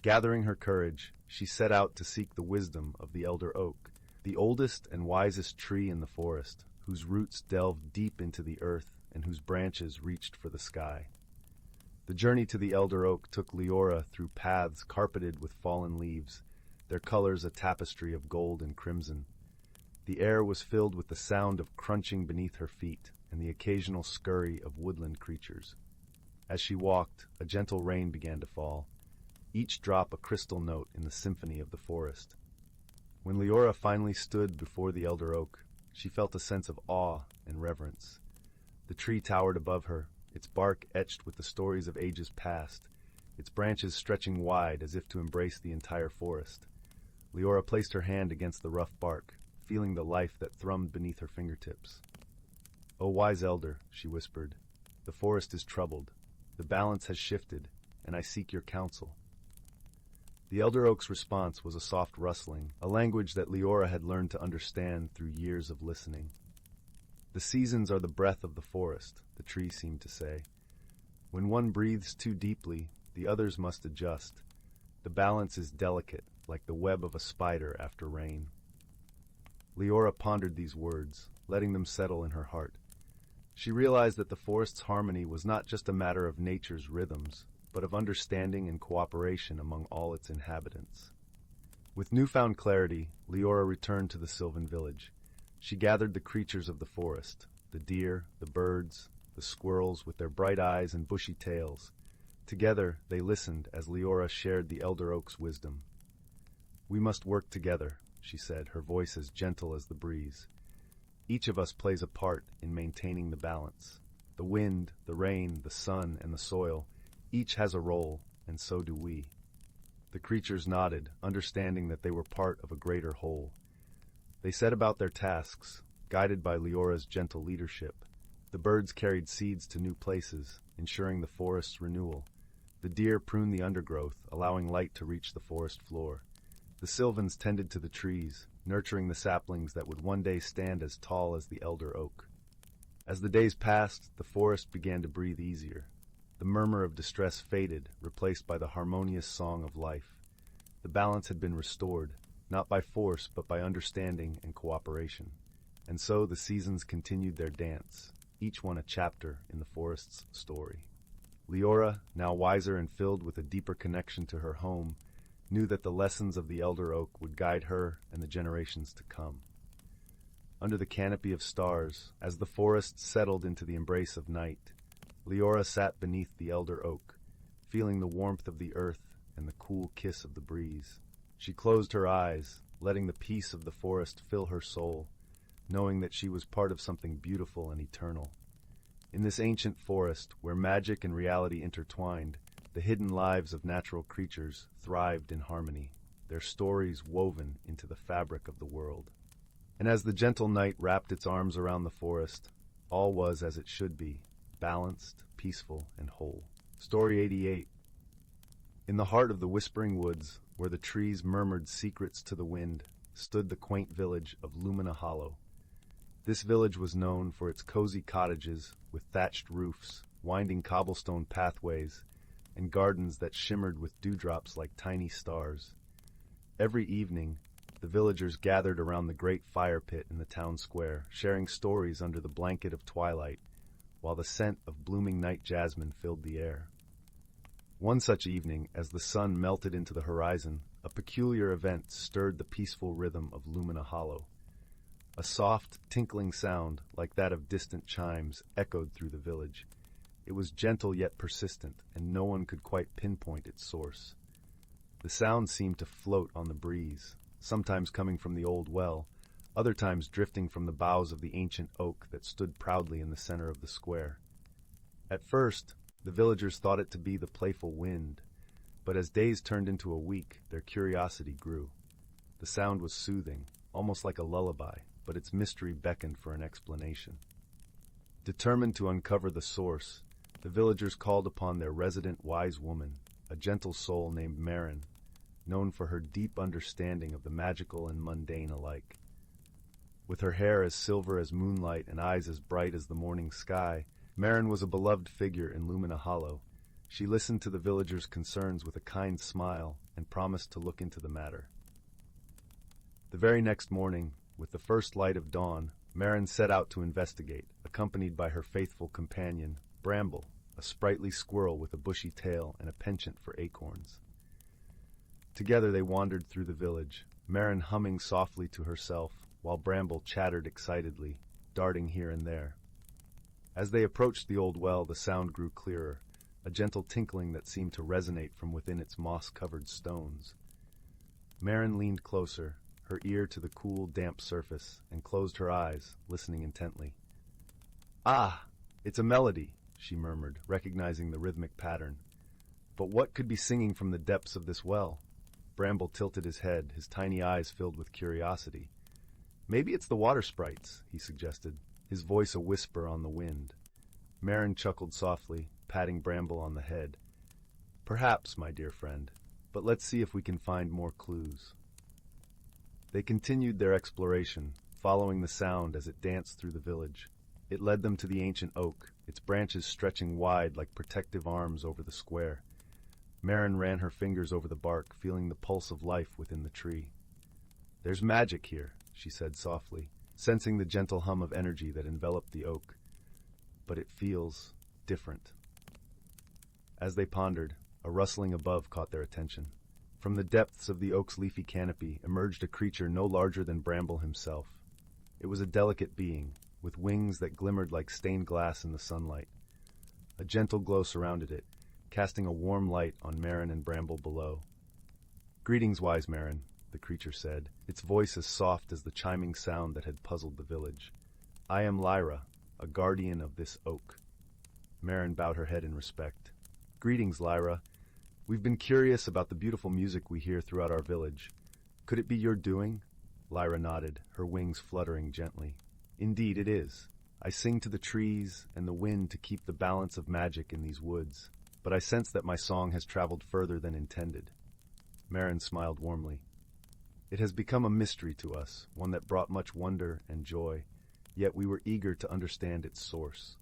Gathering her courage, she set out to seek the wisdom of the elder oak, the oldest and wisest tree in the forest, whose roots delved deep into the earth and whose branches reached for the sky. The journey to the elder oak took Liora through paths carpeted with fallen leaves, their colors a tapestry of gold and crimson. The air was filled with the sound of crunching beneath her feet and the occasional scurry of woodland creatures. As she walked, a gentle rain began to fall, each drop a crystal note in the symphony of the forest. When Liora finally stood before the elder oak, she felt a sense of awe and reverence. The tree towered above her, its bark etched with the stories of ages past, its branches stretching wide as if to embrace the entire forest. Liora placed her hand against the rough bark, feeling the life that thrummed beneath her fingertips. "O wise elder," she whispered, "the forest is troubled. The balance has shifted, and I seek your counsel." The elder oak's response was a soft rustling, a language that Liora had learned to understand through years of listening. "The seasons are the breath of the forest," the tree seemed to say. "When one breathes too deeply, the others must adjust. The balance is delicate, like the web of a spider after rain." Liora pondered these words, letting them settle in her heart. She realized that the forest's harmony was not just a matter of nature's rhythms, but of understanding and cooperation among all its inhabitants. With newfound clarity, Liora returned to the Sylvan village. She gathered the creatures of the forest, the deer, the birds, the squirrels with their bright eyes and bushy tails. Together, they listened as Liora shared the elder oak's wisdom. "We must work together," she said, her voice as gentle as the breeze. "Each of us plays a part in maintaining the balance. The wind, the rain, the sun, and the soil, each has a role, and so do we." The creatures nodded, understanding that they were part of a greater whole. They set about their tasks, guided by Liora's gentle leadership. The birds carried seeds to new places, ensuring the forest's renewal. The deer pruned the undergrowth, allowing light to reach the forest floor. The Sylvans tended to the trees, nurturing the saplings that would one day stand as tall as the elder oak. As the days passed, the forest began to breathe easier. The murmur of distress faded, replaced by the harmonious song of life. The balance had been restored, not by force, but by understanding and cooperation. And so the seasons continued their dance, each one a chapter in the forest's story. Liora, now wiser and filled with a deeper connection to her home, knew that the lessons of the elder oak would guide her and the generations to come. Under the canopy of stars, as the forest settled into the embrace of night, Liora sat beneath the elder oak, feeling the warmth of the earth and the cool kiss of the breeze. She closed her eyes, letting the peace of the forest fill her soul, knowing that she was part of something beautiful and eternal. In this ancient forest, where magic and reality intertwined, the hidden lives of natural creatures thrived in harmony, their stories woven into the fabric of the world. And as the gentle night wrapped its arms around the forest, all was as it should be, balanced, peaceful, and whole. Story 88. In the heart of the whispering woods, where the trees murmured secrets to the wind, stood the quaint village of Lumina Hollow. This village was known for its cozy cottages with thatched roofs, winding cobblestone pathways, and gardens that shimmered with dewdrops like tiny stars. Every evening, the villagers gathered around the great fire pit in the town square, sharing stories under the blanket of twilight, while the scent of blooming night jasmine filled the air. One such evening, as the sun melted into the horizon, a peculiar event stirred the peaceful rhythm of Lumina Hollow. A soft, tinkling sound, like that of distant chimes, echoed through the village. It was gentle yet persistent, and no one could quite pinpoint its source. The sound seemed to float on the breeze, sometimes coming from the old well, other times drifting from the boughs of the ancient oak that stood proudly in the center of the square. At first, the villagers thought it to be the playful wind, but as days turned into a week, their curiosity grew. The sound was soothing, almost like a lullaby, but its mystery beckoned for an explanation. Determined to uncover the source, the villagers called upon their resident wise woman, a gentle soul named Marin, known for her deep understanding of the magical and mundane alike. With her hair as silver as moonlight and eyes as bright as the morning sky, Marin was a beloved figure in Lumina Hollow. She listened to the villagers' concerns with a kind smile and promised to look into the matter. The very next morning, with the first light of dawn, Marin set out to investigate, accompanied by her faithful companion, Bramble, a sprightly squirrel with a bushy tail and a penchant for acorns. Together they wandered through the village, Marin humming softly to herself, while Bramble chattered excitedly, darting here and there. As they approached the old well, the sound grew clearer, a gentle tinkling that seemed to resonate from within its moss-covered stones. Marin leaned closer, her ear to the cool, damp surface, and closed her eyes, listening intently. "Ah, it's a melody," she murmured, recognizing the rhythmic pattern. "But what could be singing from the depths of this well?" Bramble tilted his head, his tiny eyes filled with curiosity. "Maybe it's the water sprites," he suggested, his voice a whisper on the wind. Marin chuckled softly, patting Bramble on the head. "Perhaps, my dear friend, but let's see if we can find more clues." They continued their exploration, following the sound as it danced through the village. It led them to the ancient oak, its branches stretching wide like protective arms over the square. Marin ran her fingers over the bark, feeling the pulse of life within the tree. "There's magic here," she said softly, sensing the gentle hum of energy that enveloped the oak. "But it feels different." As they pondered, a rustling above caught their attention. From the depths of the oak's leafy canopy emerged a creature no larger than Bramble himself. It was a delicate being, with wings that glimmered like stained glass in the sunlight. A gentle glow surrounded it, casting a warm light on Marin and Bramble below. "Greetings, wise Marin," the creature said, its voice as soft as the chiming sound that had puzzled the village. "I am Lyra, a guardian of this oak." Marin bowed her head in respect. "Greetings, Lyra. We've been curious about the beautiful music we hear throughout our village. Could it be your doing?" Lyra nodded, her wings fluttering gently. "Indeed it is. I sing to the trees and the wind to keep the balance of magic in these woods, but I sense that my song has traveled further than intended." Marin smiled warmly. "It has become a mystery to us, one that brought much wonder and joy, yet we were eager to understand its source."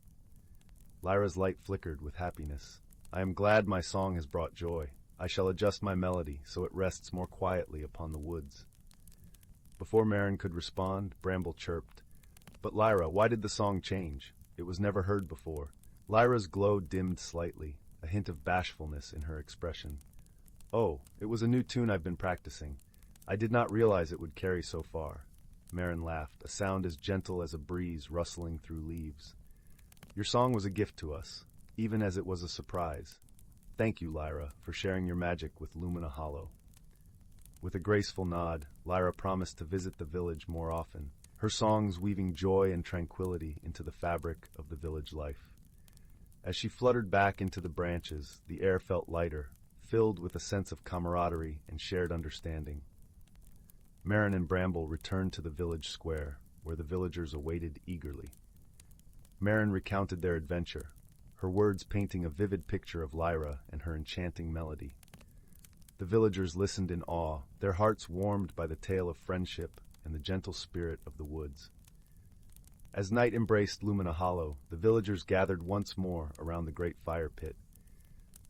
Lyra's light flickered with happiness. I am glad my song has brought joy. I shall adjust my melody so it rests more quietly upon the woods." Before Marin could respond, Bramble chirped, "But Lyra, why did the song change? It was never heard before." Lyra's glow dimmed slightly, a hint of bashfulness in her expression. "Oh, it was a new tune I've been practicing. I did not realize it would carry so far." Marin laughed, a sound as gentle as a breeze rustling through leaves. "Your song was a gift to us, even as it was a surprise. Thank you, Lyra, for sharing your magic with Lumina Hollow." With a graceful nod, Lyra promised to visit the village more often, her songs weaving joy and tranquility into the fabric of the village life. As she fluttered back into the branches, the air felt lighter, filled with a sense of camaraderie and shared understanding. Marin and Bramble returned to the village square, where the villagers awaited eagerly. Marin recounted their adventure, her words painting a vivid picture of Lyra and her enchanting melody. The villagers listened in awe, their hearts warmed by the tale of friendship and the gentle spirit of the woods. As night embraced Lumina Hollow, the villagers gathered once more around the great fire pit.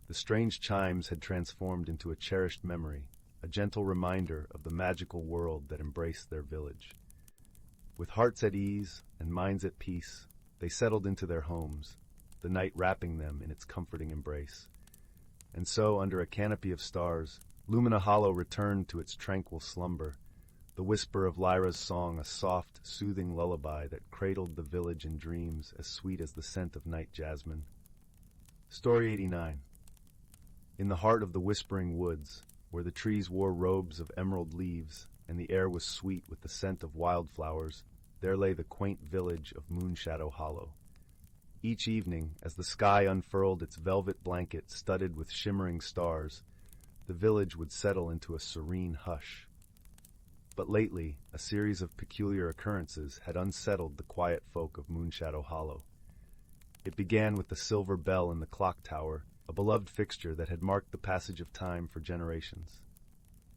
The strange chimes had transformed into a cherished memory, a gentle reminder of the magical world that embraced their village. With hearts at ease and minds at peace, they settled into their homes, the night wrapping them in its comforting embrace. And so, under a canopy of stars, Lumina Hollow returned to its tranquil slumber, the whisper of Lyra's song a soft, soothing lullaby that cradled the village in dreams as sweet as the scent of night jasmine. Story 89. In the heart of the whispering woods, where the trees wore robes of emerald leaves and the air was sweet with the scent of wildflowers, there lay the quaint village of Moonshadow Hollow. Each evening, as the sky unfurled its velvet blanket studded with shimmering stars, the village would settle into a serene hush. But lately, a series of peculiar occurrences had unsettled the quiet folk of Moonshadow Hollow. It began with the silver bell in the clock tower, a beloved fixture that had marked the passage of time for generations.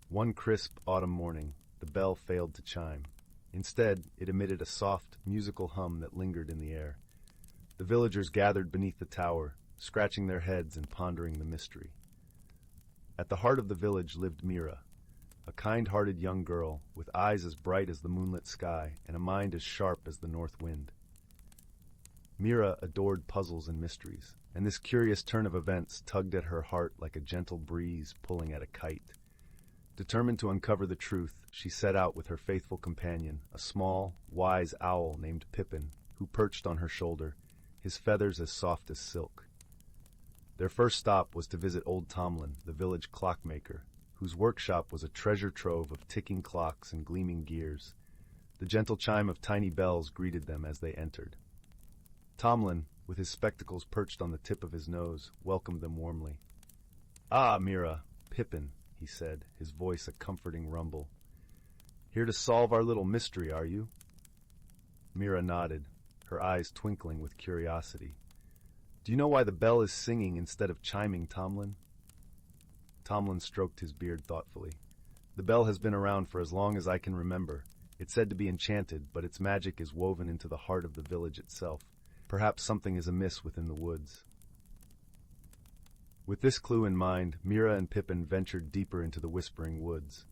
One crisp autumn morning, the bell failed to chime. Instead, it emitted a soft, musical hum that lingered in the air. The villagers gathered beneath the tower, scratching their heads and pondering the mystery. At the heart of the village lived Mira, a kind-hearted young girl with eyes as bright as the moonlit sky and a mind as sharp as the north wind. Mira adored puzzles and mysteries, and this curious turn of events tugged at her heart like a gentle breeze pulling at a kite. Determined to uncover the truth, she set out with her faithful companion, a small, wise owl named Pippin, who perched on her shoulder, his feathers as soft as silk. Their first stop was to visit old Tomlin, the village clockmaker, whose workshop was a treasure trove of ticking clocks and gleaming gears. The gentle chime of tiny bells greeted them as they entered. Tomlin, with his spectacles perched on the tip of his nose, welcomed them warmly. "Ah, Mira, Pippin," he said, his voice a comforting rumble. "Here to solve our little mystery, are you?" Mira nodded, her eyes twinkling with curiosity. "Do you know why the bell is singing instead of chiming, Tomlin?" Tomlin stroked his beard thoughtfully. "The bell has been around for as long as I can remember. It's said to be enchanted, but its magic is woven into the heart of the village itself. Perhaps something is amiss within the woods." With this clue in mind, Mira and Pippin ventured deeper into the whispering woods.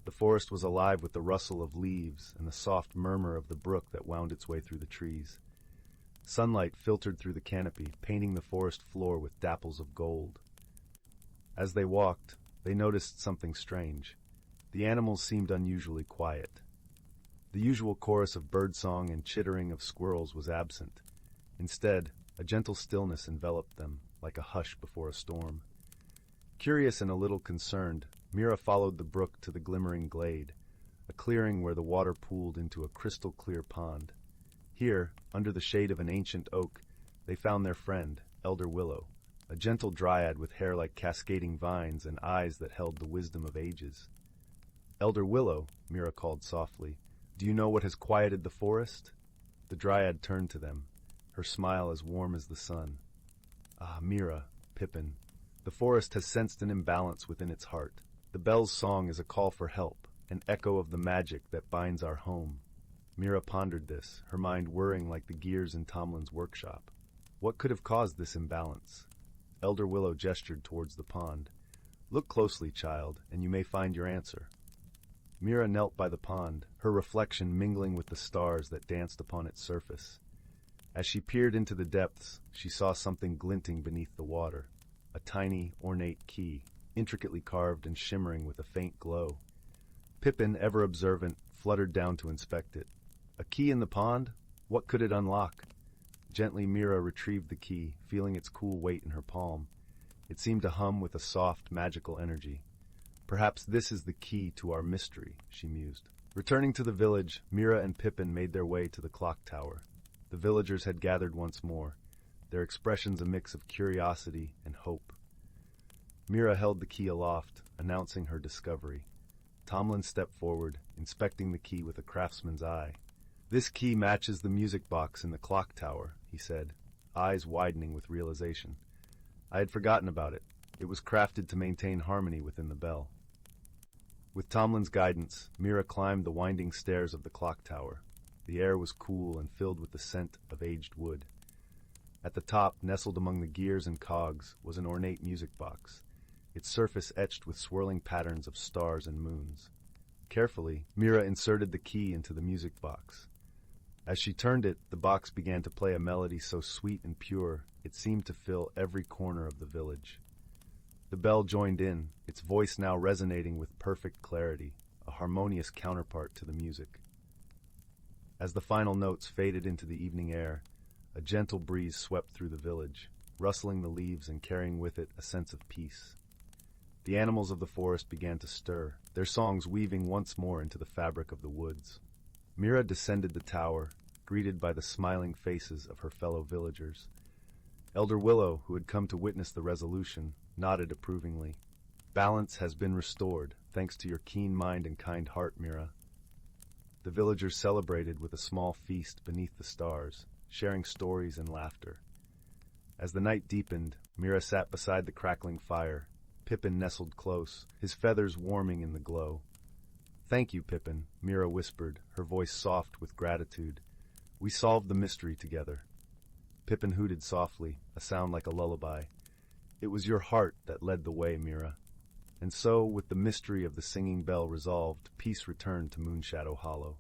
The forest was alive with the rustle of leaves and the soft murmur of the brook that wound its way through the trees. Sunlight filtered through the canopy, painting the forest floor with dapples of gold. As they walked, they noticed something strange. The animals seemed unusually quiet. The usual chorus of birdsong and chittering of squirrels was absent. Instead, a gentle stillness enveloped them, like a hush before a storm. Curious and a little concerned, Mira followed the brook to the glimmering glade, a clearing where the water pooled into a crystal-clear pond. Here, under the shade of an ancient oak, they found their friend, Elder Willow, a gentle dryad with hair like cascading vines and eyes that held the wisdom of ages. "Elder Willow," Mira called softly, "do you know what has quieted the forest?" The dryad turned to them, her smile as warm as the sun. "Ah, Mira, Pippin, the forest has sensed an imbalance within its heart. The bell's song is a call for help, an echo of the magic that binds our home." Mira pondered this, her mind whirring like the gears in Tomlin's workshop. What could have caused this imbalance? Elder Willow gestured towards the pond. Look closely, child, and you may find your answer. Mira knelt by the pond, her reflection mingling with the stars that danced upon its surface. As she peered into the depths, she saw something glinting beneath the water, a tiny, ornate key, intricately carved and shimmering with a faint glow. Pippin, ever observant, fluttered down to inspect it. A key in the pond? What could it unlock? Gently Mira retrieved the key, feeling its cool weight in her palm. It seemed to hum with a soft, magical energy. Perhaps this is the key to our mystery, she mused. Returning to the village, Mira and Pippin made their way to the clock tower. The villagers had gathered once more, their expressions a mix of curiosity and hope. Mira held the key aloft, announcing her discovery. Tomlin stepped forward, inspecting the key with a craftsman's eye. This key matches the music box in the clock tower, he said, eyes widening with realization. I had forgotten about it. It was crafted to maintain harmony within the bell. With Tomlin's guidance, Mira climbed the winding stairs of the clock tower. The air was cool and filled with the scent of aged wood. At the top, nestled among the gears and cogs, was an ornate music box, its surface etched with swirling patterns of stars and moons. Carefully, Mira inserted the key into the music box. As she turned it, the box began to play a melody so sweet and pure, it seemed to fill every corner of the village. The bell joined in, its voice now resonating with perfect clarity, a harmonious counterpart to the music. As the final notes faded into the evening air, a gentle breeze swept through the village, rustling the leaves and carrying with it a sense of peace. The animals of the forest began to stir, their songs weaving once more into the fabric of the woods. Mira descended the tower, greeted by the smiling faces of her fellow villagers. Elder Willow, who had come to witness the resolution, nodded approvingly. Balance has been restored, thanks to your keen mind and kind heart, Mira. The villagers celebrated with a small feast beneath the stars, sharing stories and laughter. As the night deepened, Mira sat beside the crackling fire. Pippin nestled close, his feathers warming in the glow. Thank you, Pippin, Mira whispered, her voice soft with gratitude. We solved the mystery together. Pippin hooted softly, a sound like a lullaby. It was your heart that led the way, Mira. And so, with the mystery of the singing bell resolved, peace returned to Moonshadow Hollow.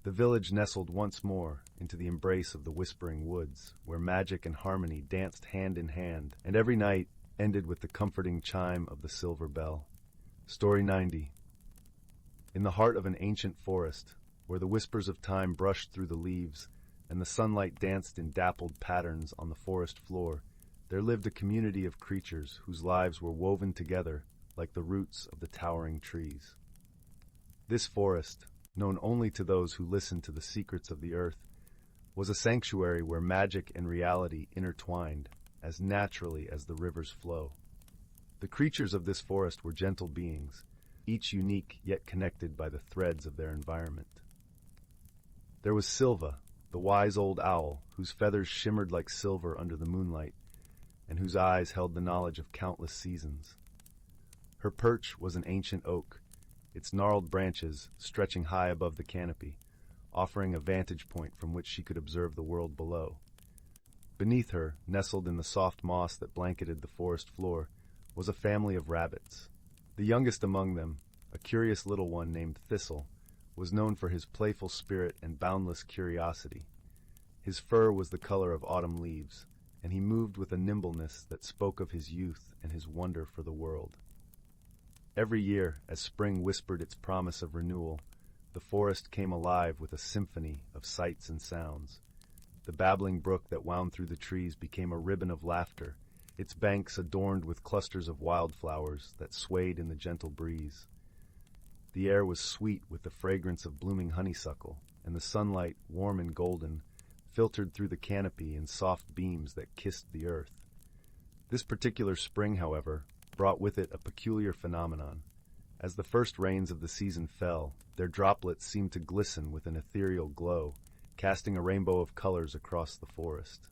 The village nestled once more into the embrace of the whispering woods, where magic and harmony danced hand in hand, and every night ended with the comforting chime of the silver bell. Story 90. In the heart of an ancient forest, where the whispers of time brushed through the leaves and the sunlight danced in dappled patterns on the forest floor, there lived a community of creatures whose lives were woven together like the roots of the towering trees. This forest, known only to those who listened to the secrets of the earth, was a sanctuary where magic and reality intertwined as naturally as the rivers flow. The creatures of this forest were gentle beings, each unique yet connected by the threads of their environment. There was Silva, the wise old owl, whose feathers shimmered like silver under the moonlight, and whose eyes held the knowledge of countless seasons. Her perch was an ancient oak, its gnarled branches stretching high above the canopy, offering a vantage point from which she could observe the world below. Beneath her, nestled in the soft moss that blanketed the forest floor, was a family of rabbits. The youngest among them, a curious little one named Thistle, was known for his playful spirit and boundless curiosity. His fur was the color of autumn leaves, and he moved with a nimbleness that spoke of his youth and his wonder for the world. Every year, as spring whispered its promise of renewal, the forest came alive with a symphony of sights and sounds. The babbling brook that wound through the trees became a ribbon of laughter, its banks adorned with clusters of wildflowers that swayed in the gentle breeze. The air was sweet with the fragrance of blooming honeysuckle, and the sunlight, warm and golden, filtered through the canopy in soft beams that kissed the earth. This particular spring, however, brought with it a peculiar phenomenon. As the first rains of the season fell, their droplets seemed to glisten with an ethereal glow, casting a rainbow of colors across the forest.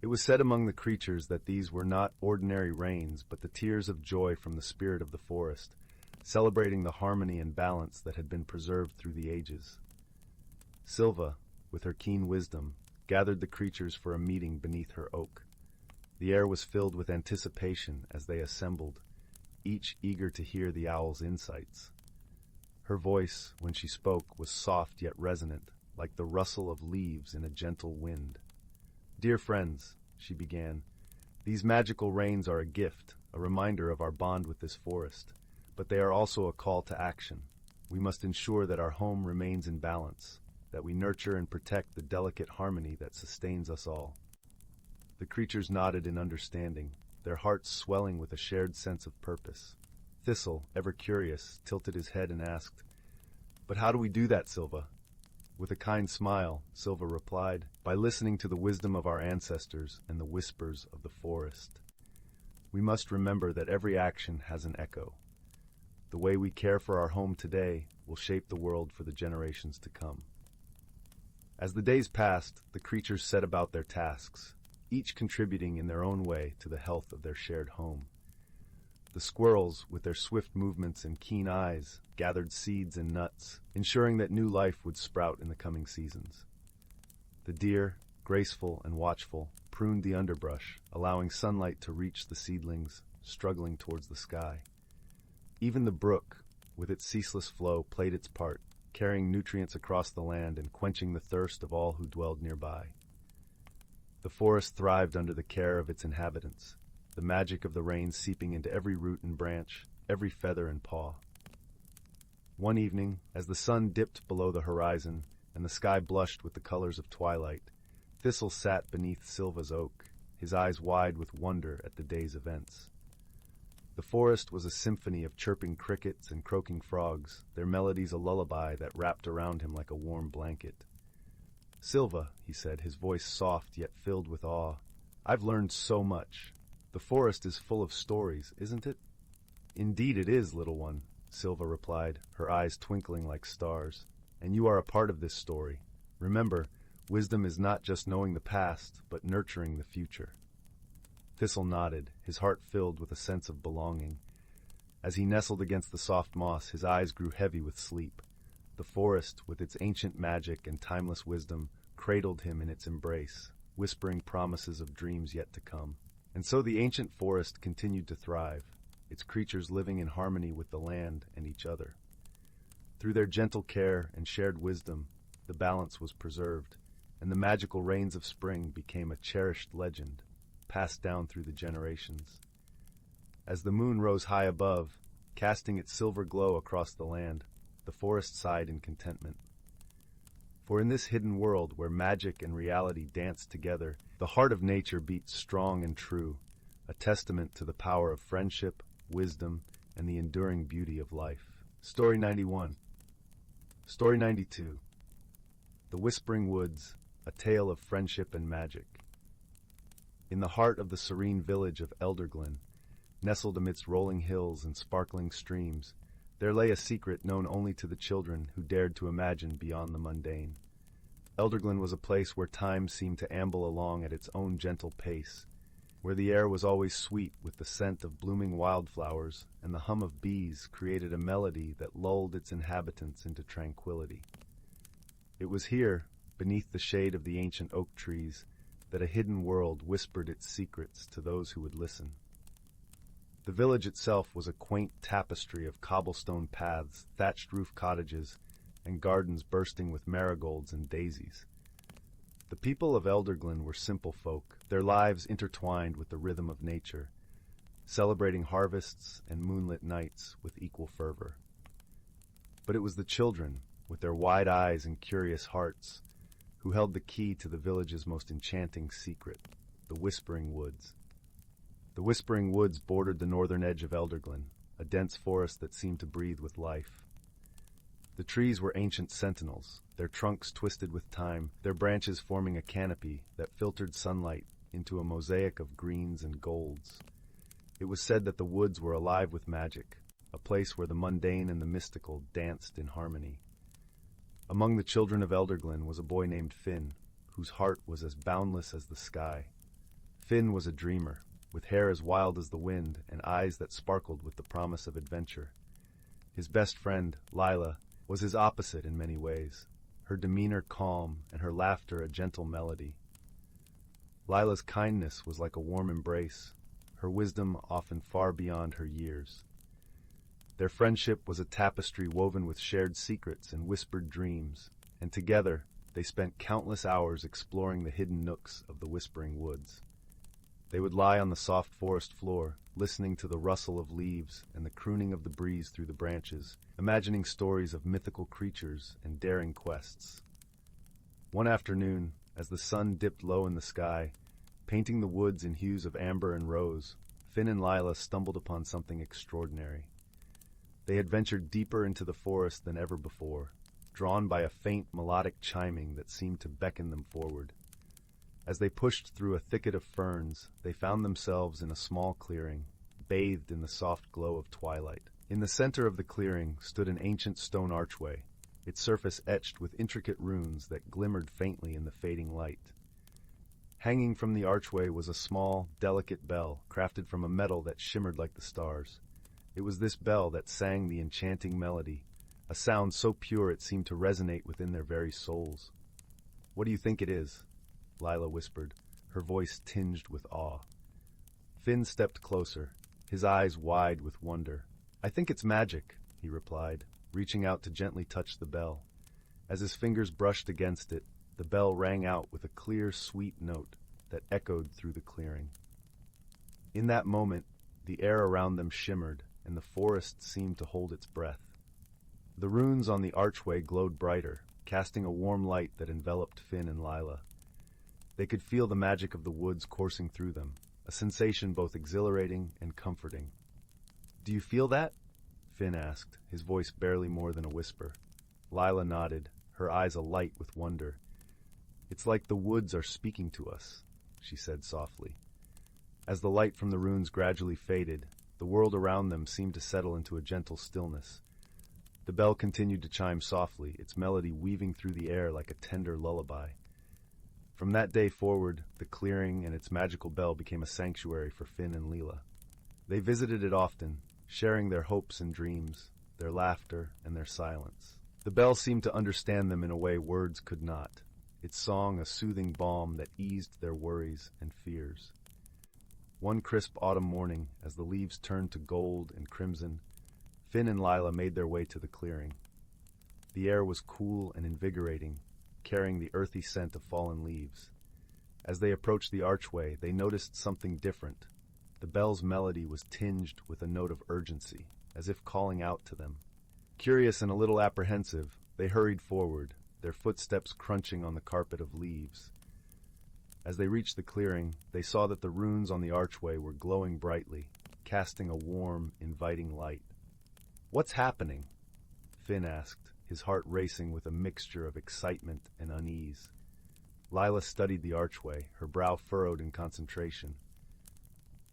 It was said among the creatures that these were not ordinary rains, but the tears of joy from the spirit of the forest, celebrating the harmony and balance that had been preserved through the ages. Silva, with her keen wisdom, gathered the creatures for a meeting beneath her oak. The air was filled with anticipation as they assembled, each eager to hear the owl's insights. Her voice, when she spoke, was soft yet resonant, like the rustle of leaves in a gentle wind. "Dear friends," she began, "these magical rains are a gift, a reminder of our bond with this forest, but they are also a call to action. We must ensure that our home remains in balance, that we nurture and protect the delicate harmony that sustains us all." The creatures nodded in understanding, their hearts swelling with a shared sense of purpose. Thistle, ever curious, tilted his head and asked, "But how do we do that, Silva?" With a kind smile, Silva replied, "By listening to the wisdom of our ancestors and the whispers of the forest. We must remember that every action has an echo. The way we care for our home today will shape the world for the generations to come." As the days passed, the creatures set about their tasks, each contributing in their own way to the health of their shared home. The squirrels, with their swift movements and keen eyes, gathered seeds and nuts, ensuring that new life would sprout in the coming seasons. The deer, graceful and watchful, pruned the underbrush, allowing sunlight to reach the seedlings, struggling towards the sky. Even the brook, with its ceaseless flow, played its part, carrying nutrients across the land and quenching the thirst of all who dwelled nearby. The forest thrived under the care of its inhabitants, the magic of the rain seeping into every root and branch, every feather and paw. One evening, as the sun dipped below the horizon and the sky blushed with the colors of twilight, Thistle sat beneath Silva's oak, his eyes wide with wonder at the day's events. The forest was a symphony of chirping crickets and croaking frogs, their melodies a lullaby that wrapped around him like a warm blanket. "Silva," he said, his voice soft yet filled with awe, "I've learned so much. The forest is full of stories, isn't it?" "Indeed it is, little one," Silva replied, her eyes twinkling like stars. "And you are a part of this story. Remember, wisdom is not just knowing the past, but nurturing the future." Thistle nodded, his heart filled with a sense of belonging. As he nestled against the soft moss, his eyes grew heavy with sleep. The forest, with its ancient magic and timeless wisdom, cradled him in its embrace, whispering promises of dreams yet to come. And so the ancient forest continued to thrive, its creatures living in harmony with the land and each other. Through their gentle care and shared wisdom, the balance was preserved, and the magical rains of spring became a cherished legend, passed down through the generations. As the moon rose high above, casting its silver glow across the land, the forest sighed in contentment. For in this hidden world where magic and reality danced together, the heart of nature beat strong and true, a testament to the power of friendship, wisdom, and the enduring beauty of life. Story 91. Story 92. The Whispering Woods, a tale of friendship and magic. In the heart of the serene village of Glen, nestled amidst rolling hills and sparkling streams, there lay a secret known only to the children who dared to imagine beyond the mundane. Glen was a place where time seemed to amble along at its own gentle pace, where the air was always sweet with the scent of blooming wildflowers, and the hum of bees created a melody that lulled its inhabitants into tranquility. It was here, beneath the shade of the ancient oak trees, that a hidden world whispered its secrets to those who would listen. The village itself was a quaint tapestry of cobblestone paths, thatched roof cottages, and gardens bursting with marigolds and daisies. The people of Glen were simple folk, their lives intertwined with the rhythm of nature, celebrating harvests and moonlit nights with equal fervor. But it was the children, with their wide eyes and curious hearts, who held the key to the village's most enchanting secret, the Whispering Woods. The Whispering Woods bordered the northern edge of Glen, a dense forest that seemed to breathe with life. The trees were ancient sentinels, their trunks twisted with time, their branches forming a canopy that filtered sunlight into a mosaic of greens and golds. It was said that the woods were alive with magic, a place where the mundane and the mystical danced in harmony. Among the children of Glen was a boy named Finn, whose heart was as boundless as the sky. Finn was a dreamer, with hair as wild as the wind and eyes that sparkled with the promise of adventure. His best friend, Lyra, was his opposite in many ways, her demeanor calm and her laughter a gentle melody. Lila's kindness was like a warm embrace, her wisdom often far beyond her years. Their friendship was a tapestry woven with shared secrets and whispered dreams, and together they spent countless hours exploring the hidden nooks of the Whispering Woods. They would lie on the soft forest floor, listening to the rustle of leaves and the crooning of the breeze through the branches, imagining stories of mythical creatures and daring quests. One afternoon, as the sun dipped low in the sky, painting the woods in hues of amber and rose, Finn and Lila stumbled upon something extraordinary. They had ventured deeper into the forest than ever before, drawn by a faint melodic chiming that seemed to beckon them forward. As they pushed through a thicket of ferns, they found themselves in a small clearing, bathed in the soft glow of twilight. In the center of the clearing stood an ancient stone archway, its surface etched with intricate runes that glimmered faintly in the fading light. Hanging from the archway was a small, delicate bell, crafted from a metal that shimmered like the stars. It was this bell that sang the enchanting melody, a sound so pure it seemed to resonate within their very souls. "What do you think it is?" Lila whispered, her voice tinged with awe. Finn stepped closer, his eyes wide with wonder. "I think it's magic," he replied, reaching out to gently touch the bell. As his fingers brushed against it, the bell rang out with a clear, sweet note that echoed through the clearing. In that moment, the air around them shimmered, and the forest seemed to hold its breath. The runes on the archway glowed brighter, casting a warm light that enveloped Finn and Lila. They could feel the magic of the woods coursing through them, a sensation both exhilarating and comforting. "Do you feel that?" Finn asked, his voice barely more than a whisper. Lila nodded, her eyes alight with wonder. "It's like the woods are speaking to us," she said softly. As the light from the runes gradually faded, the world around them seemed to settle into a gentle stillness. The bell continued to chime softly, its melody weaving through the air like a tender lullaby. From that day forward, the clearing and its magical bell became a sanctuary for Finn and Lila. They visited it often, sharing their hopes and dreams, their laughter and their silence. The bell seemed to understand them in a way words could not, its song a soothing balm that eased their worries and fears. One crisp autumn morning, as the leaves turned to gold and crimson, Finn and Lila made their way to the clearing. The air was cool and invigorating, carrying the earthy scent of fallen leaves. As they approached the archway, they noticed something different. The bell's melody was tinged with a note of urgency, as if calling out to them. Curious and a little apprehensive, they hurried forward, their footsteps crunching on the carpet of leaves. As they reached the clearing, they saw that the runes on the archway were glowing brightly, casting a warm, inviting light. "What's happening?" Finn asked, his heart racing with a mixture of excitement and unease. Lila studied the archway, her brow furrowed in concentration.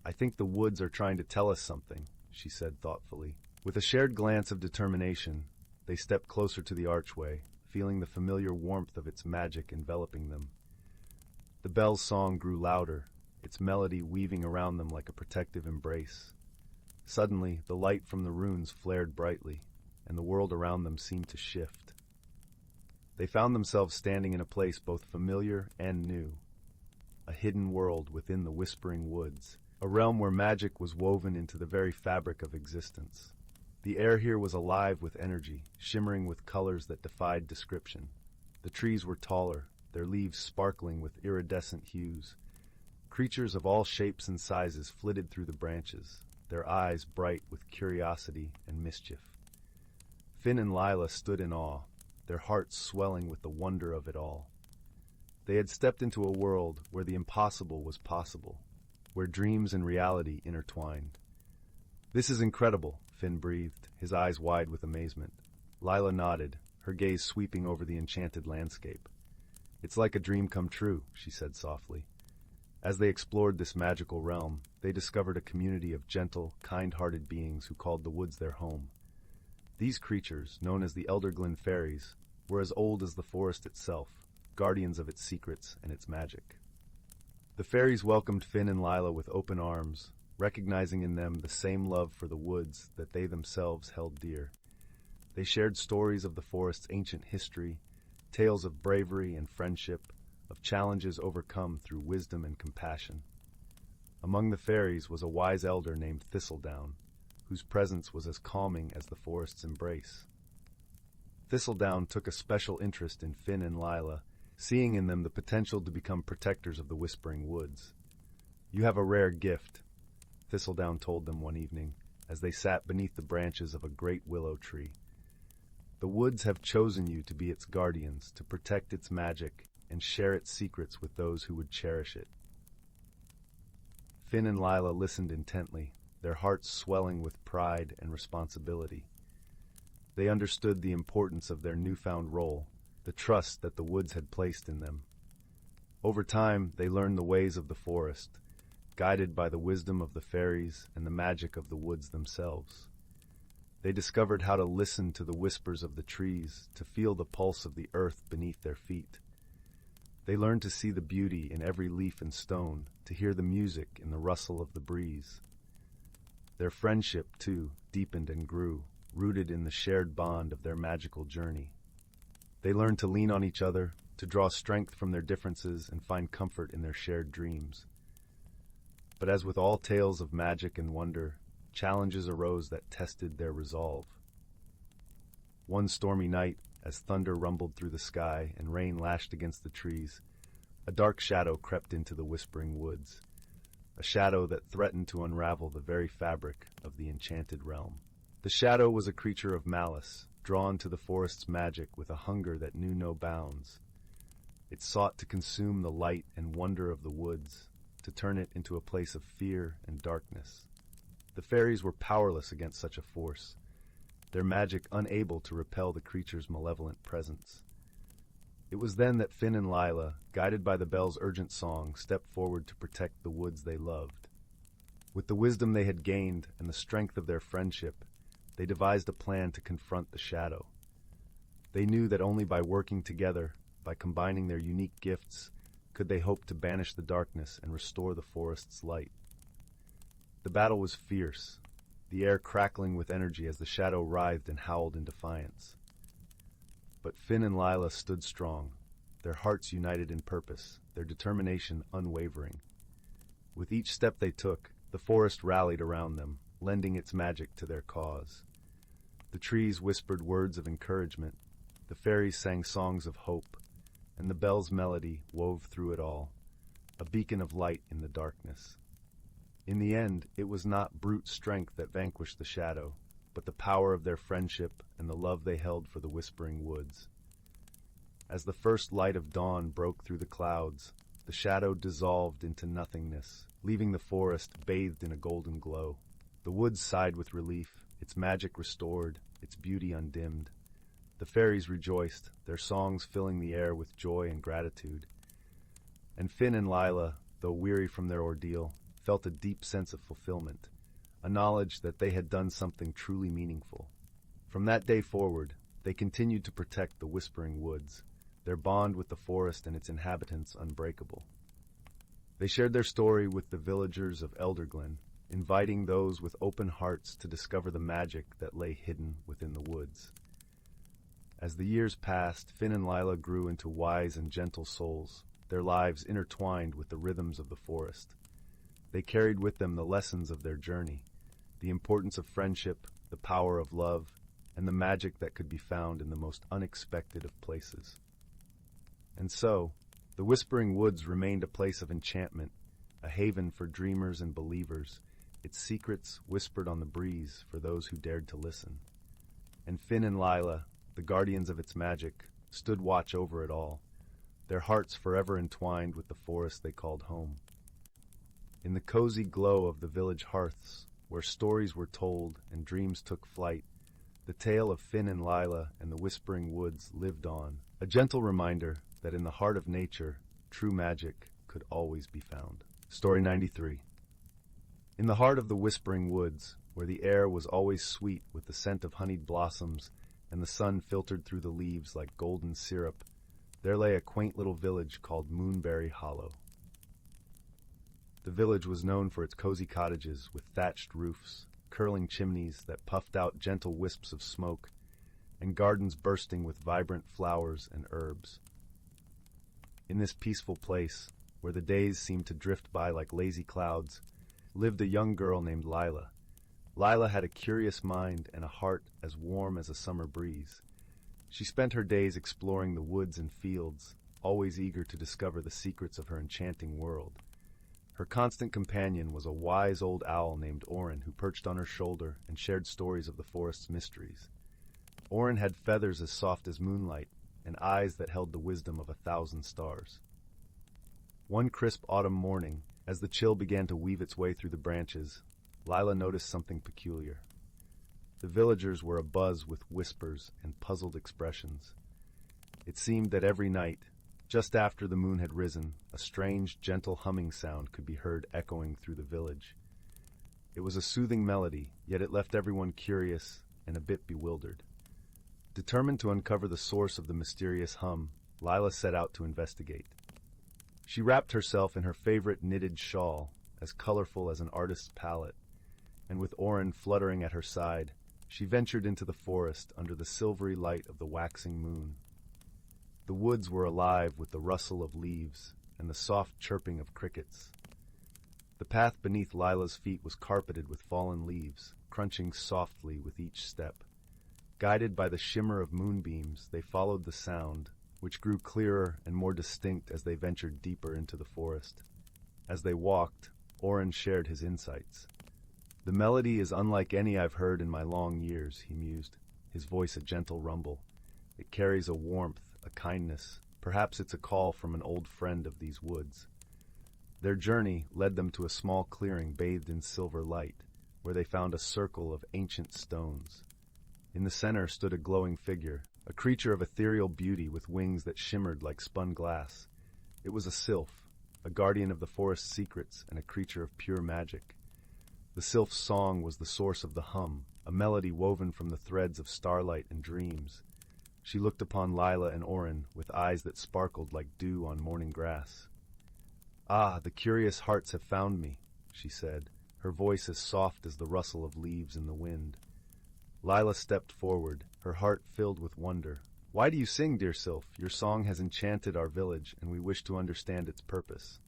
"I think the woods are trying to tell us something," she said thoughtfully. With a shared glance of determination, they stepped closer to the archway, feeling the familiar warmth of its magic enveloping them. The bell's song grew louder, its melody weaving around them like a protective embrace. Suddenly, the light from the runes flared brightly, and the world around them seemed to shift. They found themselves standing in a place both familiar and new, a hidden world within the Whispering Woods, a realm where magic was woven into the very fabric of existence. The air here was alive with energy, shimmering with colors that defied description. The trees were taller, their leaves sparkling with iridescent hues. Creatures of all shapes and sizes flitted through the branches, their eyes bright with curiosity and mischief. Finn and Lila stood in awe, their hearts swelling with the wonder of it all. They had stepped into a world where the impossible was possible, where dreams and reality intertwined. "This is incredible," Finn breathed, his eyes wide with amazement. Lila nodded, her gaze sweeping over the enchanted landscape. "It's like a dream come true," she said softly. As they explored this magical realm, they discovered a community of gentle, kind-hearted beings who called the woods their home. These creatures, known as the Elder Glen fairies, were as old as the forest itself, guardians of its secrets and its magic. The fairies welcomed Finn and Lila with open arms, recognizing in them the same love for the woods that they themselves held dear. They shared stories of the forest's ancient history, tales of bravery and friendship, of challenges overcome through wisdom and compassion. Among the fairies was a wise elder named Thistledown, whose presence was as calming as the forest's embrace. Thistledown took a special interest in Finn and Lyra, seeing in them the potential to become protectors of the Whispering Woods. "You have a rare gift," Thistledown told them one evening, as they sat beneath the branches of a great willow tree. "The woods have chosen you to be its guardians, to protect its magic and share its secrets with those who would cherish it." Finn and Lyra listened intently, their hearts swelling with pride and responsibility. They understood the importance of their newfound role, the trust that the woods had placed in them. Over time, they learned the ways of the forest, guided by the wisdom of the fairies and the magic of the woods themselves. They discovered how to listen to the whispers of the trees, to feel the pulse of the earth beneath their feet. They learned to see the beauty in every leaf and stone, to hear the music in the rustle of the breeze. Their friendship, too, deepened and grew, rooted in the shared bond of their magical journey. They learned to lean on each other, to draw strength from their differences and find comfort in their shared dreams. But as with all tales of magic and wonder, challenges arose that tested their resolve. One stormy night, as thunder rumbled through the sky and rain lashed against the trees, a dark shadow crept into the Whispering Woods, a shadow that threatened to unravel the very fabric of the Enchanted realm. The shadow was a creature of malice, drawn to the forest's magic with a hunger that knew no bounds. It sought to consume the light and wonder of the woods, to turn it into a place of fear and darkness. The fairies were powerless against such a force, their magic unable to repel the creature's malevolent presence. It was then that Finn and Lyra, guided by the bell's urgent song, stepped forward to protect the woods they loved. With the wisdom they had gained and the strength of their friendship, they devised a plan to confront the shadow. They knew that only by working together, by combining their unique gifts, could they hope to banish the darkness and restore the forest's light. The battle was fierce, the air crackling with energy as the shadow writhed and howled in defiance. But Finn and Lyra stood strong, their hearts united in purpose, their determination unwavering. With each step they took, the forest rallied around them, lending its magic to their cause. The trees whispered words of encouragement, the fairies sang songs of hope, and the bell's melody wove through it all, a beacon of light in the darkness. In the end, it was not brute strength that vanquished the shadow, but the power of their friendship and the love they held for the Whispering Woods. As the first light of dawn broke through the clouds, the shadow dissolved into nothingness, leaving the forest bathed in a golden glow. The woods sighed with relief, its magic restored, its beauty undimmed. The fairies rejoiced, their songs filling the air with joy and gratitude. And Finn and Lyra, though weary from their ordeal, felt a deep sense of fulfillment, a knowledge that they had done something truly meaningful. From that day forward, they continued to protect the Whispering Woods, their bond with the forest and its inhabitants unbreakable. They shared their story with the villagers of Glen, inviting those with open hearts to discover the magic that lay hidden within the woods. As the years passed, Finn and Lyra grew into wise and gentle souls, their lives intertwined with the rhythms of the forest. They carried with them the lessons of their journey, the importance of friendship, the power of love, and the magic that could be found in the most unexpected of places. And so, the Whispering Woods remained a place of enchantment, a haven for dreamers and believers, its secrets whispered on the breeze for those who dared to listen. And Finn and Lyra, the guardians of its magic, stood watch over it all, their hearts forever entwined with the forest they called home. In the cozy glow of the village hearths, where stories were told and dreams took flight, the tale of Finn and Lyra and the Whispering Woods lived on, a gentle reminder that in the heart of nature, true magic could always be found. Story 93. In the heart of the Whispering Woods, where the air was always sweet with the scent of honeyed blossoms and the sun filtered through the leaves like golden syrup, there lay a quaint little village called Moonberry Hollow. The village was known for its cozy cottages with thatched roofs, curling chimneys that puffed out gentle wisps of smoke, and gardens bursting with vibrant flowers and herbs. In this peaceful place, where the days seemed to drift by like lazy clouds, lived a young girl named Lila. Lila had a curious mind and a heart as warm as a summer breeze. She spent her days exploring the woods and fields, always eager to discover the secrets of her enchanting world. Her constant companion was a wise old owl named Orin, who perched on her shoulder and shared stories of the forest's mysteries. Orin had feathers as soft as moonlight and eyes that held the wisdom of 1,000 stars. One crisp autumn morning, as the chill began to weave its way through the branches, Lila noticed something peculiar. The villagers were abuzz with whispers and puzzled expressions. It seemed that every night, just after the moon had risen, a strange, gentle humming sound could be heard echoing through the village. It was a soothing melody, yet it left everyone curious and a bit bewildered. Determined to uncover the source of the mysterious hum, Lila set out to investigate. She wrapped herself in her favorite knitted shawl, as colorful as an artist's palette, and with Orin fluttering at her side, she ventured into the forest under the silvery light of the waxing moon. The woods were alive with the rustle of leaves and the soft chirping of crickets. The path beneath Lila's feet was carpeted with fallen leaves, crunching softly with each step. Guided by the shimmer of moonbeams, they followed the sound, which grew clearer and more distinct as they ventured deeper into the forest. As they walked, Orin shared his insights. "The melody is unlike any I've heard in my long years," he mused, his voice a gentle rumble. "It carries a warmth, a kindness. Perhaps it's a call from an old friend of these woods." Their journey led them to a small clearing bathed in silver light, where they found a circle of ancient stones. In the center stood a glowing figure, a creature of ethereal beauty with wings that shimmered like spun glass. It was a sylph, a guardian of the forest's secrets and a creature of pure magic. The sylph's song was the source of the hum, a melody woven from the threads of starlight and dreams. She looked upon Lila and Orin with eyes that sparkled like dew on morning grass. "Ah, the curious hearts have found me," she said, her voice as soft as the rustle of leaves in the wind. Lila stepped forward, her heart filled with wonder. "Why do you sing, dear sylph? Your song has enchanted our village, and we wish to understand its purpose."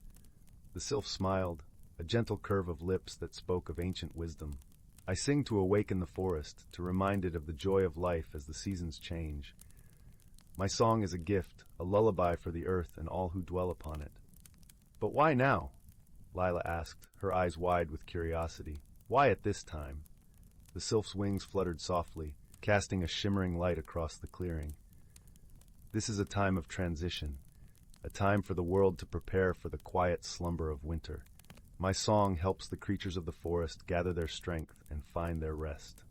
The sylph smiled, a gentle curve of lips that spoke of ancient wisdom. "I sing to awaken the forest, to remind it of the joy of life as the seasons change. My song is a gift, a lullaby for the earth and all who dwell upon it." "But why now?" Lila asked, her eyes wide with curiosity. "Why at this time?" The sylph's wings fluttered softly, casting a shimmering light across the clearing. "This is a time of transition, a time for the world to prepare for the quiet slumber of winter. My song helps the creatures of the forest gather their strength and find their rest."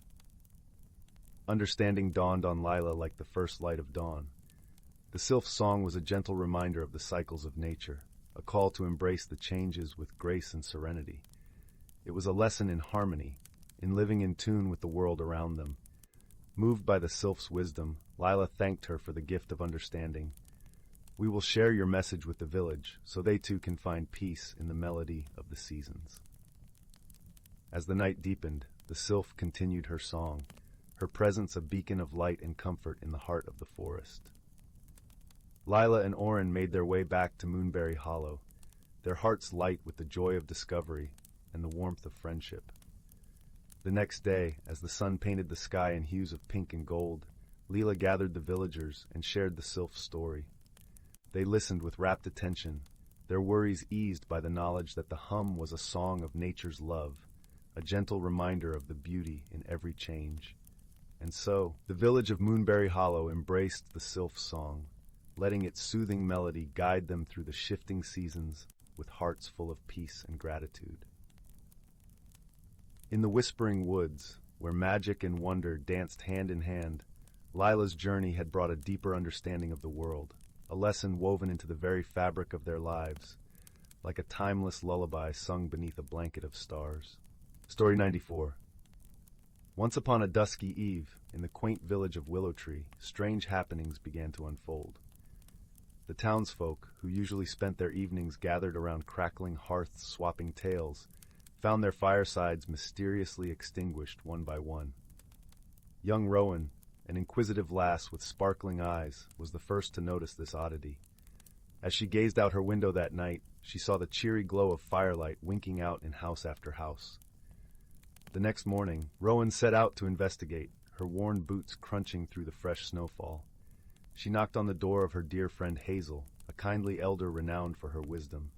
Understanding dawned on Lila like the first light of dawn. The sylph's song was a gentle reminder of the cycles of nature, a call to embrace the changes with grace and serenity. It was a lesson in harmony, in living in tune with the world around them. Moved by the sylph's wisdom, Lila thanked her for the gift of understanding. "We will share your message with the village, so they too can find peace in the melody of the seasons." As the night deepened, the sylph continued her song, her presence a beacon of light and comfort in the heart of the forest. Lila and Orin made their way back to Moonberry Hollow, their hearts light with the joy of discovery and the warmth of friendship. The next day, as the sun painted the sky in hues of pink and gold, Lila gathered the villagers and shared the sylph's story. They listened with rapt attention, their worries eased by the knowledge that the hum was a song of nature's love, a gentle reminder of the beauty in every change. And so, the village of Moonberry Hollow embraced the sylph's song, letting its soothing melody guide them through the shifting seasons with hearts full of peace and gratitude. In the whispering woods, where magic and wonder danced hand in hand, Lila's journey had brought a deeper understanding of the world, a lesson woven into the very fabric of their lives, like a timeless lullaby sung beneath a blanket of stars. Story 94. Once upon a dusky eve, in the quaint village of Willow, strange happenings began to unfold. The townsfolk, who usually spent their evenings gathered around crackling hearths swapping tales, found their firesides mysteriously extinguished one by one. Young Rowan, an inquisitive lass with sparkling eyes, was the first to notice this oddity. As she gazed out her window that night, she saw the cheery glow of firelight winking out in house after house. The next morning, Rowan set out to investigate, her worn boots crunching through the fresh snowfall. She knocked on the door of her dear friend Hazel, a kindly elder renowned for her wisdom.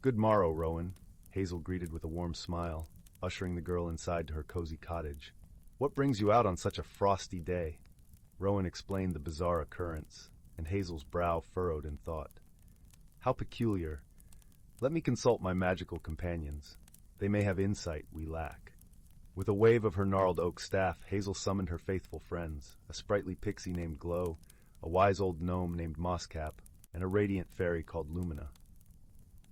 "Good morrow, Rowan," Hazel greeted with a warm smile, ushering the girl inside to her cozy cottage. "What brings you out on such a frosty day?" Rowan explained the bizarre occurrence, and Hazel's brow furrowed in thought. "How peculiar. Let me consult my magical companions. They may have insight we lack." With a wave of her gnarled oak staff, Hazel summoned her faithful friends, a sprightly pixie named Glow, a wise old gnome named Mosscap, and a radiant fairy called Lumina.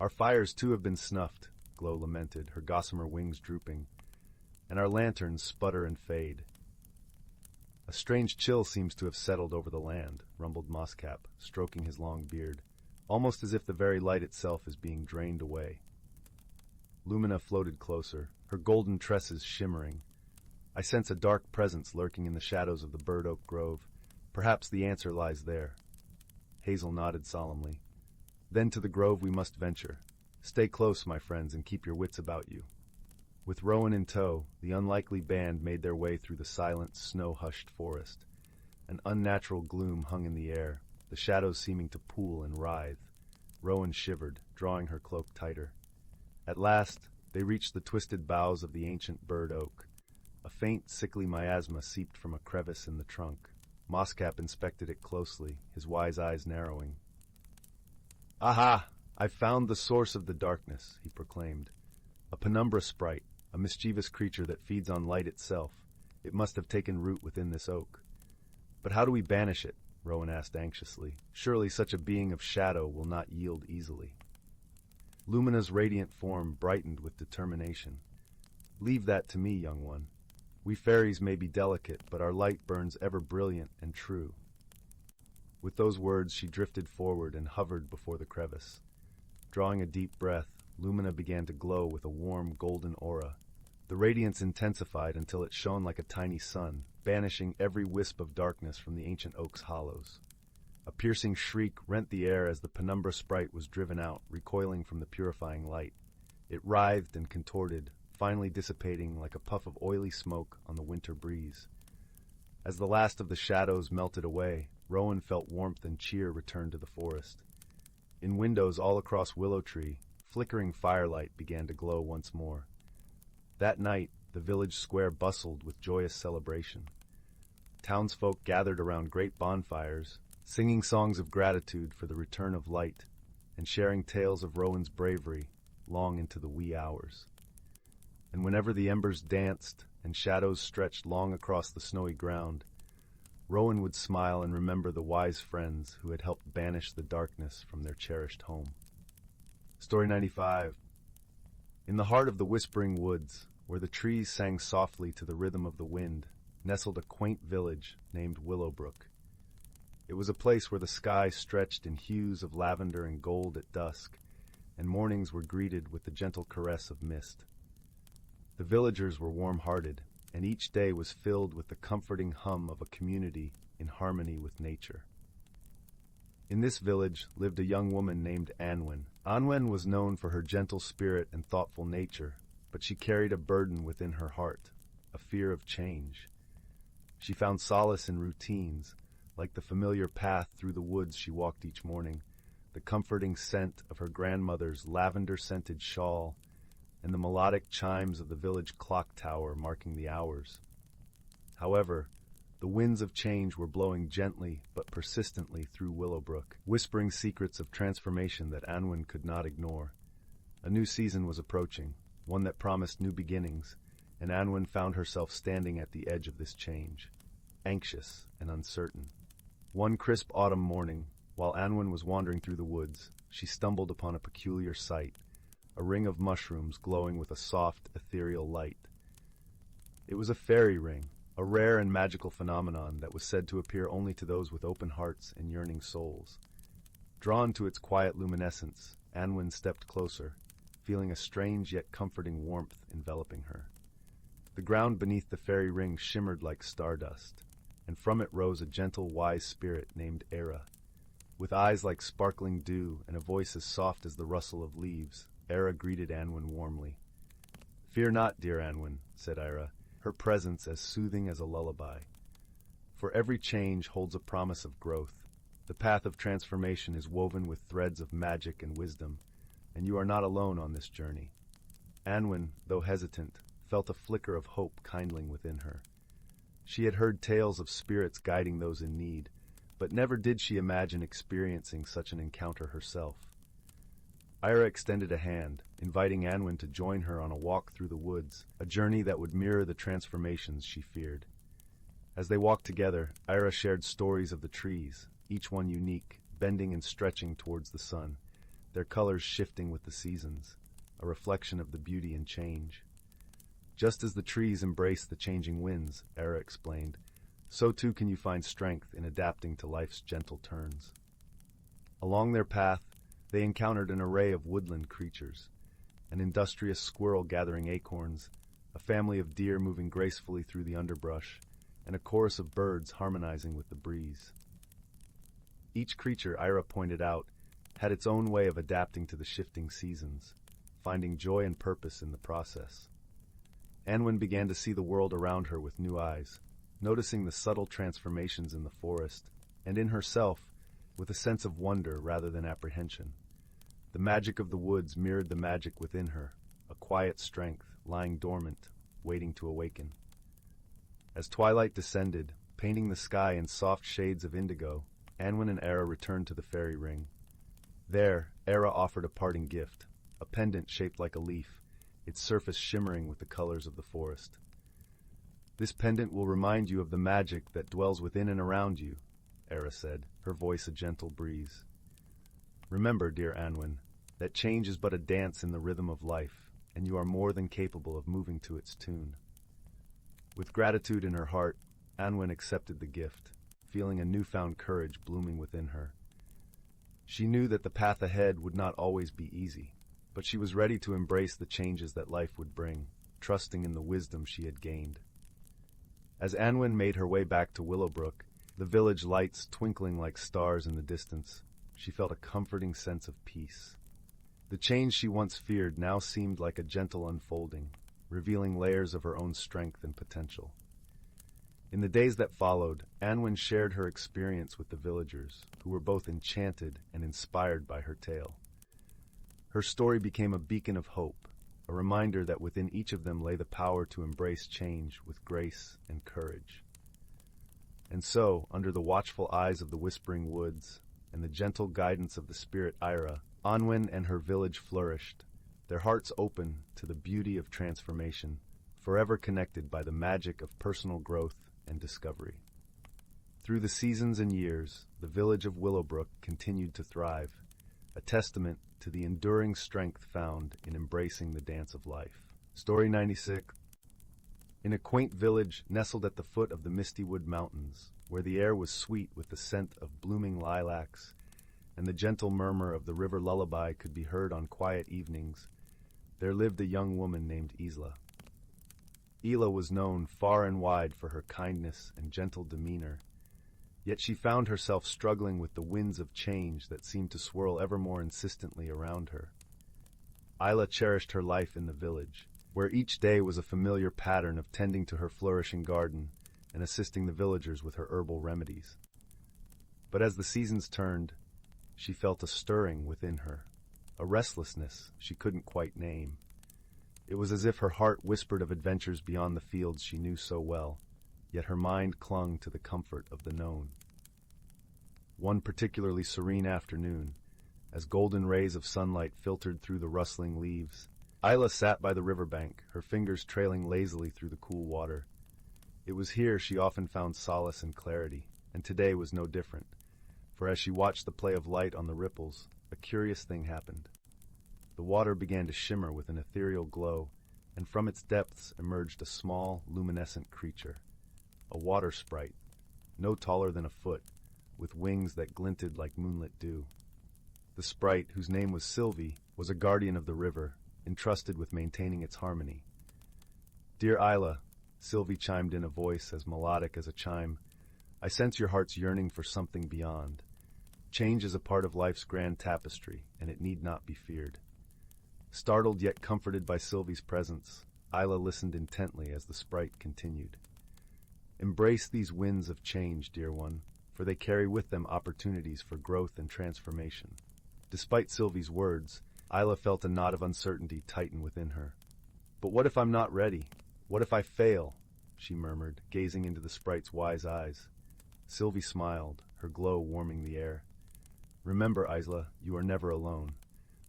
"Our fires too have been snuffed," Glow lamented, her gossamer wings drooping, "and our lanterns sputter and fade." "A strange chill seems to have settled over the land," rumbled Mosscap, stroking his long beard, "almost as if the very light itself is being drained away." Lumina floated closer, her golden tresses shimmering. "I sense a dark presence lurking in the shadows of the bird oak grove. Perhaps the answer lies there." Hazel nodded solemnly. "Then to the grove we must venture. Stay close, my friends, and keep your wits about you." With Rowan in tow, the unlikely band made their way through the silent, snow-hushed forest. An unnatural gloom hung in the air, the shadows seeming to pool and writhe. Rowan shivered, drawing her cloak tighter. At last, they reached the twisted boughs of the ancient bird oak. A faint, sickly miasma seeped from a crevice in the trunk. Mosscap inspected it closely, his wise eyes narrowing. "Aha! I've found the source of the darkness," he proclaimed. "A penumbra sprite, a mischievous creature that feeds on light itself. It must have taken root within this oak." "But how do we banish it?" Rowan asked anxiously. "Surely such a being of shadow will not yield easily." Lumina's radiant form brightened with determination. "Leave that to me, young one. We fairies may be delicate, but our light burns ever brilliant and true." With those words, she drifted forward and hovered before the crevice. Drawing a deep breath, Lumina began to glow with a warm, golden aura. The radiance intensified until it shone like a tiny sun, banishing every wisp of darkness from the ancient oak's hollows. A piercing shriek rent the air as the penumbra sprite was driven out, recoiling from the purifying light. It writhed and contorted, finally dissipating like a puff of oily smoke on the winter breeze. As the last of the shadows melted away, Rowan felt warmth and cheer return to the forest. In windows all across Willow Tree, flickering firelight began to glow once more. That night, the village square bustled with joyous celebration. Townsfolk gathered around great bonfires, singing songs of gratitude for the return of light, and sharing tales of Rowan's bravery long into the wee hours. And whenever the embers danced and shadows stretched long across the snowy ground, Rowan would smile and remember the wise friends who had helped banish the darkness from their cherished home. Story 95. In the heart of the whispering woods, where the trees sang softly to the rhythm of the wind, nestled a quaint village named Willowbrook. It was a place where the sky stretched in hues of lavender and gold at dusk, and mornings were greeted with the gentle caress of mist. The villagers were warm-hearted, and each day was filled with the comforting hum of a community in harmony with nature. In this village lived a young woman named Anwen. Anwen was known for her gentle spirit and thoughtful nature, but she carried a burden within her heart, a fear of change. She found solace in routines, like the familiar path through the woods she walked each morning, the comforting scent of her grandmother's lavender-scented shawl, and the melodic chimes of the village clock tower marking the hours. However, the winds of change were blowing gently but persistently through Willowbrook, whispering secrets of transformation that Anwen could not ignore. A new season was approaching, one that promised new beginnings, and Anwen found herself standing at the edge of this change, anxious and uncertain. One crisp autumn morning, while Anwen was wandering through the woods, she stumbled upon a peculiar sight, a ring of mushrooms glowing with a soft, ethereal light. It was a fairy ring, a rare and magical phenomenon that was said to appear only to those with open hearts and yearning souls. Drawn to its quiet luminescence, Anwen stepped closer, feeling a strange yet comforting warmth enveloping her. The ground beneath the fairy ring shimmered like stardust, and from it rose a gentle, wise spirit named Era. With eyes like sparkling dew and a voice as soft as the rustle of leaves, Ira greeted Anwen warmly. "Fear not, dear Anwen," said Ira, her presence as soothing as a lullaby. "For every change holds a promise of growth. The path of transformation is woven with threads of magic and wisdom, and you are not alone on this journey." Anwen, though hesitant, felt a flicker of hope kindling within her. She had heard tales of spirits guiding those in need, but never did she imagine experiencing such an encounter herself. Ira extended a hand, inviting Anwen to join her on a walk through the woods, a journey that would mirror the transformations she feared. As they walked together, Ira shared stories of the trees, each one unique, bending and stretching towards the sun, their colors shifting with the seasons, a reflection of the beauty and change. "Just as the trees embrace the changing winds," Ira explained, "so too can you find strength in adapting to life's gentle turns." Along their path, they encountered an array of woodland creatures, an industrious squirrel gathering acorns, a family of deer moving gracefully through the underbrush, and a chorus of birds harmonizing with the breeze. Each creature, Ira pointed out, had its own way of adapting to the shifting seasons, finding joy and purpose in the process. Anwen began to see the world around her with new eyes, noticing the subtle transformations in the forest, and in herself, with a sense of wonder rather than apprehension. The magic of the woods mirrored the magic within her, a quiet strength lying dormant, waiting to awaken. As twilight descended, painting the sky in soft shades of indigo, Anwen and Ira returned to the fairy ring. There, Ira offered a parting gift, a pendant shaped like a leaf, its surface shimmering with the colors of the forest. "This pendant will remind you of the magic that dwells within and around you," Ira said, her voice a gentle breeze. "Remember, dear Anwen, that change is but a dance in the rhythm of life, and you are more than capable of moving to its tune." With gratitude in her heart, Anwen accepted the gift, feeling a newfound courage blooming within her. She knew that the path ahead would not always be easy, but she was ready to embrace the changes that life would bring, trusting in the wisdom she had gained. As Anwen made her way back to Willowbrook, the village lights twinkling like stars in the distance, she felt a comforting sense of peace. The change she once feared now seemed like a gentle unfolding, revealing layers of her own strength and potential. In the days that followed, Anwen shared her experience with the villagers, who were both enchanted and inspired by her tale. Her story became a beacon of hope, a reminder that within each of them lay the power to embrace change with grace and courage. And so, under the watchful eyes of the Whispering Woods and the gentle guidance of the spirit Ira, Anwen and her village flourished, their hearts open to the beauty of transformation, forever connected by the magic of personal growth and discovery. Through the seasons and years, the village of Willowbrook continued to thrive, a testament to the enduring strength found in embracing the dance of life. Story 96. In a quaint village nestled at the foot of the Mistywood Mountains, where the air was sweet with the scent of blooming lilacs, and the gentle murmur of the river lullaby could be heard on quiet evenings, there lived a young woman named Isla. Isla was known far and wide for her kindness and gentle demeanor, yet she found herself struggling with the winds of change that seemed to swirl ever more insistently around her. Isla cherished her life in the village, where each day was a familiar pattern of tending to her flourishing garden and assisting the villagers with her herbal remedies. But as the seasons turned, she felt a stirring within her, a restlessness she couldn't quite name. It was as if her heart whispered of adventures beyond the fields she knew so well, yet her mind clung to the comfort of the known. One particularly serene afternoon, as golden rays of sunlight filtered through the rustling leaves, Isla sat by the riverbank, her fingers trailing lazily through the cool water. It was here she often found solace and clarity, and today was no different, for as she watched the play of light on the ripples, a curious thing happened. The water began to shimmer with an ethereal glow, and from its depths emerged a small, luminescent creature, a water sprite, no taller than a foot, with wings that glinted like moonlit dew. The sprite, whose name was Sylvie, was a guardian of the river, entrusted with maintaining its harmony. "Dear Isla," Sylvie chimed in, a voice as melodic as a chime, "I sense your heart's yearning for something beyond. Change is a part of life's grand tapestry, and it need not be feared. Startled yet comforted by Sylvie's presence, Isla listened intently as the sprite continued. Embrace these winds of change, dear one, for they carry with them opportunities for growth and transformation. Despite Sylvie's words, Isla felt a knot of uncertainty tighten within her. But what if I'm not ready? What if I fail? She murmured, gazing into the sprite's wise eyes. Sylvie smiled, her glow warming the air. Remember, Isla, you are never alone.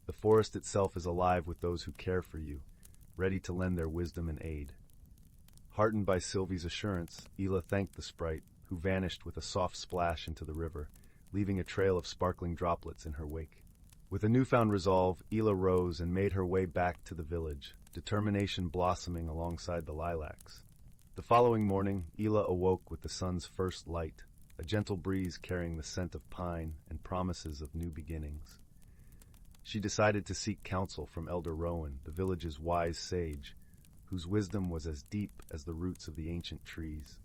The forest itself is alive with those who care for you, ready to lend their wisdom and aid. Heartened by Sylvie's assurance, Isla thanked the sprite, who vanished with a soft splash into the river, leaving a trail of sparkling droplets in her wake. With a newfound resolve, Isla rose and made her way back to the village, determination blossoming alongside the lilacs. The following morning, Isla awoke with the sun's first light, a gentle breeze carrying the scent of pine and promises of new beginnings. She decided to seek counsel from Elder Rowan, the village's wise sage, whose wisdom was as deep as the roots of the ancient trees.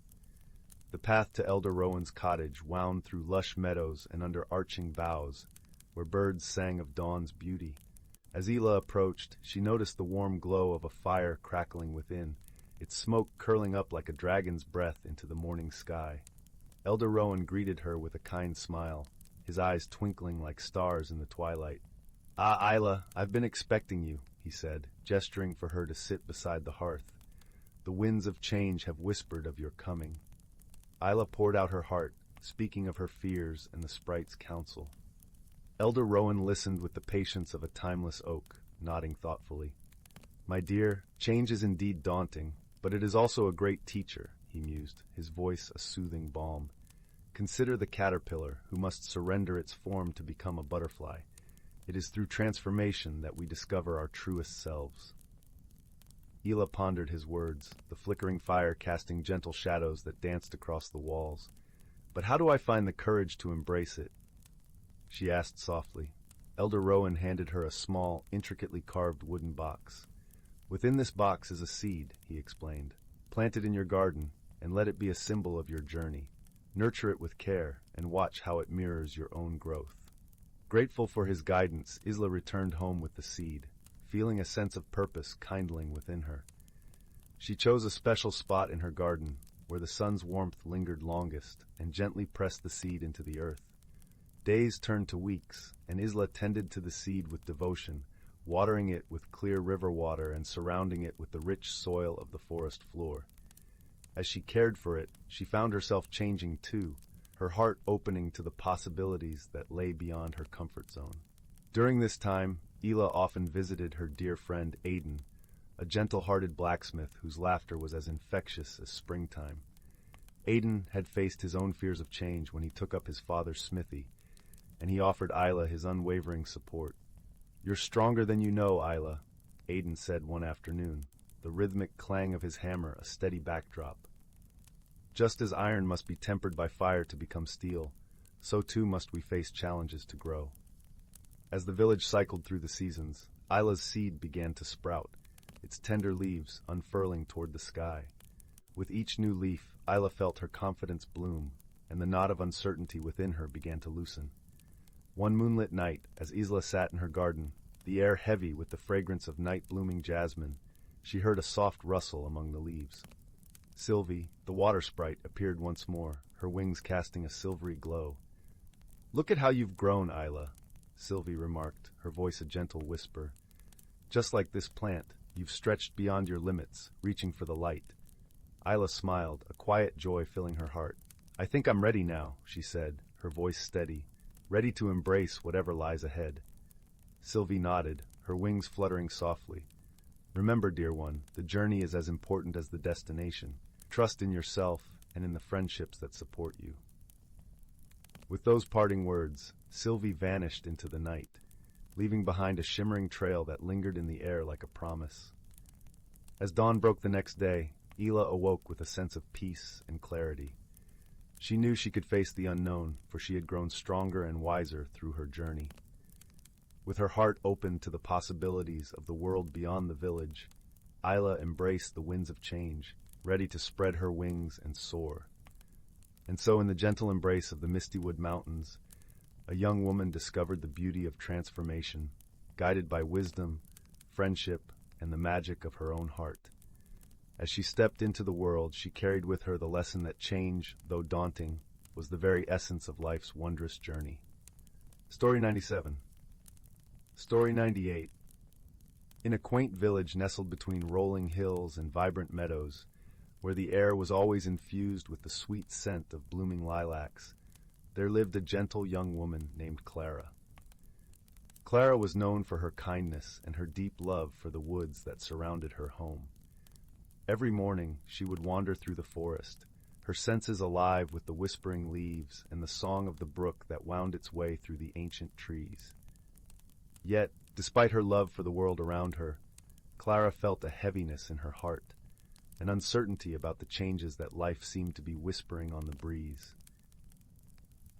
The path to Elder Rowan's cottage wound through lush meadows and under arching boughs, where birds sang of dawn's beauty. As Isla approached, she noticed the warm glow of a fire crackling within, its smoke curling up like a dragon's breath into the morning sky. Elder Rowan greeted her with a kind smile, his eyes twinkling like stars in the twilight. "Ah, Isla, I've been expecting you," he said, gesturing for her to sit beside the hearth. "The winds of change have whispered of your coming." Isla poured out her heart, speaking of her fears and the sprite's counsel. Elder Rowan listened with the patience of a timeless oak, nodding thoughtfully. "My dear, change is indeed daunting, but it is also a great teacher," he mused, his voice a soothing balm. "Consider the caterpillar, who must surrender its form to become a butterfly. It is through transformation that we discover our truest selves." Isla pondered his words, the flickering fire casting gentle shadows that danced across the walls. "But how do I find the courage to embrace it?" she asked softly. Elder Rowan handed her a small, intricately carved wooden box. "Within this box is a seed," he explained. "Plant it in your garden, and let it be a symbol of your journey. Nurture it with care, and watch how it mirrors your own growth." Grateful for his guidance, Isla returned home with the seed, feeling a sense of purpose kindling within her. She chose a special spot in her garden, where the sun's warmth lingered longest, and gently pressed the seed into the earth. Days turned to weeks, and Isla tended to the seed with devotion, watering it with clear river water and surrounding it with the rich soil of the forest floor. As she cared for it, she found herself changing too, her heart opening to the possibilities that lay beyond her comfort zone. During this time, Isla often visited her dear friend Aiden, a gentle-hearted blacksmith whose laughter was as infectious as springtime. Aiden had faced his own fears of change when he took up his father's smithy, and he offered Isla his unwavering support. "You're stronger than you know, Isla," Aiden said one afternoon, the rhythmic clang of his hammer a steady backdrop. "Just as iron must be tempered by fire to become steel, so too must we face challenges to grow." As the village cycled through the seasons, Isla's seed began to sprout, its tender leaves unfurling toward the sky. With each new leaf, Isla felt her confidence bloom, and the knot of uncertainty within her began to loosen. One moonlit night, as Isla sat in her garden, the air heavy with the fragrance of night-blooming jasmine, she heard a soft rustle among the leaves. Sylvie, the water sprite, appeared once more, her wings casting a silvery glow. "Look at how you've grown, Isla," Sylvie remarked, her voice a gentle whisper. "Just like this plant, you've stretched beyond your limits, reaching for the light." Isla smiled, a quiet joy filling her heart. "I think I'm ready now," she said, her voice steady, ready to embrace whatever lies ahead. Sylvie nodded, her wings fluttering softly. "Remember, dear one, the journey is as important as the destination. Trust in yourself and in the friendships that support you." With those parting words, Sylvie vanished into the night, leaving behind a shimmering trail that lingered in the air like a promise. As dawn broke the next day, Isla awoke with a sense of peace and clarity. She knew she could face the unknown, for she had grown stronger and wiser through her journey. With her heart open to the possibilities of the world beyond the village, Isla embraced the winds of change, ready to spread her wings and soar. And so in the gentle embrace of the Mistywood Mountains, a young woman discovered the beauty of transformation, guided by wisdom, friendship, and the magic of her own heart. As she stepped into the world, she carried with her the lesson that change, though daunting, was the very essence of life's wondrous journey. Story 97. Story 98. In a quaint village nestled between rolling hills and vibrant meadows, where the air was always infused with the sweet scent of blooming lilacs, there lived a gentle young woman named Clara. Clara was known for her kindness and her deep love for the woods that surrounded her home. Every morning she would wander through the forest, her senses alive with the whispering leaves and the song of the brook that wound its way through the ancient trees. Yet, despite her love for the world around her, Clara felt a heaviness in her heart, an uncertainty about the changes that life seemed to be whispering on the breeze.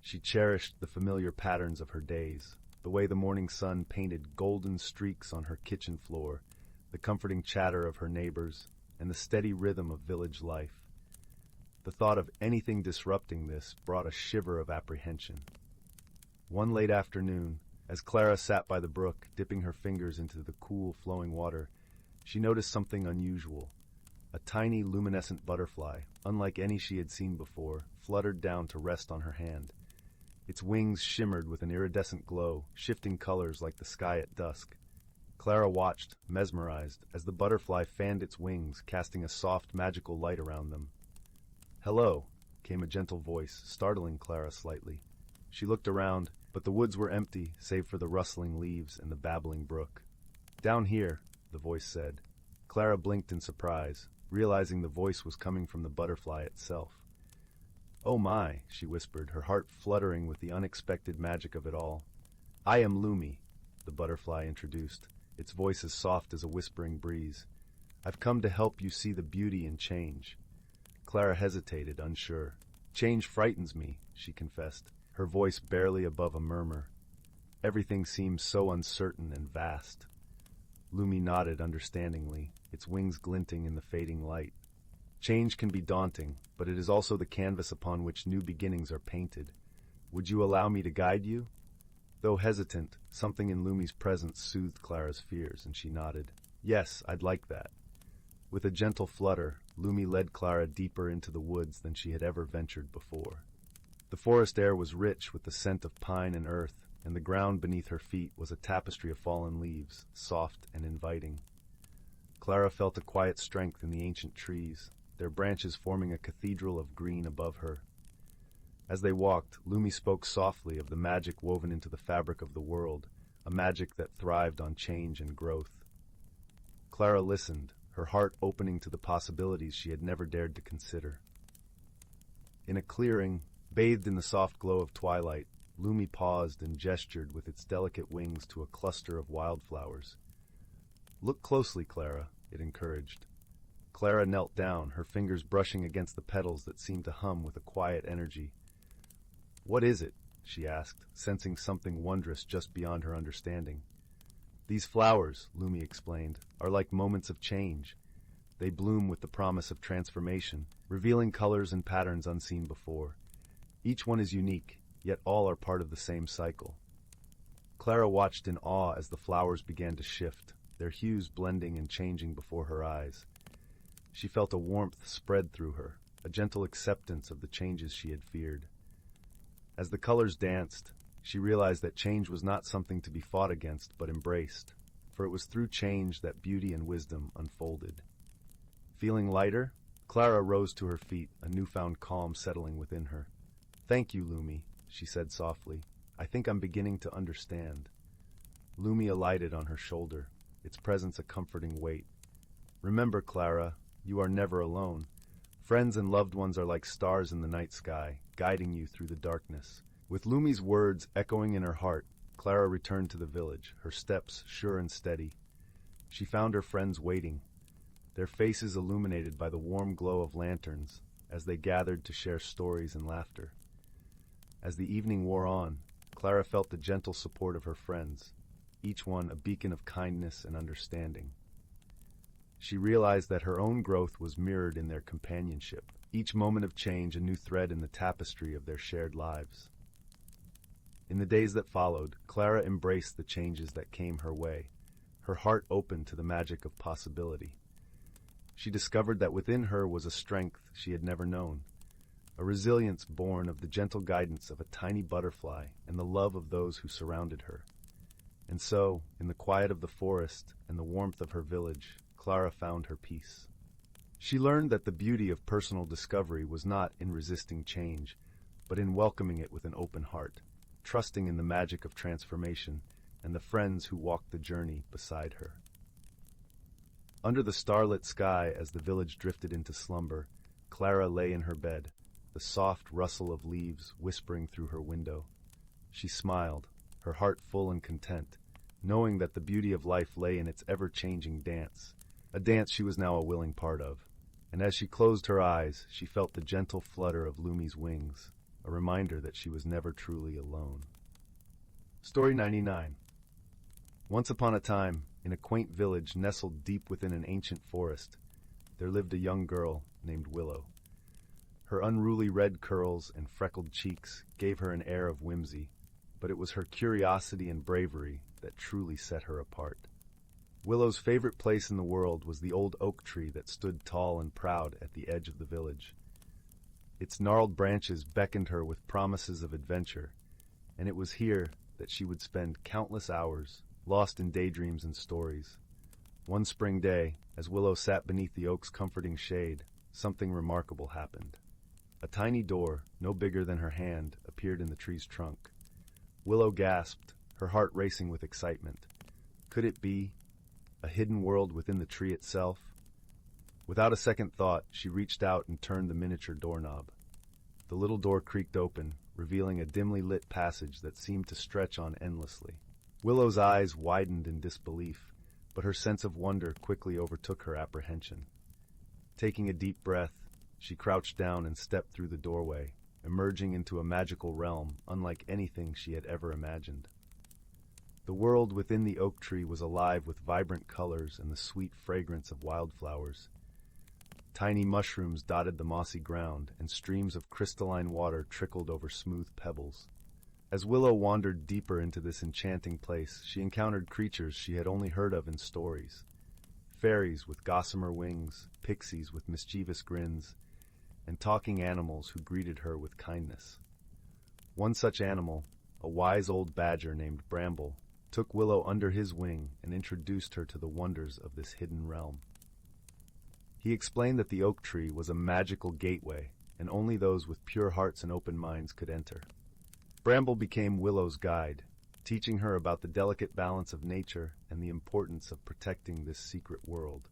She cherished the familiar patterns of her days, the way the morning sun painted golden streaks on her kitchen floor, the comforting chatter of her neighbors, and the steady rhythm of village life. The thought of anything disrupting this brought a shiver of apprehension. One late afternoon, as Clara sat by the brook, dipping her fingers into the cool, flowing water, she noticed something unusual. A tiny, luminescent butterfly, unlike any she had seen before, fluttered down to rest on her hand. Its wings shimmered with an iridescent glow, shifting colors like the sky at dusk. Clara watched, mesmerized, as the butterfly fanned its wings, casting a soft, magical light around them. "Hello," came a gentle voice, startling Clara slightly. She looked around, but the woods were empty, save for the rustling leaves and the babbling brook. "Down here," the voice said. Clara blinked in surprise, realizing the voice was coming from the butterfly itself. "Oh my," she whispered, her heart fluttering with the unexpected magic of it all. "I am Lumi," the butterfly introduced, its voice as soft as a whispering breeze. "I've come to help you see the beauty in change." Clara hesitated, unsure. "Change frightens me," she confessed, her voice barely above a murmur. "Everything seems so uncertain and vast." Lumi nodded understandingly, its wings glinting in the fading light. "Change can be daunting, but it is also the canvas upon which new beginnings are painted. Would you allow me to guide you?" Though hesitant, something in Lumi's presence soothed Clara's fears, and she nodded. "Yes, I'd like that." With a gentle flutter, Lumi led Clara deeper into the woods than she had ever ventured before. The forest air was rich with the scent of pine and earth, and the ground beneath her feet was a tapestry of fallen leaves, soft and inviting. Clara felt a quiet strength in the ancient trees, their branches forming a cathedral of green above her. As they walked, Lumi spoke softly of the magic woven into the fabric of the world, a magic that thrived on change and growth. Clara listened, her heart opening to the possibilities she had never dared to consider. In a clearing, bathed in the soft glow of twilight, Lumi paused and gestured with its delicate wings to a cluster of wildflowers. "Look closely, Clara," it encouraged. Clara knelt down, her fingers brushing against the petals that seemed to hum with a quiet energy. "What is it?" she asked, sensing something wondrous just beyond her understanding. "These flowers," Lumi explained, "are like moments of change. They bloom with the promise of transformation, revealing colors and patterns unseen before. Each one is unique, yet all are part of the same cycle." Clara watched in awe as the flowers began to shift, their hues blending and changing before her eyes. She felt a warmth spread through her, a gentle acceptance of the changes she had feared. As the colors danced, she realized that change was not something to be fought against but embraced, for it was through change that beauty and wisdom unfolded. Feeling lighter, Clara rose to her feet, a newfound calm settling within her. "Thank you, Lumi," she said softly. "I think I'm beginning to understand." Lumi alighted on her shoulder, its presence a comforting weight. "Remember, Clara, you are never alone. Friends and loved ones are like stars in the night sky, guiding you through the darkness." With Lumi's words echoing in her heart, Clara returned to the village, her steps sure and steady. She found her friends waiting, their faces illuminated by the warm glow of lanterns as they gathered to share stories and laughter. As the evening wore on, Clara felt the gentle support of her friends, each one a beacon of kindness and understanding. She realized that her own growth was mirrored in their companionship, each moment of change a new thread in the tapestry of their shared lives. In the days that followed, Clara embraced the changes that came her way, her heart open to the magic of possibility. She discovered that within her was a strength she had never known, a resilience born of the gentle guidance of a tiny butterfly and the love of those who surrounded her. And so, in the quiet of the forest and the warmth of her village, Clara found her peace. She learned that the beauty of personal discovery was not in resisting change, but in welcoming it with an open heart, trusting in the magic of transformation and the friends who walked the journey beside her. Under the starlit sky, as the village drifted into slumber, Clara lay in her bed, the soft rustle of leaves whispering through her window. She smiled, her heart full and content, knowing that the beauty of life lay in its ever-changing dance, a dance she was now a willing part of. And as she closed her eyes, she felt the gentle flutter of Lumi's wings, a reminder that she was never truly alone. Story 99. Once upon a time, in a quaint village nestled deep within an ancient forest, there lived a young girl named Willow. Her unruly red curls and freckled cheeks gave her an air of whimsy, but it was her curiosity and bravery that truly set her apart. Willow's favorite place in the world was the old oak tree that stood tall and proud at the edge of the village. Its gnarled branches beckoned her with promises of adventure, and it was here that she would spend countless hours, lost in daydreams and stories. One spring day, as Willow sat beneath the oak's comforting shade, something remarkable happened. A tiny door, no bigger than her hand, appeared in the tree's trunk. Willow gasped, her heart racing with excitement. Could it be a hidden world within the tree itself? Without a second thought, she reached out and turned the miniature doorknob. The little door creaked open, revealing a dimly lit passage that seemed to stretch on endlessly. Willow's eyes widened in disbelief, but her sense of wonder quickly overtook her apprehension. Taking a deep breath, she crouched down and stepped through the doorway, emerging into a magical realm unlike anything she had ever imagined. The world within the oak tree was alive with vibrant colors and the sweet fragrance of wildflowers. Tiny mushrooms dotted the mossy ground, and streams of crystalline water trickled over smooth pebbles. As Willow wandered deeper into this enchanting place, she encountered creatures she had only heard of in stories. Fairies with gossamer wings, pixies with mischievous grins, and talking animals who greeted her with kindness. One such animal, a wise old badger named Bramble, took Willow under his wing and introduced her to the wonders of this hidden realm. He explained that the oak tree was a magical gateway, and only those with pure hearts and open minds could enter. Bramble became Willow's guide, teaching her about the delicate balance of nature and the importance of protecting this secret world.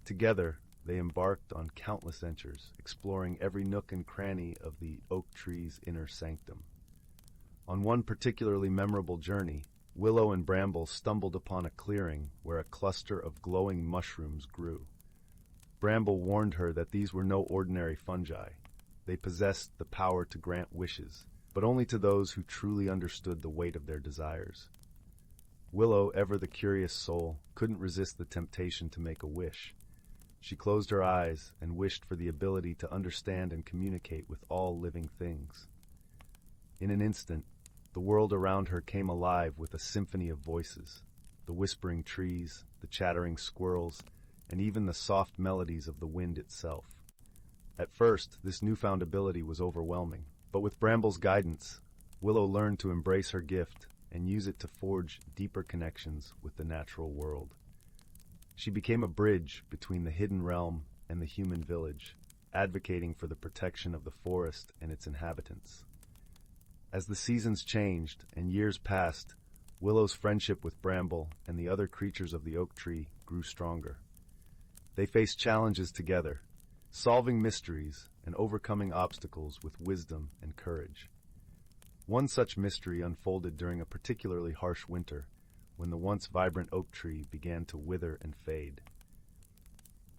Together, they embarked on countless ventures, exploring every nook and cranny of the oak tree's inner sanctum. On one particularly memorable journey, Willow and Bramble stumbled upon a clearing where a cluster of glowing mushrooms grew. Bramble warned her that these were no ordinary fungi. They possessed the power to grant wishes, but only to those who truly understood the weight of their desires. Willow, ever the curious soul, couldn't resist the temptation to make a wish. She closed her eyes and wished for the ability to understand and communicate with all living things. In an instant, the world around her came alive with a symphony of voices, the whispering trees, the chattering squirrels, and even the soft melodies of the wind itself. At first, this newfound ability was overwhelming, but with Bramble's guidance, Willow learned to embrace her gift and use it to forge deeper connections with the natural world. She became a bridge between the hidden realm and the human village, advocating for the protection of the forest and its inhabitants. As the seasons changed and years passed, Willow's friendship with Bramble and the other creatures of the oak tree grew stronger. They faced challenges together, solving mysteries and overcoming obstacles with wisdom and courage. One such mystery unfolded during a particularly harsh winter, when the once vibrant oak tree began to wither and fade.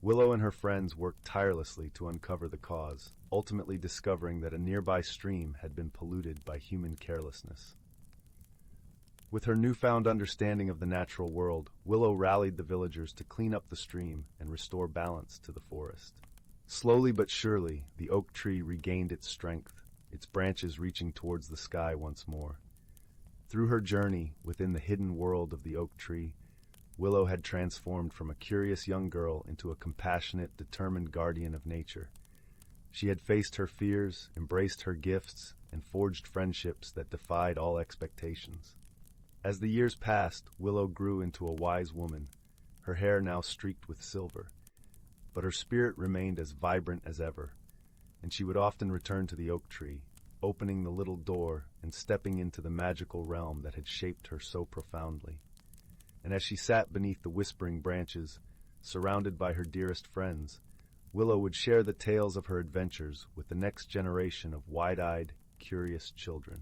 Willow and her friends worked tirelessly to uncover the cause, ultimately discovering that a nearby stream had been polluted by human carelessness. With her newfound understanding of the natural world, Willow rallied the villagers to clean up the stream and restore balance to the forest. Slowly but surely, the oak tree regained its strength, its branches reaching towards the sky once more. Through her journey within the hidden world of the oak tree, Willow had transformed from a curious young girl into a compassionate, determined guardian of nature. She had faced her fears, embraced her gifts, and forged friendships that defied all expectations. As the years passed, Willow grew into a wise woman, her hair now streaked with silver. But her spirit remained as vibrant as ever, and she would often return to the oak tree, opening the little door and stepping into the magical realm that had shaped her so profoundly. And as she sat beneath the whispering branches, surrounded by her dearest friends, Willow would share the tales of her adventures with the next generation of wide-eyed, curious children.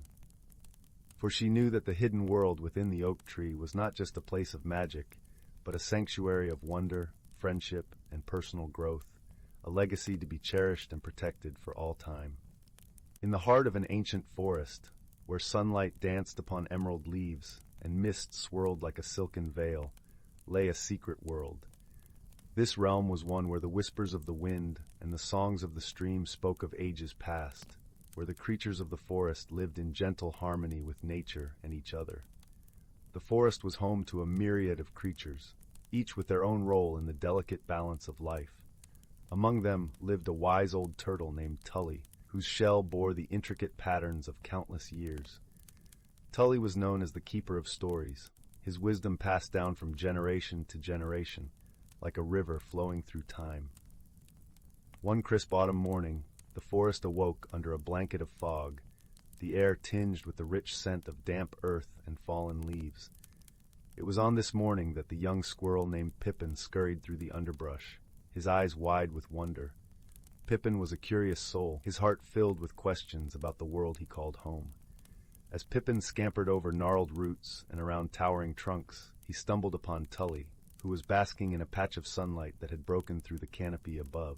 For she knew that the hidden world within the oak tree was not just a place of magic, but a sanctuary of wonder, friendship, and personal growth, a legacy to be cherished and protected for all time. In the heart of an ancient forest, where sunlight danced upon emerald leaves and mist swirled like a silken veil, lay a secret world. This realm was one where the whispers of the wind and the songs of the stream spoke of ages past, where the creatures of the forest lived in gentle harmony with nature and each other. The forest was home to a myriad of creatures, each with their own role in the delicate balance of life. Among them lived a wise old turtle named Tully, whose shell bore the intricate patterns of countless years. Tully was known as the keeper of stories, his wisdom passed down from generation to generation, like a river flowing through time. One crisp autumn morning, the forest awoke under a blanket of fog, the air tinged with the rich scent of damp earth and fallen leaves. It was on this morning that the young squirrel named Pippin scurried through the underbrush, his eyes wide with wonder. Pippin was a curious soul, his heart filled with questions about the world he called home. As Pippin scampered over gnarled roots and around towering trunks, he stumbled upon Tully, who was basking in a patch of sunlight that had broken through the canopy above.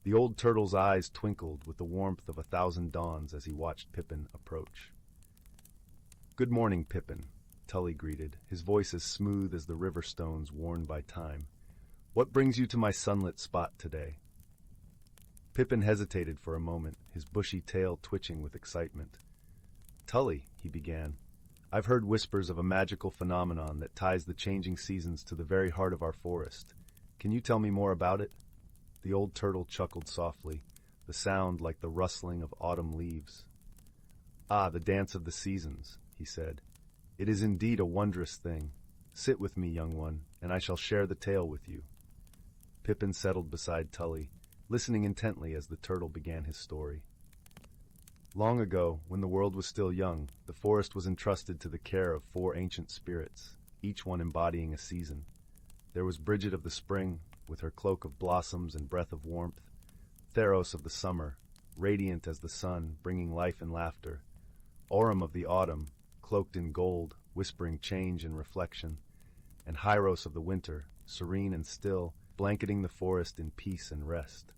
The old turtle's eyes twinkled with the warmth of 1,000 dawns as he watched Pippin approach. "Good morning, Pippin," Tully greeted, his voice as smooth as the river stones worn by time. "What brings you to my sunlit spot today?" Pippin hesitated for a moment, his bushy tail twitching with excitement. "Tully," he began, "I've heard whispers of a magical phenomenon that ties the changing seasons to the very heart of our forest. Can you tell me more about it?" The old turtle chuckled softly, the sound like the rustling of autumn leaves. "Ah, the dance of the seasons," he said. "It is indeed a wondrous thing. Sit with me, young one, and I shall share the tale with you." Pippin settled beside Tully, listening intently as the turtle began his story. Long ago, when the world was still young, the forest was entrusted to the care of 4 ancient spirits, each one embodying a season. There was Bridget of the spring, with her cloak of blossoms and breath of warmth; Theros of the summer, radiant as the sun, bringing life and laughter; Aurum of the autumn, cloaked in gold, whispering change and reflection; and Hyros of the winter, serene and still, blanketing the forest in peace and rest.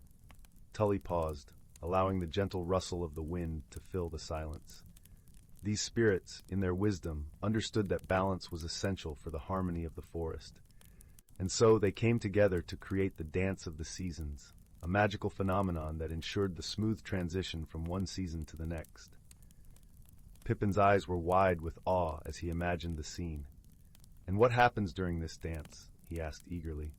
Tully paused, allowing the gentle rustle of the wind to fill the silence. These spirits, in their wisdom, understood that balance was essential for the harmony of the forest. And so they came together to create the Dance of the Seasons, a magical phenomenon that ensured the smooth transition from one season to the next. Pippin's eyes were wide with awe as he imagined the scene. "And what happens during this dance?" he asked eagerly.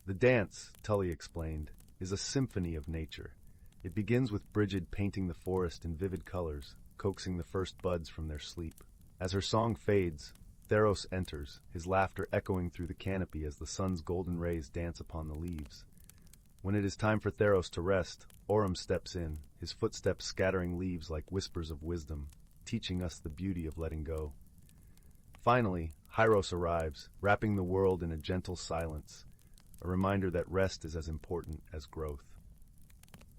"The dance," Tully explained, "is a symphony of nature. It begins with Bridget painting the forest in vivid colors, coaxing the first buds from their sleep. As her song fades, Theros enters, his laughter echoing through the canopy as the sun's golden rays dance upon the leaves. When it is time for Theros to rest, Aurum steps in, his footsteps scattering leaves like whispers of wisdom, teaching us the beauty of letting go. Finally, Hyros arrives, wrapping the world in a gentle silence, a reminder that rest is as important as growth.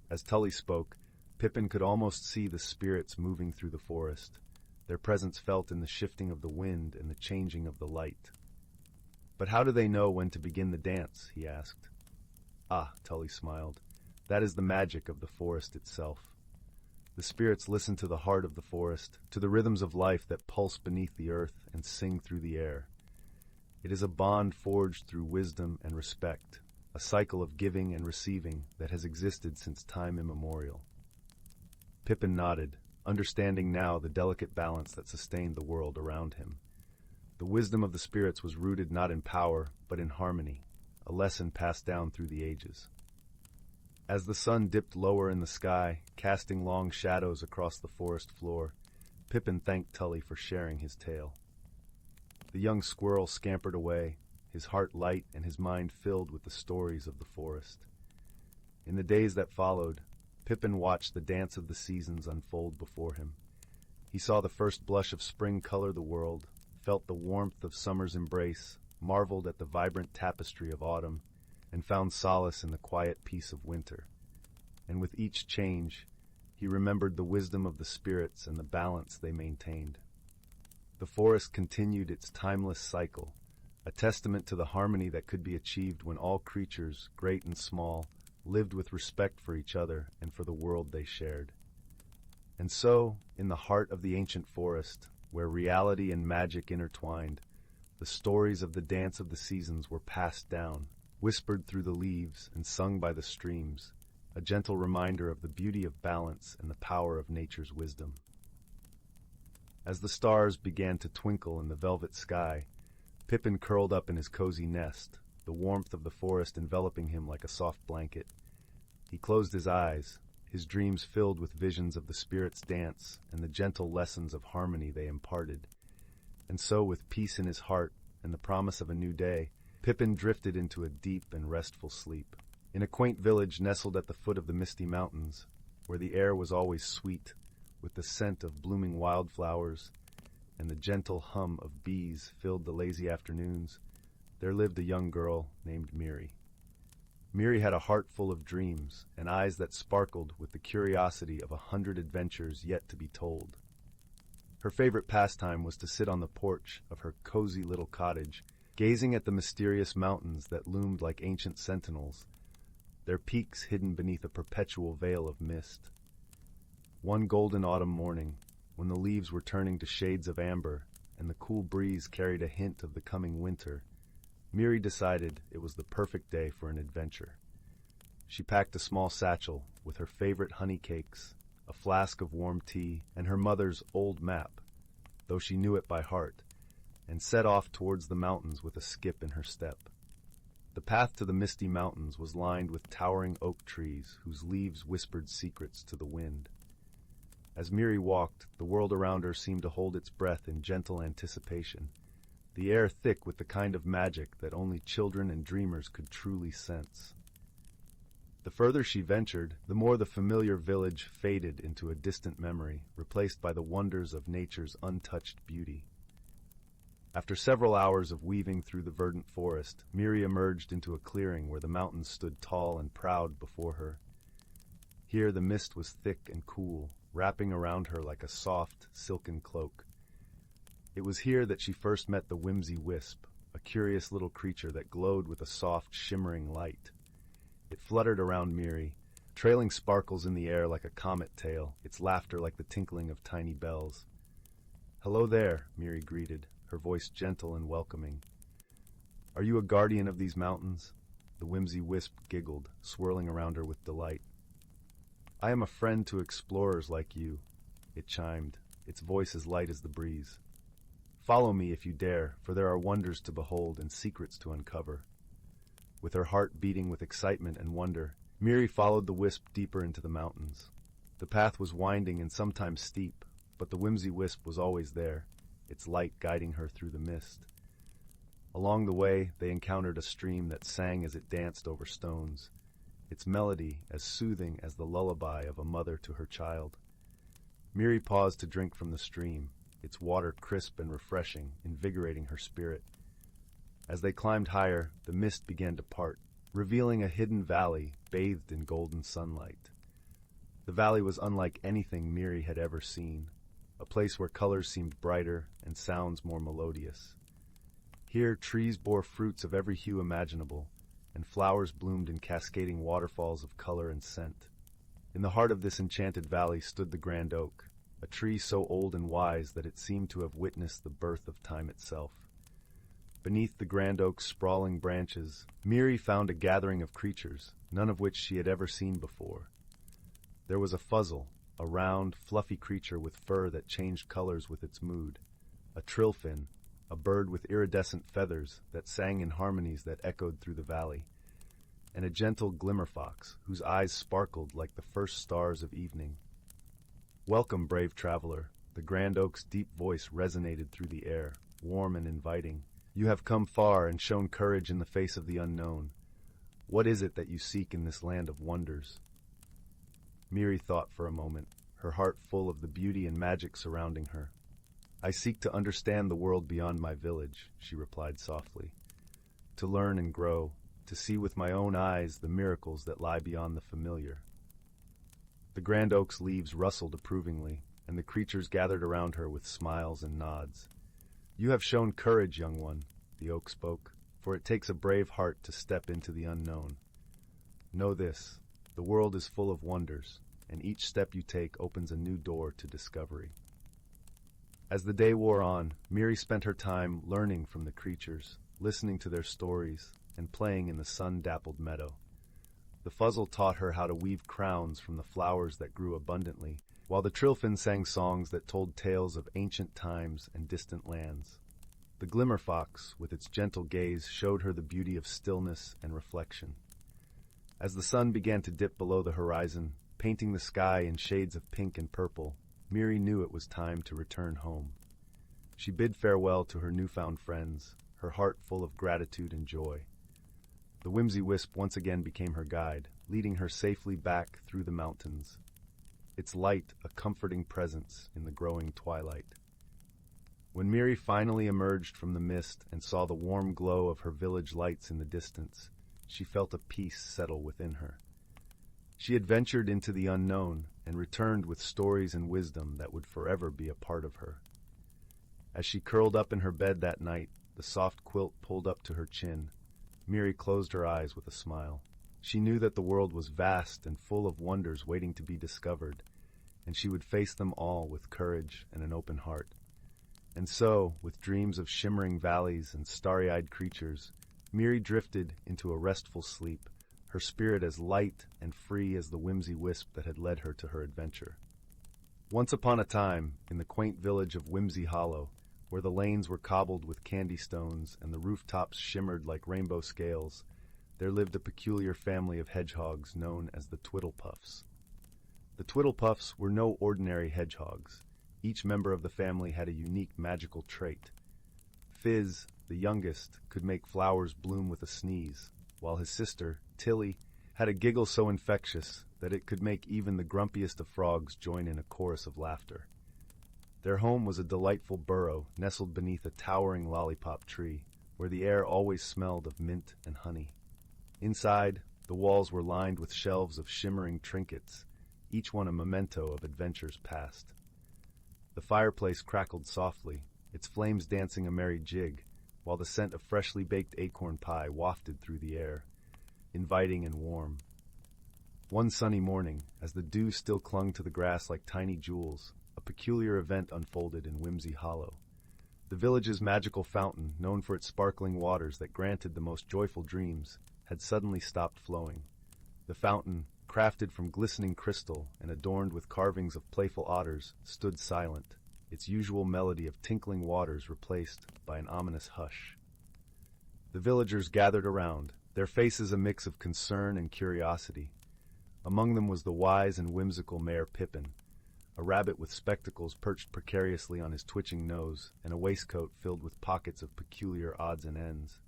As Tully spoke, Pippin could almost see the spirits moving through the forest, their presence felt in the shifting of the wind and the changing of the light. "But how do they know when to begin the dance?" he asked. "Ah," Tully smiled, "that is the magic of the forest itself. The spirits listen to the heart of the forest, to the rhythms of life that pulse beneath the earth and sing through the air. It is a bond forged through wisdom and respect, a cycle of giving and receiving that has existed since time immemorial." Pippin nodded, understanding now the delicate balance that sustained the world around him. The wisdom of the spirits was rooted not in power, but in harmony, a lesson passed down through the ages. As the sun dipped lower in the sky, casting long shadows across the forest floor, Pippin thanked Tully for sharing his tale. The young squirrel scampered away, his heart light and his mind filled with the stories of the forest. In the days that followed, Pippin watched the dance of the seasons unfold before him. He saw the first blush of spring color the world, felt the warmth of summer's embrace, marveled at the vibrant tapestry of autumn, and found solace in the quiet peace of winter. And with each change, he remembered the wisdom of the spirits and the balance they maintained. The forest continued its timeless cycle, a testament to the harmony that could be achieved when all creatures, great and small, lived with respect for each other and for the world they shared. And so, in the heart of the ancient forest, where reality and magic intertwined, the stories of the dance of the seasons were passed down, whispered through the leaves and sung by the streams, a gentle reminder of the beauty of balance and the power of nature's wisdom. As the stars began to twinkle in the velvet sky, Pippin curled up in his cozy nest, the warmth of the forest enveloping him like a soft blanket. He closed his eyes, his dreams filled with visions of the spirits' dance and the gentle lessons of harmony they imparted. And so, with peace in his heart and the promise of a new day, Pippin drifted into a deep and restful sleep. In a quaint village nestled at the foot of the misty mountains, where the air was always sweet, with the scent of blooming wildflowers and the gentle hum of bees filled the lazy afternoons, there lived a young girl named Miri. Miri had a heart full of dreams and eyes that sparkled with the curiosity of 100 adventures yet to be told. Her favorite pastime was to sit on the porch of her cozy little cottage, gazing at the mysterious mountains that loomed like ancient sentinels, their peaks hidden beneath a perpetual veil of mist. One golden autumn morning, when the leaves were turning to shades of amber and the cool breeze carried a hint of the coming winter, Miri decided it was the perfect day for an adventure. She packed a small satchel with her favorite honey cakes, a flask of warm tea, and her mother's old map, though she knew it by heart, and set off towards the mountains with a skip in her step. The path to the misty mountains was lined with towering oak trees whose leaves whispered secrets to the wind. As Miri walked, the world around her seemed to hold its breath in gentle anticipation, the air thick with the kind of magic that only children and dreamers could truly sense. The further she ventured, the more the familiar village faded into a distant memory, replaced by the wonders of nature's untouched beauty. After several hours of weaving through the verdant forest, Miri emerged into a clearing where the mountains stood tall and proud before her. Here the mist was thick and cool, wrapping around her like a soft, silken cloak. It was here that she first met the whimsy wisp, a curious little creature that glowed with a soft, shimmering light. It fluttered around Miri, trailing sparkles in the air like a comet tail, its laughter like the tinkling of tiny bells. "Hello there," Miri greeted, her voice gentle and welcoming. "Are you a guardian of these mountains?" The whimsy wisp giggled, swirling around her with delight. "I am a friend to explorers like you," it chimed, its voice as light as the breeze. "Follow me if you dare, for there are wonders to behold and secrets to uncover." With her heart beating with excitement and wonder, Miri followed the wisp deeper into the mountains. The path was winding and sometimes steep, but the whimsy wisp was always there, its light guiding her through the mist. Along the way, they encountered a stream that sang as it danced over stones, its melody as soothing as the lullaby of a mother to her child. Miri paused to drink from the stream, its water crisp and refreshing, invigorating her spirit. As they climbed higher, the mist began to part, revealing a hidden valley bathed in golden sunlight. The valley was unlike anything Miri had ever seen, a place where colors seemed brighter and sounds more melodious. Here, trees bore fruits of every hue imaginable, and flowers bloomed in cascading waterfalls of color and scent. In the heart of this enchanted valley stood the grand oak, a tree so old and wise that it seemed to have witnessed the birth of time itself. Beneath the grand oak's sprawling branches, Miri found a gathering of creatures, none of which she had ever seen before. There was a fuzzle, a round, fluffy creature with fur that changed colors with its mood, a trillfin, a bird with iridescent feathers that sang in harmonies that echoed through the valley, and a gentle glimmerfox whose eyes sparkled like the first stars of evening. "Welcome, brave traveler." The Grand Oak's deep voice resonated through the air, warm and inviting. "You have come far and shown courage in the face of the unknown. What is it that you seek in this land of wonders?" Miri thought for a moment, her heart full of the beauty and magic surrounding her. "I seek to understand the world beyond my village," she replied softly. "To learn and grow, to see with my own eyes the miracles that lie beyond the familiar." The Grand Oak's leaves rustled approvingly, and the creatures gathered around her with smiles and nods. "You have shown courage, young one," the oak spoke, "for it takes a brave heart to step into the unknown. Know this, the world is full of wonders, and each step you take opens a new door to discovery." As the day wore on, Miri spent her time learning from the creatures, listening to their stories, and playing in the sun-dappled meadow. The fuzzle taught her how to weave crowns from the flowers that grew abundantly, while the trillfin sang songs that told tales of ancient times and distant lands. The glimmerfox, with its gentle gaze, showed her the beauty of stillness and reflection. As the sun began to dip below the horizon, painting the sky in shades of pink and purple, Miri knew it was time to return home. She bid farewell to her newfound friends, her heart full of gratitude and joy. The Whimsy Wisp once again became her guide, leading her safely back through the mountains, its light a comforting presence in the growing twilight. When Miri finally emerged from the mist and saw the warm glow of her village lights in the distance, she felt a peace settle within her. She had ventured into the unknown and returned with stories and wisdom that would forever be a part of her. As she curled up in her bed that night, the soft quilt pulled up to her chin, Miri closed her eyes with a smile. She knew that the world was vast and full of wonders waiting to be discovered, and she would face them all with courage and an open heart. And so, with dreams of shimmering valleys and starry-eyed creatures, Miri drifted into a restful sleep, her spirit as light and free as the whimsy wisp that had led her to her adventure. Once upon a time, in the quaint village of Whimsy Hollow, where the lanes were cobbled with candy stones and the rooftops shimmered like rainbow scales, there lived a peculiar family of hedgehogs known as the Twiddlepuffs. The Twiddlepuffs were no ordinary hedgehogs. Each member of the family had a unique magical trait. Fizz, the youngest, could make flowers bloom with a sneeze, while his sister, Tilly, had a giggle so infectious that it could make even the grumpiest of frogs join in a chorus of laughter. Their home was a delightful burrow nestled beneath a towering lollipop tree, where the air always smelled of mint and honey. Inside, the walls were lined with shelves of shimmering trinkets, each one a memento of adventures past. The fireplace crackled softly, its flames dancing a merry jig, while the scent of freshly baked acorn pie wafted through the air, inviting and warm. One sunny morning, as the dew still clung to the grass like tiny jewels, a peculiar event unfolded in Whimsy Hollow. The village's magical fountain, known for its sparkling waters that granted the most joyful dreams, had suddenly stopped flowing. The fountain, crafted from glistening crystal and adorned with carvings of playful otters, stood silent, its usual melody of tinkling waters replaced by an ominous hush. The villagers gathered around, their faces a mix of concern and curiosity. Among them was the wise and whimsical Mayor Pippin, a rabbit with spectacles perched precariously on his twitching nose and a waistcoat filled with pockets of peculiar odds and ends.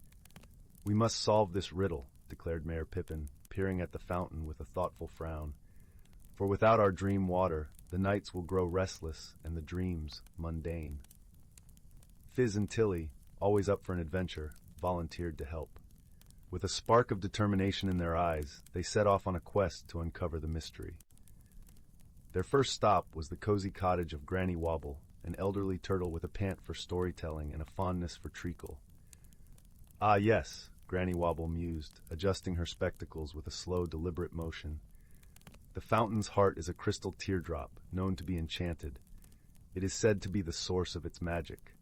"We must solve this riddle," declared Mayor Pippin, peering at the fountain with a thoughtful frown. "For without our dream water, the nights will grow restless and the dreams mundane." Fizz and Tilly, always up for an adventure, volunteered to help. With a spark of determination in their eyes, they set off on a quest to uncover the mystery. Their first stop was the cozy cottage of Granny Wobble, an elderly turtle with a pant for storytelling and a fondness for treacle. "Ah, yes," Granny Wobble mused, adjusting her spectacles with a slow, deliberate motion. "The fountain's heart is a crystal teardrop, known to be enchanted. It is said to be the source of its magic."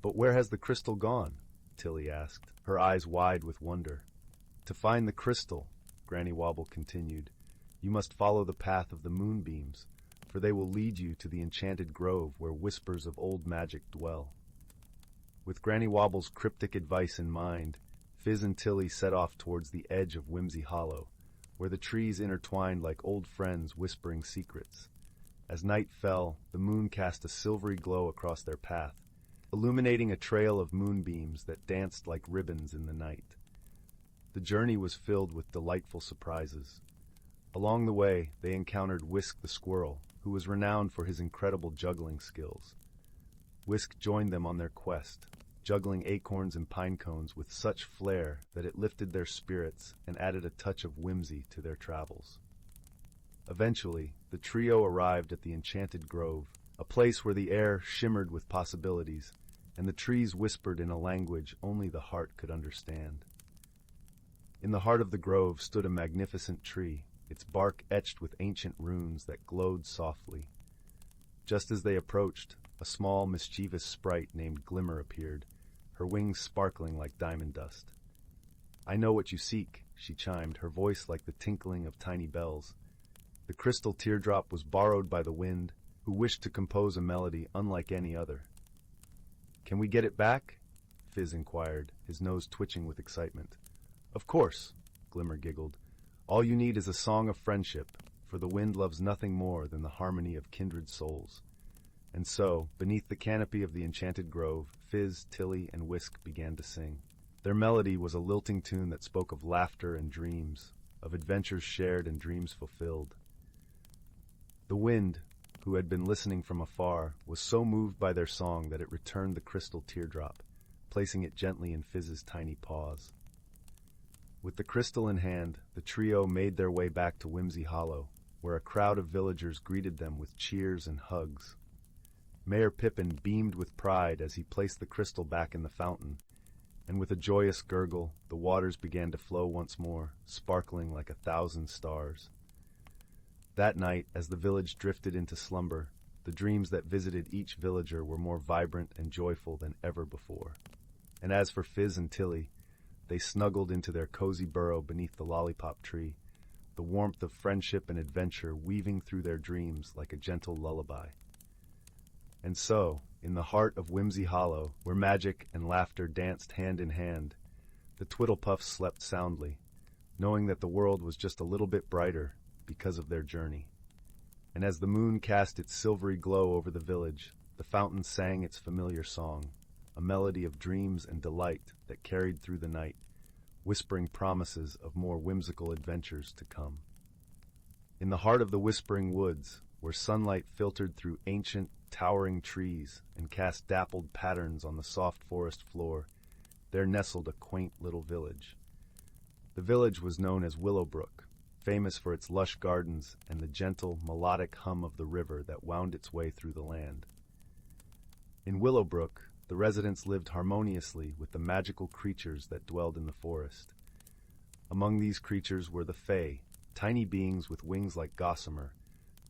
"But where has the crystal gone?" Tilly asked, her eyes wide with wonder. "To find the crystal," Granny Wobble continued, "you must follow the path of the moonbeams, for they will lead you to the enchanted grove where whispers of old magic dwell. With Granny Wobble's cryptic advice in mind, Fizz and Tilly set off towards the edge of Whimsy Hollow, where the trees intertwined like old friends whispering secrets. As night fell, the moon cast a silvery glow across their path, illuminating a trail of moonbeams that danced like ribbons in the night. The journey was filled with delightful surprises. Along the way, they encountered Whisk the squirrel, who was renowned for his incredible juggling skills. Whisk joined them on their quest, juggling acorns and pine cones with such flair that it lifted their spirits and added a touch of whimsy to their travels. Eventually, the trio arrived at the Enchanted Grove, a place where the air shimmered with possibilities, and the trees whispered in a language only the heart could understand. In the heart of the grove stood a magnificent tree, its bark etched with ancient runes that glowed softly. Just as they approached, a small, mischievous sprite named Glimmer appeared, her wings sparkling like diamond dust. "I know what you seek," she chimed, her voice like the tinkling of tiny bells. The crystal teardrop was borrowed by the wind, who wished to compose a melody unlike any other. "Can we get it back?" Fizz inquired, his nose twitching with excitement. "Of course," Glimmer giggled. "All you need is a song of friendship, for the wind loves nothing more than the harmony of kindred souls." And so, beneath the canopy of the Enchanted Grove, Fizz, Tilly, and Whisk began to sing. Their melody was a lilting tune that spoke of laughter and dreams, of adventures shared and dreams fulfilled. The wind, who had been listening from afar, was so moved by their song that it returned the crystal teardrop, placing it gently in Fizz's tiny paws. With the crystal in hand, the trio made their way back to Whimsy Hollow, where a crowd of villagers greeted them with cheers and hugs. Mayor Pippin beamed with pride as he placed the crystal back in the fountain, and with a joyous gurgle, the waters began to flow once more, sparkling like 1,000 stars. That night, as the village drifted into slumber, the dreams that visited each villager were more vibrant and joyful than ever before. And as for Fizz and Tilly, they snuggled into their cozy burrow beneath the lollipop tree, the warmth of friendship and adventure weaving through their dreams like a gentle lullaby. And so, in the heart of Whimsy Hollow, where magic and laughter danced hand in hand, the Twiddlepuffs slept soundly, knowing that the world was just a little bit brighter because of their journey. And as the moon cast its silvery glow over the village, the fountain sang its familiar song, a melody of dreams and delight that carried through the night, whispering promises of more whimsical adventures to come. In the heart of the Whispering Woods, where sunlight filtered through ancient, towering trees and cast dappled patterns on the soft forest floor, there nestled a quaint little village. The village was known as Willowbrook, famous for its lush gardens and the gentle, melodic hum of the river that wound its way through the land. In Willowbrook, the residents lived harmoniously with the magical creatures that dwelled in the forest. Among these creatures were the Fae, tiny beings with wings like gossamer,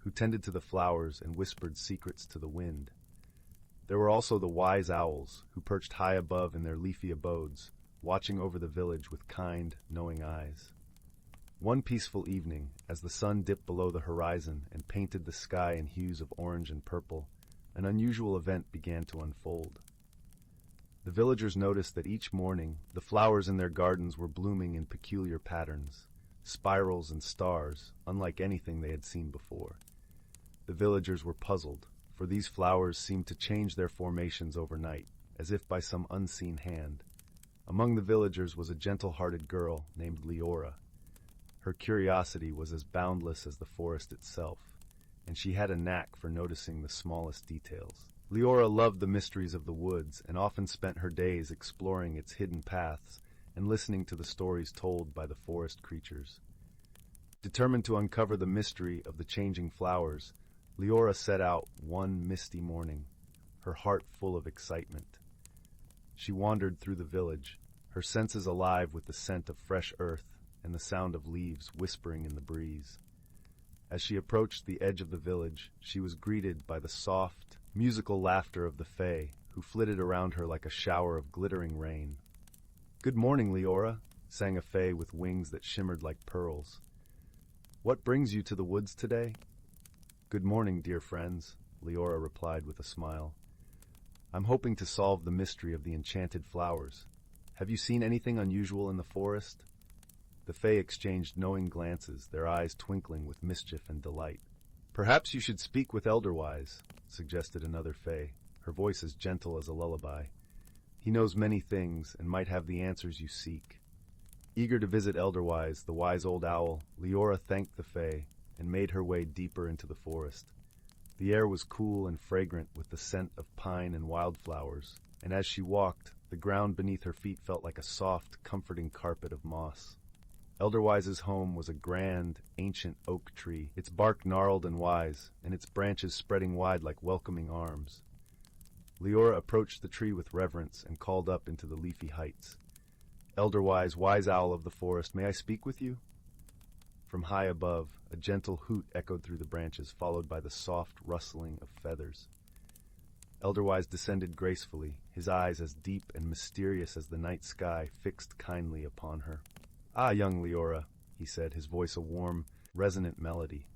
who tended to the flowers and whispered secrets to the wind. There were also the wise owls, who perched high above in their leafy abodes, watching over the village with kind, knowing eyes. One peaceful evening, as the sun dipped below the horizon and painted the sky in hues of orange and purple, an unusual event began to unfold. The villagers noticed that each morning the flowers in their gardens were blooming in peculiar patterns, spirals and stars, unlike anything they had seen before. The villagers were puzzled, for these flowers seemed to change their formations overnight, as if by some unseen hand. Among the villagers was a gentle-hearted girl named Liora. Her curiosity was as boundless as the forest itself, and she had a knack for noticing the smallest details. Liora loved the mysteries of the woods and often spent her days exploring its hidden paths and listening to the stories told by the forest creatures. Determined to uncover the mystery of the changing flowers, Liora set out one misty morning, her heart full of excitement. She wandered through the village, her senses alive with the scent of fresh earth and the sound of leaves whispering in the breeze. As she approached the edge of the village, she was greeted by the soft, musical laughter of the Fae, who flitted around her like a shower of glittering rain. "Good morning, Liora," sang a Fae with wings that shimmered like pearls. "What brings you to the woods today?" Good morning, dear friends, Liora replied with a smile. I'm hoping to solve the mystery of the enchanted flowers. Have you seen anything unusual in the forest? The Fae exchanged knowing glances, their eyes twinkling with mischief and delight. Perhaps you should speak with Elderwise, suggested another Fae, her voice as gentle as a lullaby. He knows many things and might have the answers you seek. Eager to visit Elderwise, the wise old owl, Liora thanked the Fae and made her way deeper into the forest. The air was cool and fragrant with the scent of pine and wildflowers, and as she walked, the ground beneath her feet felt like a soft, comforting carpet of moss. Elderwise's home was a grand, ancient oak tree, its bark gnarled and wise, and its branches spreading wide like welcoming arms. Liora approached the tree with reverence and called up into the leafy heights. Elderwise, wise owl of the forest, may I speak with you? From high above, a gentle hoot echoed through the branches, followed by the soft rustling of feathers. Elderwise descended gracefully, his eyes as deep and mysterious as the night sky fixed kindly upon her. Ah, young Liora, he said, his voice a warm, resonant melody.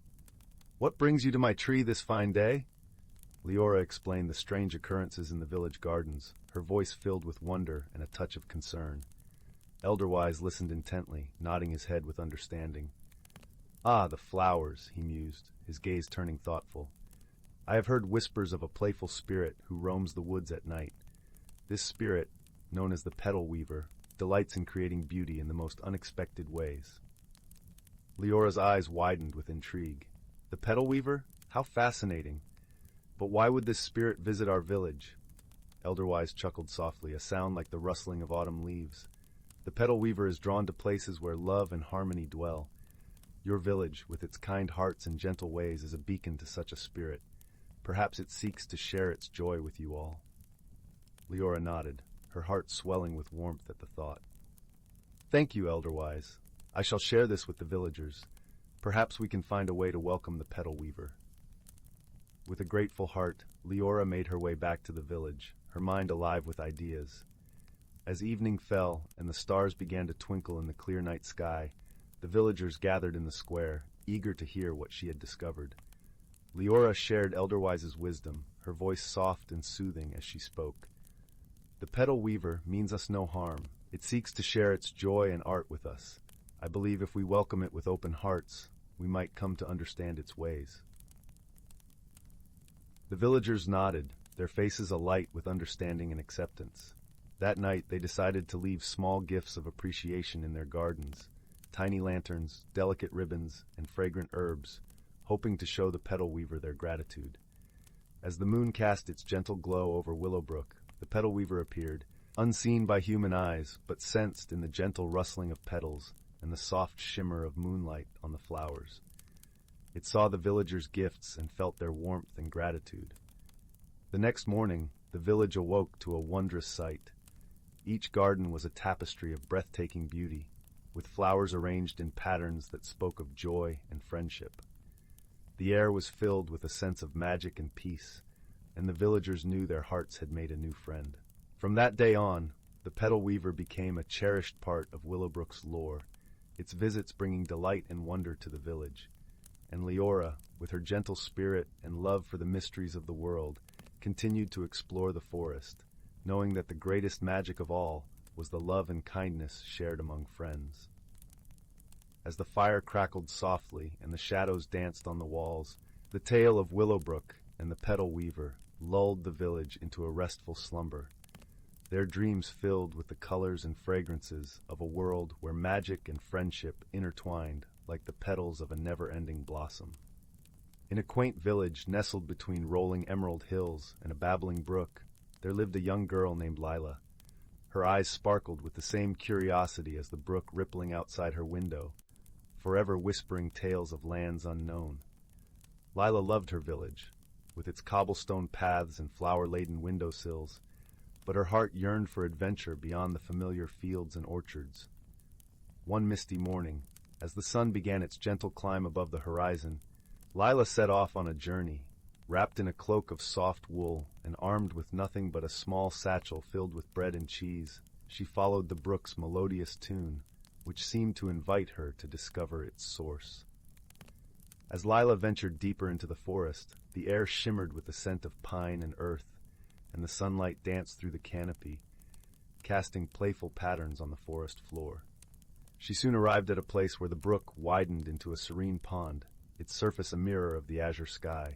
What brings you to my tree this fine day? Liora explained the strange occurrences in the village gardens, her voice filled with wonder and a touch of concern. Elderwise listened intently, nodding his head with understanding. Ah, the flowers, he mused, his gaze turning thoughtful. I have heard whispers of a playful spirit who roams the woods at night. This spirit, known as the petal weaver, delights in creating beauty in the most unexpected ways. Liora's eyes widened with intrigue. The petal weaver? How fascinating. But why would this spirit visit our village? Elderwise chuckled softly, a sound like the rustling of autumn leaves. The petal weaver is drawn to places where love and harmony dwell. Your village, with its kind hearts and gentle ways, is a beacon to such a spirit. Perhaps it seeks to share its joy with you all. Liora nodded, her heart swelling with warmth at the thought. Thank you, Elderwise. I shall share this with the villagers. Perhaps we can find a way to welcome the petal weaver. With a grateful heart, Liora made her way back to the village, her mind alive with ideas. As evening fell and the stars began to twinkle in the clear night sky, the villagers gathered in the square, eager to hear what she had discovered. Liora shared Elderwise's wisdom, her voice soft and soothing as she spoke. The petal weaver means us no harm. It seeks to share its joy and art with us. I believe if we welcome it with open hearts, we might come to understand its ways. The villagers nodded, their faces alight with understanding and acceptance. That night, they decided to leave small gifts of appreciation in their gardens, tiny lanterns, delicate ribbons, and fragrant herbs, hoping to show the petal weaver their gratitude. As the moon cast its gentle glow over Willowbrook, the petal weaver appeared, unseen by human eyes, but sensed in the gentle rustling of petals and the soft shimmer of moonlight on the flowers. It saw the villagers' gifts and felt their warmth and gratitude. The next morning, the village awoke to a wondrous sight. Each garden was a tapestry of breathtaking beauty, with flowers arranged in patterns that spoke of joy and friendship. The air was filled with a sense of magic and peace, and the villagers knew their hearts had made a new friend. From that day on, the petal weaver became a cherished part of Willowbrook's lore, its visits bringing delight and wonder to the village. And Liora, with her gentle spirit and love for the mysteries of the world, continued to explore the forest, knowing that the greatest magic of all was the love and kindness shared among friends. As the fire crackled softly and the shadows danced on the walls, the tale of Willowbrook and the petal weaver lulled the village into a restful slumber, their dreams filled with the colors and fragrances of a world where magic and friendship intertwined like the petals of a never-ending blossom. In a quaint village nestled between rolling emerald hills and a babbling brook, there lived a young girl named Lila. Her eyes sparkled with the same curiosity as the brook rippling outside her window, forever whispering tales of lands unknown. Lila loved her village, with its cobblestone paths and flower-laden windowsills, but her heart yearned for adventure beyond the familiar fields and orchards. One misty morning, as the sun began its gentle climb above the horizon, Lila set off on a journey, wrapped in a cloak of soft wool and armed with nothing but a small satchel filled with bread and cheese. She followed the brook's melodious tune, which seemed to invite her to discover its source. As Lyra ventured deeper into the forest, the air shimmered with the scent of pine and earth, and the sunlight danced through the canopy, casting playful patterns on the forest floor. She soon arrived at a place where the brook widened into a serene pond, its surface a mirror of the azure sky.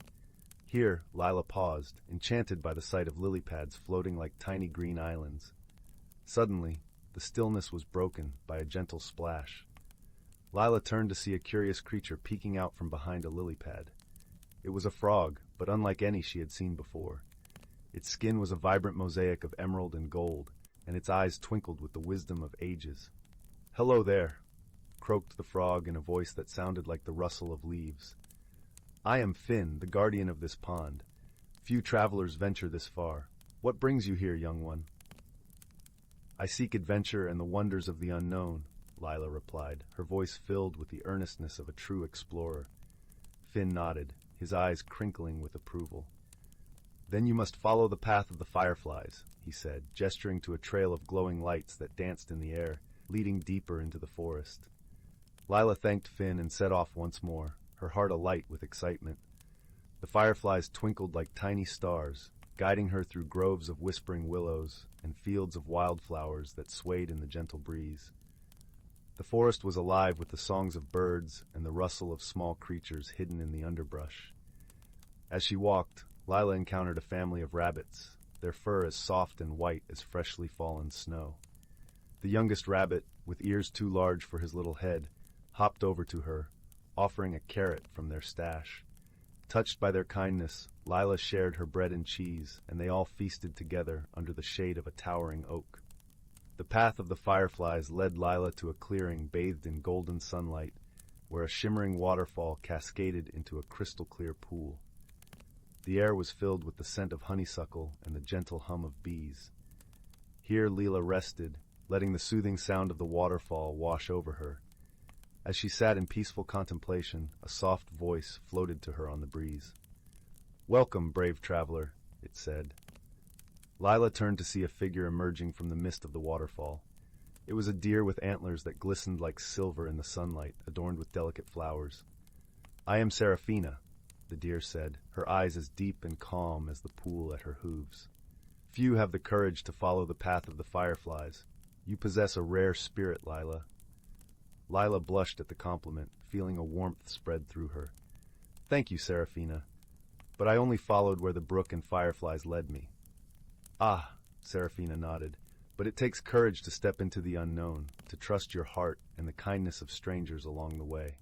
Here, Lyra paused, enchanted by the sight of lily pads floating like tiny green islands. Suddenly, the stillness was broken by a gentle splash. Lyra turned to see a curious creature peeking out from behind a lily pad. It was a frog, but unlike any she had seen before. Its skin was a vibrant mosaic of emerald and gold, and its eyes twinkled with the wisdom of ages. "Hello there," croaked the frog in a voice that sounded like the rustle of leaves. "I am Finn, the guardian of this pond. Few travelers venture this far. What brings you here, young one?" "I seek adventure and the wonders of the unknown," Lyra replied, her voice filled with the earnestness of a true explorer. Finn nodded, his eyes crinkling with approval. "Then you must follow the path of the fireflies," he said, gesturing to a trail of glowing lights that danced in the air, leading deeper into the forest. Lyra thanked Finn and set off once more, her heart alight with excitement. The fireflies twinkled like tiny stars, guiding her through groves of whispering willows and fields of wildflowers that swayed in the gentle breeze. The forest was alive with the songs of birds and the rustle of small creatures hidden in the underbrush. As she walked, Lyra encountered a family of rabbits, their fur as soft and white as freshly fallen snow. The youngest rabbit, with ears too large for his little head, hopped over to her, offering a carrot from their stash. Touched by their kindness, Lyra shared her bread and cheese, and they all feasted together under the shade of a towering oak. The path of the fireflies led Lyra to a clearing bathed in golden sunlight, where a shimmering waterfall cascaded into a crystal-clear pool. The air was filled with the scent of honeysuckle and the gentle hum of bees. Here Lyra rested, letting the soothing sound of the waterfall wash over her. As she sat in peaceful contemplation, a soft voice floated to her on the breeze. "Welcome, brave traveler," it said. Lyra turned to see a figure emerging from the mist of the waterfall. It was a deer with antlers that glistened like silver in the sunlight, adorned with delicate flowers. "I am Seraphina," the deer said, her eyes as deep and calm as the pool at her hooves. "Few have the courage to follow the path of the fireflies. You possess a rare spirit, Lyra." Lyra blushed at the compliment, feeling a warmth spread through her. "Thank you, Seraphina, but I only followed where the brook and fireflies led me." "Ah," Seraphina nodded, "but it takes courage to step into the unknown, to trust your heart and the kindness of strangers along the way."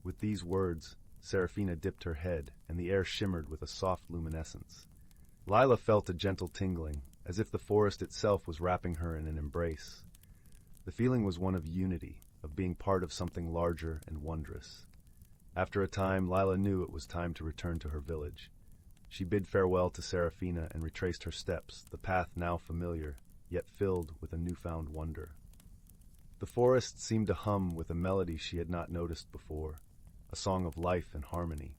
With these words, Seraphina dipped her head, and the air shimmered with a soft luminescence. Lyra felt a gentle tingling, as if the forest itself was wrapping her in an embrace. The feeling was one of unity, of being part of something larger and wondrous. After a time, Lyra knew it was time to return to her village. She bid farewell to Seraphina and retraced her steps, the path now familiar, yet filled with a newfound wonder. The forest seemed to hum with a melody she had not noticed before, a song of life and harmony.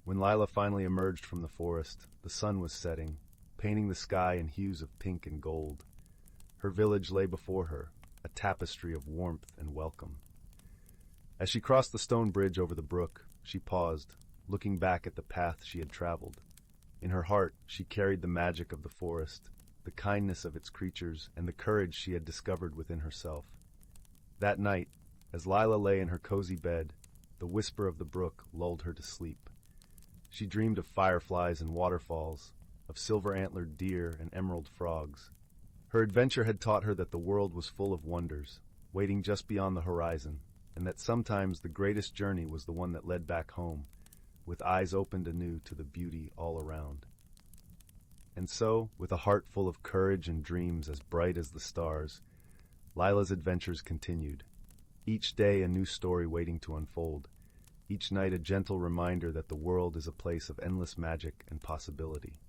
When Lyra finally emerged from the forest, the sun was setting, painting the sky in hues of pink and gold. Her village lay before her, a tapestry of warmth and welcome. As she crossed the stone bridge over the brook, she paused, looking back at the path she had traveled. In her heart, she carried the magic of the forest, the kindness of its creatures, and the courage she had discovered within herself. That night, as Lyra lay in her cozy bed, the whisper of the brook lulled her to sleep. She dreamed of fireflies and waterfalls, of silver-antlered deer and emerald frogs. Her adventure had taught her that the world was full of wonders, waiting just beyond the horizon, and that sometimes the greatest journey was the one that led back home, with eyes opened anew to the beauty all around. And so, with a heart full of courage and dreams as bright as the stars, Lyra's adventures continued. Each day a new story waiting to unfold, each night a gentle reminder that the world is a place of endless magic and possibility.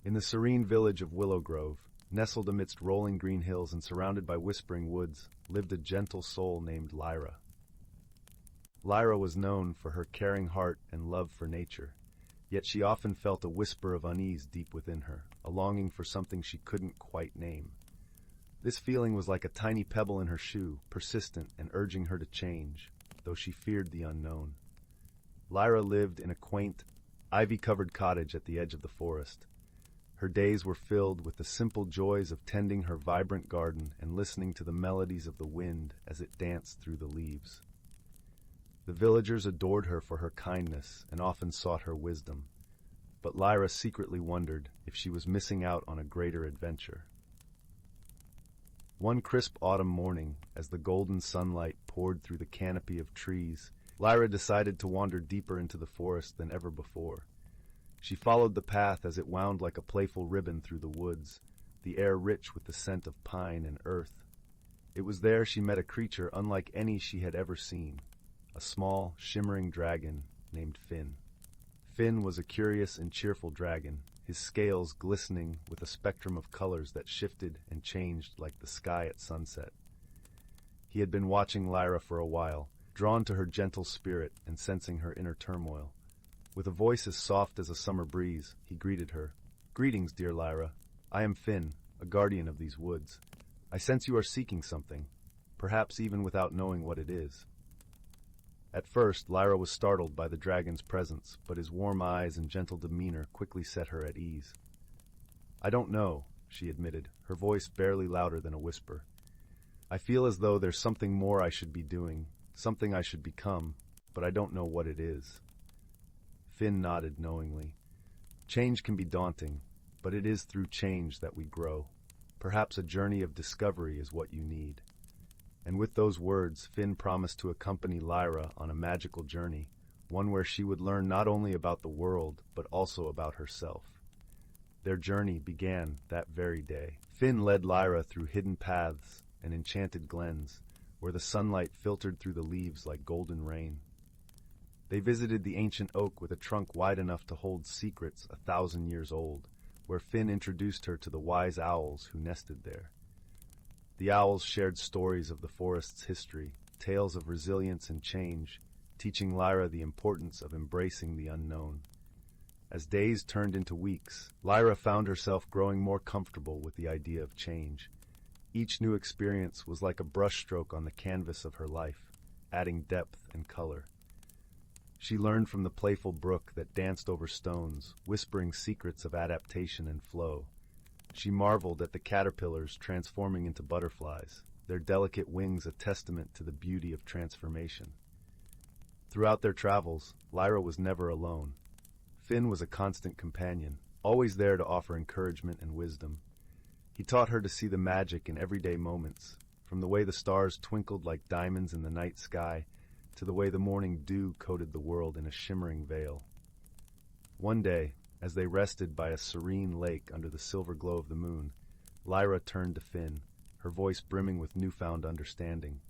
In the serene village of Willow Grove, nestled amidst rolling green hills and surrounded by whispering woods, lived a gentle soul named Lyra. Lyra was known for her caring heart and love for nature, yet she often felt a whisper of unease deep within her, a longing for something she couldn't quite name. This feeling was like a tiny pebble in her shoe, persistent and urging her to change, though she feared the unknown. Lyra lived in a quaint, ivy-covered cottage at the edge of the forest. Her days were filled with the simple joys of tending her vibrant garden and listening to the melodies of the wind as it danced through the leaves. The villagers adored her for her kindness and often sought her wisdom, but Lyra secretly wondered if she was missing out on a greater adventure. One crisp autumn morning, as the golden sunlight poured through the canopy of trees, Lyra decided to wander deeper into the forest than ever before. She followed the path as it wound like a playful ribbon through the woods, the air rich with the scent of pine and earth. It was there she met a creature unlike any she had ever seen, a small, shimmering dragon named Finn. Finn was a curious and cheerful dragon, his scales glistening with a spectrum of colors that shifted and changed like the sky at sunset. He had been watching Lyra for a while, drawn to her gentle spirit and sensing her inner turmoil. With a voice as soft as a summer breeze, he greeted her. "Greetings, dear Lyra. I am Finn, a guardian of these woods. I sense you are seeking something, perhaps even without knowing what it is." At first, Lyra was startled by the dragon's presence, but his warm eyes and gentle demeanor quickly set her at ease. "I don't know," she admitted, her voice barely louder than a whisper. "I feel as though there's something more I should be doing, something I should become, but I don't know what it is." Finn nodded knowingly. Change can be daunting, but it is through change that we grow. Perhaps a journey of discovery is what you need. And with those words, Finn promised to accompany Lyra on a magical journey, one where she would learn not only about the world, but also about herself. Their journey began that very day. Finn led Lyra through hidden paths and enchanted glens, where the sunlight filtered through the leaves like golden rain. They visited the ancient oak with a trunk wide enough to hold secrets 1,000 years old, where Finn introduced her to the wise owls who nested there. The owls shared stories of the forest's history, tales of resilience and change, teaching Lyra the importance of embracing the unknown. As days turned into weeks, Lyra found herself growing more comfortable with the idea of change. Each new experience was like a brushstroke on the canvas of her life, adding depth and color. She learned from the playful brook that danced over stones, whispering secrets of adaptation and flow. She marveled at the caterpillars transforming into butterflies, their delicate wings a testament to the beauty of transformation. Throughout their travels, Lyra was never alone. Finn was a constant companion, always there to offer encouragement and wisdom. He taught her to see the magic in everyday moments, from the way the stars twinkled like diamonds in the night sky to the way the morning dew coated the world in a shimmering veil. One day, as they rested by a serene lake under the silver glow of the moon, Lyra turned to Finn, her voice brimming with newfound understanding.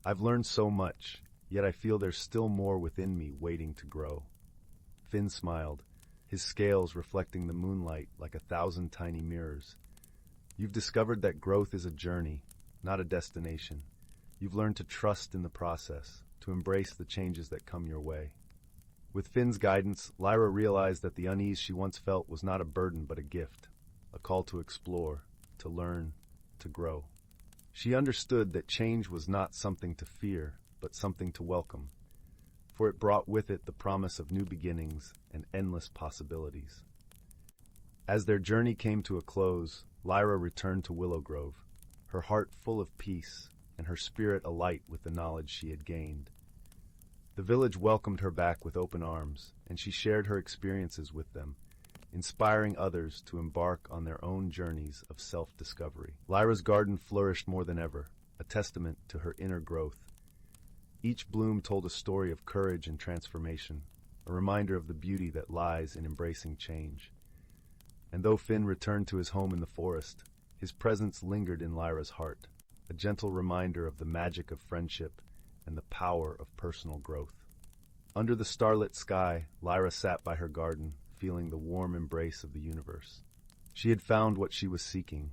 "I've learned so much, yet I feel there's still more within me waiting to grow." Finn smiled, his scales reflecting the moonlight like 1,000 tiny mirrors. "You've discovered that growth is a journey, not a destination. You've learned to trust in the process, to embrace the changes that come your way." With Finn's guidance, Lyra realized that the unease she once felt was not a burden but a gift, a call to explore, to learn, to grow. She understood that change was not something to fear, but something to welcome, for it brought with it the promise of new beginnings and endless possibilities. As their journey came to a close, Lyra returned to Willow Grove, her heart full of peace and her spirit alight with the knowledge she had gained. The village welcomed her back with open arms, and she shared her experiences with them, inspiring others to embark on their own journeys of self-discovery. Lyra's garden flourished more than ever, a testament to her inner growth. Each bloom told a story of courage and transformation, a reminder of the beauty that lies in embracing change. And though Finn returned to his home in the forest, his presence lingered in Lyra's heart, a gentle reminder of the magic of friendship and the power of personal growth. Under the starlit sky, Lyra sat by her garden, feeling the warm embrace of the universe. She had found what she was seeking,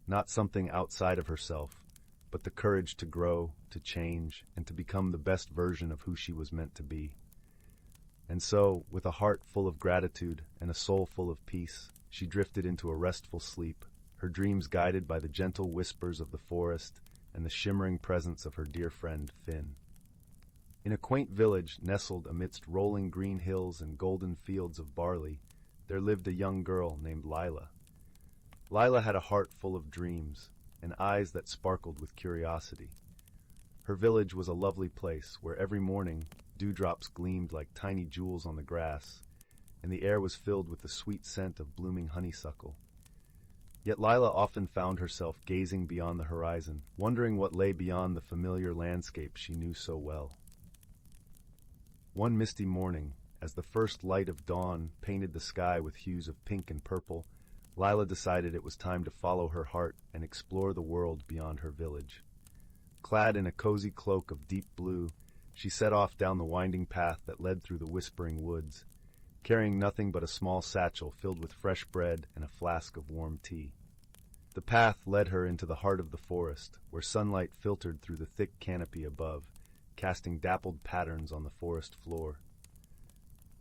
not something outside of herself, but the courage to grow, to change, and to become the best version of who she was meant to be. And so, with a heart full of gratitude and a soul full of peace, she drifted into a restful sleep, her dreams guided by the gentle whispers of the forest and the shimmering presence of her dear friend, Finn. In a quaint village nestled amidst rolling green hills and golden fields of barley, there lived a young girl named Lila. Lila had a heart full of dreams and eyes that sparkled with curiosity. Her village was a lovely place where every morning dewdrops gleamed like tiny jewels on the grass, and the air was filled with the sweet scent of blooming honeysuckle. Yet Lila often found herself gazing beyond the horizon, wondering what lay beyond the familiar landscape she knew so well. One misty morning, as the first light of dawn painted the sky with hues of pink and purple, Lila decided it was time to follow her heart and explore the world beyond her village. Clad in a cozy cloak of deep blue, she set off down the winding path that led through the whispering woods, carrying nothing but a small satchel filled with fresh bread and a flask of warm tea. The path led her into the heart of the forest, where sunlight filtered through the thick canopy above, casting dappled patterns on the forest floor.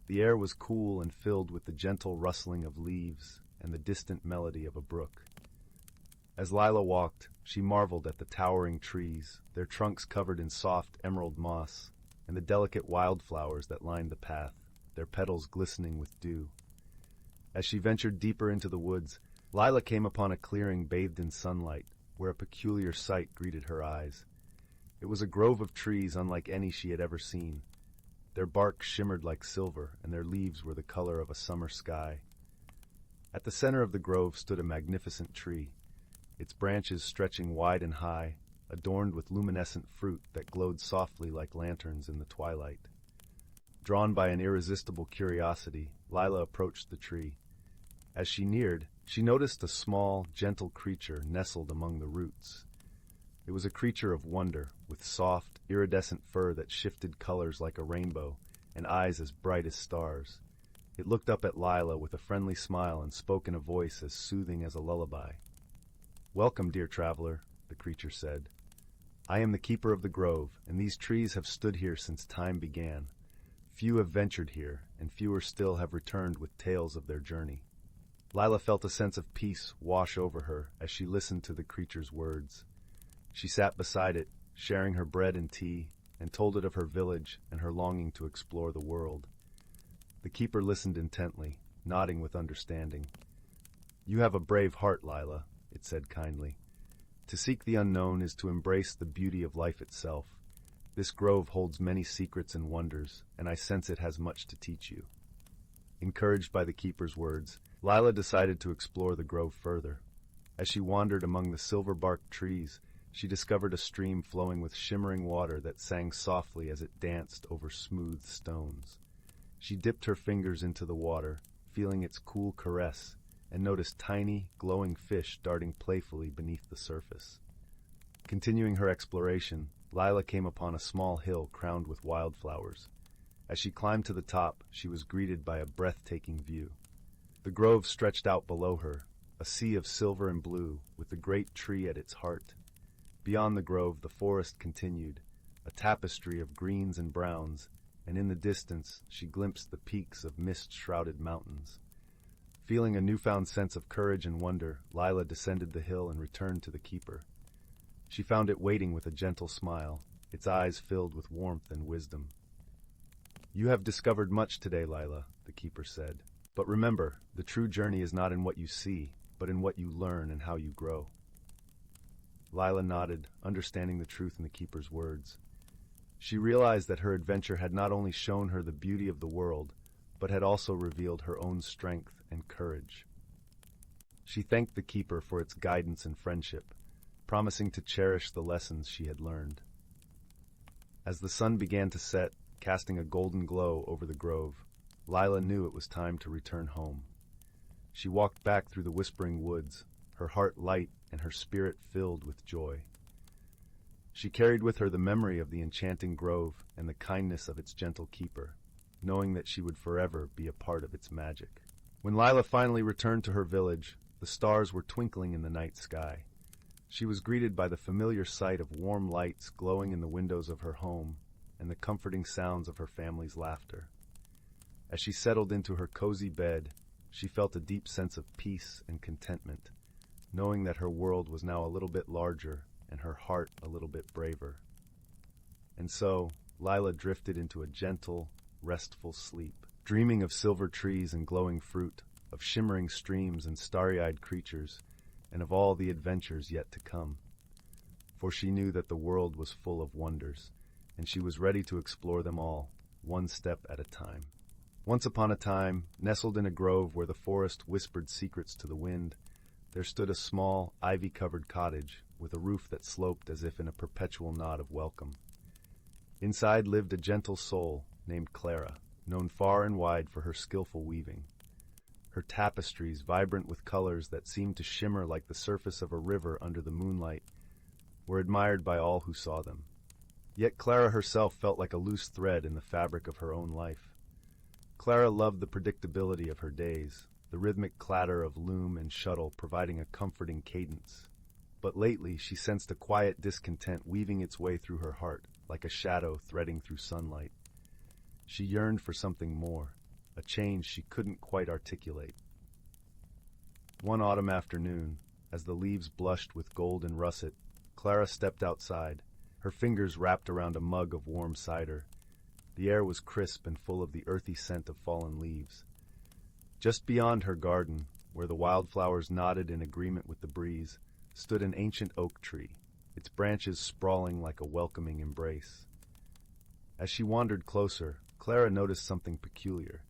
The air was cool and filled with the gentle rustling of leaves and the distant melody of a brook. As Lila walked, she marveled at the towering trees, their trunks covered in soft emerald moss, and the delicate wildflowers that lined the path, their petals glistening with dew. As she ventured deeper into the woods, Lila came upon a clearing bathed in sunlight, where a peculiar sight greeted her eyes. It was a grove of trees unlike any she had ever seen. Their bark shimmered like silver, and their leaves were the color of a summer sky. At the center of the grove stood a magnificent tree, its branches stretching wide and high, adorned with luminescent fruit that glowed softly like lanterns in the twilight. Drawn by an irresistible curiosity, Lila approached the tree. As she neared, she noticed a small, gentle creature nestled among the roots. It was a creature of wonder, with soft, iridescent fur that shifted colors like a rainbow, and eyes as bright as stars. It looked up at Lila with a friendly smile and spoke in a voice as soothing as a lullaby. "Welcome, dear traveler," the creature said. "I am the keeper of the grove, and these trees have stood here since time began. Few have ventured here, and fewer still have returned with tales of their journey." Lila felt a sense of peace wash over her as she listened to the creature's words. She sat beside it, sharing her bread and tea, and told it of her village and her longing to explore the world. The keeper listened intently, nodding with understanding. "You have a brave heart, Lila," it said kindly. "To seek the unknown is to embrace the beauty of life itself. This grove holds many secrets and wonders, and I sense it has much to teach you." Encouraged by the keeper's words, Lila decided to explore the grove further. As she wandered among the silver-barked trees, she discovered a stream flowing with shimmering water that sang softly as it danced over smooth stones. She dipped her fingers into the water, feeling its cool caress, and noticed tiny, glowing fish darting playfully beneath the surface. Continuing her exploration, Lila came upon a small hill crowned with wildflowers. As she climbed to the top, she was greeted by a breathtaking view. The grove stretched out below her, a sea of silver and blue, with the great tree at its heart. Beyond the grove, the forest continued, a tapestry of greens and browns, and in the distance she glimpsed the peaks of mist-shrouded mountains. Feeling a newfound sense of courage and wonder, Lila descended the hill and returned to the keeper. She found it waiting with a gentle smile, its eyes filled with warmth and wisdom. "You have discovered much today, Lila," the keeper said. "But remember, the true journey is not in what you see, but in what you learn and how you grow." Lila nodded, understanding the truth in the keeper's words. She realized that her adventure had not only shown her the beauty of the world, but had also revealed her own strength and courage. She thanked the keeper for its guidance and friendship, promising to cherish the lessons she had learned. As the sun began to set, casting a golden glow over the grove, Lila knew it was time to return home. She walked back through the whispering woods, her heart light and her spirit filled with joy. She carried with her the memory of the enchanting grove and the kindness of its gentle keeper, knowing that she would forever be a part of its magic. When Lila finally returned to her village, the stars were twinkling in the night sky. She was greeted by the familiar sight of warm lights glowing in the windows of her home and the comforting sounds of her family's laughter. As she settled into her cozy bed, she felt a deep sense of peace and contentment, knowing that her world was now a little bit larger and her heart a little bit braver. And so, Lila drifted into a gentle, restful sleep, dreaming of silver trees and glowing fruit, of shimmering streams and starry-eyed creatures, and of all the adventures yet to come. For she knew that the world was full of wonders, and she was ready to explore them all, one step at a time. Once upon a time, nestled in a grove where the forest whispered secrets to the wind, there stood a small, ivy-covered cottage with a roof that sloped as if in a perpetual nod of welcome. Inside lived a gentle soul named Clara, known far and wide for her skillful weaving. Her tapestries, vibrant with colors that seemed to shimmer like the surface of a river under the moonlight, were admired by all who saw them. Yet Clara herself felt like a loose thread in the fabric of her own life. Clara loved the predictability of her days, the rhythmic clatter of loom and shuttle providing a comforting cadence. But lately she sensed a quiet discontent weaving its way through her heart, like a shadow threading through sunlight. She yearned for something more, a change she couldn't quite articulate. One autumn afternoon, as the leaves blushed with gold and russet, Clara stepped outside, her fingers wrapped around a mug of warm cider. The air was crisp and full of the earthy scent of fallen leaves. Just beyond her garden, where the wildflowers nodded in agreement with the breeze, stood an ancient oak tree, its branches sprawling like a welcoming embrace. As she wandered closer, Clara noticed something peculiar.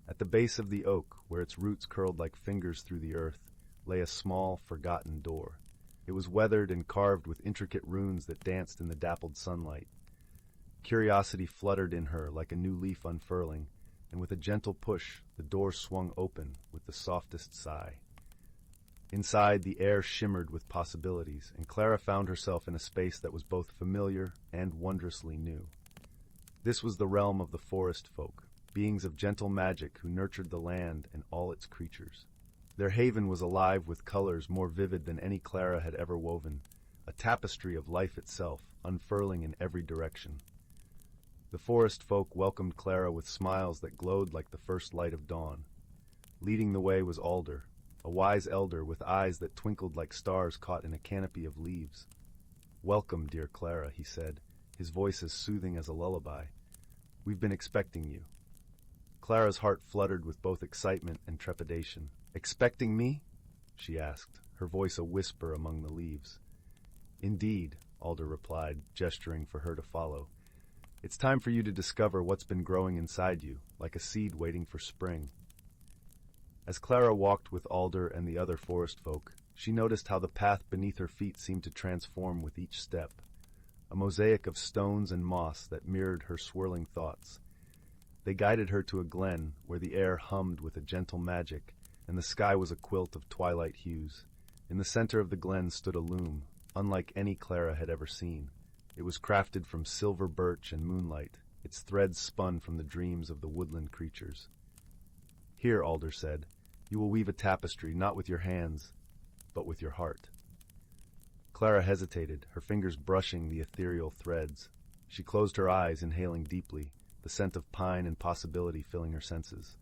At the base of the oak, where its roots curled like fingers through the earth, lay a small, forgotten door. It was weathered and carved with intricate runes that danced in the dappled sunlight. Curiosity fluttered in her like a new leaf unfurling, and with a gentle push, the door swung open with the softest sigh. Inside, the air shimmered with possibilities, and Clara found herself in a space that was both familiar and wondrously new. This was the realm of the forest folk, beings of gentle magic who nurtured the land and all its creatures. Their haven was alive with colors more vivid than any Clara had ever woven, a tapestry of life itself, unfurling in every direction. The forest folk welcomed Clara with smiles that glowed like the first light of dawn. Leading the way was Alder, a wise elder with eyes that twinkled like stars caught in a canopy of leaves. "Welcome, dear Clara," he said, his voice as soothing as a lullaby. "We've been expecting you." Clara's heart fluttered with both excitement and trepidation. "Expecting me?" she asked, her voice a whisper among the leaves. "Indeed," Alder replied, gesturing for her to follow. "It's time for you to discover what's been growing inside you, like a seed waiting for spring." As Clara walked with Alder and the other forest folk, she noticed how the path beneath her feet seemed to transform with each step, a mosaic of stones and moss that mirrored her swirling thoughts. They guided her to a glen where the air hummed with a gentle magic, and the sky was a quilt of twilight hues. In the center of the glen stood a loom, unlike any Clara had ever seen. It was crafted from silver birch and moonlight, its threads spun from the dreams of the woodland creatures. "Here," Alder said, "you will weave a tapestry not with your hands, but with your heart." Clara hesitated, her fingers brushing the ethereal threads. She closed her eyes, inhaling deeply, the scent of pine and possibility filling her senses.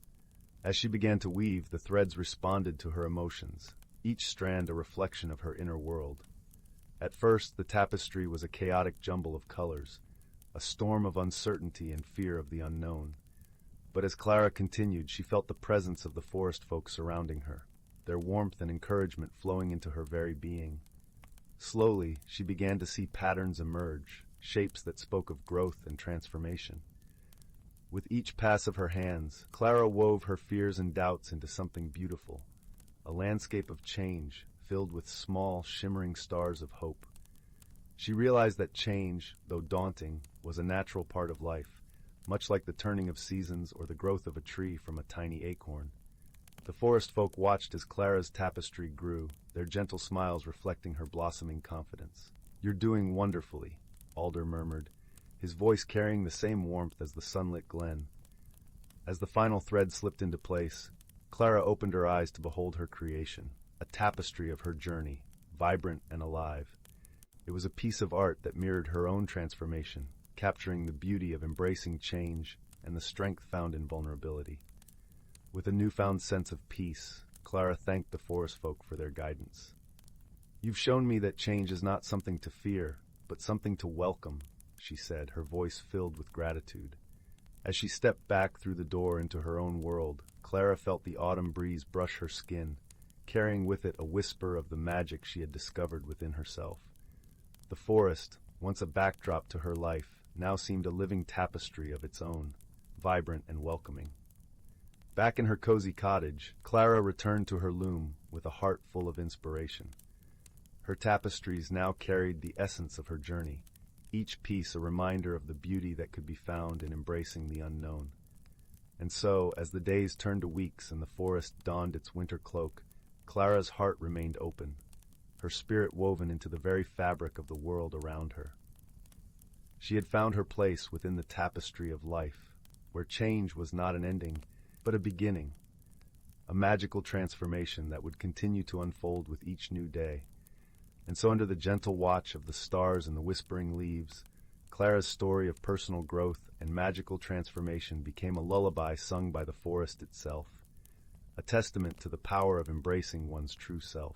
As she began to weave, the threads responded to her emotions, each strand a reflection of her inner world. At first, the tapestry was a chaotic jumble of colors, a storm of uncertainty and fear of the unknown. But as Clara continued, she felt the presence of the forest folk surrounding her, their warmth and encouragement flowing into her very being. Slowly, she began to see patterns emerge, shapes that spoke of growth and transformation. With each pass of her hands, Clara wove her fears and doubts into something beautiful, a landscape of change, filled with small, shimmering stars of hope. She realized that change, though daunting, was a natural part of life, much like the turning of seasons or the growth of a tree from a tiny acorn. The forest folk watched as Clara's tapestry grew, their gentle smiles reflecting her blossoming confidence. "You're doing wonderfully," Alder murmured, his voice carrying the same warmth as the sunlit glen. As the final thread slipped into place, Clara opened her eyes to behold her creation, a tapestry of her journey, vibrant and alive. It was a piece of art that mirrored her own transformation, capturing the beauty of embracing change and the strength found in vulnerability. With a newfound sense of peace, Clara thanked the forest folk for their guidance. "You've shown me that change is not something to fear, but something to welcome," she said, her voice filled with gratitude. As she stepped back through the door into her own world, Clara felt the autumn breeze brush her skin, carrying with it a whisper of the magic she had discovered within herself. The forest, once a backdrop to her life, now seemed a living tapestry of its own, vibrant and welcoming. Back in her cozy cottage, Clara returned to her loom with a heart full of inspiration. Her tapestries now carried the essence of her journey, each piece a reminder of the beauty that could be found in embracing the unknown. And so, as the days turned to weeks and the forest donned its winter cloak, Clara's heart remained open, her spirit woven into the very fabric of the world around her. She had found her place within the tapestry of life, where change was not an ending, but a beginning, a magical transformation that would continue to unfold with each new day. And so under the gentle watch of the stars and the whispering leaves, Clara's story of personal growth and magical transformation became a lullaby sung by the forest itself, a testament to the power of embracing one's true self.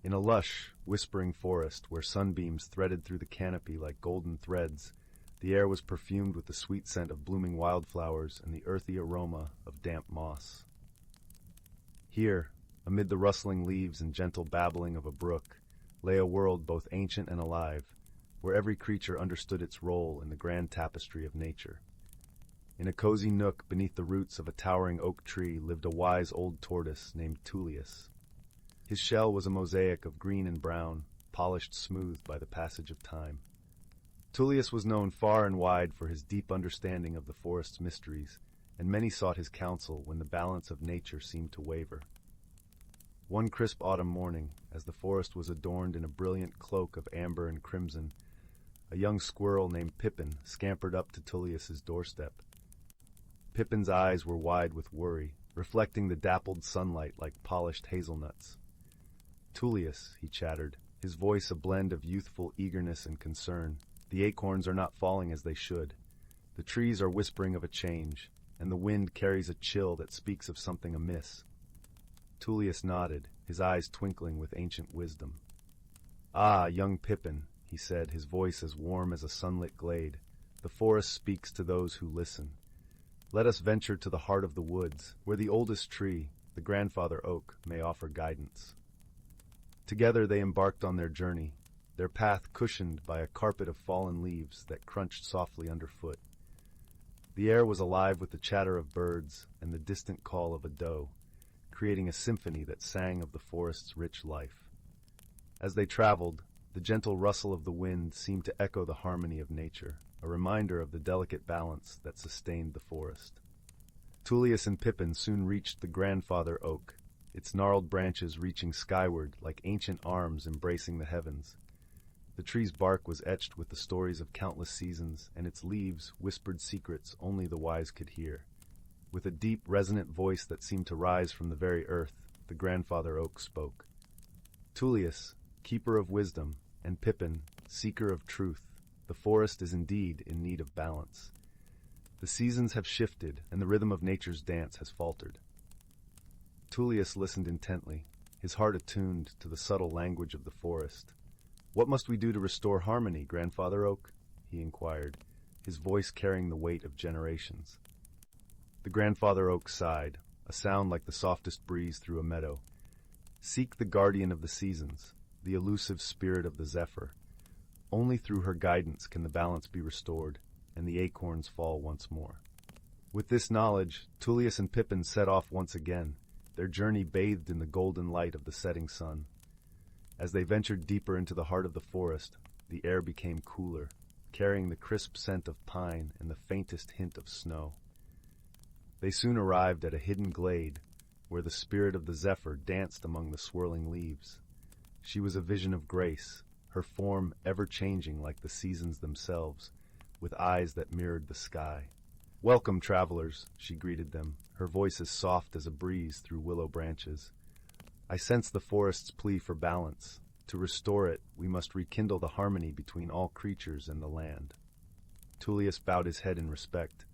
In a lush, whispering forest where sunbeams threaded through the canopy like golden threads, the air was perfumed with the sweet scent of blooming wildflowers and the earthy aroma of damp moss. Here, amid the rustling leaves and gentle babbling of a brook, lay a world both ancient and alive, where every creature understood its role in the grand tapestry of nature. In a cozy nook beneath the roots of a towering oak tree lived a wise old tortoise named Tullius. His shell was a mosaic of green and brown, polished smooth by the passage of time. Tullius was known far and wide for his deep understanding of the forest's mysteries, and many sought his counsel when the balance of nature seemed to waver. One crisp autumn morning, as the forest was adorned in a brilliant cloak of amber and crimson, a young squirrel named Pippin scampered up to Tullius's doorstep. Pippin's eyes were wide with worry, reflecting the dappled sunlight like polished hazelnuts. "Tullius," he chattered, his voice a blend of youthful eagerness and concern, "the acorns are not falling as they should. The trees are whispering of a change, and the wind carries a chill that speaks of something amiss." Tullius nodded, his eyes twinkling with ancient wisdom. "Ah, young Pippin," he said, his voice as warm as a sunlit glade, "the forest speaks to those who listen. Let us venture to the heart of the woods, where the oldest tree, the grandfather oak, may offer guidance." Together they embarked on their journey, their path cushioned by a carpet of fallen leaves that crunched softly underfoot. The air was alive with the chatter of birds and the distant call of a doe, creating a symphony that sang of the forest's rich life. As they traveled, the gentle rustle of the wind seemed to echo the harmony of nature, a reminder of the delicate balance that sustained the forest. Tullius and Pippin soon reached the grandfather oak, its gnarled branches reaching skyward like ancient arms embracing the heavens. The tree's bark was etched with the stories of countless seasons, and its leaves whispered secrets only the wise could hear. With a deep, resonant voice that seemed to rise from the very earth, the grandfather oak spoke. "Tullius, keeper of wisdom, and Pippin, seeker of truth, the forest is indeed in need of balance. The seasons have shifted, and the rhythm of nature's dance has faltered." Tullius listened intently, his heart attuned to the subtle language of the forest. "What must we do to restore harmony, Grandfather Oak?" he inquired, his voice carrying the weight of generations. The Grandfather Oak sighed, a sound like the softest breeze through a meadow. "Seek the guardian of the seasons, the elusive spirit of the zephyr. Only through her guidance can the balance be restored, and the acorns fall once more." With this knowledge, Tullius and Pippin set off once again, their journey bathed in the golden light of the setting sun. As they ventured deeper into the heart of the forest, the air became cooler, carrying the crisp scent of pine and the faintest hint of snow. They soon arrived at a hidden glade, where the spirit of the zephyr danced among the swirling leaves. She was a vision of grace, her form ever-changing like the seasons themselves, with eyes that mirrored the sky. "Welcome, travelers," she greeted them, her voice as soft as a breeze through willow branches. "I sense the forest's plea for balance. To restore it, we must rekindle the harmony between all creatures and the land." Tullius bowed his head in respect.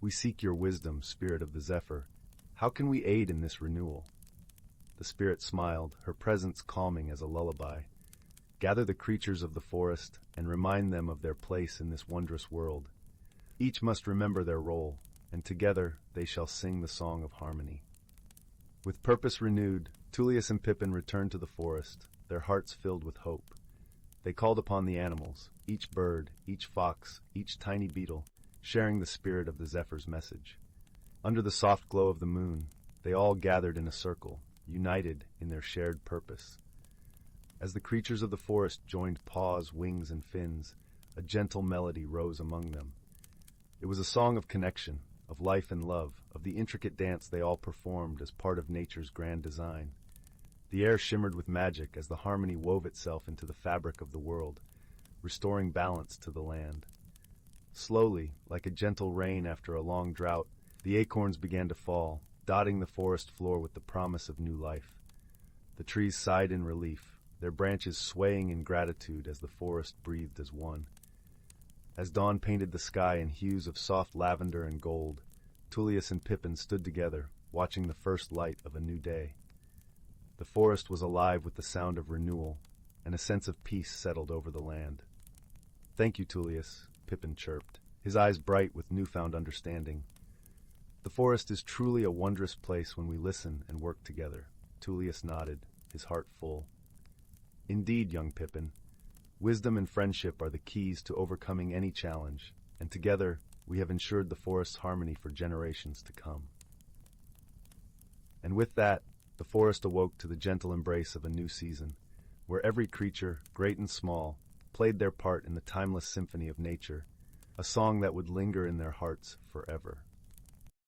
"We seek your wisdom, spirit of the zephyr. How can we aid in this renewal?" The spirit smiled, her presence calming as a lullaby. Gather the creatures of the forest and remind them of their place in this wondrous world. Each must remember their role, and together they shall sing the song of harmony. With purpose renewed, Tullius and Pippin returned to the forest, their hearts filled with hope. They called upon the animals, each bird, each fox, each tiny beetle, sharing the spirit of the Zephyr's message. Under the soft glow of the moon, they all gathered in a circle, united in their shared purpose. As the creatures of the forest joined paws, wings, and fins, a gentle melody rose among them. It was a song of connection, of life and love, of the intricate dance they all performed as part of nature's grand design. The air shimmered with magic as the harmony wove itself into the fabric of the world, restoring balance to the land. Slowly, like a gentle rain after a long drought, the acorns began to fall, dotting the forest floor with the promise of new life. The trees sighed in relief, their branches swaying in gratitude as the forest breathed as one. As dawn painted the sky in hues of soft lavender and gold, Tullius and Pippin stood together, watching the first light of a new day. The forest was alive with the sound of renewal, and a sense of peace settled over the land. "Thank you, Tullius," Pippin chirped, his eyes bright with newfound understanding. "The forest is truly a wondrous place when we listen and work together." Tullius nodded, his heart full. "Indeed, young Pippin, wisdom and friendship are the keys to overcoming any challenge, and together we have ensured the forest's harmony for generations to come." And with that, the forest awoke to the gentle embrace of a new season, where every creature, great and small, played their part in the timeless symphony of nature, a song that would linger in their hearts forever.